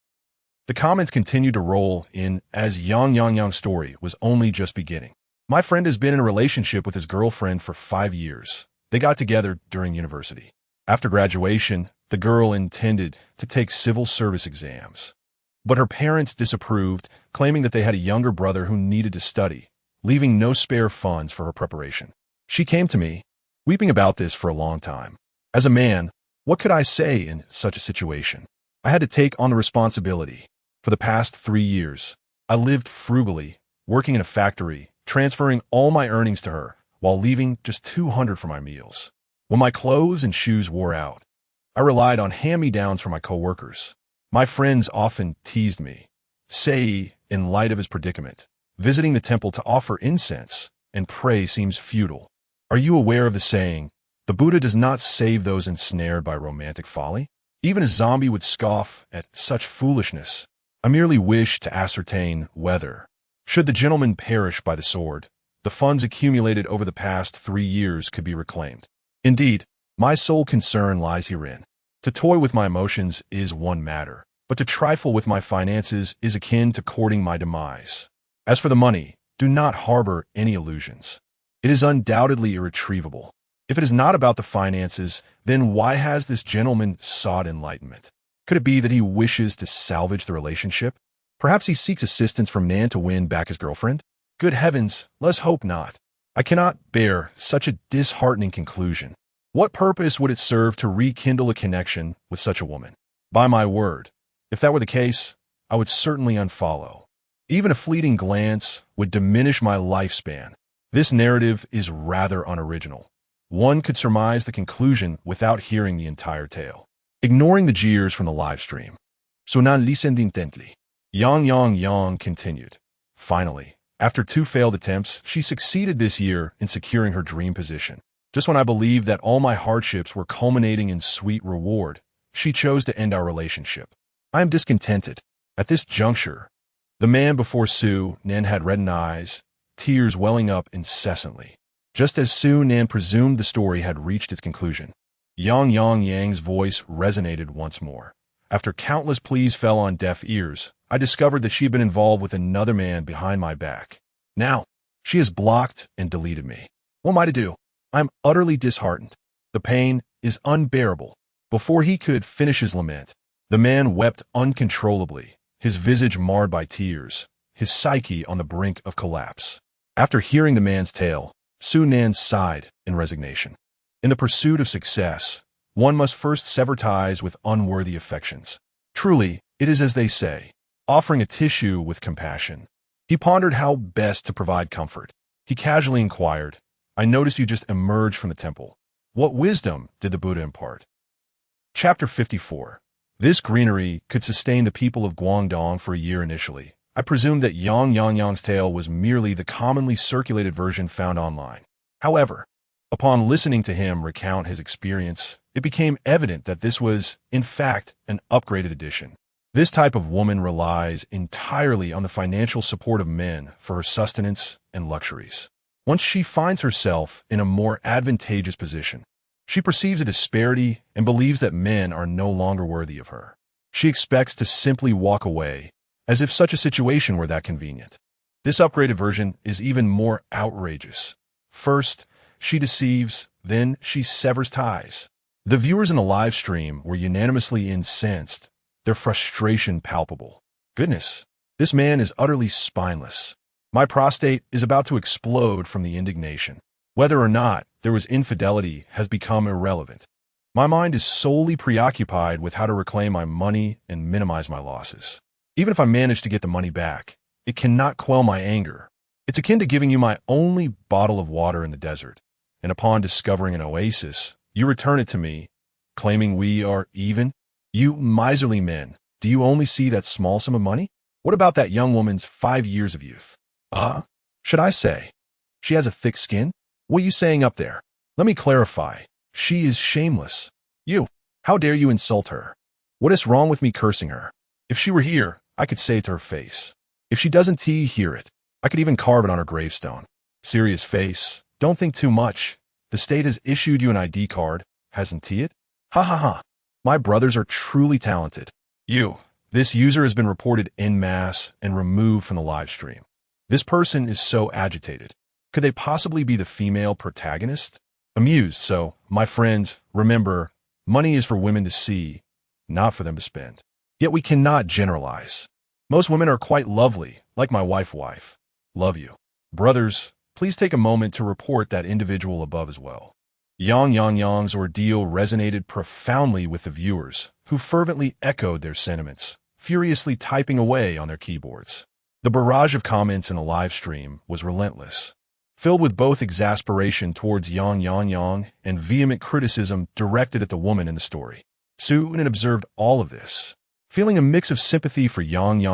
The comments continued to roll in as Yang's story was only just beginning. My friend has been in a relationship with his girlfriend for 5 years. They got together during university. After graduation, the girl intended to take civil service exams. But her parents disapproved, claiming that they had a younger brother who needed to study, leaving no spare funds for her preparation. She came to me, weeping about this for a long time. As a man, what could I say in such a situation? I had to take on the responsibility. For the past 3 years, I lived frugally, working in a factory, transferring all my earnings to her, while leaving just $200 for my meals. When my clothes and shoes wore out, I relied on hand-me-downs from my coworkers. My friends often teased me. Sei, in light of his predicament, visiting the temple to offer incense and pray seems futile. Are you aware of the saying, the Buddha does not save those ensnared by romantic folly? Even a zombie would scoff at such foolishness. I merely wish to ascertain whether, should the gentleman perish by the sword, the funds accumulated over the past 3 years could be reclaimed. Indeed, my sole concern lies herein. To toy with my emotions is one matter, but to trifle with my finances is akin to courting my demise. As for the money, do not harbor any illusions. It is undoubtedly irretrievable. If it is not about the finances, then why has this gentleman sought enlightenment? Could it be that he wishes to salvage the relationship? Perhaps he seeks assistance from Nan to win back his girlfriend? Good heavens, let's hope not. I cannot bear such a disheartening conclusion. What purpose would it serve to rekindle a connection with such a woman? By my word, if that were the case, I would certainly unfollow. Even a fleeting glance would diminish my lifespan. This narrative is rather unoriginal. One could surmise the conclusion without hearing the entire tale. Ignoring the jeers from the live stream, Su-nin listened intently. Yang continued. Finally, after 2 failed attempts, she succeeded this year in securing her dream position. Just when I believed that all my hardships were culminating in sweet reward, she chose to end our relationship. I am discontented. At this juncture, the man before Su-nin had reddened eyes, tears welling up incessantly. Just as Su-nin presumed the story had reached its conclusion, Yang's voice resonated once more. After countless pleas fell on deaf ears, I discovered that she had been involved with another man behind my back. Now, she has blocked and deleted me. What am I to do? I am utterly disheartened. The pain is unbearable. Before he could finish his lament, the man wept uncontrollably, his visage marred by tears, his psyche on the brink of collapse. After hearing the man's tale, Su-nin sighed in resignation. In the pursuit of success, one must first sever ties with unworthy affections. Truly, it is as they say, offering a tissue with compassion. He pondered how best to provide comfort. He casually inquired, I noticed you just emerged from the temple. What wisdom did the Buddha impart? Chapter 54. This greenery could sustain the people of Guangdong for a year initially. I presumed that Yang Yangyang's tale was merely the commonly circulated version found online. However, upon listening to him recount his experience, it became evident that this was, in fact, an upgraded edition. This type of woman relies entirely on the financial support of men for her sustenance and luxuries. Once she finds herself in a more advantageous position, she perceives a disparity and believes that men are no longer worthy of her. She expects to simply walk away, as if such a situation were that convenient. This upgraded version is even more outrageous. First, she deceives, then she severs ties. The viewers in the live stream were unanimously incensed, their frustration palpable. Goodness, this man is utterly spineless. My prostate is about to explode from the indignation. Whether or not there was infidelity has become irrelevant. My mind is solely preoccupied with how to reclaim my money and minimize my losses. Even if I manage to get the money back, it cannot quell my anger. It's akin to giving you my only bottle of water in the desert, and upon discovering an oasis, you return it to me, claiming we are even? You miserly men, do you only see that small sum of money? What about that young woman's 5 years of youth? Should I say? She has a thick skin? What are you saying up there? Let me clarify. She is shameless. You, how dare you insult her? What is wrong with me cursing her? If she were here, I could say it to her face. If she doesn't hear it, I could even carve it on her gravestone. Serious face, don't think too much. The state has issued you an ID card, hasn't it? Ha ha ha. My brothers are truly talented. This user has been reported en masse and removed from the live stream. This person is so agitated. Could they possibly be the female protagonist? Amused, so, my friends, remember, money is for women to see, not for them to spend. Yet we cannot generalize. Most women are quite lovely, like my wife. Love you. Brothers, please take a moment to report that individual above as well. Yang's ordeal resonated profoundly with the viewers, who fervently echoed their sentiments, furiously typing away on their keyboards. The barrage of comments in the live stream was relentless, filled with both exasperation towards Yang and vehement criticism directed at the woman in the story. Sunan observed all of this, feeling a mix of sympathy for Yang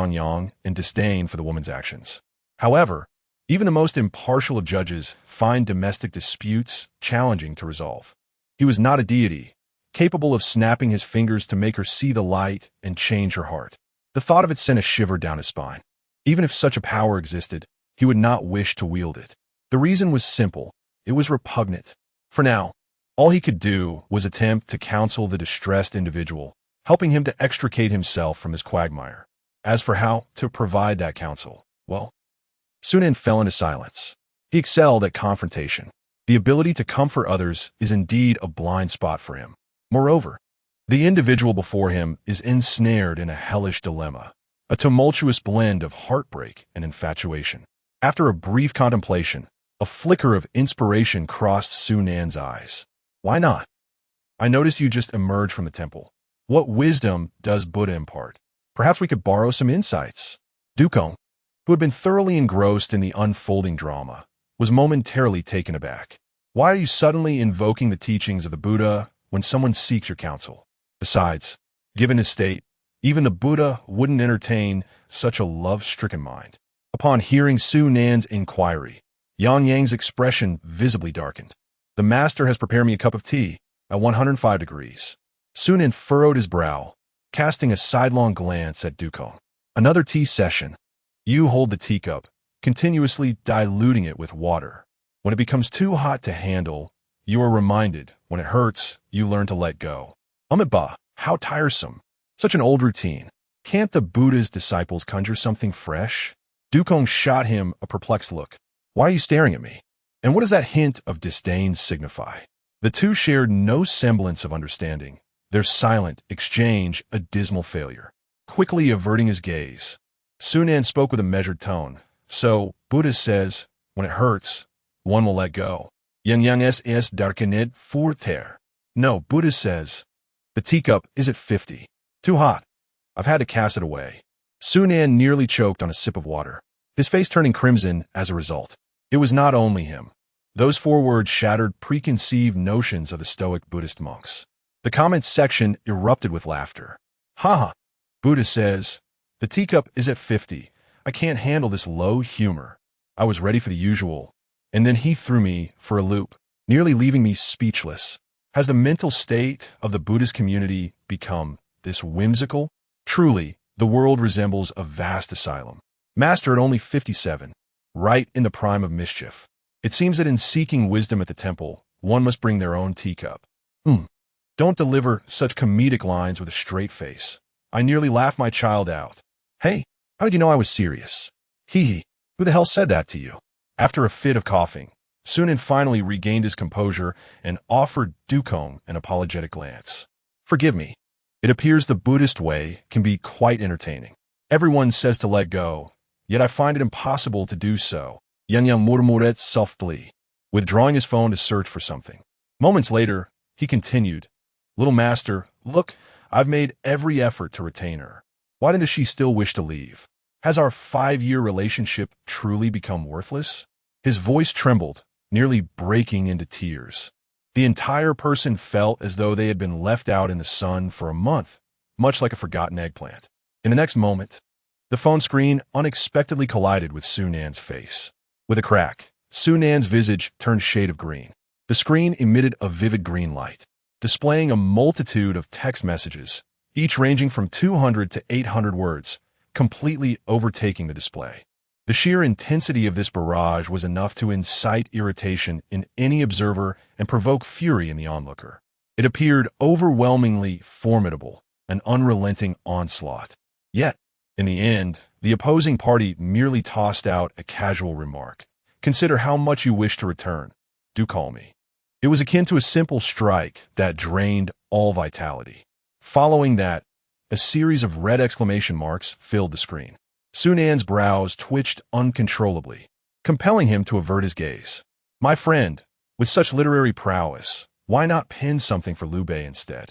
and disdain for the woman's actions. However, even the most impartial of judges find domestic disputes challenging to resolve. He was not a deity, capable of snapping his fingers to make her see the light and change her heart. The thought of it sent a shiver down his spine. Even if such a power existed, he would not wish to wield it. The reason was simple. It was repugnant. For now, all he could do was attempt to counsel the distressed individual, helping him to extricate himself from his quagmire. As for how to provide that counsel, well, Sunan fell into silence. He excelled at confrontation. The ability to comfort others is indeed a blind spot for him. Moreover, the individual before him is ensnared in a hellish dilemma, a tumultuous blend of heartbreak and infatuation. After a brief contemplation, a flicker of inspiration crossed Sunan's eyes. Why not? I noticed you just emerged from the temple. What wisdom does Buddha impart? Perhaps we could borrow some insights. Dukong, who had been thoroughly engrossed in the unfolding drama, was momentarily taken aback. Why are you suddenly invoking the teachings of the Buddha when someone seeks your counsel? Besides, given his state, even the Buddha wouldn't entertain such a love-stricken mind. Upon hearing Sunan's inquiry, Yang's expression visibly darkened. The master has prepared me a cup of tea at 105 degrees. Sunan furrowed his brow, casting a sidelong glance at Dukong. Another tea session. You hold the teacup, continuously diluting it with water. When it becomes too hot to handle, you are reminded. When it hurts, you learn to let go. Amitabha, how tiresome. Such an old routine. Can't the Buddha's disciples conjure something fresh? Dukong shot him a perplexed look. Why are you staring at me? And what does that hint of disdain signify? The two shared no semblance of understanding, their silent exchange a dismal failure. Quickly averting his gaze, Sunan spoke with a measured tone. So, Buddha says, when it hurts, one will let go. Yang es darkened furter. No, Buddha says, the teacup is at 50. Too hot. I've had to cast it away. Sunan nearly choked on a sip of water, his face turning crimson as a result. It was not only him. Those 4 words shattered preconceived notions of the Stoic Buddhist monks. The comments section erupted with laughter. Haha. Buddha says, the teacup is at 50. I can't handle this low humor. I was ready for the usual, and then he threw me for a loop, nearly leaving me speechless. Has the mental state of the Buddhist community become this whimsical? Truly, the world resembles a vast asylum. Master at only 57, right in the prime of mischief. It seems that in seeking wisdom at the temple, one must bring their own teacup. Don't deliver such comedic lines with a straight face. I nearly laughed my child out. Hey, how did you know I was serious? Hee. Who the hell said that to you? After a fit of coughing, Sunan finally regained his composure and offered Dukong an apologetic glance. Forgive me. It appears the Buddhist way can be quite entertaining. Everyone says to let go, yet I find it impossible to do so. Yanyang murmuret softly, withdrawing his phone to search for something. Moments later, he continued, Little master, look, I've made every effort to retain her. Why then does she still wish to leave? Has our 5-year relationship truly become worthless? His voice trembled, nearly breaking into tears. The entire person felt as though they had been left out in the sun for a month, much like a forgotten eggplant. In the next moment, the phone screen unexpectedly collided with Sunan's face. With a crack, Sunan's visage turned shade of green. The screen emitted a vivid green light, displaying a multitude of text messages, each ranging from 200 to 800 words, completely overtaking the display. The sheer intensity of this barrage was enough to incite irritation in any observer and provoke fury in the onlooker. It appeared overwhelmingly formidable, an unrelenting onslaught. Yet, in the end, the opposing party merely tossed out a casual remark. Consider how much you wish to return. Do call me. It was akin to a simple strike that drained all vitality. Following that, a series of red exclamation marks filled the screen. Sunan's brows twitched uncontrollably, compelling him to avert his gaze. My friend, with such literary prowess, why not pen something for Liu Bei instead?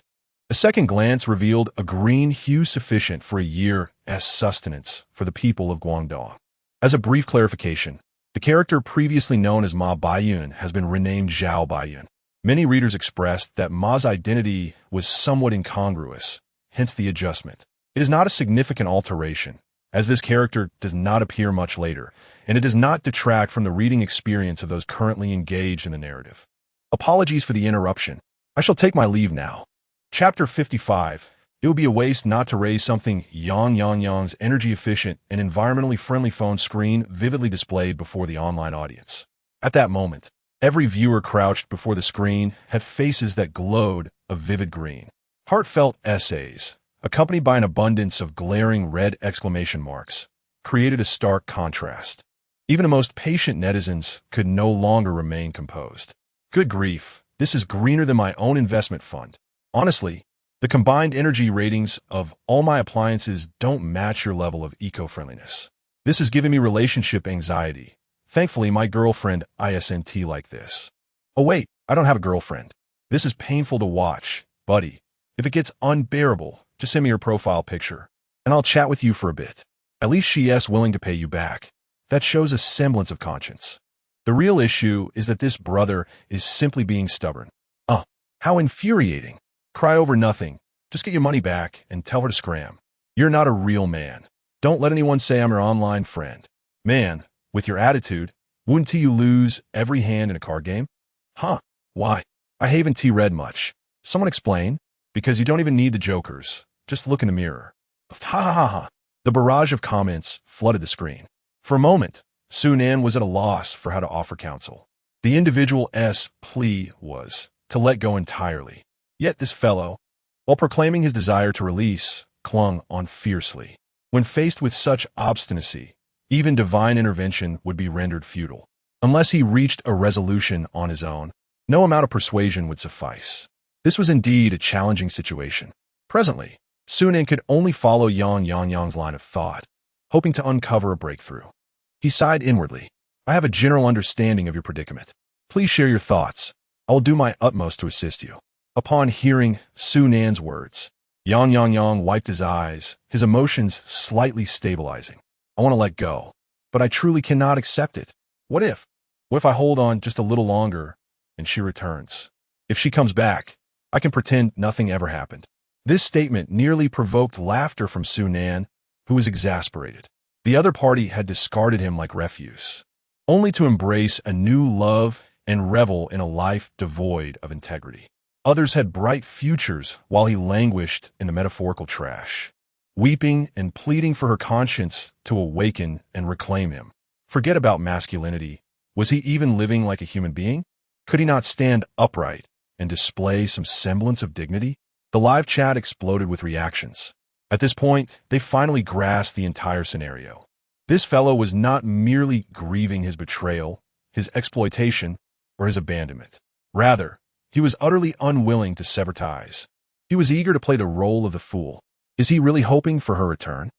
A second glance revealed a green hue sufficient for a year's sustenance for the people of Guangdong. As a brief clarification, the character previously known as Ma Baiyun has been renamed Zhao Baiyun. Many readers expressed that Ma's identity was somewhat incongruous, hence the adjustment. It is not a significant alteration, as this character does not appear much later, and it does not detract from the reading experience of those currently engaged in the narrative. Apologies for the interruption. I shall take my leave now. Chapter 55. It would be a waste not to raise something Yang's energy-efficient and environmentally friendly phone screen vividly displayed before the online audience. At that moment, every viewer crouched before the screen had faces that glowed a vivid green. Heartfelt essays, accompanied by an abundance of glaring red exclamation marks, created a stark contrast. Even the most patient netizens could no longer remain composed. Good grief, this is greener than my own investment fund. Honestly, the combined energy ratings of all my appliances don't match your level of eco-friendliness. This is giving me relationship anxiety. Thankfully, my girlfriend isn't like this. Oh wait, I don't have a girlfriend. This is painful to watch, buddy. If it gets unbearable, just send me your profile picture, and I'll chat with you for a bit. At least she's willing to pay you back. That shows a semblance of conscience. The real issue is that this brother is simply being stubborn. How infuriating. Cry over nothing. Just get your money back and tell her to scram. You're not a real man. Don't let anyone say I'm your online friend. Man, with your attitude, wouldn't you lose every hand in a card game? Why? I haven't read much. Someone explain. Because you don't even need the jokers. Just look in the mirror. Ha. The barrage of comments flooded the screen. For a moment, Sunan was at a loss for how to offer counsel. The individual's plea was to let go entirely. Yet this fellow, while proclaiming his desire to release, clung on fiercely. When faced with such obstinacy, even divine intervention would be rendered futile. Unless he reached a resolution on his own, no amount of persuasion would suffice. This was indeed a challenging situation. Presently, Sunan could only follow Yang's line of thought, hoping to uncover a breakthrough. He sighed inwardly. I have a general understanding of your predicament. Please share your thoughts. I will do my utmost to assist you. Upon hearing Sunan's words, Yang wiped his eyes, his emotions slightly stabilizing. I want to let go, but I truly cannot accept it. What if I hold on just a little longer and she returns? If she comes back, I can pretend nothing ever happened. This statement nearly provoked laughter from Sunan, who was exasperated. The other party had discarded him like refuse, only to embrace a new love and revel in a life devoid of integrity. Others had bright futures while he languished in the metaphorical trash, weeping and pleading for her conscience to awaken and reclaim him. Forget about masculinity. Was he even living like a human being? Could he not stand upright and display some semblance of dignity? The live chat exploded with reactions. At this point, they finally grasped the entire scenario. This fellow was not merely grieving his betrayal, his exploitation, or his abandonment. Rather, he was utterly unwilling to sever ties. He was eager to play the role of the fool. Is he really hoping for her return?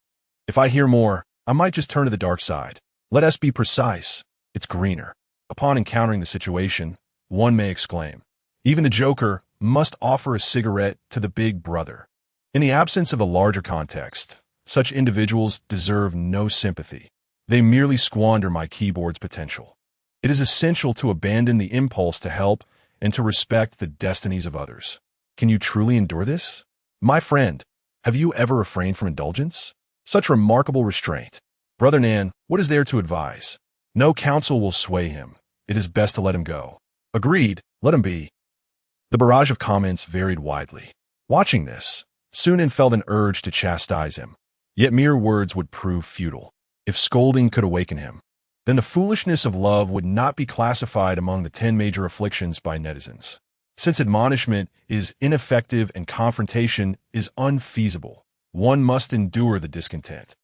If I hear more, I might just turn to the dark side. Let us be precise. It's greener. Upon encountering the situation, one may exclaim, even the joker must offer a cigarette to the big brother. In the absence of a larger context, such individuals deserve no sympathy. They merely squander my keyboard's potential. It is essential to abandon the impulse to help and to respect the destinies of others. Can you truly endure this? My friend, have you ever refrained from indulgence? Such remarkable restraint. Brother Nan, what is there to advise? No counsel will sway him. It is best to let him go. Agreed, let him be. The barrage of comments varied widely. Watching this, Sunan felt an urge to chastise him. Yet mere words would prove futile. If scolding could awaken him, then the foolishness of love would not be classified among the 10 major afflictions by netizens. Since admonishment is ineffective and confrontation is unfeasible, one must endure the discontent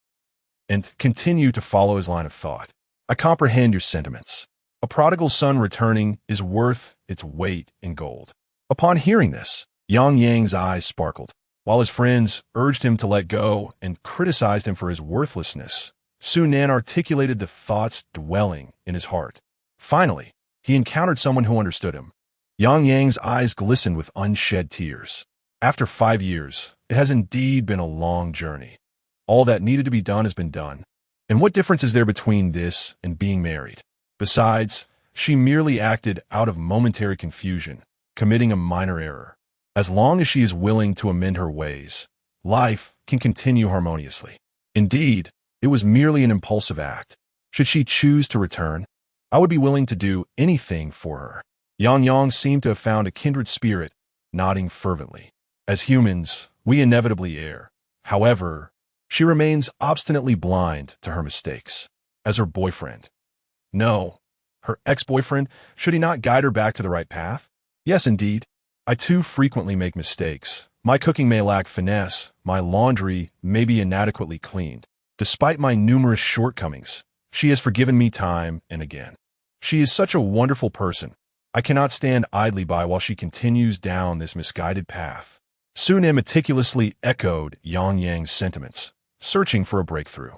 and continue to follow his line of thought. I comprehend your sentiments. A prodigal son returning is worth its weight in gold. Upon hearing this, Yang Yang's eyes sparkled. While his friends urged him to let go and criticized him for his worthlessness, Sunan articulated the thoughts dwelling in his heart. Finally, he encountered someone who understood him. Yang Yang's eyes glistened with unshed tears. After 5 years, it has indeed been a long journey. All that needed to be done has been done. And what difference is there between this and being married? Besides, she merely acted out of momentary confusion, committing a minor error. As long as she is willing to amend her ways, life can continue harmoniously. Indeed, it was merely an impulsive act. Should she choose to return, I would be willing to do anything for her. Yang Yang seemed to have found a kindred spirit, nodding fervently. As humans, we inevitably err. However, she remains obstinately blind to her mistakes. As her boyfriend. No, her ex-boyfriend, should he not guide her back to the right path? Yes, indeed. I too frequently make mistakes. My cooking may lack finesse, my laundry may be inadequately cleaned. Despite my numerous shortcomings, she has forgiven me time and again. She is such a wonderful person. I cannot stand idly by while she continues down this misguided path. Sunan meticulously echoed Yang Yang's sentiments, searching for a breakthrough.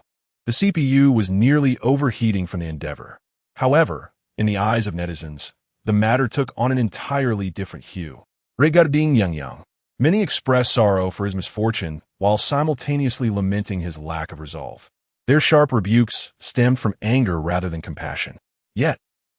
The CPU was nearly overheating from the endeavor. However, in the eyes of netizens, the matter took on an entirely different hue. Regarding Yang Yang, many expressed sorrow for his misfortune while simultaneously lamenting his lack of resolve. Their sharp rebukes stemmed from anger rather than compassion. Yet,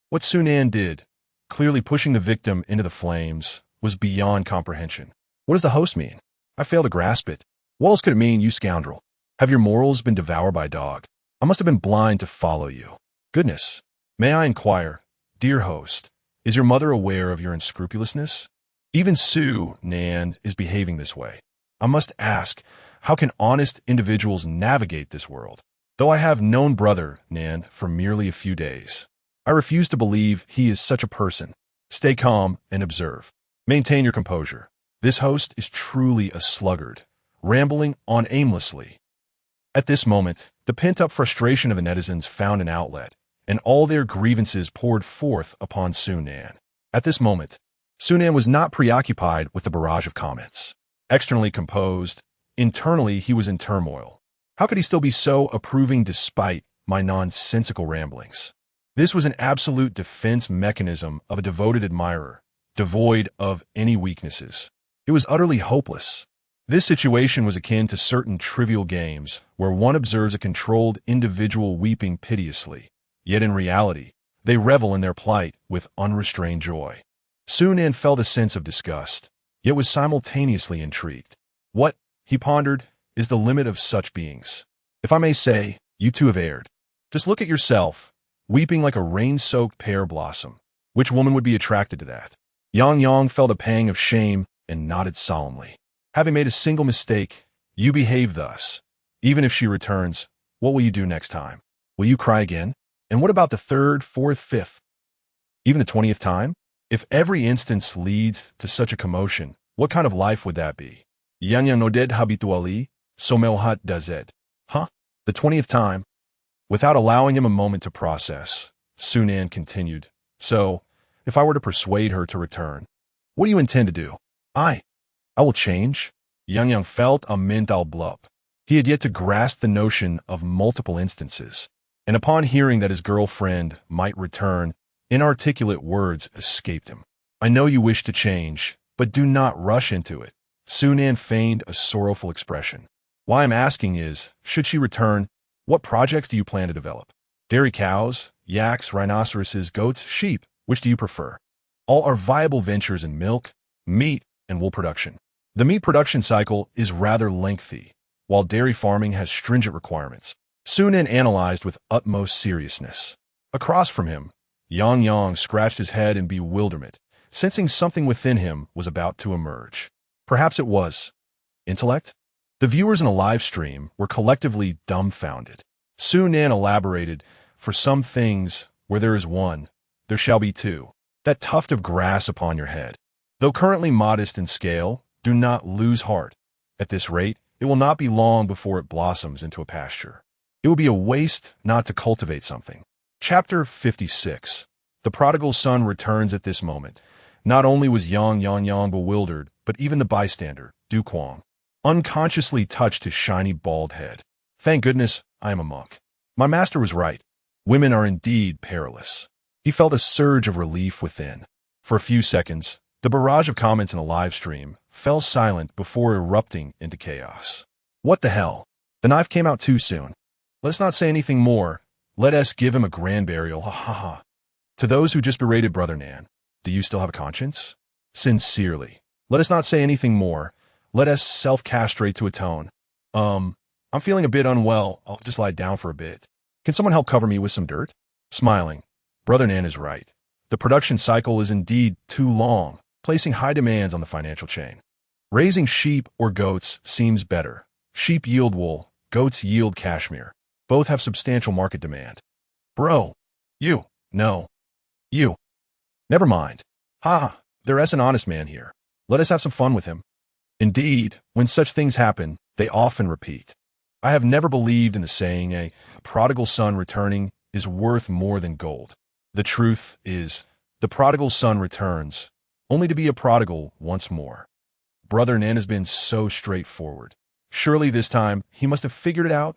what Sunan did, clearly pushing the victim into the flames, was beyond comprehension. What does the host mean? I fail to grasp it. What else could it mean, you scoundrel? Have your morals been devoured by a dog? I must have been blind to follow you. Goodness, may I inquire, dear host, is your mother aware of your unscrupulousness? Even Sue Nan is behaving this way. I must ask, how can honest individuals navigate this world? Though I have known brother Nan for merely a few days, I refuse to believe he is such a person. Stay calm and observe. Maintain your composure. This host is truly a sluggard, rambling on aimlessly. At this moment, the pent-up frustration of the netizens found an outlet, and all their grievances poured forth upon Sunan. At this moment, Sunan was not preoccupied with the barrage of comments. Externally composed, internally he was in turmoil. How could he still be so approving despite my nonsensical ramblings? This was an absolute defense mechanism of a devoted admirer, devoid of any weaknesses. It was utterly hopeless. This situation was akin to certain trivial games where one observes a controlled individual weeping piteously, yet in reality, they revel in their plight with unrestrained joy. Sunan felt a sense of disgust, yet was simultaneously intrigued. What, he pondered, is the limit of such beings? If I may say, you two have erred. Just look at yourself, weeping like a rain-soaked pear blossom. Which woman would be attracted to that? Yang Yang felt a pang of shame and nodded solemnly. Having made a single mistake, you behave thus. Even if she returns, what will you do next time? Will you cry again? And what about the third, fourth, fifth? Even the 20th time? If every instance leads to such a commotion, what kind of life would that be? Yang Yang noded habitually, somelhat dazed. Huh? The 20th time? Without allowing him a moment to process, Sunan continued. So, if I were to persuade her to return, what do you intend to do? I will change. Yang Yang felt a mental blup. He had yet to grasp the notion of multiple instances, and upon hearing that his girlfriend might return, inarticulate words escaped him. I know you wish to change, but do not rush into it. Sunan feigned a sorrowful expression. Why I'm asking is, should she return, what projects do you plan to develop? Dairy cows, yaks, rhinoceroses, goats, sheep, which do you prefer? All are viable ventures in milk, meat, and wool production. The meat production cycle is rather lengthy, while dairy farming has stringent requirements. Sunan analyzed with utmost seriousness. Across from him, Yang Yang scratched his head in bewilderment, sensing something within him was about to emerge. Perhaps it was intellect? The viewers in a live stream were collectively dumbfounded. Sunan elaborated, for some things, where there is one, there shall be two. That tuft of grass upon your head. Though currently modest in scale, do not lose heart. At this rate, it will not be long before it blossoms into a pasture. It will be a waste not to cultivate something. Chapter 56. The prodigal son returns at this moment. Not only was Yang Yang bewildered, but even the bystander, Du Quang, unconsciously touched his shiny bald head. Thank goodness I am a monk. My master was right. Women are indeed perilous. He felt a surge of relief within. For a few seconds, the barrage of comments in the live stream fell silent before erupting into chaos. What the hell? The knife came out too soon. Let's not say anything more. Let us give him a grand burial, ha ha ha. To those who just berated Brother Nan, do you still have a conscience? Sincerely. Let us not say anything more. Let us self-castrate to atone. I'm feeling a bit unwell. I'll just lie down for a bit. Can someone help cover me with some dirt? Smiling. Brother Nan is right. The production cycle is indeed too long, placing high demands on the financial chain. Raising sheep or goats seems better. Sheep yield wool, goats yield cashmere. Both have substantial market demand. Bro. You. No. You. Never mind. Ha, there's an honest man here. Let us have some fun with him. Indeed, when such things happen, they often repeat. I have never believed in the saying, a prodigal son returning is worth more than gold. The truth is, the prodigal son returns, only to be a prodigal once more. Brother Nan has been so straightforward. Surely this time, he must have figured it out.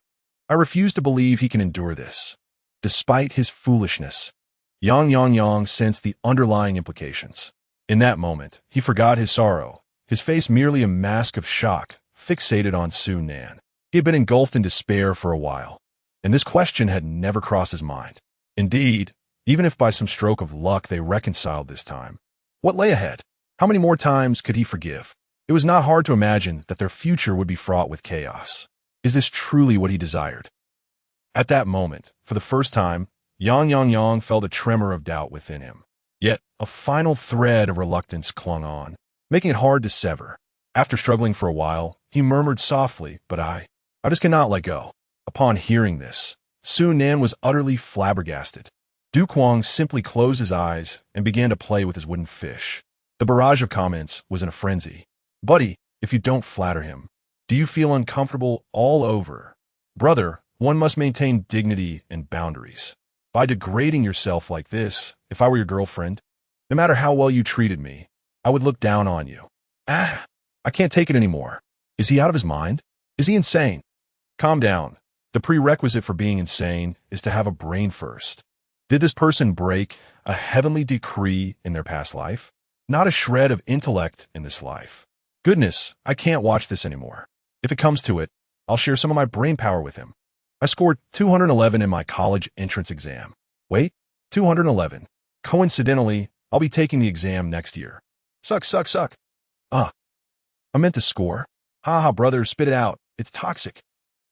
I refuse to believe he can endure this. Despite his foolishness, Yang sensed the underlying implications. In that moment, he forgot his sorrow, his face merely a mask of shock, fixated on Sunan. He had been engulfed in despair for a while, and this question had never crossed his mind. Indeed, even if by some stroke of luck they reconciled this time, what lay ahead? How many more times could he forgive? It was not hard to imagine that their future would be fraught with chaos. Is this truly what he desired? At that moment, for the first time, Yang felt a tremor of doubt within him. Yet, a final thread of reluctance clung on, making it hard to sever. After struggling for a while, he murmured softly, but I just cannot let go. Upon hearing this, Sunan was utterly flabbergasted. Du Quang simply closed his eyes and began to play with his wooden fish. The barrage of comments was in a frenzy. Buddy, if you don't flatter him, do you feel uncomfortable all over? Brother, one must maintain dignity and boundaries. By degrading yourself like this, if I were your girlfriend, no matter how well you treated me, I would look down on you. I can't take it anymore. Is he out of his mind? Is he insane? Calm down. The prerequisite for being insane is to have a brain first. Did this person break a heavenly decree in their past life? Not a shred of intellect in this life. Goodness, I can't watch this anymore. If it comes to it, I'll share some of my brain power with him. I scored 211 in my college entrance exam. Wait, 211. Coincidentally, I'll be taking the exam next year. Suck. I meant to score. Ha ha, brother, spit it out. It's toxic.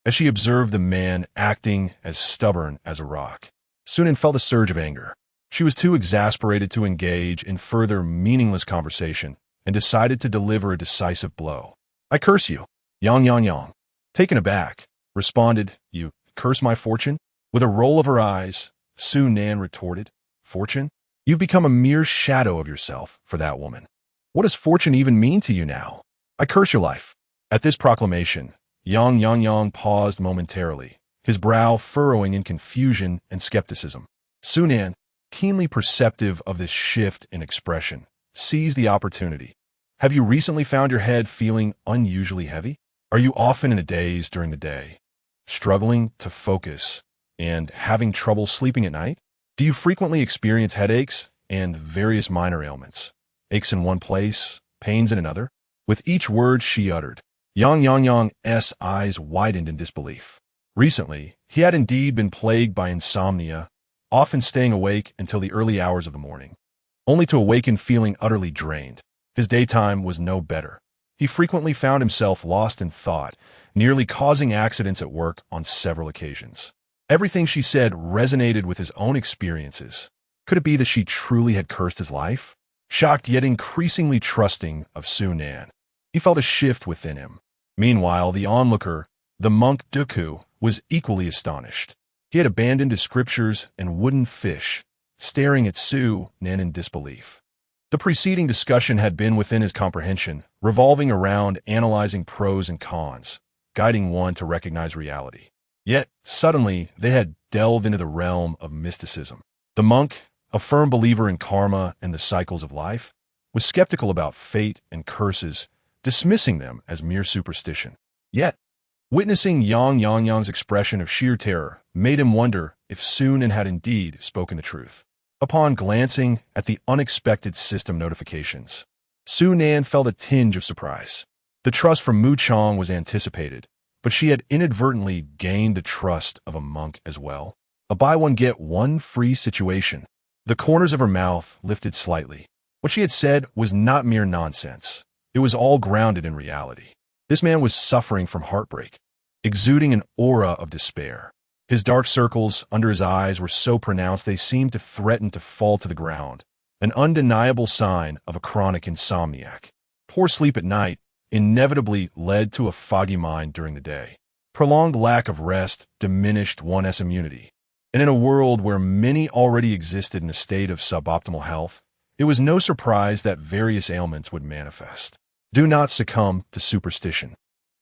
As she observed the man acting as stubborn as a rock, Sunan felt a surge of anger. She was too exasperated to engage in further meaningless conversation and decided to deliver a decisive blow. I curse you. Yang. Taken aback, responded, You curse my fortune? With a roll of her eyes, Su Nan retorted, Fortune? You've become a mere shadow of yourself for that woman. What does fortune even mean to you now? I curse your life. At this proclamation, Yang paused momentarily, his brow furrowing in confusion and skepticism. Su Nan, keenly perceptive of this shift in expression, seized the opportunity. Have you recently found your head feeling unusually heavy? Are you often in a daze during the day, struggling to focus, and having trouble sleeping at night? Do you frequently experience headaches and various minor ailments? Aches in one place, pains in another? With each word she uttered, Yang's eyes widened in disbelief. Recently, he had indeed been plagued by insomnia, often staying awake until the early hours of the morning, only to awaken feeling utterly drained. His daytime was no better. He frequently found himself lost in thought, nearly causing accidents at work on several occasions. Everything she said resonated with his own experiences. Could it be that she truly had cursed his life? Shocked yet increasingly trusting of Su Nan, he felt a shift within him. Meanwhile, the onlooker, the monk Dooku, was equally astonished. He had abandoned his scriptures and wooden fish, staring at Su Nan in disbelief. The preceding discussion had been within his comprehension, revolving around analyzing pros and cons, guiding one to recognize reality. Yet, suddenly, they had delved into the realm of mysticism. The monk, a firm believer in karma and the cycles of life, was skeptical about fate and curses, dismissing them as mere superstition. Yet, witnessing Yang's expression of sheer terror made him wonder if Su Nan had indeed spoken the truth. Upon glancing at the unexpected system notifications, Su Nan felt a tinge of surprise. The trust from Mu Chong was anticipated, but she had inadvertently gained the trust of a monk as well. A buy-one-get-one free situation. The corners of her mouth lifted slightly. What she had said was not mere nonsense. It was all grounded in reality. This man was suffering from heartbreak, exuding an aura of despair. His dark circles under his eyes were so pronounced they seemed to threaten to fall to the ground, an undeniable sign of a chronic insomniac. Poor sleep at night inevitably led to a foggy mind during the day. Prolonged lack of rest diminished one's immunity. And in a world where many already existed in a state of suboptimal health, it was no surprise that various ailments would manifest. Do not succumb to superstition.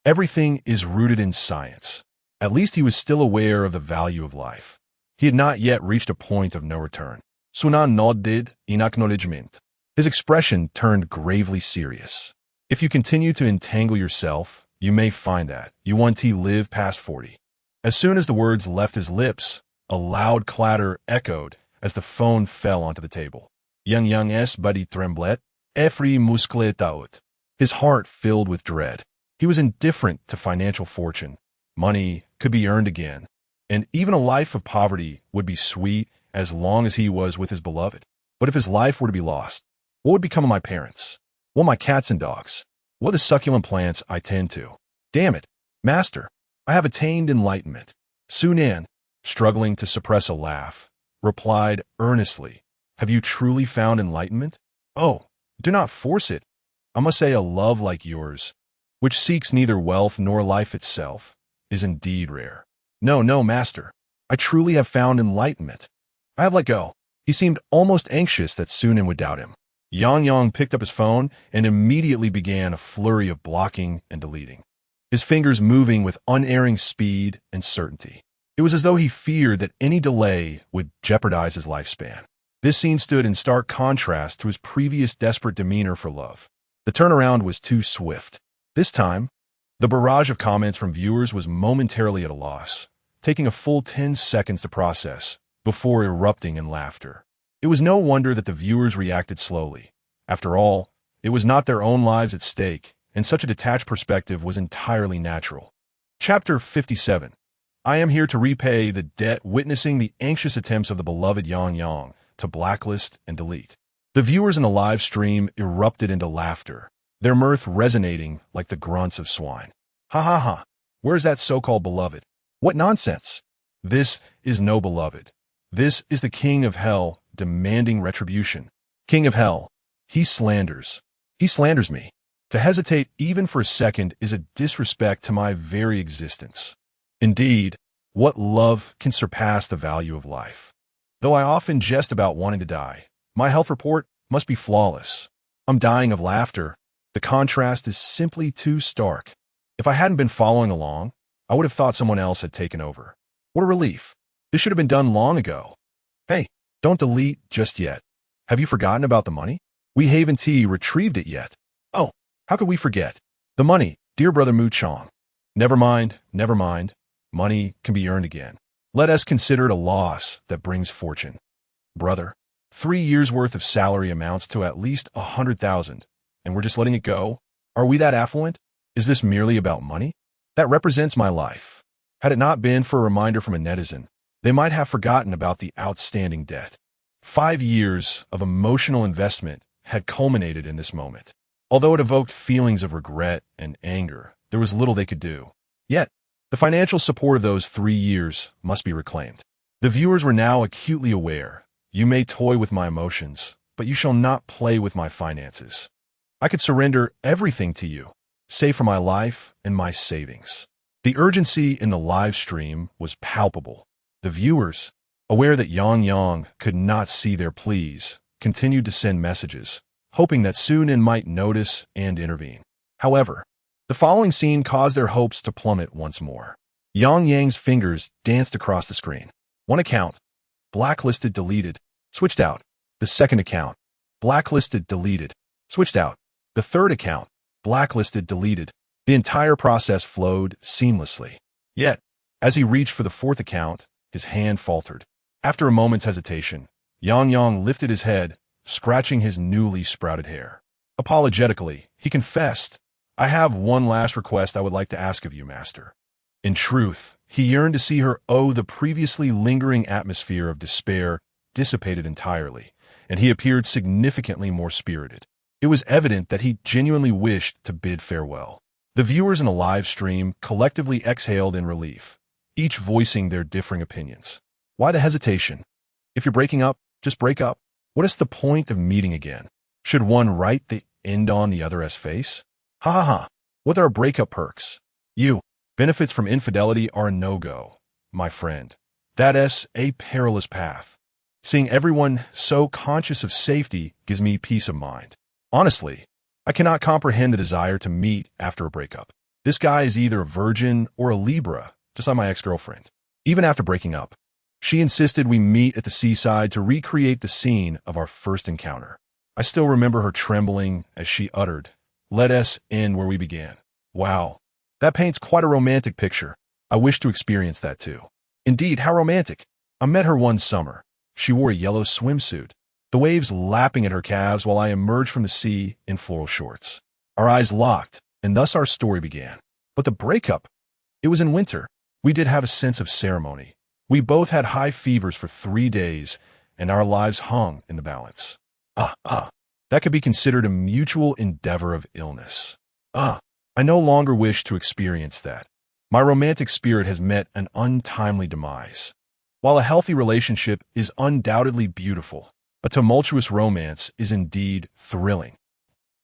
Everything is rooted in science. At least he was still aware of the value of life. He had not yet reached a point of no return. Su Nan nodded in acknowledgement. His expression turned gravely serious. If you continue to entangle yourself, you may find that you won't live past 40. As soon as the words left his lips, a loud clatter echoed as the phone fell onto the table. Yang's body tremblait, every muscle taut. His heart filled with dread. He was indifferent to financial fortune. Money could be earned again, and even a life of poverty would be sweet as long as he was with his beloved. But if his life were to be lost, what would become of my parents? What my cats and dogs? What the succulent plants I tend to? Damn it, master, I have attained enlightenment. Su Nan, struggling to suppress a laugh, replied earnestly, Have you truly found enlightenment? Oh, do not force it. I must say a love like yours, which seeks neither wealth nor life itself, is indeed rare. No, master. I truly have found enlightenment. I have let go. He seemed almost anxious that Su Nan would doubt him. Yang picked up his phone and immediately began a flurry of blocking and deleting, his fingers moving with unerring speed and certainty. It was as though he feared that any delay would jeopardize his lifespan. This scene stood in stark contrast to his previous desperate demeanor for love. The turnaround was too swift. This time, the barrage of comments from viewers was momentarily at a loss, taking a full 10 seconds to process before erupting in laughter. It was no wonder that the viewers reacted slowly. After all, it was not their own lives at stake, and such a detached perspective was entirely natural. Chapter 57. I am here to repay the debt witnessing the anxious attempts of the beloved Yang to blacklist and delete. The viewers in the live stream erupted into laughter, their mirth resonating like the grunts of swine. Ha ha ha, where's that so-called beloved? What nonsense! This is no beloved. This is the king of hell demanding retribution. King of hell. He slanders. He slanders me. To hesitate even for a second is a disrespect to my very existence. Indeed, what love can surpass the value of life? Though I often jest about wanting to die, my health report must be flawless. I'm dying of laughter. The contrast is simply too stark. If I hadn't been following along, I would have thought someone else had taken over. What a relief. This should have been done long ago. Hey, don't delete just yet. Have you forgotten about the money? We haven't retrieved it yet. Oh, how could we forget? The money, dear brother Mu Chong. Never mind, never mind. Money can be earned again. Let us consider it a loss that brings fortune. Brother, 3 years' worth of salary amounts to at least 100,000, and we're just letting it go? Are we that affluent? Is this merely about money? That represents my life. Had it not been for a reminder from a netizen, they might have forgotten about the outstanding debt. 5 years of emotional investment had culminated in this moment. Although it evoked feelings of regret and anger, there was little they could do. Yet, the financial support of those 3 years must be reclaimed. The viewers were now acutely aware. You may toy with my emotions, but you shall not play with my finances. I could surrender everything to you, save for my life and my savings. The urgency in the live stream was palpable. The viewers, aware that Yang could not see their pleas, continued to send messages, hoping that Sunin might notice and intervene. However, the following scene caused their hopes to plummet once more. Yang's fingers danced across the screen. One account, blacklisted, deleted, switched out. The second account, blacklisted, deleted, switched out. The third account, blacklisted, deleted. The entire process flowed seamlessly. Yet, as he reached for the fourth account, his hand faltered. After a moment's hesitation, Yang lifted his head, scratching his newly sprouted hair. Apologetically, he confessed, I have one last request I would like to ask of you, master. In truth, he yearned to see her the previously lingering atmosphere of despair dissipated entirely, and he appeared significantly more spirited. It was evident that he genuinely wished to bid farewell. The viewers in the live stream collectively exhaled in relief, each voicing their differing opinions. Why the hesitation? If you're breaking up, just break up. What is the point of meeting again? Should one write the end on the other as face? Ha ha ha. What are breakup perks? Benefits from infidelity are a no-go, my friend. That is a perilous path. Seeing everyone so conscious of safety gives me peace of mind. Honestly, I cannot comprehend the desire to meet after a breakup. This guy is either a virgin or a Libra, just like my ex-girlfriend. Even after breaking up, she insisted we meet at the seaside to recreate the scene of our first encounter. I still remember her trembling as she uttered, "Let us end where we began." Wow, that paints quite a romantic picture. I wish to experience that too. Indeed, how romantic. I met her one summer. She wore a yellow swimsuit, the waves lapping at her calves while I emerged from the sea in floral shorts. Our eyes locked, and thus our story began. But the breakup, it was in winter. We did have a sense of ceremony. We both had high fevers for 3 days, and our lives hung in the balance. That could be considered a mutual endeavor of illness. I no longer wish to experience that. My romantic spirit has met an untimely demise. While a healthy relationship is undoubtedly beautiful, a tumultuous romance is indeed thrilling.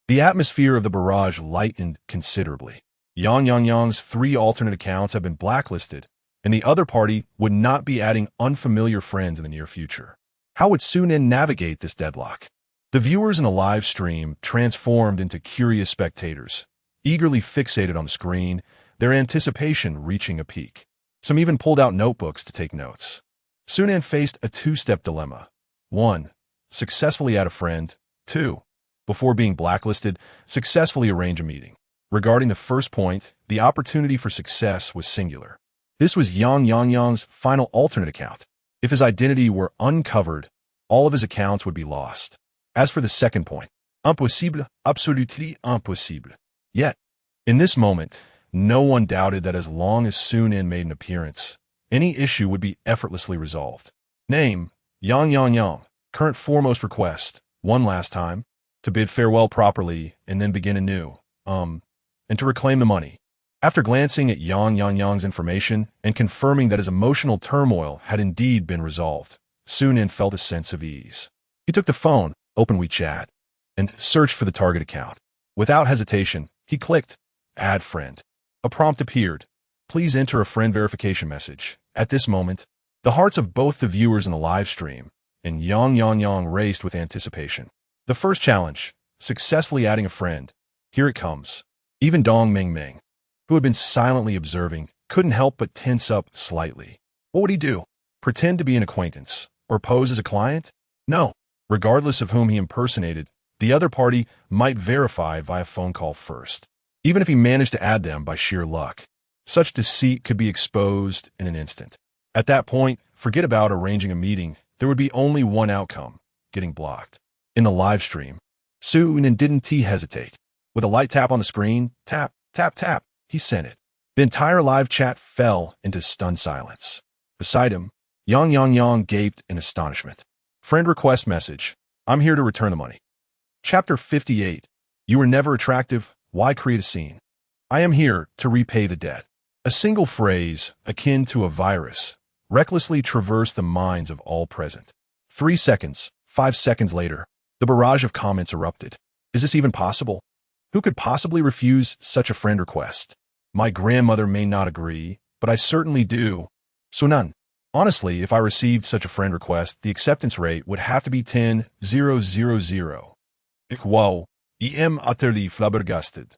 The atmosphere of the barrage lightened considerably. Yang's 3 alternate accounts have been blacklisted, and the other party would not be adding unfamiliar friends in the near future. How would Sunin navigate this deadlock? The viewers in the live stream transformed into curious spectators, eagerly fixated on the screen, their anticipation reaching a peak. Some even pulled out notebooks to take notes. Sunin faced a 2-step dilemma. 1. Successfully add a friend. 2. Before being blacklisted, successfully arrange a meeting. Regarding the first point, the opportunity for success was singular. This was Yang's final alternate account. If his identity were uncovered, all of his accounts would be lost. As for the second point, impossible, absolutely impossible. Yet, in this moment, no one doubted that as long as Sunin made an appearance, any issue would be effortlessly resolved. Name, Yang. Current foremost request, one last time. to bid farewell properly and then begin anew, and to reclaim the money. After glancing at Yang's information and confirming that his emotional turmoil had indeed been resolved, Sunan felt a sense of ease. He took the phone, opened WeChat, and searched for the target account. Without hesitation, he clicked Add Friend. A prompt appeared. Please enter a friend verification message. At this moment, the hearts of both the viewers in the live stream and Yang raced with anticipation. The first challenge, successfully adding a friend. Here it comes. Even Dong Ming, who had been silently observing, couldn't help but tense up slightly. What would he do? Pretend to be an acquaintance? Or pose as a client? No. Regardless of whom he impersonated, the other party might verify via phone call first. Even if he managed to add them by sheer luck, such deceit could be exposed in an instant. At that point, forget about arranging a meeting. There would be only one outcome, getting blocked. In the live stream, Sunan didn't hesitate. With a light tap on the screen, tap, tap, tap, he sent it. The entire live chat fell into stunned silence. Beside him, Yang gaped in astonishment. Friend request message. I'm here to return the money. Chapter 58. You were never attractive. Why create a scene? I am here to repay the debt. A single phrase, akin to a virus, recklessly traversed the minds of all present. 3 seconds, 5 seconds later, the barrage of comments erupted. Is this even possible? Who could possibly refuse such a friend request? My grandmother may not agree, but I certainly do. Sunan. Honestly, if I received such a friend request, the acceptance rate would have to be 10,000. Whoa, em utterly flabbergasted.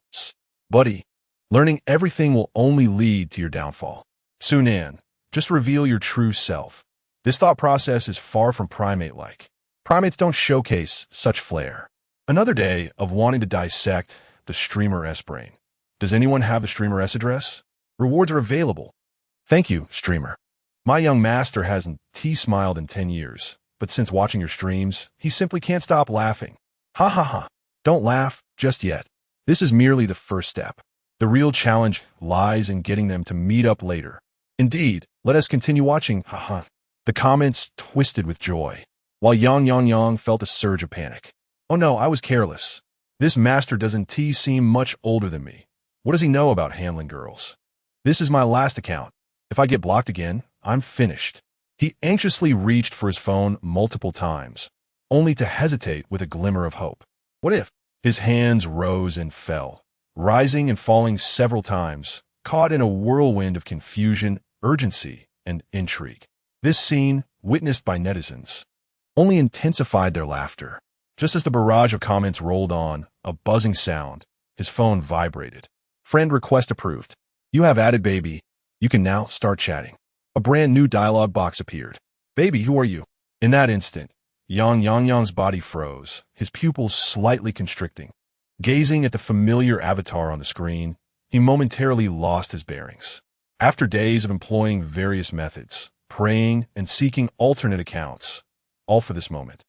Buddy, learning everything will only lead to your downfall. Sunan, just reveal your true self. This thought process is far from primate-like. Primates don't showcase such flair. Another day of wanting to dissect the Streamer S brain. Does anyone have the Streamer S address? Rewards are available. Thank you, Streamer. My young master hasn't smiled in 10 years, but since watching your streams, he simply can't stop laughing. Ha ha ha. Don't laugh just yet. This is merely the first step. The real challenge lies in getting them to meet up later. Indeed, let us continue watching. Haha. The comments twisted with joy, while Yang felt a surge of panic. Oh no, I was careless. This master doesn't seem much older than me. What does he know about handling girls? This is my last account. If I get blocked again, I'm finished. He anxiously reached for his phone multiple times, only to hesitate with a glimmer of hope. What if? His hands rose and fell, rising and falling several times, caught in a whirlwind of confusion, urgency, and intrigue. This scene, witnessed by netizens, only intensified their laughter. Just as the barrage of comments rolled on, a buzzing sound, his phone vibrated. Friend request approved. You have added baby. You can now start chatting. A brand new dialog box appeared. Baby, who are you? In that instant, Yang's body froze, his pupils slightly constricting. Gazing at the familiar avatar on the screen, he momentarily lost his bearings. After days of employing various methods, praying and seeking alternate accounts, all for this moment.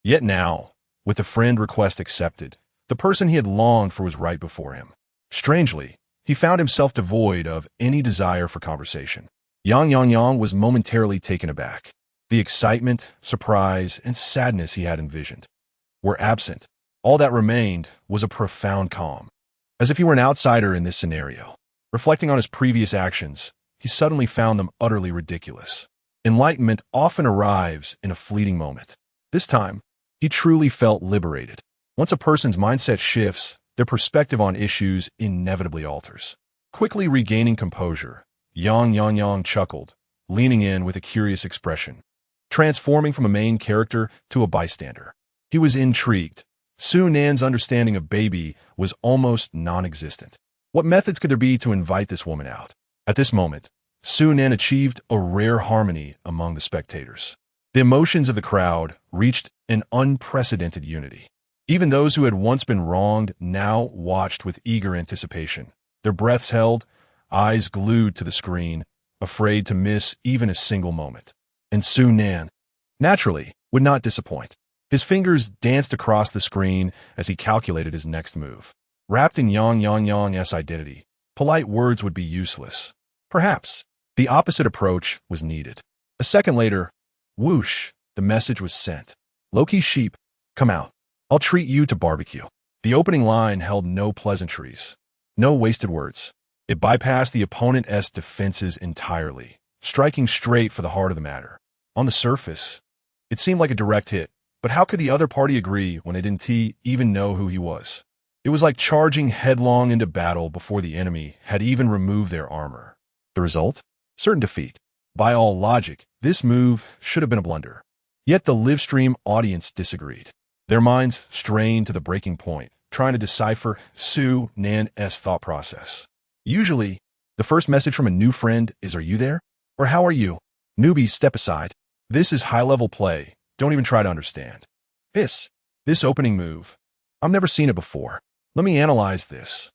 Yet now, with the friend request accepted, the person he had longed for was right before him. Strangely, he found himself devoid of any desire for conversation. Yang was momentarily taken aback. The excitement, surprise, and sadness he had envisioned were absent. All that remained was a profound calm. As if he were an outsider in this scenario. Reflecting on his previous actions, he suddenly found them utterly ridiculous. Enlightenment often arrives in a fleeting moment. This time, he truly felt liberated. Once a person's mindset shifts, their perspective on issues inevitably alters. Quickly regaining composure, Yang chuckled, leaning in with a curious expression, transforming from a main character to a bystander. He was intrigued. Sunan's understanding of baby was almost non-existent. What methods could there be to invite this woman out? At this moment, Sunan achieved a rare harmony among the spectators. The emotions of the crowd reached an unprecedented unity. Even those who had once been wronged now watched with eager anticipation, their breaths held, eyes glued to the screen, afraid to miss even a single moment. And Sunan, naturally, would not disappoint. His fingers danced across the screen as he calculated his next move. Wrapped in Yang's identity, polite words would be useless. Perhaps the opposite approach was needed. A second later, whoosh, the message was sent. Loki sheep, come out. I'll treat you to barbecue. The opening line held no pleasantries, no wasted words. It bypassed the opponent's defenses entirely, striking straight for the heart of the matter. On the surface, it seemed like a direct hit, but how could the other party agree when they didn't even know who he was? It was like charging headlong into battle before the enemy had even removed their armor. The result? Certain defeat. By all logic, this move should have been a blunder. Yet the livestream audience disagreed. Their minds strained to the breaking point, trying to decipher Su Nan's thought process. Usually, the first message from a new friend is, "Are you there?" Or "How are you?" Newbies, step aside. This is high-level play. Don't even try to understand. This opening move, I've never seen it before. Let me analyze this.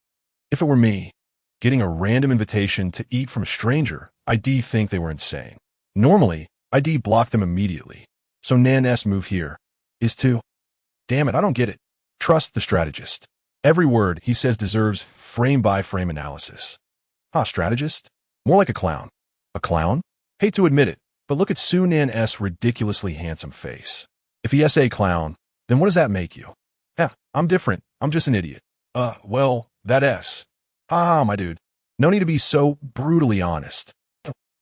If it were me, getting a random invitation to eat from a stranger, I'd think they were insane. Normally, I'd block them immediately. So Nan's move here is to, damn it, I don't get it. Trust the strategist. Every word he says deserves frame-by-frame analysis. Strategist? More like a clown. A clown? Hate to admit it, but look at Su Nan's ridiculously handsome face. If he is a clown, then what does that make you? Yeah, I'm different. I'm just an idiot. Well, that S. Ha, my dude. No need to be so brutally honest.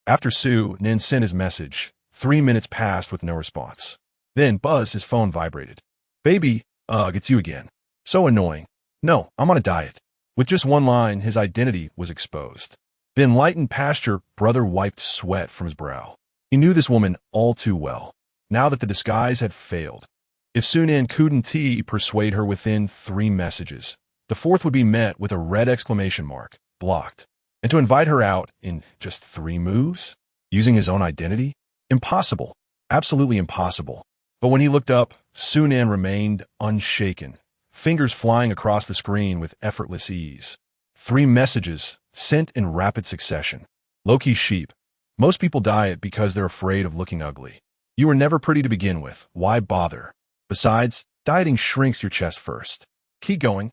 After Su Nan sent his message, 3 minutes passed with no response. Then his phone vibrated. Baby, it's you again. So annoying. No, I'm on a diet. With just one line, his identity was exposed. The enlightened pasture brother wiped sweat from his brow. He knew this woman all too well, now that the disguise had failed. If Su Nan couldn't persuade her within 3 messages, the fourth would be met with a red exclamation mark, blocked. And to invite her out in just 3 moves, using his own identity? Impossible. Absolutely impossible. But when he looked up, Su Nan remained unshaken, fingers flying across the screen with effortless ease. 3 messages sent in rapid succession. Low-key sheep. Most people diet because they're afraid of looking ugly. You were never pretty to begin with. Why bother? Besides, dieting shrinks your chest first. Keep going,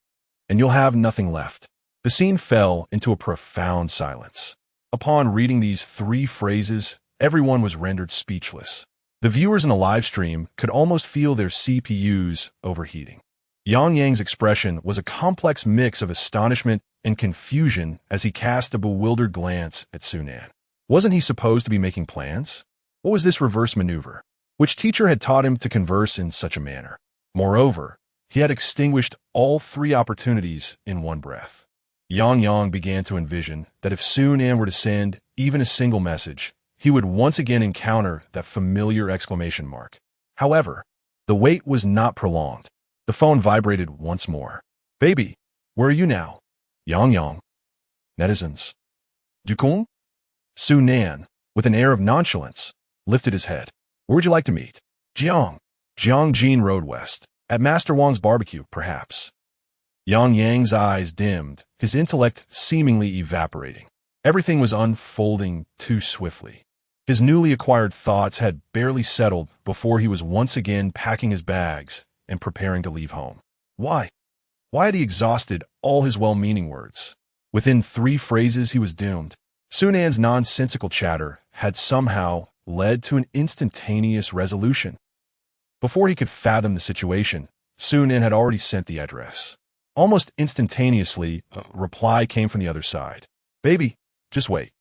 and you'll have nothing left. The scene fell into a profound silence. Upon reading these 3 phrases, everyone was rendered speechless. The viewers in the live stream could almost feel their CPUs overheating. Yang Yang's expression was a complex mix of astonishment and confusion as he cast a bewildered glance at Su Nan. Wasn't he supposed to be making plans? What was this reverse maneuver? Which teacher had taught him to converse in such a manner? Moreover, he had extinguished all 3 opportunities in one breath. Yang began to envision that if Su Nan were to send even a single message, he would once again encounter that familiar exclamation mark. However, the wait was not prolonged. The phone vibrated once more. Baby, where are you now? Yang. Netizens. Dukung? Su Nan, with an air of nonchalance, lifted his head. Where would you like to meet? Jiangjin Road West. At Master Wang's barbecue, perhaps. Yang Yang's eyes dimmed, his intellect seemingly evaporating. Everything was unfolding too swiftly. His newly acquired thoughts had barely settled before he was once again packing his bags and preparing to leave home. Why? Why had he exhausted all his well-meaning words? Within 3 phrases he was doomed. Su Nan's nonsensical chatter had somehow led to an instantaneous resolution. Before he could fathom the situation, Su Nan had already sent the address. Almost instantaneously, a reply came from the other side. Baby, just wait.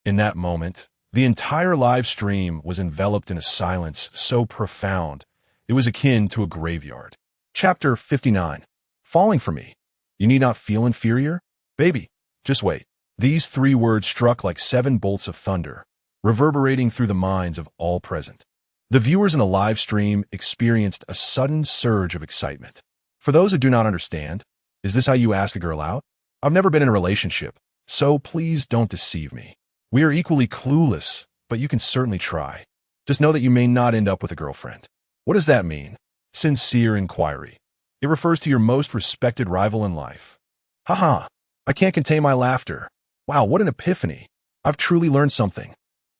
In that moment, the entire live stream was enveloped in a silence so profound, it was akin to a graveyard. Chapter 59. Falling for me. You need not feel inferior? Baby, just wait. These 3 words struck like 7 bolts of thunder, reverberating through the minds of all present. The viewers in the live stream experienced a sudden surge of excitement. For those who do not understand, is this how you ask a girl out? I've never been in a relationship, so please don't deceive me. We are equally clueless, but you can certainly try. Just know that you may not end up with a girlfriend. What does that mean? Sincere inquiry. It refers to your most respected rival in life. Haha, I can't contain my laughter. Wow, what an epiphany. I've truly learned something.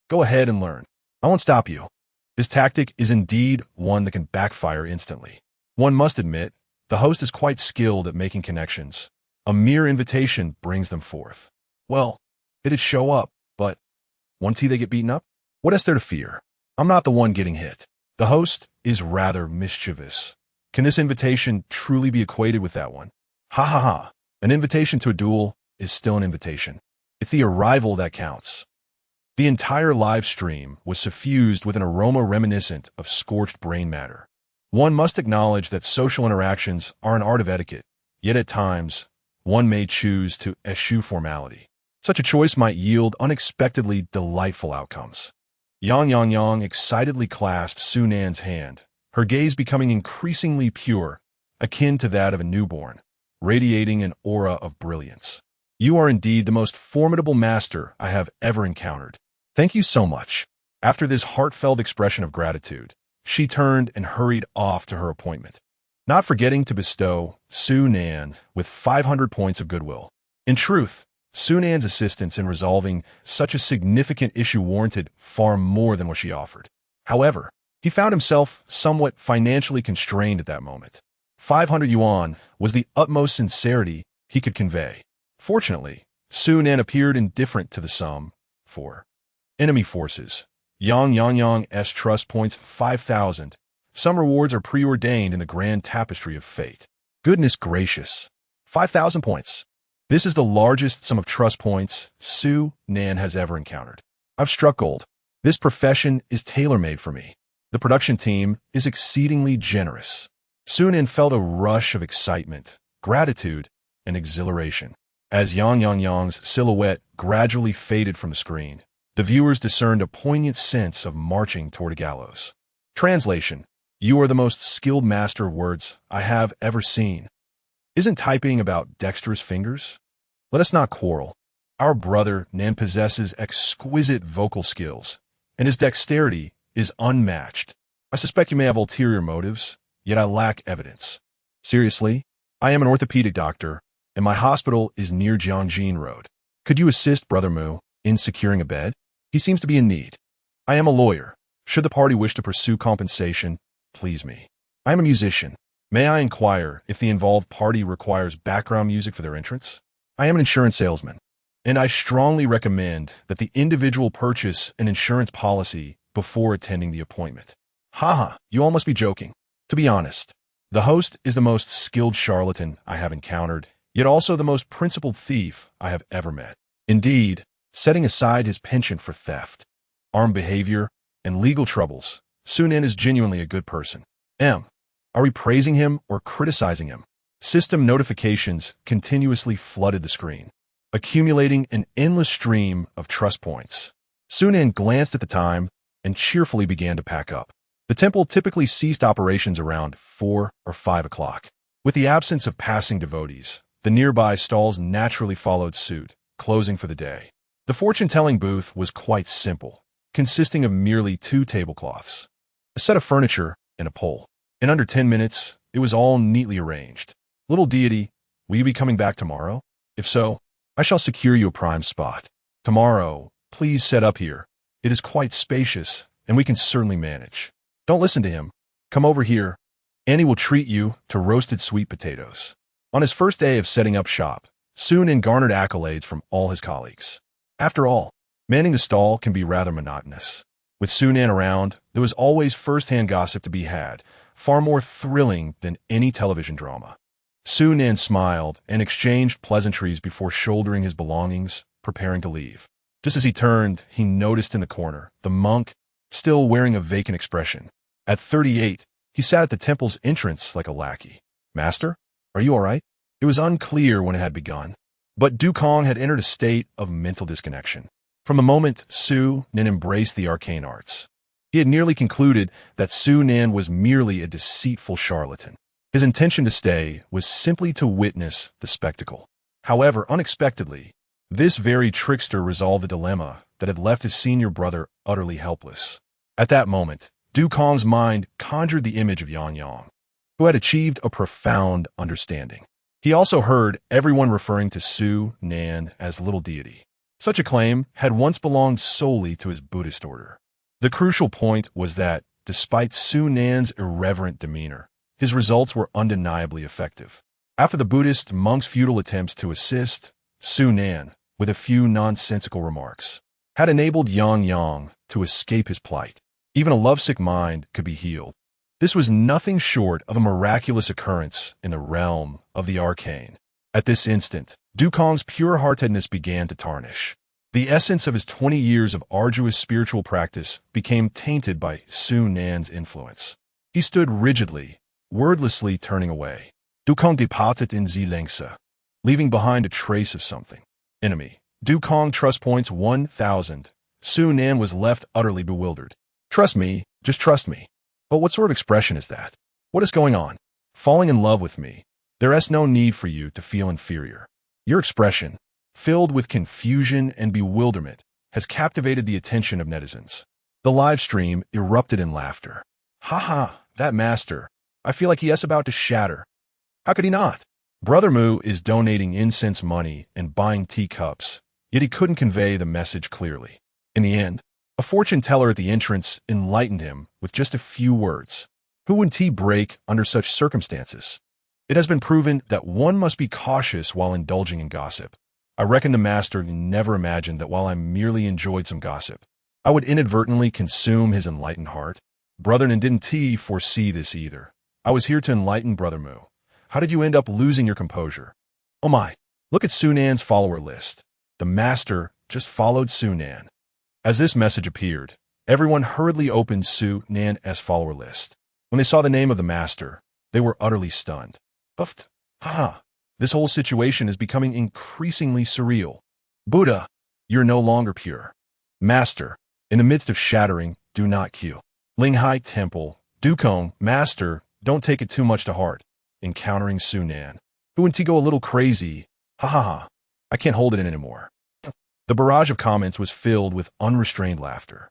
Go ahead and learn. I won't stop you. This tactic is indeed one that can backfire instantly. One must admit, the host is quite skilled at making connections. A mere invitation brings them forth. Well, it'd show up, but once they get beaten up, what is there to fear? I'm not the one getting hit. The host is rather mischievous. Can this invitation truly be equated with that one? Ha ha ha. An invitation to a duel is still an invitation. It's the arrival that counts. The entire live stream was suffused with an aroma reminiscent of scorched brain matter. One must acknowledge that social interactions are an art of etiquette, yet at times, one may choose to eschew formality. Such a choice might yield unexpectedly delightful outcomes. Yang excitedly clasped Sunan's hand, her gaze becoming increasingly pure, akin to that of a newborn, radiating an aura of brilliance. You are indeed the most formidable master I have ever encountered. Thank you so much. After this heartfelt expression of gratitude, she turned and hurried off to her appointment, not forgetting to bestow Sunan with 500 points of goodwill. In truth, Sunan's assistance in resolving such a significant issue warranted far more than what she offered. However, he found himself somewhat financially constrained at that moment. 500 yuan was the utmost sincerity he could convey. Fortunately, Sunan appeared indifferent to the sum. For enemy forces, Yang's trust points 5,000. Some rewards are preordained in the grand tapestry of fate. Goodness gracious. 5,000 points. This is the largest sum of trust points Sunan has ever encountered. I've struck gold. This profession is tailor-made for me. The production team is exceedingly generous. Sunan felt a rush of excitement, gratitude, and exhilaration. As Yang's silhouette gradually faded from the screen, the viewers discerned a poignant sense of marching toward a gallows. Translation: You are the most skilled master of words I have ever seen. Isn't typing about dexterous fingers? Let us not quarrel. Our brother Nan possesses exquisite vocal skills, and his dexterity is unmatched. I suspect you may have ulterior motives, yet I lack evidence. Seriously, I am an orthopedic doctor, and my hospital is near Jiangjin Road. Could you assist Brother Mu in securing a bed? He seems to be in need. I am a lawyer. Should the party wish to pursue compensation, please me. I am a musician. May I inquire if the involved party requires background music for their entrance? I am an insurance salesman, and I strongly recommend that the individual purchase an insurance policy before attending the appointment. Haha, you all must be joking. To be honest, the host is the most skilled charlatan I have encountered, yet also the most principled thief I have ever met. Indeed, setting aside his penchant for theft, armed behavior, and legal troubles, Sunan is genuinely a good person. Are we praising him or criticizing him? System notifications continuously flooded the screen, accumulating an endless stream of trust points. Sunan glanced at the time and cheerfully began to pack up. The temple typically ceased operations around 4 or 5 o'clock. With the absence of passing devotees, the nearby stalls naturally followed suit, closing for the day. The fortune-telling booth was quite simple, consisting of merely 2 tablecloths, a set of furniture, and a pole. In under 10 minutes, it was all neatly arranged. Little deity, will you be coming back tomorrow? If so, I shall secure you a prime spot. Tomorrow, please set up here. It is quite spacious, and we can certainly manage. Don't listen to him. Come over here, and he will treat you to roasted sweet potatoes. On his first day of setting up shop, Sunan garnered accolades from all his colleagues. After all, manning the stall can be rather monotonous. With Sunan around, there was always first-hand gossip to be had, far more thrilling than any television drama. Sunan smiled and exchanged pleasantries before shouldering his belongings, preparing to leave. Just as he turned, he noticed in the corner the monk, still wearing a vacant expression. At 38, he sat at the temple's entrance like a lackey. Master, are you all right? It was unclear when it had begun, but Dukong had entered a state of mental disconnection. From the moment Sunan embraced the arcane arts, he had nearly concluded that Sunan was merely a deceitful charlatan. His intention to stay was simply to witness the spectacle. However, unexpectedly, this very trickster resolved the dilemma that had left his senior brother utterly helpless. At that moment, Dukong's mind conjured the image of Yang, who had achieved a profound understanding. He also heard everyone referring to Sunan as little deity. Such a claim had once belonged solely to his Buddhist order. The crucial point was that, despite Sunan's irreverent demeanor, his results were undeniably effective. After the Buddhist monk's futile attempts to assist, Sunan, with a few nonsensical remarks, had enabled Yang to escape his plight. Even a lovesick mind could be healed. This was nothing short of a miraculous occurrence in the realm of the arcane. At this instant, Dukong's pure-heartedness began to tarnish. The essence of his 20 years of arduous spiritual practice became tainted by Su Nan's influence. He stood rigidly, wordlessly turning away. Dukong departed in Zilengsa, leaving behind a trace of something. Enemy. Dukong trust points 1,000. Su Nan was left utterly bewildered. Trust me, just trust me. But what sort of expression is that? What is going on? Falling in love with me. There is no need for you to feel inferior. Your expression, filled with confusion and bewilderment, has captivated the attention of netizens. The live stream erupted in laughter. Ha, that master. I feel like he is about to shatter. How could he not? Brother Mu is donating incense money and buying teacups, yet he couldn't convey the message clearly. In the end, a fortune teller at the entrance enlightened him with just a few words. Who would tea break under such circumstances? It has been proven that one must be cautious while indulging in gossip. I reckon the master never imagined that while I merely enjoyed some gossip, I would inadvertently consume his enlightened heart. Brother Nan didn't foresee this either. I was here to enlighten Brother Mu. How did you end up losing your composure? Oh my, look at Su Nan's follower list. The master just followed Su Nan. As this message appeared, everyone hurriedly opened Su Nan's follower list. When they saw the name of the master, they were utterly stunned. Uffed. This whole situation is becoming increasingly surreal. Buddha, you're no longer pure. Master, in the midst of shattering, do not queue. Linghai Temple, Dukong, Master, don't take it too much to heart. Encountering Su Nan. Who and go a little crazy. I can't hold it in anymore. The barrage of comments was filled with unrestrained laughter.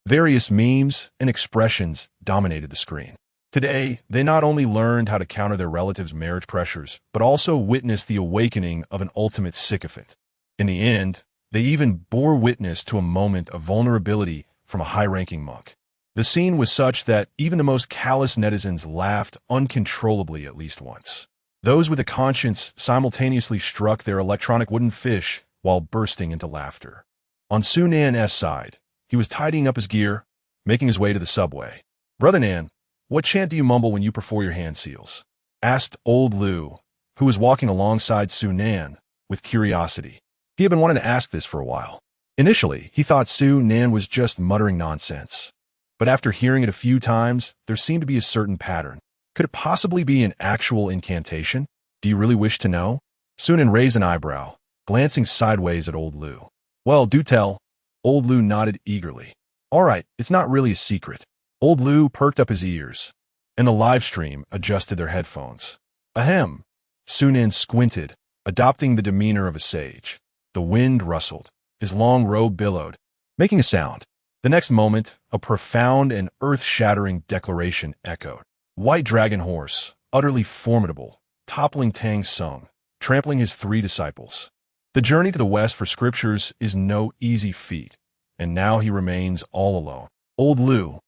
Various memes and expressions dominated the screen. Today, they not only learned how to counter their relatives' marriage pressures, but also witnessed the awakening of an ultimate sycophant. In the end, they even bore witness to a moment of vulnerability from a high-ranking monk. The scene was such that even the most callous netizens laughed uncontrollably at least once. Those with a conscience simultaneously struck their electronic wooden fish while bursting into laughter. On Su Nan's side, he was tidying up his gear, making his way to the subway. Brother Nan, what chant do you mumble when you perform your hand seals? Asked old Lu, who was walking alongside Su Nan, with curiosity. He had been wanting to ask this for a while. Initially, he thought Su Nan was just muttering nonsense. But after hearing it a few times, there seemed to be a certain pattern. Could it possibly be an actual incantation? Do you really wish to know? Su Nan raised an eyebrow, glancing sideways at old Lu. Well, do tell. Old Lu nodded eagerly. All right, it's not really a secret. Old Lu perked up his ears, and the live stream adjusted their headphones. Ahem. Su Nan squinted, adopting the demeanor of a sage. The wind rustled. His long robe billowed, making a sound. The next moment, a profound and earth-shattering declaration echoed. White Dragon Horse, utterly formidable, toppling Tang Sung, trampling his 3 disciples. The journey to the west for scriptures is no easy feat, and now he remains all alone. Old Lu.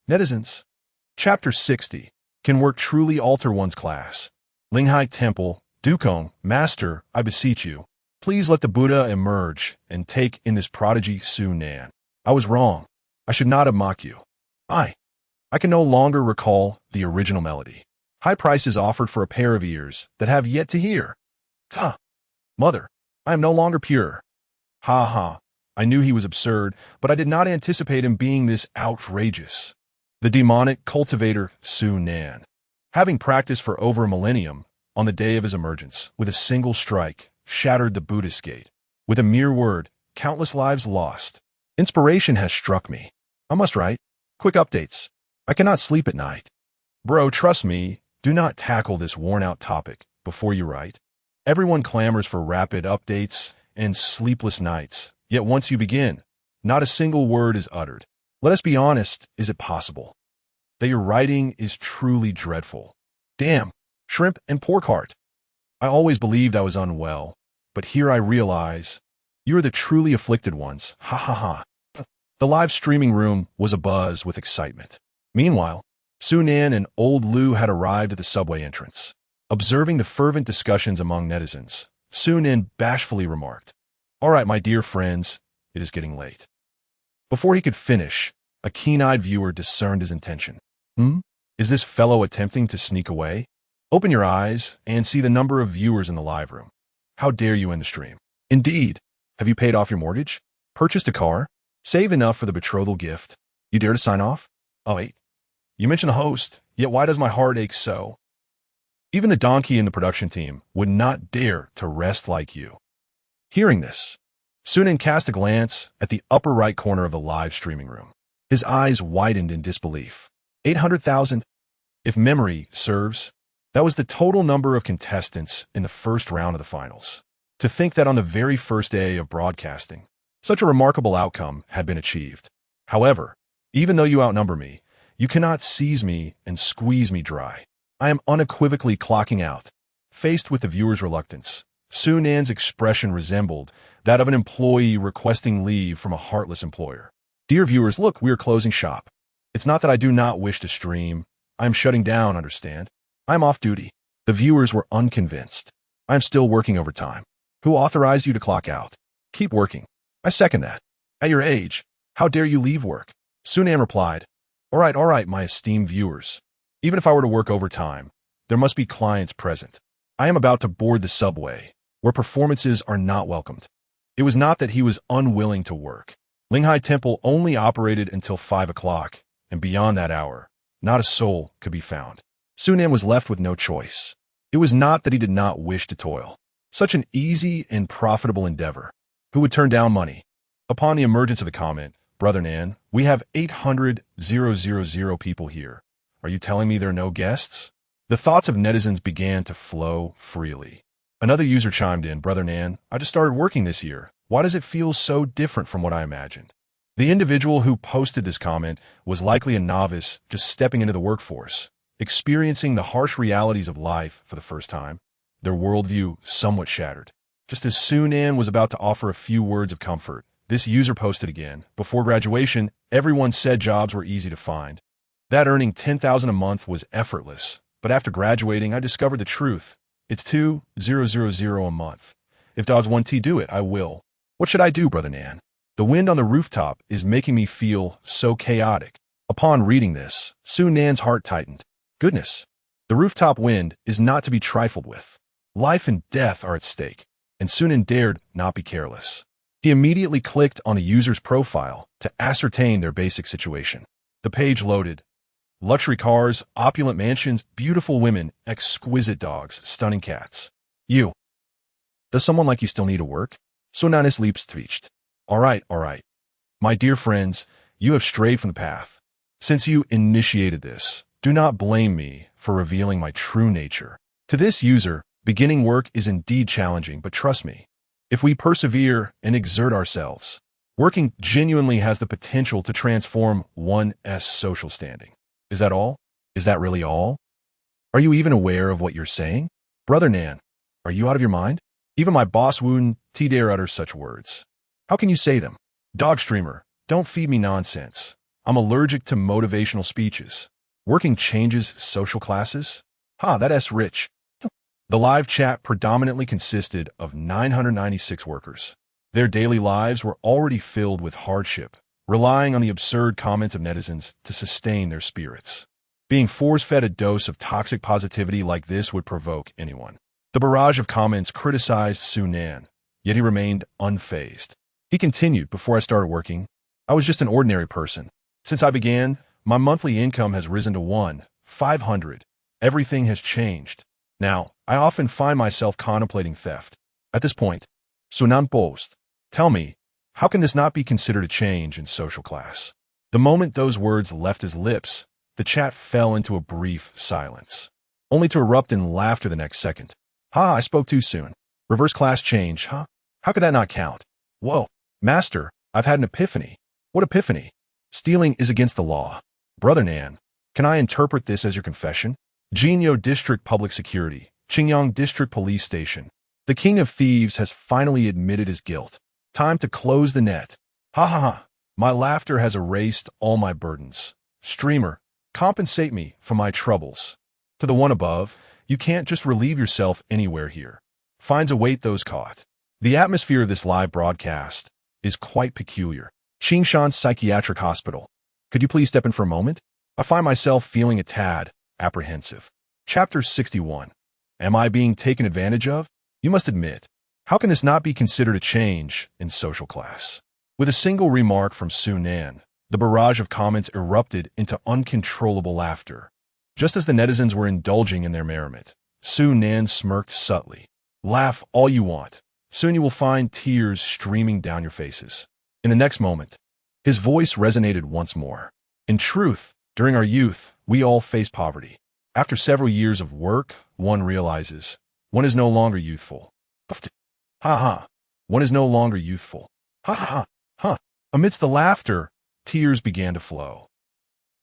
Netizens. Chapter 60. Can work truly alter one's class? Linghai Temple, Dukong, Master, I beseech you, please let the Buddha emerge and take in this prodigy Su Nan. I was wrong. I should not have mocked you. I can no longer recall the original melody. High prices offered for a pair of ears that have yet to hear. Mother, I am no longer pure. I knew he was absurd, but I did not anticipate him being this outrageous. The demonic cultivator Su Nan. Having practiced for over a millennium, on the day of his emergence, with a single strike, shattered the Buddhist gate. With a mere word, countless lives lost. Inspiration has struck me. I must write. Quick updates. I cannot sleep at night. Bro, trust me, do not tackle this worn-out topic before you write. Everyone clamors for rapid updates and sleepless nights, yet once you begin, not a single word is uttered. Let us be honest, is it possible that your writing is truly dreadful? Damn, shrimp and pork heart. I always believed I was unwell, but here I realize you are the truly afflicted ones. The live streaming room was abuzz with excitement. Meanwhile, Su Nan and old Lu had arrived at the subway entrance. Observing the fervent discussions among netizens, Su Nan bashfully remarked, All right, my dear friends, it is getting late. Before he could finish, a keen-eyed viewer discerned his intention. Is this fellow attempting to sneak away? Open your eyes and see the number of viewers in the live room. How dare you end the stream? Indeed. Have you paid off your mortgage? Purchased a car? Saved enough for the betrothal gift? You dare to sign off? Oh, wait. You mentioned the host, yet why does my heart ache so? Even the donkey in the production team would not dare to rest like you. Hearing this, Sunan cast a glance at the upper right corner of the live streaming room. His eyes widened in disbelief. 800,000? If memory serves, that was the total number of contestants in the first round of the finals. To think that on the very first day of broadcasting, such a remarkable outcome had been achieved. However, even though you outnumber me, you cannot seize me and squeeze me dry. I am unequivocally clocking out. Faced with the viewer's reluctance, Sunan's expression resembled that of an employee requesting leave from a heartless employer. Dear viewers, look, we are closing shop. It's not that I do not wish to stream. I am shutting down, understand? I am off duty. The viewers were unconvinced. I am still working overtime. Who authorized you to clock out? Keep working. I second that. At your age, how dare you leave work? Sunan replied, all right, my esteemed viewers. Even if I were to work overtime, there must be clients present. I am about to board the subway, where performances are not welcomed. It was not that he was unwilling to work. Linghai Temple only operated until 5 o'clock, and beyond that hour, not a soul could be found. Sunan was left with no choice. It was not that he did not wish to toil. Such an easy and profitable endeavor. Who would turn down money? Upon the emergence of the comment, Brother Nan, we have 800,000 people here. Are you telling me there are no guests? The thoughts of netizens began to flow freely. Another user chimed in, Brother Nan, I just started working this year. Why does it feel so different from what I imagined? The individual who posted this comment was likely a novice just stepping into the workforce, experiencing the harsh realities of life for the first time, their worldview somewhat shattered. Just as Sunan was about to offer a few words of comfort, this user posted again, before graduation, everyone said jobs were easy to find. That earning $10,000 a month was effortless, but after graduating, I discovered the truth. It's $2,000 a month. If Dobbs want to do it, I will. What should I do, Brother Nan? The wind on the rooftop is making me feel so chaotic. Upon reading this, Sunan's heart tightened. Goodness, the rooftop wind is not to be trifled with. Life and death are at stake, and Sunan dared not be careless. He immediately clicked on the user's profile to ascertain their basic situation. The page loaded. Luxury cars, opulent mansions, beautiful women, exquisite dogs, stunning cats. You. Does someone like you still need to work? Sunan is liebstwicht. All right. My dear friends, you have strayed from the path. Since you initiated this, do not blame me for revealing my true nature. To this user, beginning work is indeed challenging, but trust me, if we persevere and exert ourselves, working genuinely has the potential to transform one's social standing. Is that all? Is that really all? Are you even aware of what you're saying? Brother Nan, are you out of your mind? Even my boss wouldn't dare utter such words. How can you say them? Dog streamer, don't feed me nonsense. I'm allergic to motivational speeches. Working changes social classes? That's rich. The live chat predominantly consisted of 996 workers. Their daily lives were already filled with hardship, relying on the absurd comments of netizens to sustain their spirits. Being force-fed a dose of toxic positivity like this would provoke anyone. The barrage of comments criticized Sunan, yet he remained unfazed. He continued, before I started working, I was just an ordinary person. Since I began, my monthly income has risen to 1,500. Everything has changed. Now, I often find myself contemplating theft. At this point, Sunan boast, tell me, how can this not be considered a change in social class? The moment those words left his lips, the chat fell into a brief silence, only to erupt in laughter the next second. I spoke too soon. Reverse class change, How could that not count? Whoa, master, I've had an epiphany. What epiphany? Stealing is against the law. Brother Nan, can I interpret this as your confession? Jinyo District Public Security, Qingyang District Police Station. The king of thieves has finally admitted his guilt. Time to close the net. My laughter has erased all my burdens. Streamer, compensate me for my troubles. To the one above, you can't just relieve yourself anywhere here. Fines await those caught. The atmosphere of this live broadcast is quite peculiar. Qingshan Psychiatric Hospital. Could you please step in for a moment? I find myself feeling a tad apprehensive. Chapter 61. Am I being taken advantage of? You must admit, how can this not be considered a change in social class? With a single remark from Su Nan, the barrage of comments erupted into uncontrollable laughter. Just as the netizens were indulging in their merriment, Su Nan smirked subtly. Laugh all you want. Soon you will find tears streaming down your faces. In the next moment, his voice resonated once more. In truth, during our youth, we all face poverty. After several years of work, one realizes one is no longer youthful. Ha ha. One is no longer youthful. Ha ha ha. Amidst the laughter, tears began to flow.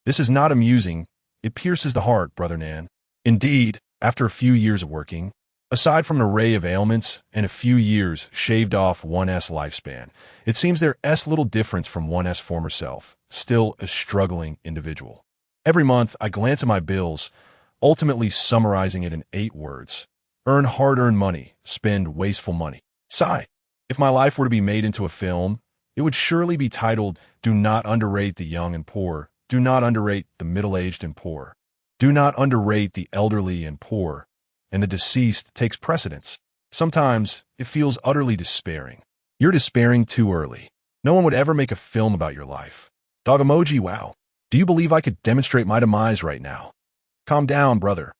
This is not amusing. It pierces the heart, Brother Nan. Indeed, after a few years of working, aside from an array of ailments and a few years shaved off one's lifespan, it seems there's little difference from one's former self, still a struggling individual. Every month, I glance at my bills, ultimately summarizing it in 8 words. Earn hard-earned money, spend wasteful money. Sigh. If my life were to be made into a film, it would surely be titled, Do Not Underrate the Young and Poor, Do Not Underrate the Middle-Aged and Poor, Do Not Underrate the Elderly and Poor, and the deceased takes precedence. Sometimes, it feels utterly despairing. You're despairing too early. No one would ever make a film about your life. Dog emoji, wow. Do you believe I could demonstrate my demise right now? Calm down, brother.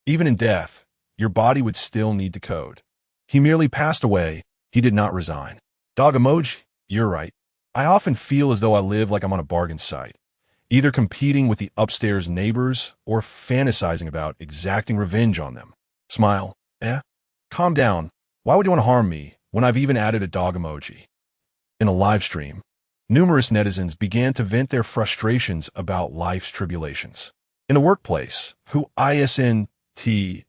Even in death, your body would still need to code. He merely passed away. He did not resign. Dog emoji, you're right. I often feel as though I live like I'm on a bargain site, either competing with the upstairs neighbors or fantasizing about exacting revenge on them. Smile. Calm down. Why would you want to harm me when I've even added a dog emoji? In a live stream, numerous netizens began to vent their frustrations about life's tribulations. In the workplace, who isnt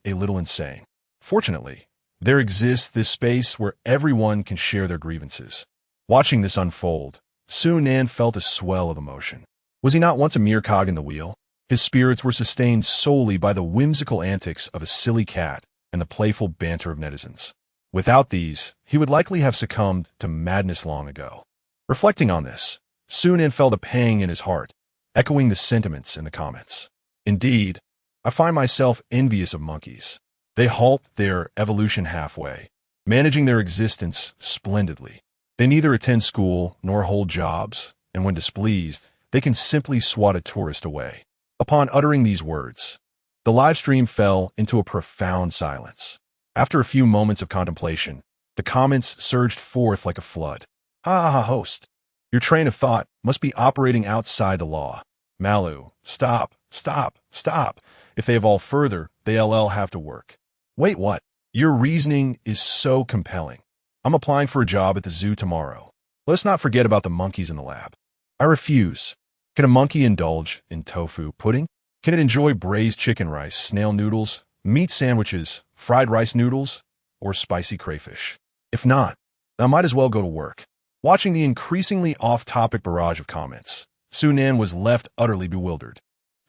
a little insane. Fortunately, there exists this space where everyone can share their grievances. Watching this unfold, Su Nan felt a swell of emotion. Was he not once a mere cog in the wheel? His spirits were sustained solely by the whimsical antics of a silly cat and the playful banter of netizens. Without these, he would likely have succumbed to madness long ago. Reflecting on this, Su Nan felt a pang in his heart, echoing the sentiments in the comments. Indeed, I find myself envious of monkeys. They halt their evolution halfway, managing their existence splendidly. They neither attend school nor hold jobs, and when displeased, they can simply swat a tourist away. Upon uttering these words, the live stream fell into a profound silence. After a few moments of contemplation, the comments surged forth like a flood. Ha ha, host. Your train of thought must be operating outside the law. Malu, stop, stop, stop. If they evolve further, they'll have to work. Wait, what? Your reasoning is so compelling. I'm applying for a job at the zoo tomorrow. Let's not forget about the monkeys in the lab. I refuse. Can a monkey indulge in tofu pudding? Can it enjoy braised chicken rice, snail noodles, meat sandwiches, fried rice noodles, or spicy crayfish? If not, I might as well go to work. Watching the increasingly off-topic barrage of comments, Su Nan was left utterly bewildered.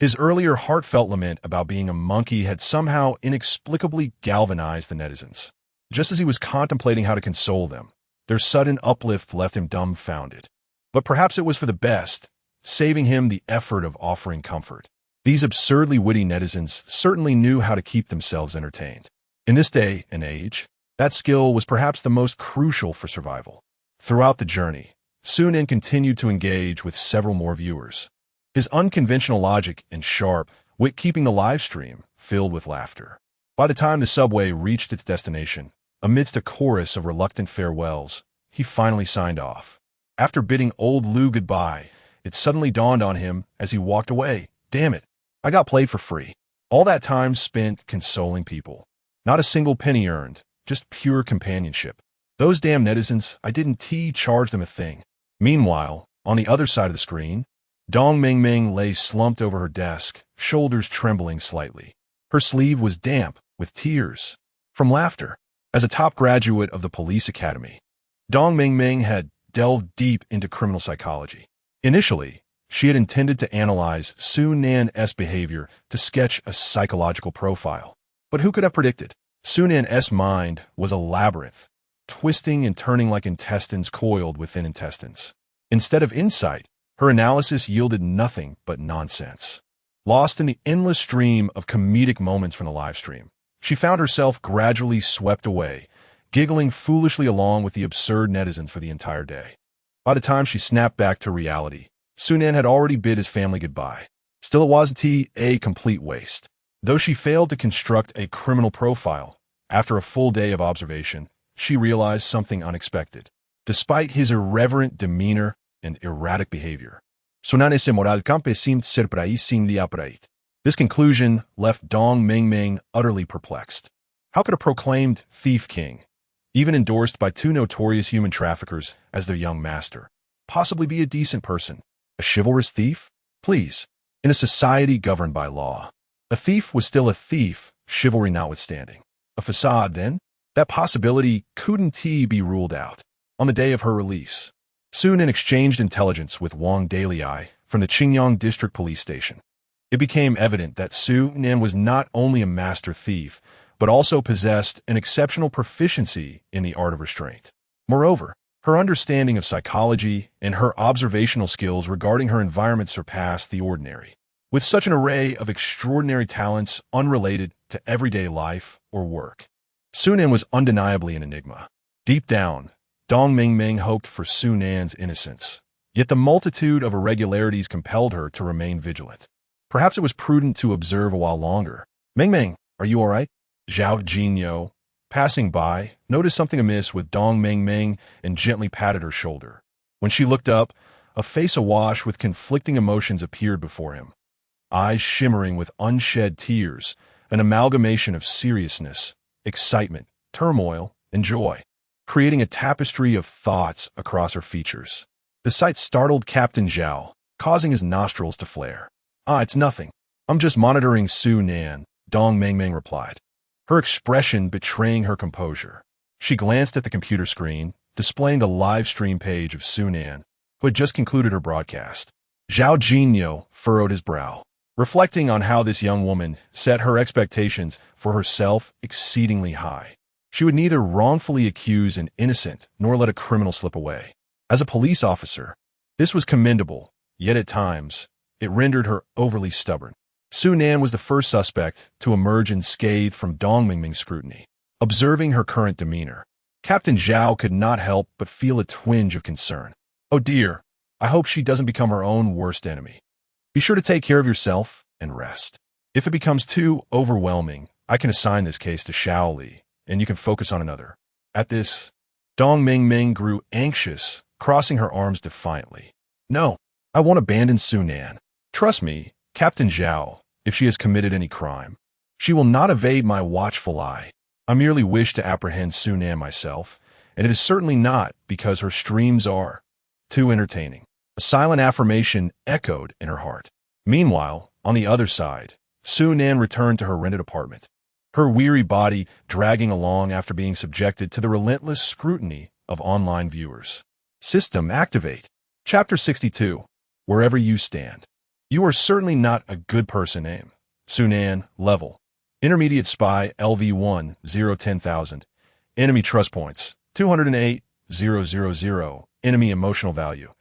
His earlier heartfelt lament about being a monkey had somehow inexplicably galvanized the netizens. Just as he was contemplating how to console them, their sudden uplift left him dumbfounded. But perhaps it was for the best, saving him the effort of offering comfort. These absurdly witty netizens certainly knew how to keep themselves entertained. In this day and age, that skill was perhaps the most crucial for survival. Throughout the journey, Su Nan continued to engage with several more viewers, his unconventional logic and sharp wit keeping the live stream filled with laughter. By the time the subway reached its destination, amidst a chorus of reluctant farewells, he finally signed off. After bidding old Lou goodbye, it suddenly dawned on him as he walked away. Damn it, I got played for free. All that time spent consoling people. Not a single penny earned, just pure companionship. Those damn netizens, I didn't charge them a thing. Meanwhile, on the other side of the screen, Dong Ming Ming lay slumped over her desk, shoulders trembling slightly. Her sleeve was damp with tears from laughter. As a top graduate of the police academy, Dong Ming Ming had delved deep into criminal psychology. Initially, she had intended to analyze Su Nan's behavior to sketch a psychological profile. But who could have predicted? Su Nan's mind was a labyrinth, twisting and turning like intestines coiled within intestines. Instead of insight, her analysis yielded nothing but nonsense. Lost in the endless stream of comedic moments from the live stream, she found herself gradually swept away, giggling foolishly along with the absurd netizens for the entire day. By the time she snapped back to reality, Sunan had already bid his family goodbye. Still, it wasn't a complete waste. Though she failed to construct a criminal profile, after a full day of observation, she realized something unexpected. Despite his irreverent demeanor and erratic behavior, Sunan ese moral campe seemed ser praís sin dia praít. This conclusion left Dong Mingming utterly perplexed. How could a proclaimed thief king, even endorsed by two notorious human traffickers as their young master, possibly be a decent person? A chivalrous thief? Please. In a society governed by law, a thief was still a thief, chivalry notwithstanding. A facade, then? That possibility couldn't be ruled out. On the day of her release, Sunan exchanged intelligence with Wang Dalai from the Qingyang District Police Station. It became evident that Sunan was not only a master thief, but also possessed an exceptional proficiency in the art of restraint. Moreover, her understanding of psychology and her observational skills regarding her environment surpassed the ordinary. With such an array of extraordinary talents unrelated to everyday life or work, Sunan was undeniably an enigma. Deep down, Dong Mingming hoped for Sunan's innocence, yet the multitude of irregularities compelled her to remain vigilant. Perhaps it was prudent to observe a while longer. "Mingming, are you all right?" Zhao Jinyo, passing by, noticed something amiss with Dong Mingming and gently patted her shoulder. When she looked up, a face awash with conflicting emotions appeared before him. Eyes shimmering with unshed tears, an amalgamation of seriousness, excitement, turmoil, and joy, creating a tapestry of thoughts across her features. The sight startled Captain Zhao, causing his nostrils to flare. It's nothing. I'm just monitoring Sunan," Dong Mingming replied, her expression betraying her composure. She glanced at the computer screen, displaying the live stream page of Sunan, who had just concluded her broadcast. Zhao Jinyo furrowed his brow, reflecting on how this young woman set her expectations for herself exceedingly high. She would neither wrongfully accuse an innocent nor let a criminal slip away. As a police officer, this was commendable, yet at times, it rendered her overly stubborn. Sunan was the first suspect to emerge unscathed from Dong Mingming's scrutiny. Observing her current demeanor, Captain Zhao could not help but feel a twinge of concern. Oh dear, I hope she doesn't become her own worst enemy. Be sure to take care of yourself and rest. If it becomes too overwhelming, I can assign this case to Shaoli, and you can focus on another. At this, Dong Mingming grew anxious, crossing her arms defiantly. No, I won't abandon Sunan. Trust me, Captain Zhao, if she has committed any crime, she will not evade my watchful eye. I merely wish to apprehend Sunan myself, and it is certainly not because her streams are too entertaining. A silent affirmation echoed in her heart. Meanwhile, on the other side, Sunan returned to her rented apartment, her weary body dragging along after being subjected to the relentless scrutiny of online viewers. System activate. Chapter 62. Wherever you stand. You are certainly not a good person, aim. Sunan, level. Intermediate spy, LV1, 0-10,000. Enemy trust points, 208,000. Enemy emotional value,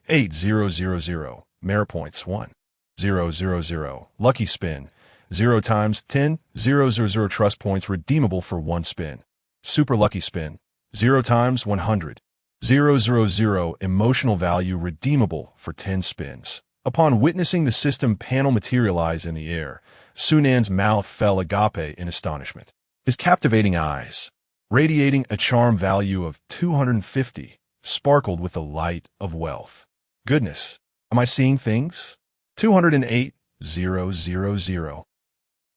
8,000. Merit points, 1,000. Lucky spin, 0 times 10,000 trust points redeemable for 1 spin. Super lucky spin, 0 times 100. 000 emotional value redeemable for 10 spins. Upon witnessing the system panel materialize in the air, Sunan's mouth fell agape in astonishment. His captivating eyes, radiating a charm value of 250, sparkled with the light of wealth. Goodness, am I seeing things? 208,000.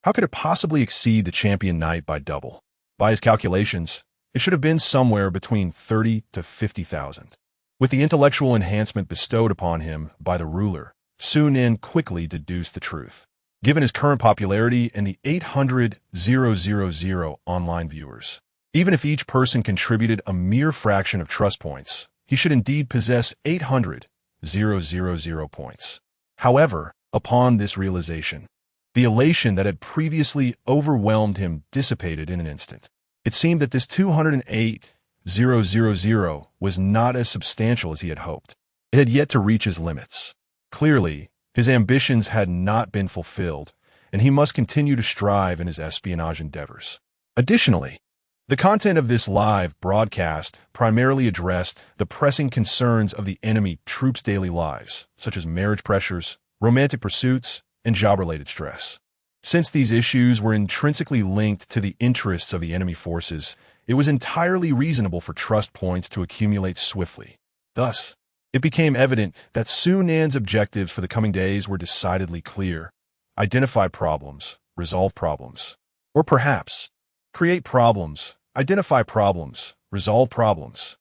How could it possibly exceed the champion knight by double? By his calculations, it should have been somewhere between 30 to 50,000. With the intellectual enhancement bestowed upon him by the ruler, Sunan quickly deduced the truth. Given his current popularity and the 800,000 online viewers, even if each person contributed a mere fraction of trust points, he should indeed possess 800,000 points. However, upon this realization, the elation that had previously overwhelmed him dissipated in an instant. It seemed that this 208,000 was not as substantial as he had hoped. It had yet to reach his limits. Clearly, His ambitions had not been fulfilled, and he must continue to strive in his espionage endeavors. Additionally, the content of this live broadcast primarily addressed the pressing concerns of the enemy troops' daily lives, such as marriage pressures, romantic pursuits, and job-related stress. Since these issues were intrinsically linked to the interests of the enemy forces, it was entirely reasonable for trust points to accumulate swiftly. Thus, it became evident that Su Nan's objectives for the coming days were decidedly clear: identify problems, resolve problems. Or perhaps, create problems, identify problems, resolve problems.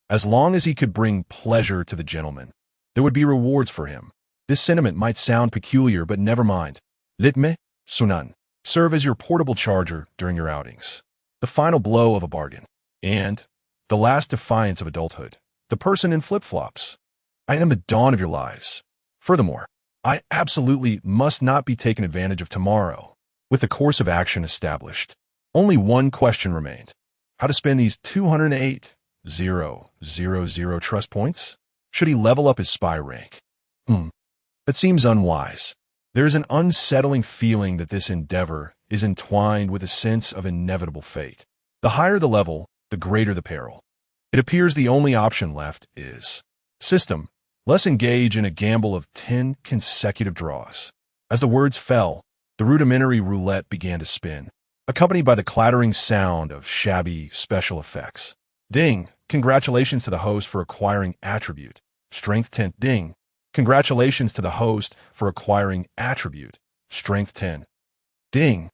As long as he could bring pleasure to the gentleman, there would be rewards for him. This sentiment might sound peculiar, but never mind. Litme, Sunan. Serve as your portable charger during your outings. The final blow of a bargain. And the last defiance of adulthood. The person in flip-flops. I am the dawn of your lives. Furthermore, I absolutely must not be taken advantage of tomorrow. With the course of action established, only one question remained: how to spend these 208,000 trust points? Should he level up his spy rank? That seems unwise. There is an unsettling feeling that this endeavor is entwined with a sense of inevitable fate. The higher the level, the greater the peril. It appears the only option left is system. Let's engage in a gamble of 10 consecutive draws. As the words fell, the rudimentary roulette began to spin, accompanied by the clattering sound of shabby special effects. Ding! Congratulations to the host for acquiring attribute. Strength 10. Ding! Congratulations to the host for acquiring attribute. Strength 10. Ding!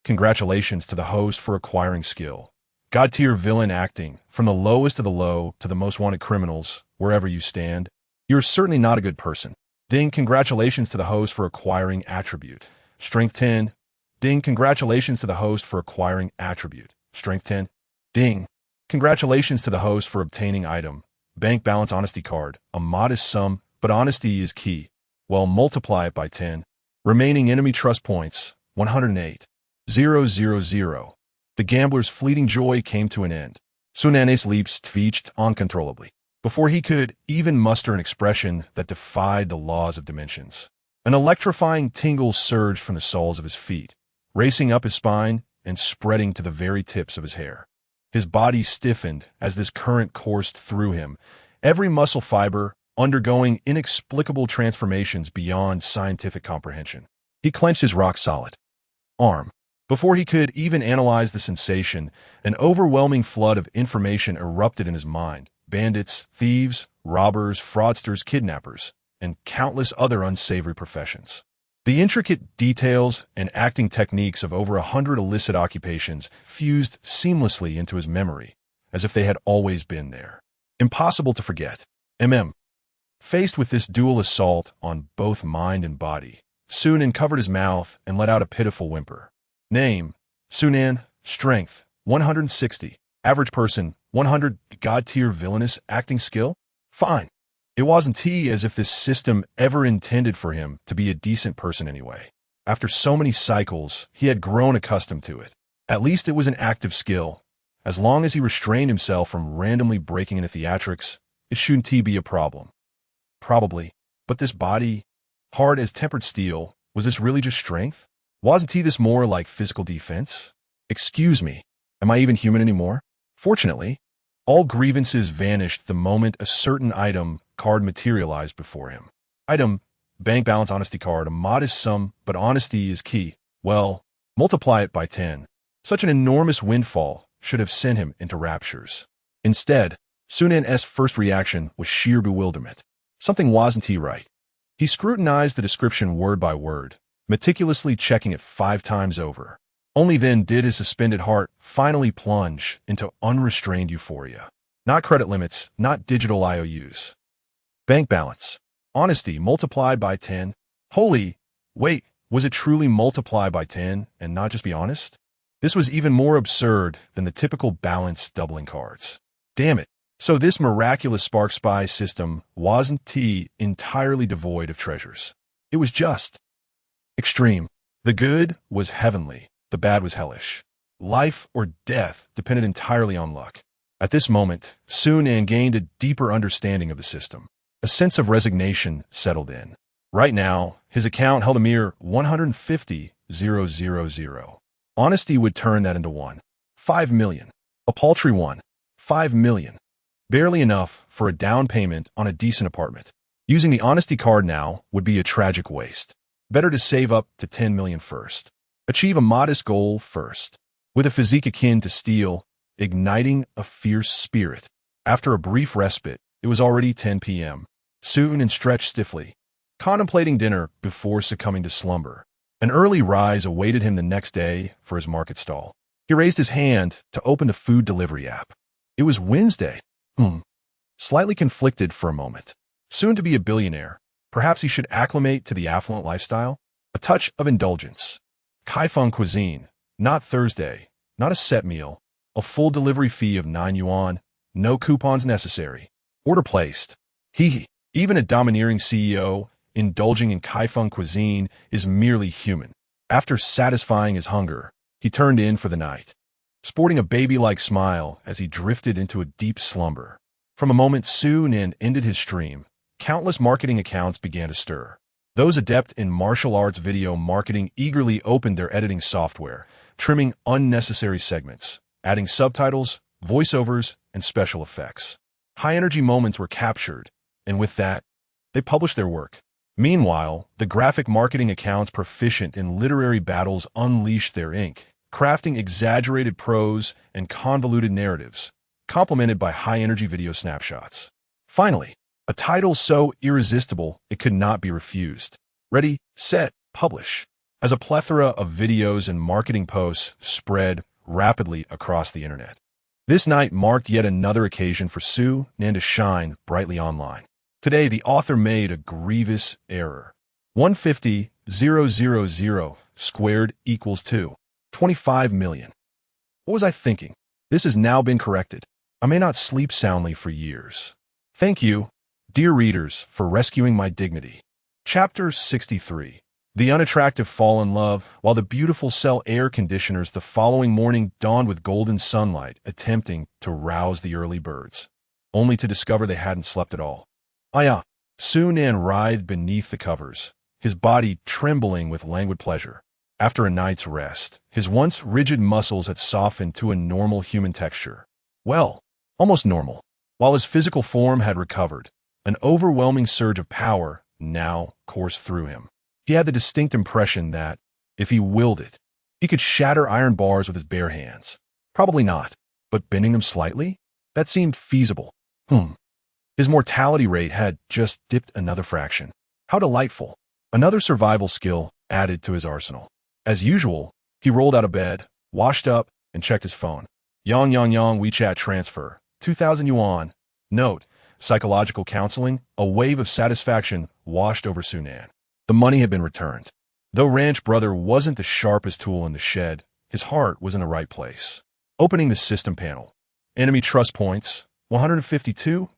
Congratulations to the host for acquiring skill. God-tier villain acting, from the lowest of the low to the most wanted criminals, wherever you stand. You're certainly not a good person. Ding! Congratulations to the host for acquiring attribute. Strength 10. Ding! Congratulations to the host for acquiring attribute. Strength 10. Ding! Congratulations to the host for obtaining item. Bank balance honesty card. A modest sum, but honesty is key. Well, multiply it by 10. Remaining enemy trust points, 108,000. The gambler's fleeting joy came to an end. Sunane's lips twitched uncontrollably, before he could even muster an expression that defied the laws of dimensions. An electrifying tingle surged from the soles of his feet, racing up his spine and spreading to the very tips of his hair. His body stiffened as this current coursed through him, every muscle fiber undergoing inexplicable transformations beyond scientific comprehension. He clenched his rock-solid arm. Before he could even analyze the sensation, an overwhelming flood of information erupted in his mind. Bandits, thieves, robbers, fraudsters, kidnappers, and countless other unsavory professions. The intricate details and acting techniques of over 100 illicit occupations fused seamlessly into his memory, as if they had always been there. Impossible to forget. Faced with this dual assault on both mind and body, Sunan covered his mouth and let out a pitiful whimper. Name: Sunan. Strength: 160. Average person: 100. God-tier villainous acting skill? Fine. It wasn't as if this system ever intended for him to be a decent person anyway. After so many cycles, he had grown accustomed to it. At least it was an active skill. As long as he restrained himself from randomly breaking into theatrics, it shouldn't be a problem. Probably. But this body, hard as tempered steel, was this really just strength? Wasn't this more like physical defense? Excuse me, am I even human anymore? Fortunately, all grievances vanished the moment a certain item card materialized before him. Item: bank balance honesty card, a modest sum, but honesty is key. Well, multiply it by 10. Such an enormous windfall should have sent him into raptures. Instead, Sunan's first reaction was sheer bewilderment. Something wasn't right. He scrutinized the description word by word, meticulously checking it 5 times over. Only then did his suspended heart finally plunge into unrestrained euphoria. Not credit limits, not digital IOUs. Bank balance. Honesty multiplied by 10. Holy, wait, was it truly multiply by 10 and not just be honest? This was even more absurd than the typical balance doubling cards. Damn it. So this miraculous spark spy system wasn't entirely devoid of treasures. It was just extreme. The good was heavenly, the bad was hellish. Life or death depended entirely on luck. At this moment, Sunan gained a deeper understanding of the system. A sense of resignation settled in. Right now, his account held a mere 150,000. Honesty would turn that into 5 million. A paltry 5 million. Barely enough for a down payment on a decent apartment. Using the honesty card now would be a tragic waste. Better to save up to 10 million first. Achieve a modest goal first. With a physique akin to steel, igniting a fierce spirit. After a brief respite, it was already 10 p.m. Soon and stretched stiffly, contemplating dinner before succumbing to slumber. An early rise awaited him the next day for his market stall. He raised his hand to open the food delivery app. It was Wednesday. Slightly conflicted for a moment. Soon to be a billionaire, perhaps he should acclimate to the affluent lifestyle? A touch of indulgence. Kaifeng cuisine, not Thursday, not a set meal, a full delivery fee of 9 yuan, no coupons necessary. Order placed. Even a domineering CEO indulging in Kaifeng cuisine is merely human. After satisfying his hunger, he turned in for the night, sporting a baby-like smile as he drifted into a deep slumber. From a moment Sun In ended his stream, countless marketing accounts began to stir. Those adept in martial arts video marketing eagerly opened their editing software, trimming unnecessary segments, adding subtitles, voiceovers, and special effects. High-energy moments were captured, and with that, they published their work. Meanwhile, the graphic marketing accounts proficient in literary battles unleashed their ink, crafting exaggerated prose and convoluted narratives, complemented by high-energy video snapshots. Finally, a title so irresistible it could not be refused. Ready, set, publish. As a plethora of videos and marketing posts spread rapidly across the internet. This night marked yet another occasion for Su Nan to shine brightly online. Today, the author made a grievous error. 150,000 squared equals 25 million. What was I thinking? This has now been corrected. I may not sleep soundly for years. Thank you, dear readers, for rescuing my dignity. Chapter 63. The unattractive fall in love, while the beautiful sell air conditioners the following morning dawned with golden sunlight, attempting to rouse the early birds, only to discover they hadn't slept at all. Sun In writhed beneath the covers, his body trembling with languid pleasure. After a night's rest, his once rigid muscles had softened to a normal human texture. Well, almost normal. While his physical form had recovered, an overwhelming surge of power now coursed through him. He had the distinct impression that, if he willed it, he could shatter iron bars with his bare hands. Probably not, but bending them slightly? That seemed feasible. His mortality rate had just dipped another fraction. How delightful. Another survival skill added to his arsenal. As usual, he rolled out of bed, washed up, and checked his phone. Yang WeChat transfer, 2,000 yuan. Note, psychological counseling, a wave of satisfaction washed over Sun In. The money had been returned. Though Ranch Brother wasn't the sharpest tool in the shed, his heart was in the right place. Opening the system panel. Enemy trust points, 152,000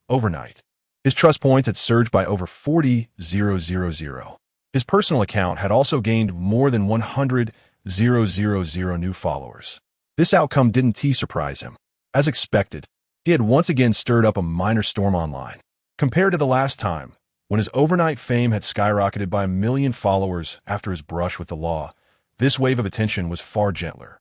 overnight. His trust points had surged by over 40,000. His personal account had also gained more than 100,000 new followers. This outcome didn't surprise him. As expected, he had once again stirred up a minor storm online. Compared to the last time, when his overnight fame had skyrocketed by 1 million followers after his brush with the law, this wave of attention was far gentler.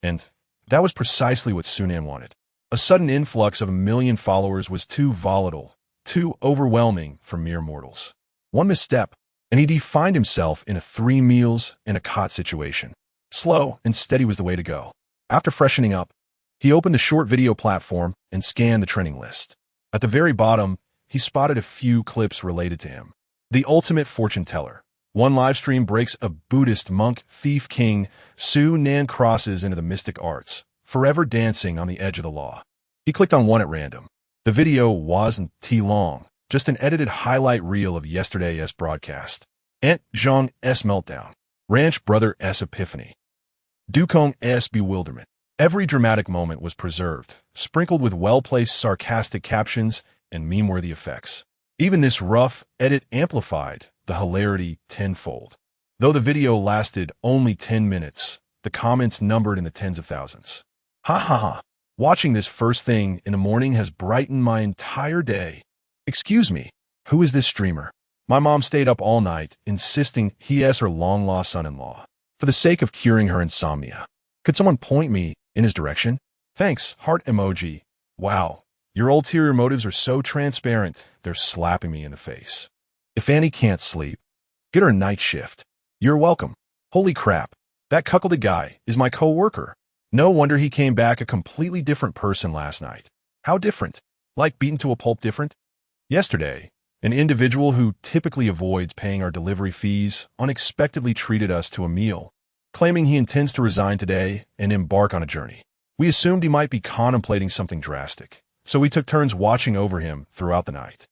And that was precisely what Sun In wanted. A sudden influx of 1 million followers was too volatile, too overwhelming for mere mortals. One misstep, and he defined himself in a 3 meals and a cot situation. Slow and steady was the way to go. After freshening up, he opened the short video platform and scanned the trending list. At the very bottom, he spotted a few clips related to him. The ultimate fortune teller. One livestream breaks a Buddhist monk thief king. Sun In crosses into the mystic arts, forever dancing on the edge of the law. He clicked on one at random. The video wasn't too long, just an edited highlight reel of yesterday's broadcast. Aunt Zhang's meltdown. Ranch Brother's epiphany. Dukong's bewilderment. Every dramatic moment was preserved, sprinkled with well-placed sarcastic captions and meme-worthy effects. Even this rough edit amplified the hilarity tenfold. Though the video lasted only 10 minutes, the comments numbered in the tens of thousands. Ha ha ha. Watching this first thing in the morning has brightened my entire day. Excuse me, who is this streamer? My mom stayed up all night, insisting he is her long-lost son-in-law, for the sake of curing her insomnia. Could someone point me in his direction? Thanks, heart emoji. Wow, your ulterior motives are so transparent, they're slapping me in the face. If Annie can't sleep, get her a night shift. You're welcome. Holy crap, that cuckolded guy is my co-worker. No wonder he came back a completely different person last night. How different? Like beaten to a pulp different? Yesterday, an individual who typically avoids paying our delivery fees unexpectedly treated us to a meal, claiming he intends to resign today and embark on a journey. We assumed he might be contemplating something drastic, so we took turns watching over him throughout the night.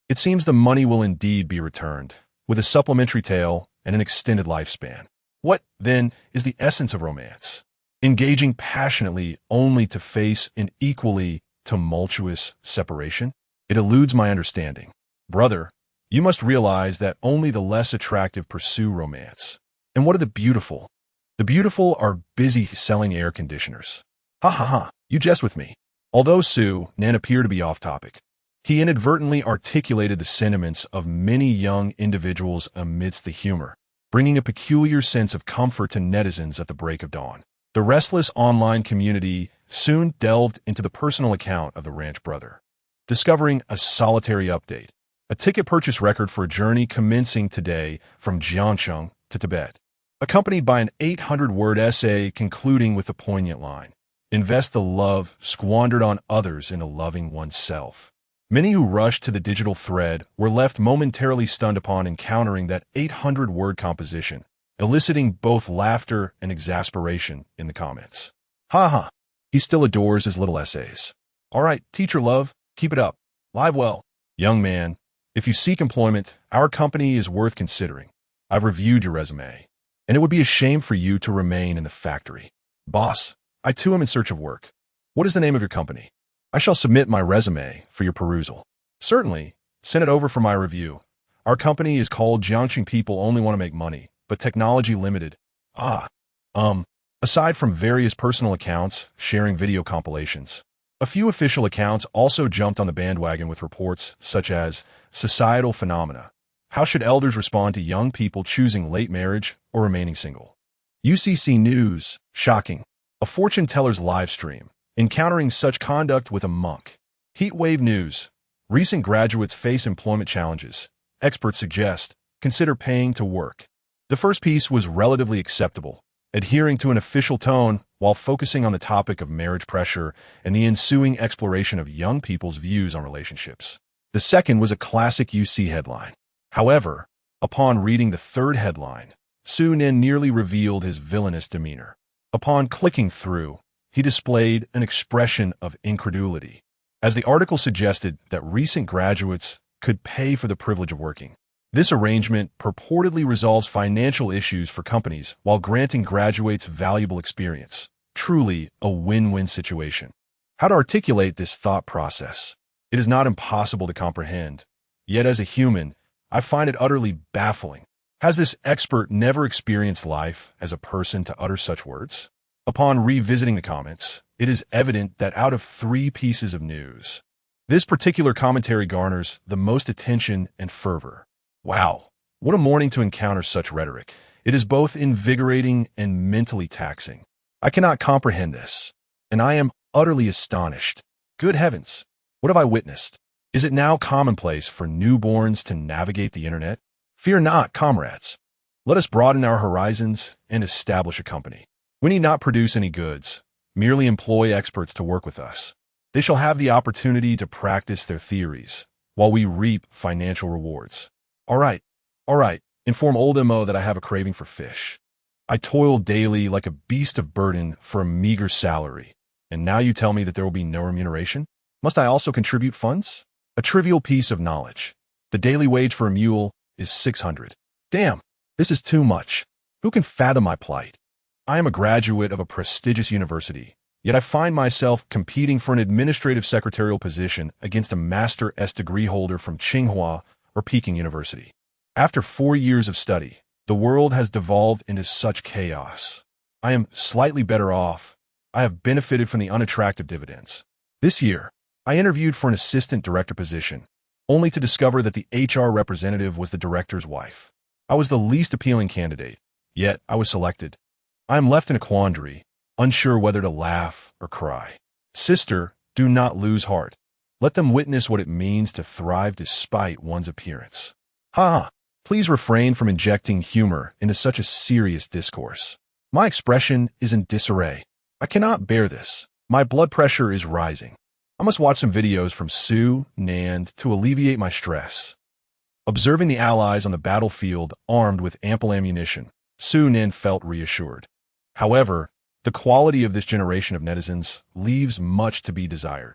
It seems the money will indeed be returned, with a supplementary tail and an extended lifespan. What, then, is the essence of romance? Engaging passionately only to face an equally tumultuous separation? It eludes my understanding. Brother, you must realize that only the less attractive pursue romance. And what are the beautiful? The beautiful are busy selling air conditioners. Ha ha ha, you jest with me. Although Sue Nan appear to be off topic, he inadvertently articulated the sentiments of many young individuals amidst the humor, bringing a peculiar sense of comfort to netizens at the break of dawn. The restless online community soon delved into the personal account of the ranch brother, discovering a solitary update, a ticket purchase record for a journey commencing today from Jiangcheng to Tibet, accompanied by an 800-word essay concluding with the poignant line, "Invest the love squandered on others into loving oneself." Many who rushed to the digital thread were left momentarily stunned upon encountering that 800-word composition, eliciting both laughter and exasperation in the comments. Ha ha, he still adores his little essays. All right, teacher love, keep it up. Live well. Young man, if you seek employment, our company is worth considering. I've reviewed your resume, and it would be a shame for you to remain in the factory. Boss, I too am in search of work. What is the name of your company? I shall submit my resume for your perusal. Certainly, send it over for my review. Our company is called Jiangxing People Only Want to Make Money, but Technology Limited. Aside from various personal accounts sharing video compilations, a few official accounts also jumped on the bandwagon with reports such as societal phenomena. How should elders respond to young people choosing late marriage or remaining single? UCC News, shocking. A fortune teller's live stream, encountering such conduct with a monk. Heatwave News, recent graduates face employment challenges. Experts suggest, consider paying to work. The first piece was relatively acceptable, adhering to an official tone while focusing on the topic of marriage pressure and the ensuing exploration of young people's views on relationships. The second was a classic UC headline. However, upon reading the third headline, Su Nin nearly revealed his villainous demeanor. Upon clicking through, he displayed an expression of incredulity, as the article suggested that recent graduates could pay for the privilege of working. This arrangement purportedly resolves financial issues for companies while granting graduates valuable experience. Truly a win-win situation. How to articulate this thought process? It is not impossible to comprehend, yet as a human, I find it utterly baffling. Has this expert never experienced life as a person to utter such words? Upon revisiting the comments, it is evident that out of 3 pieces of news, this particular commentary garners the most attention and fervor. Wow, what a morning to encounter such rhetoric. It is both invigorating and mentally taxing. I cannot comprehend this, and I am utterly astonished. Good heavens, what have I witnessed? Is it now commonplace for newborns to navigate the internet? Fear not, comrades. Let us broaden our horizons and establish a company. We need not produce any goods, merely employ experts to work with us. They shall have the opportunity to practice their theories, while we reap financial rewards. All right, inform old MO that I have a craving for fish. I toil daily like a beast of burden for a meager salary, and now you tell me that there will be no remuneration? Must I also contribute funds? A trivial piece of knowledge. The daily wage for a mule is 600. Damn, this is too much. Who can fathom my plight? I am a graduate of a prestigious university, yet I find myself competing for an administrative secretarial position against a Master S degree holder from Tsinghua or Peking University. After 4 years of study, the world has devolved into such chaos. I am slightly better off. I have benefited from the unattractive dividends. This year, I interviewed for an assistant director position, only to discover that the HR representative was the director's wife. I was the least appealing candidate, yet I was selected. I am left in a quandary, unsure whether to laugh or cry. Sister, do not lose heart. Let them witness what it means to thrive despite one's appearance. Ha! Please refrain from injecting humor into such a serious discourse. My expression is in disarray. I cannot bear this. My blood pressure is rising. I must watch some videos from Sue Nand to alleviate my stress. Observing the allies on the battlefield armed with ample ammunition, Sue Nand felt reassured. However, the quality of this generation of netizens leaves much to be desired.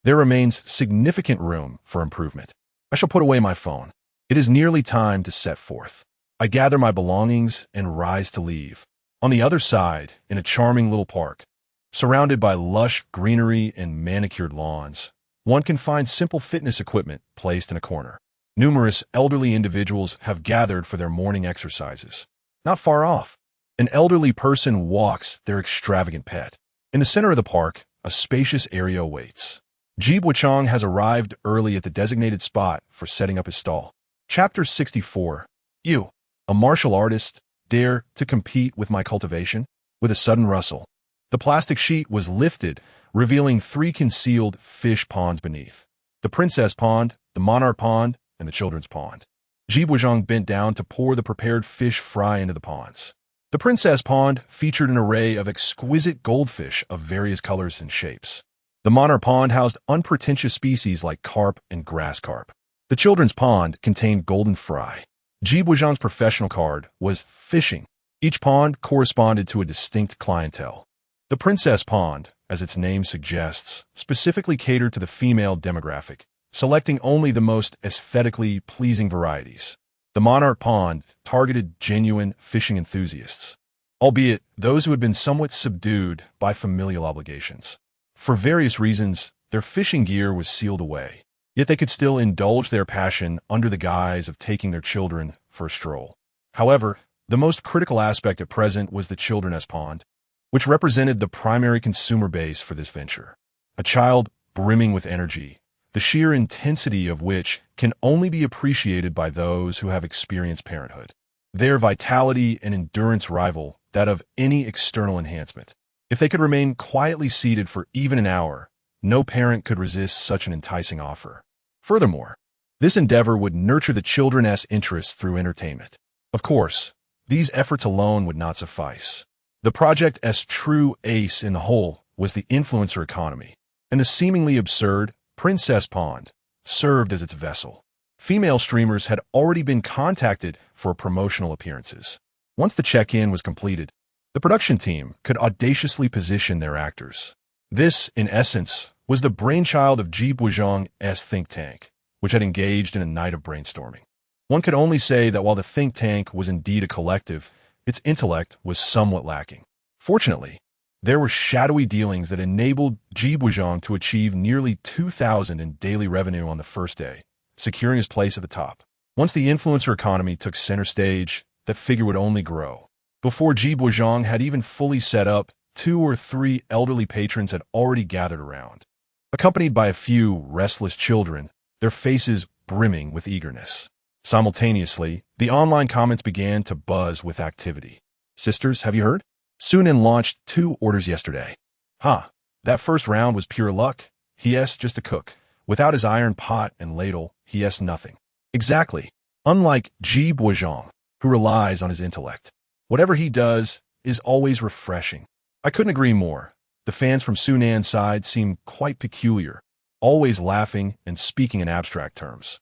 There remains significant room for improvement. I shall put away my phone. It is nearly time to set forth. I gather my belongings and rise to leave. On the other side, in a charming little park, surrounded by lush greenery and manicured lawns, one can find simple fitness equipment placed in a corner. Numerous elderly individuals have gathered for their morning exercises. Not far off, an elderly person walks their extravagant pet. In the center of the park, a spacious area awaits. Ji Buchong has arrived early at the designated spot for setting up his stall. Chapter 64. You, a martial artist, dare to compete with my cultivation? With a sudden rustle, the plastic sheet was lifted, revealing 3 concealed fish ponds beneath. The princess pond, the monarch pond, and the children's pond. Ji Buchong bent down to pour the prepared fish fry into the ponds. The princess pond featured an array of exquisite goldfish of various colors and shapes. The monarch pond housed unpretentious species like carp and grass carp. The children's pond contained golden fry. Ji Buchong's professional card was fishing. Each pond corresponded to a distinct clientele. The princess pond, as its name suggests, specifically catered to the female demographic, selecting only the most aesthetically pleasing varieties. The monarch pond targeted genuine fishing enthusiasts, albeit those who had been somewhat subdued by familial obligations. For various reasons, their fishing gear was sealed away, yet they could still indulge their passion under the guise of taking their children for a stroll. However, the most critical aspect at present was the children's pond, which represented the primary consumer base for this venture. A child brimming with energy, the sheer intensity of which can only be appreciated by those who have experienced parenthood. Their vitality and endurance rival that of any external enhancement. If they could remain quietly seated for even an hour, no parent could resist such an enticing offer. Furthermore, this endeavor would nurture the children's interests through entertainment. Of course, these efforts alone would not suffice. The project's true ace in the whole was the influencer economy, and the seemingly absurd Princess Pond served as its vessel. Female streamers had already been contacted for promotional appearances. Once the check-in was completed, the production team could audaciously position their actors. This, in essence, was the brainchild of Ji Buchong's think tank, which had engaged in a night of brainstorming. One could only say that while the think tank was indeed a collective, its intellect was somewhat lacking. Fortunately, there were shadowy dealings that enabled Ji Buchong to achieve nearly $2,000 in daily revenue on the first day, securing his place at the top. Once the influencer economy took center stage, that figure would only grow. Before Ji Buchong had even fully set up, 2 or 3 elderly patrons had already gathered around, accompanied by a few restless children, their faces brimming with eagerness. Simultaneously, the online comments began to buzz with activity. Sisters, have you heard? Sunan launched 2 orders yesterday. That first round was pure luck. He-s just a cook. Without his iron pot and ladle, he-s nothing. Exactly. Unlike Ji Buchong, who relies on his intellect. Whatever he does is always refreshing. I couldn't agree more. The fans from Sunan's side seem quite peculiar, always laughing and speaking in abstract terms.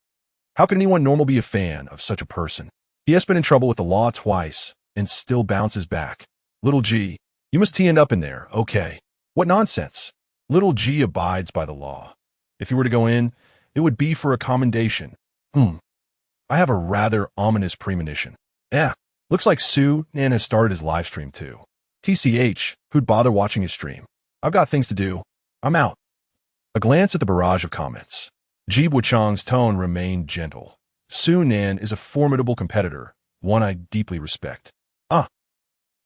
How can anyone normal be a fan of such a person? He has been in trouble with the law twice and still bounces back. Little G, you must tee up in there, okay. What nonsense. Little G abides by the law. If he were to go in, it would be for a commendation. I have a rather ominous premonition. Looks like Sunan has started his live stream too. TCH, who'd bother watching his stream? I've got things to do. I'm out. A glance at the barrage of comments. Ji Buchong's tone remained gentle. Sunan is a formidable competitor, one I deeply respect.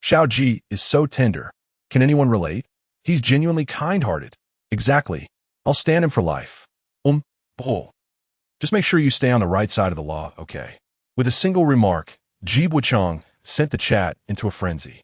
Xiao Ji is so tender. Can anyone relate? He's genuinely kind-hearted. Exactly. I'll stand him for life. Bull. Just make sure you stay on the right side of the law, okay? With a single remark, Ji Chong sent the chat into a frenzy.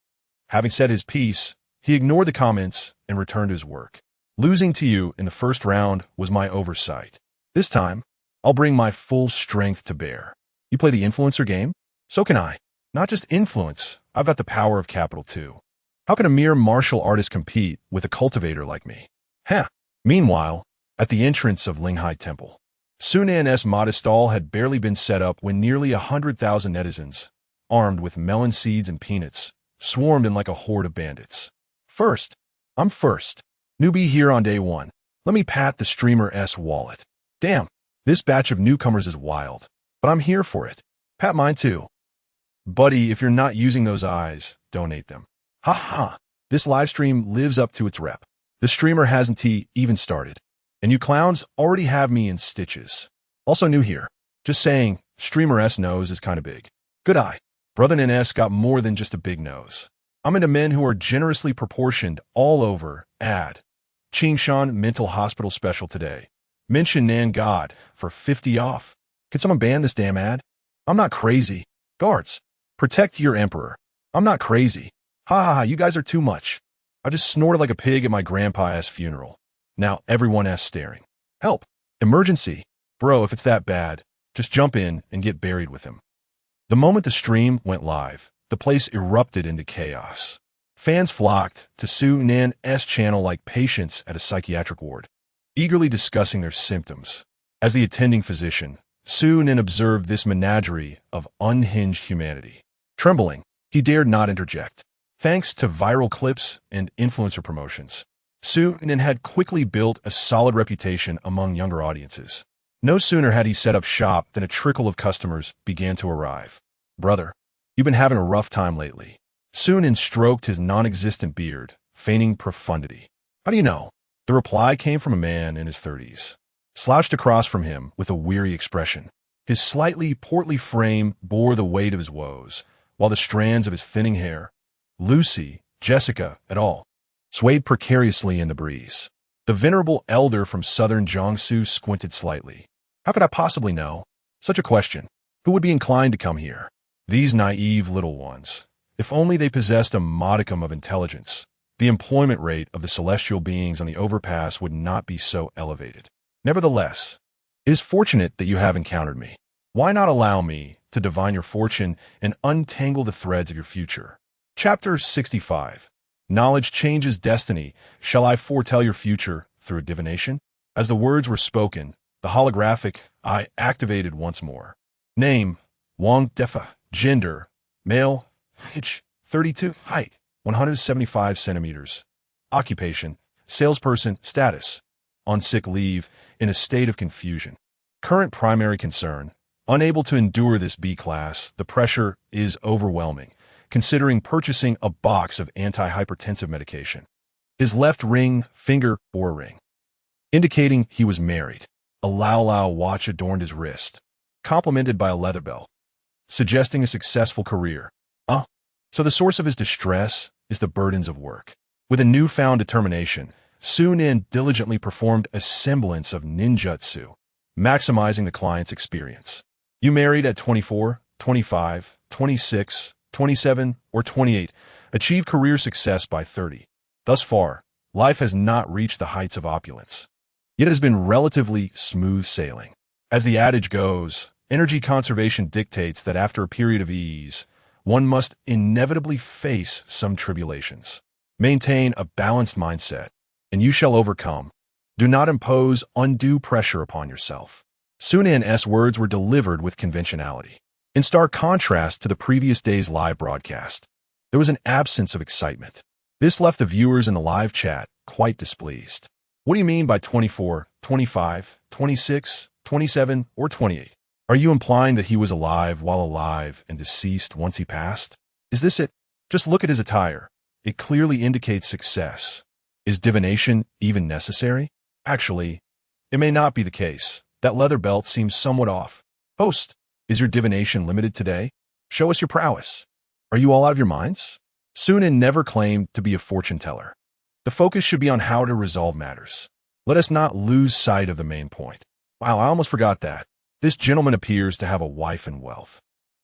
Having said his piece, he ignored the comments and returned to his work. Losing to you in the first round was my oversight. This time, I'll bring my full strength to bear. You play the influencer game? So can I. Not just influence, I've got the power of capital too. How can a mere martial artist compete with a cultivator like me? Heh. Meanwhile, at the entrance of Linghai Temple, Sunan's modest stall had barely been set up when nearly 100,000 netizens, armed with melon seeds and peanuts, swarmed in like a horde of bandits. First. I'm first. Newbie here on day one. Let me pat the streamer's wallet. Damn, this batch of newcomers is wild, but I'm here for it. Pat mine too. Buddy, if you're not using those eyes, donate them. Ha ha. This livestream lives up to its rep. The streamer hasn't even started. And you clowns already have me in stitches. Also new here. Just saying, streamer's nose is kind of big. Good eye. Brother N's got more than just a big nose. I'm into men who are generously proportioned all over. Ad. Chingshan Mental Hospital special today. Mention Nan God for 50 off. Could someone ban this damn ad? I'm not crazy. Guards, protect your emperor. I'm not crazy. Ha ha ha, you guys are too much. I just snorted like a pig at my grandpa's funeral. Now everyone's staring. Help. Emergency. Bro, if it's that bad, just jump in and get buried with him. The moment the stream went live, the place erupted into chaos. Fans flocked to Sunan's channel like patients at a psychiatric ward, eagerly discussing their symptoms. As the attending physician, Sunan observed this menagerie of unhinged humanity. Trembling, he dared not interject. Thanks to viral clips and influencer promotions, Sunan had quickly built a solid reputation among younger audiences. No sooner had he set up shop than a trickle of customers began to arrive. Brother, you've been having a rough time lately. Sunan stroked his non-existent beard, feigning profundity. How do you know? The reply came from a man in his 30s, slouched across from him with a weary expression. His slightly portly frame bore the weight of his woes, while the strands of his thinning hair, Lucy, Jessica, et al., swayed precariously in the breeze. The venerable elder from southern Jiangsu squinted slightly. How could I possibly know? Such a question. Who would be inclined to come here? These naive little ones. If only they possessed a modicum of intelligence, the employment rate of the celestial beings on the overpass would not be so elevated. Nevertheless, it is fortunate that you have encountered me. Why not allow me to divine your fortune and untangle the threads of your future? Chapter 65. Knowledge changes destiny. Shall I foretell your future through a divination? As the words were spoken, the holographic eye activated once more. Name, Wang Defa. Gender, male. Age, 32. Height, 175 centimeters. Occupation, salesperson. Status, on sick leave, in a state of confusion. Current primary concern, unable to endure this B-class, the pressure is overwhelming, considering purchasing a box of antihypertensive medication. His left ring finger bore a ring, indicating he was married. A Lao Lao watch adorned his wrist, complemented by a leather belt, suggesting a successful career. So the source of his distress is the burdens of work. With a newfound determination, Sunan diligently performed a semblance of ninjutsu, maximizing the client's experience. You married at 24, 25, 26, 27, or 28, achieve career success by 30. Thus far, life has not reached the heights of opulence. Yet it has been relatively smooth sailing. As the adage goes, energy conservation dictates that after a period of ease, one must inevitably face some tribulations. Maintain a balanced mindset, and you shall overcome. Do not impose undue pressure upon yourself. Sunan's words were delivered with conventionality. In stark contrast to the previous day's live broadcast, there was an absence of excitement. This left the viewers in the live chat quite displeased. What do you mean by 24, 25, 26, 27, or 28? Are you implying that he was alive while alive and deceased once he passed? Is this it? Just look at his attire. It clearly indicates success. Is divination even necessary? Actually, it may not be the case. That leather belt seems somewhat off. Host, is your divination limited today? Show us your prowess. Are you all out of your minds? Sunan never claimed to be a fortune teller. The focus should be on how to resolve matters. Let us not lose sight of the main point. Wow, I almost forgot that. This gentleman appears to have a wife and wealth.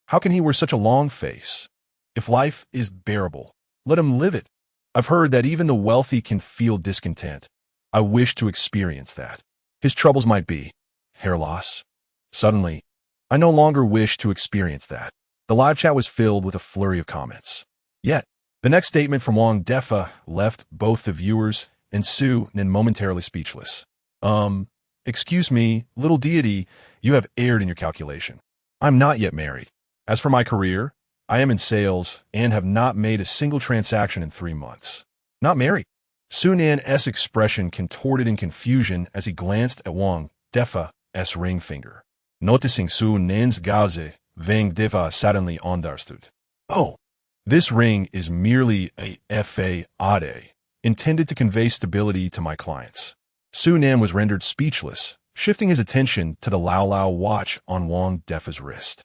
How can he wear such a long face? If life is bearable, let him live it. I've heard that even the wealthy can feel discontent. I wish to experience that. His troubles might be hair loss. Suddenly, I no longer wish to experience that. The live chat was filled with a flurry of comments. Yet, the next statement from Wang Defa left both the viewers and Su Nen momentarily speechless. Excuse me, little deity, you have erred in your calculation. I'm not yet married. As for my career, I am in sales and have not made a single transaction in 3 months. Not married. Su Nan's expression contorted in confusion as he glanced at Wang Defa's ring finger. Noticing Su Nan's gaze, Wang Defa suddenly understood. Oh, this ring is merely a fade, intended to convey stability to my clients. Su Nan was rendered speechless, shifting his attention to the Lao Lao watch on Wang Defa's wrist.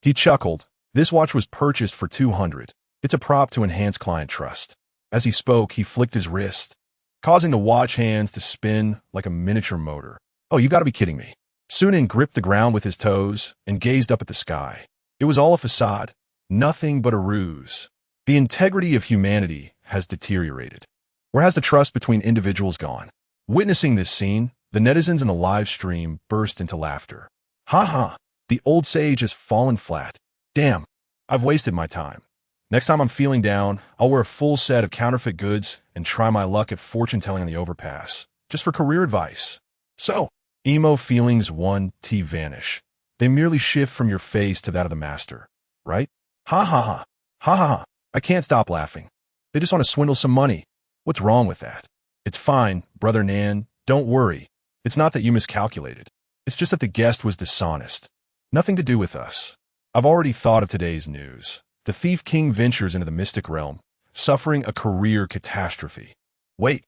He chuckled. This watch was purchased for 200. It's a prop to enhance client trust. As he spoke, he flicked his wrist, causing the watch hands to spin like a miniature motor. Oh, you gotta be kidding me. Su Nan gripped the ground with his toes and gazed up at the sky. It was all a facade, nothing but a ruse. The integrity of humanity has deteriorated. Where has the trust between individuals gone? Witnessing this scene, the netizens in the live stream burst into laughter. Ha ha, the old sage has fallen flat. Damn, I've wasted my time. Next time I'm feeling down, I'll wear a full set of counterfeit goods and try my luck at fortune-telling on the overpass, just for career advice. So, emo feelings 1T vanish. They merely shift from your face to that of the master, right? Ha ha ha, ha ha ha, I can't stop laughing. They just want to swindle some money. What's wrong with that? It's fine, Brother Nan, don't worry. It's not that you miscalculated. It's just that the guest was dishonest. Nothing to do with us. I've already thought of today's news. The Thief King ventures into the mystic realm, suffering a career catastrophe. Wait,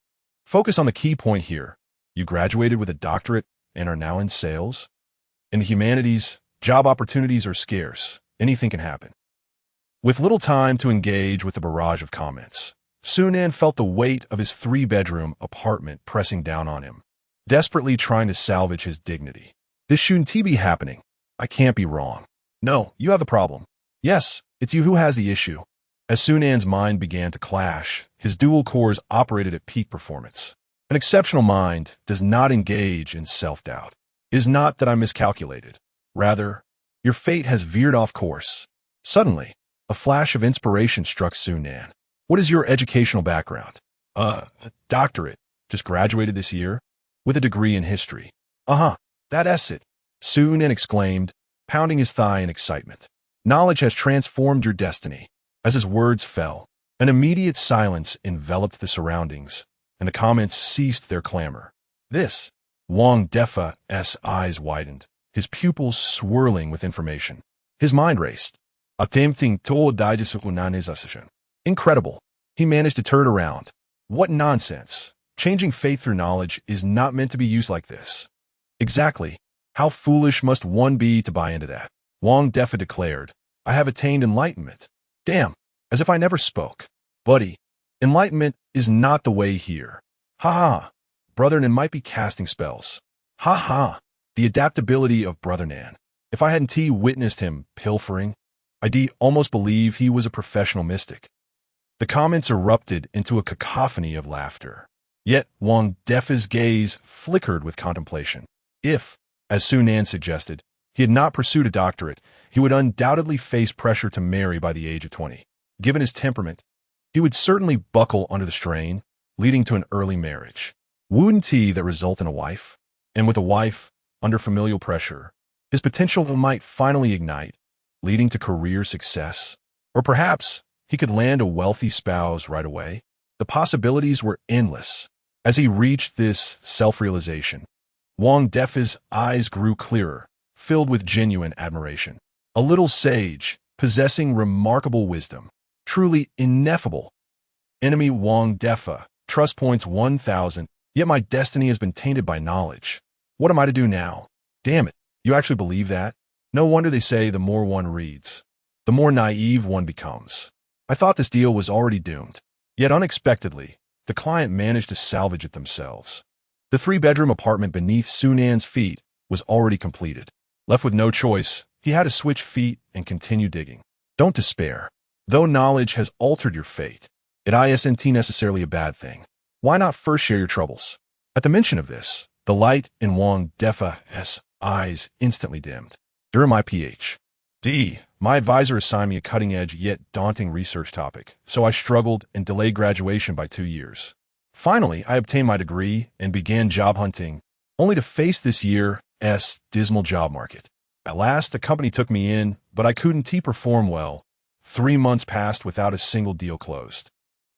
focus on the key point here. You graduated with a doctorate and are now in sales? In the humanities, job opportunities are scarce. Anything can happen. With little time to engage with the barrage of comments, Su Nan felt the weight of his 3-bedroom apartment pressing down on him, desperately trying to salvage his dignity. This shouldn't be happening. I can't be wrong. No, you have the problem. Yes, it's you who has the issue. As Su Nan's mind began to clash, his dual cores operated at peak performance. An exceptional mind does not engage in self-doubt. It is not that I miscalculated. Rather, your fate has veered off course. Suddenly, a flash of inspiration struck Su Nan. What is your educational background? A doctorate. Just graduated this year? With a degree in history. That's it. Su Nan exclaimed, pounding his thigh in excitement. Knowledge has transformed your destiny. As his words fell, an immediate silence enveloped the surroundings, and the comments ceased their clamor. This, Wang Defa's eyes widened, his pupils swirling with information. His mind raced. Attempting to digest. Incredible. He managed to turn it around. What nonsense. Changing faith through knowledge is not meant to be used like this. Exactly. How foolish must one be to buy into that? Wang Defa declared, I have attained enlightenment. Damn, as if I never spoke. Buddy, enlightenment is not the way here. Ha ha, Brother Nan might be casting spells. Ha ha, the adaptability of Brother Nan. If I hadn't witnessed him pilfering, I'd almost believe he was a professional mystic. The comments erupted into a cacophony of laughter. Yet Wang Defa's gaze flickered with contemplation. If, as Su Nan suggested, he had not pursued a doctorate, he would undoubtedly face pressure to marry by the age of 20. Given his temperament, he would certainly buckle under the strain, leading to an early marriage. Wouldn't he that result in a wife? And with a wife, under familial pressure, his potential might finally ignite, leading to career success. Or perhaps he could land a wealthy spouse right away. The possibilities were endless. As he reached this self-realization, Wang Defa's eyes grew clearer, filled with genuine admiration. A little sage, possessing remarkable wisdom, truly ineffable. Enemy Wang Defa, trust points 1,000, yet my destiny has been tainted by knowledge. What am I to do now? Damn it, you actually believe that? No wonder they say the more one reads, the more naive one becomes. I thought this deal was already doomed. Yet unexpectedly, the client managed to salvage it themselves. The 3-bedroom apartment beneath Su Nan's feet was already completed. Left with no choice, he had to switch feet and continue digging. Don't despair. Though knowledge has altered your fate, it isn't necessarily a bad thing. Why not first share your troubles? At the mention of this, the light in Wang Defa's eyes instantly dimmed. During my Ph.D., my advisor assigned me a cutting-edge yet daunting research topic, so I struggled and delayed graduation by 2 years. Finally, I obtained my degree and began job hunting, only to face this year's dismal job market. At last, the company took me in, but I couldn't perform well. 3 months passed without a single deal closed.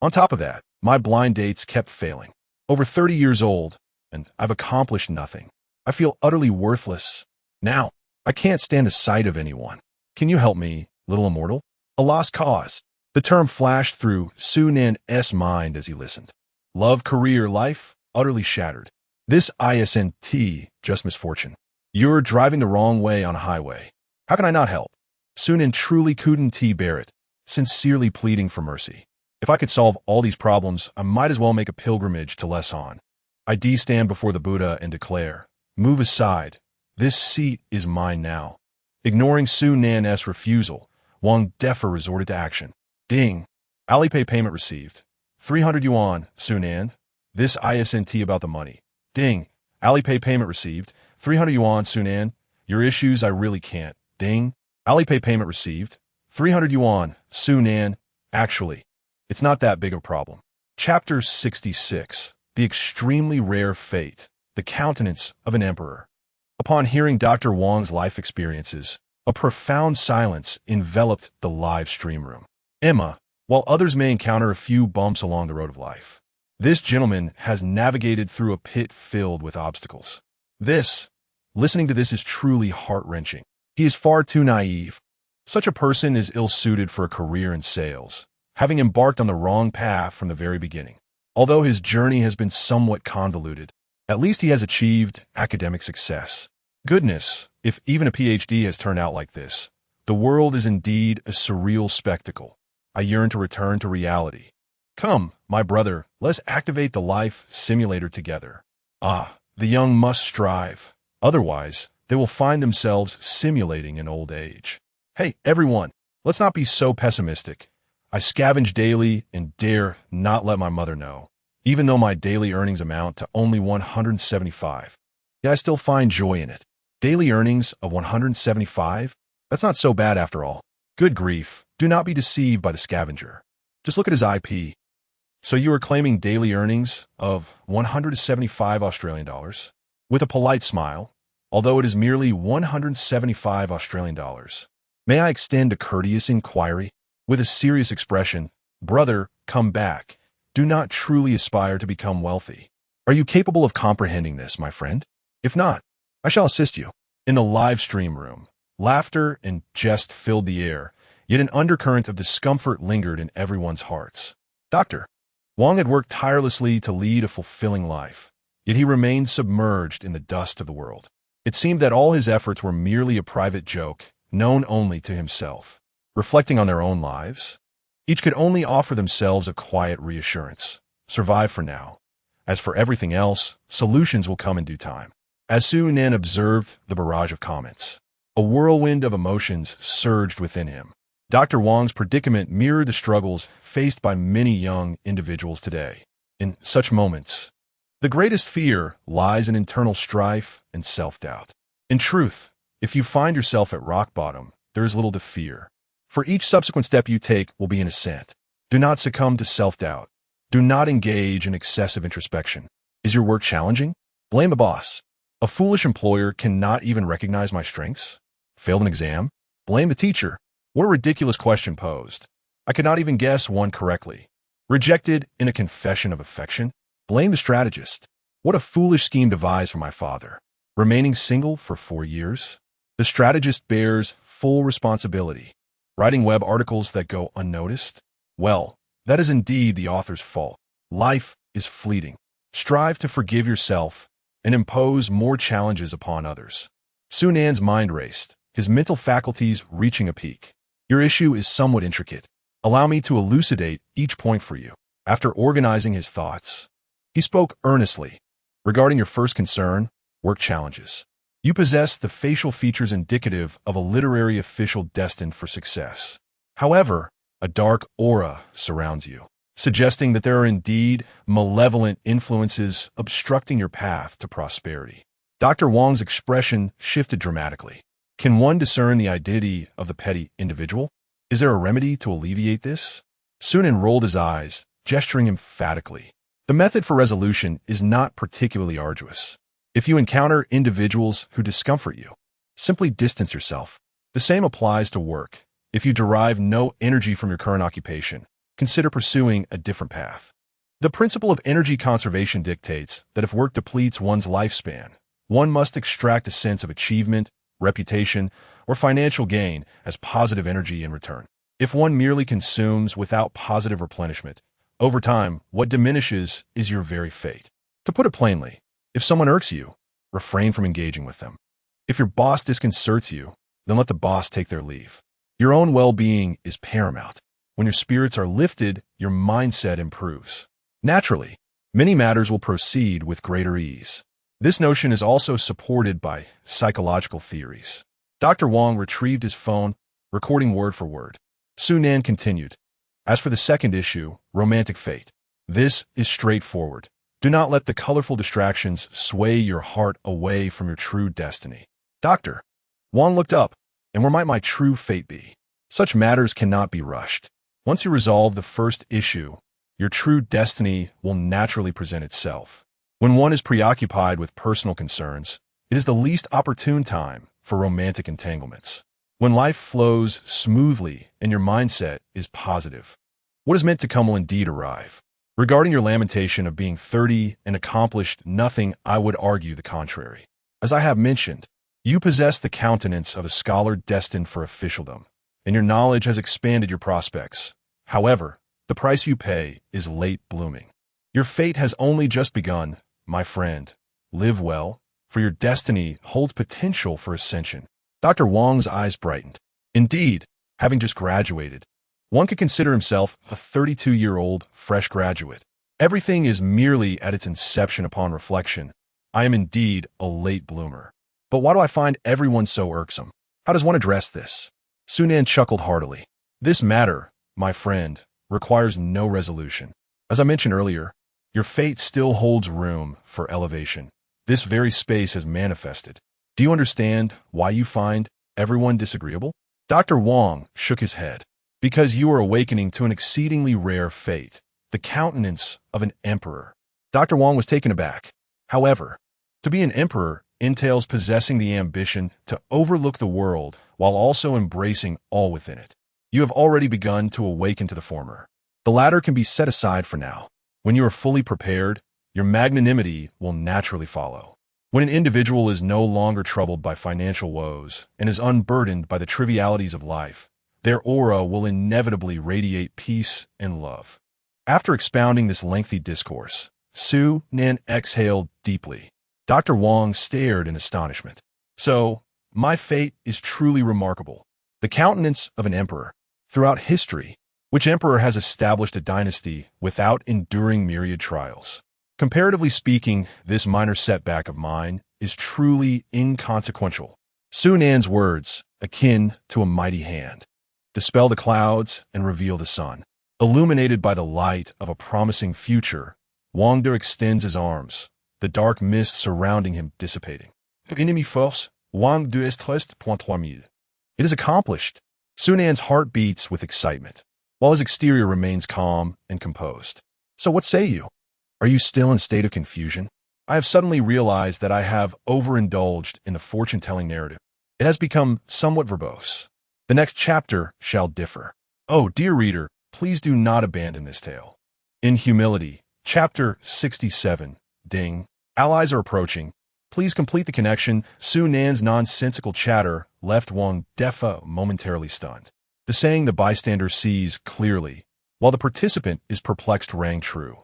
On top of that, my blind dates kept failing. Over 30 years old, and I've accomplished nothing. I feel utterly worthless. Now, I can't stand the sight of anyone. Can you help me, little immortal? A lost cause. The term flashed through Su Nan's mind as he listened. Love, career, life, utterly shattered. This isn't just misfortune. You're driving the wrong way on a highway. How can I not help? Su Nan truly couldn't bear it, sincerely pleading for mercy. If I could solve all these problems, I might as well make a pilgrimage to Lesan. I stand before the Buddha and declare, move aside. This seat is mine now. Ignoring Su Nan's refusal, Wang Defa resorted to action. Ding. Alipay payment received. 300 yuan, Su Nan. This isn't about the money. Ding. Alipay payment received. 300 yuan, Su Nan. Your issues I really can't. Ding. Alipay payment received. 300 yuan, Su Nan. Actually, it's not that big a problem. Chapter 66. The extremely rare fate. The countenance of an emperor. Upon hearing Dr. Wang's life experiences, a profound silence enveloped the live stream room. Emma, while others may encounter a few bumps along the road of life, this gentleman has navigated through a pit filled with obstacles. Listening to this is truly heart-wrenching. He is far too naive. Such a person is ill-suited for a career in sales, having embarked on the wrong path from the very beginning. Although his journey has been somewhat convoluted, at least he has achieved academic success. Goodness, if even a PhD has turned out like this, the world is indeed a surreal spectacle. I yearn to return to reality. Come, my brother, let's activate the life simulator together. The young must strive. Otherwise, they will find themselves simulating an old age. Hey, everyone, let's not be so pessimistic. I scavenge daily and dare not let my mother know. Even though my daily earnings amount to only 175, yet I still find joy in it. Daily earnings of 175? That's not so bad after all. Good grief, do not be deceived by the scavenger. Just look at his IP. So you are claiming daily earnings of 175 Australian dollars? With a polite smile, although it is merely 175 Australian dollars. May I extend a courteous inquiry? With a serious expression, brother, come back. Do not truly aspire to become wealthy. Are you capable of comprehending this, my friend? If not, I shall assist you. In the live stream room, laughter and jest filled the air, yet an undercurrent of discomfort lingered in everyone's hearts. Dr. Wang had worked tirelessly to lead a fulfilling life, yet he remained submerged in the dust of the world. It seemed that all his efforts were merely a private joke, known only to himself. Reflecting on their own lives, each could only offer themselves a quiet reassurance. Survive for now. As for everything else, solutions will come in due time. As Su Nan observed the barrage of comments, a whirlwind of emotions surged within him. Dr. Wang's predicament mirrored the struggles faced by many young individuals today. In such moments, the greatest fear lies in internal strife and self-doubt. In truth, if you find yourself at rock bottom, there is little to fear. For each subsequent step you take will be an ascent. Do not succumb to self-doubt. Do not engage in excessive introspection. Is your work challenging? Blame the boss. A foolish employer cannot even recognize my strengths. Failed an exam? Blame the teacher. What a ridiculous question posed. I could not even guess one correctly. Rejected in a confession of affection? Blame the strategist. What a foolish scheme devised for my father. Remaining single for 4 years? The strategist bears full responsibility. Writing web articles that go unnoticed? Well, that is indeed the author's fault. Life is fleeting. Strive to forgive yourself and impose more challenges upon others. Su Nan's mind raced, his mental faculties reaching a peak. Your issue is somewhat intricate. Allow me to elucidate each point for you. After organizing his thoughts, he spoke earnestly. Regarding your first concern, work challenges. You possess the facial features indicative of a literary official destined for success. However, a dark aura surrounds you, suggesting that there are indeed malevolent influences obstructing your path to prosperity. Dr. Wong's expression shifted dramatically. Can one discern the identity of the petty individual? Is there a remedy to alleviate this? Sunan rolled his eyes, gesturing emphatically. The method for resolution is not particularly arduous. If you encounter individuals who discomfort you, simply distance yourself. The same applies to work. If you derive no energy from your current occupation, consider pursuing a different path. The principle of energy conservation dictates that if work depletes one's lifespan, one must extract a sense of achievement, reputation, or financial gain as positive energy in return. If one merely consumes without positive replenishment, over time, what diminishes is your very fate. To put it plainly, if someone irks you, refrain from engaging with them. If your boss disconcerts you, then let the boss take their leave. Your own well-being is paramount. When your spirits are lifted, your mindset improves. Naturally, many matters will proceed with greater ease. This notion is also supported by psychological theories. Dr. Wong retrieved his phone, recording word for word. Sunan continued. As for the second issue, romantic fate, this is straightforward. Do not let the colorful distractions sway your heart away from your true destiny. Doctor, Wong looked up, and where might my true fate be? Such matters cannot be rushed. Once you resolve the first issue, your true destiny will naturally present itself. When one is preoccupied with personal concerns, it is the least opportune time for romantic entanglements. When life flows smoothly and your mindset is positive, what is meant to come will indeed arrive. Regarding your lamentation of being 30 and accomplished nothing, I would argue the contrary. As I have mentioned, you possess the countenance of a scholar destined for officialdom, and your knowledge has expanded your prospects. However, the price you pay is late blooming. Your fate has only just begun, my friend. Live well, for your destiny holds potential for ascension. Dr. Wong's eyes brightened. Indeed, having just graduated, one could consider himself a 32-year-old fresh graduate. Everything is merely at its inception upon reflection. I am indeed a late bloomer. But why do I find everyone so irksome? How does one address this? Sunan chuckled heartily. This matter, my friend, requires no resolution. As I mentioned earlier, your fate still holds room for elevation. This very space has manifested. Do you understand why you find everyone disagreeable? Dr. Wong shook his head. Because you are awakening to an exceedingly rare fate, the countenance of an emperor. Dr. Wong was taken aback. However, to be an emperor entails possessing the ambition to overlook the world while also embracing all within it. You have already begun to awaken to the former. The latter can be set aside for now. When you are fully prepared, your magnanimity will naturally follow. When an individual is no longer troubled by financial woes and is unburdened by the trivialities of life, their aura will inevitably radiate peace and love. After expounding this lengthy discourse, Sunan exhaled deeply. Dr. Wong stared in astonishment. So, my fate is truly remarkable. The countenance of an emperor. Throughout history, which emperor has established a dynasty without enduring myriad trials? Comparatively speaking, this minor setback of mine is truly inconsequential. Sunan's words, akin to a mighty hand, dispel the clouds and reveal the sun. Illuminated by the light of a promising future, Wangde extends his arms, the dark mist surrounding him dissipating. Ennemi force, Wangde est 3.3000. It is accomplished. Sunan's heart beats with excitement, while his exterior remains calm and composed. So what say you? Are you still in a state of confusion? I have suddenly realized that I have overindulged in the fortune-telling narrative. It has become somewhat verbose. The next chapter shall differ. Oh, dear reader, please do not abandon this tale. In humility, Chapter 67, Ding. Allies are approaching. Please complete the connection. Sunan's nonsensical chatter left Wang Defa momentarily stunned. The saying the bystander sees clearly, while the participant is perplexed, rang true.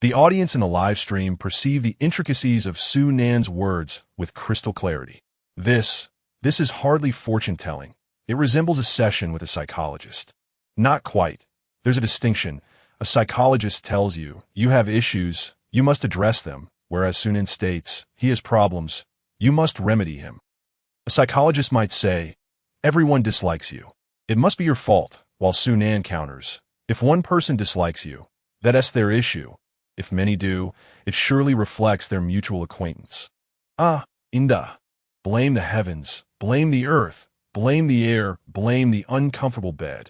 The audience in the live stream perceived the intricacies of Sunan's words with crystal clarity. This is hardly fortune-telling. It resembles a session with a psychologist. Not quite. There's a distinction. A psychologist tells you, you have issues, you must address them, whereas Sunan states, he has problems, You must remedy him. A psychologist might say, everyone dislikes you. It must be your fault, while Sunan counters, if one person dislikes you, that's their issue. If many do, it surely reflects their mutual acquaintance. Ah, Inda. Blame the heavens, blame the earth, blame the air, blame the uncomfortable bed.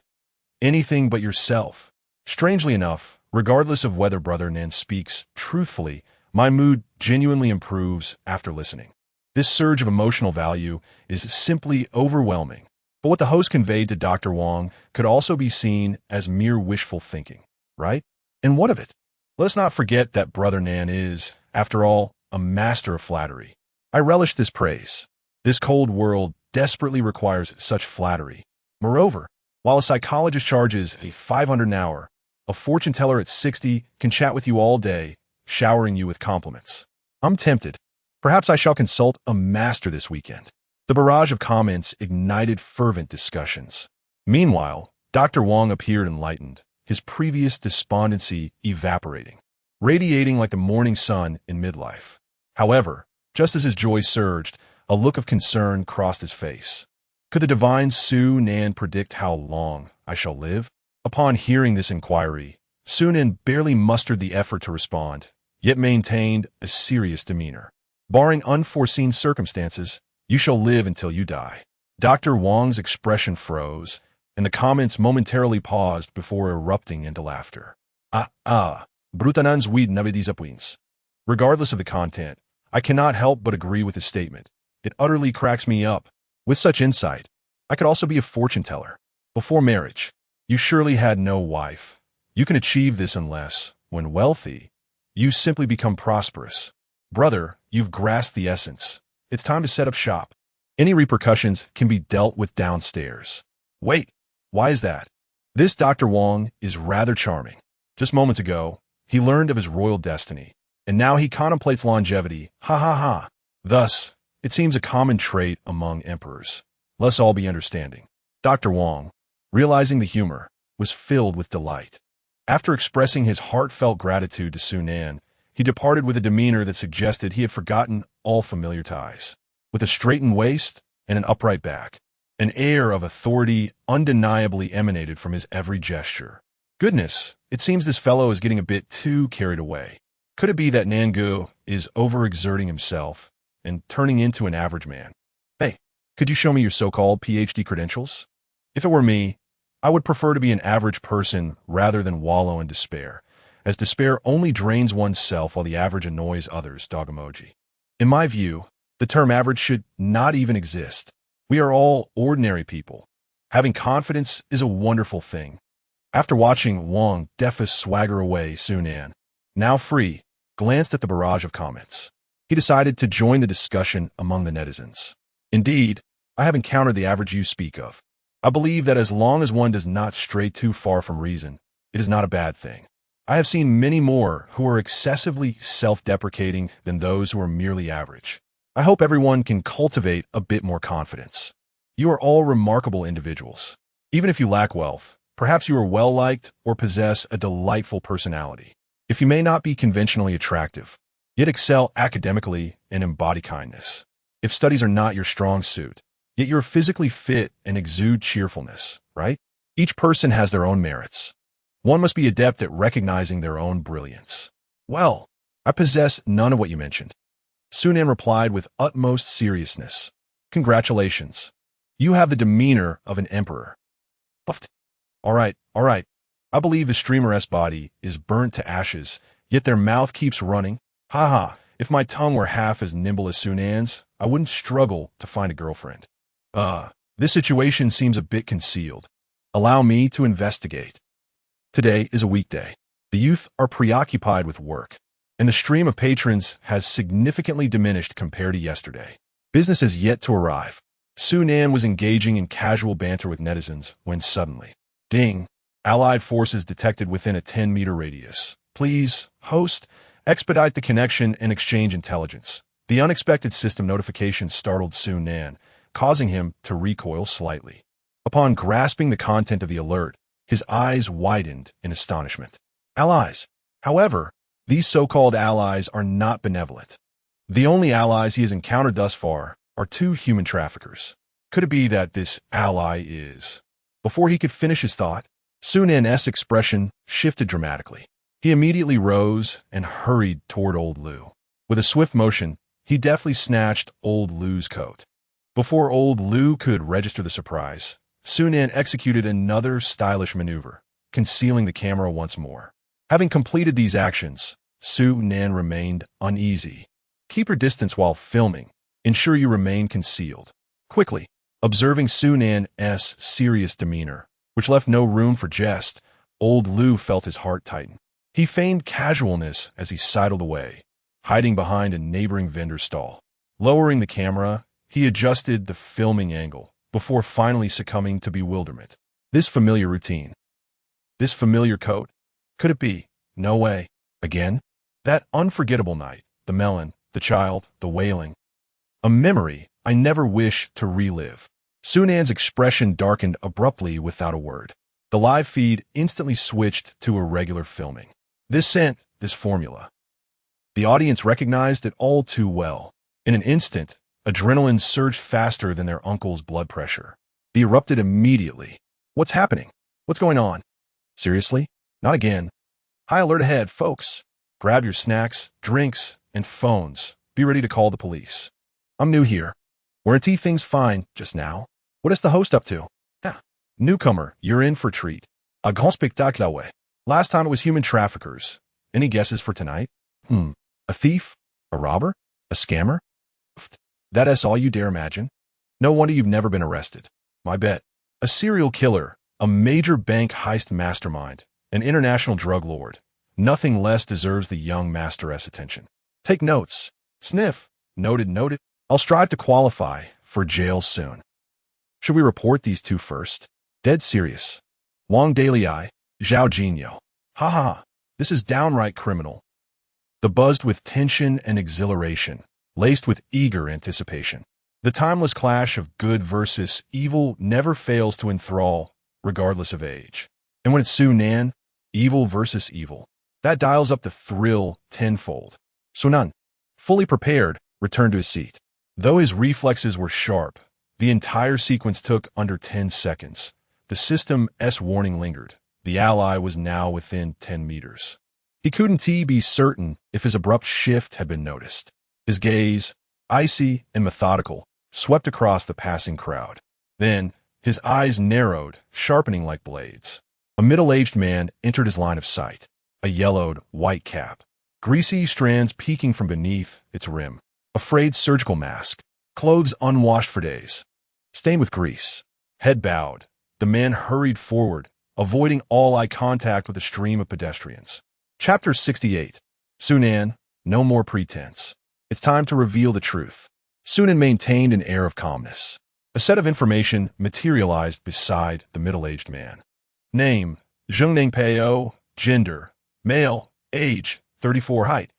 Anything but yourself. Strangely enough, regardless of whether Brother Nan speaks truthfully, my mood genuinely improves after listening. This surge of emotional value is simply overwhelming. But what the host conveyed to Dr. Wong could also be seen as mere wishful thinking, right? And what of it? Let's not forget that Brother Nan is, after all, a master of flattery. I relish this praise. This cold world desperately requires such flattery. Moreover, while a psychologist charges a 500 an hour, a fortune teller at 60 can chat with you all day, showering you with compliments. I'm tempted. Perhaps I shall consult a master this weekend. The barrage of comments ignited fervent discussions. Meanwhile, Dr. Wong appeared enlightened, his previous despondency evaporating, radiating like the morning sun in midlife. However, just as his joy surged, a look of concern crossed his face. Could the divine Su Nan predict how long I shall live? Upon hearing this inquiry, Su Nan barely mustered the effort to respond, yet maintained a serious demeanor. Barring unforeseen circumstances, you shall live until you die. Dr. Wong's expression froze, and the comments momentarily paused before erupting into laughter. Brutanans weed navidizapwins. Regardless of the content, I cannot help but agree with his statement. It utterly cracks me up. With such insight, I could also be a fortune teller. Before marriage, you surely had no wife. You can achieve this unless, when wealthy, you simply become prosperous. Brother, you've grasped the essence. It's time to set up shop. Any repercussions can be dealt with downstairs. Wait, why is that? This Dr. Wong is rather charming. Just moments ago, he learned of his royal destiny, and now he contemplates longevity. Ha ha ha. Thus, it seems a common trait among emperors. Let's all be understanding. Dr. Wong, realizing the humor, was filled with delight. After expressing his heartfelt gratitude to Su Nan, he departed with a demeanor that suggested he had forgotten all familiar ties. With a straightened waist and an upright back, an air of authority undeniably emanated from his every gesture. Goodness, it seems this fellow is getting a bit too carried away. Could it be that Nangu is overexerting himself and turning into an average man? Hey, could you show me your so-called PhD credentials? If it were me, I would prefer to be an average person rather than wallow in despair, as despair only drains oneself while the average annoys others. Dog emoji. In my view, the term average should not even exist. We are all ordinary people. Having confidence is a wonderful thing. After watching Wong Defus swagger away, Su Nan, now free, glanced at the barrage of comments. He decided to join the discussion among the netizens. Indeed, I have encountered the average you speak of. I believe that as long as one does not stray too far from reason, it is not a bad thing. I have seen many more who are excessively self-deprecating than those who are merely average. I hope everyone can cultivate a bit more confidence. You are all remarkable individuals. Even if you lack wealth, perhaps you are well-liked or possess a delightful personality. If you may not be conventionally attractive, yet excel academically and embody kindness. If studies are not your strong suit, yet you're physically fit and exude cheerfulness, right? Each person has their own merits. One must be adept at recognizing their own brilliance. Well, I possess none of what you mentioned. Su Nan replied with utmost seriousness. Congratulations. You have the demeanor of an emperor. All right. I believe the streamer's body is burnt to ashes, yet their mouth keeps running. Ha ha. If my tongue were half as nimble as Su Nan's, I wouldn't struggle to find a girlfriend. This situation seems a bit concealed. Allow me to investigate. Today is a weekday. The youth are preoccupied with work, and the stream of patrons has significantly diminished compared to yesterday. Business has yet to arrive. Su Nan was engaging in casual banter with netizens when suddenly, ding, Allied forces detected within a 10-meter radius. Please, host, expedite the connection and exchange intelligence. The unexpected system notification startled Su Nan, causing him to recoil slightly. Upon grasping the content of the alert, his eyes widened in astonishment. Allies. However, these so-called allies are not benevolent. The only allies he has encountered thus far are two human traffickers. Could it be that this ally is... Before he could finish his thought, Sunan's expression shifted dramatically. He immediately rose and hurried toward old Lou. With a swift motion, he deftly snatched old Lou's coat. Before old Lou could register the surprise, Sunan executed another stylish maneuver, concealing the camera once more. Having completed these actions, Sunan remained uneasy. Keep your distance while filming. Ensure you remain concealed. Quickly, observing Sunan's serious demeanor, which left no room for jest, old Lou felt his heart tighten. He feigned casualness as he sidled away, hiding behind a neighboring vendor's stall. Lowering the camera, he adjusted the filming angle before finally succumbing to bewilderment. This familiar routine. This familiar coat? Could it be? No way. Again? That unforgettable night, the melon, the child, the wailing. A memory I never wish to relive. Sunan's expression darkened abruptly without a word. The live feed instantly switched to irregular filming. This scent, this formula. The audience recognized it all too well. In an instant, adrenaline surged faster than their uncle's blood pressure. He erupted immediately. What's happening? What's going on? Seriously? Not again. High alert ahead, folks. Grab your snacks, drinks, and phones. Be ready to call the police. I'm new here. Weren't things fine just now? What is the host up to? Newcomer, you're in for a treat. A grand spectacle. Last time it was human traffickers. Any guesses for tonight? A thief? A robber? A scammer? That is all you dare imagine? No wonder you've never been arrested. My bet. A serial killer, a major bank heist mastermind, an international drug lord. Nothing less deserves the young master's attention. Take notes. Sniff. Noted, noted. I'll strive to qualify for jail soon. Should we report these two first? Dead serious. Wang Dalai, Zhao Jinyo. Ha ha, this is downright criminal. The buzzed with tension and exhilaration, laced with eager anticipation. The timeless clash of good versus evil never fails to enthrall, regardless of age. And when it's Sunan, evil versus evil, that dials up the thrill tenfold. Sunan, fully prepared, returned to his seat. Though his reflexes were sharp, the entire sequence took under 10 seconds. The system's warning lingered. The ally was now within 10 meters. He couldn't be certain if his abrupt shift had been noticed. His gaze, icy and methodical, swept across the passing crowd. Then, his eyes narrowed, sharpening like blades. A middle-aged man entered his line of sight, a yellowed, white cap, greasy strands peeking from beneath its rim, a frayed surgical mask, clothes unwashed for days, stained with grease. Head bowed, the man hurried forward, avoiding all eye contact with a stream of pedestrians. Chapter 68. Sunan, no more pretense. It's time to reveal the truth. Sunan maintained an air of calmness. A set of information materialized beside the middle-aged man. Name, Zheng Ningpeo, gender, male, age, 34, height,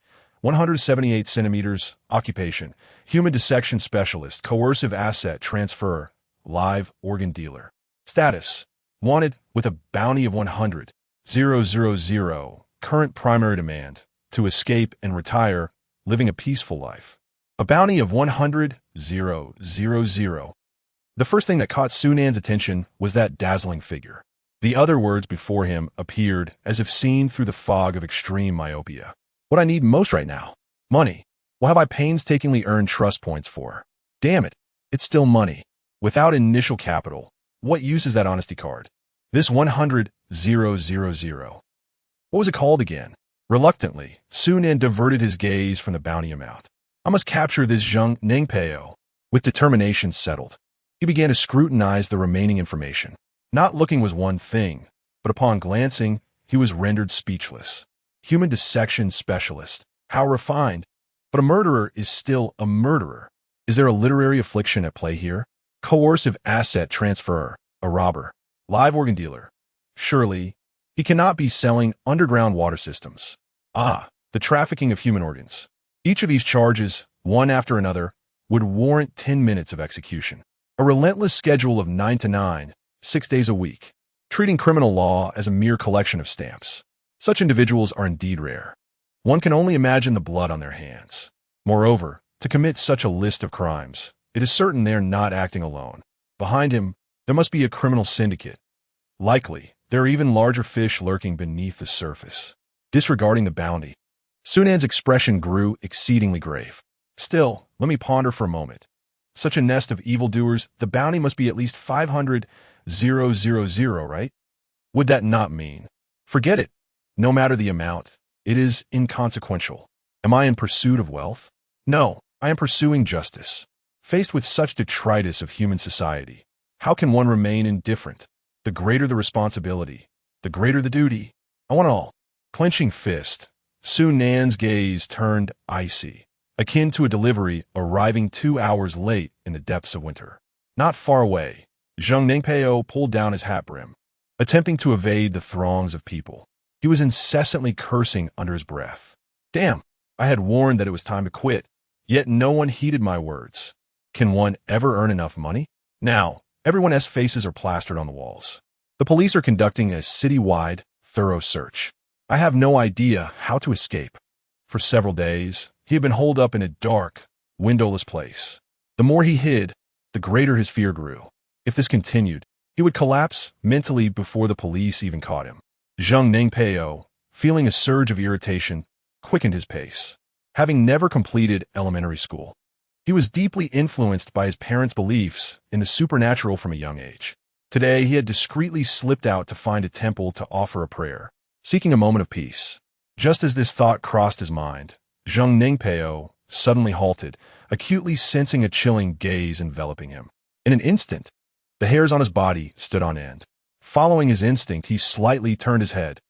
178 centimeters, occupation, human dissection specialist, coercive asset transfer, live organ dealer. Status, wanted with a bounty of 100,000, current primary demand, to escape and retire, living a peaceful life. A bounty of 100,000. The first thing that caught Sunan's attention was that dazzling figure. The other words before him appeared as if seen through the fog of extreme myopia. What I need most right now? Money. What have I painstakingly earned trust points for? Damn it, it's still money. Without initial capital, what use is that honesty card? This 100,000. What was it called again? Reluctantly, Sunan diverted his gaze from the bounty amount. I must capture this Zheng Ningpeo. With determination settled, he began to scrutinize the remaining information. Not looking was one thing, but upon glancing, he was rendered speechless. Human dissection specialist. How refined. But a murderer is still a murderer. Is there a literary affliction at play here? Coercive asset transfer. A robber. Live organ dealer. Surely, he cannot be selling underground water systems. The trafficking of human organs. Each of these charges, one after another, would warrant 10 minutes of execution. A relentless schedule of 9 to 9, 6 days a week, treating criminal law as a mere collection of stamps. Such individuals are indeed rare. One can only imagine the blood on their hands. Moreover, to commit such a list of crimes, it is certain they are not acting alone. Behind him, there must be a criminal syndicate. Likely, there are even larger fish lurking beneath the surface. Disregarding the bounty, Sunan's expression grew exceedingly grave. Still, let me ponder for a moment. Such a nest of evildoers, the bounty must be at least 500,000, right? Would that not mean? Forget it. No matter the amount, it is inconsequential. Am I in pursuit of wealth? No, I am pursuing justice. Faced with such detritus of human society, how can one remain indifferent? The greater the responsibility, the greater the duty. I want it all. Clenching fist, Sunan's gaze turned icy, akin to a delivery arriving 2 hours late in the depths of winter. Not far away, Zheng Ningpeo pulled down his hat brim, attempting to evade the throngs of people. He was incessantly cursing under his breath. Damn, I had warned that it was time to quit, yet no one heeded my words. Can one ever earn enough money? Now, everyone's faces are plastered on the walls. The police are conducting a city-wide, thorough search. I have no idea how to escape. For several days, he had been holed up in a dark, windowless place. The more he hid, the greater his fear grew. If this continued, he would collapse mentally before the police even caught him. Zheng Ningpeo, feeling a surge of irritation, quickened his pace. Having never completed elementary school, he was deeply influenced by his parents' beliefs in the supernatural from a young age. Today, he had discreetly slipped out to find a temple to offer a prayer, seeking a moment of peace. Just as this thought crossed his mind, Zheng Ningpeo suddenly halted, acutely sensing a chilling gaze enveloping him. In an instant, the hairs on his body stood on end. Following his instinct, he slightly turned his head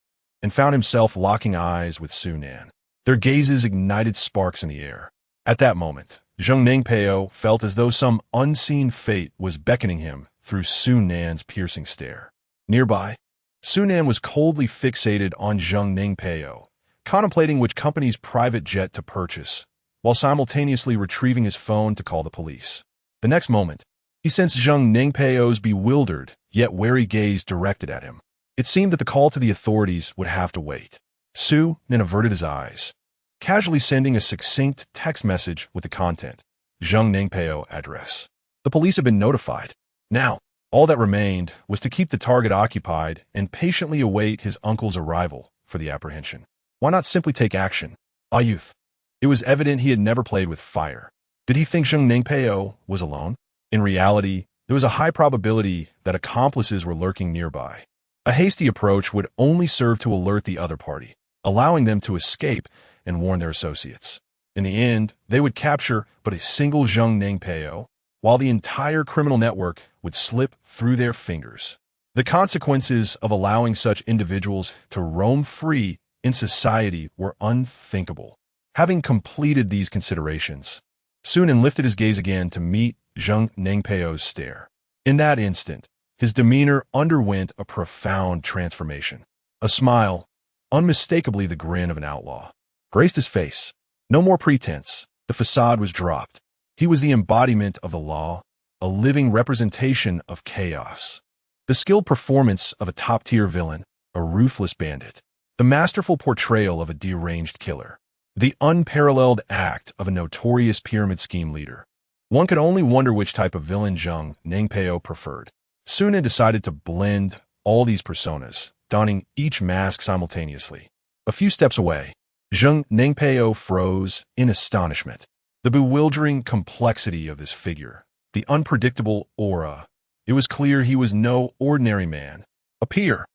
and found himself locking eyes with Sunan. Their gazes ignited sparks in the air. At that moment, Zheng Ningpeo felt as though some unseen fate was beckoning him through Sunan's piercing stare. Nearby, Sunan was coldly fixated on Zheng Ningpeo, contemplating which company's private jet to purchase, while simultaneously retrieving his phone to call the police. The next moment, he sensed Zheng Ningpeo's bewildered, yet wary gaze directed at him. It seemed that the call to the authorities would have to wait. Su then averted his eyes, casually sending a succinct text message with the content, Zheng Ningpeo address. The police had been notified. Now, all that remained was to keep the target occupied and patiently await his uncle's arrival for the apprehension. Why not simply take action? Ah, youth. It was evident he had never played with fire. Did he think Zheng Ningpeo was alone? In reality, there was a high probability that accomplices were lurking nearby. A hasty approach would only serve to alert the other party, allowing them to escape and warn their associates. In the end, they would capture but a single Zheng Ningpeo, while the entire criminal network would slip through their fingers. The consequences of allowing such individuals to roam free in society were unthinkable. Having completed these considerations, Sunan lifted his gaze again to meet Zheng Ningpeo's stare. In that instant, his demeanor underwent a profound transformation. A smile, unmistakably the grin of an outlaw, graced his face. No more pretense. The facade was dropped. He was the embodiment of the law, a living representation of chaos. The skilled performance of a top-tier villain, a ruthless bandit. The masterful portrayal of a deranged killer. The unparalleled act of a notorious pyramid scheme leader. One could only wonder which type of villain Zheng Ningpeo preferred. Sunan decided to blend all these personas, donning each mask simultaneously. A few steps away, Zheng Ningpeo froze in astonishment. The bewildering complexity of this figure, the unpredictable aura. It was clear he was no ordinary man. A peer.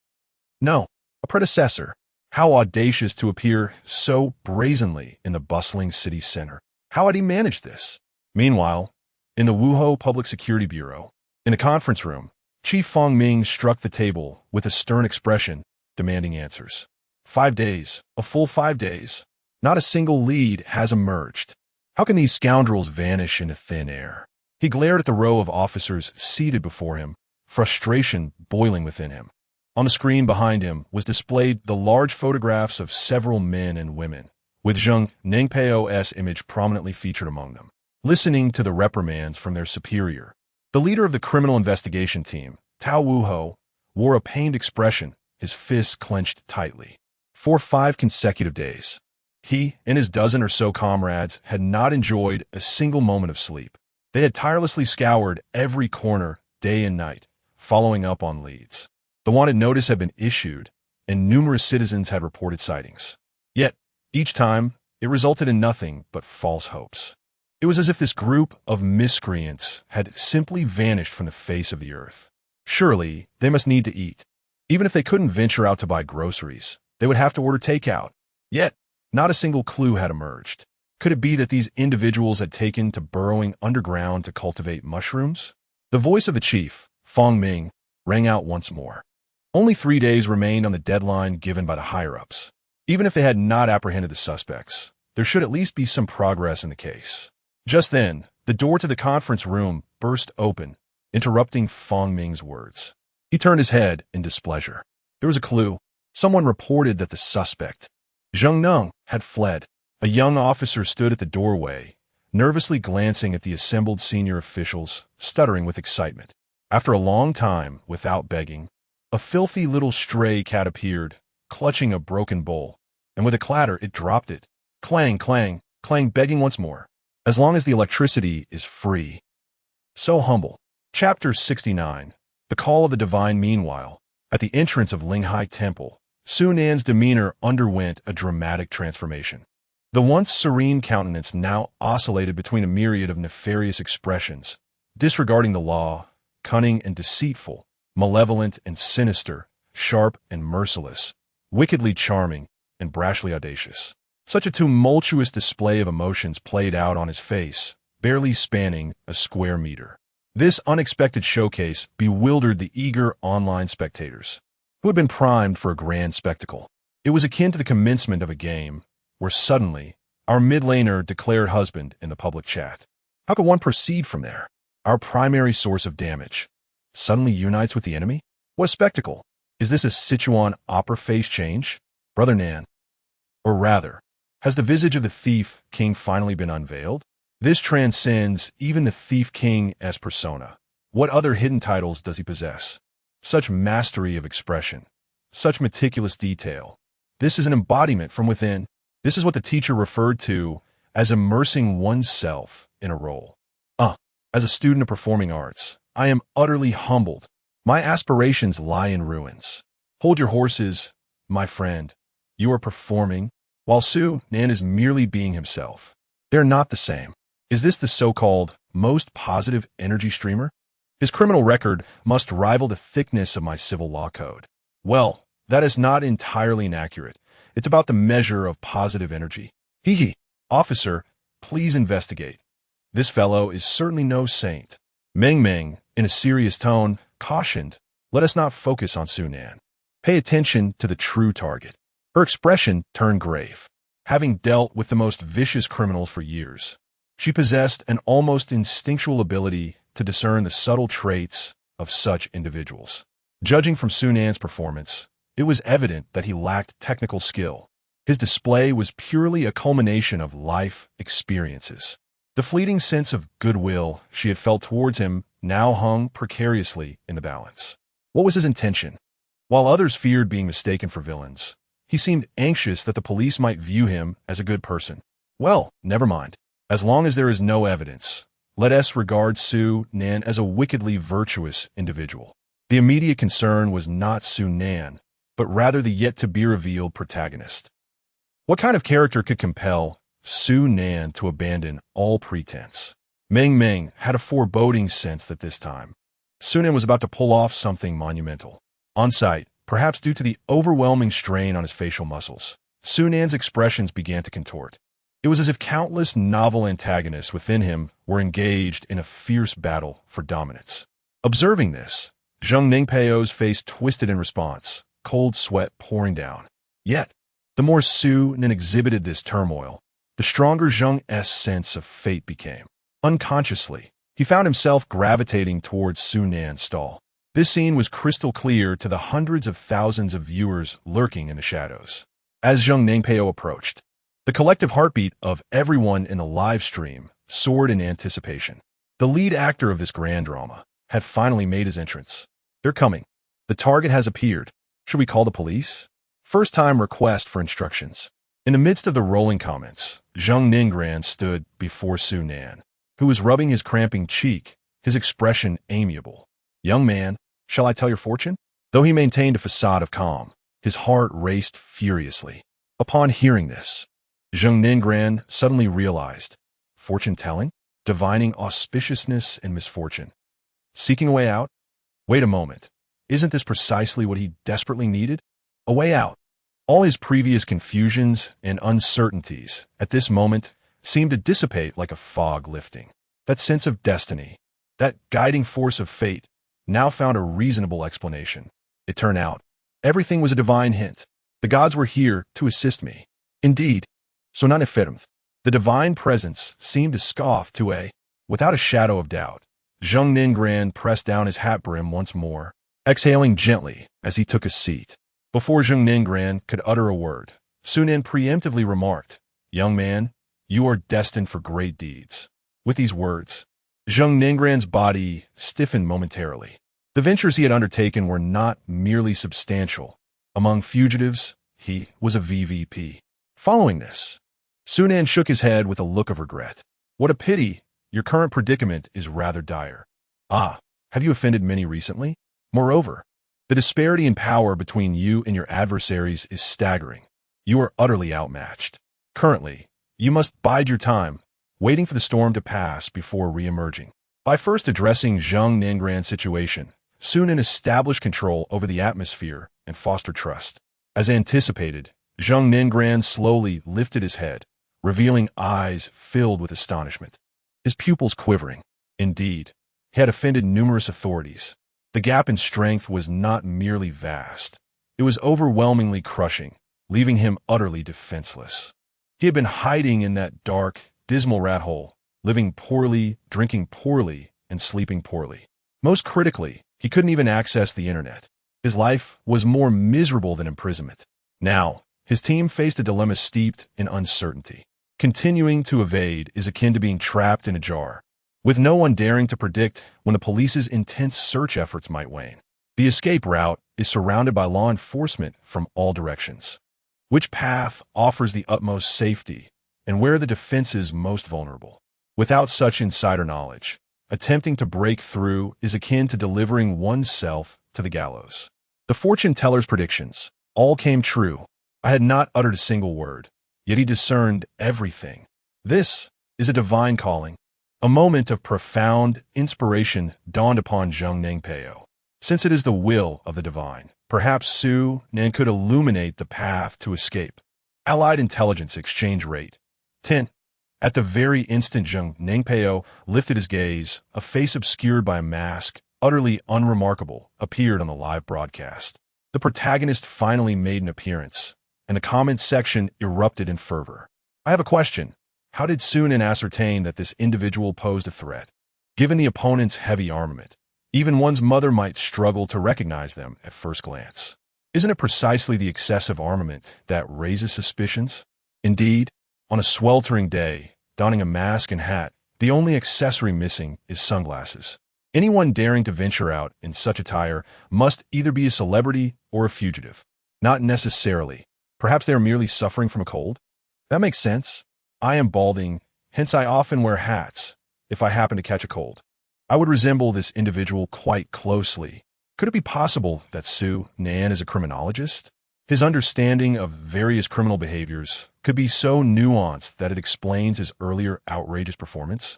No, a predecessor. How audacious to appear so brazenly in the bustling city center. How had he managed this? Meanwhile, in the Wuhou Public Security Bureau, in the conference room, Chief Feng Ming struck the table with a stern expression, demanding answers. 5 days, a full 5 days. Not a single lead has emerged. How can these scoundrels vanish into thin air? He glared at the row of officers seated before him, frustration boiling within him. On the screen behind him was displayed the large photographs of several men and women, with Zheng Ningpeo's image prominently featured among them. Listening to the reprimands from their superior, the leader of the criminal investigation team, Tao Wuho, wore a pained expression, his fists clenched tightly. For 5 consecutive days, He and his dozen or so comrades had not enjoyed a single moment of sleep. They had tirelessly scoured every corner, day and night, following up on leads. The wanted notice had been issued, and numerous citizens had reported sightings. Yet, each time, it resulted in nothing but false hopes. It was as if this group of miscreants had simply vanished from the face of the earth. Surely, they must need to eat. Even if they couldn't venture out to buy groceries, they would have to order takeout. Yet, not a single clue had emerged. Could it be that these individuals had taken to burrowing underground to cultivate mushrooms? The voice of the chief, Fong Ming, rang out once more. Only 3 days remained on the deadline given by the higher-ups. Even if they had not apprehended the suspects, there should at least be some progress in the case. Just then, the door to the conference room burst open, interrupting Fong Ming's words. He turned his head in displeasure. There was a clue. Someone reported that the suspect, Zheng Neng, had fled. A young officer stood at the doorway, nervously glancing at the assembled senior officials, stuttering with excitement. After a long time, without begging, a filthy little stray cat appeared, clutching a broken bowl, and with a clatter it dropped it. Clang, clang, clang, begging once more. As long as the electricity is free. So humble. Chapter 69. The Call of the Divine. Meanwhile, at the entrance of Linghai Temple, Su Nan's demeanor underwent a dramatic transformation. The once serene countenance now oscillated between a myriad of nefarious expressions, disregarding the law, cunning and deceitful, malevolent and sinister, sharp and merciless, wickedly charming and brashly audacious. Such a tumultuous display of emotions played out on his face, barely spanning a square meter. This unexpected showcase bewildered the eager online spectators, who had been primed for a grand spectacle. It was akin to the commencement of a game, where suddenly, our mid-laner declared husband in the public chat. How could one proceed from there? Our primary source of damage suddenly unites with the enemy? What spectacle? Is this a Sichuan opera face change? Brother Nan. Or rather, has the visage of the Thief King finally been unveiled? This transcends even the Thief King as persona. What other hidden titles does he possess? Such mastery of expression, such meticulous detail. This is an embodiment from within. This is what the teacher referred to as immersing oneself in a role. As a student of performing arts, I am utterly humbled. My aspirations lie in ruins. Hold your horses, my friend. You are performing, while Su Nan is merely being himself. They're not the same. Is this the so-called most positive energy streamer? His criminal record must rival the thickness of my civil law code. Well, that is not entirely inaccurate. It's about the measure of positive energy. Hee. Officer, please investigate. This fellow is certainly no saint. Meng Meng, in a serious tone, cautioned, let us not focus on Su Nan. Pay attention to the true target. Her expression turned grave. Having dealt with the most vicious criminals for years, she possessed an almost instinctual ability to discern the subtle traits of such individuals. Judging from Su Nan's performance, it was evident that he lacked technical skill. His display was purely a culmination of life experiences. The fleeting sense of goodwill she had felt towards him now hung precariously in the balance. What was his intention? While others feared being mistaken for villains, he seemed anxious that the police might view him as a good person. Well, never mind. As long as there is no evidence, let us regard Su Nan as a wickedly virtuous individual. The immediate concern was not Su Nan, but rather the yet-to-be-revealed protagonist. What kind of character could compel Su Nan to abandon all pretense? Meng Meng had a foreboding sense that this time, Su Nan was about to pull off something monumental. On sight, perhaps due to the overwhelming strain on his facial muscles, Su Nan's expressions began to contort. It was as if countless novel antagonists within him were engaged in a fierce battle for dominance. Observing this, Zheng Ningpeo's face twisted in response, cold sweat pouring down. Yet, the more Su Nan exhibited this turmoil, the stronger Zheng's sense of fate became. Unconsciously, he found himself gravitating towards Su Nan's stall. This scene was crystal clear to the hundreds of thousands of viewers lurking in the shadows. As Zheng Ningpeo approached, the collective heartbeat of everyone in the live stream soared in anticipation. The lead actor of this grand drama had finally made his entrance. They're coming. The target has appeared. Should we call the police? First time request for instructions. In the midst of the rolling comments, Zheng Ningran stood before Su Nan, who was rubbing his cramping cheek, his expression amiable. "Young man, shall I tell your fortune?" Though he maintained a facade of calm, his heart raced furiously. Upon hearing this, Zheng Ningran suddenly realized, fortune-telling? Divining auspiciousness and misfortune? Seeking a way out? Wait a moment. Isn't this precisely what he desperately needed? A way out. All his previous confusions and uncertainties at this moment seemed to dissipate like a fog lifting. That sense of destiny, that guiding force of fate, now found a reasonable explanation. It turned out, everything was a divine hint. The gods were here to assist me. Indeed, so non efferent. The divine presence seemed to scoff to without a shadow of doubt. Zheng Ningran pressed down his hat brim once more, exhaling gently as he took a seat. Before Zheng Ningran could utter a word, Su Nan preemptively remarked, "Young man, you are destined for great deeds." With these words, Zheng Ningran's body stiffened momentarily. The ventures he had undertaken were not merely substantial. Among fugitives, he was a VVP. Following this, Su Nan shook his head with a look of regret. "What a pity. Your current predicament is rather dire. Ah, have you offended many recently? Moreover, the disparity in power between you and your adversaries is staggering. You are utterly outmatched. Currently, you must bide your time, waiting for the storm to pass before re-emerging." By first addressing Zheng Ningran's situation, Su Nan established control over the atmosphere and fostered trust. As anticipated, Zheng Ningran slowly lifted his head, revealing eyes filled with astonishment. His pupils quivering. Indeed, he had offended numerous authorities. The gap in strength was not merely vast. It was overwhelmingly crushing, leaving him utterly defenseless. He had been hiding in that dark, dismal rat hole, living poorly, drinking poorly, and sleeping poorly. Most critically, he couldn't even access the internet. His life was more miserable than imprisonment. Now, his team faced a dilemma steeped in uncertainty. Continuing to evade is akin to being trapped in a jar, with no one daring to predict when the police's intense search efforts might wane. The escape route is surrounded by law enforcement from all directions. Which path offers the utmost safety, and where the defense is most vulnerable? Without such insider knowledge, attempting to break through is akin to delivering oneself to the gallows. The fortune teller's predictions all came true. I had not uttered a single word, yet he discerned everything. This is a divine calling. A moment of profound inspiration dawned upon Zheng Ningpeo. Since it is the will of the divine, perhaps Su Nan could illuminate the path to escape. Allied Intelligence Exchange Rate 10. At the very instant Zheng Ningpeo lifted his gaze, a face obscured by a mask, utterly unremarkable, appeared on the live broadcast. The protagonist finally made an appearance, and the comment section erupted in fervor. "I have a question. How did Su Nan ascertain that this individual posed a threat? Given the opponent's heavy armament, even one's mother might struggle to recognize them at first glance. Isn't it precisely the excessive armament that raises suspicions? Indeed, on a sweltering day, donning a mask and hat, the only accessory missing is sunglasses. Anyone daring to venture out in such attire must either be a celebrity or a fugitive. Not necessarily. Perhaps they are merely suffering from a cold? That makes sense. I am balding, hence I often wear hats if I happen to catch a cold. I would resemble this individual quite closely. Could it be possible that Su Nan is a criminologist? His understanding of various criminal behaviors could be so nuanced that it explains his earlier outrageous performance.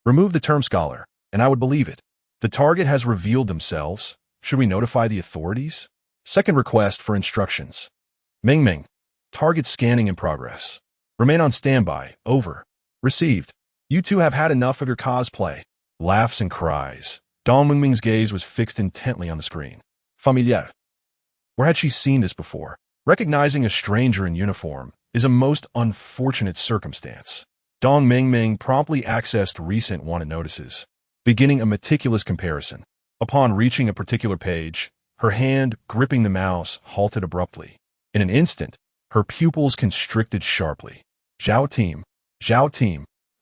Remove the term scholar, and I would believe it. The target has revealed themselves. Should we notify the authorities? Second request for instructions. Ming Ming. Target scanning in progress. Remain on standby. Over. Received. You two have had enough of your cosplay. Laughs and cries. Dong Mingming's gaze was fixed intently on the screen. Familiar. Where had she seen this before? Recognizing a stranger in uniform is a most unfortunate circumstance. Dong Mingming promptly accessed recent wanted notices, beginning a meticulous comparison. Upon reaching a particular page, her hand gripping the mouse halted abruptly. In an instant, her pupils constricted sharply. Zhao team,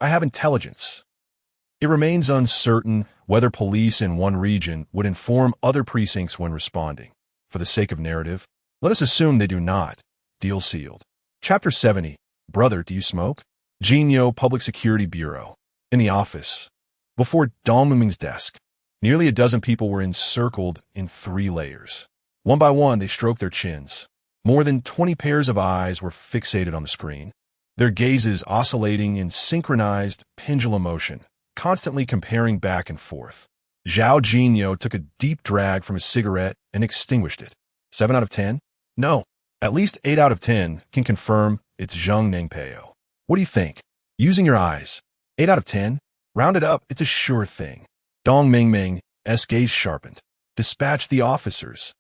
I have intelligence. It remains uncertain whether police in one region would inform other precincts when responding. For the sake of narrative, let us assume they do not. Deal sealed. Chapter 70. Brother, do you smoke? Jinyo Public Security Bureau. In the office. Before Dong Ming's desk, nearly a dozen people were encircled in 3 layers. One by one, they stroked their chins. More than 20 pairs of eyes were fixated on the screen, their gazes oscillating in synchronized pendulum motion, constantly comparing back and forth. Zhao Jinyo took a deep drag from his cigarette and extinguished it. 7 out of 10? No. At least 8 out of 10 can confirm it's Zheng Ningpeo. What do you think? Using your eyes. 8 out of 10? Round it up, it's a sure thing. Dong Ming's gaze sharpened. Dispatch the officers.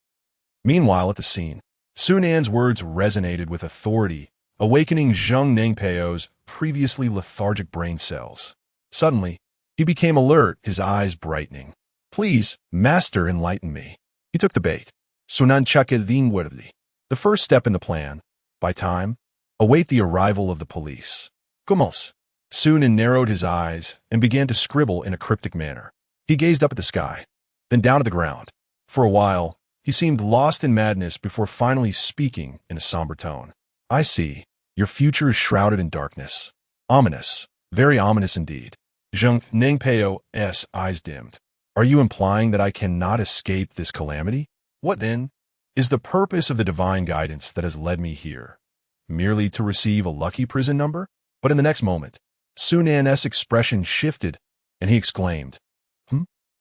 Meanwhile, at the scene, Sunan's words resonated with authority, awakening Zheng Ningpeo's previously lethargic brain cells. Suddenly, he became alert, his eyes brightening. Please, master, enlighten me. He took the bait. Sunan Chakedinwerdli. The first step in the plan, by time, await the arrival of the police. Kumos. Sunan narrowed his eyes and began to scribble in a cryptic manner. He gazed up at the sky, then down at the ground. For a while, he seemed lost in madness before finally speaking in a somber tone. I see. Your future is shrouded in darkness. Ominous. Very ominous indeed. Zheng Ningpeo's eyes dimmed. Are you implying that I cannot escape this calamity? What then is the purpose of the divine guidance that has led me here? Merely to receive a lucky prison number? But in the next moment, Sunan's expression shifted, and he exclaimed,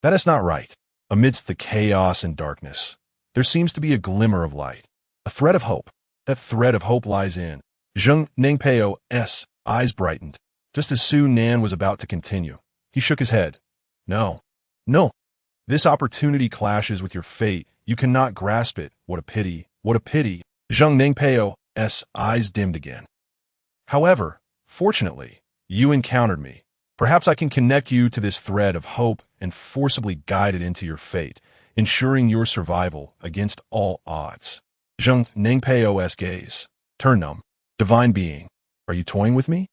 That is not right. Amidst the chaos and darkness, there seems to be a glimmer of light, a thread of hope. That thread of hope lies in. Zheng Ningpeo's eyes brightened. Just as Sunan was about to continue, he shook his head. No. This opportunity clashes with your fate. You cannot grasp it. What a pity. What a pity. Zheng Ningpeo's eyes dimmed again. However, fortunately, you encountered me. Perhaps I can connect you to this thread of hope and forcibly guide it into your fate, ensuring your survival against all odds. Zheng Ningpeo's gaze turned numb. Divine being, are you toying with me?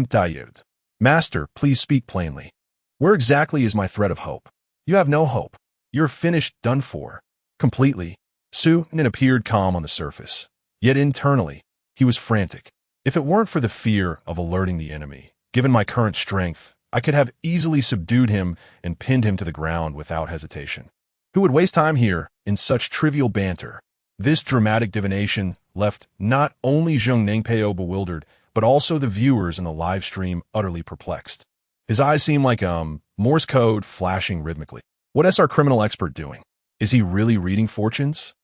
Tired. Master, please speak plainly. Where exactly is my thread of hope? You have no hope. You're finished, done for. Completely. Sunan appeared calm on the surface. Yet internally, he was frantic. If it weren't for the fear of alerting the enemy, given my current strength, I could have easily subdued him and pinned him to the ground without hesitation. Who would waste time here in such trivial banter? This dramatic divination left not only Zheng Ningpeo bewildered, but also the viewers in the live stream utterly perplexed. His eyes seemed like Morse code flashing rhythmically. What is our criminal expert doing? Is he really reading fortunes?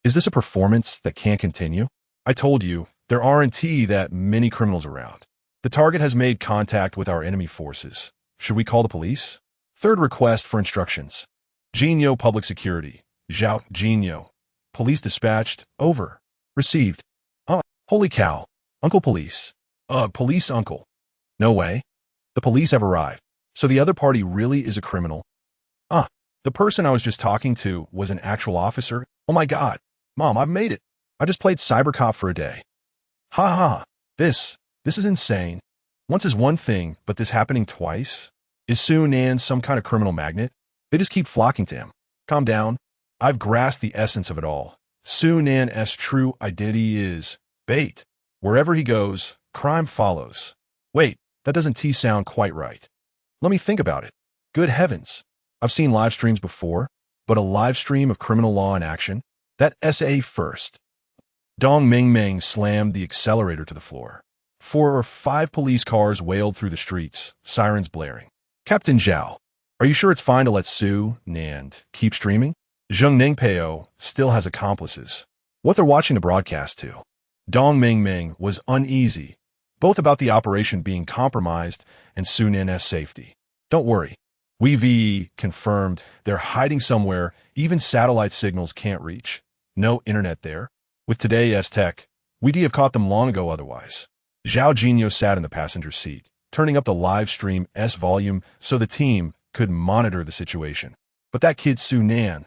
Is this a performance that can't continue? I told you, there aren't that many criminals around. The target has made contact with our enemy forces. Should we call the police? Third request for instructions. Jinyo Public Security. Zhao Jinyo. Police dispatched. Over. Received. Holy cow. Uncle Police. Police uncle. No way. The police have arrived. So the other party really is a criminal? The person I was just talking to was an actual officer? Oh my god. Mom, I've made it. I just played cybercop for a day. Ha ha. This is insane. Once is one thing, but this happening twice? Is Sunan some kind of criminal magnet? They just keep flocking to him. Calm down. I've grasped the essence of it all. Sunan's true identity is bait. Wherever he goes, crime follows. Wait, that doesn't sound quite right. Let me think about it. Good heavens. I've seen live streams before, but a live stream of criminal law in action? That SA first. Dong Ming slammed the accelerator to the floor. 4 or 5 police cars wailed through the streets, sirens blaring. Captain Zhao, are you sure it's fine to let Sunan keep streaming? Zheng Ningpeo still has accomplices. What they're watching the broadcast to. Dong Ming was uneasy, both about the operation being compromised and Sunan's safety. Don't worry. We confirmed they're hiding somewhere even satellite signals can't reach. No internet there. With today's tech, we'd have caught them long ago otherwise. Zhao Jinyo sat in the passenger seat, turning up the live stream's volume so the team could monitor the situation. But that kid Sunan,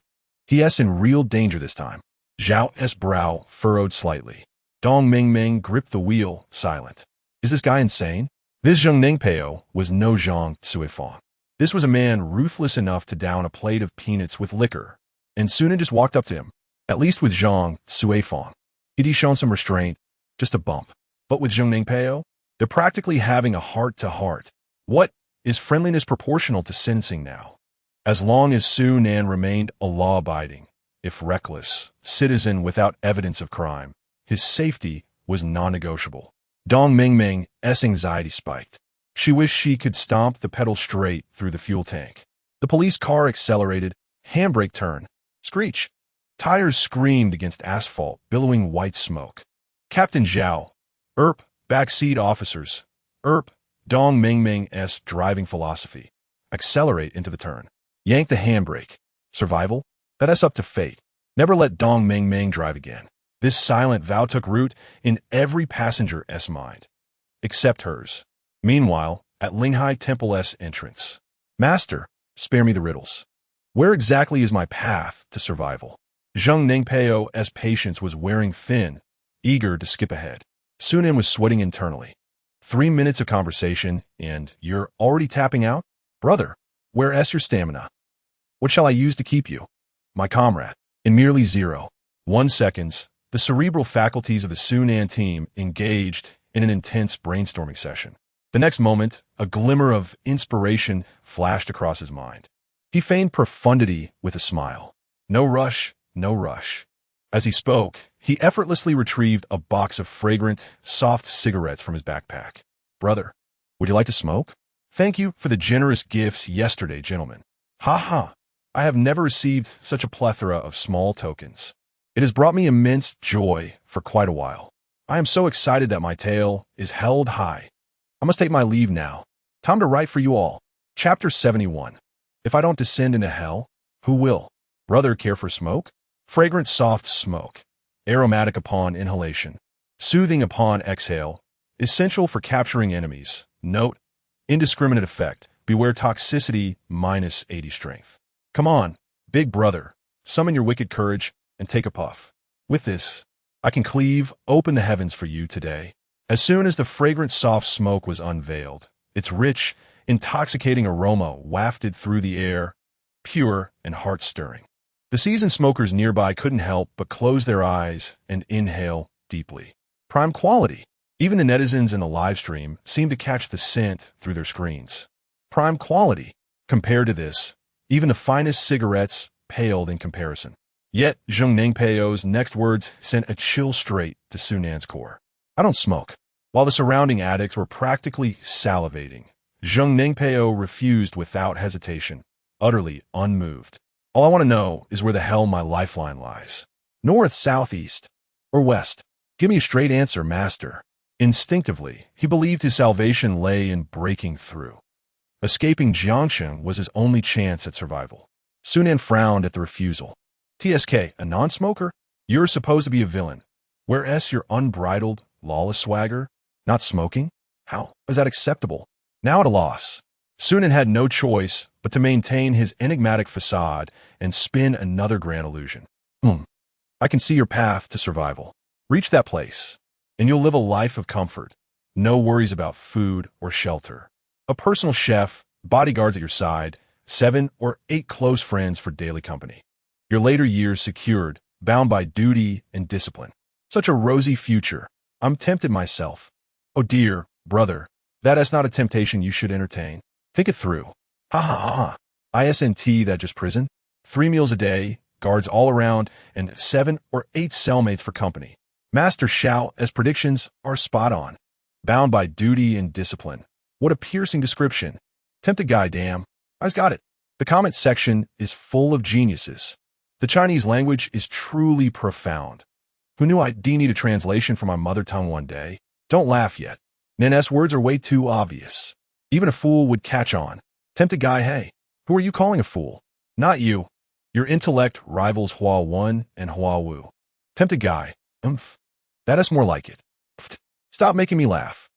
he's in real danger this time. Zhao's brow furrowed slightly. Dong Ming gripped the wheel, silent. Is this guy insane? This Zheng Ningpeo was no Zhang Tsuifang. This was a man ruthless enough to down a plate of peanuts with liquor, and Sunan just walked up to him. At least with Zhang Tsuifang, he'd shown some restraint. just a bump. But with Zheng Ningpeo, they're practically having a heart-to-heart. What is friendliness proportional to sentencing now? As long as Su Nan remained a law-abiding, if reckless, citizen without evidence of crime, his safety was non-negotiable. Dong Mingming's anxiety spiked. She wished she could stomp the pedal straight through the fuel tank. The police car accelerated, handbrake turn, screech. Tires screamed against asphalt, billowing white smoke. Captain Zhao, backseat officers, Dong Mingming's driving philosophy. Accelerate into the turn. Yank the handbrake. Survival? That's up to fate. Never let Dong Mingming drive again. This silent vow took root in every passenger's mind, except hers. Meanwhile, at Linghai Temple's entrance. Master, spare me the riddles. Where exactly is my path to survival? Zheng Ningpeo's patience was wearing thin, eager to skip ahead. Su Nan was sweating internally. 3 minutes of conversation, and you're already tapping out? Brother, where's your stamina? What shall I use to keep you? My comrade. In merely 0.1 seconds, the cerebral faculties of the Su Nan team engaged in an intense brainstorming session. The next moment, a glimmer of inspiration flashed across his mind. He feigned profundity with a smile. No rush, no rush. As he spoke, he effortlessly retrieved a box of fragrant, soft cigarettes from his backpack. Brother, would you like to smoke? Thank you for the generous gifts yesterday, gentlemen. Ha ha. I have never received such a plethora of small tokens. It has brought me immense joy for quite a while. I am so excited that my tale is held high. I must take my leave now. Time to write for you all. Chapter 71. If I don't descend into hell, who will? Brother, care for smoke? Fragrant soft smoke. Aromatic upon inhalation. Soothing upon exhale. Essential for capturing enemies. Note, indiscriminate effect. Beware toxicity minus 80 strength. Come on, big brother. Summon your wicked courage and take a puff. With this, I can cleave open the heavens for you today. As soon as the fragrant soft smoke was unveiled, its rich, intoxicating aroma wafted through the air, pure and heart-stirring. The seasoned smokers nearby couldn't help but close their eyes and inhale deeply. Prime quality. Even the netizens in the live stream seemed to catch the scent through their screens. Prime quality. Compared to this, even the finest cigarettes paled in comparison. Yet, Zheng Ningpeo's next words sent a chill straight to Su Nan's core. I don't smoke. While the surrounding addicts were practically salivating, Zheng Ningpeo refused without hesitation, utterly unmoved. All I want to know is where the hell my lifeline lies. North, south, east, or west? Give me a straight answer, master. Instinctively, he believed his salvation lay in breaking through. Escaping Jiangsheng was his only chance at survival. Su Nan frowned at the refusal. TSK, a non-smoker? You're supposed to be a villain. Where's your unbridled, lawless swagger? Not smoking? How is that acceptable? Now at a loss, Su Nan had no choice but to maintain his enigmatic facade and spin another grand illusion. I can see your path to survival. Reach that place, and you'll live a life of comfort. No worries about food or shelter. A personal chef, bodyguards at your side, 7 or 8 close friends for daily company. Your later years secured, bound by duty and discipline. Such a rosy future. I'm tempted myself. Oh dear, brother, that is not a temptation you should entertain. Think it through. Ha ha ha ha. ISNT, that just prison? 3 meals a day, guards all around, and 7 or 8 cellmates for company. Master Xiao's predictions are spot on. Bound by duty and discipline. What a piercing description. Tempted guy, damn. I's got it. The comment section is full of geniuses. The Chinese language is truly profound. Who knew I'd need a translation for my mother tongue one day? Don't laugh yet. Nan's words are way too obvious. Even a fool would catch on. Tempted guy, hey, who are you calling a fool? Not you. Your intellect rivals Hua Wen and Hua Wu. Tempted guy, that is more like it. Stop making me laugh.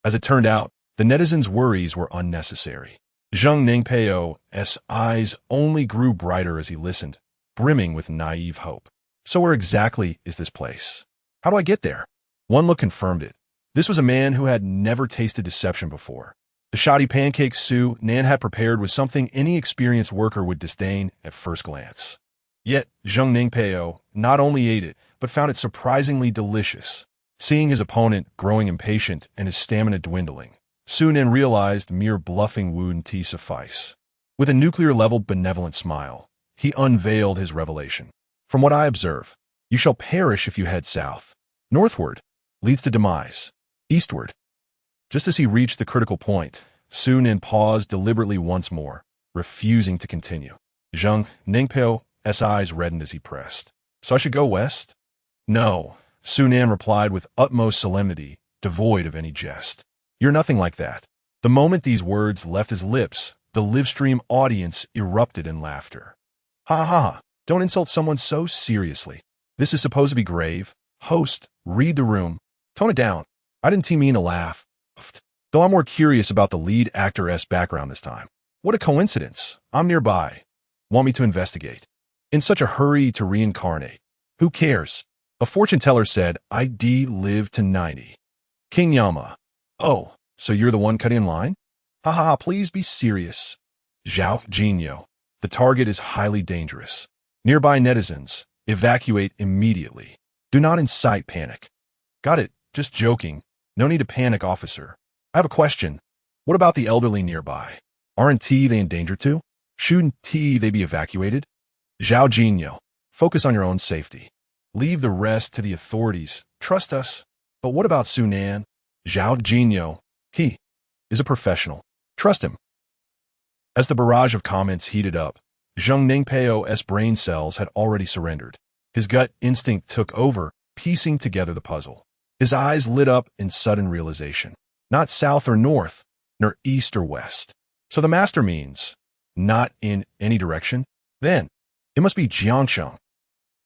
As it turned out, the netizens' worries were unnecessary. Zheng Ningpeo's eyes only grew brighter as he listened, brimming with naive hope. So where exactly is this place? How do I get there? One look confirmed it. This was a man who had never tasted deception before. The shoddy pancakes Su Nan had prepared was something any experienced worker would disdain at first glance. Yet, Zheng Ningpeo not only ate it, but found it surprisingly delicious. Seeing his opponent growing impatient and his stamina dwindling, Su Nen realized mere bluffing wouldn't suffice. With a nuclear-level benevolent smile, he unveiled his revelation. From what I observe, you shall perish if you head south. Northward leads to demise. Eastward. Just as he reached the critical point, Su Nen paused deliberately once more, refusing to continue. Zhang Ningpeo's eyes reddened as he pressed. So I should go west? No, Su Nen replied with utmost solemnity, devoid of any jest. You're nothing like that. The moment these words left his lips, the livestream audience erupted in laughter. Ha ha ha, don't insult someone so seriously. This is supposed to be grave. Host, read the room. Tone it down. I didn't mean to laugh. Though I'm more curious about the lead actor's background this time. What a coincidence. I'm nearby. Want me to investigate? In such a hurry to reincarnate. Who cares? A fortune teller said, I'd live to 90. King Yama. Oh, so you're the one cutting in line? Haha, please be serious. Zhao Jinyo. The target is highly dangerous. Nearby netizens, evacuate immediately. Do not incite panic. Got it, just joking. No need to panic, officer. I have a question. What about the elderly nearby? Aren't they in danger too? Shouldn't they be evacuated? Zhao Jinyo. Focus on your own safety. Leave the rest to the authorities. Trust us. But what about Su Nen? Zhao Jinyo. He is a professional. Trust him. As the barrage of comments heated up, Zhang Ningpeo's brain cells had already surrendered. His gut instinct took over, piecing together the puzzle. His eyes lit up in sudden realization. Not south or north, nor east or west. So the master means, not in any direction? Then, it must be Jiangsheng.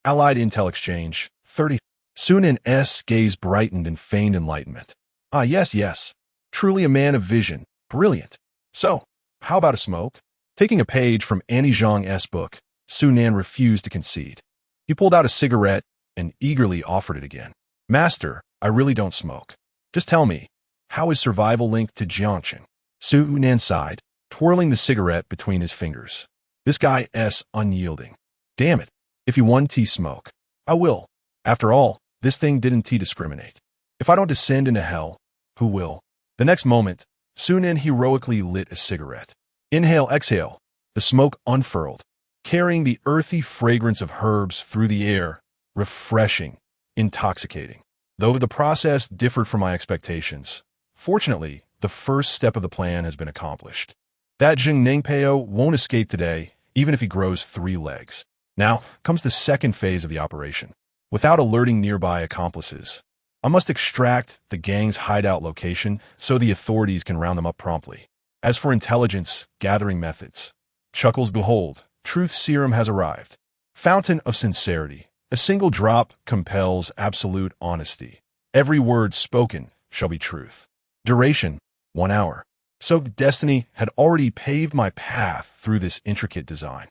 Allied Intel Exchange, 30. Su Nen's gaze brightened in feigned enlightenment. Ah, yes. Truly a man of vision. Brilliant. So, how about a smoke? Taking a page from Annie Zhang's book, Su Nen refused to concede. He pulled out a cigarette and eagerly offered it again. Master, I really don't smoke. Just tell me, how is survival linked to Jiangsheng? Su Nen sighed, twirling the cigarette between his fingers. This guy's unyielding. Damn it. If you want smoke, I will. After all, this thing didn't discriminate. If I don't descend into hell, who will? The next moment, Su Nen heroically lit a cigarette. Inhale, exhale. The smoke unfurled, carrying the earthy fragrance of herbs through the air, refreshing, intoxicating. Though the process differed from my expectations, fortunately, the first step of the plan has been accomplished. That Zhang Ningpeo won't escape today, even if he grows 3 legs. Now comes the second phase of the operation. Without alerting nearby accomplices, I must extract the gang's hideout location so the authorities can round them up promptly. As for intelligence gathering methods, chuckles behold, truth serum has arrived. Fountain of sincerity. A single drop compels absolute honesty. Every word spoken shall be truth. Duration, 1 hour. So destiny had already paved my path through this intricate design.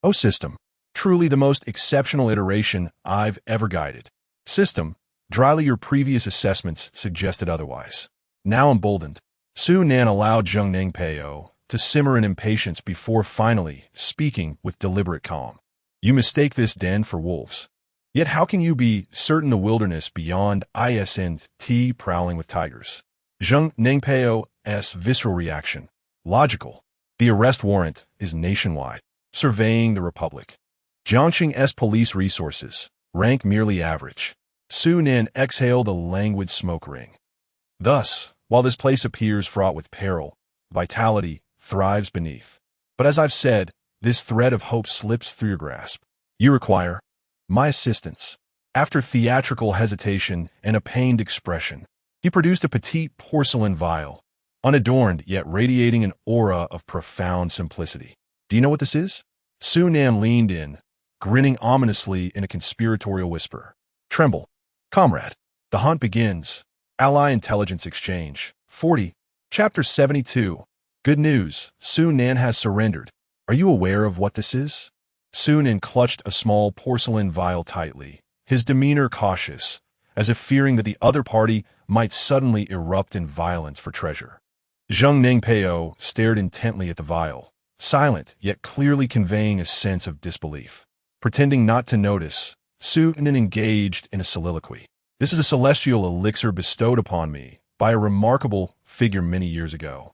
Oh, system. Truly the most exceptional iteration I've ever guided. System, dryly your previous assessments suggested otherwise. Now emboldened, Su Nen allowed Zhang Ningpeo to simmer in impatience before finally speaking with deliberate calm. You mistake this den for wolves. Yet how can you be certain the wilderness beyond isn't prowling with tigers? Zhang Ningpeo's visceral reaction. Logical. The arrest warrant is nationwide. Surveying the Republic. Jiangsheng's police resources. Rank merely average. Su Nen exhaled a languid smoke ring. Thus, while this place appears fraught with peril, vitality thrives beneath. But as I've said, this thread of hope slips through your grasp. You require my assistance. After theatrical hesitation and a pained expression, he produced a petite porcelain vial, unadorned yet radiating an aura of profound simplicity. Do you know what this is? Su Nen leaned in, grinning ominously in a conspiratorial whisper. Tremble, comrade. The hunt begins. Ally Intelligence Exchange. 40. Chapter 72. Good news. Su Nen has surrendered. Are you aware of what this is? Su Nen clutched a small porcelain vial tightly, his demeanor cautious, as if fearing that the other party might suddenly erupt in violence for treasure. Zhang Ningpeo stared intently at the vial, silent yet clearly conveying a sense of disbelief. Pretending not to notice, Su Nen engaged in a soliloquy. This is a celestial elixir bestowed upon me by a remarkable figure many years ago.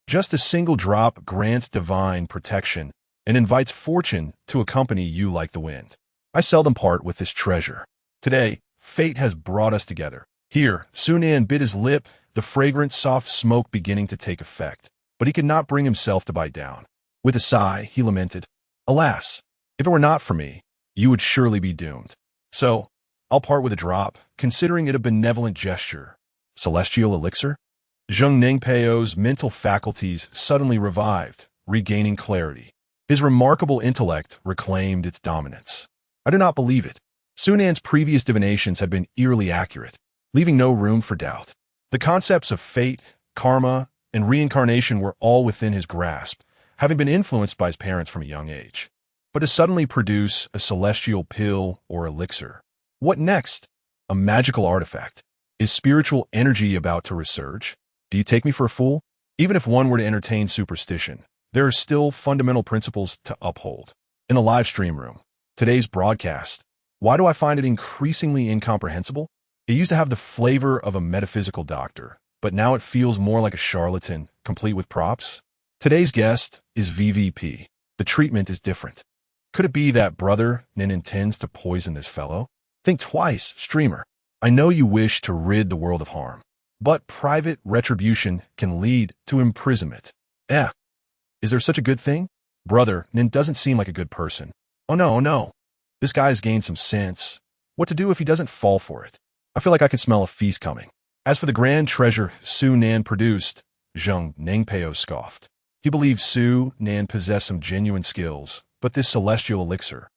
Just a single drop grants divine protection and invites fortune to accompany you like the wind. I seldom part with this treasure. Today, fate has brought us together. Here, Sunan bit his lip, the fragrant, soft smoke beginning to take effect, but he could not bring himself to bite down. With a sigh, he lamented, "Alas, if it were not for me, you would surely be doomed. So, I'll part with a drop, considering it a benevolent gesture." Celestial elixir? Zheng Ningpeo's mental faculties suddenly revived, regaining clarity. His remarkable intellect reclaimed its dominance. I do not believe it. Sunan's previous divinations had been eerily accurate, leaving no room for doubt. The concepts of fate, karma, and reincarnation were all within his grasp, having been influenced by his parents from a young age. But to suddenly produce a celestial pill or elixir, what next? A magical artifact? Is spiritual energy about to resurge? Do you take me for a fool? Even if one were to entertain superstition, there are still fundamental principles to uphold. In the live stream room, today's broadcast, why do I find it increasingly incomprehensible? It used to have the flavor of a metaphysical doctor, but now it feels more like a charlatan, complete with props. Today's guest is VVP. The treatment is different. Could it be that brother Nin intends to poison this fellow? Think twice, streamer. I know you wish to rid the world of harm, but private retribution can lead to imprisonment. Is there such a good thing? Brother Nin doesn't seem like a good person. Oh no. This guy's gained some sense. What to do if he doesn't fall for it? I feel like I can smell a feast coming. As for the grand treasure Su Nan produced, Zheng Ningpeo scoffed. He believed Su Nan possessed some genuine skills, but this celestial elixir,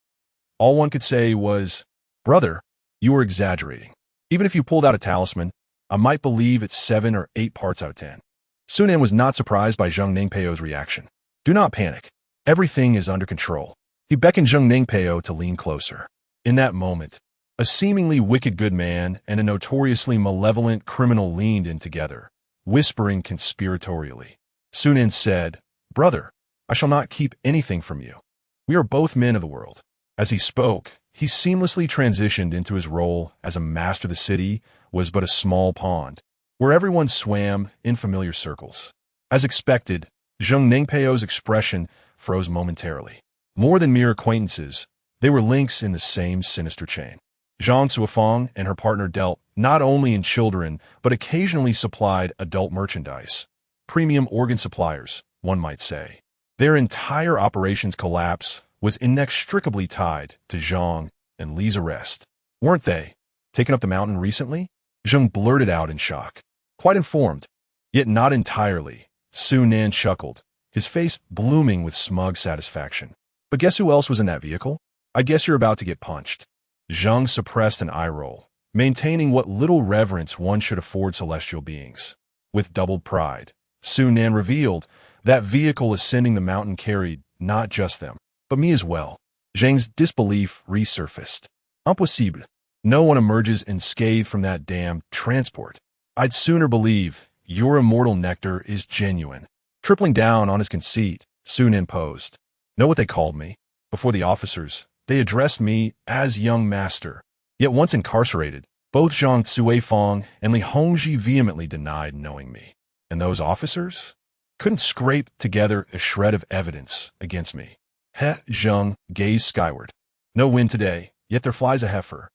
all one could say was, "Brother, you are exaggerating. Even if you pulled out a talisman, I might believe it's 7 or 8 parts out of 10. Sunan was not surprised by Zheng Ningpeo's reaction. Do not panic. Everything is under control. He beckoned Zheng Ningpeo to lean closer. In that moment, a seemingly wicked good man and a notoriously malevolent criminal leaned in together, whispering conspiratorially. Sunan said, "Brother, I shall not keep anything from you. We are both men of the world." As he spoke, he seamlessly transitioned into his role as a master. The city was but a small pond, where everyone swam in familiar circles. As expected, Zheng Ningpeo's expression froze momentarily. More than mere acquaintances, they were links in the same sinister chain. Zhang Suifang and her partner dealt not only in children, but occasionally supplied adult merchandise. Premium organ suppliers, one might say. Their entire operations collapse was inextricably tied to Zhang and Li's arrest. Weren't they? Taken up the mountain recently? Zheng blurted out in shock. Quite informed, yet not entirely. Su Nan chuckled, his face blooming with smug satisfaction. But guess who else was in that vehicle? I guess you're about to get punched. Zheng suppressed an eye roll, maintaining what little reverence one should afford celestial beings. With doubled pride, Su Nan revealed that vehicle ascending the mountain carried not just them, but me as well. Zheng's disbelief resurfaced. Impossible. No one emerges unscathed from that damn transport. I'd sooner believe your immortal nectar is genuine. Tripling down on his conceit, Su Nan posed. Know what they called me? Before the officers, they addressed me as young master. Yet once incarcerated, both Zhang Suifang and Li Hongji vehemently denied knowing me. And those officers couldn't scrape together a shred of evidence against me. He Zheng gazed skyward. No wind today, yet there flies a heifer.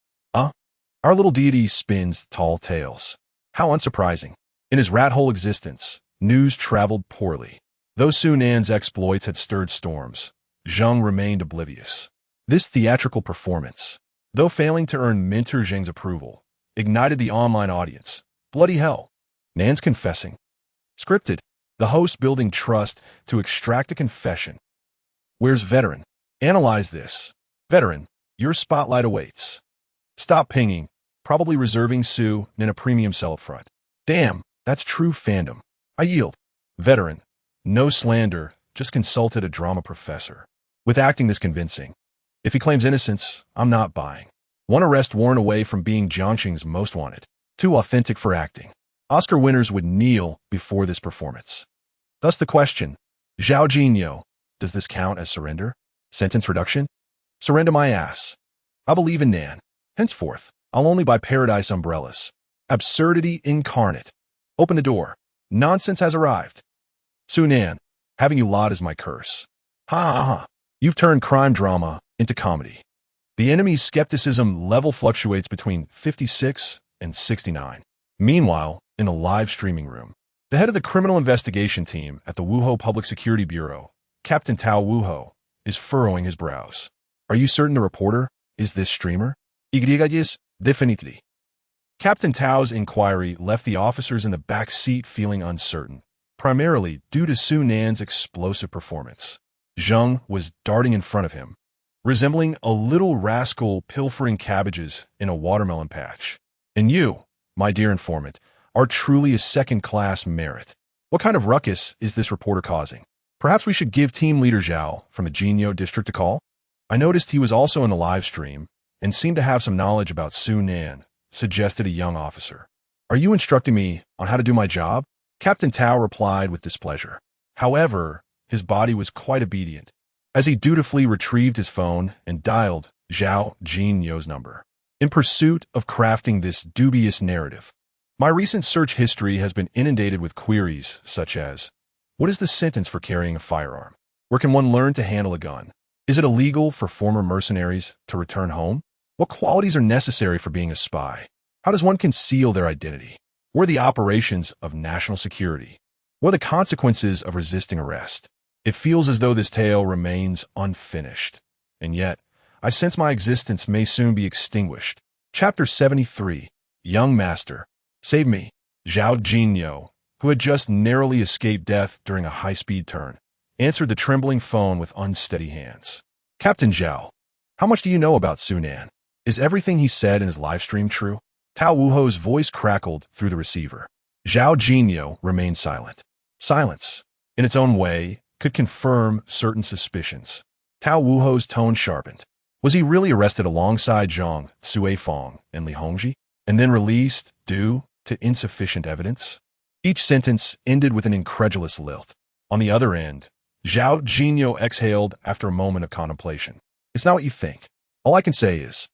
Our little deity spins tall tales. How unsurprising. In his rat-hole existence, news traveled poorly. Though Su Nan's exploits had stirred storms, Zheng remained oblivious. This theatrical performance, though failing to earn Mentor Zheng's approval, ignited the online audience. Bloody hell. Nan's confessing. Scripted. The host building trust to extract a confession. Where's Veteran? Analyze this. Veteran, your spotlight awaits. Stop pinging. Probably reserving Su in a premium cell up front. Damn, that's true fandom. I yield. Veteran, no slander, just consulted a drama professor. With acting this convincing. If he claims innocence, I'm not buying. One arrest warrant away from being Jiangxing's most wanted. Too authentic for acting. Oscar winners would kneel before this performance. Thus the question, Zhao Jinyo, does this count as surrender? Sentence reduction? Surrender my ass. I believe in Nan. Henceforth, I'll only buy paradise umbrellas. Absurdity incarnate. Open the door. Nonsense has arrived. Sunan, having you lot is my curse. Ha ha ha. You've turned crime drama into comedy. The enemy's skepticism level fluctuates between 56 and 69. Meanwhile, in a live streaming room, the head of the criminal investigation team at the Wuho Public Security Bureau, Captain Tao Wuho, is furrowing his brows. Are you certain the reporter is this streamer? Yes, definitely. Captain Tao's inquiry left the officers in the back seat feeling uncertain, primarily due to Sunan's explosive performance. Zheng was darting in front of him, resembling a little rascal pilfering cabbages in a watermelon patch. And you, my dear informant, are truly a second-class merit. What kind of ruckus is this reporter causing? Perhaps we should give team leader Zhao from the Jinyo district a call? I noticed he was also in the live stream and seemed to have some knowledge about Sunan, suggested a young officer. Are you instructing me on how to do my job? Captain Tao replied with displeasure. However, his body was quite obedient, as he dutifully retrieved his phone and dialed Zhao Jinyo's number. In pursuit of crafting this dubious narrative, my recent search history has been inundated with queries such as, what is the sentence for carrying a firearm? Where can one learn to handle a gun? Is it illegal for former mercenaries to return home? What qualities are necessary for being a spy? How does one conceal their identity? What are the operations of national security? What are the consequences of resisting arrest? It feels as though this tale remains unfinished, and yet I sense my existence may soon be extinguished. Chapter 73, Young Master. Save me. Zhao Jinyo, who had just narrowly escaped death during a high-speed turn, answered the trembling phone with unsteady hands. Captain Zhao, how much do you know about Sunan? Is everything he said in his live stream true? Tao Wuho's voice crackled through the receiver. Zhao Jinyo remained silent. Silence, in its own way, could confirm certain suspicions. Tao Wuho's tone sharpened. Was he really arrested alongside Zhang, Suifeng, and Li Hongji, and then released due to insufficient evidence? Each sentence ended with an incredulous lilt. On the other end, Zhao Jinyo exhaled after a moment of contemplation. It's not what you think. All I can say is,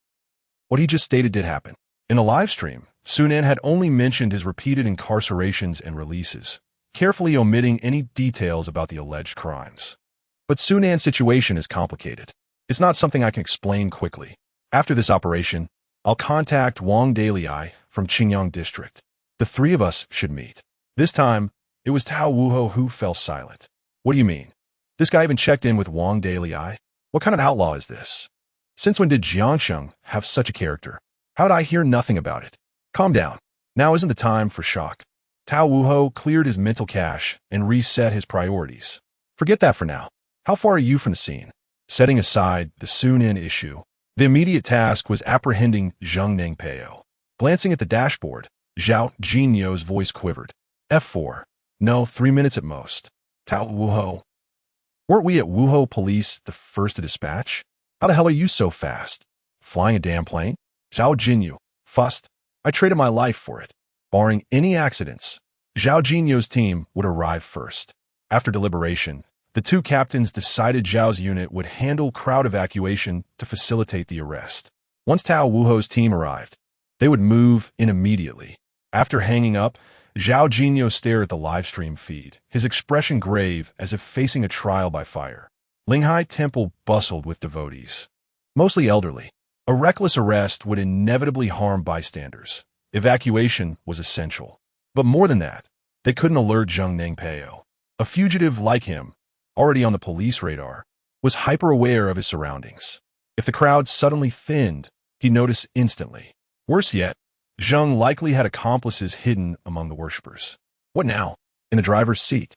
what he just stated did happen. In the live stream, Sunan had only mentioned his repeated incarcerations and releases, carefully omitting any details about the alleged crimes. But Sunan's situation is complicated. It's not something I can explain quickly. After this operation, I'll contact Wang Dalai from Qingyang District. The three of us should meet. This time, it was Tao Wuho who fell silent. What do you mean? This guy even checked in with Wang Dalai? What kind of outlaw is this? Since when did Jiangsheng have such a character? How did I hear nothing about it? Calm down. Now isn't the time for shock. Tao Wuho cleared his mental cache and reset his priorities. Forget that for now. How far are you from the scene? Setting aside the Sunan issue, the immediate task was apprehending Zheng Ningpeo. Glancing at the dashboard, Zhao Jinyo's voice quivered. F4. No, 3 minutes at most. Tao Wuho. Weren't we at Wuho Police the first to dispatch? How the hell are you so fast? Flying a damn plane? Zhao Jinyo. Fussed. I traded my life for it. Barring any accidents, Zhao Jinyo's team would arrive first. After deliberation, the two captains decided Zhao's unit would handle crowd evacuation to facilitate the arrest. Once Tao Wuho's team arrived, they would move in immediately. After hanging up, Zhao Jinyo stared at the livestream feed, his expression grave as if facing a trial by fire. Linghai Temple bustled with devotees, mostly elderly. A reckless arrest would inevitably harm bystanders. Evacuation was essential. But more than that, they couldn't alert Zheng Ningpeo. A fugitive like him, already on the police radar, was hyper-aware of his surroundings. If the crowd suddenly thinned, he noticed instantly. Worse yet, Zheng likely had accomplices hidden among the worshippers. What now? In the driver's seat,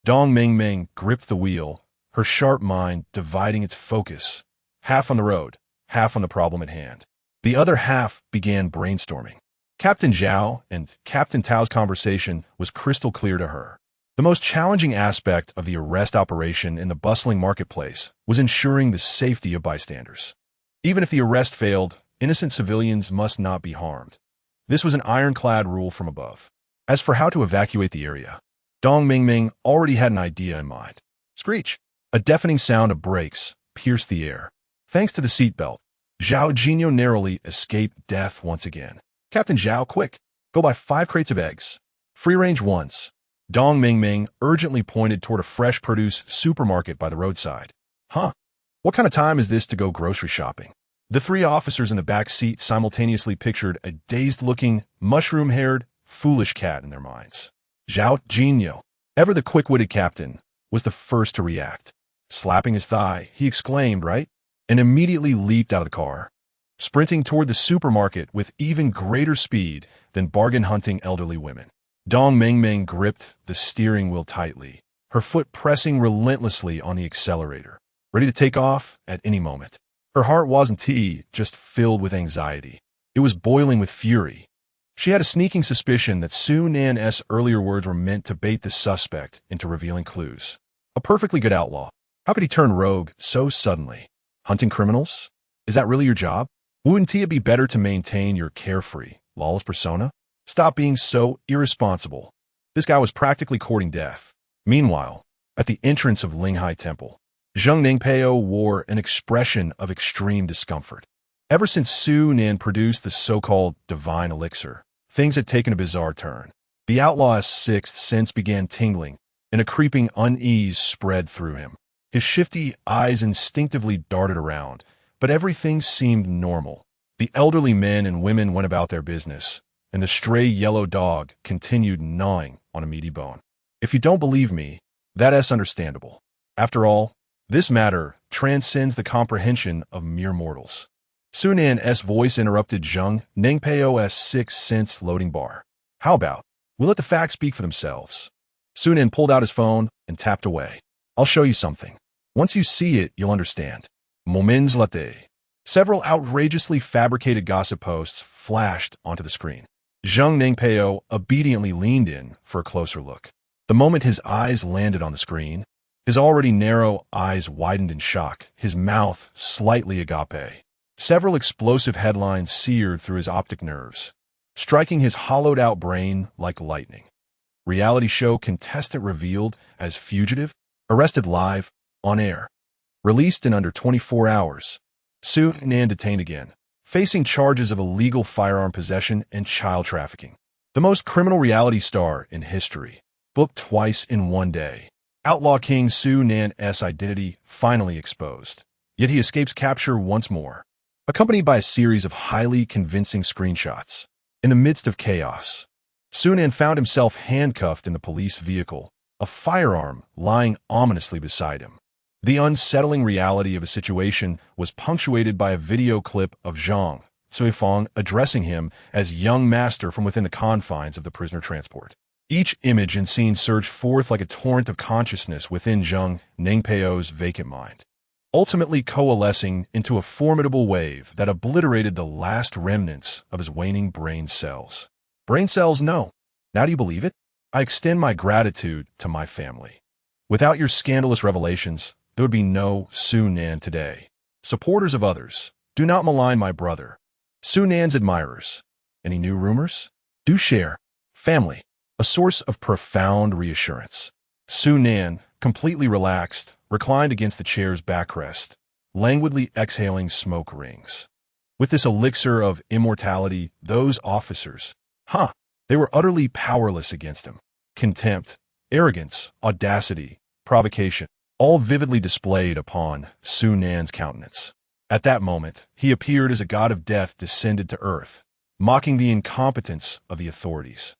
Dong Mingming gripped the wheel, her sharp mind dividing its focus, half on the road, half on the problem at hand. The other half began brainstorming. Captain Zhao and Captain Tao's conversation was crystal clear to her. The most challenging aspect of the arrest operation in the bustling marketplace was ensuring the safety of bystanders. Even if the arrest failed, innocent civilians must not be harmed. This was an ironclad rule from above. As for how to evacuate the area, Dong Mingming already had an idea in mind. Screech! A deafening sound of brakes pierced the air. Thanks to the seatbelt, Zhao Jinyo narrowly escaped death once again. Captain Zhao, quick, go buy 5 crates of eggs. Free-range ones. Dong Mingming urgently pointed toward a fresh produce supermarket by the roadside. Huh? What kind of time is this to go grocery shopping? The 3 officers in the back seat simultaneously pictured a dazed-looking, mushroom-haired, foolish cat in their minds. Zhao Jinyo, ever the quick-witted captain, was the first to react. Slapping his thigh, he exclaimed, right? And immediately leaped out of the car, sprinting toward the supermarket with even greater speed than bargain-hunting elderly women. Dong Mingming gripped the steering wheel tightly, her foot pressing relentlessly on the accelerator, ready to take off at any moment. Her heart wasn't just filled with anxiety. It was boiling with fury. She had a sneaking suspicion that Su Nan's earlier words were meant to bait the suspect into revealing clues. A perfectly good outlaw. How could he turn rogue so suddenly? Hunting criminals? Is that really your job? Wouldn't it be better to maintain your carefree, lawless persona? Stop being so irresponsible. This guy was practically courting death. Meanwhile, at the entrance of Linghai Temple, Zheng Ningpeo wore an expression of extreme discomfort. Ever since Su Nan produced the so-called divine elixir, things had taken a bizarre turn. The outlaw's sixth sense began tingling, and a creeping unease spread through him. His shifty eyes instinctively darted around, but everything seemed normal. The elderly men and women went about their business, and the stray yellow dog continued gnawing on a meaty bone. If you don't believe me, that's understandable. After all, this matter transcends the comprehension of mere mortals. Su Nan's voice interrupted Zheng Ningpeo's sixth sense loading bar. How about, we'll let the facts speak for themselves. Su Nan pulled out his phone and tapped away. I'll show you something. Once you see it, you'll understand. Moments latte. Several outrageously fabricated gossip posts flashed onto the screen. Zheng Ningpeo obediently leaned in for a closer look. The moment his eyes landed on the screen, his already narrow eyes widened in shock, his mouth slightly agape. Several explosive headlines seared through his optic nerves, striking his hollowed-out brain like lightning. Reality show contestant revealed as fugitive, arrested live, on air. Released in under 24 hours. Su Nan detained again, facing charges of illegal firearm possession and child trafficking. The most criminal reality star in history, booked twice in one day. Outlaw King Su Nan's identity finally exposed. Yet he escapes capture once more, accompanied by a series of highly convincing screenshots. In the midst of chaos, Su Nan found himself handcuffed in the police vehicle, a firearm lying ominously beside him. The unsettling reality of a situation was punctuated by a video clip of Zhang Cuifeng addressing him as young master from within the confines of the prisoner transport. Each image and scene surged forth like a torrent of consciousness within Zheng Ningpeo's vacant mind, ultimately coalescing into a formidable wave that obliterated the last remnants of his waning brain cells. Brain cells, no. Now do you believe it? I extend my gratitude to my family. Without your scandalous revelations, there would be no Su Nan today. Supporters of others, do not malign my brother. Su Nan's admirers, any new rumors? Do share. Family, a source of profound reassurance. Su Nan, completely relaxed, reclined against the chair's backrest, languidly exhaling smoke rings. With this elixir of immortality, those officers, they were utterly powerless against him. Contempt, arrogance, audacity, provocation, all vividly displayed upon Su Nan's countenance. At that moment, he appeared as a god of death descended to earth, mocking the incompetence of the authorities.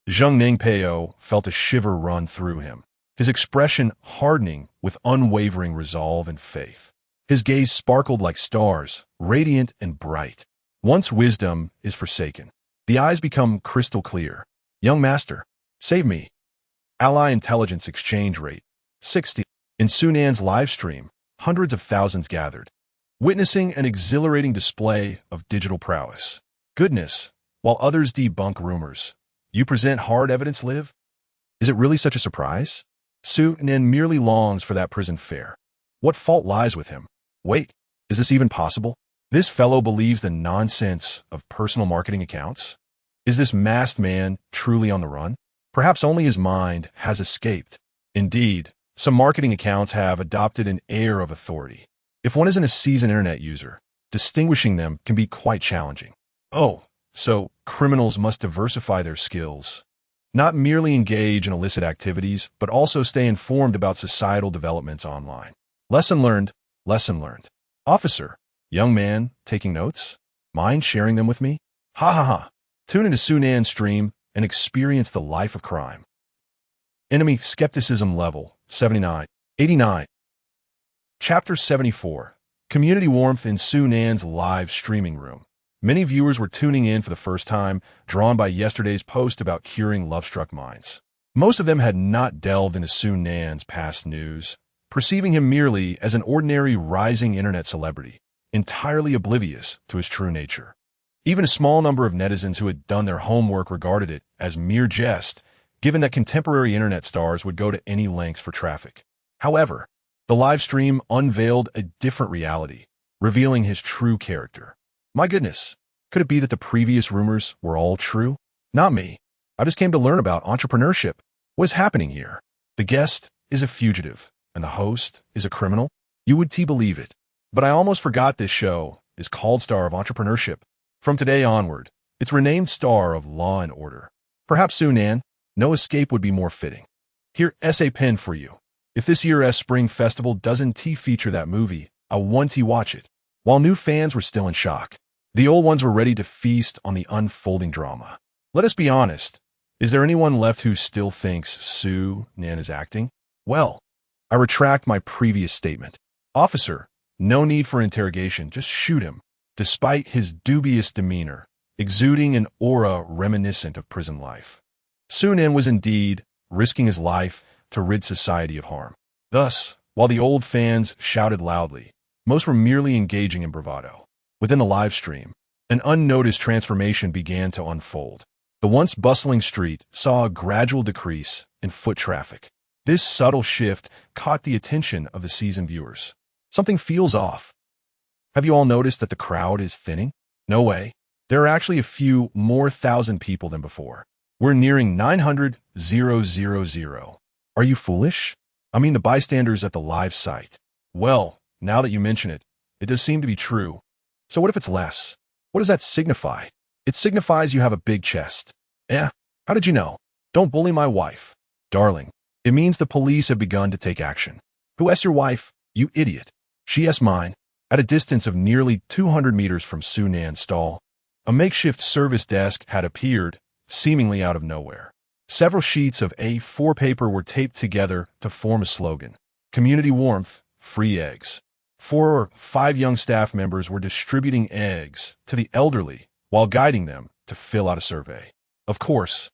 Zheng Ningpeo felt a shiver run through him, his expression hardening with unwavering resolve and faith. His gaze sparkled like stars, radiant and bright. Once wisdom is forsaken, the eyes become crystal clear. Young master, save me. Ally intelligence exchange rate, 60. In Su Nan's live stream, hundreds of thousands gathered, witnessing an exhilarating display of digital prowess. Goodness, while others debunk rumors, you present hard evidence live? Is it really such a surprise? Su Nan merely longs for that prison fare. What fault lies with him? Wait, is this even possible? This fellow believes the nonsense of personal marketing accounts? Is this masked man truly on the run? Perhaps only his mind has escaped. Indeed, some marketing accounts have adopted an air of authority. If one isn't a seasoned internet user, distinguishing them can be quite challenging. Oh, so criminals must diversify their skills. Not merely engage in illicit activities, but also stay informed about societal developments online. Lesson learned, lesson learned. Officer, young man, taking notes? Mind sharing them with me? Ha ha ha. Tune into Sunan's stream and experience the life of crime. Enemy skepticism level, 79. 89. Chapter 74. Community warmth in Sunan's live streaming room. Many viewers were tuning in for the first time, drawn by yesterday's post about curing love-struck minds. Most of them had not delved into Sunan's past news, perceiving him merely as an ordinary rising internet celebrity, entirely oblivious to his true nature. Even a small number of netizens who had done their homework regarded it as mere jest, given that contemporary internet stars would go to any lengths for traffic. However, the live stream unveiled a different reality, revealing his true character. My goodness, could it be that the previous rumors were all true? Not me. I just came to learn about entrepreneurship. What is happening here? The guest is a fugitive, and the host is a criminal? You would believe it. But I almost forgot this show is called Star of Entrepreneurship. From today onward, it's renamed Star of Law and Order. Perhaps Sunan, No Escape would be more fitting. Here, essay pen for you. If this year's Spring Festival doesn't feature that movie, I want to watch it. While new fans were still in shock, the old ones were ready to feast on the unfolding drama. Let us be honest. Is there anyone left who still thinks Sunan is acting? Well, I retract my previous statement. Officer, no need for interrogation, just shoot him. Despite his dubious demeanor, exuding an aura reminiscent of prison life, Sunan was indeed risking his life to rid society of harm. Thus, while the old fans shouted loudly, most were merely engaging in bravado. Within the live stream, an unnoticed transformation began to unfold. The once bustling street saw a gradual decrease in foot traffic. This subtle shift caught the attention of the seasoned viewers. Something feels off. Have you all noticed that the crowd is thinning? No way. There are actually a few more thousand people than before. We're nearing 900,000. Are you foolish? I mean the bystanders at the live site. Well, now that you mention it, it does seem to be true. So what if it's less? What does that signify? It signifies you have a big chest. How did you know? Don't bully my wife. Darling, it means the police have begun to take action. Who asked your wife? You idiot. She asked mine. At a distance of nearly 200 meters from Sunan's stall, a makeshift service desk had appeared, seemingly out of nowhere. Several sheets of A4 paper were taped together to form a slogan. Community warmth, free eggs. 4 or 5 young staff members were distributing eggs to the elderly while guiding them to fill out a survey. Of course,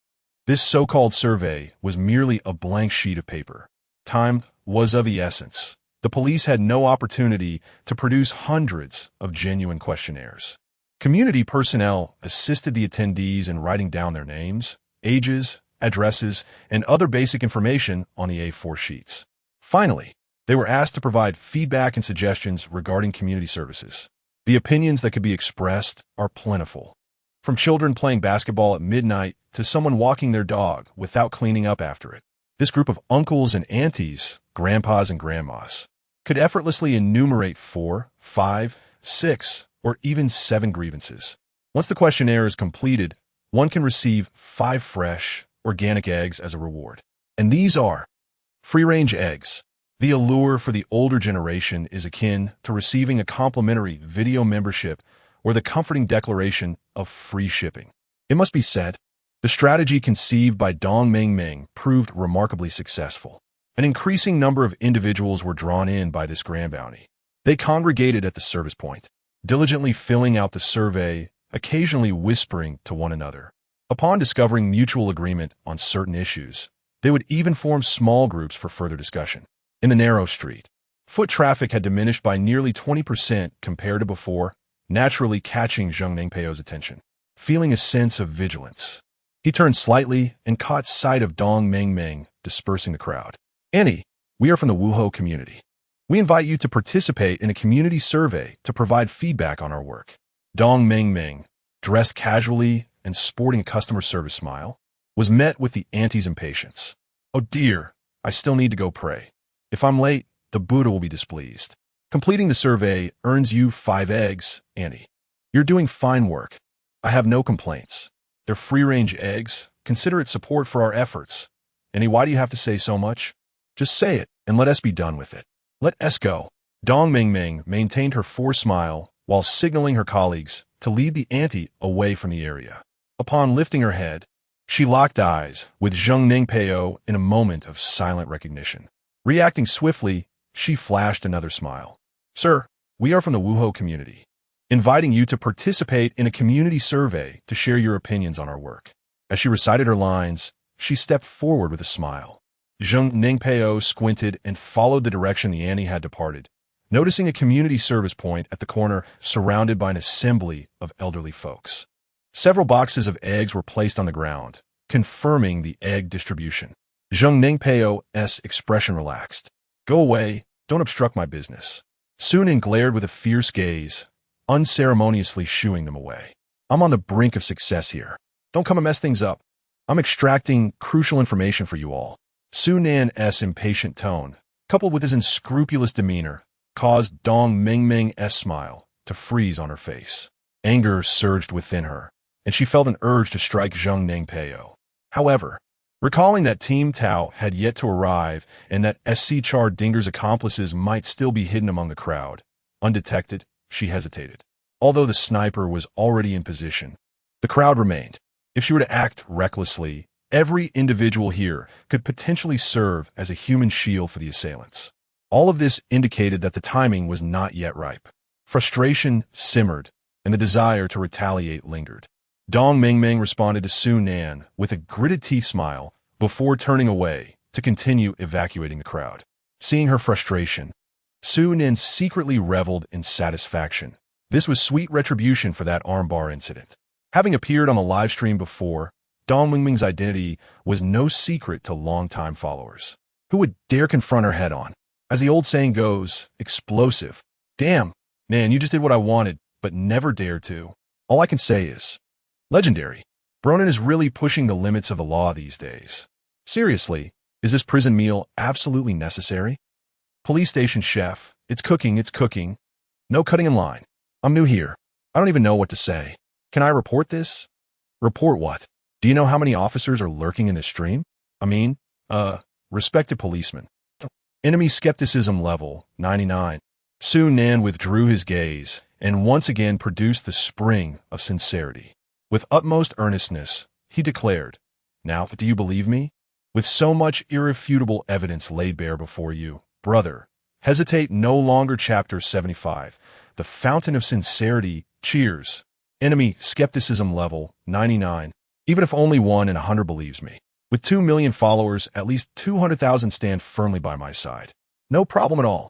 this so-called survey was merely a blank sheet of paper. Time was of the essence. The police had no opportunity to produce hundreds of genuine questionnaires. Community personnel assisted the attendees in writing down their names, ages, addresses, and other basic information on the A4 sheets. Finally, they were asked to provide feedback and suggestions regarding community services. The opinions that could be expressed are plentiful. From children playing basketball at midnight to someone walking their dog without cleaning up after it. This group of uncles and aunties, grandpas and grandmas, could effortlessly enumerate 4, 5, 6, or even 7 grievances. Once the questionnaire is completed, one can receive 5 fresh, organic eggs as a reward. And these are free-range eggs. The allure for the older generation is akin to receiving a complimentary video membership or the comforting declaration of free shipping. It must be said, the strategy conceived by Dong Meng Meng proved remarkably successful. An increasing number of individuals were drawn in by this grand bounty. They congregated at the service point, diligently filling out the survey, occasionally whispering to one another. Upon discovering mutual agreement on certain issues, they would even form small groups for further discussion. In the narrow street, foot traffic had diminished by nearly 20% compared to before, naturally catching Zheng Ningpeo's attention. Feeling a sense of vigilance, he turned slightly and caught sight of Dong Meng Meng dispersing the crowd. Annie, we are from the Wuho community. We invite you to participate in a community survey to provide feedback on our work. Dong Meng Meng, dressed casually and sporting a customer service smile, was met with the auntie's impatience. Oh dear, I still need to go pray. If I'm late, the Buddha will be displeased. Completing the survey earns you 5 eggs, Annie. You're doing fine work. I have no complaints. They're free-range eggs. Consider it support for our efforts. Annie, why do you have to say so much? Just say it, and let us be done with it. Let us go. Dong Mingming maintained her forced smile while signaling her colleagues to lead the auntie away from the area. Upon lifting her head, she locked eyes with Zheng Ningpeo in a moment of silent recognition. Reacting swiftly, she flashed another smile. Sir, we are from the Wuho community, inviting you to participate in a community survey to share your opinions on our work. As she recited her lines, she stepped forward with a smile. Zheng Ningpeo squinted and followed the direction the auntie had departed, noticing a community service point at the corner surrounded by an assembly of elderly folks. Several boxes of eggs were placed on the ground, confirming the egg distribution. Zheng Ningpeo's expression relaxed. Go away, don't obstruct my business. Sunin glared with a fierce gaze, unceremoniously shooing them away. I'm on the brink of success here. Don't come and mess things up. I'm extracting crucial information for you all. Sunan's impatient tone, coupled with his unscrupulous demeanor, caused Dong Mingming's smile to freeze on her face. Anger surged within her, and she felt an urge to strike Zheng Ningpeo. However, recalling that Team Tao had yet to arrive and that SC Char Dinger's accomplices might still be hidden among the crowd, undetected, she hesitated. Although the sniper was already in position, the crowd remained. If she were to act recklessly, every individual here could potentially serve as a human shield for the assailants. All of this indicated that the timing was not yet ripe. Frustration simmered, and the desire to retaliate lingered. Dong Mingming responded to Su Nan with a gritted teeth smile before turning away to continue evacuating the crowd. Seeing her frustration, Su Nan secretly reveled in satisfaction. This was sweet retribution for that armbar incident. Having appeared on the live stream before, Dong Mingming's identity was no secret to longtime followers. Who would dare confront her head-on? As the old saying goes, explosive. Damn, man, you just did what I wanted, but never dared to. All I can say is, legendary. Bronin is really pushing the limits of the law these days. Seriously, is this prison meal absolutely necessary? Police station chef, it's cooking. No cutting in line. I'm new here. I don't even know what to say. Can I report this? Report what? Do you know how many officers are lurking in this stream? I mean, respected policemen. Enemy skepticism level, 99. Su Nan withdrew his gaze and once again produced the spring of sincerity. With utmost earnestness, he declared, Now, do you believe me? With so much irrefutable evidence laid bare before you, brother, hesitate no longer. Chapter 75. The Fountain of Sincerity, cheers. Enemy skepticism level, 99. Even if only 1 in 100 believes me. With 2 million followers, at least 200,000 stand firmly by my side. No problem at all.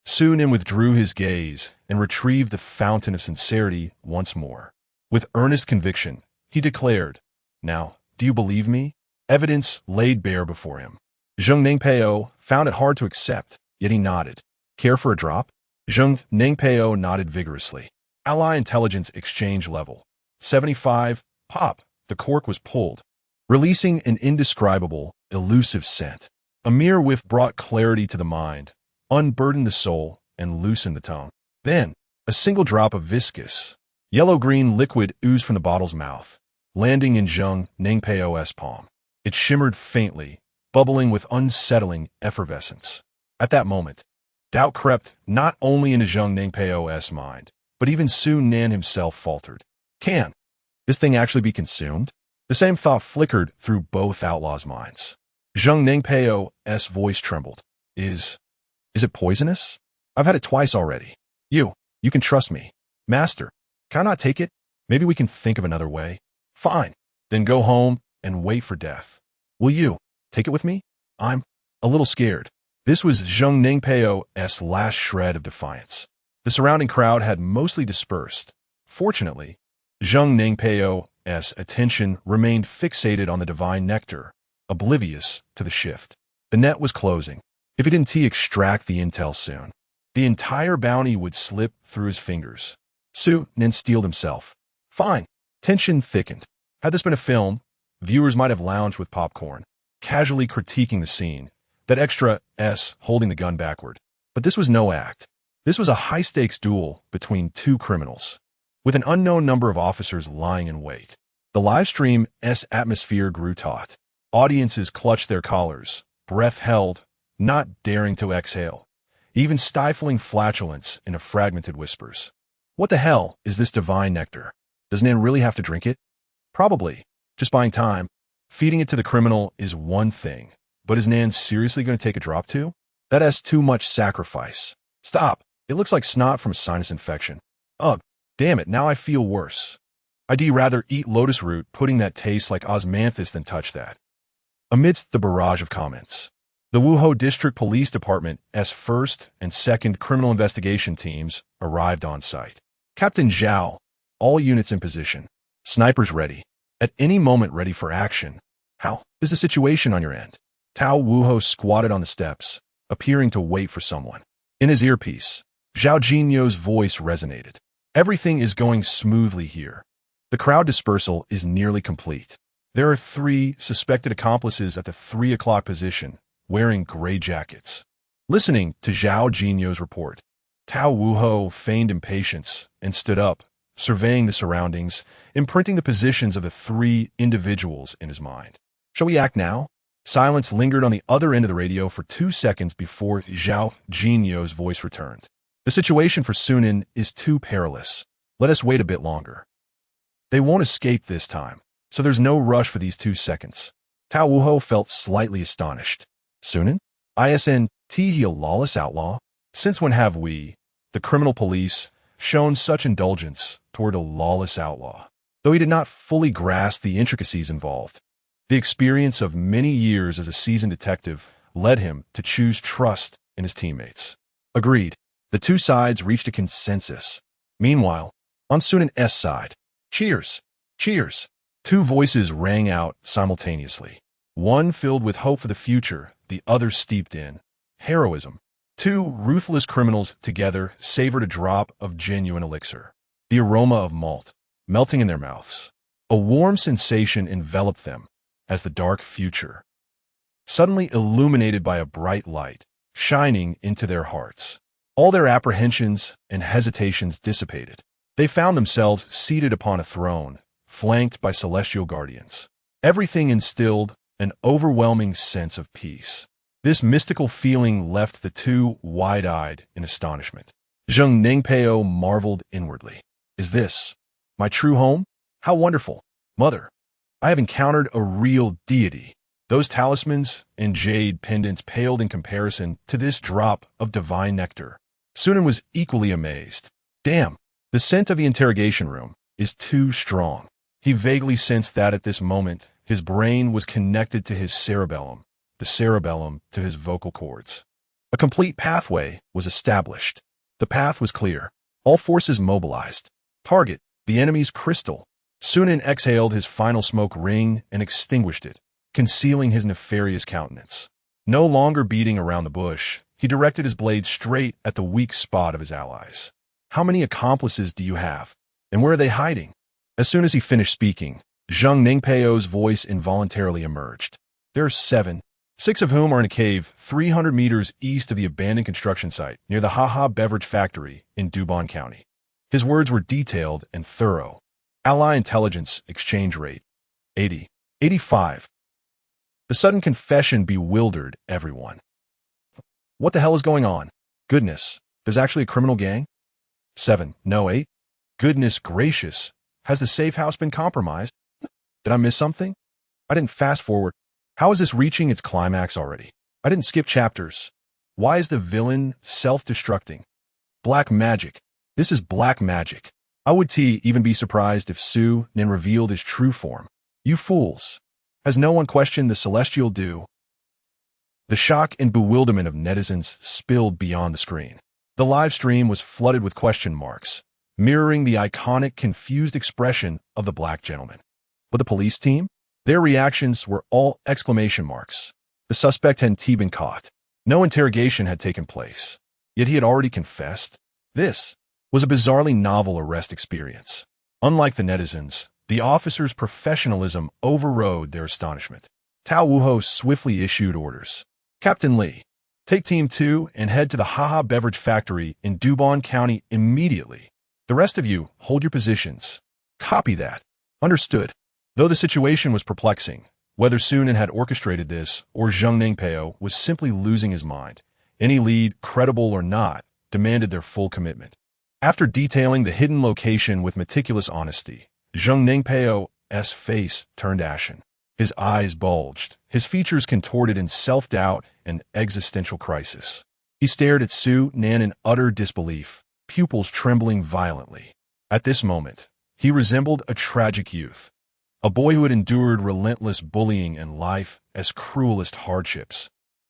Su Nan withdrew his gaze and retrieved the Fountain of Sincerity once more. With earnest conviction, he declared, Now, do you believe me? Evidence laid bare before him. Zheng Ningpeo found it hard to accept, yet he nodded. Care for a drop? Zheng Ningpeo nodded vigorously. Ally intelligence exchange level. 75. Pop. The cork was pulled, releasing an indescribable, elusive scent. A mere whiff brought clarity to the mind, unburdened the soul, and loosened the tongue. Then, a single drop of viscous, yellow-green liquid oozed from the bottle's mouth, landing in Zheng Ningpeo's palm. It shimmered faintly, bubbling with unsettling effervescence. At that moment, doubt crept not only into Zheng Ningpeo's mind, but even Su Nan himself faltered. Can this thing actually be consumed? The same thought flickered through both outlaws' minds. Zheng Ningpeo's voice trembled. Is it poisonous? I've had it twice already. You can trust me. Master, can I not take it? Maybe we can think of another way. Fine. Then go home and wait for death. Will you take it with me? I'm a little scared. This was Zheng Ningpeo's last shred of defiance. The surrounding crowd had mostly dispersed. Fortunately, Zheng Ningpeo's attention remained fixated on the divine nectar, oblivious to the shift. The net was closing. If he didn't extract the intel soon, the entire bounty would slip through his fingers. Su Nan steeled himself. Fine. Tension thickened. Had this been a film, viewers might have lounged with popcorn, casually critiquing the scene, that extra S holding the gun backward. But this was no act. This was a high-stakes duel between two criminals, with an unknown number of officers lying in wait. The live stream's atmosphere grew taut. Audiences clutched their collars, breath held, not daring to exhale, even stifling flatulence in a fragmented whispers. What the hell is this divine nectar? Does Nan really have to drink it? Probably. Just buying time. Feeding it to the criminal is one thing, but is Nan seriously going to take a drop too? That has too much sacrifice. Stop. It looks like snot from a sinus infection. Ugh, damn it, now I feel worse. I'd rather eat lotus root, putting that tastes like osmanthus than touch that. Amidst the barrage of comments, the Wuho District Police Department's first and second criminal investigation teams arrived on site. Captain Zhao, all units in position, snipers ready, at any moment ready for action. How is the situation on your end? Tao Wuho squatted on the steps, appearing to wait for someone. In his earpiece, Zhao Jinyo's voice resonated. Everything is going smoothly here. The crowd dispersal is nearly complete. There are 3 suspected accomplices at the 3 o'clock position, wearing gray jackets. Listening to Zhao Jinyo's report, Tao Wuho feigned impatience and stood up, surveying the surroundings, imprinting the positions of the 3 individuals in his mind. Shall we act now? Silence lingered on the other end of the radio for 2 seconds before Zhao Jinyo's voice returned. The situation for Sunan is too perilous. Let us wait a bit longer. They won't escape this time, so there's no rush for these 2 seconds. Tao Wuho felt slightly astonished. Sunan? Isn't he a lawless outlaw? Since when have we, the criminal police, shown such indulgence toward a lawless outlaw? Though he did not fully grasp the intricacies involved, the experience of many years as a seasoned detective led him to choose trust in his teammates. Agreed. The 2 sides reached a consensus. Meanwhile, on Sunan's side, cheers! Cheers! 2 voices rang out simultaneously. One filled with hope for the future, the other steeped in heroism. 2 ruthless criminals together savored a drop of genuine elixir. The aroma of malt, melting in their mouths. A warm sensation enveloped them as the dark future, suddenly illuminated by a bright light, shining into their hearts. All their apprehensions and hesitations dissipated. They found themselves seated upon a throne, flanked by celestial guardians. Everything instilled an overwhelming sense of peace. This mystical feeling left the 2 wide-eyed in astonishment. Zheng Ningpeo marveled inwardly. Is this my true home? How wonderful. Mother, I have encountered a real deity. Those talismans and jade pendants paled in comparison to this drop of divine nectar. Sunan was equally amazed. Damn, the scent of the interrogation room is too strong. He vaguely sensed that at this moment, his brain was connected to his cerebellum, the cerebellum to his vocal cords. A complete pathway was established. The path was clear. All forces mobilized. Target, the enemy's crystal. Sunan exhaled his final smoke ring and extinguished it, concealing his nefarious countenance. No longer beating around the bush, he directed his blade straight at the weak spot of his allies. How many accomplices do you have? And where are they hiding? As soon as he finished speaking, Zheng Ningpeo's voice involuntarily emerged. There are 7, 6 of whom are in a cave 300 meters east of the abandoned construction site near the Haha Beverage Factory in Dubon County. His words were detailed and thorough. Ally intelligence exchange rate, 80, 85. The sudden confession bewildered everyone. What the hell is going on? Goodness, there's actually a criminal gang? 7, no 8. Goodness gracious, has the safe house been compromised? Did I miss something? I didn't fast forward. How is this reaching its climax already? I didn't skip chapters. Why is the villain self-destructing? Black magic. This is black magic. I would even be surprised if Su Nin revealed his true form. You fools. Has no one questioned the celestial dew? The shock and bewilderment of netizens spilled beyond the screen. The live stream was flooded with question marks, mirroring the iconic confused expression of the black gentleman. But the police team? Their reactions were all exclamation marks. The suspect hadn't been caught. No interrogation had taken place. Yet he had already confessed. This was a bizarrely novel arrest experience. Unlike the netizens, the officers' professionalism overrode their astonishment. Tao Wuho swiftly issued orders. Captain Li, Take Team 2 and head to the Haha Beverage Factory in Dubon County immediately. The rest of you, hold your positions. Copy that. Understood. Though the situation was perplexing, whether Sunan had orchestrated this or Zheng Ningpeo was simply losing his mind, any lead, credible or not, demanded their full commitment. After detailing the hidden location with meticulous honesty, Zheng Ningpeo's face turned ashen. His eyes bulged, his features contorted in self-doubt and existential crisis. He stared at Su Nan in utter disbelief, pupils trembling violently. At this moment, he resembled a tragic youth, a boy who had endured relentless bullying and life as cruelest hardships,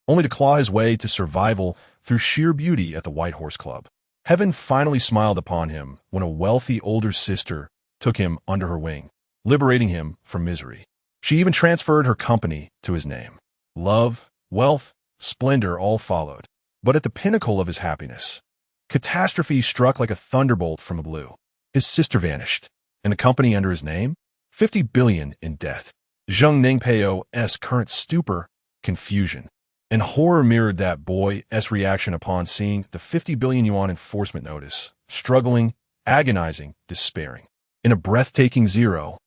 only to claw his way to survival through sheer beauty at the White Horse Club. Heaven finally smiled upon him when a wealthy older sister took him under her wing, liberating him from misery. She even transferred her company to his name. Love, wealth, splendor all followed. But at the pinnacle of his happiness, catastrophe struck like a thunderbolt from the blue. His sister vanished, and the company under his name? 50 billion in debt. Zheng Ningpeo's current stupor, confusion, and horror mirrored that boy's reaction upon seeing the 50 billion yuan enforcement notice, struggling, agonizing, despairing. In a breathtaking 0.1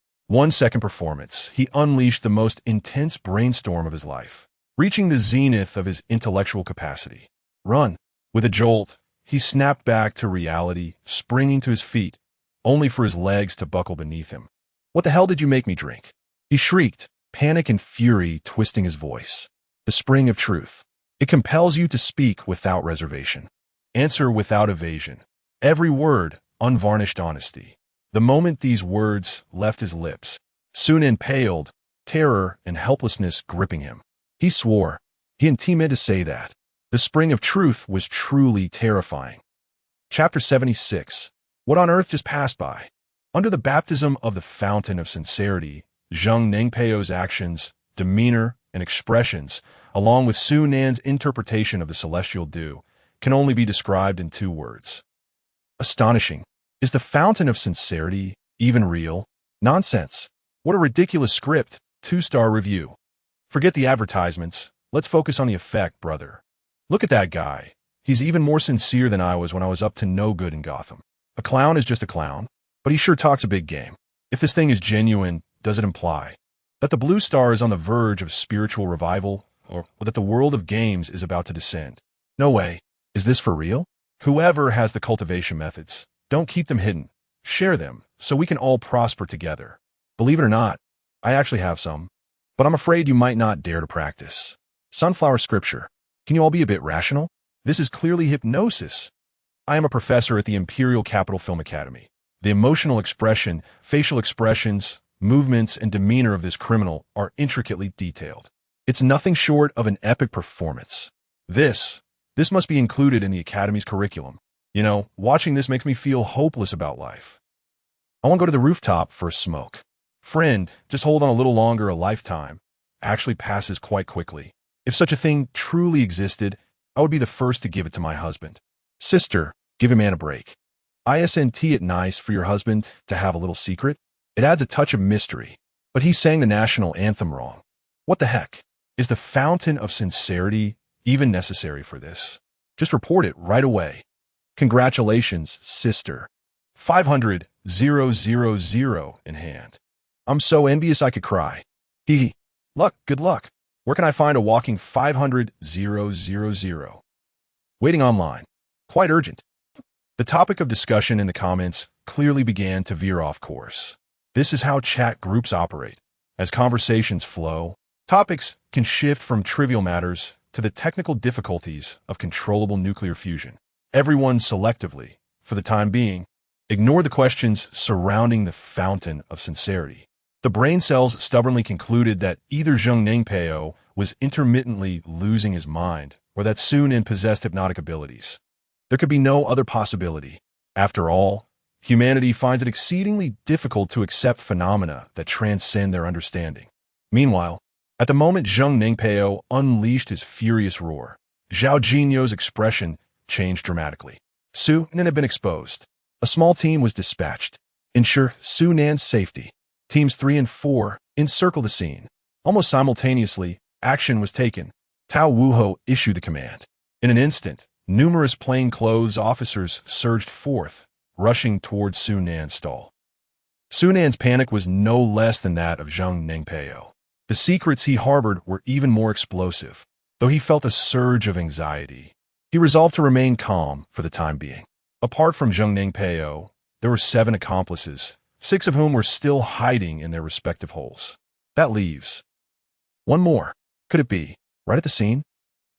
second performance, he unleashed the most intense brainstorm of his life, reaching the zenith of his intellectual capacity. Run! With a jolt, he snapped back to reality, springing to his feet, only for his legs to buckle beneath him. What the hell did you make me drink? He shrieked, panic and fury twisting his voice. The spring of truth. It compels you to speak without reservation. Answer without evasion. Every word, unvarnished honesty. The moment these words left his lips, Sunan paled, terror and helplessness gripping him. He swore. He intended to say that. The spring of truth was truly terrifying. Chapter 76. What on earth just passed by? Under the baptism of the fountain of sincerity, Zheng Ningpeo's actions, demeanor, and expressions, along with Su Nan's interpretation of the celestial dew, can only be described in 2 words. Astonishing. Is the fountain of sincerity even real? Nonsense. What a ridiculous script. 2-star review. Forget the advertisements. Let's focus on the effect, brother. Look at that guy. He's even more sincere than I was up to no good in Gotham. A clown is just a clown, but he sure talks a big game. If this thing is genuine, does it imply that the Blue Star is on the verge of spiritual revival, or that the world of games is about to descend? No way. Is this for real? Whoever has the cultivation methods, don't keep them hidden. Share them, so we can all prosper together. Believe it or not, I actually have some, but I'm afraid you might not dare to practice. Sunflower scripture. Can you all be a bit rational? This is clearly hypnosis. I am a professor at the Imperial Capital Film Academy. The emotional expression, facial expressions, movements, and demeanor of this criminal are intricately detailed. It's nothing short of an epic performance. This must be included in the Academy's curriculum. You know, watching this makes me feel hopeless about life. I want to go to the rooftop for a smoke. Friend, just hold on a little longer. A lifetime actually passes quite quickly. If such a thing truly existed, I would be the first to give it to my husband. Sister, give a man a break. Isn't it nice for your husband to have a little secret? It adds a touch of mystery. But he sang the national anthem wrong. What the heck? Is the fountain of sincerity even necessary for this? Just report it right away. Congratulations, sister. 500,000 in hand. I'm so envious I could cry. Hee. Luck, good luck. Where can I find a walking 500,000? Waiting online. Quite urgent. The topic of discussion in the comments clearly began to veer off course. This is how chat groups operate. As conversations flow, topics can shift from trivial matters to the technical difficulties of controllable nuclear fusion. Everyone selectively, for the time being, ignore the questions surrounding the fountain of sincerity. The brain cells stubbornly concluded that either Zheng Ningpeo was intermittently losing his mind or that Su Nan possessed hypnotic abilities. There could be no other possibility. After all, humanity finds it exceedingly difficult to accept phenomena that transcend their understanding. Meanwhile, at the moment Zheng Ningpeo unleashed his furious roar, Zhao Jinyo's expression changed dramatically. Su Nan had been exposed. A small team was dispatched. Ensure Su Nan's safety. Teams 3 and 4 encircle the scene. Almost simultaneously, action was taken. Tao Wuho issued the command. In an instant, numerous plainclothes officers surged forth, rushing towards Su Nan's stall. Su Nan's panic was no less than that of Zheng Ningpeo. The secrets he harbored were even more explosive. Though he felt a surge of anxiety, he resolved to remain calm for the time being. Apart from Zheng Ningpeo, there were 7 accomplices, 6 of whom were still hiding in their respective holes. That leaves one more. Could it be right at the scene?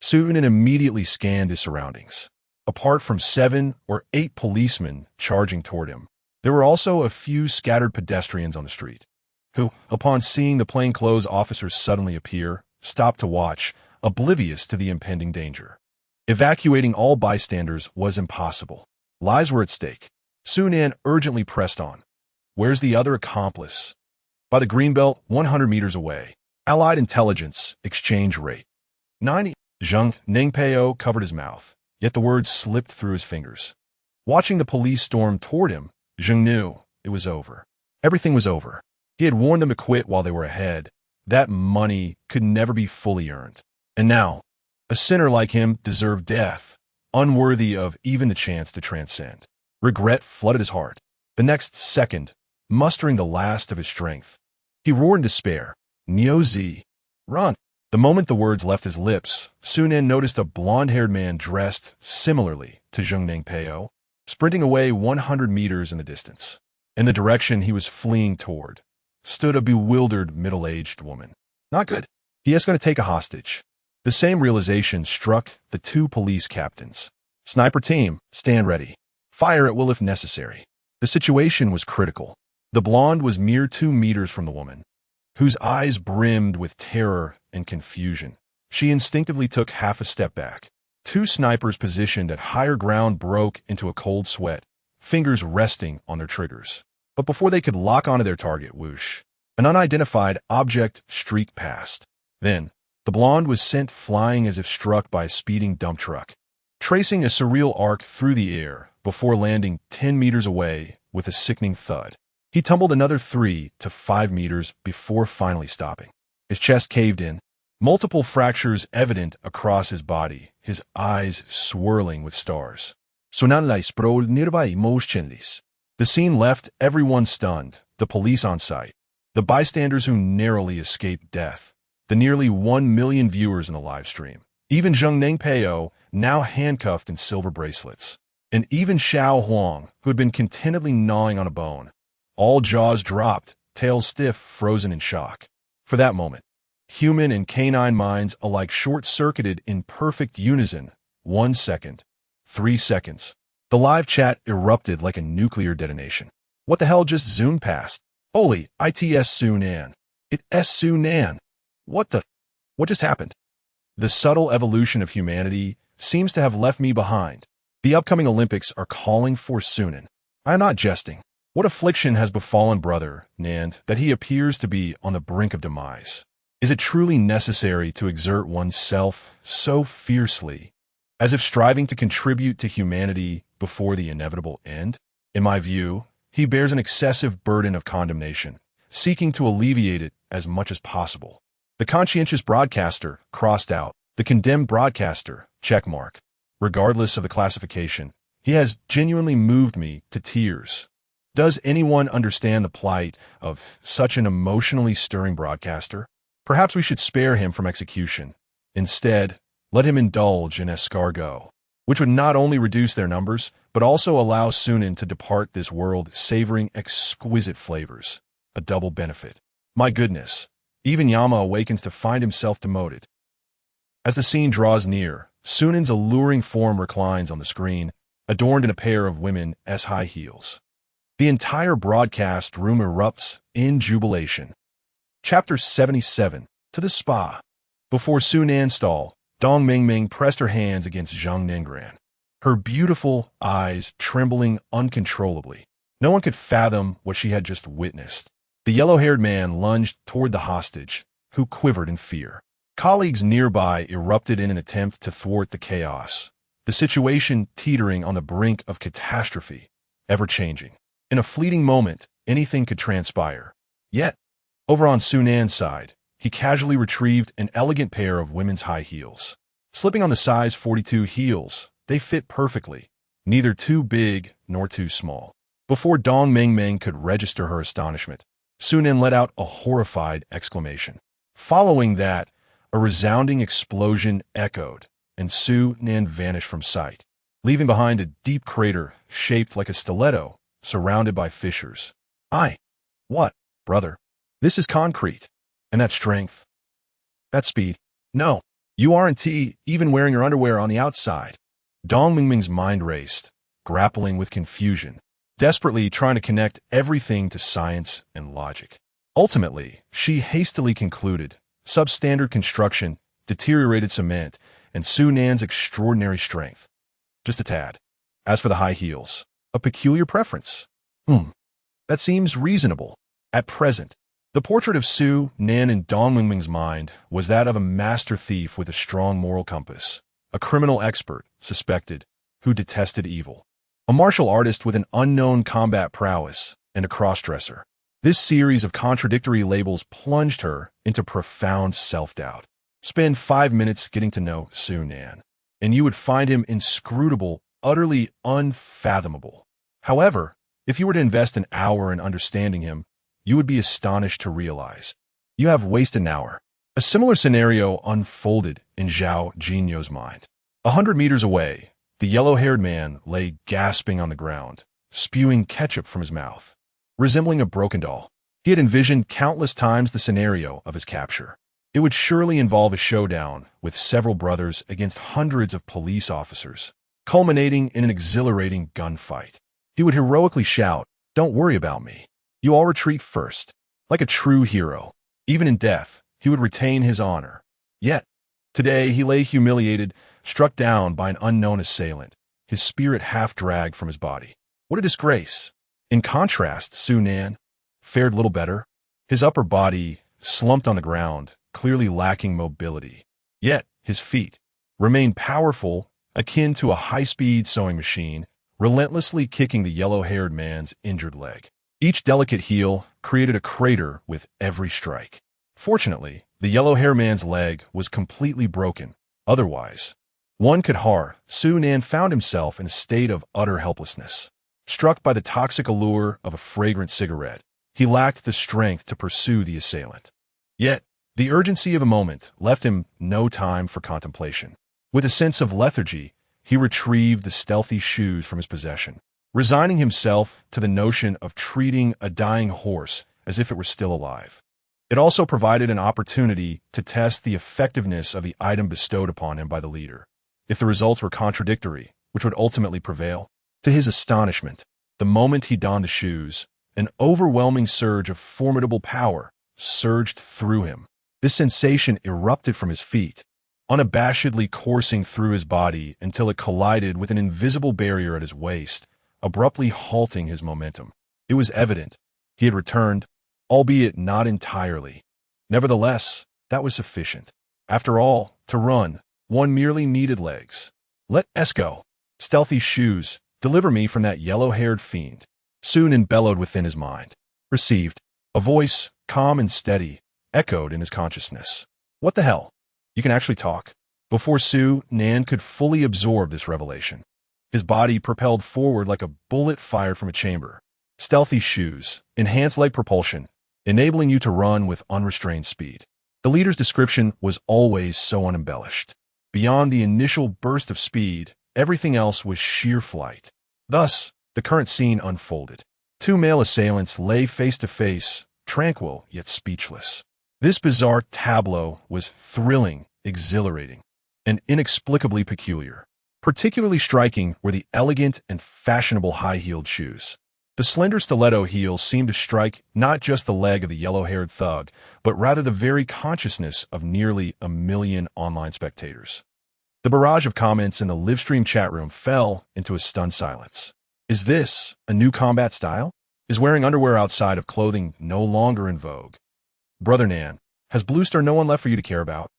Su Nan immediately scanned his surroundings. Apart from 7 or 8 policemen charging toward him, there were also a few scattered pedestrians on the street, who, upon seeing the plainclothes officers suddenly appear, stopped to watch, oblivious to the impending danger. Evacuating all bystanders was impossible. Lives were at stake. Su Nan urgently pressed on. Where's the other accomplice? By the greenbelt, 100 meters away. Allied intelligence exchange rate 90. Zheng Ningpeo covered his mouth, yet the words slipped through his fingers. Watching the police storm toward him, Zheng knew it was over. Everything was over. He had warned them to quit while they were ahead. That money could never be fully earned. And now, a sinner like him deserved death, unworthy of even the chance to transcend. Regret flooded his heart. The next second, mustering the last of his strength, he roared in despair, "Niuzi, run!" The moment the words left his lips, Su Nan noticed a blonde-haired man dressed similarly to Zheng Ningpeo, sprinting away 100 meters in the distance. In the direction he was fleeing toward stood a bewildered middle-aged woman. Not good. He is going to take a hostage. The same realization struck the 2 police captains. Sniper team, stand ready. Fire at will if necessary. The situation was critical. The blonde was mere 2 meters from the woman, whose eyes brimmed with terror and confusion. She instinctively took half a step back. 2 snipers positioned at higher ground broke into a cold sweat, fingers resting on their triggers. But before they could lock onto their target, whoosh, an unidentified object streaked past. Then, the blonde was sent flying as if struck by a speeding dump truck, tracing a surreal arc through the air before landing 10 meters away with a sickening thud. He tumbled another 3 to 5 meters before finally stopping. His chest caved in, multiple fractures evident across his body, his eyes swirling with stars. Sonanlai sprawled nearby motionless. The scene left everyone stunned, the police on site, the bystanders who narrowly escaped death, the nearly 1 million viewers in the live stream, even Zheng Ningpeo, now handcuffed in silver bracelets, and even Xiao Huang, who had been contentedly gnawing on a bone. All jaws dropped, tails stiff, frozen in shock. For that moment, human and canine minds alike short-circuited in perfect unison. 1 second, 3 seconds. The live chat erupted like a nuclear detonation. What the hell just zoomed past? Holy, ITS Su Nan. It's Su Nan. What just happened? The subtle evolution of humanity seems to have left me behind. The upcoming Olympics are calling for Su Nan. I am not jesting. What affliction has befallen brother Nan that he appears to be on the brink of demise? Is it truly necessary to exert oneself so fiercely, as if striving to contribute to humanity before the inevitable end? In my view, he bears an excessive burden of condemnation, seeking to alleviate it as much as possible. The conscientious broadcaster crossed out, the condemned broadcaster checkmark. Regardless of the classification, he has genuinely moved me to tears. Does anyone understand the plight of such an emotionally stirring broadcaster? Perhaps we should spare him from execution. Instead, let him indulge in escargot, which would not only reduce their numbers, but also allow Su Nan to depart this world savoring exquisite flavors. A double benefit. My goodness, even Yama awakens to find himself demoted. As the scene draws near, Su Nan's alluring form reclines on the screen, adorned in a pair of women's high heels. The entire broadcast room erupts in jubilation. Chapter 77. To the spa. Before Su Nan's stall, Dong Mingming pressed her hands against Zheng Ningran, her beautiful eyes trembling uncontrollably. No one could fathom what she had just witnessed. The yellow-haired man lunged toward the hostage, who quivered in fear. Colleagues nearby erupted in an attempt to thwart the chaos, the situation teetering on the brink of catastrophe, ever-changing. In a fleeting moment, anything could transpire. Yet, over on Su Nan's side, he casually retrieved an elegant pair of women's high heels. Slipping on the size 42 heels, they fit perfectly, neither too big nor too small. Before Dong Mingming could register her astonishment, Su Nan let out a horrified exclamation. Following that, a resounding explosion echoed, and Su Nan vanished from sight, leaving behind a deep crater shaped like a stiletto, surrounded by fissures. What, brother? This is concrete. And that strength? That speed? No, you aren't even wearing your underwear on the outside. Dong Mingming's mind raced, grappling with confusion, desperately trying to connect everything to science and logic. Ultimately, she hastily concluded substandard construction, deteriorated cement, and Su Nan's extraordinary strength. Just a tad. As for the high heels, a peculiar preference. That seems reasonable. At present, the portrait of Su Nan in Dong Mingming's mind was that of a master thief with a strong moral compass, a criminal expert, suspected, who detested evil, a martial artist with an unknown combat prowess, and a crossdresser. This series of contradictory labels plunged her into profound self-doubt. Spend 5 minutes getting to know Su Nan, and you would find him inscrutable, utterly unfathomable. However, if you were to invest an hour in understanding him, you would be astonished to realize you have wasted an hour. A similar scenario unfolded in Zhao Jinyo's mind. 100 meters away, the yellow-haired man lay gasping on the ground, spewing ketchup from his mouth. Resembling a broken doll, he had envisioned countless times the scenario of his capture. It would surely involve a showdown with several brothers against hundreds of police officers, culminating in an exhilarating gunfight. He would heroically shout, "Don't worry about me. You all retreat first." Like a true hero, even in death, he would retain his honor. Yet, today he lay humiliated, struck down by an unknown assailant, his spirit half-dragged from his body. What a disgrace! In contrast, Su Nan fared little better. His upper body slumped on the ground, clearly lacking mobility. Yet, his feet remained powerful, akin to a high-speed sewing machine, relentlessly kicking the yellow-haired man's injured leg. Each delicate heel created a crater with every strike. Fortunately, the yellow-haired man's leg was completely broken. Otherwise, Su Nan found himself in a state of utter helplessness. Struck by the toxic allure of a fragrant cigarette, he lacked the strength to pursue the assailant. Yet, the urgency of the moment left him no time for contemplation. With a sense of lethargy, he retrieved the stealthy shoes from his possession, resigning himself to the notion of treating a dying horse as if it were still alive. It also provided an opportunity to test the effectiveness of the item bestowed upon him by the leader. If the results were contradictory, which would ultimately prevail? To his astonishment, the moment he donned the shoes, an overwhelming surge of formidable power surged through him. This sensation erupted from his feet, unabashedly coursing through his body until it collided with an invisible barrier at his waist, abruptly halting his momentum. It was evident he had returned, albeit not entirely. Nevertheless, that was sufficient. After all, to run, one merely needed legs. Let's go. Stealthy shoes, deliver me from that yellow-haired fiend. Su Nan bellowed within his mind. Received. A voice, calm and steady, echoed in his consciousness. What the hell? You can actually talk? Before Su Nan could fully absorb this revelation, his body propelled forward like a bullet fired from a chamber. Stealthy shoes, enhanced leg propulsion, enabling you to run with unrestrained speed. The leader's description was always so unembellished. Beyond the initial burst of speed, everything else was sheer flight. Thus, the current scene unfolded. Two male assailants lay face to face, tranquil yet speechless. This bizarre tableau was thrilling, exhilarating, and inexplicably peculiar. Particularly striking were the elegant and fashionable high-heeled shoes. The slender stiletto heels seemed to strike not just the leg of the yellow-haired thug, but rather the very consciousness of nearly 1 million online spectators. The barrage of comments in the livestream chat room fell into a stunned silence. Is this a new combat style? Is wearing underwear outside of clothing no longer in vogue? Brother Nan, has Blue Star no one left for you to care about?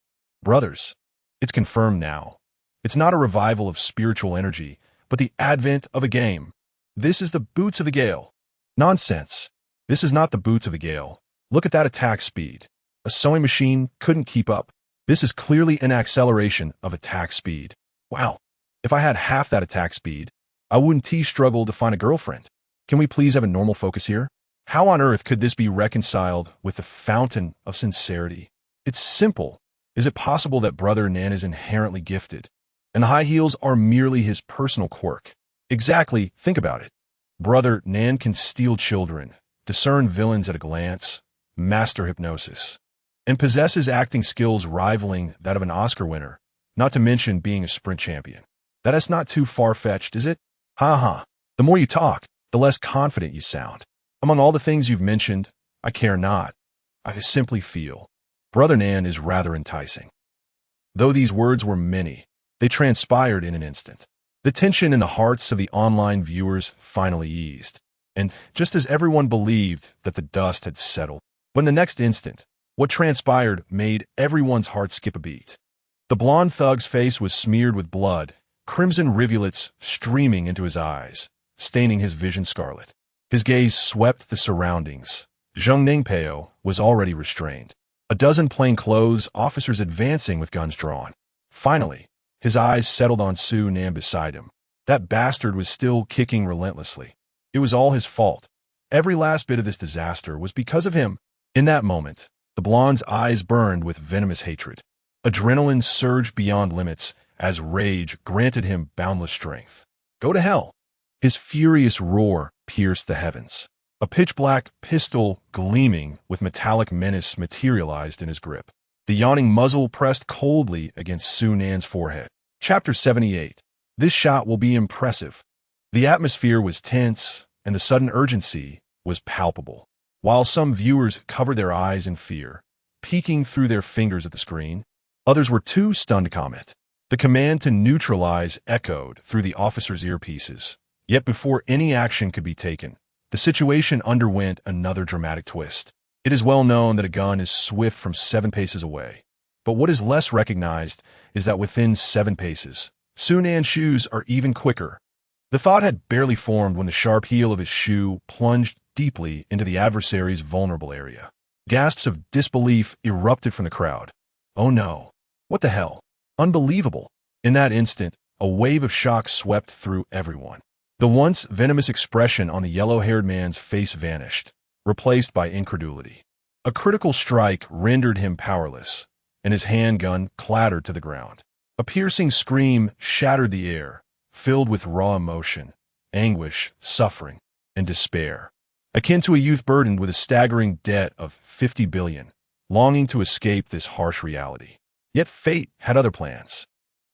Brothers, it's confirmed now. It's not a revival of spiritual energy, but the advent of a game. This is the boots of the Gale. Nonsense. This is not the boots of the Gale. Look at that attack speed. A sewing machine couldn't keep up. This is clearly an acceleration of attack speed. Wow, if I had half that attack speed, I wouldn't struggle to find a girlfriend. Can we please have a normal focus here? How on earth could this be reconciled with the fountain of sincerity? It's simple. Is it possible that Brother Nan is inherently gifted, and the high heels are merely his personal quirk? Exactly, think about it. Brother Nan can steal children, discern villains at a glance, master hypnosis, and possesses acting skills rivaling that of an Oscar winner, not to mention being a sprint champion. That is not too far-fetched, is it? Ha. The more you talk, the less confident you sound. Among all the things you've mentioned, I care not. I simply feel. Brother Nan is rather enticing. Though these words were many, they transpired in an instant. The tension in the hearts of the online viewers finally eased, and just as everyone believed that the dust had settled, when the next instant, what transpired made everyone's heart skip a beat. The blonde thug's face was smeared with blood, crimson rivulets streaming into his eyes, staining his vision scarlet. His gaze swept the surroundings. Zheng Ningpeo was already restrained. A dozen plainclothes officers advancing with guns drawn. Finally, his eyes settled on Su Nan beside him. That bastard was still kicking relentlessly. It was all his fault. Every last bit of this disaster was because of him. In that moment, the blonde's eyes burned with venomous hatred. Adrenaline surged beyond limits as rage granted him boundless strength. Go to hell! His furious roar pierced the heavens. A pitch-black pistol gleaming with metallic menace materialized in his grip. The yawning muzzle pressed coldly against Su Nan's forehead. Chapter 78. This shot will be impressive. The atmosphere was tense, and the sudden urgency was palpable. While some viewers covered their eyes in fear, peeking through their fingers at the screen, others were too stunned to comment. The command to neutralize echoed through the officers' earpieces. Yet before any action could be taken, the situation underwent another dramatic twist. It is well known that a gun is swift from 7 paces away. But what is less recognized is that within 7 paces, Su Nan's shoes are even quicker. The thought had barely formed when the sharp heel of his shoe plunged deeply into the adversary's vulnerable area. Gasps of disbelief erupted from the crowd. Oh no. What the hell? Unbelievable. In that instant, a wave of shock swept through everyone. The once venomous expression on the yellow-haired man's face vanished, replaced by incredulity. A critical strike rendered him powerless, and his handgun clattered to the ground. A piercing scream shattered the air, filled with raw emotion, anguish, suffering, and despair, akin to a youth burdened with a staggering debt of 50 billion, longing to escape this harsh reality. Yet fate had other plans.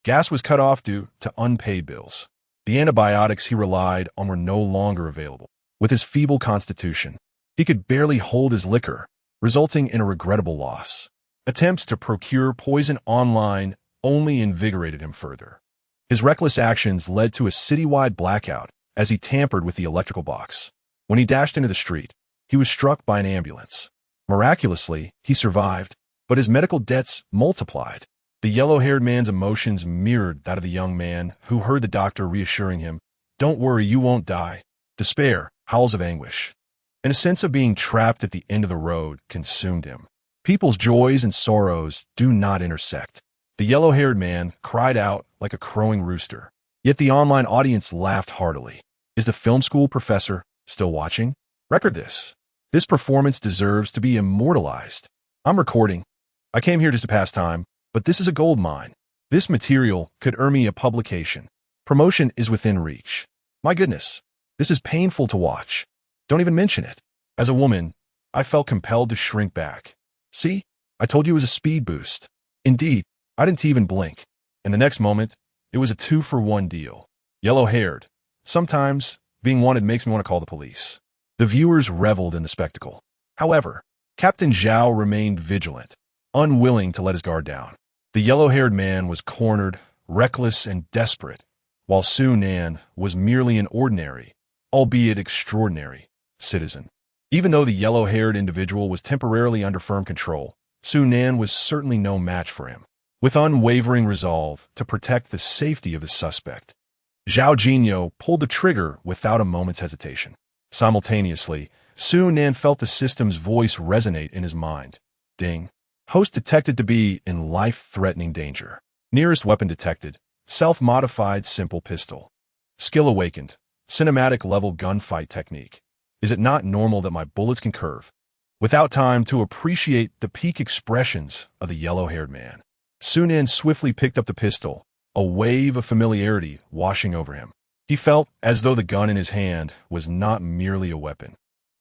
Gas was cut off due to unpaid bills. The antibiotics he relied on were no longer available. With his feeble constitution, he could barely hold his liquor, resulting in a regrettable loss. Attempts to procure poison online only invigorated him further. His reckless actions led to a citywide blackout as he tampered with the electrical box. When he dashed into the street, he was struck by an ambulance. Miraculously, he survived, but his medical debts multiplied. The yellow-haired man's emotions mirrored that of the young man who heard the doctor reassuring him, "Don't worry, you won't die." Despair, howls of anguish, and a sense of being trapped at the end of the road consumed him. People's joys and sorrows do not intersect. The yellow-haired man cried out like a crowing rooster, yet the online audience laughed heartily. Is the film school professor still watching? Record this. This performance deserves to be immortalized. I'm recording. I came here just to pass time, but this is a gold mine. This material could earn me a publication. Promotion is within reach. My goodness, this is painful to watch. Don't even mention it. As a woman, I felt compelled to shrink back. See, I told you it was a speed boost. Indeed, I didn't even blink. And the next moment, it was a 2-for-1 deal. Yellow-haired. Sometimes, being wanted makes me want to call the police. The viewers reveled in the spectacle. However, Captain Zhao remained vigilant, unwilling to let his guard down. The yellow-haired man was cornered, reckless and desperate, while Su Nan was merely an ordinary, albeit extraordinary, citizen. Even though the yellow-haired individual was temporarily under firm control, Su Nan was certainly no match for him. With unwavering resolve to protect the safety of the suspect, Zhao Jinyo pulled the trigger without a moment's hesitation. Simultaneously, Su Nan felt the system's voice resonate in his mind. Ding. Host detected to be in life-threatening danger. Nearest weapon detected. Self-modified simple pistol. Skill awakened. Cinematic-level gunfight technique. Is it not normal that my bullets can curve? Without time to appreciate the peak expressions of the yellow-haired man, Sunan swiftly picked up the pistol, a wave of familiarity washing over him. He felt as though the gun in his hand was not merely a weapon,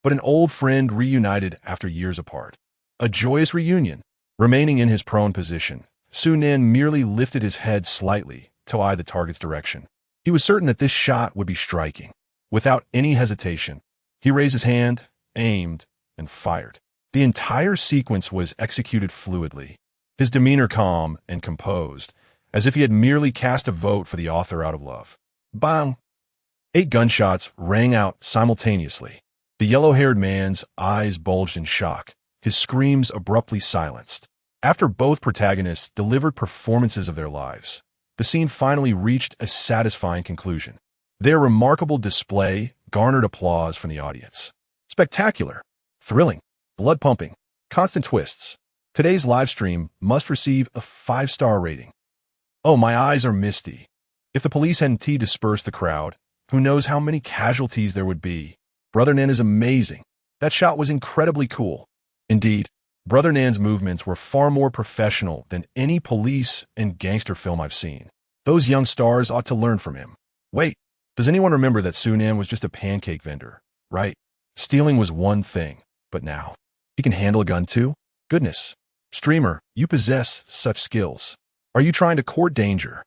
but an old friend reunited after years apart. A joyous reunion. Remaining in his prone position, Sunan merely lifted his head slightly to eye the target's direction. He was certain that this shot would be striking. Without any hesitation, he raised his hand, aimed, and fired. The entire sequence was executed fluidly, his demeanor calm and composed, as if he had merely cast a vote for the author out of love. Bang! 8 gunshots rang out simultaneously. The yellow-haired man's eyes bulged in shock, his screams abruptly silenced. After both protagonists delivered performances of their lives, the scene finally reached a satisfying conclusion. Their remarkable display garnered applause from the audience. Spectacular, thrilling, blood-pumping, constant twists. Today's live stream must receive a 5-star rating. Oh, my eyes are misty. If the police hadn't dispersed the crowd, who knows how many casualties there would be. Brother Nan is amazing. That shot was incredibly cool. Indeed, Brother Nan's movements were far more professional than any police and gangster film I've seen. Those young stars ought to learn from him. Wait, does anyone remember that Sunan was just a pancake vendor, right? Stealing was one thing, but now he can handle a gun too? Goodness. Streamer, you possess such skills. Are you trying to court danger?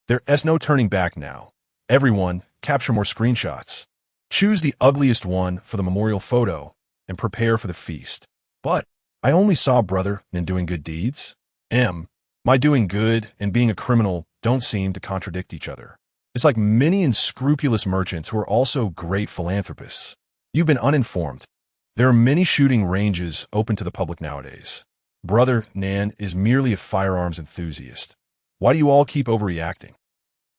There's no turning back now. Everyone, capture more screenshots. Choose the ugliest one for the memorial photo and prepare for the feast. But I only saw Brother Nan doing good deeds. My doing good and being a criminal don't seem to contradict each other. It's like many unscrupulous merchants who are also great philanthropists. You've been uninformed. There are many shooting ranges open to the public nowadays. Brother Nan is merely a firearms enthusiast. Why do you all keep overreacting?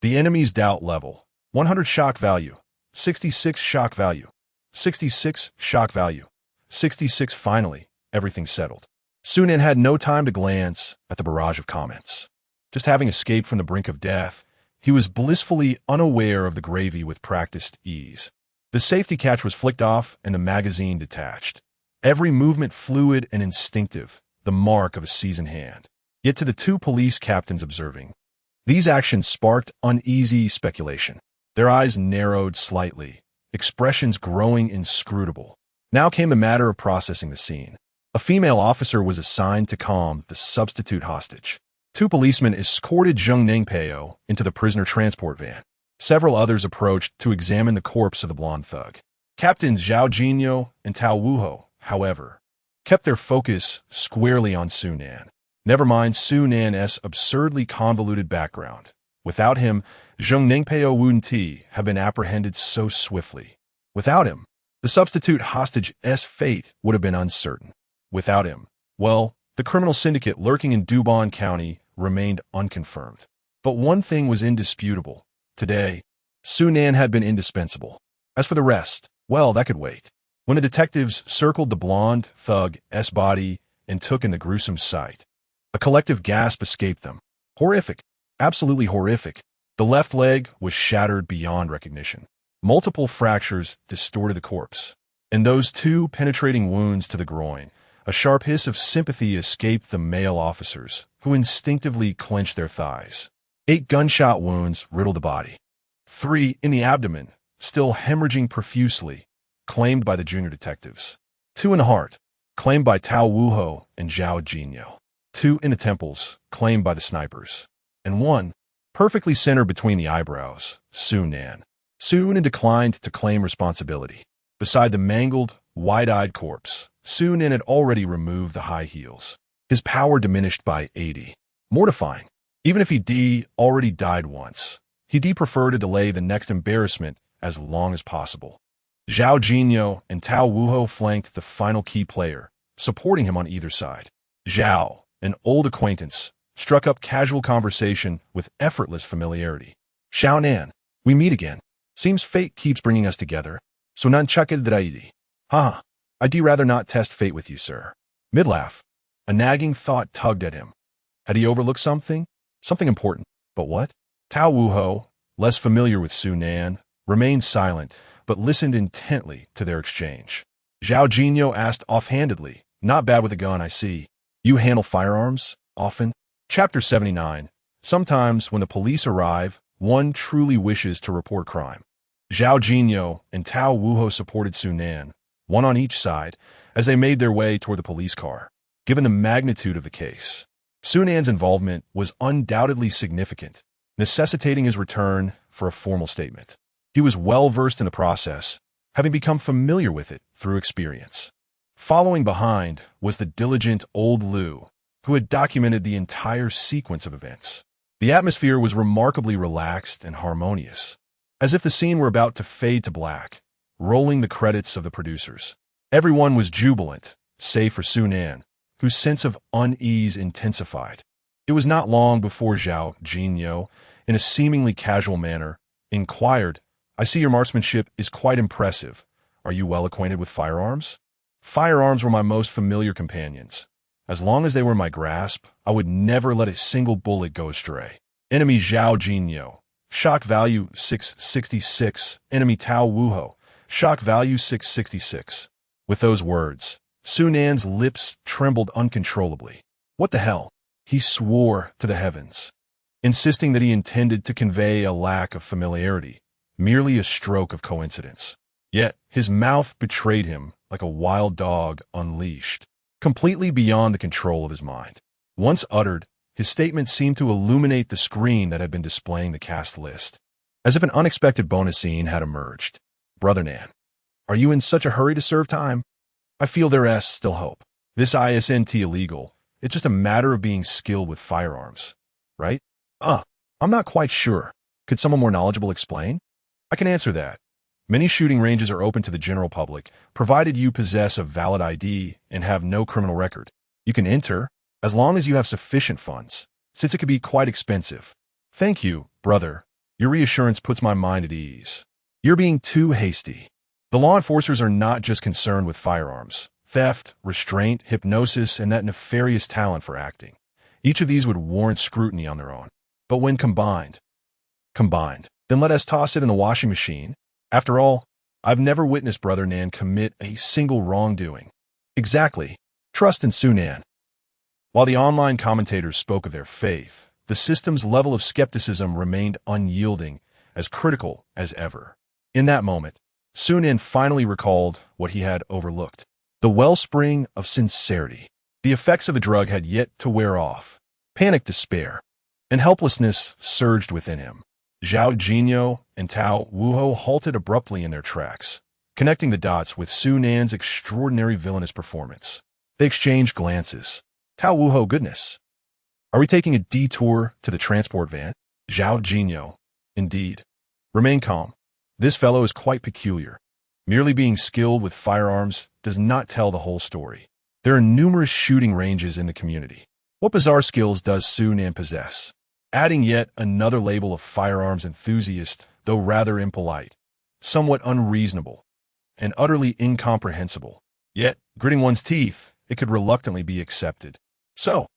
The enemy's doubt level. 100 shock value. 66 shock value. 66 shock value. 66 finally, everything settled. Sunan had no time to glance at the barrage of comments. Just having escaped from the brink of death, he was blissfully unaware of the gravy with practiced ease. The safety catch was flicked off and the magazine detached. Every movement fluid and instinctive, the mark of a seasoned hand. Yet to the 2 police captains observing, these actions sparked uneasy speculation. Their eyes narrowed slightly, expressions growing inscrutable. Now came the matter of processing the scene. A female officer was assigned to calm the substitute hostage. 2 policemen escorted Zheng Ningpeo into the prisoner transport van. Several others approached to examine the corpse of the blonde thug. Captains Zhao Jinyo and Tao Wuho, however, kept their focus squarely on Sunan. Never mind Sunan's absurdly convoluted background. Without him, Zheng Ningpeo wouldn't have been apprehended so swiftly. Without him, the substitute hostage's fate would have been uncertain. Without him, well, the criminal syndicate lurking in Dubon County remained unconfirmed. But one thing was indisputable. Today, Sunan had been indispensable. As for the rest, well, that could wait. When the detectives circled the blonde thug's body and took in the gruesome sight, a collective gasp escaped them. Horrific. Absolutely horrific. The left leg was shattered beyond recognition. Multiple fractures distorted the corpse. And those 2 penetrating wounds to the groin, a sharp hiss of sympathy escaped the male officers, who instinctively clenched their thighs. 8 gunshot wounds riddled the body. 3 in the abdomen, still hemorrhaging profusely, claimed by the junior detectives. 2 in the heart, claimed by Tao Wuho and Zhao Jinyo. 2 in the temples, claimed by the snipers. And 1, perfectly centered between the eyebrows, Sunan. Sunan declined to claim responsibility. Beside the mangled, wide-eyed corpse, Sunan had already removed the high heels. His power diminished by 80. Mortifying. Even if he already died once, he preferred to delay the next embarrassment as long as possible. Zhao Jinyo and Tao Wuho flanked the final key player, supporting him on either side. Zhao, an old acquaintance, struck up casual conversation with effortless familiarity. Xiao Nan, we meet again. Seems fate keeps bringing us together. So nunchaked draidi. Haha, I'd rather not test fate with you, sir. Mid-laugh. A nagging thought tugged at him. Had he overlooked something? Something important. But what? Tao Wuho, less familiar with Su Nan, remained silent, but listened intently to their exchange. Zhao Jinyo asked offhandedly, "Not bad with a gun, I see. You handle firearms? Often?" Chapter 79. Sometimes, when the police arrive, one truly wishes to report crime. Zhao Jinyo and Tao Wuho supported Su Nan, one on each side, as they made their way toward the police car. Given the magnitude of the case, Su Nan's involvement was undoubtedly significant, necessitating his return for a formal statement. He was well versed in the process, having become familiar with it through experience. Following behind was the diligent old Liu, who had documented the entire sequence of events. The atmosphere was remarkably relaxed and harmonious, as if the scene were about to fade to black, rolling the credits of the producers. Everyone was jubilant, save for Su Nan, whose sense of unease intensified. It was not long before Zhao Jinyo, in a seemingly casual manner, inquired, "I see your marksmanship is quite impressive. Are you well acquainted with firearms?" Firearms were my most familiar companions. As long as they were in my grasp, I would never let a single bullet go astray. Enemy Zhao Jinyo. Shock value 666. Enemy Tao Wuho. Shock value 666. With those words, Su Nan's lips trembled uncontrollably. What the hell? He swore to the heavens, insisting that he intended to convey a lack of familiarity, merely a stroke of coincidence. Yet his mouth betrayed him like a wild dog unleashed, completely beyond the control of his mind. Once uttered, his statement seemed to illuminate the screen that had been displaying the cast list, as if an unexpected bonus scene had emerged. "Brother Nan, are you in such a hurry to serve time? I feel there's still hope. This isn't illegal. It's just a matter of being skilled with firearms, right?" I'm not quite sure. Could someone more knowledgeable explain?" "I can answer that. Many shooting ranges are open to the general public, provided you possess a valid ID and have no criminal record. You can enter, as long as you have sufficient funds, since it could be quite expensive." "Thank you, brother. Your reassurance puts my mind at ease. You're being too hasty. The law enforcers are not just concerned with firearms, theft, restraint, hypnosis, and that nefarious talent for acting. Each of these would warrant scrutiny on their own. But when combined, then let us toss it in the washing machine. After all, I've never witnessed Brother Nan commit a single wrongdoing." "Exactly. Trust in Su Nan." While the online commentators spoke of their faith, the system's level of skepticism remained unyielding, as critical as ever. In that moment, Su Nan finally recalled what he had overlooked: the wellspring of sincerity. The effects of the drug had yet to wear off. Panic, despair, and helplessness surged within him. Zhao Jinyo and Tao Wuho halted abruptly in their tracks, connecting the dots with Su Nan's extraordinary villainous performance. They exchanged glances. Tao Wuho, "Goodness. Are we taking a detour to the transport van?" Zhao Jinyo, "Indeed. Remain calm. This fellow is quite peculiar. Merely being skilled with firearms does not tell the whole story. There are numerous shooting ranges in the community. What bizarre skills does Su Nan possess?" Adding yet another label of firearms enthusiast, though rather impolite, somewhat unreasonable, and utterly incomprehensible. Yet, gritting one's teeth, it could reluctantly be accepted. So,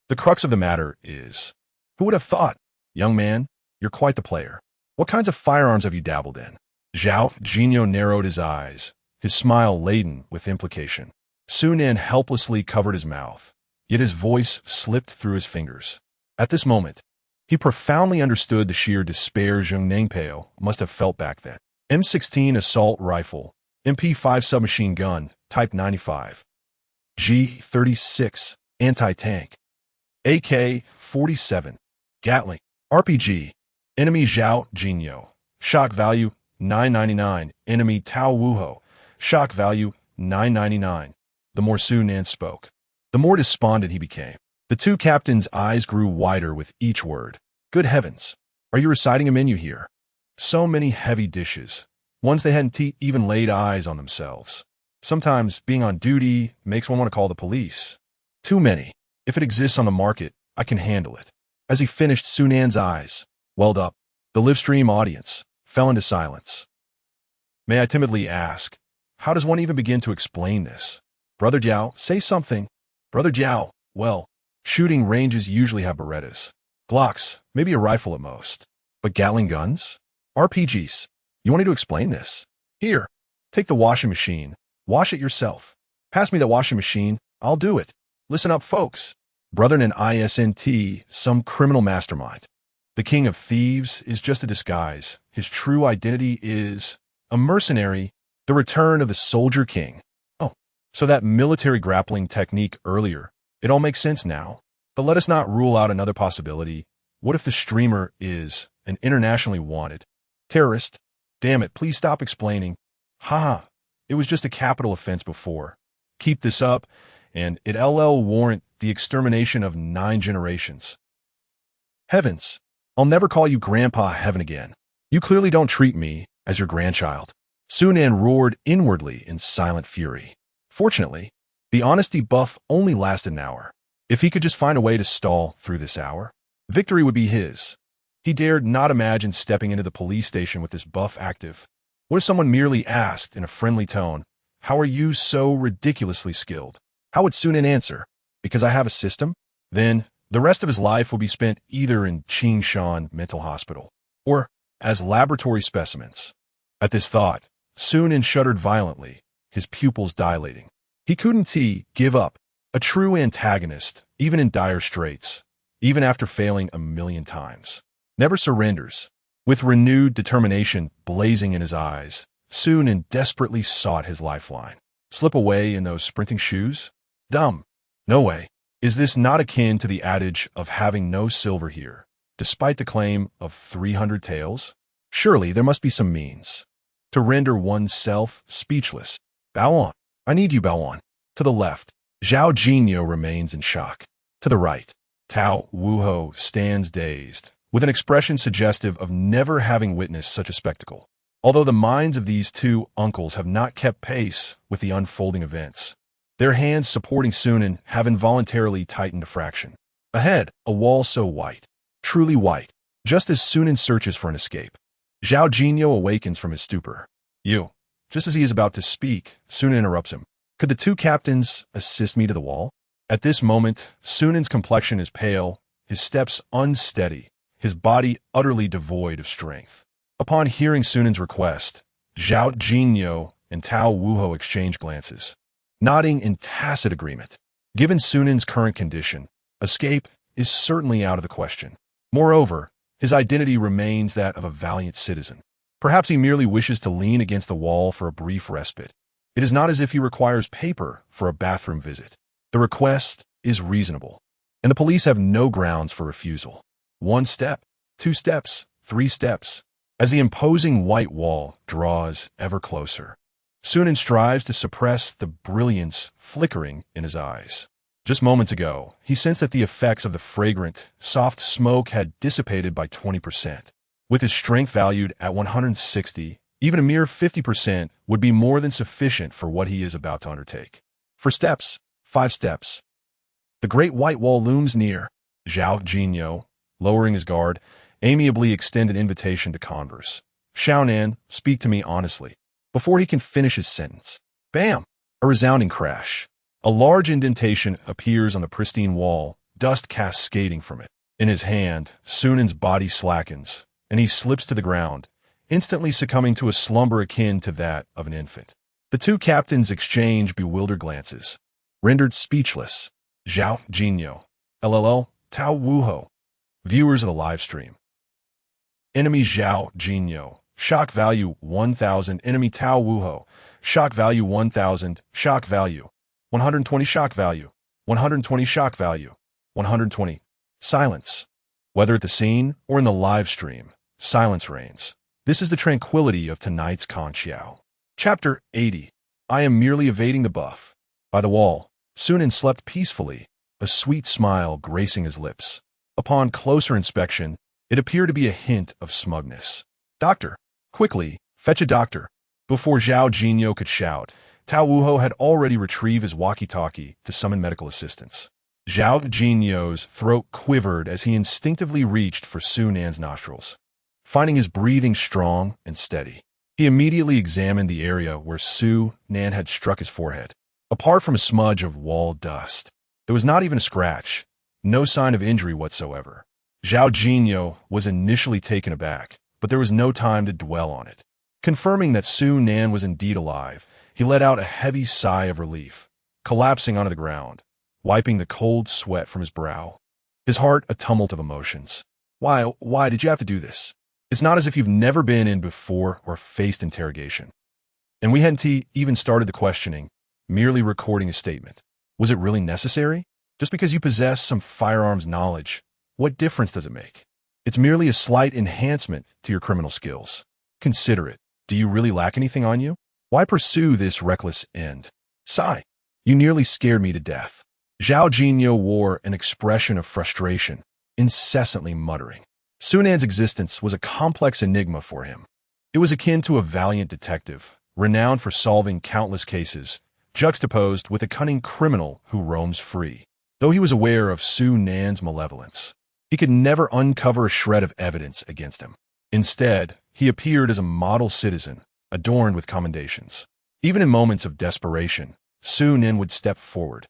the crux of the matter is, who would have thought? Young man, you're quite the player. What kinds of firearms have you dabbled in? Zhao Jinyo narrowed his eyes, his smile laden with implication. Su Nan helplessly covered his mouth, yet his voice slipped through his fingers. At this moment, he profoundly understood the sheer despair Zheng Ningpeo must have felt back then. M16 assault rifle, MP5 submachine gun, Type 95, G36 anti-tank, AK-47, Gatling, RPG, enemy Zhao Jinyo, shock value 999, enemy Tao Wuho, shock value 999. The more Su Nan spoke, the more despondent he became. The two captains' eyes grew wider with each word. Good heavens, are you reciting a menu here? So many heavy dishes, ones they hadn't even laid eyes on themselves. Sometimes being on duty makes one want to call the police. Too many. If it exists on the market, I can handle it. As he finished, Su Nan's eyes welled up. The livestream audience fell into silence. May I timidly ask, how does one even begin to explain this? Brother Diao, say something. Brother Jiao, well, shooting ranges usually have Berettas. Glocks, maybe a rifle at most. But Gatling guns? RPGs. You want me to explain this? Here, take the washing machine. Wash it yourself. Pass me the washing machine. I'll do it. Listen up, folks. Brother in ISNT, some criminal mastermind. The king of thieves is just a disguise. His true identity is a mercenary, the return of the soldier king. Oh, so that military grappling technique earlier, it all makes sense now. But let us not rule out another possibility. What if the streamer is an internationally wanted terrorist? Damn it, please stop explaining. Haha, it was just a capital offense before. Keep this up, and it'll warrant the extermination of 9 generations. Heavens, I'll never call you Grandpa Heaven again. You clearly don't treat me as your grandchild. Sunan roared inwardly in silent fury. Fortunately, the honesty buff only lasted an hour. If he could just find a way to stall through this hour, victory would be his. He dared not imagine stepping into the police station with this buff active. What if someone merely asked in a friendly tone, "How are you so ridiculously skilled?" How would Sunan answer? "Because I have a system?" Then the rest of his life will be spent either in Qingshan Mental Hospital or as laboratory specimens. At this thought, Sunan shuddered violently, his pupils dilating. He couldn't give up. A true antagonist, even in dire straits, even after failing a million times, never surrenders. With renewed determination blazing in his eyes, Sunan desperately sought his lifeline. Slip away in those sprinting shoes? Dumb. No way. Is this not akin to the adage of having no silver here, despite the claim of 300 taels? Surely there must be some means to render oneself speechless. Bow on. I need you, bow on. To the left, Zhao Jinyo remains in shock. To the right, Tao Wuho stands dazed, with an expression suggestive of never having witnessed such a spectacle. Although the minds of these two uncles have not kept pace with the unfolding events, their hands supporting Sunan have involuntarily tightened a fraction. Ahead, a wall so white, truly white, just as Sunan searches for an escape. Zhao Jinyo awakens from his stupor. You. Just as he is about to speak, Sunan interrupts him. Could the two captains assist me to the wall? At this moment, Sunan's complexion is pale, his steps unsteady, his body utterly devoid of strength. Upon hearing Sunan's request, Zhao Jinyo and Tao Wuho exchange glances, nodding in tacit agreement. Given Sunan's current condition, escape is certainly out of the question. Moreover, his identity remains that of a valiant citizen. Perhaps he merely wishes to lean against the wall for a brief respite. It is not as if he requires paper for a bathroom visit. The request is reasonable, and the police have no grounds for refusal. 1 step, 2 steps, 3 steps. As the imposing white wall draws ever closer, Sunan strives to suppress the brilliance flickering in his eyes. Just moments ago, he sensed that the effects of the fragrant, soft smoke had dissipated by 20%. With his strength valued at 160, even a mere 50% would be more than sufficient for what he is about to undertake. 4 steps, 5 steps. The great white wall looms near. Zhao Jinyo, lowering his guard, amiably extend an invitation to converse. Xiaonan, speak to me honestly. Before he can finish his sentence, bam! A resounding crash. A large indentation appears on the pristine wall, dust cascading from it. In his hand, Sunan's body slackens, and he slips to the ground, instantly succumbing to a slumber akin to that of an infant. The two captains exchange bewildered glances. Rendered speechless, Zhao Jinyo, LLL, Tao Wuho, viewers of the live stream. Enemy Zhao Jinyo, shock value 1000. Enemy Tao Wuho, shock value 1000, shock value 120, shock value 120, shock value 120. Silence. Whether at the scene or in the live stream, silence reigns. This is the tranquility of tonight's Conchiao. Chapter 80. I am merely evading the buff. By the wall, Sunan slept peacefully, a sweet smile gracing his lips. Upon closer inspection, it appeared to be a hint of smugness. Doctor, quickly, fetch a doctor. Before Zhao Jinyo could shout, Tao Wuho had already retrieved his walkie-talkie to summon medical assistance. Zhao Jinyo's throat quivered as he instinctively reached for Sunan's nostrils. Finding his breathing strong and steady, he immediately examined the area where Sunan had struck his forehead. Apart from a smudge of wall dust, There was not even a scratch, no sign of injury whatsoever. Zhao Jinyo was initially taken aback, but there was no time to dwell on it. Confirming that Su Nan was indeed alive, he let out a heavy sigh of relief, collapsing onto the ground, wiping the cold sweat from his brow. His heart a tumult of emotions. Why did you have to do this? It's not as if you've never been in before or faced interrogation. And we hadn't even started the questioning, merely recording a statement. Was it really necessary? Just because you possess some firearms knowledge, what difference does it make? It's merely a slight enhancement to your criminal skills. Consider it. Do you really lack anything on you? Why pursue this reckless end? Sigh. You nearly scared me to death. Zhao Jinyo wore an expression of frustration, incessantly muttering. Su Nan's existence was a complex enigma for him. It was akin to a valiant detective, renowned for solving countless cases, juxtaposed with a cunning criminal who roams free. Though he was aware of Su Nan's malevolence, he could never uncover a shred of evidence against him. Instead, he appeared as a model citizen, adorned with commendations. Even in moments of desperation, Su Nan would step forward,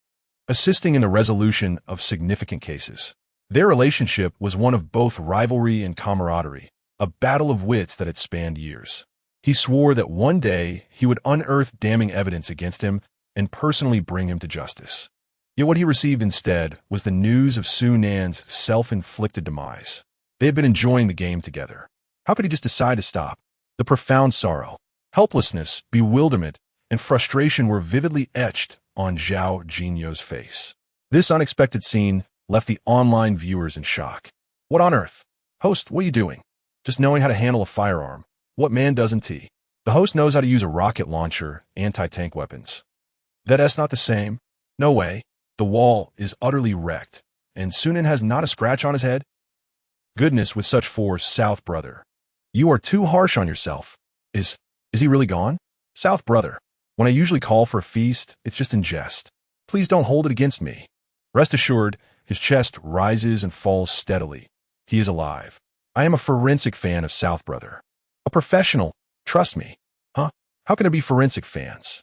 assisting in the resolution of significant cases. Their relationship was one of both rivalry and camaraderie, a battle of wits that had spanned years. He swore that one day he would unearth damning evidence against him and personally bring him to justice. Yet what he received instead was the news of Su Nan's self-inflicted demise. They had been enjoying the game together. How could he just decide to stop? The profound sorrow, helplessness, bewilderment, and frustration were vividly etched on Zhao Jinyo's face. This unexpected scene left the online viewers in shock. What on earth? Host, what are you doing? Just knowing how to handle a firearm. What man doesn't he? The host knows how to use a rocket launcher, anti-tank weapons. That's not the same. No way. The wall is utterly wrecked, and Su Nan has not a scratch on his head? Goodness with such force, South brother. You are too harsh on yourself. Is he really gone? South brother, when I usually call for a feast, it's just in jest. Please don't hold it against me. Rest assured, his chest rises and falls steadily. He is alive. I am a forensic fan of South brother. A professional, trust me. Huh? How can there be forensic fans?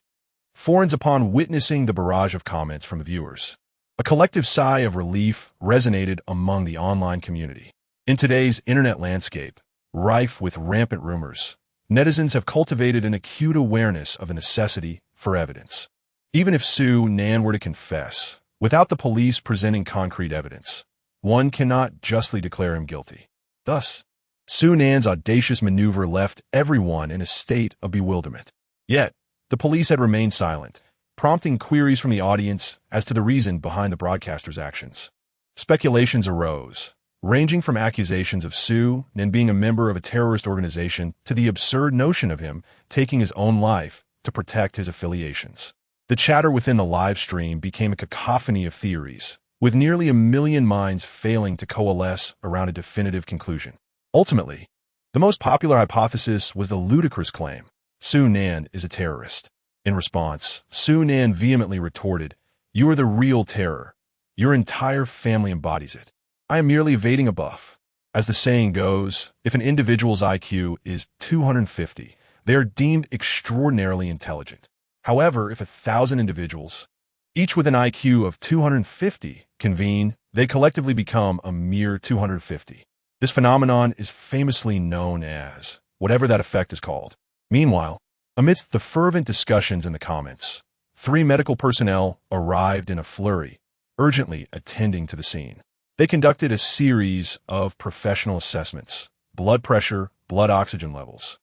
Foreigners upon witnessing the barrage of comments from the viewers. A collective sigh of relief resonated among the online community. In today's internet landscape, rife with rampant rumors, netizens have cultivated an acute awareness of the necessity for evidence. Even if Su Nan were to confess, without the police presenting concrete evidence, one cannot justly declare him guilty. Thus, Su Nan's audacious maneuver left everyone in a state of bewilderment. Yet, the police had remained silent, prompting queries from the audience as to the reason behind the broadcaster's actions. Speculations arose, ranging from accusations of Su Nan being a member of a terrorist organization to the absurd notion of him taking his own life to protect his affiliations. The chatter within the live stream became a cacophony of theories, with nearly 1 million minds failing to coalesce around a definitive conclusion. Ultimately, the most popular hypothesis was the ludicrous claim, Su Nan is a terrorist. In response, Su Nan vehemently retorted, "You are the real terror. Your entire family embodies it. I am merely evading a buff." As the saying goes, if an individual's IQ is 250, they are deemed extraordinarily intelligent. However, if 1,000 individuals, each with an IQ of 250, convene, they collectively become a mere 250. This phenomenon is famously known as whatever that effect is called. Meanwhile, amidst the fervent discussions in the comments, 3 medical personnel arrived in a flurry, urgently attending to the scene. They conducted a series of professional assessments: blood pressure, blood oxygen levels,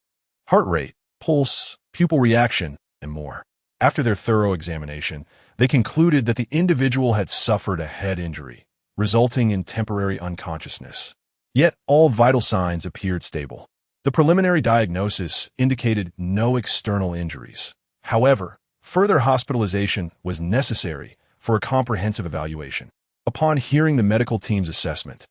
heart rate, pulse, pupil reaction, and more. After their thorough examination, they concluded that the individual had suffered a head injury, resulting in temporary unconsciousness. Yet all vital signs appeared stable. The preliminary diagnosis indicated no external injuries. However, further hospitalization was necessary for a comprehensive evaluation. Upon hearing the medical team's assessment,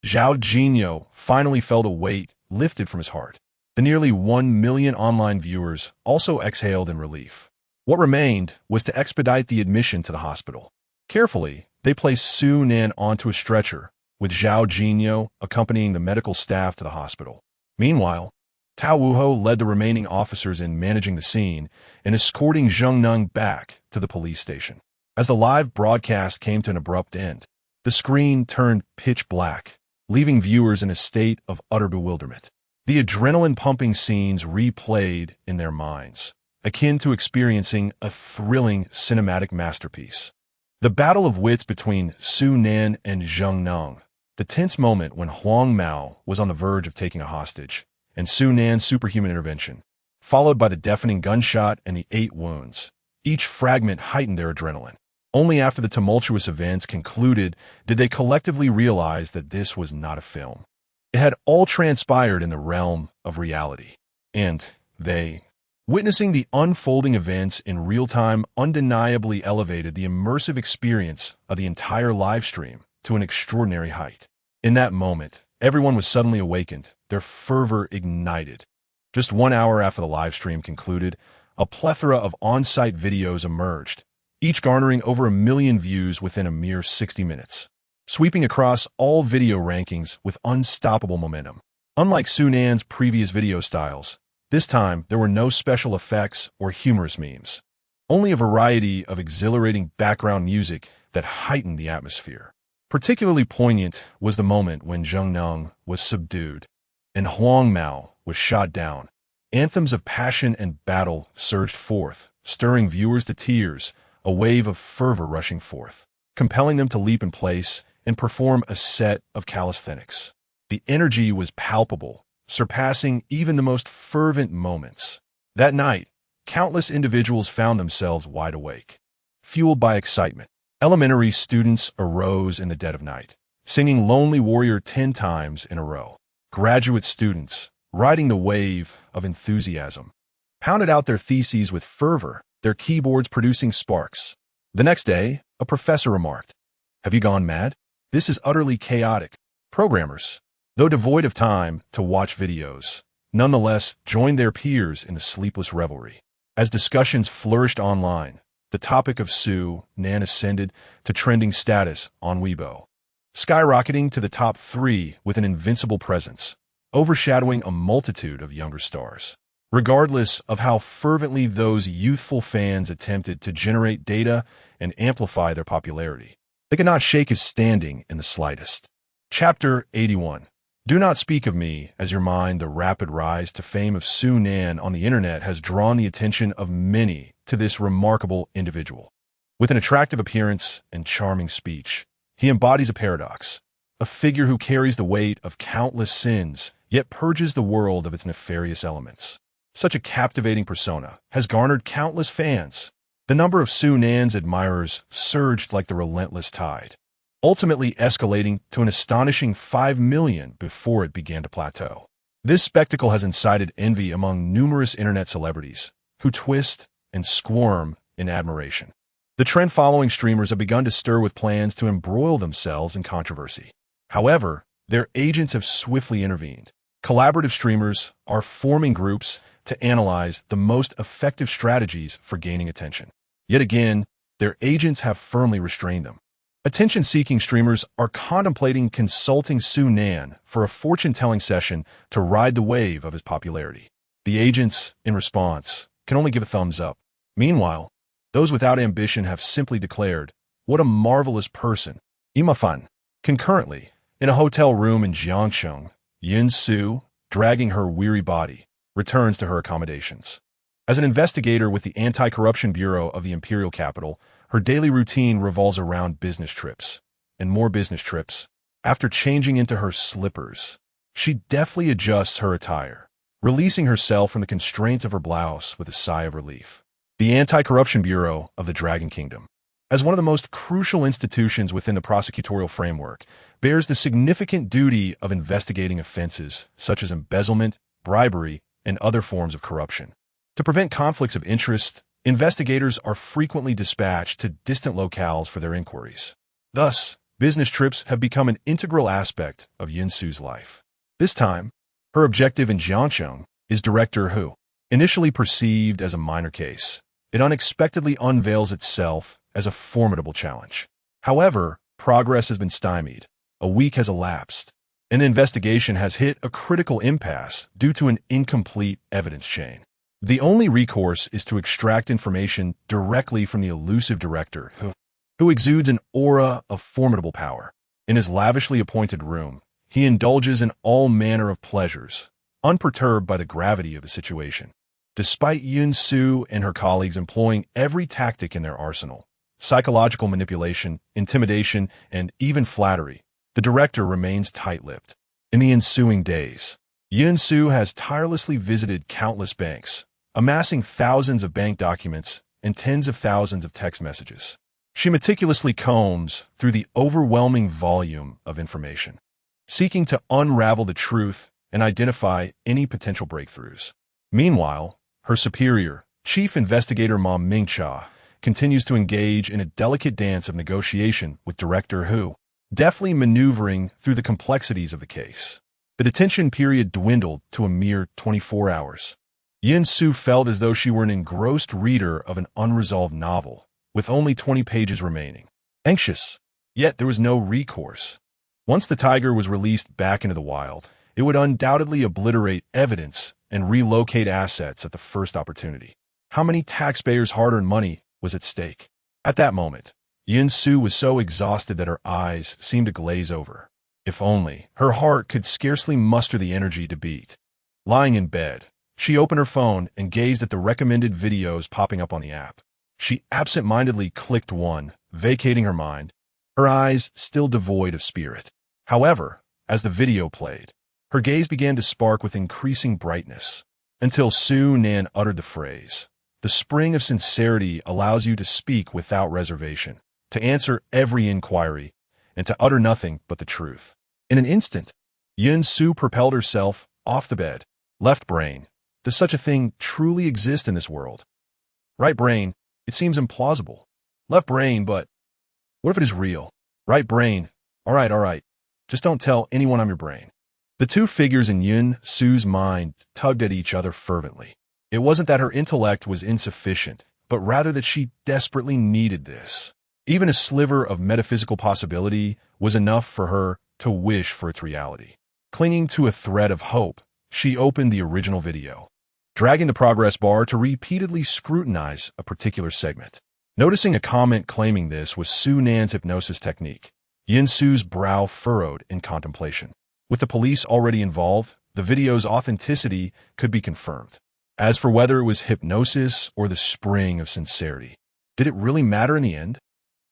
Zhao Jinyo finally felt a weight lifted from his heart. The nearly 1 million online viewers also exhaled in relief. What remained was to expedite the admission to the hospital. Carefully, they placed Su Nan onto a stretcher, with Zhao Jinyo accompanying the medical staff to the hospital. Meanwhile, Tao Wuho led the remaining officers in managing the scene and escorting Zheng Neng back to the police station. As the live broadcast came to an abrupt end, the screen turned pitch black, leaving viewers in a state of utter bewilderment. The adrenaline-pumping scenes replayed in their minds, akin to experiencing a thrilling cinematic masterpiece. The battle of wits between Su Nan and Zheng Neng, the tense moment when Huang Mao was on the verge of taking a hostage, and Su Nan's superhuman intervention, followed by the deafening gunshot and the 8 wounds. Each fragment heightened their adrenaline. Only after the tumultuous events concluded did they collectively realize that this was not a film. It had all transpired in the realm of reality. And they, witnessing the unfolding events in real time, undeniably elevated the immersive experience of the entire live stream to an extraordinary height. In that moment, everyone was suddenly awakened, their fervor ignited. Just 1 hour after the live stream concluded, a plethora of on-site videos emerged, each garnering over 1 million views within a mere 60 minutes, sweeping across all video rankings with unstoppable momentum. Unlike Su Nan's previous video styles, this time there were no special effects or humorous memes, only a variety of exhilarating background music that heightened the atmosphere. Particularly poignant was the moment when Zheng Neng was subdued and Huang Mao was shot down. Anthems of passion and battle surged forth, stirring viewers to tears, a wave of fervor rushing forth, compelling them to leap in place and perform a set of calisthenics. The energy was palpable, surpassing even the most fervent moments. That night, countless individuals found themselves wide awake, fueled by excitement. Elementary students arose in the dead of night, singing Lonely Warrior 10 times in a row. Graduate students, riding the wave of enthusiasm, pounded out their theses with fervor, their keyboards producing sparks. The next day, a professor remarked, "Have you gone mad? This is utterly chaotic." Programmers, though devoid of time to watch videos, nonetheless joined their peers in the sleepless revelry. As discussions flourished online, the topic of Su Nan ascended to trending status on Weibo, skyrocketing to the top 3 with an invincible presence, overshadowing a multitude of younger stars. Regardless of how fervently those youthful fans attempted to generate data and amplify their popularity, they could not shake his standing in the slightest. Chapter 81. Do not speak of me as your mind. The rapid rise to fame of Su Nan on the internet has drawn the attention of many to this remarkable individual. With an attractive appearance and charming speech, he embodies a paradox, a figure who carries the weight of countless sins, yet purges the world of its nefarious elements. Such a captivating persona has garnered countless fans. The number of Su Nan's admirers surged like the relentless tide, ultimately escalating to an astonishing 5 million before it began to plateau. This spectacle has incited envy among numerous internet celebrities, who twist and squirm in admiration. The trend-following streamers have begun to stir with plans to embroil themselves in controversy. However, their agents have swiftly intervened. Collaborative streamers are forming groups to analyze the most effective strategies for gaining attention. Yet again, their agents have firmly restrained them. Attention-seeking streamers are contemplating consulting Su Nan for a fortune-telling session to ride the wave of his popularity. The agents, in response, can only give a thumbs up. Meanwhile, those without ambition have simply declared, "What a marvelous person, Imafan." Concurrently, in a hotel room in Jiangsheng, Yin Su, dragging her weary body, returns to her accommodations. As an investigator with the Anti-Corruption Bureau of the Imperial Capital, her daily routine revolves around business trips, and more business trips. After changing into her slippers, she deftly adjusts her attire, releasing herself from the constraints of her blouse with a sigh of relief. The Anti-Corruption Bureau of the Dragon Kingdom, as one of the most crucial institutions within the prosecutorial framework, bears the significant duty of investigating offenses such as embezzlement, bribery, and other forms of corruption. To prevent conflicts of interest, investigators are frequently dispatched to distant locales for their inquiries. Thus, business trips have become an integral aspect of Yinsu's life. This time, her objective in Jiangsheng is Director Hu. Initially perceived as a minor case, it unexpectedly unveils itself as a formidable challenge. However, progress has been stymied. A week has elapsed, and the investigation has hit a critical impasse due to an incomplete evidence chain. The only recourse is to extract information directly from the elusive director, who, who exudes an aura of formidable power. In his lavishly appointed room, he indulges in all manner of pleasures, unperturbed by the gravity of the situation. Despite Yun Su and her colleagues employing every tactic in their arsenal, psychological manipulation, intimidation, and even flattery, the director remains tight-lipped. In the ensuing days, Yun Su has tirelessly visited countless banks, amassing thousands of bank documents and tens of thousands of text messages. She meticulously combs through the overwhelming volume of information, seeking to unravel the truth and identify any potential breakthroughs. Meanwhile, her superior, Chief Investigator Ma Mingcha, continues to engage in a delicate dance of negotiation with Director Hu, deftly maneuvering through the complexities of the case. The detention period dwindled to a mere 24 hours. Yin Su felt as though she were an engrossed reader of an unresolved novel, with only 20 pages remaining. Anxious, yet there was no recourse. Once the tiger was released back into the wild, it would undoubtedly obliterate evidence and relocate assets at the first opportunity. How many taxpayers' hard-earned money was at stake? At that moment, Yin Su was so exhausted that her eyes seemed to glaze over. If only, her heart could scarcely muster the energy to beat. Lying in bed, she opened her phone and gazed at the recommended videos popping up on the app. She absent-mindedly clicked one, vacating her mind, her eyes still devoid of spirit. However, as the video played, her gaze began to spark with increasing brightness, until Su Nan uttered the phrase, "The spring of sincerity allows you to speak without reservation, to answer every inquiry, and to utter nothing but the truth." In an instant, Yun Su propelled herself off the bed. Left brain, does such a thing truly exist in this world? Right brain, it seems implausible. Left brain, but what if it is real? Right brain, all right, just don't tell anyone I'm your brain. The two figures in Yun Su's mind tugged at each other fervently. It wasn't that her intellect was insufficient, but rather that she desperately needed this. Even a sliver of metaphysical possibility was enough for her to wish for its reality. Clinging to a thread of hope, she opened the original video, dragging the progress bar to repeatedly scrutinize a particular segment. Noticing a comment claiming this was Su Nan's hypnosis technique, Yin Su's brow furrowed in contemplation. With the police already involved, the video's authenticity could be confirmed. As for whether it was hypnosis or the spring of sincerity, did it really matter in the end?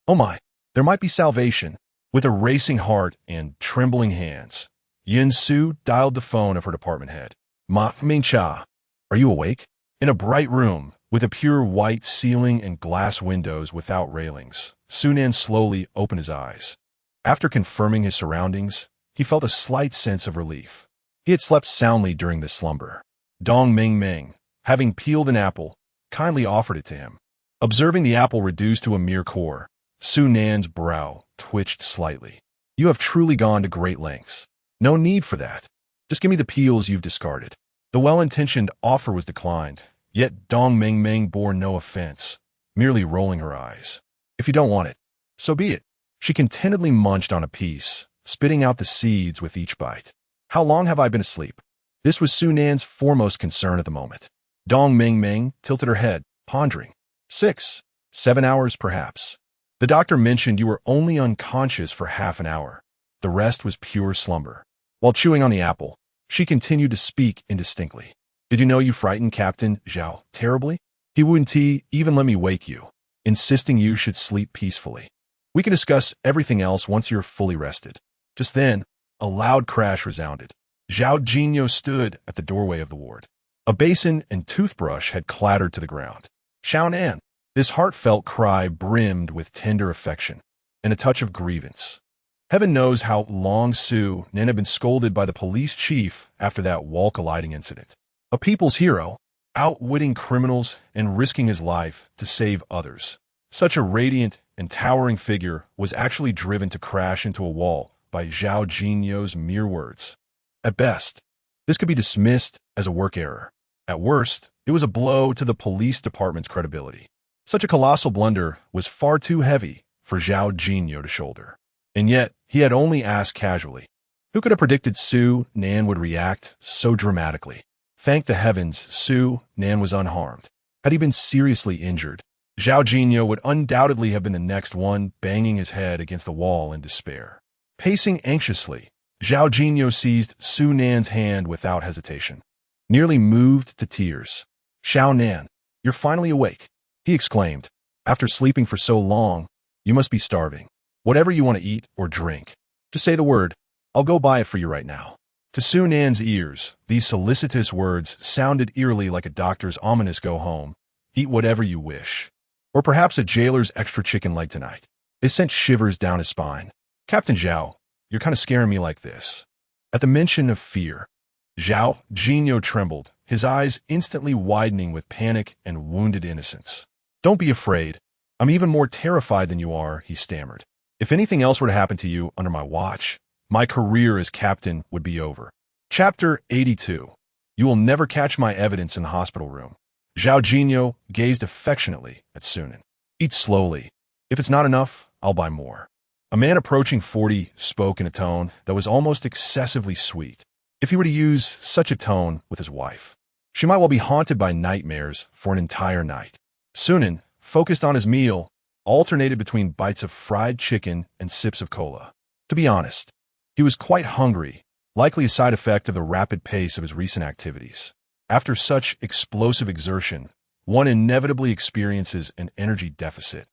Oh my, there might be salvation. With a racing heart and trembling hands, Yin Su dialed the phone of her department head. Ma Mingcha, are you awake? In a bright room, with a pure white ceiling and glass windows without railings, Su Nan slowly opened his eyes. After confirming his surroundings, he felt a slight sense of relief. He had slept soundly during this slumber. Dong Ming Ming, having peeled an apple, kindly offered it to him. Observing the apple reduced to a mere core, Su Nan's brow twitched slightly. You have truly gone to great lengths. No need for that. Just give me the peels you've discarded. The well-intentioned offer was declined, yet Dong Ming Ming bore no offense, merely rolling her eyes. If you don't want it, so be it. She contentedly munched on a piece, spitting out the seeds with each bite. How long have I been asleep? This was Su Nan's foremost concern at the moment. Dong Ming Ming tilted her head, pondering. 6, 7 hours, perhaps. The doctor mentioned you were only unconscious for half an hour. The rest was pure slumber. While chewing on the apple, she continued to speak indistinctly. Did you know you frightened Captain Zhao terribly? He wouldn't even let me wake you, insisting you should sleep peacefully. We can discuss everything else once you're fully rested. Just then, a loud crash resounded. Zhao Jinyo stood at the doorway of the ward. A basin and toothbrush had clattered to the ground. Xiao Nan. This heartfelt cry brimmed with tender affection and a touch of grievance. Heaven knows how long Su Nan had been scolded by the police chief after that wall-colliding incident. A people's hero, outwitting criminals and risking his life to save others. Such a radiant and towering figure was actually driven to crash into a wall by Zhao Jinyo's mere words. At best, this could be dismissed as a work error. At worst, it was a blow to the police department's credibility. Such a colossal blunder was far too heavy for Zhao Jinyo to shoulder. And yet, he had only asked casually. Who could have predicted Su Nan would react so dramatically? Thank the heavens, Su Nan was unharmed. Had he been seriously injured, Zhao Jinyo would undoubtedly have been the next one, banging his head against the wall in despair. Pacing anxiously, Zhao Jinyo seized Su Nan's hand without hesitation, nearly moved to tears. "Xiao Nan, you're finally awake," he exclaimed. "After sleeping for so long, you must be starving. Whatever you want to eat or drink, just say the word. I'll go buy it for you right now." To Su Nan's ears, these solicitous words sounded eerily like a doctor's ominous "go home, eat whatever you wish," or perhaps a jailer's extra chicken leg tonight. They sent shivers down his spine. "Captain Zhao, you're kind of scaring me like this." At the mention of fear, Zhao Jinyo trembled, his eyes instantly widening with panic and wounded innocence. "Don't be afraid. I'm even more terrified than you are," he stammered. "If anything else were to happen to you under my watch, my career as captain would be over." Chapter 82. You will never catch my evidence in the hospital room. Zhao Jinyo gazed affectionately at Sunan. "Eat slowly. If it's not enough, I'll buy more." A man approaching 40 spoke in a tone that was almost excessively sweet. If he were to use such a tone with his wife, she might well be haunted by nightmares for an entire night. Sunan, focused on his meal, alternated between bites of fried chicken and sips of cola. To be honest, he was quite hungry, likely a side effect of the rapid pace of his recent activities. After such explosive exertion, one inevitably experiences an energy deficit.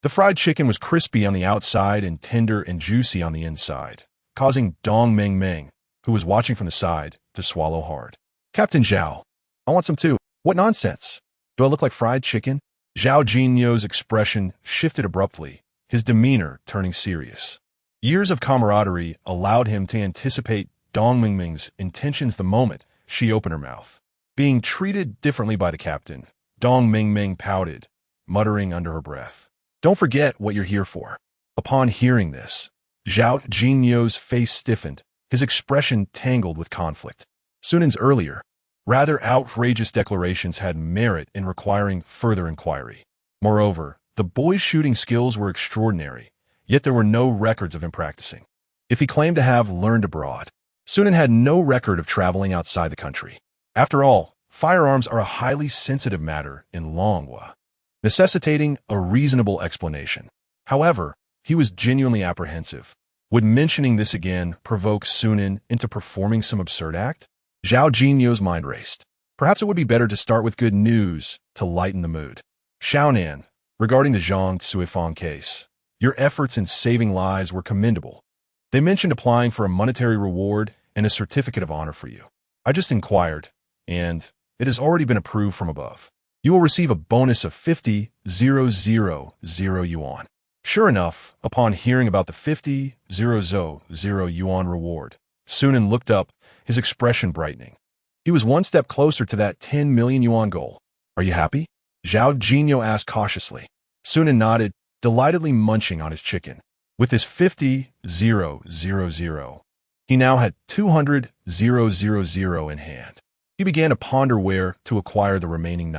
The fried chicken was crispy on the outside and tender and juicy on the inside, causing Dong Meng Meng, who was watching from the side, to swallow hard. "Captain Zhao, I want some too." "What nonsense? Do I look like fried chicken?" Zhao Jinyo's expression shifted abruptly, his demeanor turning serious. Years of camaraderie allowed him to anticipate Dong Mingming's intentions the moment she opened her mouth. Being treated differently by the captain, Dong Mingming pouted, muttering under her breath, "Don't forget what you're here for." Upon hearing this, Zhao Jinyo's face stiffened, his expression tangled with conflict. Sunan's earlier, rather outrageous declarations had merit in requiring further inquiry. Moreover, the boy's shooting skills were extraordinary, yet there were no records of him practicing. If he claimed to have learned abroad, Sunan had no record of traveling outside the country. After all, firearms are a highly sensitive matter in Longhua, necessitating a reasonable explanation. However, he was genuinely apprehensive. Would mentioning this again provoke Sunan into performing some absurd act? Zhao Jinyo's mind raced. Perhaps it would be better to start with good news to lighten the mood. "Xiaonan, regarding the Zhang Tsuifang case, your efforts in saving lives were commendable. They mentioned applying for a monetary reward and a certificate of honor for you. I just inquired, and it has already been approved from above. You will receive a bonus of 50,000 yuan. Sure enough, upon hearing about the 50,000 yuan reward, Sunan looked up, his expression brightening. He was one step closer to that 10 million yuan goal. "Are you happy?" Zhao Jinyo asked cautiously. Sunan nodded, delightedly munching on his chicken. With his 50,000, he now had 200,000 in hand. He began to ponder where to acquire the remaining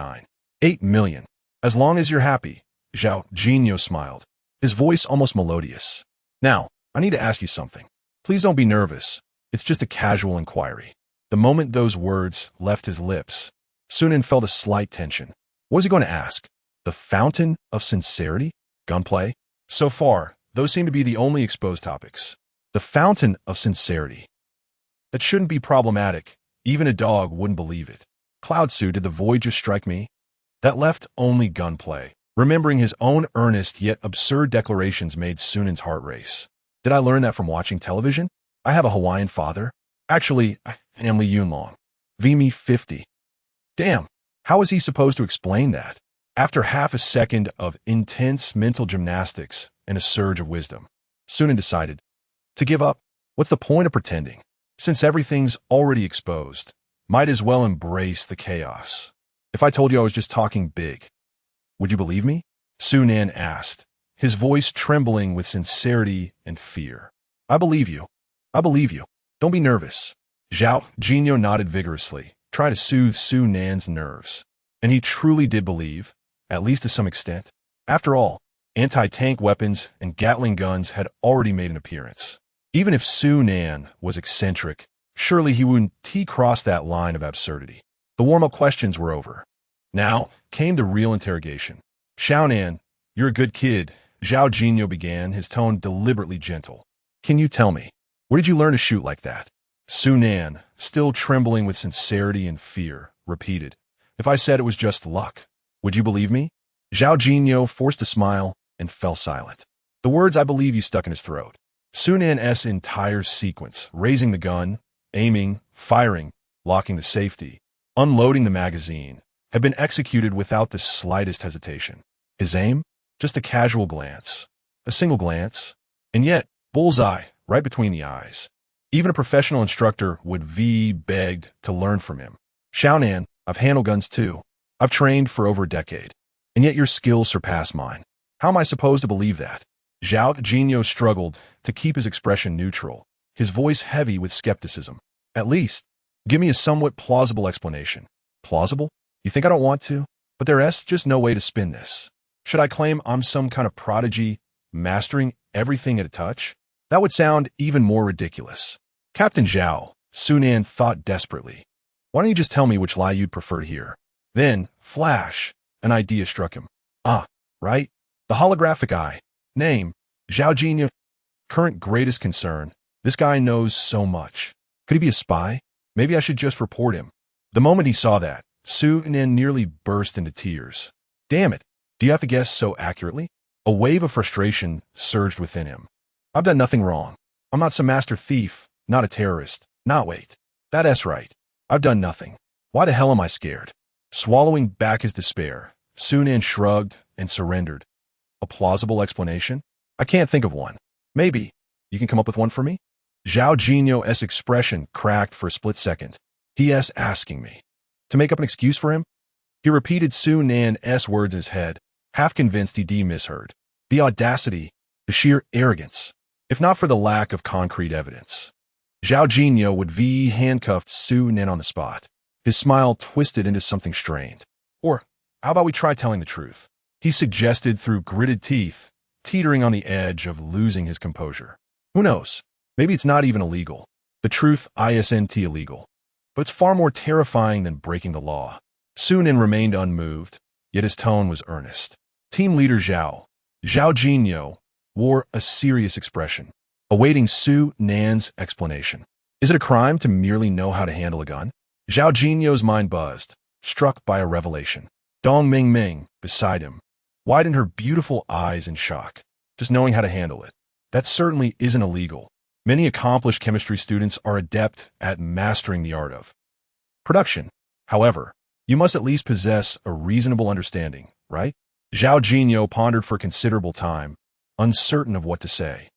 8 million. "As long as you're happy," Zhao Jinyo smiled, his voice almost melodious. "Now, I need to ask you something. Please don't be nervous. It's just a casual inquiry." The moment those words left his lips, Sunan felt a slight tension. What was he going to ask? The fountain of sincerity? Gunplay? So far, those seem to be the only exposed topics. The fountain of sincerity. That shouldn't be problematic. Even a dog wouldn't believe it. Cloudsu, did the void just strike me? That left only gunplay. Remembering his own earnest yet absurd declarations made Sunan's heart race. Did I learn that from watching television? I have a Hawaiian father. Actually, I am Li Yunlong. VME 50. Damn, how is he supposed to explain that? After half a second of intense mental gymnastics and a surge of wisdom, Sunan decided to give up. What's the point of pretending? Since everything's already exposed, might as well embrace the chaos. If I told you I was just talking big, would you believe me? Sunan asked, his voice trembling with sincerity and fear. I believe you. I believe you. Don't be nervous. Zhao Jinyo nodded vigorously, trying to soothe Sunan's nerves. And he truly did believe, at least to some extent. After all, anti-tank weapons and Gatling guns had already made an appearance. Even if Sunan was eccentric, surely he wouldn't T-cross that line of absurdity. The warm-up questions were over. Now came the real interrogation. Xiaonan, you're a good kid, Zhao Jinyo began, his tone deliberately gentle. Can you tell me, where did you learn to shoot like that? Su Nan, still trembling with sincerity and fear, repeated. If I said it was just luck, would you believe me? Zhao Jinyo forced a smile and fell silent. The words I believe you stuck in his throat. Su Nan's entire sequence, raising the gun, aiming, firing, locking the safety, unloading the magazine, had been executed without the slightest hesitation. His aim? Just a casual glance. A single glance. And yet, bullseye, right between the eyes. Even a professional instructor would be begged to learn from him. Xiaonan, I've handled guns too. I've trained for over a decade. And yet your skills surpass mine. How am I supposed to believe that? Zhao Jinyo struggled to keep his expression neutral, his voice heavy with skepticism. At least, give me a somewhat plausible explanation. Plausible? You think I don't want to? But there's just no way to spin this. Should I claim I'm some kind of prodigy, mastering everything at a touch? That would sound even more ridiculous. Captain Zhao, Su Nan thought desperately. Why don't you just tell me which lie you'd prefer to hear? Then, flash, an idea struck him. Ah, right. The holographic eye. Name, Zhao Jinyo. Current greatest concern. This guy knows so much. Could he be a spy? Maybe I should just report him. The moment he saw that, Su Nan nearly burst into tears. Damn it. Do you have to guess so accurately? A wave of frustration surged within him. I've done nothing wrong. I'm not some master thief, not a terrorist. Wait. That's right. I've done nothing. Why the hell am I scared? Swallowing back his despair, Su Nan shrugged and surrendered. A plausible explanation? I can't think of one. Maybe. You can come up with one for me? Zhao Jinyo's expression cracked for a split second. He's asking me to make up an excuse for him? He repeated Su Nan's words in his head, half convinced he'd misheard. The audacity, the sheer arrogance, if not for the lack of concrete evidence. Zhao Jinyo would handcuffed Su Nan on the spot. His smile twisted into something strained. Or, how about we try telling the truth? He suggested through gritted teeth, teetering on the edge of losing his composure. Who knows? Maybe it's not even illegal. The truth isn't illegal. But it's far more terrifying than breaking the law. Su Nan remained unmoved, yet his tone was earnest. Team leader Zhao Jinyo, wore a serious expression, awaiting Su Nan's explanation. Is it a crime to merely know how to handle a gun? Zhao Jinyo's mind buzzed, struck by a revelation. Dong Ming, beside him, widened her beautiful eyes in shock. Just knowing how to handle it. That certainly isn't illegal. Many accomplished chemistry students are adept at mastering the art of production. However, you must at least possess a reasonable understanding, right? Zhao Jinyo pondered for considerable time, uncertain of what to say.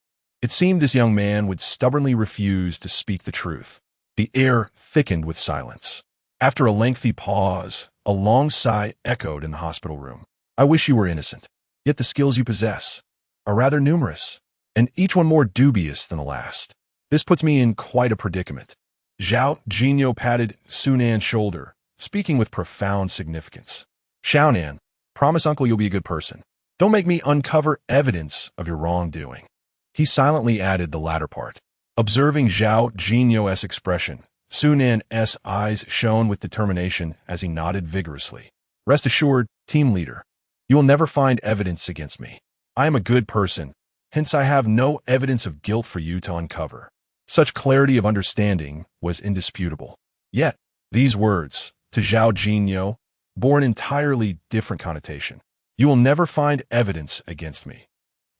It seemed this young man would stubbornly refuse to speak the truth. The air thickened with silence. After a lengthy pause, a long sigh echoed in the hospital room. I wish you were innocent. Yet the skills you possess are rather numerous, and each one more dubious than the last. This puts me in quite a predicament. Zhao Jinyo patted Su Nan's shoulder, speaking with profound significance. Xiaonan, promise uncle you'll be a good person. Don't make me uncover evidence of your wrongdoing. He silently added the latter part. Observing Zhao Jinyo's expression, Su Nan's eyes shone with determination as he nodded vigorously. Rest assured, team leader, you will never find evidence against me. I am a good person, hence I have no evidence of guilt for you to uncover. Such clarity of understanding was indisputable. Yet, these words, to Zhao Jinyo, bore an entirely different connotation. You will never find evidence against me.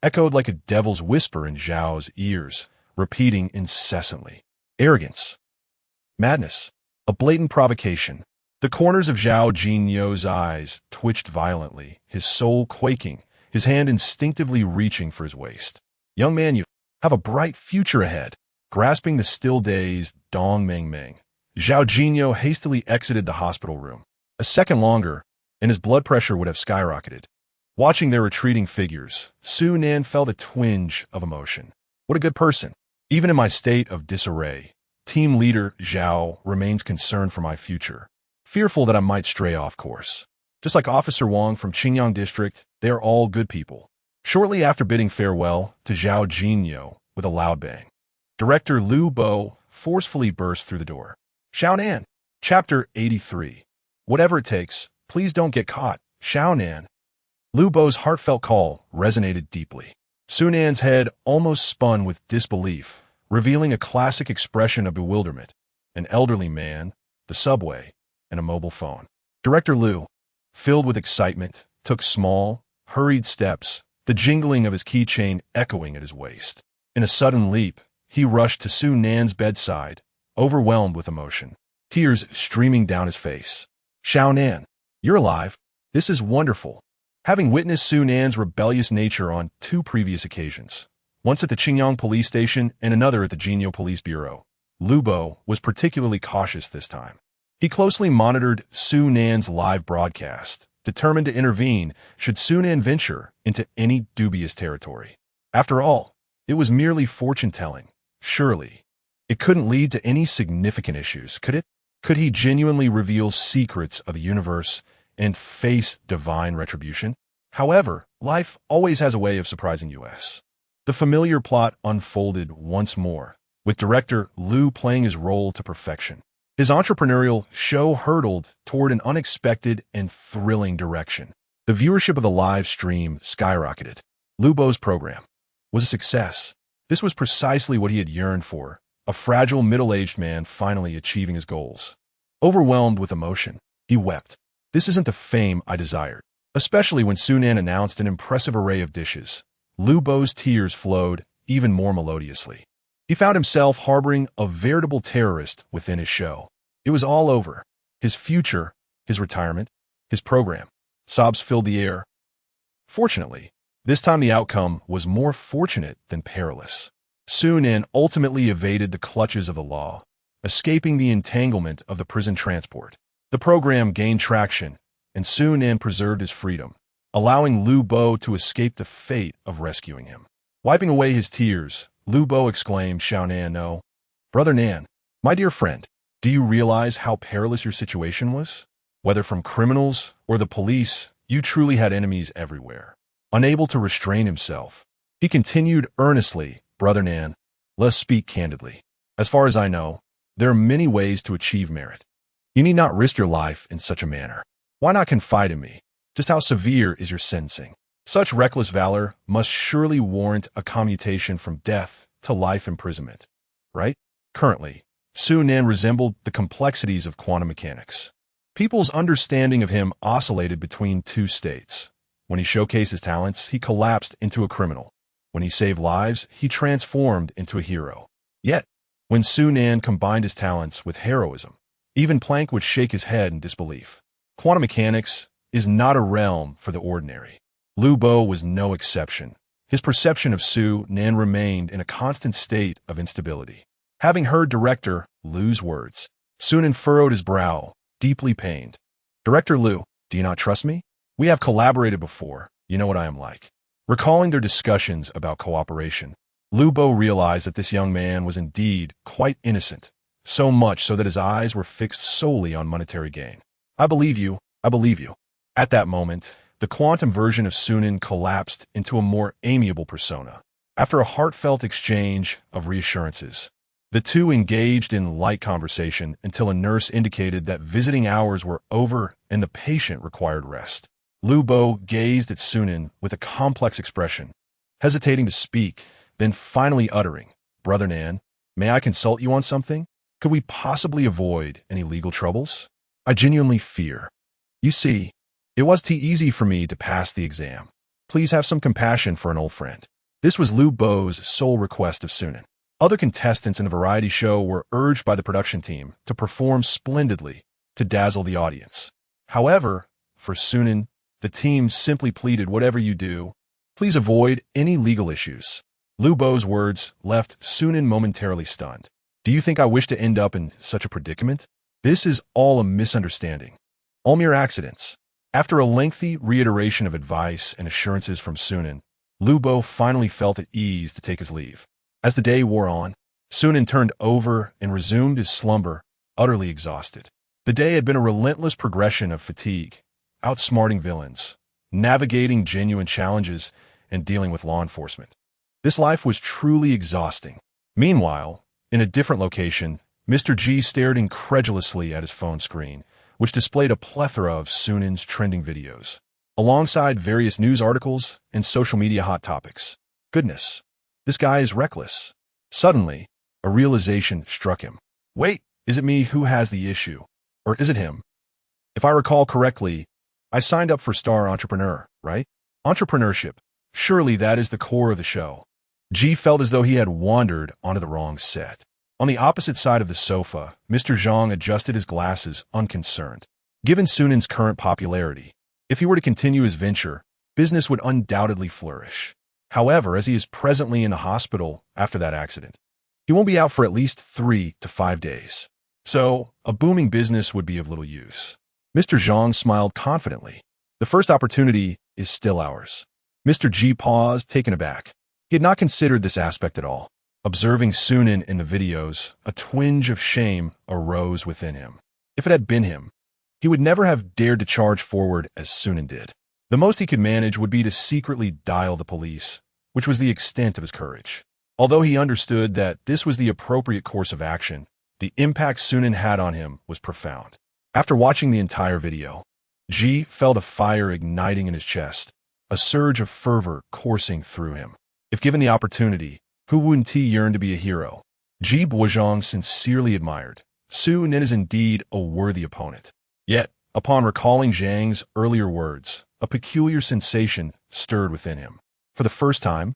Echoed like a devil's whisper in Zhao's ears, repeating incessantly. Arrogance. Madness. A blatant provocation. The corners of Zhao Jinyo's eyes twitched violently, his soul quaking, his hand instinctively reaching for his waist. Young man, you have a bright future ahead. Grasping the still-dazed Dong Ming, Zhao Jinyo hastily exited the hospital room. A second longer, and his blood pressure would have skyrocketed. Watching their retreating figures, Su Nan felt a twinge of emotion. What a good person. Even in my state of disarray, team leader Zhao remains concerned for my future, fearful that I might stray off course. Just like Officer Wang from Qingyang District, they are all good people. Shortly after bidding farewell to Zhao Jinyo with a loud bang, Director Liu Bo forcefully burst through the door. Xiaonan, Chapter 83. Whatever it takes, please don't get caught. Xiaonan. Lu Bo's heartfelt call resonated deeply. Sunan's head almost spun with disbelief, revealing a classic expression of bewilderment: an elderly man, the subway, and a mobile phone. Director Lu, filled with excitement, took small, hurried steps, the jingling of his keychain echoing at his waist. In a sudden leap, he rushed to Sunan's bedside, overwhelmed with emotion, tears streaming down his face. "Nan, you're alive. This is wonderful." Having witnessed Sunan's rebellious nature on 2 previous occasions, once at the Qingyang police station and another at the Jinyo Police Bureau, Lu Bo was particularly cautious this time. He closely monitored Sunan's live broadcast, determined to intervene should Sunan venture into any dubious territory. After all, it was merely fortune-telling. Surely, it couldn't lead to any significant issues, could it? Could he genuinely reveal secrets of the universe and face divine retribution? However, life always has a way of surprising us. The familiar plot unfolded once more, with director Lu playing his role to perfection. His entrepreneurial show hurtled toward an unexpected and thrilling direction. The viewership of the live stream skyrocketed. Lu Bo's program was a success. This was precisely what he had yearned for, a fragile middle-aged man finally achieving his goals. Overwhelmed with emotion, he wept. "This isn't the fame I desired." Especially when Sunan announced an impressive array of dishes, Lu Bo's tears flowed even more melodiously. He found himself harboring a veritable terrorist within his show. It was all over. His future, his retirement, his program. Sobs filled the air. Fortunately, this time the outcome was more fortunate than perilous. Sunan ultimately evaded the clutches of the law, escaping the entanglement of the prison transport. The program gained traction, and Sunan preserved his freedom, allowing Lu Bo to escape the fate of rescuing him. Wiping away his tears, Lu Bo exclaimed, "Nan, no. Brother Nan, my dear friend, do you realize how perilous your situation was? Whether from criminals or the police, you truly had enemies everywhere." Unable to restrain himself, he continued earnestly, "Brother Nan, let's speak candidly. As far as I know, there are many ways to achieve merit. You need not risk your life in such a manner. Why not confide in me? Just how severe is your sentencing? Such reckless valor must surely warrant a commutation from death to life imprisonment, right?" Currently, Sunan resembled the complexities of quantum mechanics. People's understanding of him oscillated between 2 states. When he showcased his talents, he collapsed into a criminal. When he saved lives, he transformed into a hero. Yet, when Sunan combined his talents with heroism, even Planck would shake his head in disbelief. Quantum mechanics is not a realm for the ordinary. Lu Bo was no exception. His perception of Sunan remained in a constant state of instability. Having heard director Lu's words, Sunan furrowed his brow, deeply pained. "Director Lu, do you not trust me? We have collaborated before. You know what I am like." Recalling their discussions about cooperation, Lu Bo realized that this young man was indeed quite innocent, so much so that his eyes were fixed solely on monetary gain. "I believe you. I believe you." At that moment, the quantum version of Sunan collapsed into a more amiable persona. After a heartfelt exchange of reassurances, the two engaged in light conversation until a nurse indicated that visiting hours were over and the patient required rest. Lu Bo gazed at Sunan with a complex expression, hesitating to speak, then finally uttering, "Brother Nan, may I consult you on something? Could we possibly avoid any legal troubles? I genuinely fear. You see, it was too easy for me to pass the exam. Please have some compassion for an old friend." This was Lu Bo's sole request of Sunan. Other contestants in the variety show were urged by the production team to perform splendidly to dazzle the audience. However, for Sunan, the team simply pleaded, "Whatever you do, please avoid any legal issues." Lu Bo's words left Sunan momentarily stunned. "Do you think I wish to end up in such a predicament? This is all a misunderstanding. All mere accidents." After a lengthy reiteration of advice and assurances from Sunan, Lu Bo finally felt at ease to take his leave. As the day wore on, Sunan turned over and resumed his slumber, utterly exhausted. The day had been a relentless progression of fatigue, outsmarting villains, navigating genuine challenges, and dealing with law enforcement. This life was truly exhausting. Meanwhile, in a different location, Mr. G stared incredulously at his phone screen, which displayed a plethora of Sunan's trending videos. alongside various news articles and social media hot topics. Goodness, this guy is reckless. Suddenly, a realization struck him. Wait, is it me who has the issue? Or is it him? If I recall correctly, I signed up for Star Entrepreneur, right? Entrepreneurship. Surely that is the core of the show. G felt as though he had wandered onto the wrong set. On the opposite side of the sofa, Mr. Zhang adjusted his glasses, unconcerned. Given Sunan's current popularity, if he were to continue his venture, business would undoubtedly flourish. However, as he is presently in the hospital after that accident, he won't be out for at least 3 to 5 days. So, a booming business would be of little use. Mr. Zhang smiled confidently. The first opportunity is still ours. Mr. G paused, taken aback. He had not considered this aspect at all. Observing Sunan in the videos, a twinge of shame arose within him. If it had been him, he would never have dared to charge forward as Sunan did. The most he could manage would be to secretly dial the police, which was the extent of his courage. Although he understood that this was the appropriate course of action, the impact Sunan had on him was profound. After watching the entire video, G felt a fire igniting in his chest, a surge of fervor coursing through him. If given the opportunity, Hu Wunti yearned to be a hero. Ji Boozhong sincerely admired. Su Nin is indeed a worthy opponent. Yet, upon recalling Zhang's earlier words, a peculiar sensation stirred within him. For the first time,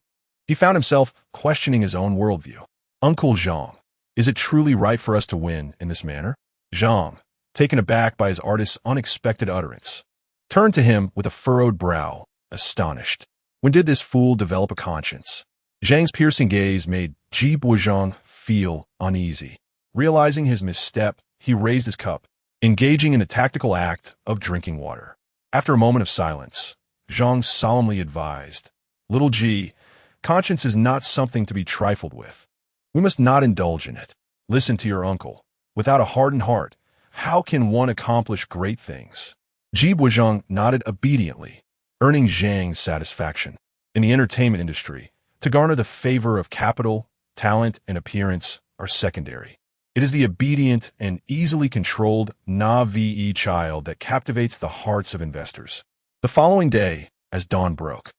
he found himself questioning his own worldview. Uncle Zhang, is it truly right for us to win in this manner? Zhang, taken aback by his artist's unexpected utterance, turned to him with a furrowed brow, astonished. When did this fool develop a conscience? Zhang's piercing gaze made Ji Boozhong feel uneasy. Realizing his misstep, he raised his cup, engaging in the tactical act of drinking water. After a moment of silence, Zhang solemnly advised, "Little G, conscience is not something to be trifled with. We must not indulge in it. Listen to your uncle. Without a hardened heart, how can one accomplish great things?" Ji Boozhong nodded obediently, earning Zhang's satisfaction. In the entertainment industry, to garner the favor of capital, talent, and appearance are secondary. It is the obedient and easily controlled na-ve child that captivates the hearts of investors. The following day, as dawn broke,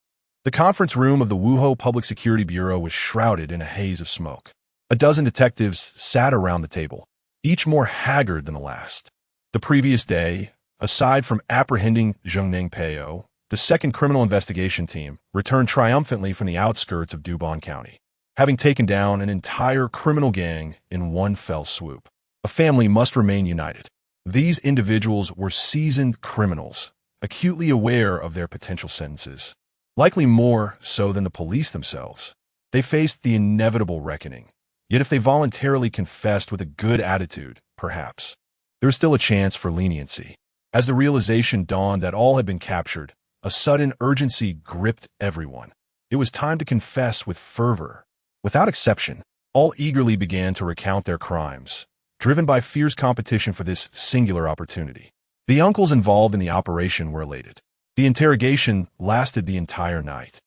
the conference room of the Wuhou Public Security Bureau was shrouded in a haze of smoke. A dozen detectives sat around the table, each more haggard than the last. The previous day, aside from apprehending Zhongneng Peiyou, the second criminal investigation team returned triumphantly from the outskirts of Dubon County, having taken down an entire criminal gang in one fell swoop. A family must remain united. These individuals were seasoned criminals, acutely aware of their potential sentences, likely more so than the police themselves. They faced the inevitable reckoning. Yet if they voluntarily confessed with a good attitude, perhaps, there was still a chance for leniency. As the realization dawned that all had been captured, a sudden urgency gripped everyone. It was time to confess with fervor. Without exception, all eagerly began to recount their crimes, driven by fierce competition for this singular opportunity. The uncles involved in the operation were elated. The interrogation lasted the entire night,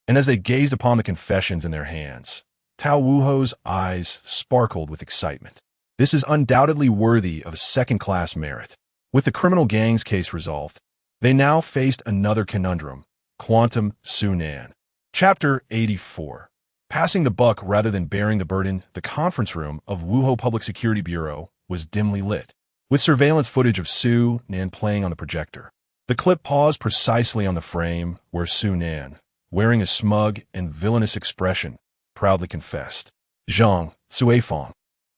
and as they gazed upon the confessions in their hands, Tao Wuho's eyes sparkled with excitement. This is undoubtedly worthy of second-class merit. With the criminal gang's case resolved, they now faced another conundrum, Quantum Sunan. Chapter 84. Passing the buck rather than bearing the burden, the conference room of Wuhou Public Security Bureau was dimly lit, with surveillance footage of Su Nan playing on the projector. The clip paused precisely on the frame where Su Nan, wearing a smug and villainous expression, proudly confessed. "Zhang, Suifeng,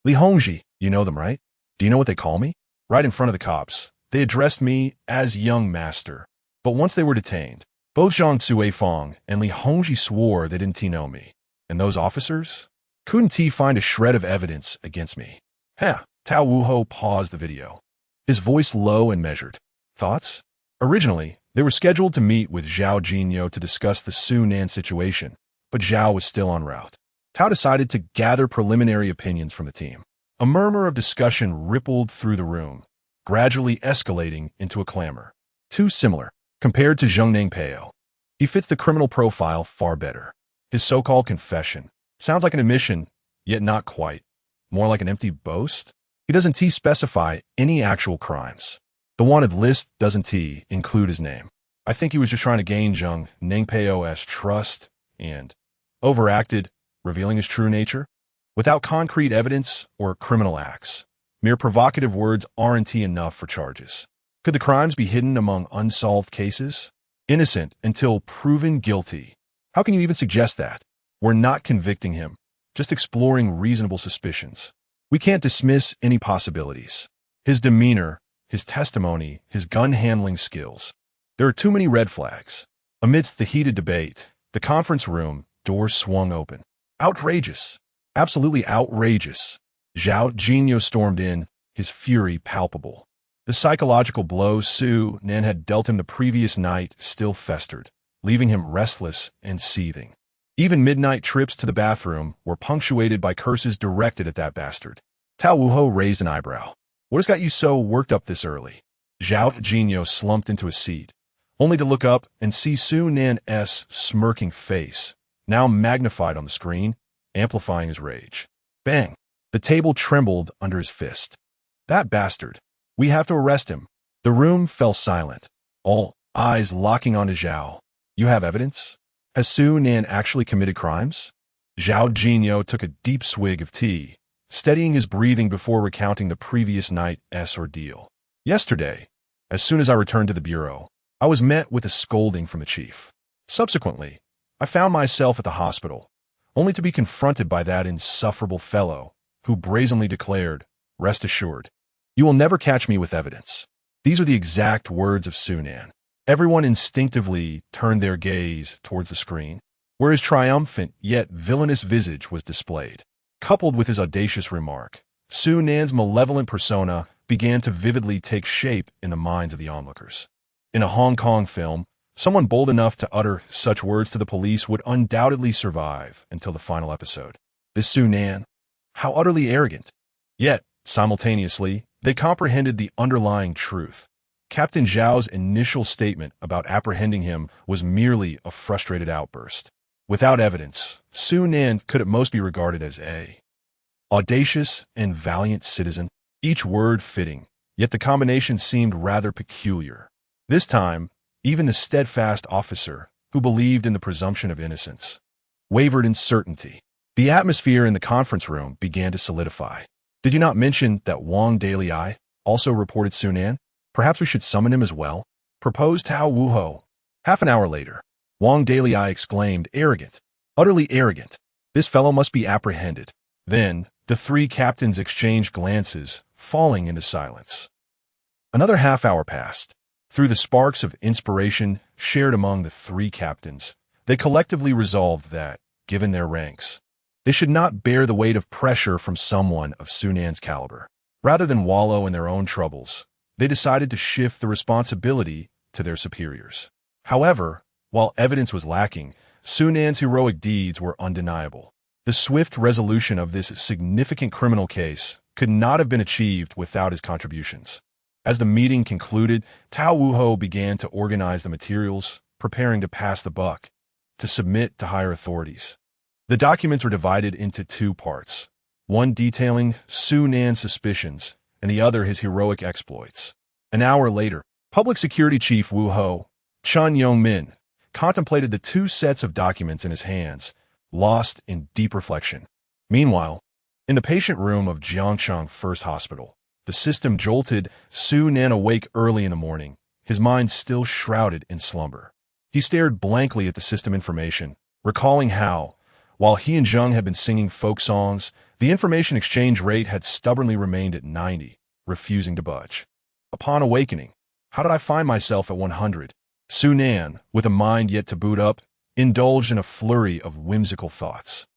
Li Hongji, you know them, right? Do you know what they call me? Right in front of the cops, they addressed me as young master. But once they were detained, both Zhang Suifeng and Li Hongji swore they didn't know me. And those officers? Couldn't find a shred of evidence against me." Tao Wuho paused the video, his voice low and measured. Thoughts? Originally, they were scheduled to meet with Zhao Jinyo to discuss the Su Nan situation, but Zhao was still en route. Tao decided to gather preliminary opinions from the team. A murmur of discussion rippled through the room, gradually escalating into a clamor. Too similar. Compared to Zhongneng Peiyou, he fits the criminal profile far better. His so-called confession sounds like an admission, yet not quite. More like an empty boast? He doesn't specify any actual crimes. The wanted list doesn't include his name. I think he was just trying to gain Zhang Ningpeo's trust and overacted, revealing his true nature. Without concrete evidence or criminal acts, mere provocative words aren't enough for charges. Could the crimes be hidden among unsolved cases? Innocent until proven guilty. How can you even suggest that? We're not convicting him, just exploring reasonable suspicions. We can't dismiss any possibilities. His demeanor, his testimony, his gun-handling skills. There are too many red flags. Amidst the heated debate, the conference room doors swung open. Outrageous. Absolutely outrageous. Zhao Jinyo stormed in, his fury palpable. The psychological blow Su Nan had dealt him the previous night still festered, leaving him restless and seething. Even midnight trips to the bathroom were punctuated by curses directed at that bastard. Tao Wuho raised an eyebrow. What has got you so worked up this early? Zhao Jinyo slumped into a seat, only to look up and see Su Nan's smirking face, now magnified on the screen, amplifying his rage. Bang! The table trembled under his fist. That bastard. We have to arrest him. The room fell silent, all eyes locking onto Zhao. You have evidence? Has Su Nan actually committed crimes? Zhao Jinyo took a deep swig of tea, steadying his breathing before recounting the previous night's ordeal. Yesterday, as soon as I returned to the bureau, I was met with a scolding from the chief. Subsequently, I found myself at the hospital, only to be confronted by that insufferable fellow, who brazenly declared, "Rest assured, you will never catch me with evidence." These are the exact words of Su Nan. Everyone instinctively turned their gaze towards the screen, where his triumphant yet villainous visage was displayed. Coupled with his audacious remark, Su Nan's malevolent persona began to vividly take shape in the minds of the onlookers. In a Hong Kong film, someone bold enough to utter such words to the police would undoubtedly survive until the final episode. This Su Nan, how utterly arrogant. Yet, simultaneously, they comprehended the underlying truth. Captain Zhao's initial statement about apprehending him was merely a frustrated outburst. Without evidence, Su Nan could at most be regarded as a audacious and valiant citizen, each word fitting, yet the combination seemed rather peculiar. This time, even the steadfast officer, who believed in the presumption of innocence, wavered in certainty. The atmosphere in the conference room began to solidify. Did you not mention that Wang Dalei also reported Su Nan? Perhaps we should summon him as well? Proposed Tao Wuho. Half an hour later, Wang Dalei exclaimed, arrogant, utterly arrogant. This fellow must be apprehended. Then, the three captains exchanged glances, falling into silence. Another half hour passed. Through the sparks of inspiration shared among the three captains, they collectively resolved that, given their ranks, they should not bear the weight of pressure from someone of Su Nan's caliber. Rather than wallow in their own troubles, they decided to shift the responsibility to their superiors. However, while evidence was lacking, Su Nan's heroic deeds were undeniable. The swift resolution of this significant criminal case could not have been achieved without his contributions. As the meeting concluded, Tao Wuho began to organize the materials, preparing to pass the buck, to submit to higher authorities. The documents were divided into two parts, one detailing Su Nan's suspicions and the other his heroic exploits. An hour later, Public Security Chief Wuho, Chun Yong-min, contemplated the two sets of documents in his hands, lost in deep reflection. Meanwhile, in the patient room of Jiangcheng First Hospital, the system jolted Su Nan awake early in the morning, his mind still shrouded in slumber. He stared blankly at the system information, recalling how, while he and Zheng had been singing folk songs, the information exchange rate had stubbornly remained at 90, refusing to budge. Upon awakening, how did I find myself at 100? Su Nan, with a mind yet to boot up, indulged in a flurry of whimsical thoughts.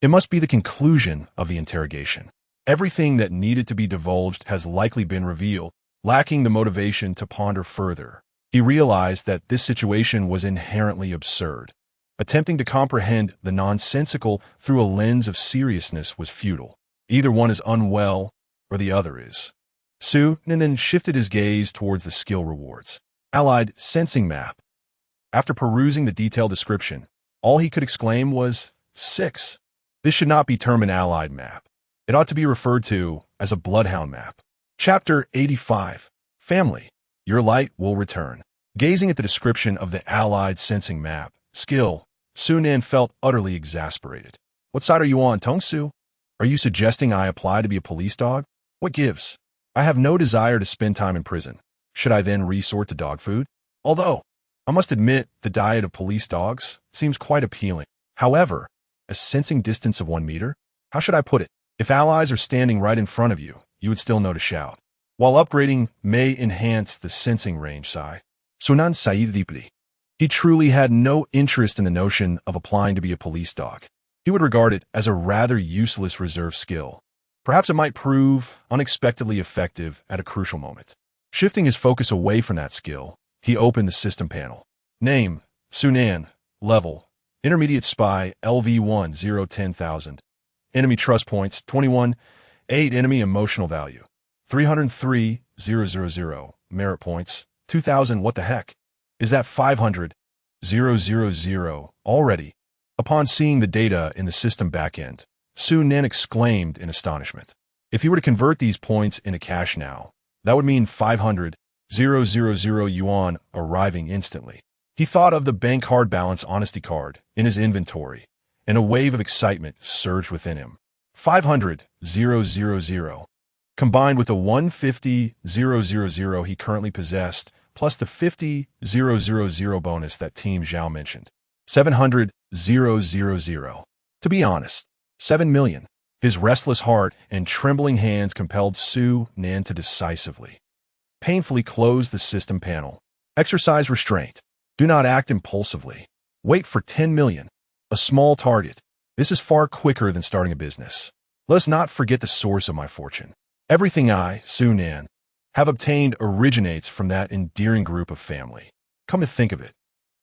It must be the conclusion of the interrogation. Everything that needed to be divulged has likely been revealed, lacking the motivation to ponder further. He realized that this situation was inherently absurd. Attempting to comprehend the nonsensical through a lens of seriousness was futile. Either one is unwell, or the other is. Su Nan then shifted his gaze towards the skill rewards. Allied Sensing Map. After perusing the detailed description, all he could exclaim was, 6. This should not be termed an allied map. It ought to be referred to as a bloodhound map. Chapter 85. Family. Your light will return. Gazing at the description of the Allied sensing map, skill, Su Nan felt utterly exasperated. What side are you on, Tong Su? Are you suggesting I apply to be a police dog? What gives? I have no desire to spend time in prison. Should I then resort to dog food? Although, I must admit, the diet of police dogs seems quite appealing. However, a sensing distance of 1 meter? How should I put it? If allies are standing right in front of you, you would still know to shout. While upgrading may enhance the sensing range side, Sunan Said deeply. He truly had no interest in the notion of applying to be a police dog. He would regard it as a rather useless reserve skill. Perhaps it might prove unexpectedly effective at a crucial moment. Shifting his focus away from that skill, he opened the system panel. Name, Sunan. Level, Intermediate Spy, LV1 010,000. Enemy Trust Points, 21. 8 Enemy Emotional Value, 303,000. Merit Points, 2,000. What the heck? Is that 500,000 already? Upon seeing the data in the system backend, Su Nan exclaimed in astonishment. If he were to convert these points into cash now, that would mean 500,000 yuan arriving instantly. He thought of the bank card balance honesty card in his inventory, and a wave of excitement surged within him. 500,000, combined with the 150,000 he currently possessed, plus the 50,000 bonus that Team Zhao mentioned. 700,000. To be honest, 7 million. His restless heart and trembling hands compelled Su Nan to decisively, painfully close the system panel. Exercise restraint. Do not act impulsively. Wait for 10 million. A small target. This is far quicker than starting a business. Let us not forget the source of my fortune. Everything I, Su Nan, have obtained originates from that endearing group of family. Come to think of it,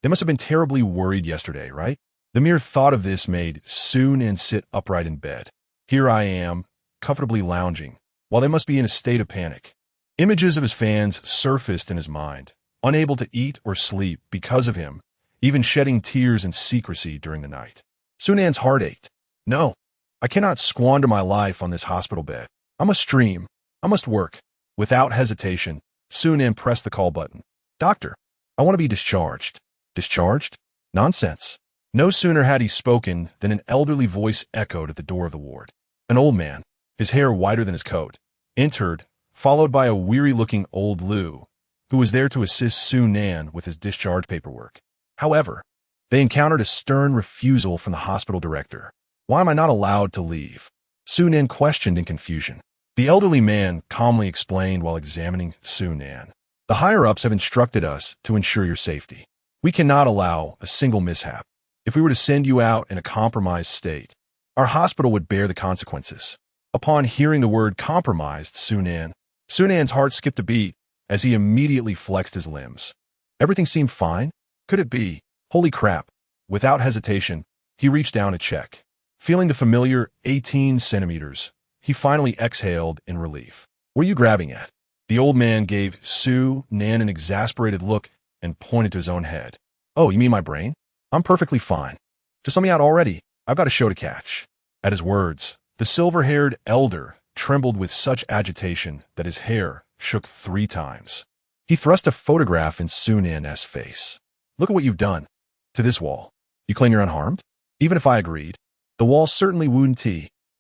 they must have been terribly worried yesterday, right? The mere thought of this made Su Nan sit upright in bed. Here I am, comfortably lounging, while they must be in a state of panic. Images of his fans surfaced in his mind, unable to eat or sleep because of him, even shedding tears in secrecy during the night. Su Nan's heart ached. No, I cannot squander my life on this hospital bed. I must stream. I must work. Without hesitation, Su Nan pressed the call button. Doctor, I want to be discharged. Discharged? Nonsense. No sooner had he spoken than an elderly voice echoed at the door of the ward. An old man, his hair whiter than his coat, entered, followed by a weary-looking old Lu, who was there to assist Su Nan with his discharge paperwork. However, they encountered a stern refusal from the hospital director. Why am I not allowed to leave? Su Nan questioned in confusion. The elderly man calmly explained while examining Su Nan. The higher-ups have instructed us to ensure your safety. We cannot allow a single mishap. If we were to send you out in a compromised state, our hospital would bear the consequences. Upon hearing the word compromised, Su Nan's heart skipped a beat as he immediately flexed his limbs. Everything seemed fine. Could it be? Holy crap. Without hesitation, he reached down to check. Feeling the familiar 18 centimeters, he finally exhaled in relief. What are you grabbing at? The old man gave Su Nan an exasperated look and pointed to his own head. Oh, you mean my brain? I'm perfectly fine. Just let me out already. I've got a show to catch. At his words, the silver-haired elder trembled with such agitation that his hair shook 3 times. He thrust a photograph in Su Nan's face. Look at what you've done. To this wall. You claim you're unharmed? Even if I agreed, the wall certainly wouldn't.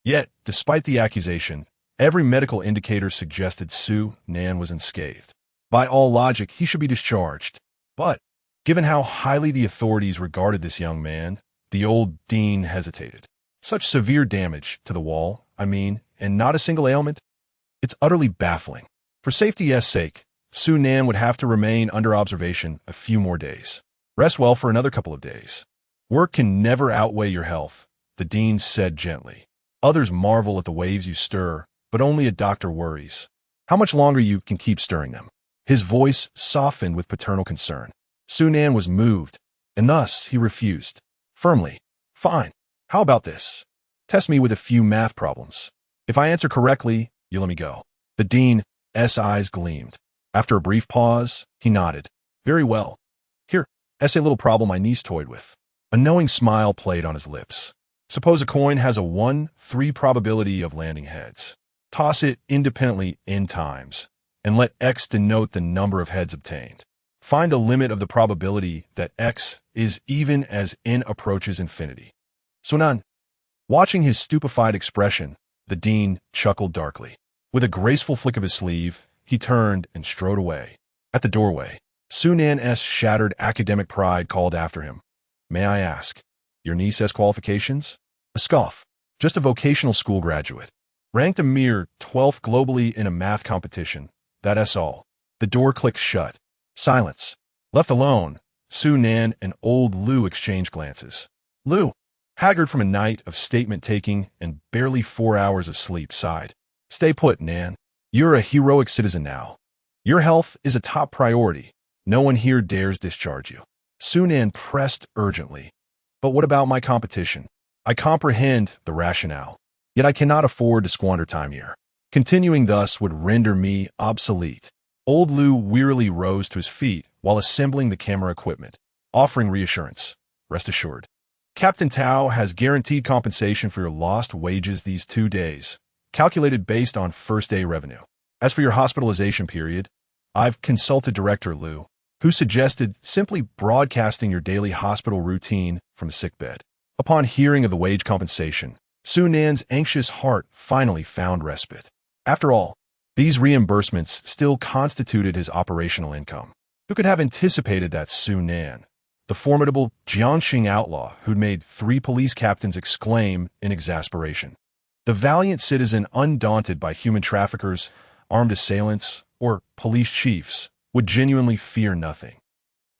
Yet, despite the accusation, every medical indicator suggested Su Nan was unscathed. By all logic, he should be discharged. But, given how highly the authorities regarded this young man, the old dean hesitated. Such severe damage to the wall, and not a single ailment? It's utterly baffling. For safety's sake, Su Nan would have to remain under observation a few more days. Rest well for another couple of days. Work can never outweigh your health, the dean said gently. Others marvel at the waves you stir, but only a doctor worries. How much longer you can keep stirring them? His voice softened with paternal concern. Su Nan was moved, and thus he refused. Firmly. Fine. How about this? Test me with a few math problems. If I answer correctly, you let me go. The dean's eyes gleamed. After a brief pause, he nodded. Very well. Here, essay little problem my niece toyed with. A knowing smile played on his lips. Suppose a coin has a 1/3 probability of landing heads. Toss it independently n times, and let X denote the number of heads obtained. Find the limit of the probability that X is even as N approaches infinity. Sunan, watching his stupefied expression, the dean chuckled darkly. With a graceful flick of his sleeve, he turned and strode away. At the doorway, Sunan's shattered academic pride called after him. May I ask, your niece has qualifications? A scoff. Just a vocational school graduate. Ranked a mere 12th globally in a math competition. That's all. The door clicked shut. Silence. Left alone, Sunan and old Lou exchanged glances. Lou, haggard from a night of statement-taking and barely 4 hours of sleep, sighed. Stay put, Nan. You're a heroic citizen now. Your health is a top priority. No one here dares discharge you. Sunan pressed urgently. But what about my competition? I comprehend the rationale, yet I cannot afford to squander time here. Continuing thus would render me obsolete. Old Lou wearily rose to his feet while assembling the camera equipment, offering reassurance. Rest assured. Captain Tao has guaranteed compensation for your lost wages these 2 days, calculated based on first-day revenue. As for your hospitalization period, I've consulted Director Lou, who suggested simply broadcasting your daily hospital routine from a sickbed. Upon hearing of the wage compensation, Sunan's anxious heart finally found respite. After all, these reimbursements still constituted his operational income. Who could have anticipated that Sunan, the formidable Jiangxing outlaw who'd made 3 police captains exclaim in exasperation? The valiant citizen undaunted by human traffickers, armed assailants, or police chiefs would genuinely fear nothing,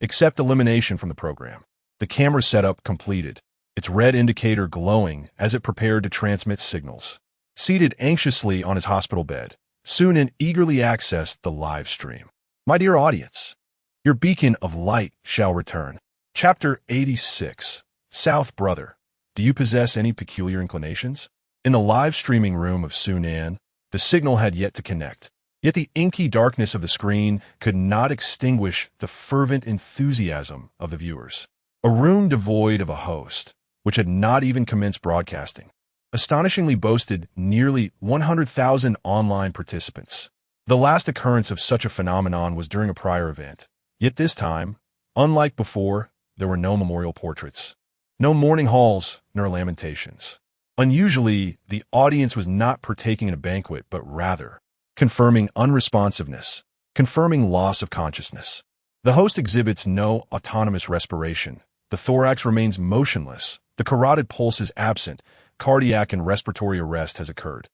except elimination from the program. The camera setup completed, its red indicator glowing as it prepared to transmit signals. Seated anxiously on his hospital bed, Sunan eagerly accessed the live stream. My dear audience, your beacon of light shall return. Chapter 86. South Brother, do you possess any peculiar inclinations? In the live streaming room of Sunan, the signal had yet to connect. Yet the inky darkness of the screen could not extinguish the fervent enthusiasm of the viewers. A room devoid of a host, which had not even commenced broadcasting, astonishingly boasted nearly 100,000 online participants. The last occurrence of such a phenomenon was during a prior event. Yet this time, unlike before, there were no memorial portraits, no mourning halls, nor lamentations. Unusually, the audience was not partaking in a banquet, but rather confirming unresponsiveness, confirming loss of consciousness. The host exhibits no autonomous respiration. The thorax remains motionless. The carotid pulse is absent. Cardiac and respiratory arrest has occurred.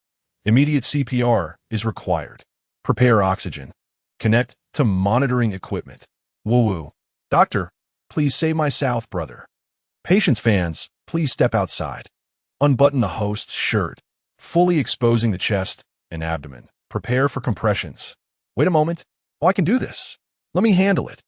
Immediate CPR is required. Prepare oxygen. Connect to monitoring equipment. Woo-woo. Doctor, please save my South brother. Patients fans, please step outside. Unbutton the host's shirt, fully exposing the chest and abdomen. Prepare for compressions. Wait a moment. Oh, I can do this. Let me handle it.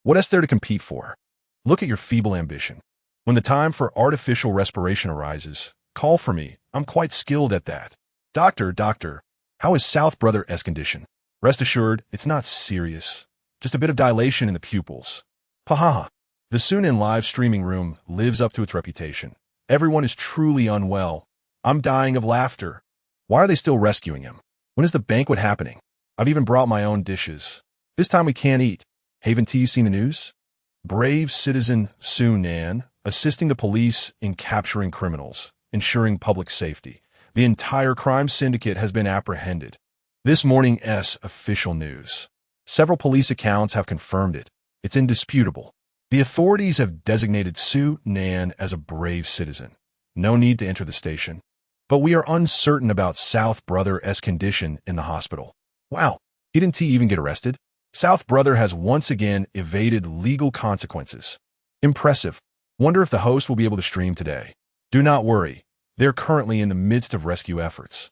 What is there to compete for? Look at your feeble ambition. When the time for artificial respiration arises, call for me. I'm quite skilled at that. Doctor, how is South Brother's condition? Rest assured, it's not serious. Just a bit of dilation in the pupils. Pahaha. The Sunan live streaming room lives up to its reputation. Everyone is truly unwell. I'm dying of laughter. Why are they still rescuing him? When is the banquet happening? I've even brought my own dishes. This time we can't eat. Haven't you seen the news? Brave citizen Sunan assisting the police in capturing criminals, ensuring public safety. The entire crime syndicate has been apprehended. This morning's official news. Several police accounts have confirmed it. It's indisputable. The authorities have designated Sunan as a brave citizen. No need to enter the station. But we are uncertain about South Brother's condition in the hospital. Wow, didn't he even get arrested? South Brother has once again evaded legal consequences. Impressive. Wonder if the host will be able to stream today. Do not worry. They're currently in the midst of rescue efforts.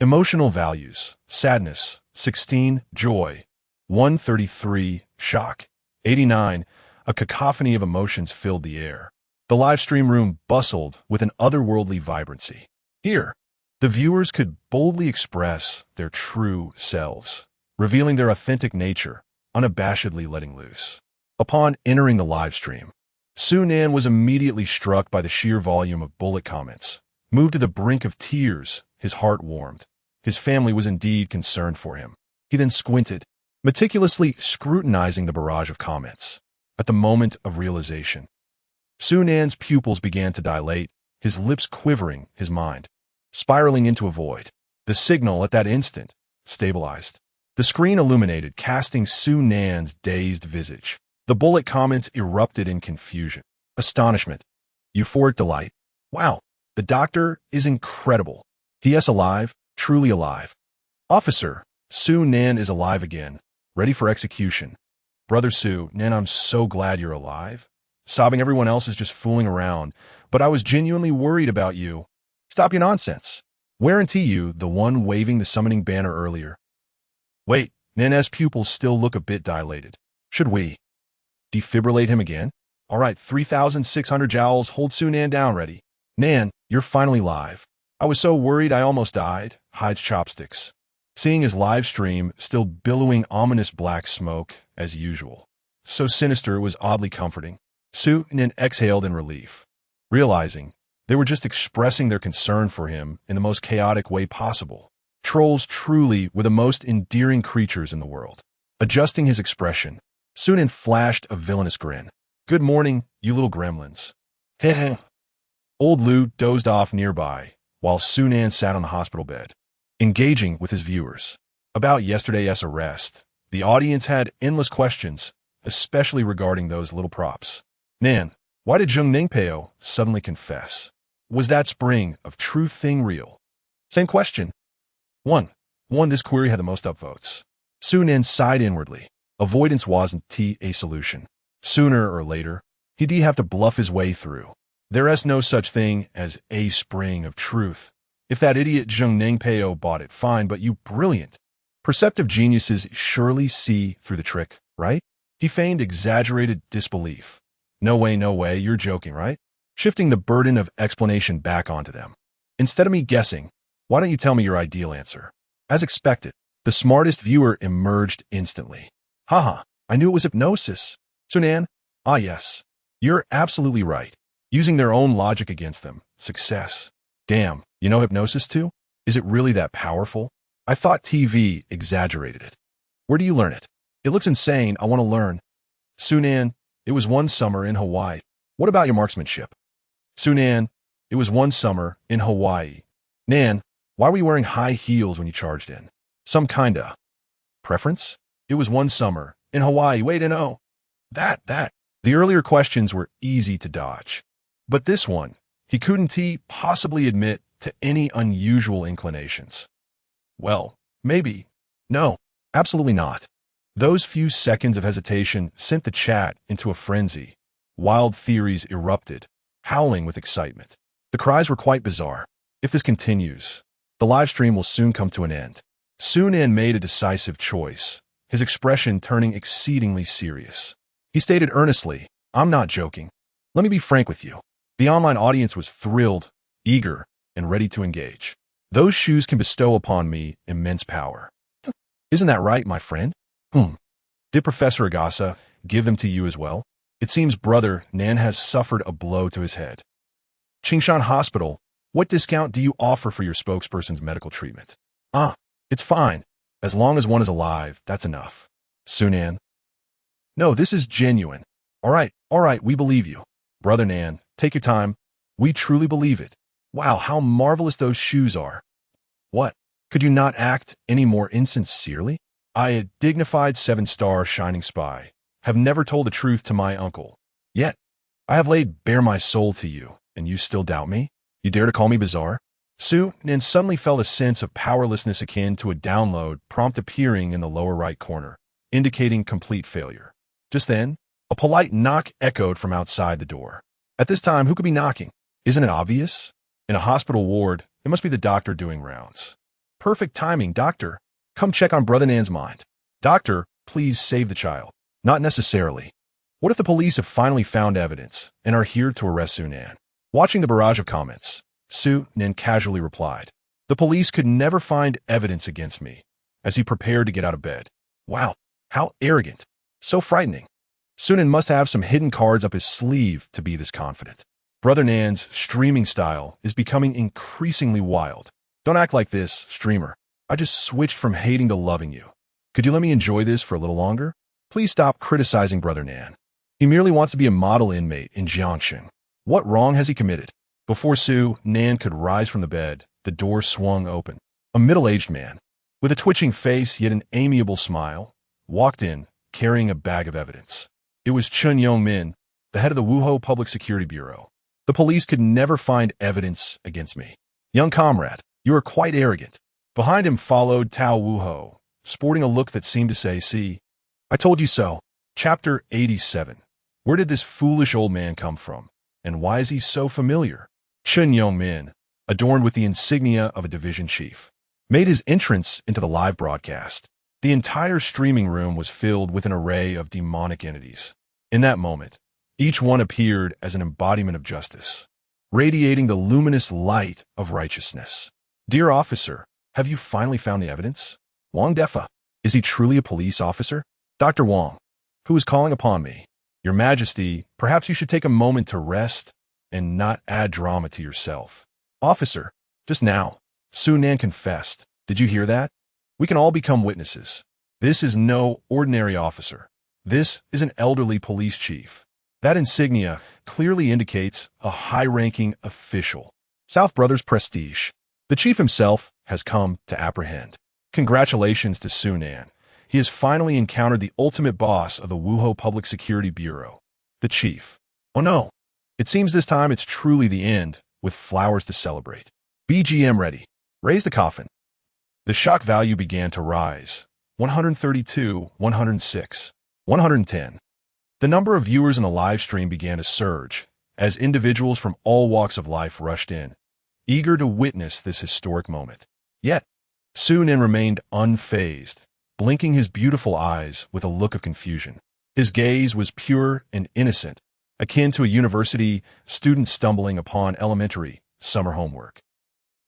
Emotional values. Sadness. 16. Joy. 133. Shock. 89. A cacophony of emotions filled the air. The live stream room bustled with an otherworldly vibrancy. Here, the viewers could boldly express their true selves, revealing their authentic nature, unabashedly letting loose. Upon entering the live stream, Sunan was immediately struck by the sheer volume of bullet comments. Moved to the brink of tears, his heart warmed. His family was indeed concerned for him. He then squinted, meticulously scrutinizing the barrage of comments. At the moment of realization, Sunan's pupils began to dilate, his lips quivering, his mind spiraling into a void. The signal at that instant stabilized. The screen illuminated, casting Sunan's dazed visage. The bullet comments erupted in confusion, astonishment, euphoric delight. Wow, the doctor is incredible. P.S. alive, truly alive. Officer, Sunan is alive again, ready for execution. Brother Nan, I'm so glad you're alive. Sobbing, everyone else is just fooling around, but I was genuinely worried about you. Stop your nonsense. Guarantee you, the one waving the summoning banner earlier. Wait, Nan's pupils still look a bit dilated. Should we defibrillate him again? All right, 3,600 joules, hold Sunan down, ready. Nan, you're finally live. I was so worried I almost died, hides chopsticks. Seeing his live stream still billowing ominous black smoke, as usual. So sinister it was oddly comforting. Sunan exhaled in relief, realizing they were just expressing their concern for him in the most chaotic way possible. Trolls truly were the most endearing creatures in the world. Adjusting his expression, Sunan flashed a villainous grin. Good morning, you little gremlins. Heh. Old Lou dozed off nearby, while Sunan sat on the hospital bed, engaging with his viewers. About yesterday's arrest, the audience had endless questions, especially regarding those little props. Nan, why did Jung Ningpeo suddenly confess? Was that spring of truth thing real? Same question. One, this query had the most upvotes. Sunan sighed inwardly. Avoidance wasn't a solution. Sooner or later, he'd have to bluff his way through. There is no such thing as a spring of truth. If that idiot Jung Ningpeo bought it, fine, but you brilliant, perceptive geniuses surely see through the trick, right? He feigned exaggerated disbelief. No way, you're joking, right? Shifting the burden of explanation back onto them. Instead of me guessing, why don't you tell me your ideal answer? As expected, the smartest viewer emerged instantly. Haha, I knew it was hypnosis. Sunan, yes, you're absolutely right. Using their own logic against them. Success. Damn, you know hypnosis too? Is it really that powerful? I thought TV exaggerated it. Where do you learn it? It looks insane, I want to learn. Sunan, it was one summer in Hawaii. What about your marksmanship? Sunan, it was one summer in Hawaii. Nan, why were you wearing high heels when you charged in? Some kinda preference? It was one summer in Hawaii. Wait, no. That. The earlier questions were easy to dodge. But this one, he couldn't possibly admit to any unusual inclinations. Well, maybe. No, absolutely not. Those few seconds of hesitation sent the chat into a frenzy. Wild theories erupted, howling with excitement. The cries were quite bizarre. If this continues, the live stream will soon come to an end. Sunan made a decisive choice, his expression turning exceedingly serious. He stated earnestly, I'm not joking. Let me be frank with you. The online audience was thrilled, eager, and ready to engage. Those shoes can bestow upon me immense power. Isn't that right, my friend? Did Professor Agasa give them to you as well? It seems Brother Nan has suffered a blow to his head. Qingshan Hospital, what discount do you offer for your spokesperson's medical treatment? It's fine. As long as one is alive, that's enough. Sunan. No, this is genuine. All right, we believe you. Brother Nan, take your time. We truly believe it. Wow, how marvelous those shoes are. What? Could you not act any more insincerely? I, a dignified 7-star shining spy, have never told the truth to my uncle. Yet, I have laid bare my soul to you, and you still doubt me? You dare to call me bizarre? Sunan suddenly felt a sense of powerlessness akin to a download prompt appearing in the lower right corner, indicating complete failure. Just then, a polite knock echoed from outside the door. At this time, who could be knocking? Isn't it obvious? In a hospital ward, it must be the doctor doing rounds. Perfect timing, doctor. Come check on Brother Nan's mind. Doctor, please save the child. Not necessarily. What if the police have finally found evidence and are here to arrest Sunan? Watching the barrage of comments, Sunan casually replied, the police could never find evidence against me, as he prepared to get out of bed. Wow, how arrogant. So frightening. Sunan must have some hidden cards up his sleeve to be this confident. Brother Nan's streaming style is becoming increasingly wild. Don't act like this, streamer. I just switched from hating to loving you. Could you let me enjoy this for a little longer? Please stop criticizing Brother Nan. He merely wants to be a model inmate in Jiangxing. What wrong has he committed? Before Su Nan could rise from the bed, the door swung open. A middle-aged man, with a twitching face yet an amiable smile, walked in, carrying a bag of evidence. It was Chun Yong-min, the head of the Wuho Public Security Bureau. The police could never find evidence against me. Young comrade, you are quite arrogant. Behind him followed Tao Wuho, sporting a look that seemed to say, see, I told you so. Chapter 87. Where did this foolish old man come from? And why is he so familiar? Chun Yong-min, adorned with the insignia of a division chief, made his entrance into the live broadcast. The entire streaming room was filled with an array of demonic entities. In that moment, each one appeared as an embodiment of justice, radiating the luminous light of righteousness. Dear officer, have you finally found the evidence? Wang Defa, is he truly a police officer? Dr. Wang, who is calling upon me? Your Majesty, perhaps you should take a moment to rest and not add drama to yourself. Officer, just now, Su Nan confessed. Did you hear that? We can all become witnesses. This is no ordinary officer. This is an elderly police chief. That insignia clearly indicates a high-ranking official. South Brothers prestige. The chief himself has come to apprehend. Congratulations to Su Nan. He has finally encountered the ultimate boss of the Wuho Public Security Bureau, the chief. Oh no, it seems this time it's truly the end, with flowers to celebrate. BGM ready. Raise the coffin. The shock value began to rise. 132, 106, 110. The number of viewers in the live stream began to surge as individuals from all walks of life rushed in, eager to witness this historic moment. Yet, Su Nan remained unfazed, blinking his beautiful eyes with a look of confusion. His gaze was pure and innocent, akin to a university student stumbling upon elementary summer homework.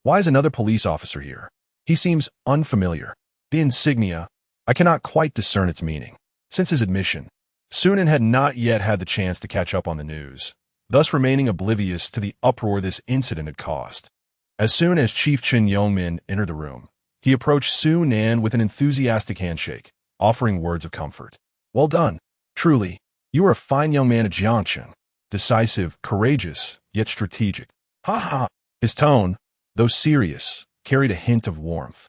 Why is another police officer here? He seems unfamiliar. The insignia, I cannot quite discern its meaning. Since his admission, Su Nan had not yet had the chance to catch up on the news, thus remaining oblivious to the uproar this incident had caused. As soon as Chief Chun Yong-min entered the room, he approached Su Nan with an enthusiastic handshake, offering words of comfort. Well done. Truly, you are a fine young man at Jiangxing. Decisive, courageous, yet strategic. Ha ha! His tone, though serious, carried a hint of warmth,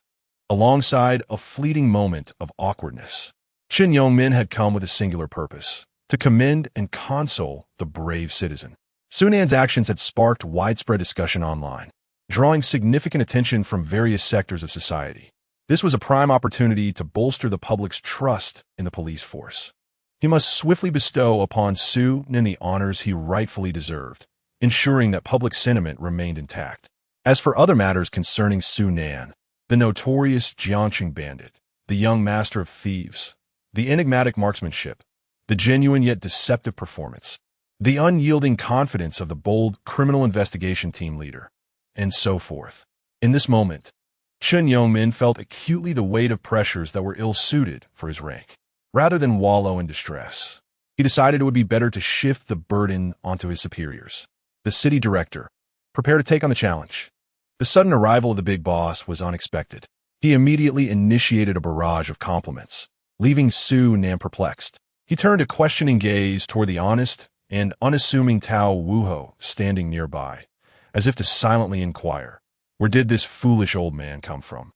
alongside a fleeting moment of awkwardness. Chun Yong-min had come with a singular purpose, to commend and console the brave citizen. Su Nan's actions had sparked widespread discussion online, drawing significant attention from various sectors of society. This was a prime opportunity to bolster the public's trust in the police force. He must swiftly bestow upon Su Nan the honors he rightfully deserved, ensuring that public sentiment remained intact. As for other matters concerning Su Nan, the notorious Jiangxing bandit, the young master of thieves, the enigmatic marksmanship, the genuine yet deceptive performance, the unyielding confidence of the bold criminal investigation team leader, and so forth. In this moment, Chun Yong-min felt acutely the weight of pressures that were ill-suited for his rank. Rather than wallow in distress, he decided it would be better to shift the burden onto his superiors. The city director, prepared to take on the challenge. The sudden arrival of the big boss was unexpected. He immediately initiated a barrage of compliments, leaving Su Nan perplexed. He turned a questioning gaze toward the honest and unassuming Tao Wuho standing nearby, as if to silently inquire, where did this foolish old man come from?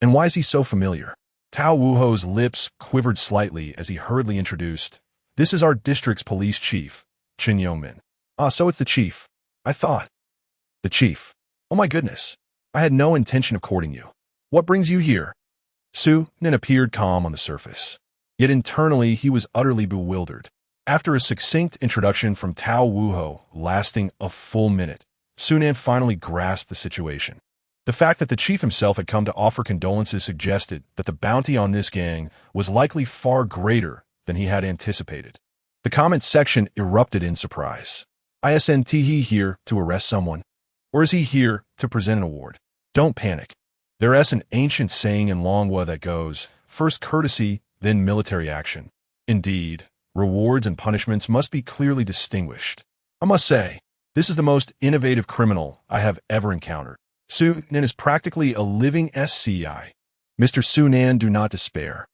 And why is he so familiar? Tao Wuho's lips quivered slightly as he hurriedly introduced, "This is our district's police chief, Chun Yong-min." "Ah, so it's the chief. I thought." "The chief. Oh my goodness. I had no intention of courting you. What brings you here?" Su Nan appeared calm on the surface, yet internally he was utterly bewildered. After a succinct introduction from Tao Wuho lasting a full minute, Su Nan finally grasped the situation. The fact that the chief himself had come to offer condolences suggested that the bounty on this gang was likely far greater than he had anticipated. The comment section erupted in surprise. "Isn't he here to arrest someone? Or is he here to present an award? Don't panic. There is an ancient saying in Longwa that goes, first courtesy, then military action. Indeed, rewards and punishments must be clearly distinguished. I must say, this is the most innovative criminal I have ever encountered. Su Nan is practically a living SCI. Mr. Su Nan, do not despair.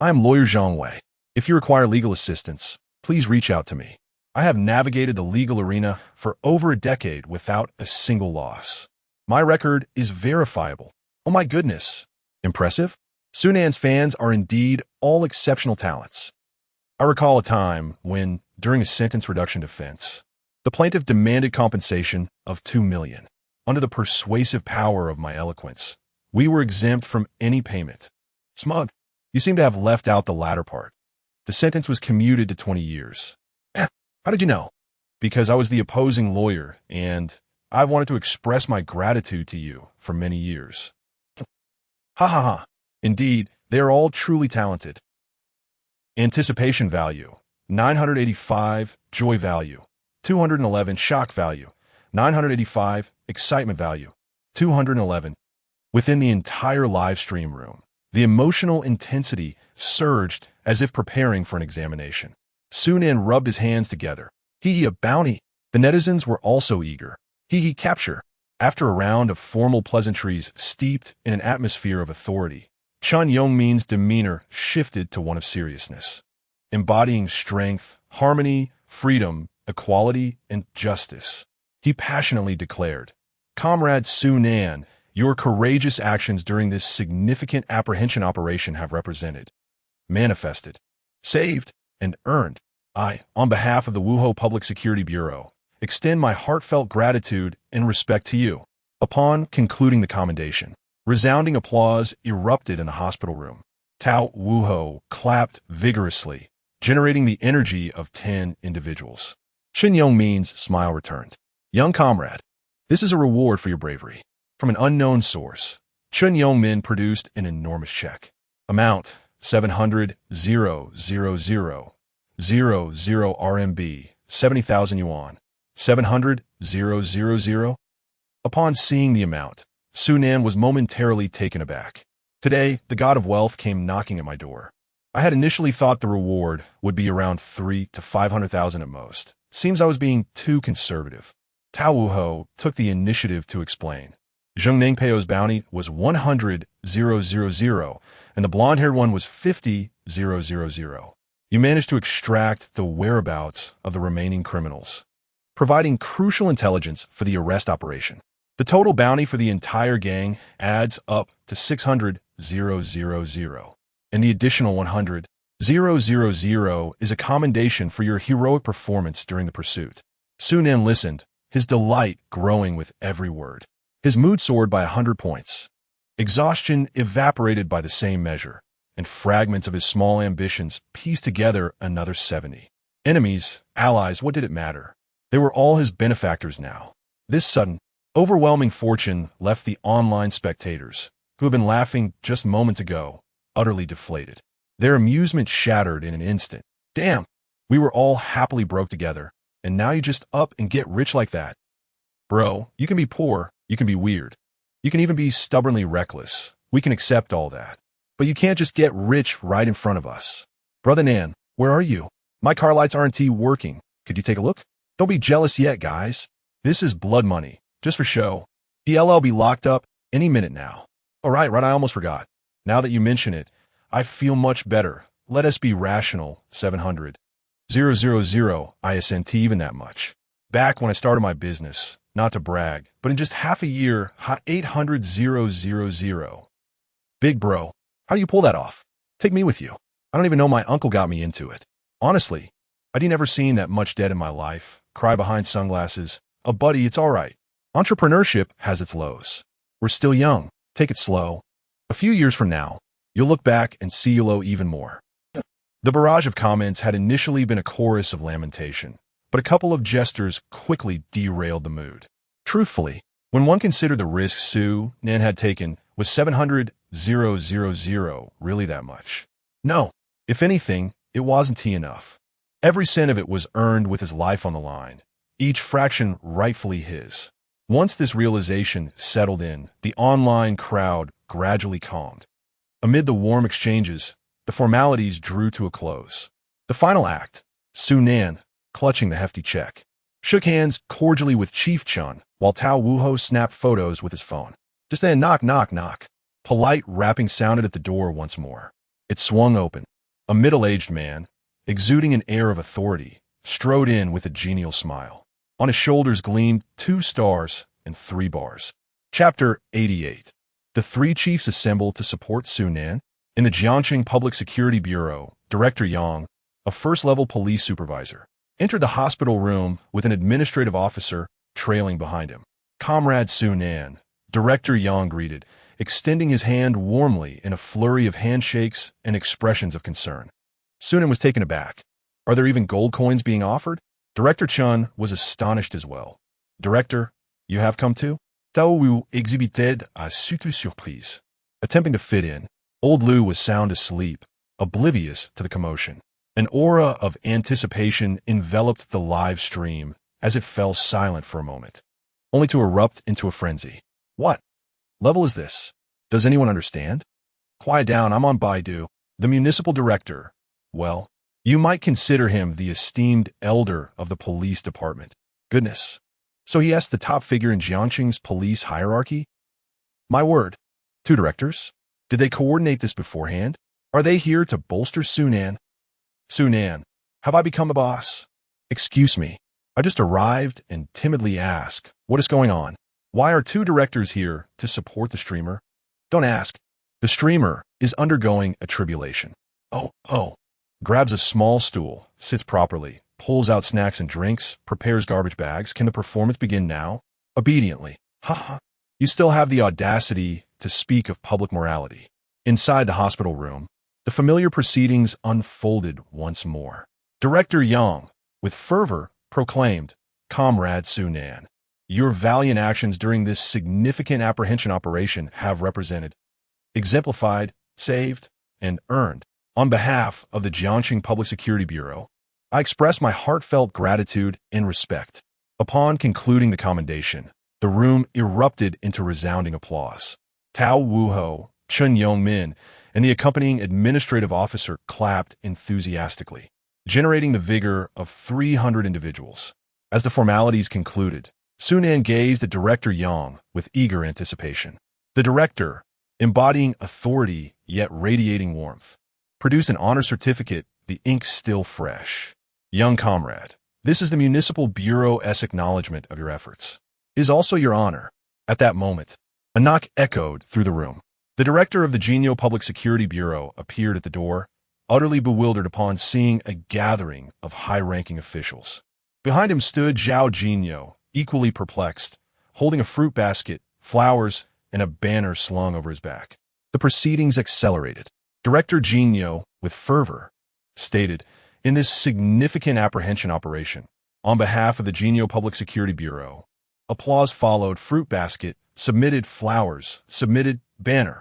I am Lawyer Zhang Wei. If you require legal assistance, please reach out to me. I have navigated the legal arena for over a decade without a single loss. My record is verifiable. Oh my goodness. Impressive? Sunan's fans are indeed all exceptional talents. I recall a time when, during a sentence reduction defense, the plaintiff demanded compensation of $2 million. Under the persuasive power of my eloquence, we were exempt from any payment. Smug, you seem to have left out the latter part. The sentence was commuted to 20 years. How did you know? Because I was the opposing lawyer, and I've wanted to express my gratitude to you for many years. Ha ha ha. Indeed, they are all truly talented. Anticipation value, 985. Joy value, 211. Shock value, 985. Excitement value, 211. Within the entire live stream room, the emotional intensity surged as if preparing for an examination. Sunan rubbed his hands together. Hee a bounty. The netizens were also eager. Hee capture. After a round of formal pleasantries steeped in an atmosphere of authority, Chun Yongmin's demeanor shifted to one of seriousness. Embodying strength, harmony, freedom, equality, and justice, he passionately declared, "Comrade Sunan, your courageous actions during this significant apprehension operation have represented, manifested, saved, and earned. I, on behalf of the Wuho Public Security Bureau, extend my heartfelt gratitude and respect to you." Upon concluding the commendation, resounding applause erupted in the hospital room. Tao Wuho clapped vigorously, generating the energy of 10 individuals. Shin Yongmin's smile returned. "Young comrade, this is a reward for your bravery." From an unknown source, Chun Yongmin produced an enormous check. Amount, 700,000 RMB, 70,000 yuan, 700,000. Upon seeing the amount, Sunan was momentarily taken aback. Today, the god of wealth came knocking at my door. I had initially thought the reward would be around 300,000 to 500,000 at most. Seems I was being too conservative. Tao Wuho took the initiative to explain. Zheng Ningpeo's bounty was 100,000, and the blonde-haired one was 50,000. You managed to extract the whereabouts of the remaining criminals, providing crucial intelligence for the arrest operation. The total bounty for the entire gang adds up to 600,000, and the additional 100,000 is a commendation for your heroic performance during the pursuit. Sunan listened, his delight growing with every word. His mood soared by 100 points. Exhaustion evaporated by the same measure, and fragments of his small ambitions pieced together another 70. Enemies, allies, what did it matter? They were all his benefactors now. This sudden, overwhelming fortune left the online spectators, who had been laughing just moments ago, utterly deflated. Their amusement shattered in an instant. Damn, we were all happily broke together, and now you just up and get rich like that. Bro, you can be poor, you can be weird, you can even be stubbornly reckless. We can accept all that. But you can't just get rich right in front of us. Brother Nan, where are you? My car lights aren't working. Could you take a look? Don't be jealous yet, guys. This is blood money, just for show. DLL be locked up any minute now. Oh, right, I almost forgot. Now that you mention it, I feel much better. Let us be rational, 700,000 ISNT, even that much. Back when I started my business, not to brag, but in just half a year, 800,000. Big bro, how do you pull that off? Take me with you. I don't even know my uncle got me into it. Honestly, I'd never seen that much debt in my life. Cry behind sunglasses. Oh, buddy, it's all right. Entrepreneurship has its lows. We're still young. Take it slow. A few years from now, you'll look back and see you'll owe even more. The barrage of comments had initially been a chorus of lamentation, but a couple of jesters quickly derailed the mood. Truthfully, when one considered the risks Sunan had taken, was 700,000 really that much? No. If anything, it wasn't enough. Every cent of it was earned with his life on the line, each fraction rightfully his. Once this realization settled in, the online crowd gradually calmed. Amid the warm exchanges, the formalities drew to a close. The final act, Sunan, clutching the hefty check, shook hands cordially with Chief Chun, while Tao Wuho snapped photos with his phone. Just then, knock, knock, knock. Polite rapping sounded at the door once more. It swung open. A middle-aged man, exuding an air of authority, strode in with a genial smile. On his shoulders gleamed 2 stars and 3 bars. Chapter 88. The 3 chiefs assembled to support Su Nan. In the Jiangxing Public Security Bureau, Director Yang, a first-level police supervisor, entered the hospital room with an administrative officer trailing behind him. Comrade Su Nan, Director Yang greeted, extending his hand warmly in a flurry of handshakes and expressions of concern. Su Nan was taken aback. Are there even gold coins being offered? Director Chun was astonished as well. Director, you have come too? Tao Wu exhibited a surtout surprise. Attempting to fit in, old Lu was sound asleep, oblivious to the commotion. An aura of anticipation enveloped the live stream as it fell silent for a moment, only to erupt into a frenzy. What level is this? Does anyone understand? Quiet down, I'm on Baidu. The municipal director. Well, you might consider him the esteemed elder of the police department. Goodness. So he asked the top figure in Jiangxing's police hierarchy? My word. 2 directors? Did they coordinate this beforehand? Are they here to bolster Su Nan? Su Nan, have I become the boss? Excuse me. I just arrived and timidly ask, what is going on? Why are 2 directors here to support the streamer? Don't ask. The streamer is undergoing a tribulation. Oh. Grabs a small stool, sits properly, pulls out snacks and drinks, prepares garbage bags. Can the performance begin now? Obediently. Ha. You still have the audacity to speak of public morality. Inside the hospital room, the familiar proceedings unfolded once more. Director Yang, with fervor, proclaimed, Comrade Su Nan, your valiant actions during this significant apprehension operation have represented, exemplified, saved, and earned. On behalf of the Jiangxing Public Security Bureau, I express my heartfelt gratitude and respect. Upon concluding the commendation, the room erupted into resounding applause. Tao Wuho, Chun Yongmin, and the accompanying administrative officer clapped enthusiastically, generating the vigor of 300 individuals. As the formalities concluded, Su Nan gazed at Director Yang with eager anticipation. The director, embodying authority yet radiating warmth, produced an honor certificate, the ink still fresh. Young comrade, this is the Municipal Bureau's acknowledgement of your efforts. It is also your honor. At that moment, a knock echoed through the room. The director of the Jiangxing Public Security Bureau appeared at the door, utterly bewildered upon seeing a gathering of high-ranking officials. Behind him stood Zhao Jinyo, equally perplexed, holding a fruit basket, flowers, and a banner slung over his back. The proceedings accelerated. Director Jinyo, with fervor, stated, in this significant apprehension operation, on behalf of the Jiangxing Public Security Bureau, applause followed, fruit basket, submitted flowers, submitted banner,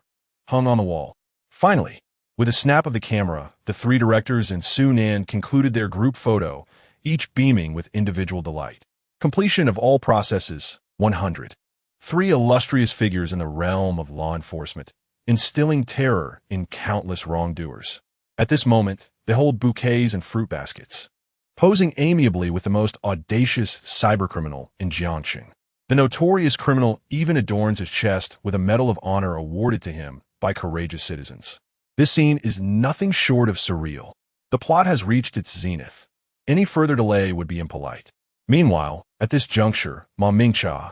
hung on the wall. Finally, with a snap of the camera, the 3 directors and Su Nan concluded their group photo, each beaming with individual delight. Completion of all processes, 100. 3 illustrious figures in the realm of law enforcement, instilling terror in countless wrongdoers. At this moment, they hold bouquets and fruit baskets, posing amiably with the most audacious cybercriminal in Jiangxing. The notorious criminal even adorns his chest with a Medal of Honor awarded to him by courageous citizens. This scene is nothing short of surreal. The plot has reached its zenith. Any further delay would be impolite. Meanwhile, at this juncture, Ma Mingcha,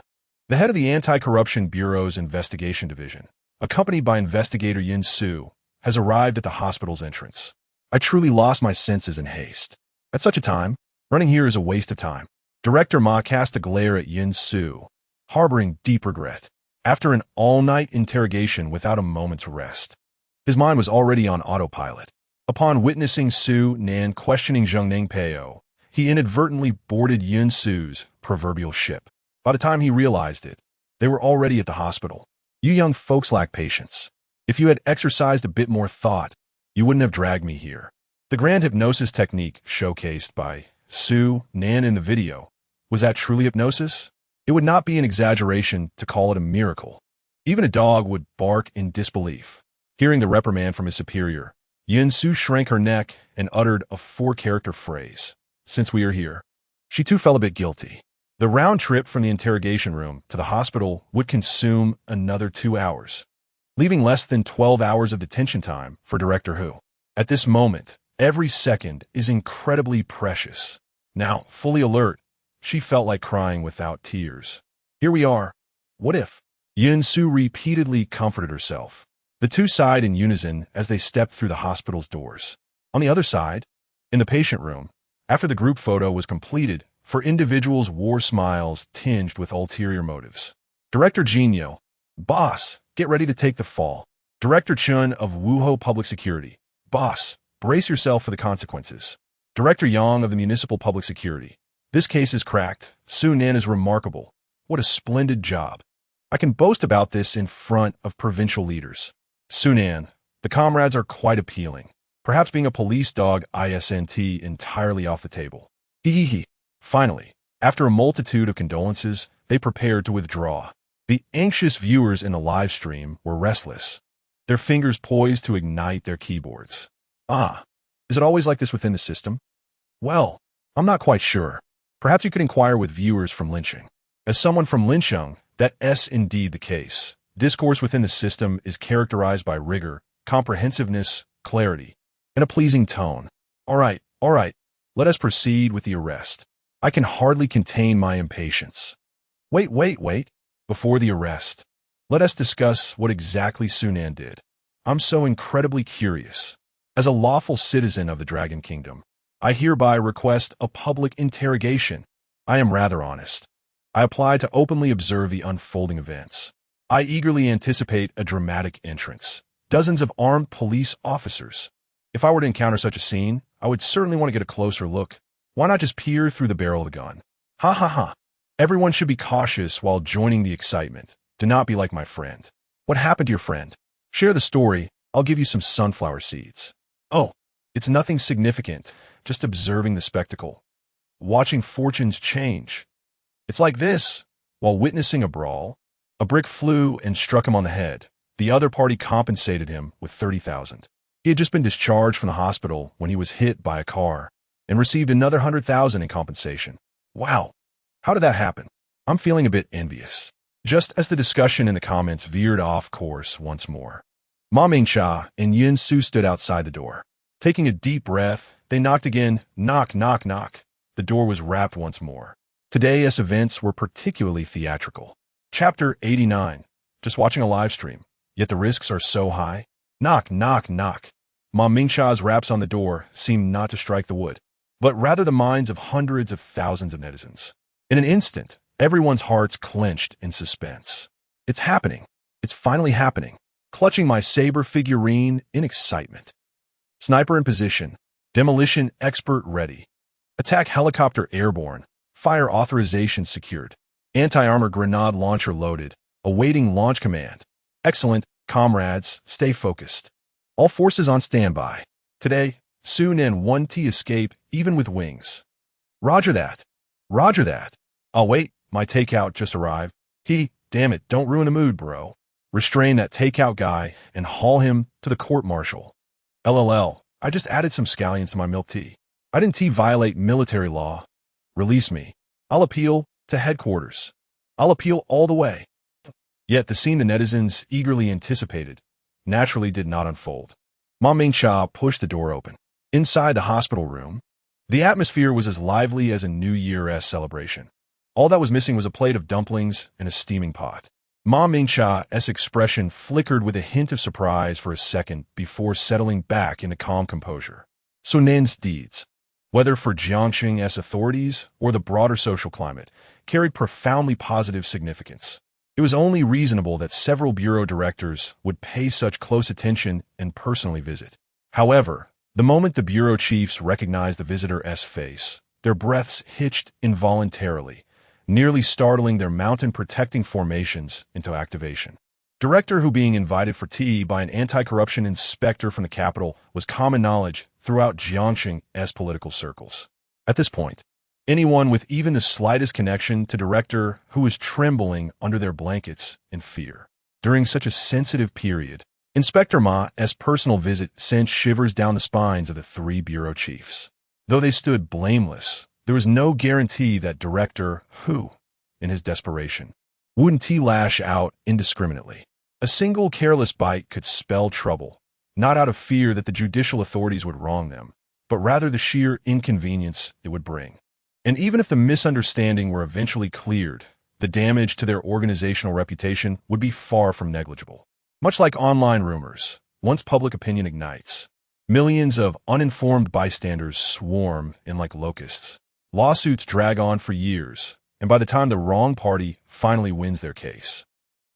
the head of the Anti-Corruption Bureau's Investigation Division, accompanied by investigator Yin Su, has arrived at the hospital's entrance. I truly lost my senses in haste. At such a time, running here is a waste of time. Director Ma cast a glare at Yin Su, harboring deep regret. After an all-night interrogation without a moment's rest, his mind was already on autopilot. Upon witnessing Su Nan questioning Zheng Ningpeo, he inadvertently boarded Yin Su's proverbial ship. By the time he realized it, they were already at the hospital. You young folks lack patience. If you had exercised a bit more thought, you wouldn't have dragged me here. The grand hypnosis technique showcased by Su Nan in the video, was that truly hypnosis? It would not be an exaggeration to call it a miracle. Even a dog would bark in disbelief. Hearing the reprimand from his superior, Yin Su shrank her neck and uttered a 4-character phrase. Since we are here. She too felt a bit guilty. The round trip from the interrogation room to the hospital would consume another 2 hours, leaving less than 12 hours of detention time for Director Hu. At this moment, every second is incredibly precious. Now, fully alert, she felt like crying without tears. Here we are. What if? Yin-Su repeatedly comforted herself. The two sighed in unison as they stepped through the hospital's doors. On the other side, in the patient room, after the group photo was completed, for individuals wore smiles tinged with ulterior motives. Director Jinyo, boss, get ready to take the fall. Director Chun of Wuho Public Security, boss, brace yourself for the consequences. Director Yang of the Municipal Public Security, this case is cracked. Su Nen is remarkable. What a splendid job. I can boast about this in front of provincial leaders. Su Nen, the comrades are quite appealing. Perhaps being a police dog isn't entirely off the table. Hehehe. Finally, after a multitude of condolences, they prepared to withdraw. The anxious viewers in the live stream were restless, their fingers poised to ignite their keyboards. Is it always like this within the system? Well, I'm not quite sure. Perhaps you could inquire with viewers from Lincheng. As someone from Lincheng, that's indeed the case. Discourse within the system is characterized by rigor, comprehensiveness, clarity, and a pleasing tone. All right, let us proceed with the arrest. I can hardly contain my impatience. Wait. Before the arrest, let us discuss what exactly Su Nen did. I'm so incredibly curious. As a lawful citizen of the Dragon Kingdom, I hereby request a public interrogation. I am rather honest. I apply to openly observe the unfolding events. I eagerly anticipate a dramatic entrance. Dozens of armed police officers. If I were to encounter such a scene, I would certainly want to get a closer look. Why not just peer through the barrel of the gun? Ha. Everyone should be cautious while joining the excitement. Do not be like my friend. What happened to your friend? Share the story. I'll give you some sunflower seeds. Oh, it's nothing significant, just observing the spectacle. Watching fortunes change. It's like this. While witnessing a brawl, a brick flew and struck him on the head. The other party compensated him with 30,000. He had just been discharged from the hospital when he was hit by a car and received another 100,000 in compensation. Wow. How did that happen? I'm feeling a bit envious. Just as the discussion in the comments veered off course once more, Ma Mingxia and Yin-Su stood outside the door. Taking a deep breath, they knocked again. Knock. The door was rapped once more. Today's events were particularly theatrical. Chapter 89. Just watching a live stream, yet the risks are so high. Knock. Ma Mingxia's raps on the door seemed not to strike the wood, but rather the minds of hundreds of thousands of netizens. In an instant, everyone's hearts clenched in suspense. It's happening. It's finally happening. Clutching my saber figurine in excitement. Sniper in position. Demolition expert ready. Attack helicopter airborne. Fire authorization secured. Anti-armor grenade launcher loaded. Awaiting launch command. Excellent, comrades, stay focused. All forces on standby. Today, Su Nen 1T escape even with wings. Roger that. I'll wait, my takeout just arrived. Damn it, don't ruin the mood, bro. Restrain that takeout guy and haul him to the court-martial. LLL, I just added some scallions to my milk tea. I didn't violate military law. Release me. I'll appeal to headquarters. I'll appeal all the way. Yet the scene the netizens eagerly anticipated naturally did not unfold. Ma Mingxia pushed the door open. Inside the hospital room, the atmosphere was as lively as a New Year's celebration. All that was missing was a plate of dumplings and a steaming pot. Ma Mingxia's expression flickered with a hint of surprise for a second before settling back into calm composure. Su Nen's deeds, whether for Jiangxing's authorities or the broader social climate, carried profoundly positive significance. It was only reasonable that several bureau directors would pay such close attention and personally visit. However, the moment the bureau chiefs recognized the visitor's face, their breaths hitched involuntarily, nearly startling their mountain-protecting formations into activation. Director Hu being invited for tea by an anti-corruption inspector from the capital was common knowledge throughout Jiangxing's political circles. At this point, anyone with even the slightest connection to Director Hu was trembling under their blankets in fear. During such a sensitive period, Inspector Ma's personal visit sent shivers down the spines of the three bureau chiefs. Though they stood blameless, there was no guarantee that Director Hu, in his desperation, wouldn't lash out indiscriminately. A single careless bite could spell trouble, not out of fear that the judicial authorities would wrong them, but rather the sheer inconvenience it would bring. And even if the misunderstanding were eventually cleared, the damage to their organizational reputation would be far from negligible. Much like online rumors, once public opinion ignites, millions of uninformed bystanders swarm in like locusts. Lawsuits drag on for years, and by the time the wrong party finally wins their case,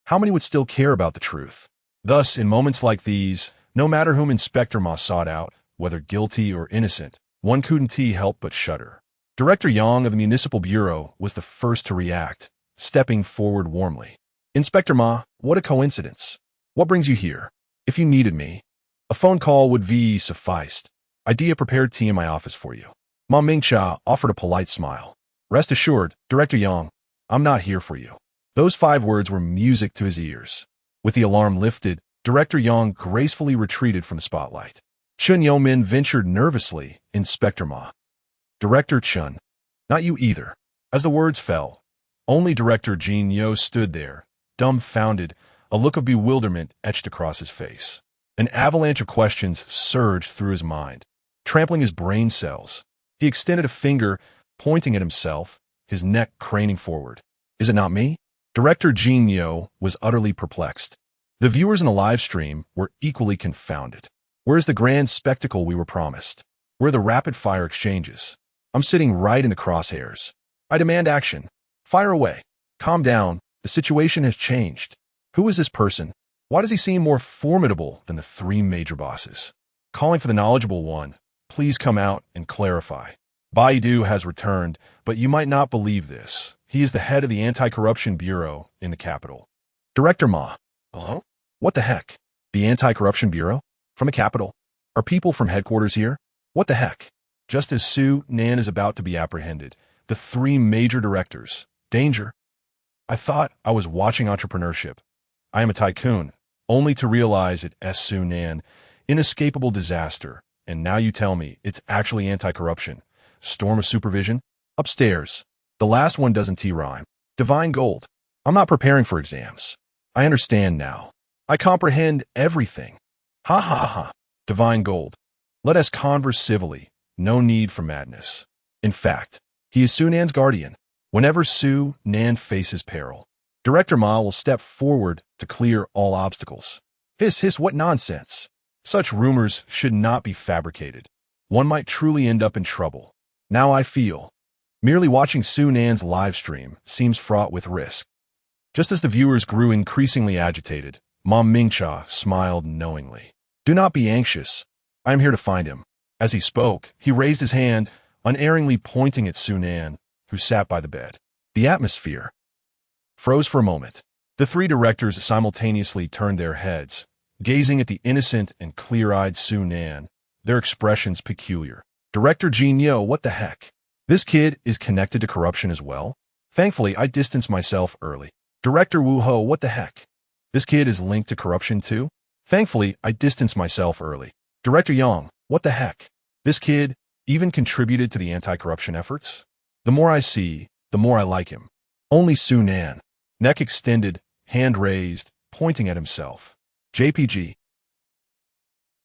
how many would still care about the truth? Thus, in moments like these, no matter whom Inspector Ma sought out, whether guilty or innocent, one couldn't help but shudder. Director Yang of the Municipal Bureau was the first to react, stepping forward warmly. Inspector Ma, what a coincidence. What brings you here? If you needed me, a phone call would be sufficed. Idea prepared tea in my office for you. Ma Mingcha offered a polite smile. Rest assured, Director Yang, I'm not here for you. Those 5 words were music to his ears. With the alarm lifted, Director Yang gracefully retreated from the spotlight. Chun Yo-min ventured nervously, Inspector Ma. Director Chun, not you either. As the words fell, only Director Jin Yo stood there, dumbfounded, a look of bewilderment etched across his face. An avalanche of questions surged through his mind, trampling his brain cells. He extended a finger, pointing at himself, his neck craning forward. Is it not me? Director Jin Yo was utterly perplexed. The viewers in the live stream were equally confounded. Where's the grand spectacle we were promised? Where are the rapid-fire exchanges? I'm sitting right in the crosshairs. I demand action. Fire away. Calm down. The situation has changed. Who is this person? Why does he seem more formidable than the 3 major bosses? Calling for the knowledgeable one, please come out and clarify. Baidu has returned, but you might not believe this. He is the head of the Anti-Corruption Bureau in the capital. Director Ma. Hello? What the heck? The Anti-Corruption Bureau? From the capital? Are people from headquarters here? What the heck? Just as Su Nan is about to be apprehended, the 3 major directors. Danger. I thought I was watching Entrepreneurship. I am a tycoon, only to realize it as Su Nan. Inescapable disaster. And now you tell me it's actually anti-corruption. Storm of supervision? Upstairs. The last one doesn't rhyme. Divine gold. I'm not preparing for exams. I understand now. I comprehend everything. Ha ha ha. Divine gold. Let us converse civilly. No need for madness. In fact, he is Su Nan's guardian. Whenever Su Nan faces peril, Director Ma will step forward to clear all obstacles. Hiss, what nonsense. Such rumors should not be fabricated. One might truly end up in trouble. Now I feel. Merely watching Su Nan's live stream seems fraught with risk. Just as the viewers grew increasingly agitated, Ma Mingcha smiled knowingly. Do not be anxious. I am here to find him. As he spoke, he raised his hand, unerringly pointing at Su Nan, who sat by the bed. The atmosphere froze for a moment. The 3 directors simultaneously turned their heads, gazing at the innocent and clear-eyed Su Nan, their expressions peculiar. Director Jin Yo, what the heck? This kid is connected to corruption as well? Thankfully, I distanced myself early. Director Wu Ho, what the heck? This kid is linked to corruption too? Thankfully, I distanced myself early. Director Yang, what the heck? This kid even contributed to the anti-corruption efforts? The more I see, the more I like him. Only Su Nan. Neck extended, hand raised, pointing at himself. JPG.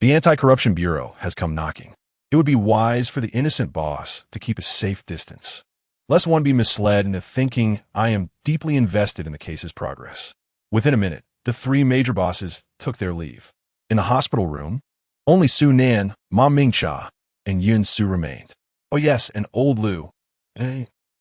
The Anti-Corruption Bureau has come knocking. It would be wise for the innocent boss to keep a safe distance, lest one be misled into thinking I am deeply invested in the case's progress. Within a minute, the 3 major bosses took their leave. In the hospital room, only Su Nan, Ma Mingcha, and Yun Su remained. Oh yes, and old Lu.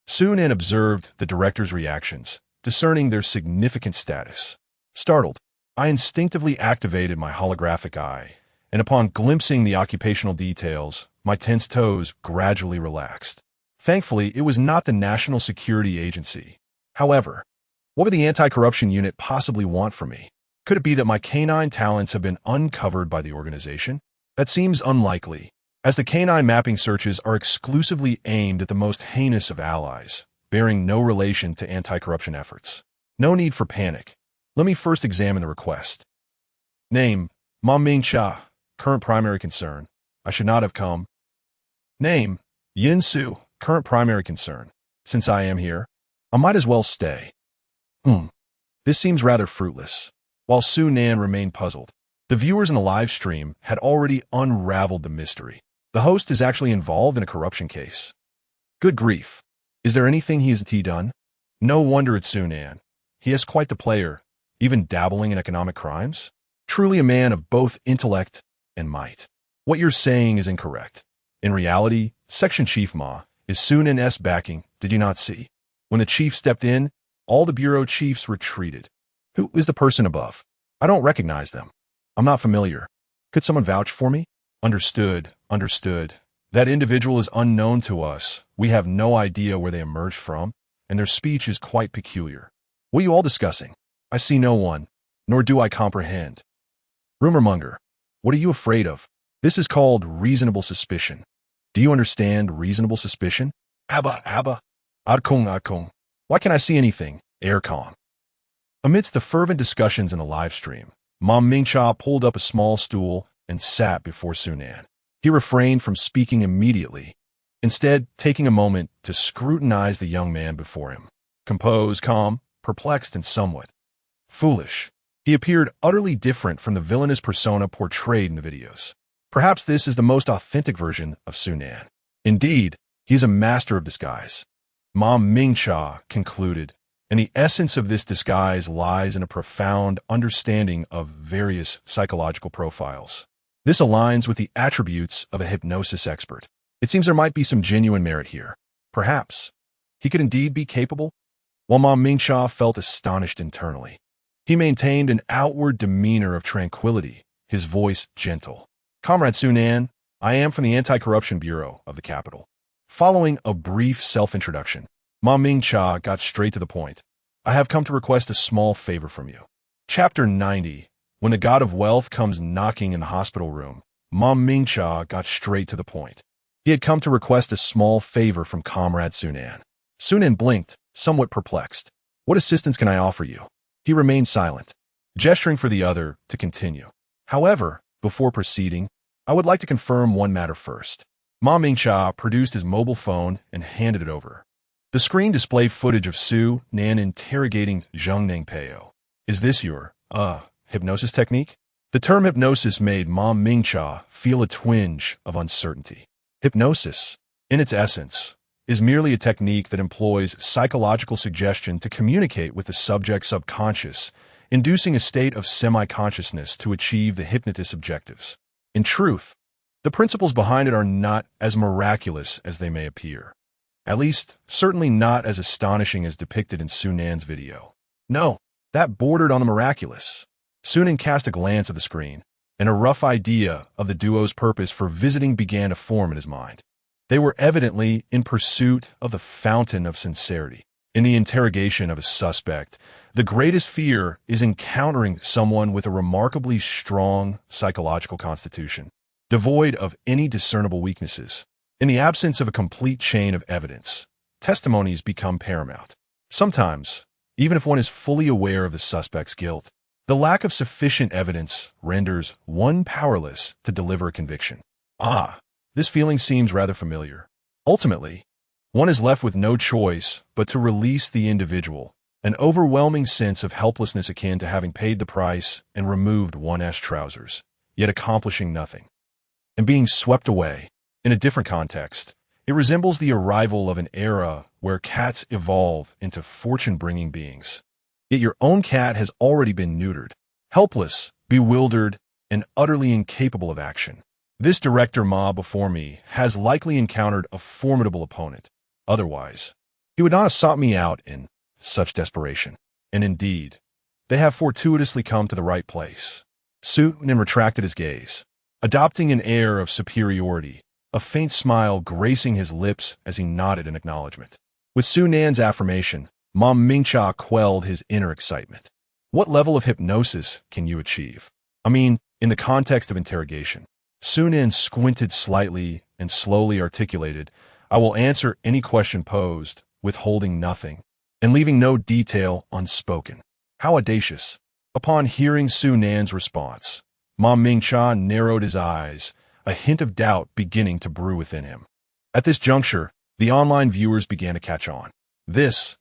Su Nan observed the director's reactions, discerning their significant status. Startled, I instinctively activated my holographic eye, and upon glimpsing the occupational details, my tense toes gradually relaxed. Thankfully, it was not the National Security Agency. However, what would the anti-corruption unit possibly want from me? Could it be that my canine talents have been uncovered by the organization? That seems unlikely, as the canine mapping searches are exclusively aimed at the most heinous of allies, bearing no relation to anti-corruption efforts. No need for panic. Let me first examine the request. Name, Ma Mingcha, current primary concern. I should not have come. Name, Yin Su, current primary concern. Since I am here, I might as well stay. This seems rather fruitless. While Su Nan remained puzzled, The viewers in the live stream had already unraveled the mystery. The host is actually involved in a corruption case. Good grief. Is there anything he has done? No wonder it's Sunan. He is quite the player, even dabbling in economic crimes. Truly a man of both intellect and might. What you're saying is incorrect. In reality, Section Chief Ma is Sunan's backing, did you not see? When the chief stepped in, all the bureau chiefs retreated. Who is the person above? I don't recognize them. I'm not familiar. Could someone vouch for me? Understood. That individual is unknown to us. We have no idea where they emerged from, and their speech is quite peculiar. What are you all discussing? I see no one, nor do I comprehend. Rumormonger, what are you afraid of? This is called reasonable suspicion. Do you understand reasonable suspicion? Abba. Adkung. Why can't I see anything? Aircom. Amidst the fervent discussions in the live stream, Mom Mingcha pulled up a small stool and sat before Sunan. He refrained from speaking immediately, instead taking a moment to scrutinize the young man before him. Composed, calm, perplexed, and somewhat foolish. He appeared utterly different from the villainous persona portrayed in the videos. Perhaps this is the most authentic version of Sunan. Indeed, he is a master of disguise. Mom Mingcha concluded, and the essence of this disguise lies in a profound understanding of various psychological profiles. This aligns with the attributes of a hypnosis expert. It seems there might be some genuine merit here. Perhaps he could indeed be capable. While Mom Mingcha felt astonished internally, he maintained an outward demeanor of tranquility, his voice gentle. Comrade Sunan, I am from the Anti-Corruption Bureau of the capital. Following a brief self-introduction, Mom Mingcha got straight to the point. I have come to request a small favor from you. Chapter 90. When the god of wealth comes knocking in the hospital room, Mom Mingcha got straight to the point. He had come to request a small favor from Comrade Sunan. Sunan blinked, somewhat perplexed. What assistance can I offer you? He remained silent, gesturing for the other to continue. However, before proceeding, I would like to confirm one matter first. Mom Mingcha produced his mobile phone and handed it over. The screen displayed footage of Su Nan interrogating Zheng Ningpeo. Is this your, hypnosis technique? The term hypnosis made Mom Mingcha feel a twinge of uncertainty. Hypnosis, in its essence, is merely a technique that employs psychological suggestion to communicate with the subject's subconscious, inducing a state of semi-consciousness to achieve the hypnotist's objectives. In truth, the principles behind it are not as miraculous as they may appear. At least, certainly not as astonishing as depicted in Sunan's video. No, that bordered on the miraculous. Sunan cast a glance at the screen, and a rough idea of the duo's purpose for visiting began to form in his mind. They were evidently in pursuit of the fountain of sincerity. In the interrogation of a suspect, the greatest fear is encountering someone with a remarkably strong psychological constitution, devoid of any discernible weaknesses. In the absence of a complete chain of evidence, testimonies become paramount. Sometimes, even if one is fully aware of the suspect's guilt, the lack of sufficient evidence renders one powerless to deliver a conviction. This feeling seems rather familiar. Ultimately, one is left with no choice but to release the individual, an overwhelming sense of helplessness akin to having paid the price and removed one's trousers, yet accomplishing nothing. And being swept away. In a different context, it resembles the arrival of an era where cats evolve into fortune-bringing beings. Yet your own cat has already been neutered, helpless, bewildered, and utterly incapable of action. This director Ma before me has likely encountered a formidable opponent. Otherwise, he would not have sought me out in such desperation. And indeed, they have fortuitously come to the right place. Sunan retracted his gaze, adopting an air of superiority, a faint smile gracing his lips as he nodded in acknowledgement. With Sunan's affirmation, Mom Mingcha quelled his inner excitement. What level of hypnosis can you achieve? I mean, in the context of interrogation. Sunan squinted slightly and slowly articulated, I will answer any question posed, withholding nothing, and leaving no detail unspoken. How audacious. Upon hearing Sunan's response, Mom Mingcha narrowed his eyes, a hint of doubt beginning to brew within him. At this juncture, the online viewers began to catch on. This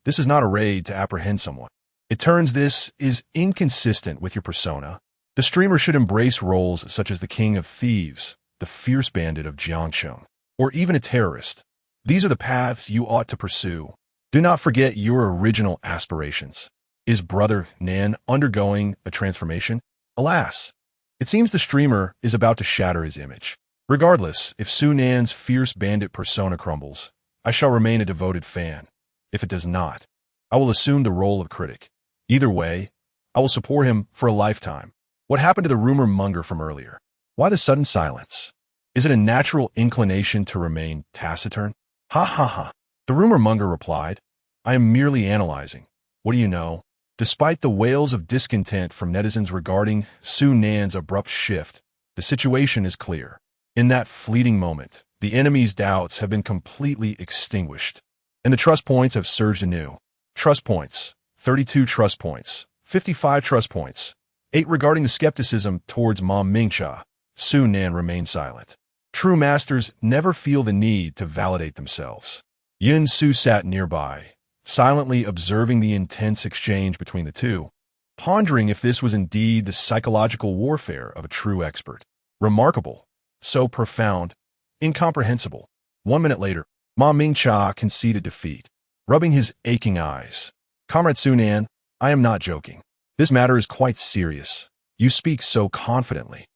is not a raid to apprehend someone. It turns this is inconsistent with your persona. The streamer should embrace roles such as the king of thieves, the fierce bandit of Jiangcheng, or even a terrorist. These are the paths you ought to pursue. Do not forget your original aspirations. Is Brother Nan undergoing a transformation? Alas, it seems the streamer is about to shatter his image. Regardless, if Su Nan's fierce bandit persona crumbles, I shall remain a devoted fan. If it does not, I will assume the role of critic. Either way, I will support him for a lifetime. What happened to the rumor monger from earlier? Why the sudden silence? Is it a natural inclination to remain taciturn? Ha ha ha. The rumor monger replied, I am merely analyzing. What do you know? Despite the wails of discontent from netizens regarding Su Nan's abrupt shift, the situation is clear. In that fleeting moment, the enemy's doubts have been completely extinguished, and the trust points have surged anew. Trust points, 32 trust points, 55 trust points. 8 regarding the skepticism towards Ma Mingcha, Su Nan remained silent. True masters never feel the need to validate themselves. Yin Su sat nearby, silently observing the intense exchange between the two, pondering if this was indeed the psychological warfare of a true expert. Remarkable, so profound, incomprehensible. 1 minute later, Ma Mingcha conceded defeat, rubbing his aching eyes. Comrade Su Nan, I am not joking. This matter is quite serious. You speak so confidently.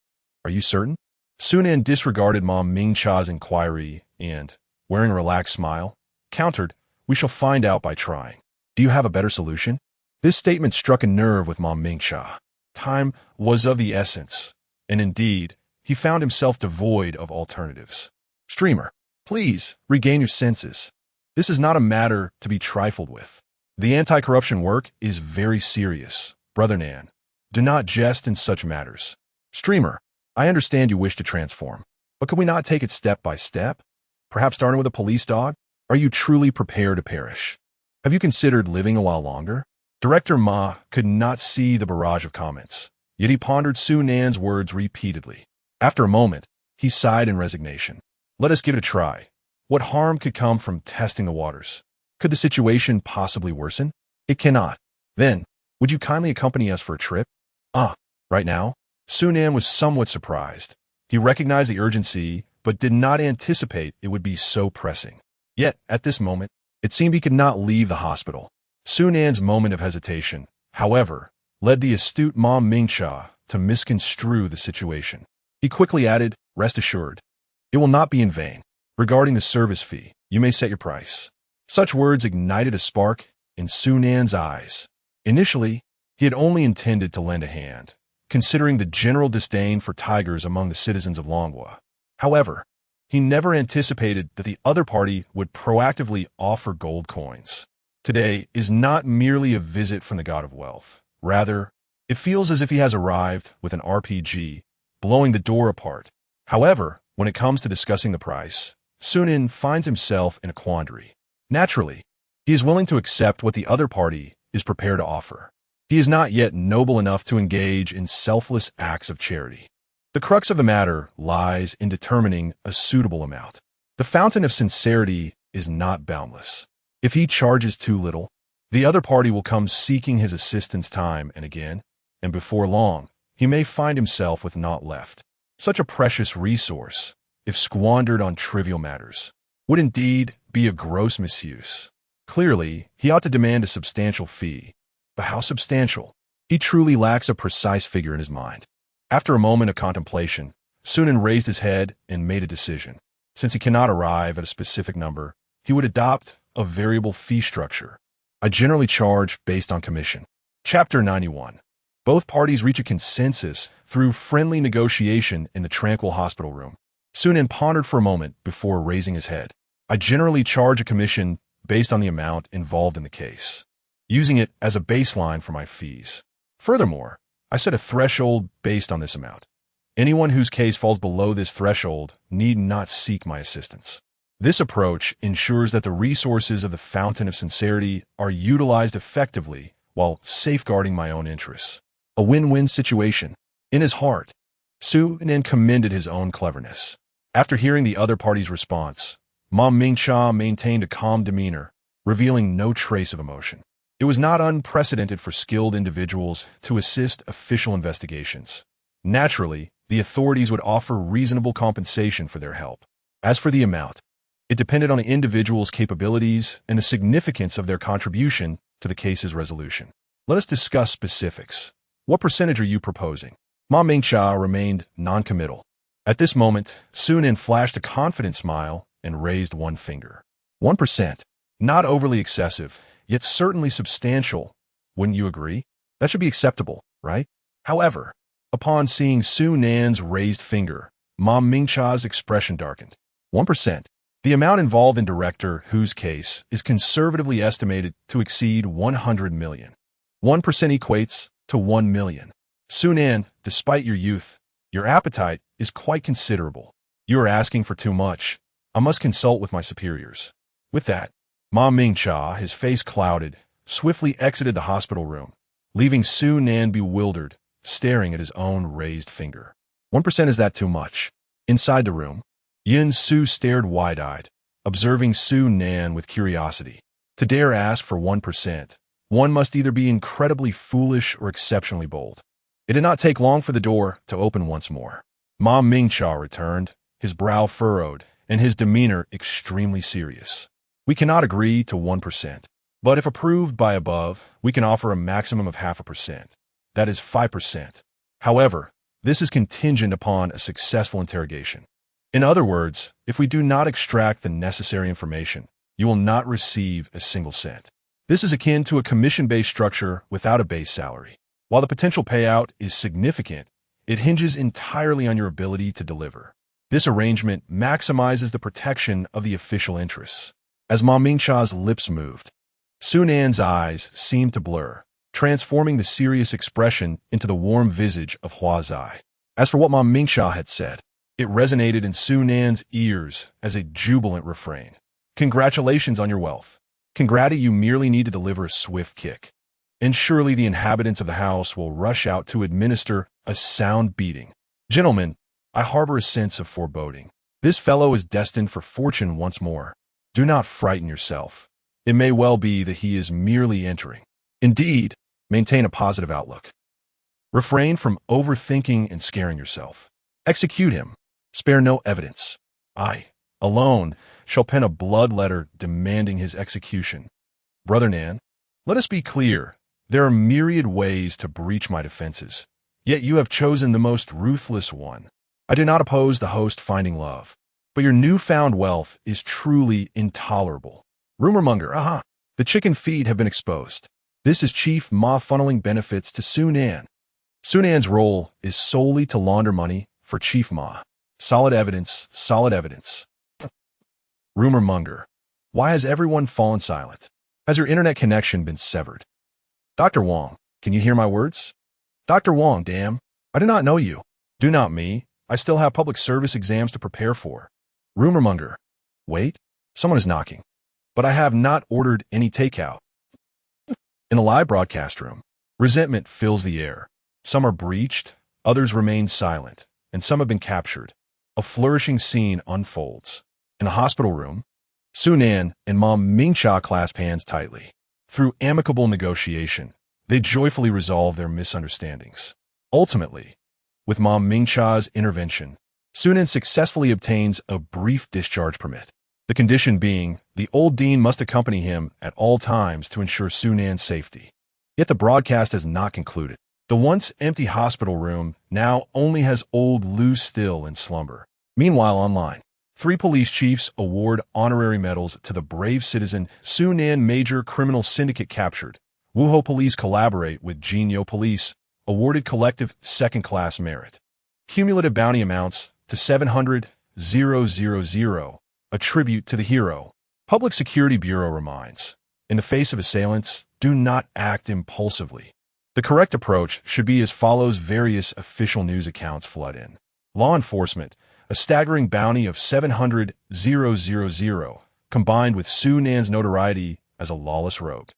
Are you certain? Su Nan disregarded Ma Mingcha's inquiry and, wearing a relaxed smile, countered, We shall find out by trying. Do you have a better solution? This statement struck a nerve with Ma Mingcha. Time was of the essence, and indeed, he found himself devoid of alternatives. Streamer, please regain your senses. This is not a matter to be trifled with. The anti-corruption work is very serious. Brother Nan, do not jest in such matters. Streamer, I understand you wish to transform, but could we not take it step by step? Perhaps starting with a police dog? Are you truly prepared to perish? Have you considered living a while longer? Director Ma could not see the barrage of comments, yet he pondered Su Nan's words repeatedly. After a moment, he sighed in resignation. Let us give it a try. What harm could come from testing the waters? Could the situation possibly worsen? It cannot. Then, would you kindly accompany us for a trip? Right now? Su Nan was somewhat surprised. He recognized the urgency, but did not anticipate it would be so pressing. Yet, at this moment, it seemed he could not leave the hospital. Su Nan's moment of hesitation, however, led the astute Ma Mingcha to misconstrue the situation. He quickly added, Rest assured, it will not be in vain. Regarding the service fee, you may set your price. Such words ignited a spark in Su Nan's eyes. Initially, he had only intended to lend a hand, considering the general disdain for tigers among the citizens of Longhua. However, he never anticipated that the other party would proactively offer gold coins. Today is not merely a visit from the god of wealth. Rather, it feels as if he has arrived with an RPG, blowing the door apart. However, when it comes to discussing the price, Su Nan finds himself in a quandary. Naturally, he is willing to accept what the other party is prepared to offer. He is not yet noble enough to engage in selfless acts of charity. The crux of the matter lies in determining a suitable amount. The fountain of sincerity is not boundless. If he charges too little, the other party will come seeking his assistance time and again, and before long, he may find himself with naught left. Such a precious resource, if squandered on trivial matters, would indeed be a gross misuse. Clearly, he ought to demand a substantial fee. But how substantial? He truly lacks a precise figure in his mind. After a moment of contemplation, Su Nan raised his head and made a decision. Since he cannot arrive at a specific number, he would adopt a variable fee structure. I generally charge based on commission. Chapter 91. Both parties reach a consensus through friendly negotiation in the tranquil hospital room. Su Nan pondered for a moment before raising his head. I generally charge a commission based on the amount involved in the case, using it as a baseline for my fees. Furthermore, I set a threshold based on this amount. Anyone whose case falls below this threshold need not seek my assistance. This approach ensures that the resources of the fountain of sincerity are utilized effectively while safeguarding my own interests. A win-win situation. In his heart, Su Nan commended his own cleverness. After hearing the other party's response, Ma Mingcha maintained a calm demeanor, revealing no trace of emotion. It was not unprecedented for skilled individuals to assist official investigations. Naturally, the authorities would offer reasonable compensation for their help. As for the amount, it depended on the individual's capabilities and the significance of their contribution to the case's resolution. Let us discuss specifics. What percentage are you proposing? Ma Mingcha remained non-committal. At this moment, Sunan flashed a confident smile and raised one finger. 1%. Not overly excessive, yet certainly substantial. Wouldn't you agree? That should be acceptable, right? However, upon seeing Sunan's raised finger, Ma Mingcha's expression darkened. 1%. The amount involved in Director Hu's case is conservatively estimated to exceed 100 million. 1% equates to 1 million. Sunan, despite your youth, your appetite is quite considerable. You are asking for too much. I must consult with my superiors. With that, Ma Mingcha, his face clouded, swiftly exited the hospital room, leaving Sunan bewildered, staring at his own raised finger. 1% is that too much? Inside the room, Yin Su stared wide-eyed, observing Sunan with curiosity. To dare ask for 1%, one must either be incredibly foolish or exceptionally bold. It did not take long for the door to open once more. Ma Mingcha returned, his brow furrowed, and his demeanor extremely serious. We cannot agree to 1%, but if approved by above, we can offer a maximum of 0.5%. That is 5%. However, this is contingent upon a successful interrogation. In other words, if we do not extract the necessary information, you will not receive a single cent. This is akin to a commission-based structure without a base salary. While the potential payout is significant, it hinges entirely on your ability to deliver. This arrangement maximizes the protection of the official interests. As Ma Mingcha's lips moved, Sunan's eyes seemed to blur, transforming the serious expression into the warm visage of Hua Zai. As for what Ma Mingcha had said, it resonated in Sunan's ears as a jubilant refrain. Congratulations on your wealth. Congrati, you merely need to deliver a swift kick. And surely the inhabitants of the house will rush out to administer a sound beating. Gentlemen, I harbor a sense of foreboding. This fellow is destined for fortune once more. Do not frighten yourself. It may well be that he is merely entering. Indeed, maintain a positive outlook. Refrain from overthinking and scaring yourself. Execute him. Spare no evidence. I, alone, shall pen a blood letter demanding his execution. Brother Nan, let us be clear. There are myriad ways to breach my defenses, yet you have chosen the most ruthless one. I do not oppose the host finding love, but your newfound wealth is truly intolerable. Rumormonger, the chicken feet have been exposed. This is Chief Ma funneling benefits to Sunan. Sunan's role is solely to launder money for Chief Ma. Solid evidence, solid evidence. Rumormonger, why has everyone fallen silent? Has your internet connection been severed? Dr. Wong, can you hear my words? Dr. Wong, damn, I do not know you. Do not me. I still have public service exams to prepare for. Rumormonger, wait, someone is knocking. But I have not ordered any takeout. In the live broadcast room, resentment fills the air. Some are breached, others remain silent, and some have been captured. A flourishing scene unfolds. In the hospital room, Sunan and Ma Mingcha clasp hands tightly. Through amicable negotiation, they joyfully resolve their misunderstandings. Ultimately, with Ma Mingcha's intervention, Sunan successfully obtains a brief discharge permit. The condition being, the old dean must accompany him at all times to ensure Sunan's safety. Yet the broadcast has not concluded. The once empty hospital room now only has old Lu still in slumber. Meanwhile, online, 3 police chiefs award honorary medals to the brave citizen Sunan Major Criminal Syndicate captured. Wuho police collaborate with Jinyo police, awarded collective second-class merit. Cumulative bounty amounts to 700,000, a tribute to the hero. Public Security Bureau reminds, in the face of assailants, do not act impulsively. The correct approach should be as follows. Various official news accounts flood in. Law enforcement, a staggering bounty of 700,000, combined with Sunan's notoriety as a lawless rogue.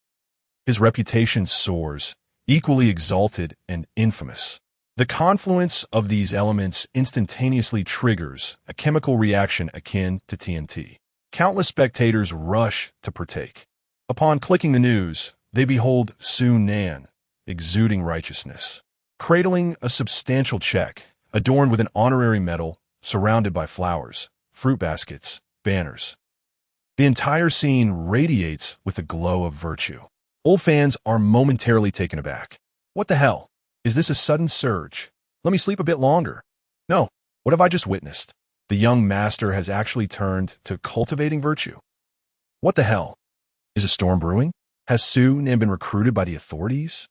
His reputation soars, equally exalted and infamous. The confluence of these elements instantaneously triggers a chemical reaction akin to TNT. Countless spectators rush to partake. Upon clicking the news, they behold Su Nan, exuding righteousness, cradling a substantial check, adorned with an honorary medal, surrounded by flowers, fruit baskets, banners. The entire scene radiates with the glow of virtue. Old fans are momentarily taken aback. What the hell? Is this a sudden surge? Let me sleep a bit longer. No, what have I just witnessed? The young master has actually turned to cultivating virtue. What the hell? Is a storm brewing? Has Su Nan been recruited by the authorities?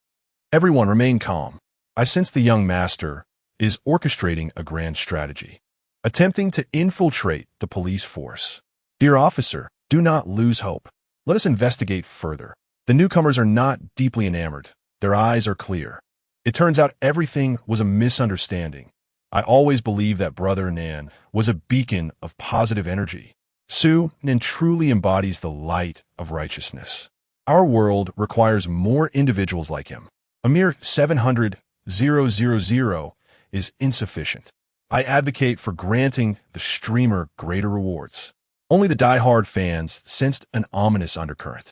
Everyone remain calm. I sense the young master is orchestrating a grand strategy, attempting to infiltrate the police force. Dear officer, do not lose hope. Let us investigate further. The newcomers are not deeply enamored. Their eyes are clear. It turns out everything was a misunderstanding. I always believed that Brother Nan was a beacon of positive energy. Su Nan truly embodies the light of righteousness. Our world requires more individuals like him. A mere 700,000 is insufficient. I advocate for granting the streamer greater rewards. Only the die-hard fans sensed an ominous undercurrent.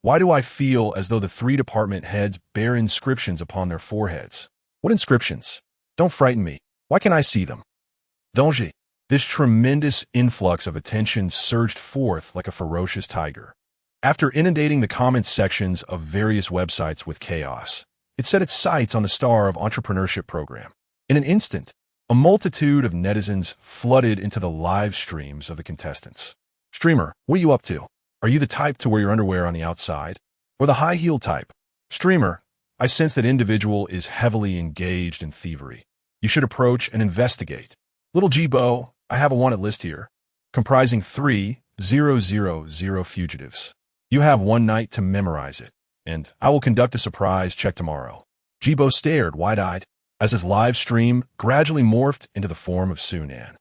Why do I feel as though the three department heads bear inscriptions upon their foreheads? What inscriptions? Don't frighten me. Why can't I see them? Danger. This tremendous influx of attention surged forth like a ferocious tiger. After inundating the comments sections of various websites with chaos, it set its sights on the star of Entrepreneurship program. In an instant, a multitude of netizens flooded into the live streams of the contestants. Streamer, what are you up to? Are you the type to wear your underwear on the outside? Or the high-heel type? Streamer, I sense that individual is heavily engaged in thievery. You should approach and investigate. Little G-Bo, I have a wanted list here, comprising 3,000 fugitives. You have one night to memorize it, and I will conduct a surprise check tomorrow. G-Bo stared wide-eyed as his live stream gradually morphed into the form of Su Nan.